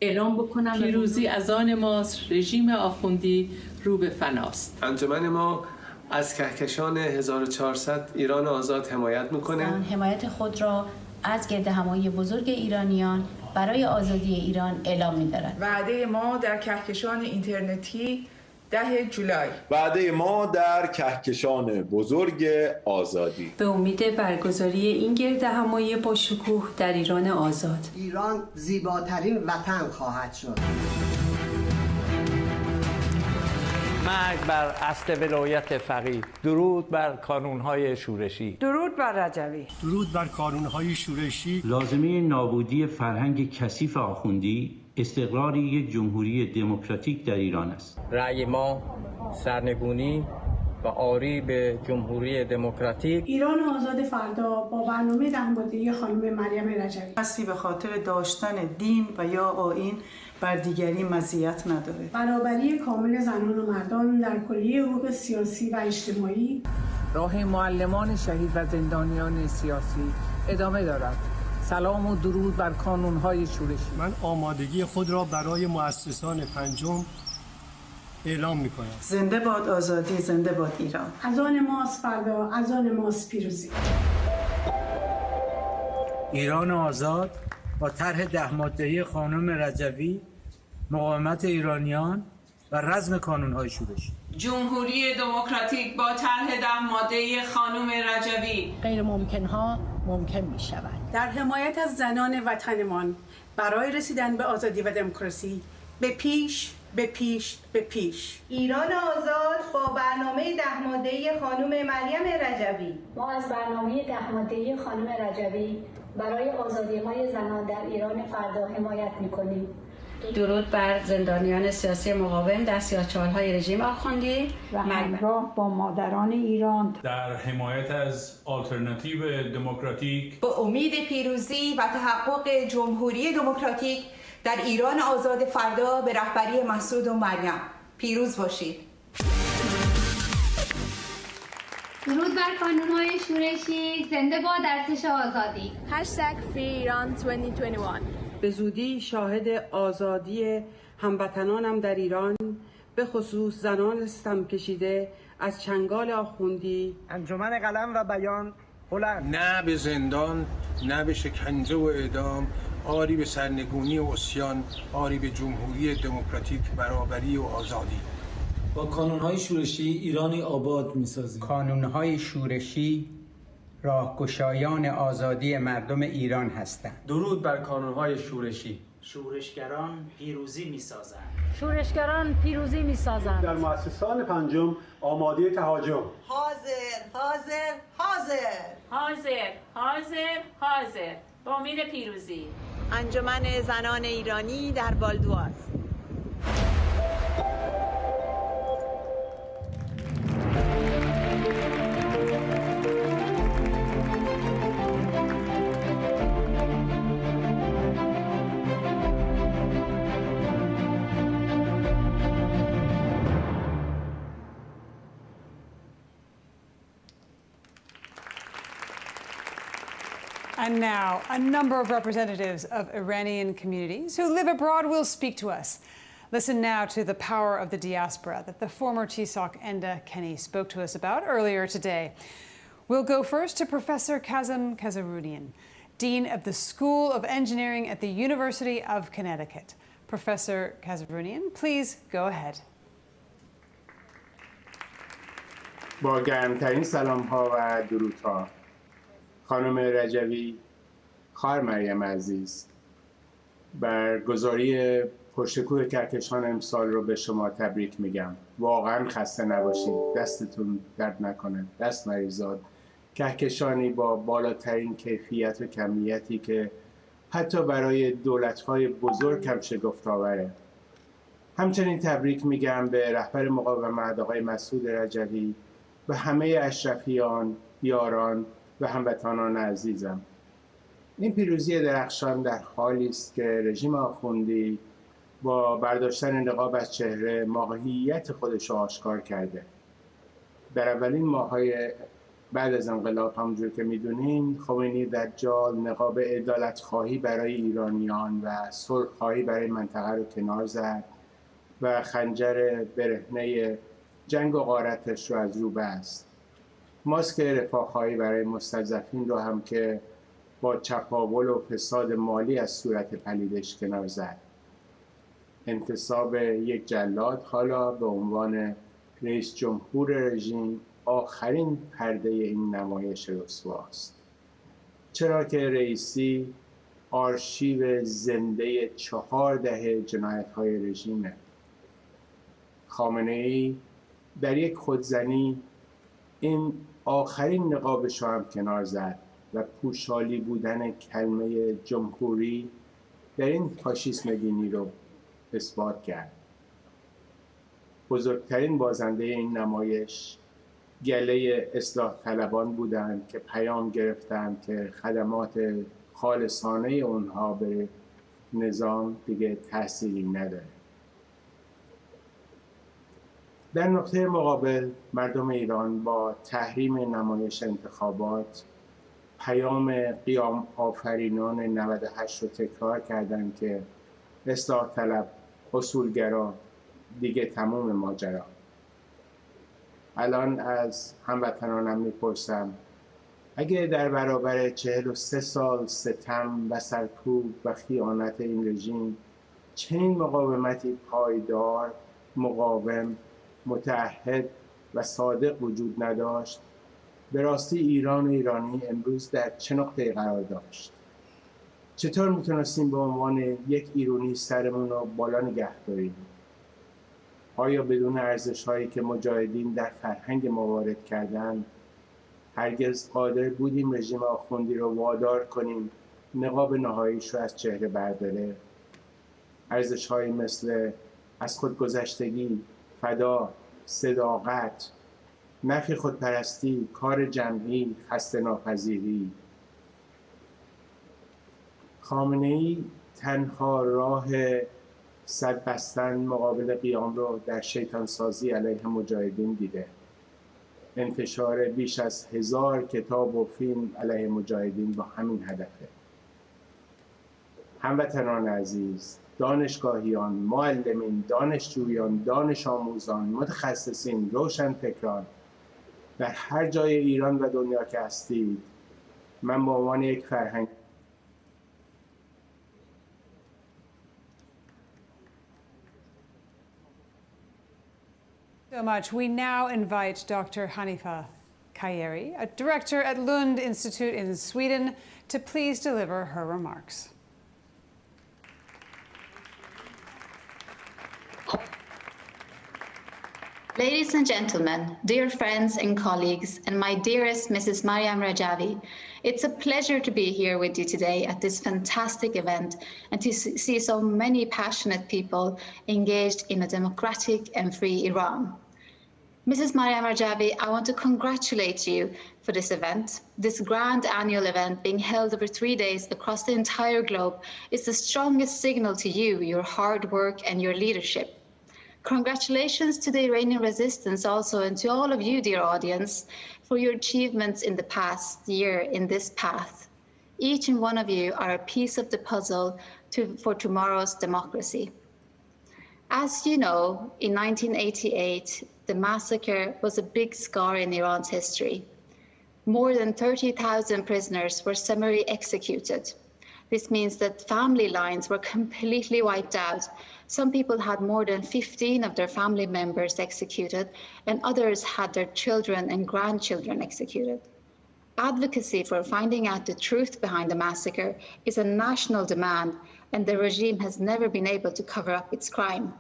اعلام بکنم پیروزی از آن ماست، رژیم آخوندی رو به فناست. انجمن ما از کهکشان 1400 ایران آزاد حمایت میکنه. حمایت خود را از گردهمایی بزرگ ایرانیان برای آزادی ایران اعلام می‌دارد. وعده ما در کهکشان اینترنتی 10 جولای. وعده ما در کهکشان بزرگ آزادی. به امید برگزاری این گردهمایی با شکوه در ایران آزاد. ایران زیباترین وطن خواهد شد. مرگ بر اصل ولایت فقیه، درود بر کانونهای شورشی، درود بر رجوی، درود بر کانونهای شورشی. لازمه نابودی فرهنگ کثیف آخوندی استقرار یک جمهوری دموکراتیک در ایران است. رأی ما سرنگونی و آری به جمهوری دموکراتیک. ایران آزاد فردا با برنامه 10 ماده‌ای خانم مریم رجوی. کسی به خاطر داشتن دین و یا آیین بر دیگری مزیت نداره. برابری کامل زنان و مردان در کلیه حقوق سیاسی و اجتماعی. راه معلمان شهید و زندانیان سیاسی ادامه دارد. سلام و درود بر کانونهای شورشی. من آمادگی خود را برای مؤسسان پنجم اعلام می‌کنم. زنده باد آزادی، زنده باد ایران. از آن ماست فردا، از آن ماست پیروزی. ایران آزاد با طرح 10 ماده‌ای خانم رجوی، مقاومت ایرانیان و رزم کانون‌های شورشی. جمهوری دموکراتیک با طرح 10 ماده‌ای خانم رجوی. غیر ممکن‌ها ممکن می‌شود. در حمایت از زنان وطنمان برای رسیدن به آزادی و دموکراسی به پیش، به پیش، به پیش. ایران آزاد با برنامه 10 ماده‌ای خانم مریم رجوی. ما از برنامه 10 ماده‌ای خانم رجوی برای آزادی‌های زنان در ایران فردا حمایت می‌کنیم. درود بر زندانیان سیاسی مقاوم در سیاه‌چال‌های رژیم آخوندی و همراه با مادران ایران در حمایت از آلترناتیو دموکراتیک با امید پیروزی و تحقق جمهوری دموکراتیک در ایران آزاد فردا به رهبری مسعود و مریم. پیروز باشید. درود بر کانون‌های شورشی، زنده باد ارتش آزادی. #FreeIran2021. به زودی شاهد آزادی هموطنانم در ایران، به خصوص زنان ستم کشیده از چنگال آخوندی. انجمن قلم و بیان بلند. نه به زندان، نه به شکنجه و اعدام، آری به سرنگونی و عصیان، آری به جمهوری دموکراتیک، برابری و آزادی. با کانون‌های شورشی ایرانی آباد می‌سازیم. کانون‌های شورشی راهگشایان آزادی مردم ایران هستند. درود بر کانون‌های شورشی. شورشگران پیروزی می‌سازند. شورشگران پیروزی می‌سازند. در مؤسسان پنجم آماده تهاجم. حاضر، حاضر، حاضر. حاضر، حاضر، حاضر. با امید پیروزی. انجمن زنان ایرانی در بالدواز. And now, a number of representatives of Iranian communities who live abroad will speak to us. Listen now to the power of the diaspora that the former TSOC Enda Kenny spoke to us about earlier today. We'll go first to Professor Kazem Kazarunian, Dean of the School of Engineering at the University of Connecticut. Professor Kazarunian, please go ahead. با گرمترین سلام ها و درودها، خانم رجوی، خواهر مریم عزیز، برگزاری پرشکوه کهکشان امسال رو به شما تبریک میگم. واقعا خسته نباشید، دستتون درد نکنه، دست مریضات. کهکشانی با بالاترین کیفیت و کمیتی که حتی برای دولت‌های بزرگ هم شگفت‌آوره. همچنین تبریک میگم به رهبر مقاومت آقای مسعود رجوی و همه اشرفیان، یاران و هموطنان عزیزم. این پیروزی درخشان در حالی است که رژیم آخوندی با برداشتن نقاب از چهره ماهیت خودش را آشکار کرده. در اولین ماه‌های بعد از انقلاب همونجور که میدونین خمینی دجال نقاب عدالت خواهی برای ایرانیان و صلح خواهی برای منطقه رو کنار زد و خنجر برهنه جنگ و غارتش رو از رو بست. ماسک رفاه‌خواهی برای مستضعفین رو هم که با چپاول و فساد مالی از صورت پلیدش کنار زد. انتصاب یک جلاد حالا به عنوان رئیس جمهور رژیم آخرین پرده این نمایش رسواست. چرا که رئیسی آرشیو زنده 4 دهه جنایت‌های رژیمه. خامنه‌ای در یک خودزنی این آخرین نقابش هم کنار زد و پوشالی بودن کلمه جمهوری در این فاشیسم دینی رو اثبات کرد. بزرگترین بازنده این نمایش گله اصلاح طلبان بودند که پیام گرفتند که خدمات خالصانه اونها به نظام دیگه تأثیری نداره. در نقطه مقابل مردم ایران با تحریم نمایش انتخابات پیام قیام آفرینان 98 رو تکرار کردند که اصلاح طلب، اصولگرا، دیگه تمام ماجرا. الان از هموطنانم میپرسم اگه در برابر 43 سال ستم و سرکوب و خیانت این رژیم چنین مقاومتی پایدار، مقاوم، متعهد و صادق وجود نداشت، به راستی ایران و ایرانی امروز در چه نقطه‌ای قرار داشت؟ چطور میتونستیم به عنوان یک ایرانی سرمون رو بالا نگه داریم؟ آیا بدون ارزش‌هایی که مجاهدین در فرهنگ ما وارد کردند هرگز قادر بودیم رژیم آخوندی رو وادار کنیم نقاب نهاییش رو از چهره برداره؟ ارزش‌هایی مثل از خودگذشتگی، فدا، صداقت، نفی خودپرستی، کار جمعی، خسته ناپذیری. خامنه‌ای تنها راه سد بستن مقابل قیام رو در شیطان سازی علیه مجاهدین دیده. انتشار بیش از 1000 کتاب و فیلم علیه مجاهدین با همین هدفه. هموطنان عزیز، دانشگاهیان، معلمین، دانشجویان، دانش آموزان، متخصصین، روشنفکران، در هر جای ایران و دنیا که هستید، من به عنوان یک فرهنگ So much. We now invite Dr. Hanifa Kayeri, a director at Lund Institute in Sweden, to please deliver her remarks. Ladies and gentlemen, dear friends and colleagues, and my dearest Mrs. Maryam Rajavi, it's a pleasure to be here with you today at this fantastic event and to see so many passionate people engaged in a democratic and free Iran. Mrs. Maryam Rajavi, I want to congratulate you for this event. This grand annual event being held over 3 days across the entire globe is the strongest signal to you, your hard work and your leadership. Congratulations to the Iranian resistance also, and to all of you, dear audience, for your achievements in the past year in this path. Each and one of you are a piece of the puzzle for tomorrow's democracy. As you know, in 1988, the massacre was a big scar in Iran's history. More than 30,000 prisoners were summarily executed. This means that family lines were completely wiped out. Some people had more than 15 of their family members executed, and others had their children and grandchildren executed. Advocacy for finding out the truth behind the massacre is a national demand, and the regime has never been able to cover up its crime.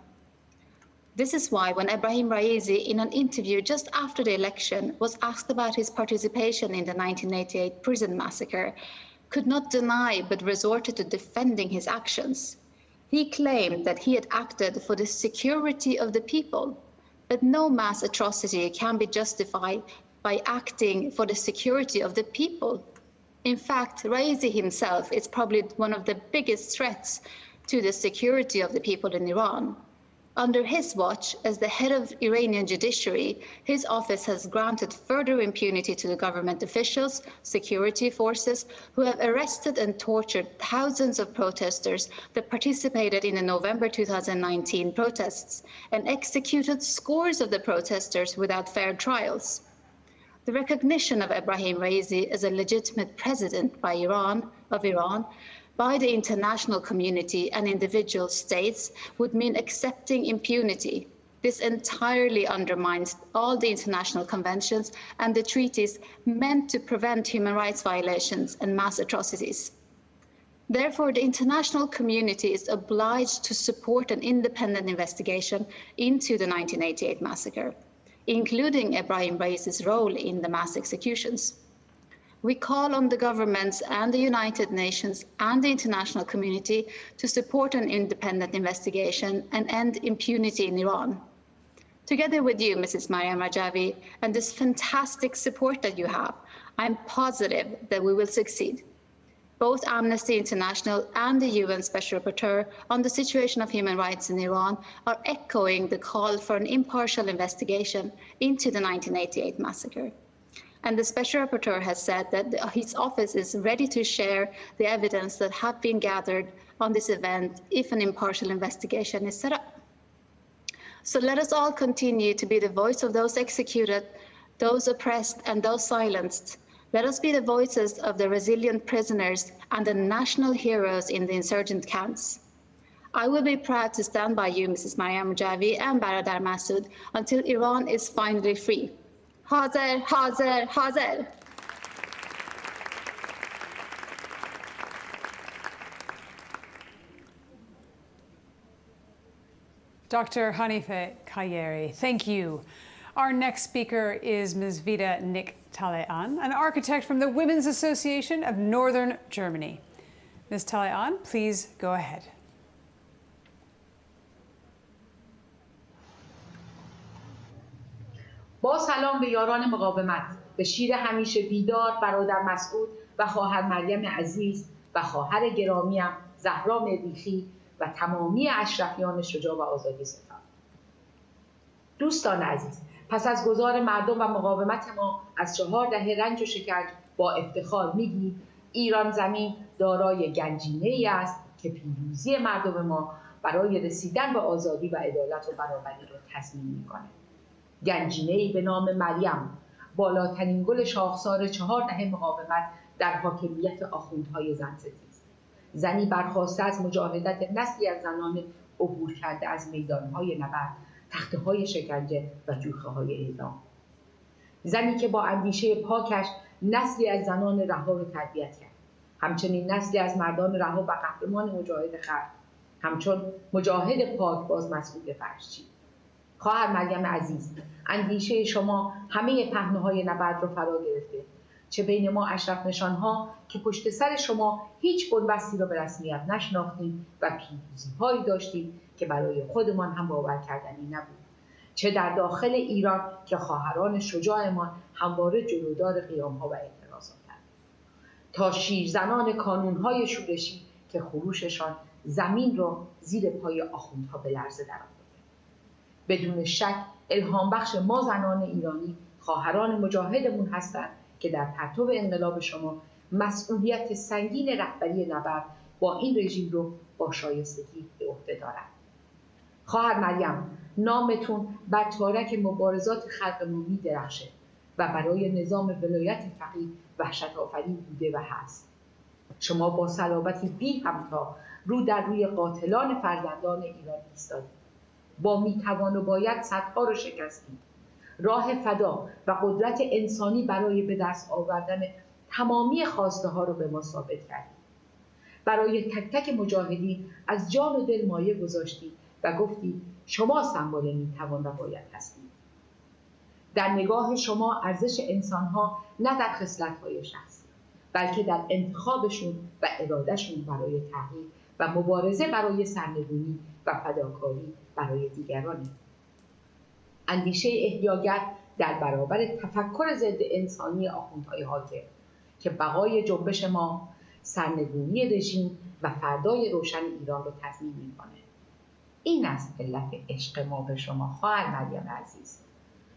This is why when Ebrahim Raisi, in an interview just after the election, was asked about his participation in the 1988 prison massacre, could not deny but resorted to defending his actions. He claimed that he had acted for the security of the people, but no mass atrocity can be justified by acting for the security of the people. In fact, Raisi himself is probably one of the biggest threats to the security of the people in Iran. Under his watch, as the head of Iranian judiciary, his office has granted further impunity to the government officials, security forces, who have arrested and tortured thousands of protesters that participated in the November 2019 protests and executed scores of the protesters without fair trials. The recognition of Ebrahim Raisi as a legitimate president by Iran, by the international community and individual states would mean accepting impunity. This entirely undermines all the international conventions and the treaties meant to prevent human rights violations and mass atrocities. Therefore, the international community is obliged to support an independent investigation into the 1988 massacre, including Ebrahim Raisi's role in the mass executions. We call on the governments and the United Nations and the international community to support an independent investigation and end impunity in Iran. Together with you, Mrs. Maryam Rajavi, and this fantastic support that you have, I'm positive that we will succeed. Both Amnesty International and the UN Special Rapporteur on the situation of human rights in Iran are echoing the call for an impartial investigation into the 1988 massacre. And the Special Rapporteur has said that his office is ready to share the evidence that have been gathered on this event if an impartial investigation is set up. So let us all continue to be the voice of those executed, those oppressed, and those silenced. Let us be the voices of the resilient prisoners and the national heroes in the insurgent camps. I will be proud to stand by you, Mrs. Maryam Rajavi and Baradar Masood, until Iran is finally free. Hazer, Hazer, Hazer. Dr. Hanife Kayeri, thank you. Our next speaker is Ms. Vida Nick-Talean, an architect from the Women's Association of Northern Germany. Ms. Talean, please go ahead. با سلام به یاران مقاومت، به شیر همیشه بیدار برادر مسعود و خواهر مریم عزیز و خواهر گرامیم زهرا مریخی و تمامی اشرفیان شجاع و آزادی ستان. دوستان عزیز، پس از گذار مردم و مقاومت ما از 4 دهه رنج و شکنج با افتخار میگیم ایران زمین دارای گنجینه‌ای است که پیروزی مردم ما برای رسیدن به آزادی و عدالت و برابری را تضمین می‌کند. گنجینه‌ای به نام مریم، بالاترین گل شاخسار 4 دهه مقاومت در حاکمیت آخوندهای زنستیز. زنی برخواسته از مجاهدت نسلی از زنان عبور کرده از میدانهای نبرد، تخته‌های شکنجه و جوخه‌های اعدام. زنی که با اندیشه پاکش نسلی از زنان رها را تربیت کرد. همچنین نسلی از مردان رها و قهرمان مجاهد خلق، همچون مجاهد پاکباز مسعود فرشچی. خواهر مریم عزیز، اندیشه شما همه پهنه‌های نبرد را فرا گرفته، چه بین ما اشرف نشانها که پشت سر شما هیچ بنبستی را به رسمیت نشناختیم و پیروزی‌هایی داشتیم که برای خودمان هم باور کردنی نبود، چه در داخل ایران که خواهران شجاعمان همواره جلودار قیام‌ها و اعتراضاتند، تا شیرزنان کانون‌های شورشی که خروششان زمین را زیر پای آخوندها به لرزه درآورد. بدون شک الهام بخش ما زنان ایرانی خواهران مجاهدمون هستند که در پرتو انقلاب شما مسئولیت سنگین رهبری نبرد با این رژیم رو با شایستگی به عهده دارند. خواهر مریم، نامتون بر تارک مبارزات خلق ما می‌درخشه و برای نظام ولایت فقیه وحشت آفرین بوده و هست. شما با صلابتی بی همتا رو در روی قاتلان فرزندان ایران ایستادید. با میتوان و باید صدها رو شکستید. راه فدا و قدرت انسانی برای به دست آوردن تمامی خواسته ها رو به ما ثابت کردید. برای تک تک مجاهدین از جان و دل مایه گذاشتید و گفتید شما سمبل میتوان و باید هستید. در نگاه شما ارزش انسانها نه در خصلت‌های شخصی، بلکه در انتخابشون و ارادهشون برای تغییر و مبارزه برای سرنگونی و فداکاری برای دیگرانی. اندیشه احیاگر در برابر تفکر ضد انسانی آخوندهای حاکم که بقای جنبش ما، سرنگونی رژیم و فردای روشن ایران را تضمین می‌کند. این است علت عشق ما به شما خواهر مریم عزیز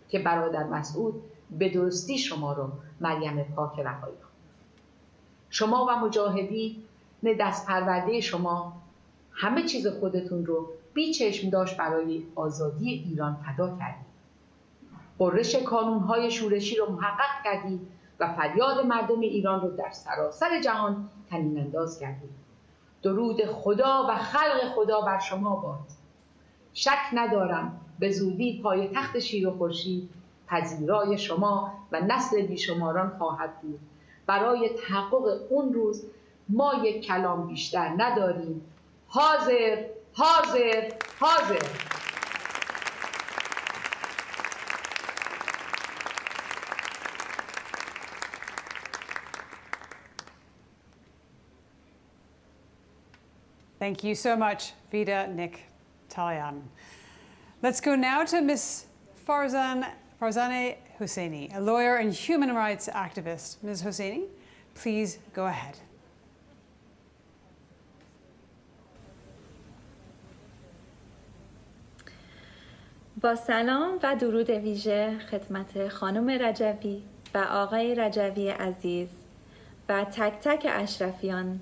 که برادر مسعود به درستی شما رو مریم پاک رهایی کند. شما و مجاهدین دست پرورده شما همه چیز خودتون رو بی چشم داشت برای آزادی ایران فدا کردید. قررش کانونهای شورشی رو محقق کردید و فریاد مردم ایران رو در سراسر جهان طنین انداز کردید. درود خدا و خلق خدا بر شما باد. شک ندارم به زودی پای تخت شیر و خورشید پذیرای شما و نسل بیشماران خواهد بود. برای تحقق اون روز ما یک کلام بیشتر نداریم. حاضر، حاضر، حاضر. Thank you so much, Vida Nick Talian. Let's go now to Ms. Farzaneh Hosseini, a lawyer and human rights activist. Ms. Hosseini, please go ahead. با سلام و درود ویژه خدمت خانم رجوی و آقای رجوی عزیز و تک تک اشرفیان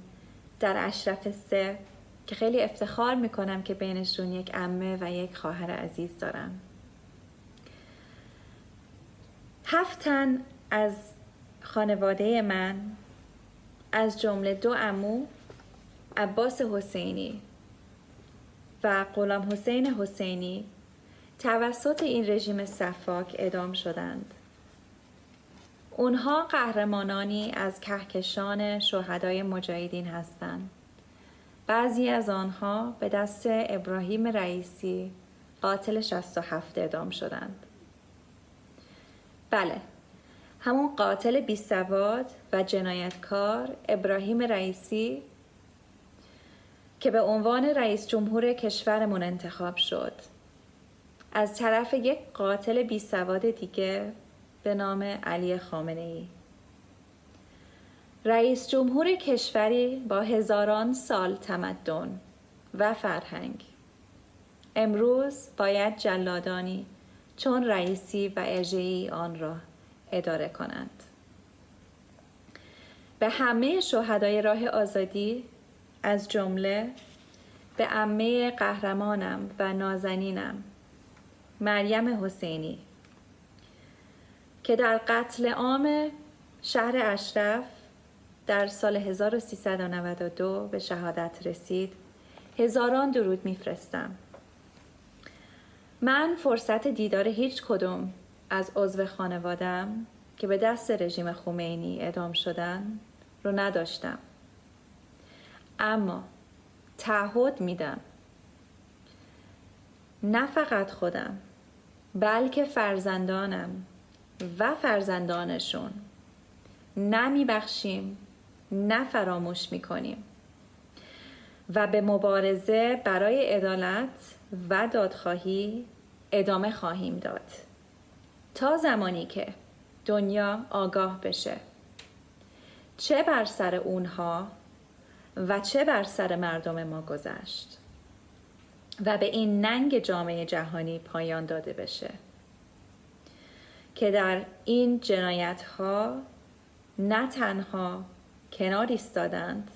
در اشرف 3 که خیلی افتخار میکنم که بینشون یک عمه و یک خواهر عزیز دارم. 7 تن از خانواده من از جمله 2 عمو عباس حسینی و غلام حسین حسینی توسط این رژیم سفاک اعدام شدند. اونها قهرمانانی از کهکشان شهدای مجاهدین هستند. بعضی از آنها به دست ابراهیم رئیسی قاتل 67 اعدام شدند. بله، همون قاتل بی‌سواد و جنایتکار ابراهیم رئیسی که به عنوان رئیس جمهور کشورمون انتخاب شد از طرف یک قاتل بی‌سواد دیگه به نام علی خامنه‌ای. رئیس جمهور کشوری با هزاران سال تمدن و فرهنگ امروز باید جلادانی چون رئیسی و اژه‌ای آن را اداره کنند. به همه شهدای راه آزادی از جمله به عمه قهرمانم و نازنینم مریم حسینی که در قتل عام شهر اشرف در سال 1392 به شهادت رسید هزاران درود میفرستم. من فرصت دیدار هیچ کدوم از عضو خانوادم که به دست رژیم خمینی اعدام شدن رو نداشتم، اما تعهد میدم نه فقط خودم بلکه فرزندانم و فرزندانشون نه میبخشیم نه فراموش میکنیم و به مبارزه برای عدالت و دادخواهی ادامه خواهیم داد تا زمانی که دنیا آگاه بشه چه بر سر اونها و چه بر سر مردم ما گذشت و به این ننگ جامعه جهانی پایان داده بشه که در این جنایت‌ها نه تنها کنار ایستادند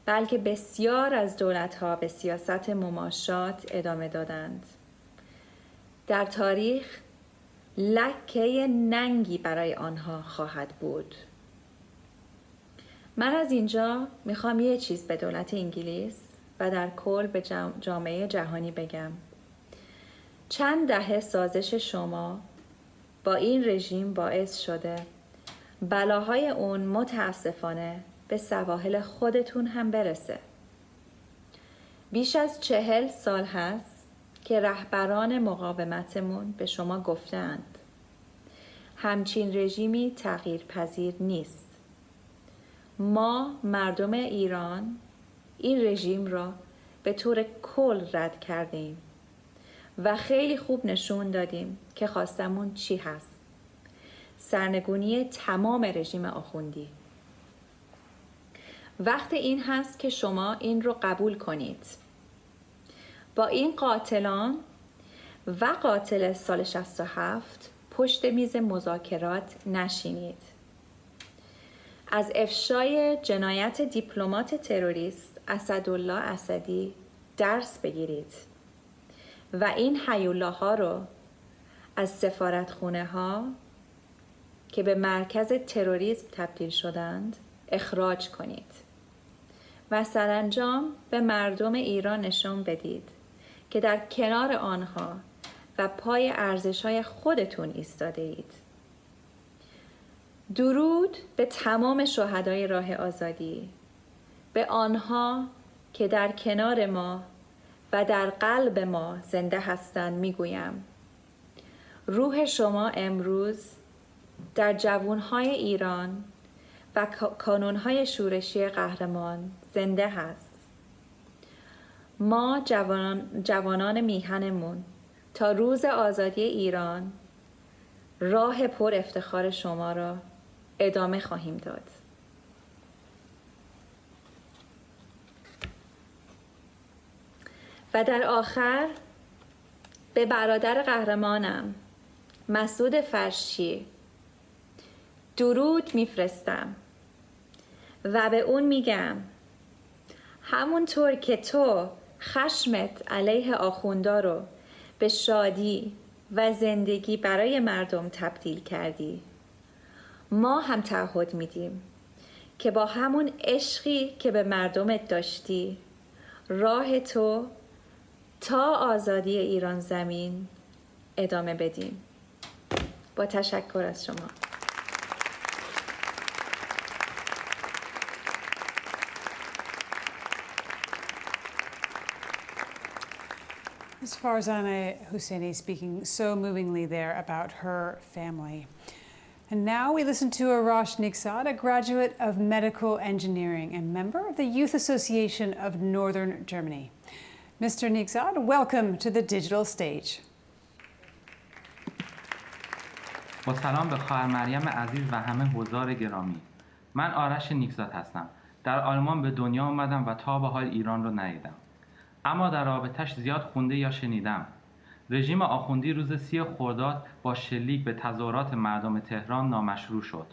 بلکه بسیار از دولت‌ها به سیاست مماشات ادامه دادند. در تاریخ لکه ننگی برای آنها خواهد بود. من از اینجا میخوام یه چیز به دولت انگلیس و در کل به جامعه جهانی بگم. چند دهه سازش شما با این رژیم باعث شده بلاهای اون متاسفانه به سواحل خودتون هم برسه. بیش از 40 سال هست که رهبران مقاومتمون به شما گفتند همچین رژیمی تغییر پذیر نیست. ما مردم ایران این رژیم را به طور کل رد کردیم و خیلی خوب نشون دادیم که خواستمون چی هست. سرنگونی تمام رژیم آخوندی. وقت این هست که شما این رو قبول کنید. با این قاتلان و قاتل سال 67 پشت میز مذاکرات نشینید. از افشای جنایت دیپلمات تروریست اسدالله اسدی درس بگیرید و این هیولاها رو از سفارتخونه ها که به مرکز تروریسم تبدیل شدند اخراج کنید و سرانجام به مردم ایران نشون بدید که در کنار آنها و پای ارزش‌های خودتون ایستاده اید. درود به تمام شهدای راه آزادی، به آنها که در کنار ما و در قلب ما زنده هستند میگویم روح شما امروز در جوانهای ایران و کانونهای شورشی قهرمان زنده هست. ما جوانان میهنمون تا روز آزادی ایران راه پر افتخار شما را ادامه خواهیم داد. و در آخر به برادر قهرمانم مسعود فرشی درود میفرستم و به اون میگم همونطور که تو خشمت علیه آخوندا رو به شادی و زندگی برای مردم تبدیل کردی، ما هم تعهد میدیم که با همون عشقی که به مردمت داشتی راه تو تا آزادی ایران زمین ادامه بدیم. با تشکر از شما. Ms. Farzaneh Hosseini speaking so movingly there about her family. And now we listen to Arash Niksad, a graduate of medical engineering and member of the Youth Association of Northern Germany. Mr. Niksad, welcome to the digital stage. با سلام به خواهر مریم عزیز و همه حضار گرامی. من آرش نیکزاد هستم. در آلمان به دنیا آمدم و تا به حال ایران رو ندیدم. اما در رابطش زیاد خونده یا شنیدم. رژیم آخوندی روز 30 خرداد با شلیک به تظاهرات مردم تهران نامشروع شد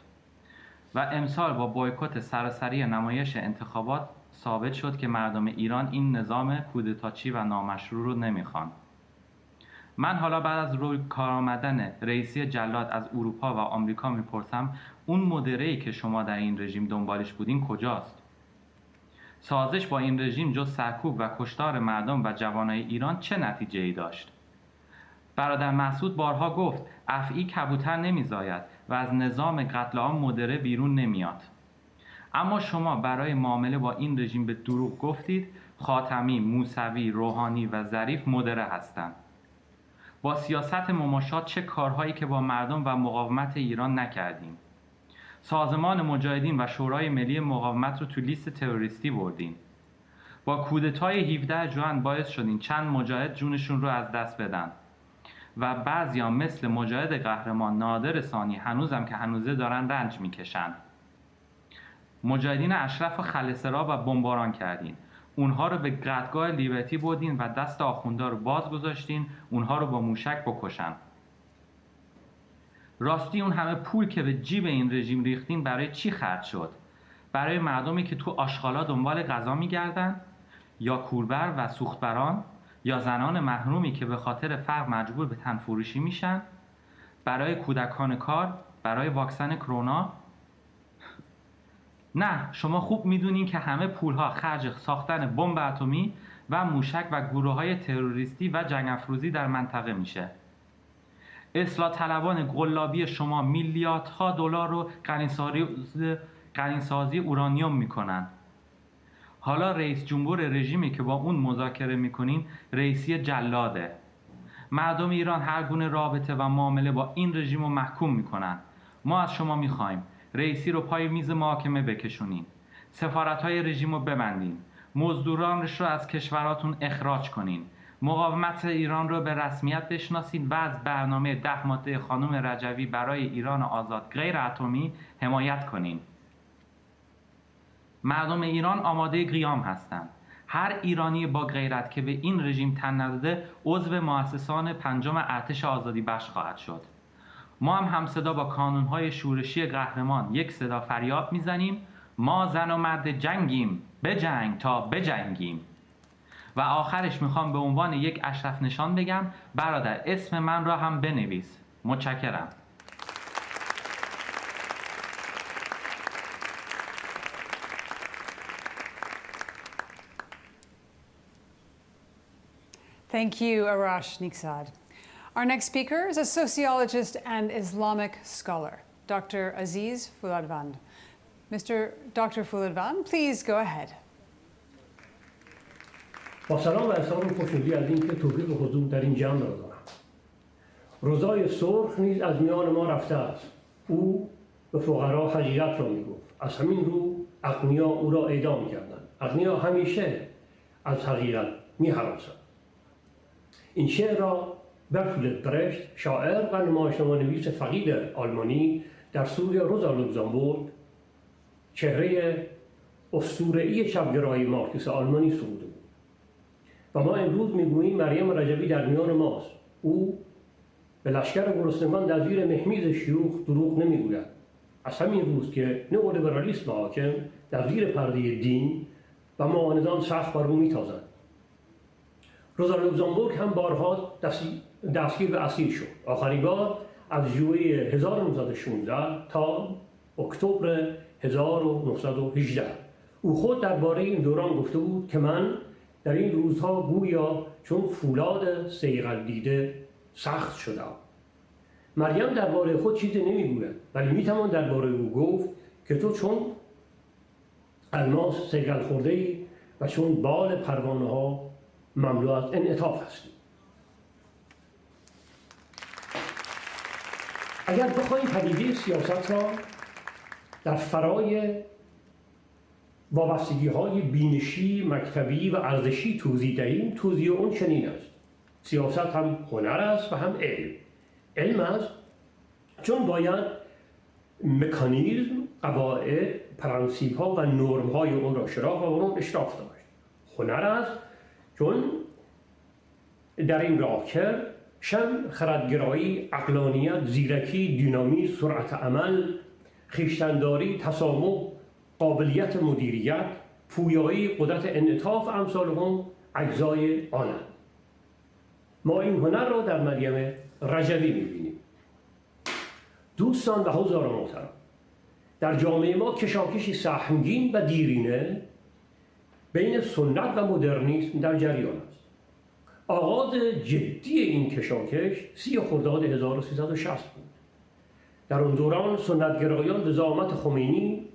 و امسال با بویکوت سراسری نمایش انتخابات ثابت شد که مردم ایران این نظام کودتاچی و نامشروع رو نمیخوان. من حالا بعد از روی کار آمدن رئیسی جلاد از اروپا و آمریکا میپرسم اون مدره‌ای که شما در این رژیم دنبالش بودین کجاست؟ سازش با این رژیم جز سرکوب و کشتار مردم و جوانای ایران چه نتیجه‌ای داشت؟ برادر مسعود بارها گفت افعی کبوتر نمیزاید و از نظام قتل عام مدره بیرون نمیاد. اما شما برای معامله با این رژیم به دروغ گفتید خاتمی، موسوی، روحانی و ظریف مدره هستند. با سیاست مماشات چه کارهایی که با مردم و مقاومت ایران نکردیم. سازمان مجاهدین و شورای ملی مقاومت رو تو لیست تروریستی بردین. با کودتای 17 ژوئن باعث شدین چند مجاهد جونشون رو از دست بدن و بعضیا مثل مجاهد قهرمان نادر ثانی هنوزم که هنوزه دارن رنج میکشن. مجاهدین اشرف رو خلسرا و بمباران کردین. اونها رو به قتلگاه لیبرتی بردین و دست آخوندا رو باز گذاشتین اونها رو با موشک بکشن. راستی اون همه پول که به جیب این رژیم ریختین برای چی خرج شد؟ برای مردمی که تو آشغالا دنبال غذا میگردن؟ یا کوربر و سوختبران؟ یا زنان محرومی که به خاطر فقر مجبور به تنفروشی میشن؟ برای کودکان کار؟ برای واکسن کرونا؟ نه، شما خوب میدونین که همه پولها خرج ساختن بمب اتمی و موشک و گروه‌های تروریستی و جنگ افروزی در منطقه میشه. اصلاح طلبان قلابی شما میلیاردها دلار رو غنیسازی اورانیوم میکنن. حالا رئیس جمهور رژیمی که با اون مذاکره میکنین رئیسی جلاده. مردم ایران هر گونه رابطه و معامله با این رژیم رو محکوم میکنن. ما از شما میخوایم رئیسی رو پای میز محاکمه بکشونین، سفارت‌های رژیم رو ببندین، مزدورانش رو از کشوراتون اخراج کنین، مقاومت ایران رو به رسمیت بشناسید و از برنامه 10 ماده خانم رجوی برای ایران آزاد غیر اتمی حمایت کنین. مردم ایران آماده قیام هستند. هر ایرانی با غیرت که به این رژیم تن نداده عضو مؤسسان پنجم ارتش آزادی بخش خواهد شد. ما هم همصدا با کانونهای شورشی قهرمان یک صدا فریاد میزنیم: ما زن و مرد جنگیم، بجنگ تا بجنگیم. و آخرش میخوام به عنوان یک اشرف نشان بگم: برادر اسم من را هم بنویس. متشکرم. Thank you, Arash Niksad. Our next speaker is a sociologist and Islamic scholar, Dr. Aziz Fuladvand. Dr. Fuladvand, please go ahead. با سلام و احترام خوشنودی از اینکه توفیق حضور در این جمع را دارم. روزای سرخ نیز از میان ما رفته است. او به فقرا حقیقت را میگفت. از همین رو اغنیا او را اعدام کردند. اغنیا همیشه از حقیقت می‌هراسند. این شعر را برتولد برشت، شاعر و نمایشنامه‌نویس فقید آلمانی در سوریه روزا لوکزامبورگ، چهره اسطوره‌ای چپگرایی مارکس آلمانی سروده بود. و ما امروز میگوییم مریم رجوی در میان ماست. او به لشکر گرسنگان در زیر مهمیز شیوخ دروغ نمیگوید. از همین روز که نئولیبرالیسم حاکم در زیر پرده دین و معاندان سخت بر او میتازند. روزا لوکزامبورگ هم بارها دستگیر و اسیر شد. آخرین بار از ژوئیه 1916 تا اکتبر 1918. او خود درباره این دوران گفته بود که من در این روزها گویا چون فولاد صیقل دیده سخت شدم. مریم درباره خود چیزی نمیگوید، ولی میتوان درباره او گفت که تو چون الماس صیقل خورده‌ای و چون بال پروانه ها مملو از انعطاف هستی. اگر بخواهیم پدیده سیاست را در فرای وابستگی‌های بینشی، مکتبی و ارزشی توضیح دهیم، توضیح اون چنین است: سیاست هم هنر است و هم علم. علم است چون باید مکانیزم، قواعد، پرنسیپ‌ها و نرم‌های اون را شناخت و اون اشراف داشت. هنر است چون در این راه کرد خردگرایی، عقلانیت، زیرکی، دینامیسم، سرعت عمل، خویشتن‌داری، تسامح، قابلیت مدیریت، پویایی، قدرت انعطاف و امثال هم اجزای آنند. ما این هنر را در مریم رجوی می‌بینیم. دوستان و حضار محترم، در جامعه ما کشاکشی سهمگین و دیرینه بین سنت و مدرنیسم در جریان است. آغاز جدی این کشاکش 30 خرداد 1360 بود. در آن دوران سنتگرایان به زعامت خمینی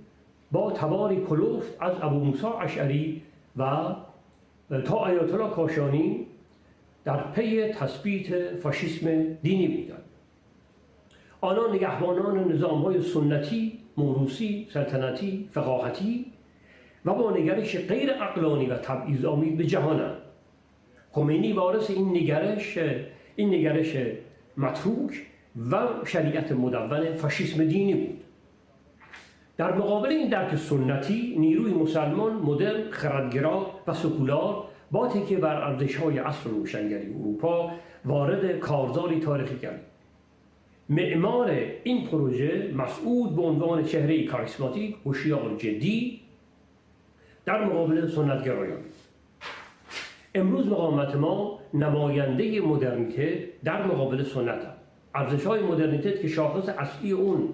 با تباری کلفت از ابو موسی اشعری و تا آیت الله کاشانی در پی تثبیت فاشیسم دینی بودند. آنان نگهبانان نظام‌های سنتی، موروثی، سلطنتی، فقاهتی و با نگرش غیر عقلانی و تبعیض‌آمیز به جهانند. خمینی وارث این نگرش متروک و شریعت مدون فاشیسم دینی بود. در مقابل این درک سنتی، نیروی مسلمان، مدرن، خردگرا و سکولار با تکیه بر ارزش‌های عصر روشنگری اروپا وارد کارزاری تاریخی کرد. معمار این پروژه مسعود به عنوان چهره کاریسماتیک، هوشیار، جدی در مقابل سنتگرایان. امروز مقاومت ما نماینده مدرنیته در مقابل سنت است. ارزش‌های مدرنیته که شاخص اصلی اون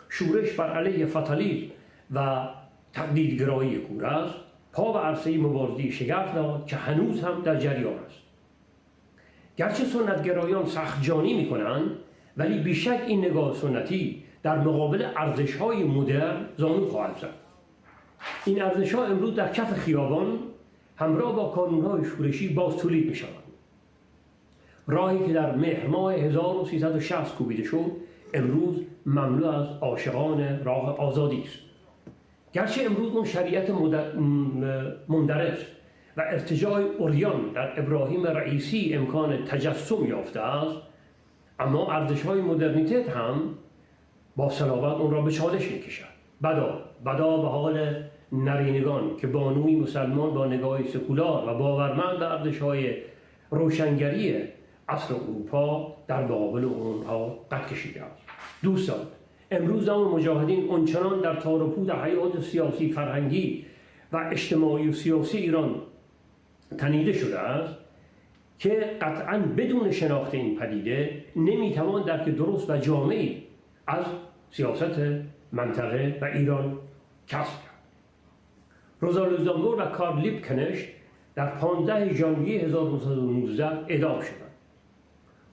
شورش بر علیه فتالیسم و تقلیدگرایی کور است، پا به عرصه مبارزه شگرف داد که هنوز هم در جریان است. گرچه سنتگرایان سخت جانی می‌کنند، ولی بیشک این نگاه سنتی در مقابل ارزش‌های مدرن زانو خواهد زد. این ارزش‌ها امروز در کف خیابان همراه با کانون‌های شورشی باز تولید می‌شوند. راهی که در مهر ماه 1360 کوبیده شد، امروز مملو از عاشقان راه آزادی است. گرچه امروز اون شریعت مندرج و ارتجاع عریان در ابراهیم رئیسی امکان تجسم یافته است، اما ارزش‌های مدرنیته هم با صلابت اون را به چالش می‌کشد. بدا به حال نرینگان که بانوی مسلمان با نگاه سکولار و باورمند به ارزش‌های روشنگری عصر اروپا در مقابل اونها قد کشیده است. دوستان، امروز نام مجاهدین اونچنان در تار و پود حیات سیاسی، فرهنگی و اجتماعی و سیاسی ایران تنیده شده است که قطعاً بدون شناخت این پدیده نمیتوان درک درست و جامعی از سیاست منطقه و ایران کسب کرد. روزا لوکزامبورگ و کارل لیبکنشت در 15 ژانویه 1919 اعدام شدند.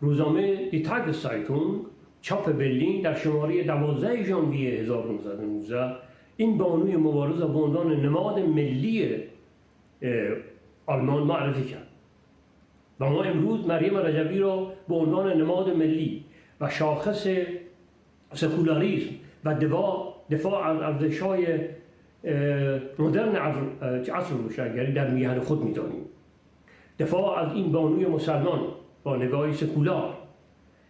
روزنامه دی تاگزایتونگ چاپ برلین در شماره 12 ژانویه 1919 این بانوی مبارز را به عنوان نماد ملی آلمان معرفی کرد. و ما امروز مریم رجوی را به عنوان نماد ملی و شاخص سکولاریسم و دفاع از ارزش‌های مدرن عصر روشنگری در میهن خود می‌دانیم. دفاع از این بانوی مسلمان با نگاهی سکولار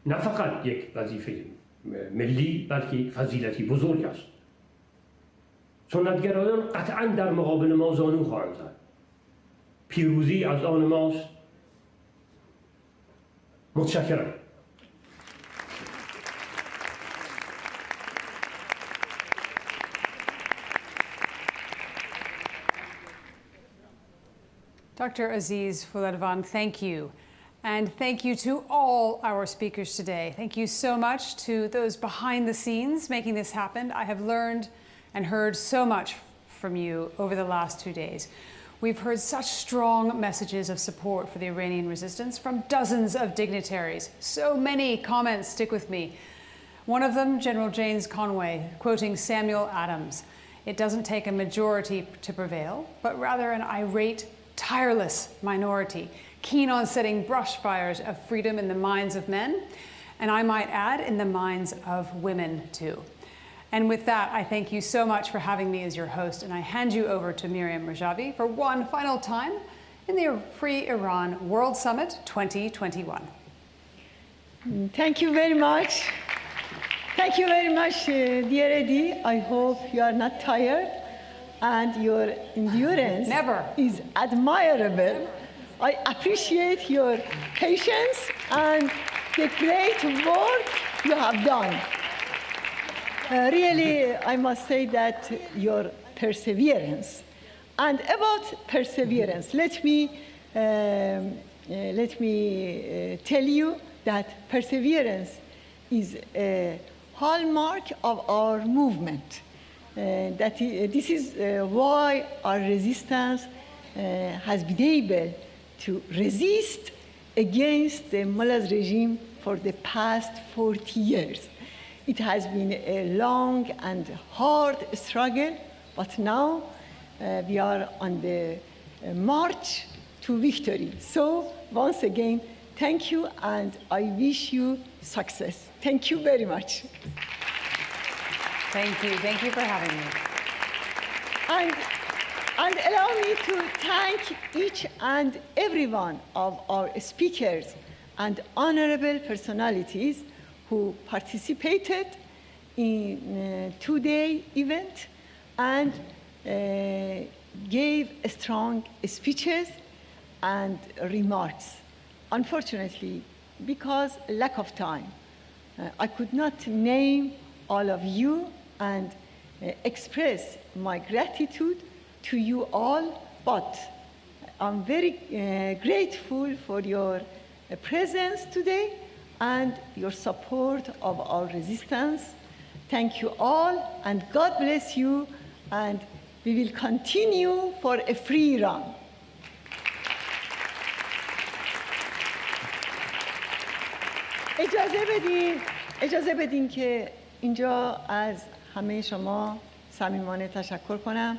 نه فقط یک وظیفه ملی بلکه یک فضیلتی بزرگ است. سنتگرایان قطعاً در مقابل ما زانو خواهند زد. پیروزی از آن ماست. متشکرم. Dr. Aziz Fuladvan, thank you. And thank you to all our speakers today. Thank you so much to those behind the scenes making this happen. I have learned and heard so much from you over the last 2 days. We've heard such strong messages of support for the Iranian resistance from dozens of dignitaries. So many comments stick with me. One of them, General James Conway, quoting Samuel Adams, "It doesn't take a majority to prevail, but rather an irate, tireless minority, keen on setting brush fires of freedom in the minds of men, and I might add, in the minds of women too." And with that, I thank you so much for having me as your host, and I hand you over to Miriam Rajavi for one final time in the Free Iran World Summit 2021. Thank you very much. Thank you very much, dear Eddie. I hope you are not tired and your endurance is admirable. I appreciate your patience and the great work you have done. Really, I must say that your perseverance. And about perseverance, let me tell you that perseverance is a hallmark of our movement. This is why our resistance has been able to resist against the mullahs regime for the past 40 years. It has been a long and hard struggle, but now we are on the march to victory. So once again, thank you, and I wish you success. Thank you very much. Thank you. Thank you for having me. And allow me to thank each and every one of our speakers and honorable personalities who participated in today's event and gave strong speeches and remarks. Unfortunately, because lack of time, I could not name all of you and express my gratitude to you all, but I'm very grateful for your presence today and your support of our resistance. Thank you all, and God bless you, and we will continue for a free Iran. اجازه بدین که اینجا از همه شما صمیمانه تشکر کنم.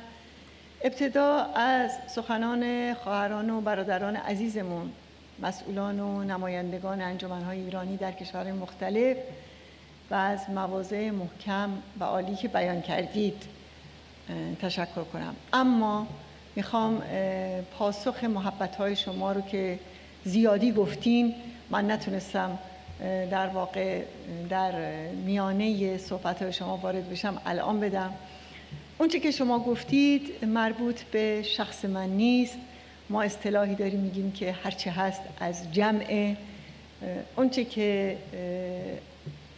ابتدا از سخنان خواهران و برادران عزیزمون، مسئولان و نمایندگان انجمن‌های ایرانی در کشورهای مختلف و از مواضع محکم و عالی که بیان کردید تشکر کنم. اما میخوام پاسخ محبت‌های شما رو که زیادی گفتین، من نتونستم در واقع در میانه صحبت‌های شما وارد بشم، الان بدم. اونچه که شما گفتید مربوط به شخص من نیست. ما اصطلاحی داریم میگیم که هرچه هست از جمع. اونچه که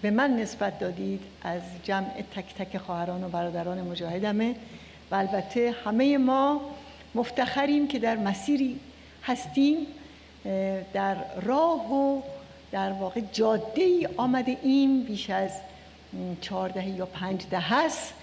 به من نسبت دادید از جمع تک تک خواهران و برادران مجاهدمه و البته همه ما مفتخریم که در مسیری هستیم، در راه و در واقع جاده‌ای آمده ایم بیش از 14 یا 15 است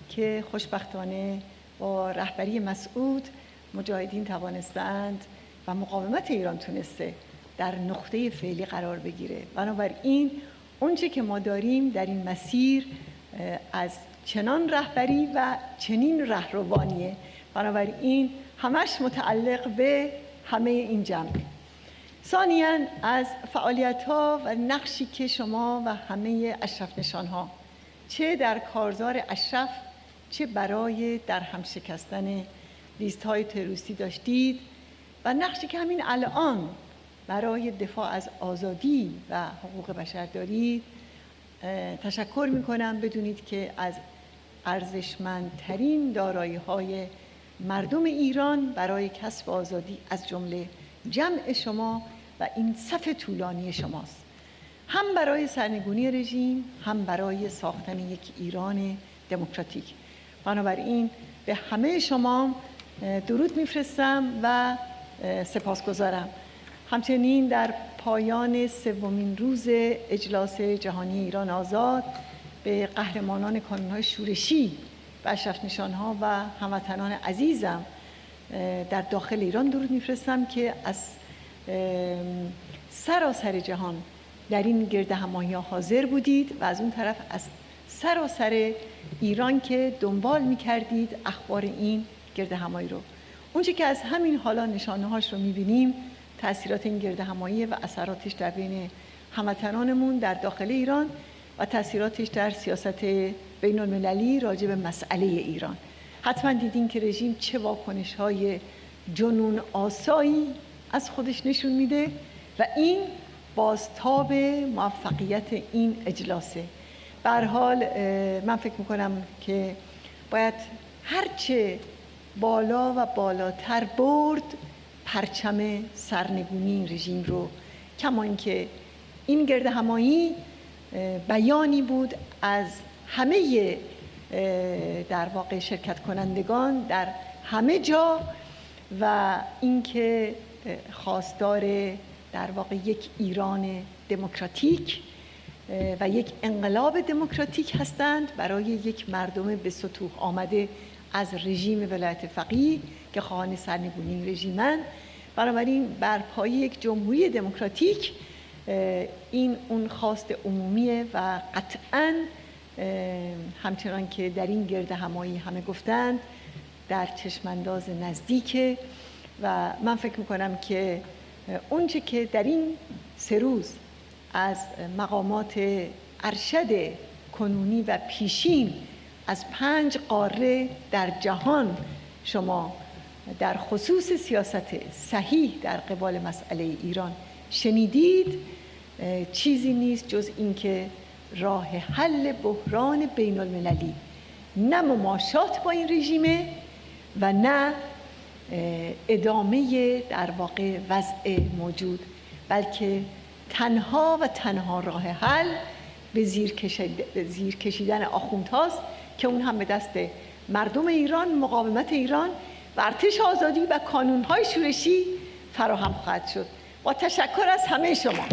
که خوشبختانه با رهبری مسعود مجاهدین توانستند و مقاومت ایران تونسته در نقطه فعلی قرار بگیره. بنابراین اونچه که ما داریم در این مسیر از چنان رهبری و چنین رهروانیه، بنابراین همش متعلق به همه این جمع. ثانیاً از فعالیت‌ها و نقشی که شما و همه اشرف نشان‌ها چه در کارزار اشرف چه برای در هم شکستن لیست‌های تروریستی داشتید و نقشی که همین الان برای دفاع از آزادی و حقوق بشر دارید، تشکر می‌کنم. بدونید که از ارزشمندترین دارایی‌های مردم ایران برای کسب آزادی از جمله جمع شما و این صف طولانی شماست، هم برای سرنگونی رژیم هم برای ساختن یک ایران دموکراتیک. بنابراین به همه شما درود میفرستم و سپاسگزارم. همچنین در پایان سومین روز اجلاس جهانی ایران آزاد به قهرمانان کانون‌های شورشی و اشرف نشان‌ها و هموطنان عزیزم در داخل ایران درود میفرستم که از سراسر جهان در این گردهمایی‌ها حاضر بودید و از اون طرف از سراسر ایران که دنبال می‌کردید اخبار این گردهمایی رو. اونچه که از همین حالا نشانه‌هاش رو می‌بینیم تأثیرات این گردهمایی و اثراتش در بین هموطنانمون در داخل ایران و تأثیراتش در سیاست بین المللی راجع به مسئله ایران. حتما دیدین که رژیم چه واکنش‌های جنون آسایی از خودش نشون میده و این بازتاب موفقیت این اجلاسه. به هر حال من فکر میکنم که باید هرچه بالا و بالاتر برد پرچم سرنگونی این رژیم رو، کما اینکه این گردهمایی بیانی بود از همه در واقع شرکت کنندگان در همه جا و اینکه خواستار در واقع یک ایران دموکراتیک و یک انقلاب دموکراتیک هستند برای یک مردم به سطوح آمده از رژیم ولایت فقیه که خواهان سرنگونی رژیمند. بنابراین بر پایه یک جمهوری دموکراتیک این اون خواست عمومیه و قطعاً همچنان که در این گردهمایی همه گفتند در چشمانداز نزدیکه و من فکر میکنم که اونچه که در این 3 روز از مقامات ارشد کنونی و پیشین از 5 قاره در جهان شما در خصوص سیاست صحیح در قبال مسئله ایران شنیدید چیزی نیست جز اینکه راه حل بحران بین المللی نه مماشات با این رژیمه و نه ادامه در واقع وضع موجود، بلکه تنها و تنها راه حل به زیر کشیدن آخوندهاست که اون هم به دست مردم ایران، مقاومت ایران و ارتش آزادی و کانون‌های شورشی فراهم خواهد شد. با تشکر از همه شما.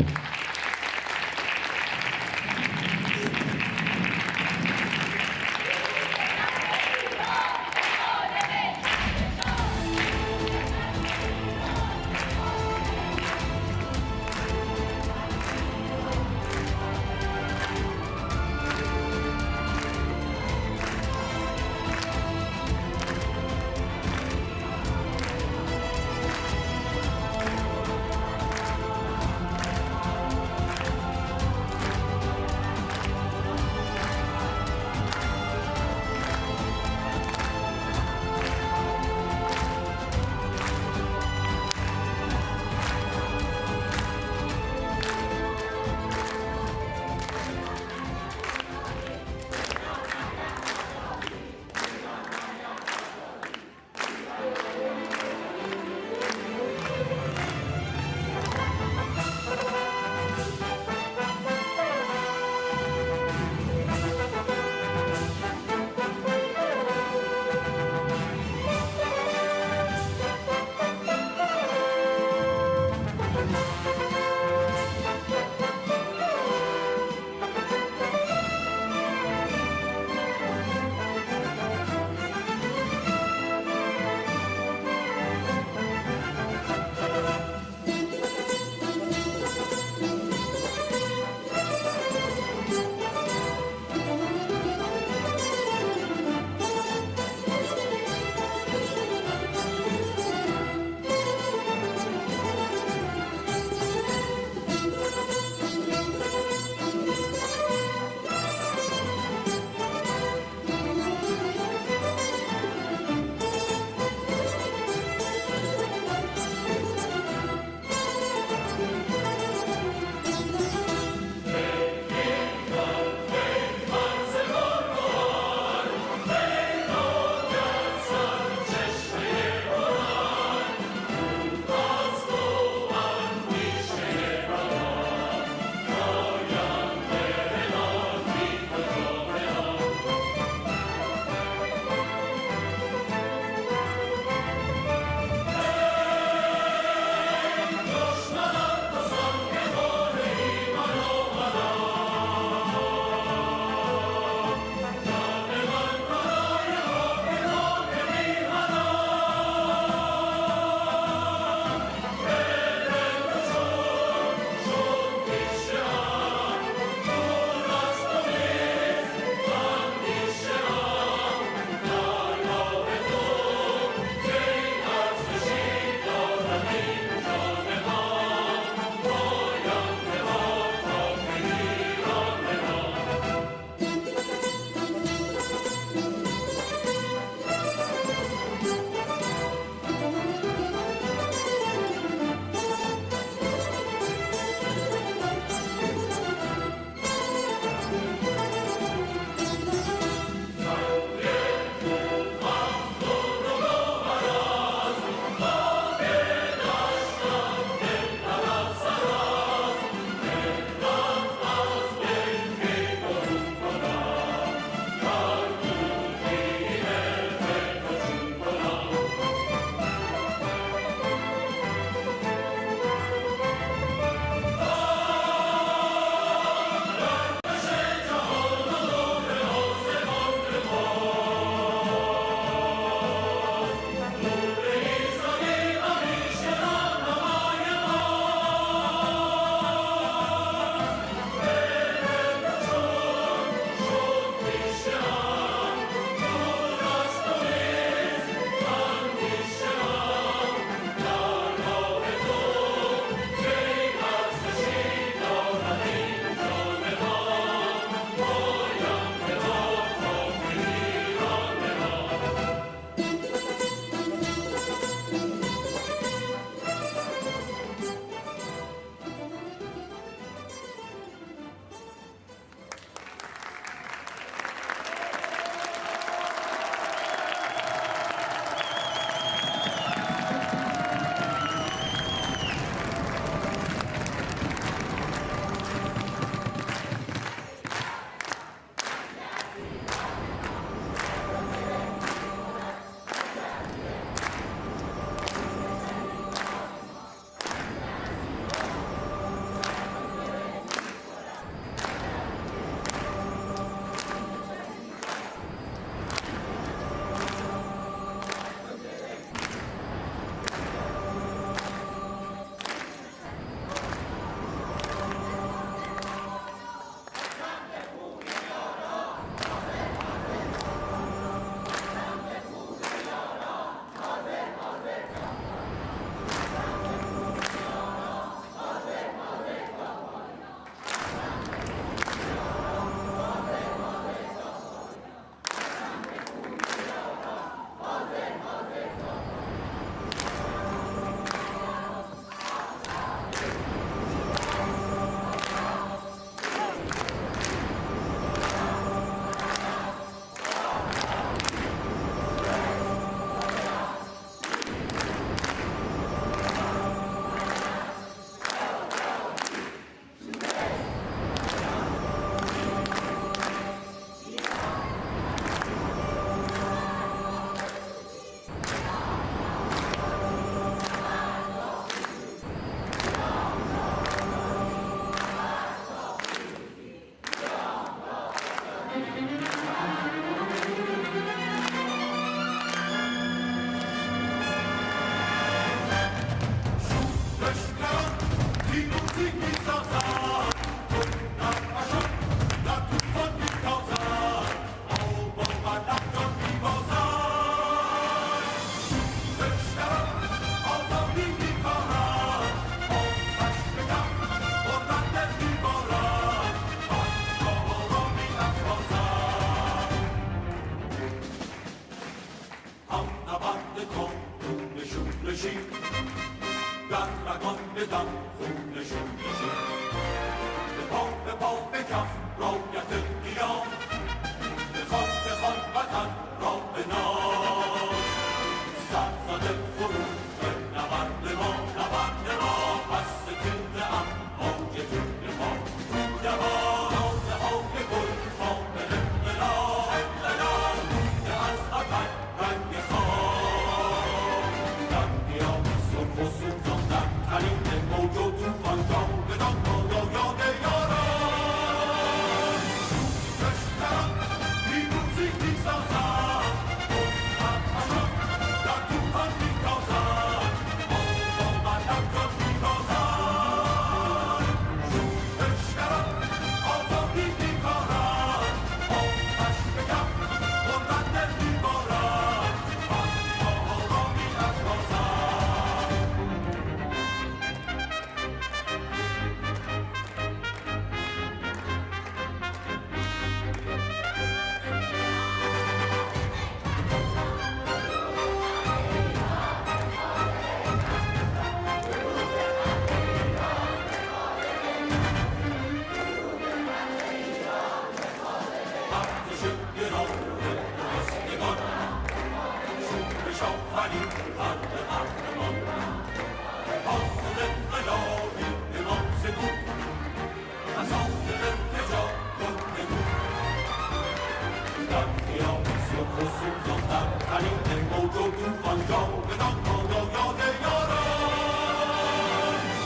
بکشیم در رگان بدم خونشون کشیم به پا به کف رایت قیام بخوان وطن را به نام سرزده فرو به نبرد ما پس ستنده امواج جون ما دوازه های گل خامل انقلاب بوده از وطن رنگ خاک در قیام سرخ و سوزاندن ترین موج و توفان جاودان بادا یاد یاران شورشگران پیروزی میسازد آتشان در توفان میتازد آمدن جان میبازد شورشگران آزادی میکارد آتش به کف بلند دل میبارد فتواها را میافرازد ارتش گران درستگان شورش آفرین خلق قهرمان حاصل انقلابی امام سکون مساجد ارتجا کن نگون در قیام سرخ و سوزاندن ترین موج و توفان جاودان بادا یاد یاران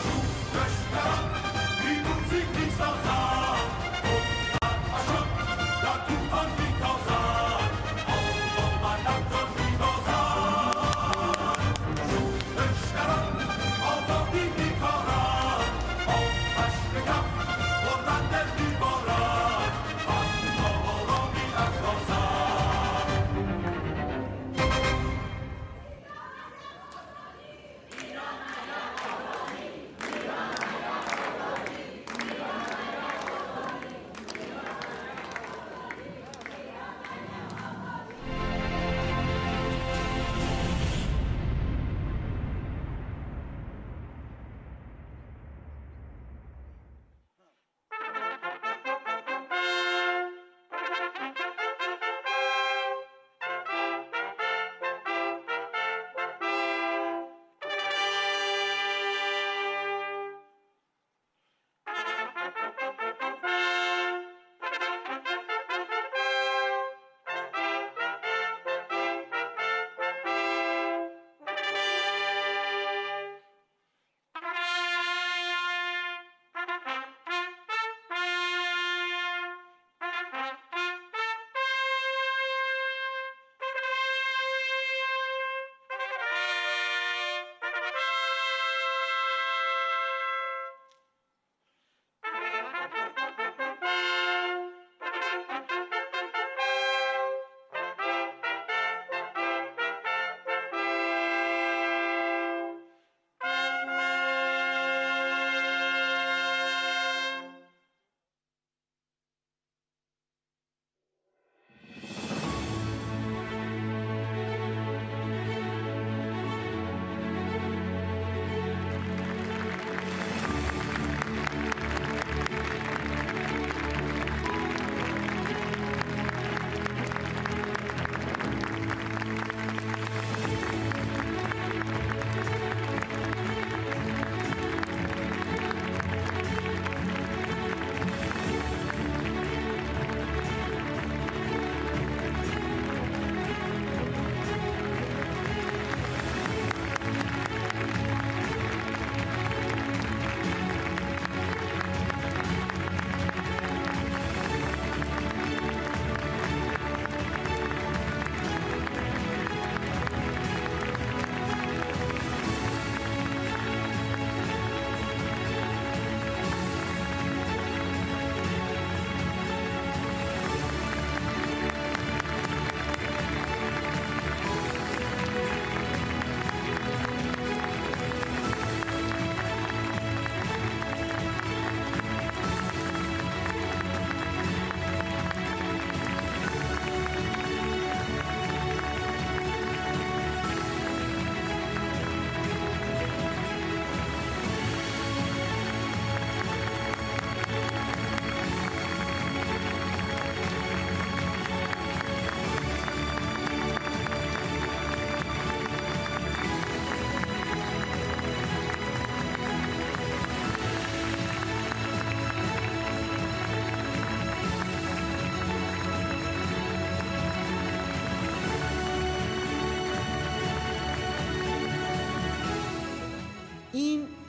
شورشگران پیروزی میسازد آتشان در توفان میتازد آمدن جان میبازد شورشگران آزادی میکارد آتش به کف بلند دل میبارد فتواها را میافرازد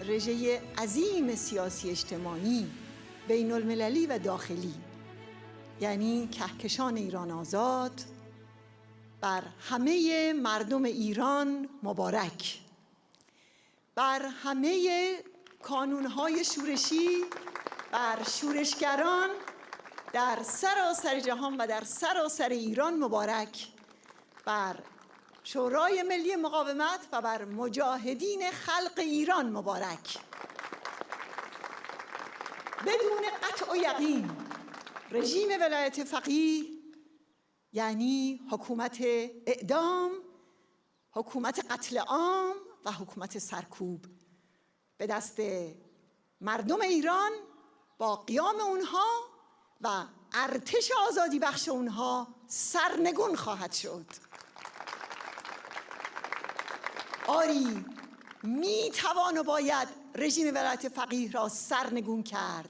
رژه عظیم سیاسی اجتماعی بین المللی و داخلی، یعنی کهکشان ایران آزاد، بر همه مردم ایران مبارک. بر همه کانونهای شورشی، بر شورشگران در سراسر جهان و در سراسر ایران مبارک. بر شورای ملی مقاومت و بر مجاهدین خلق ایران مبارک. بدون قطع و یقین رژیم ولایت فقیه یعنی حکومت اعدام، حکومت قتل عام و حکومت سرکوب به دست مردم ایران با قیام اونها و ارتش آزادی بخش اونها سرنگون خواهد شد. آری می توان و باید رژیم ولایت فقیه را سرنگون کرد،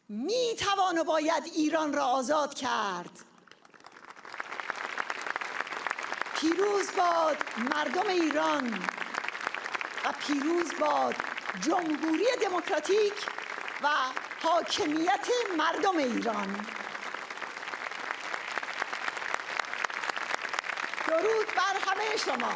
می توان و باید ایران را آزاد کرد. پیروز باد مردم ایران و پیروز باد جمهوری دموکراتیک و حاکمیت مردم ایران. درود بر همه شما.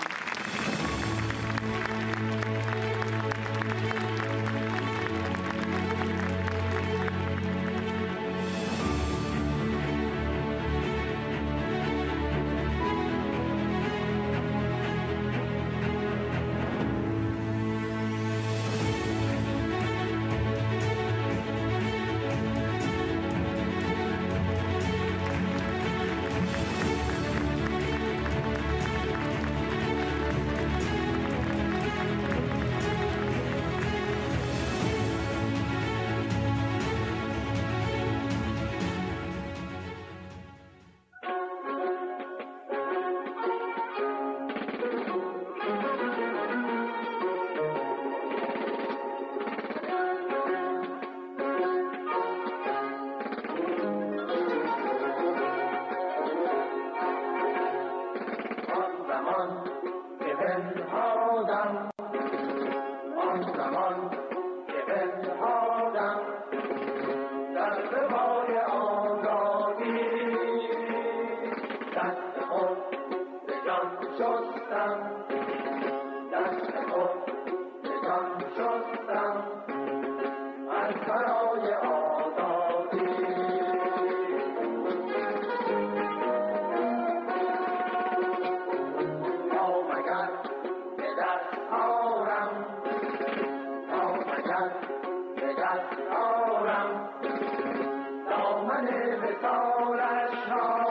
دامن وصالش را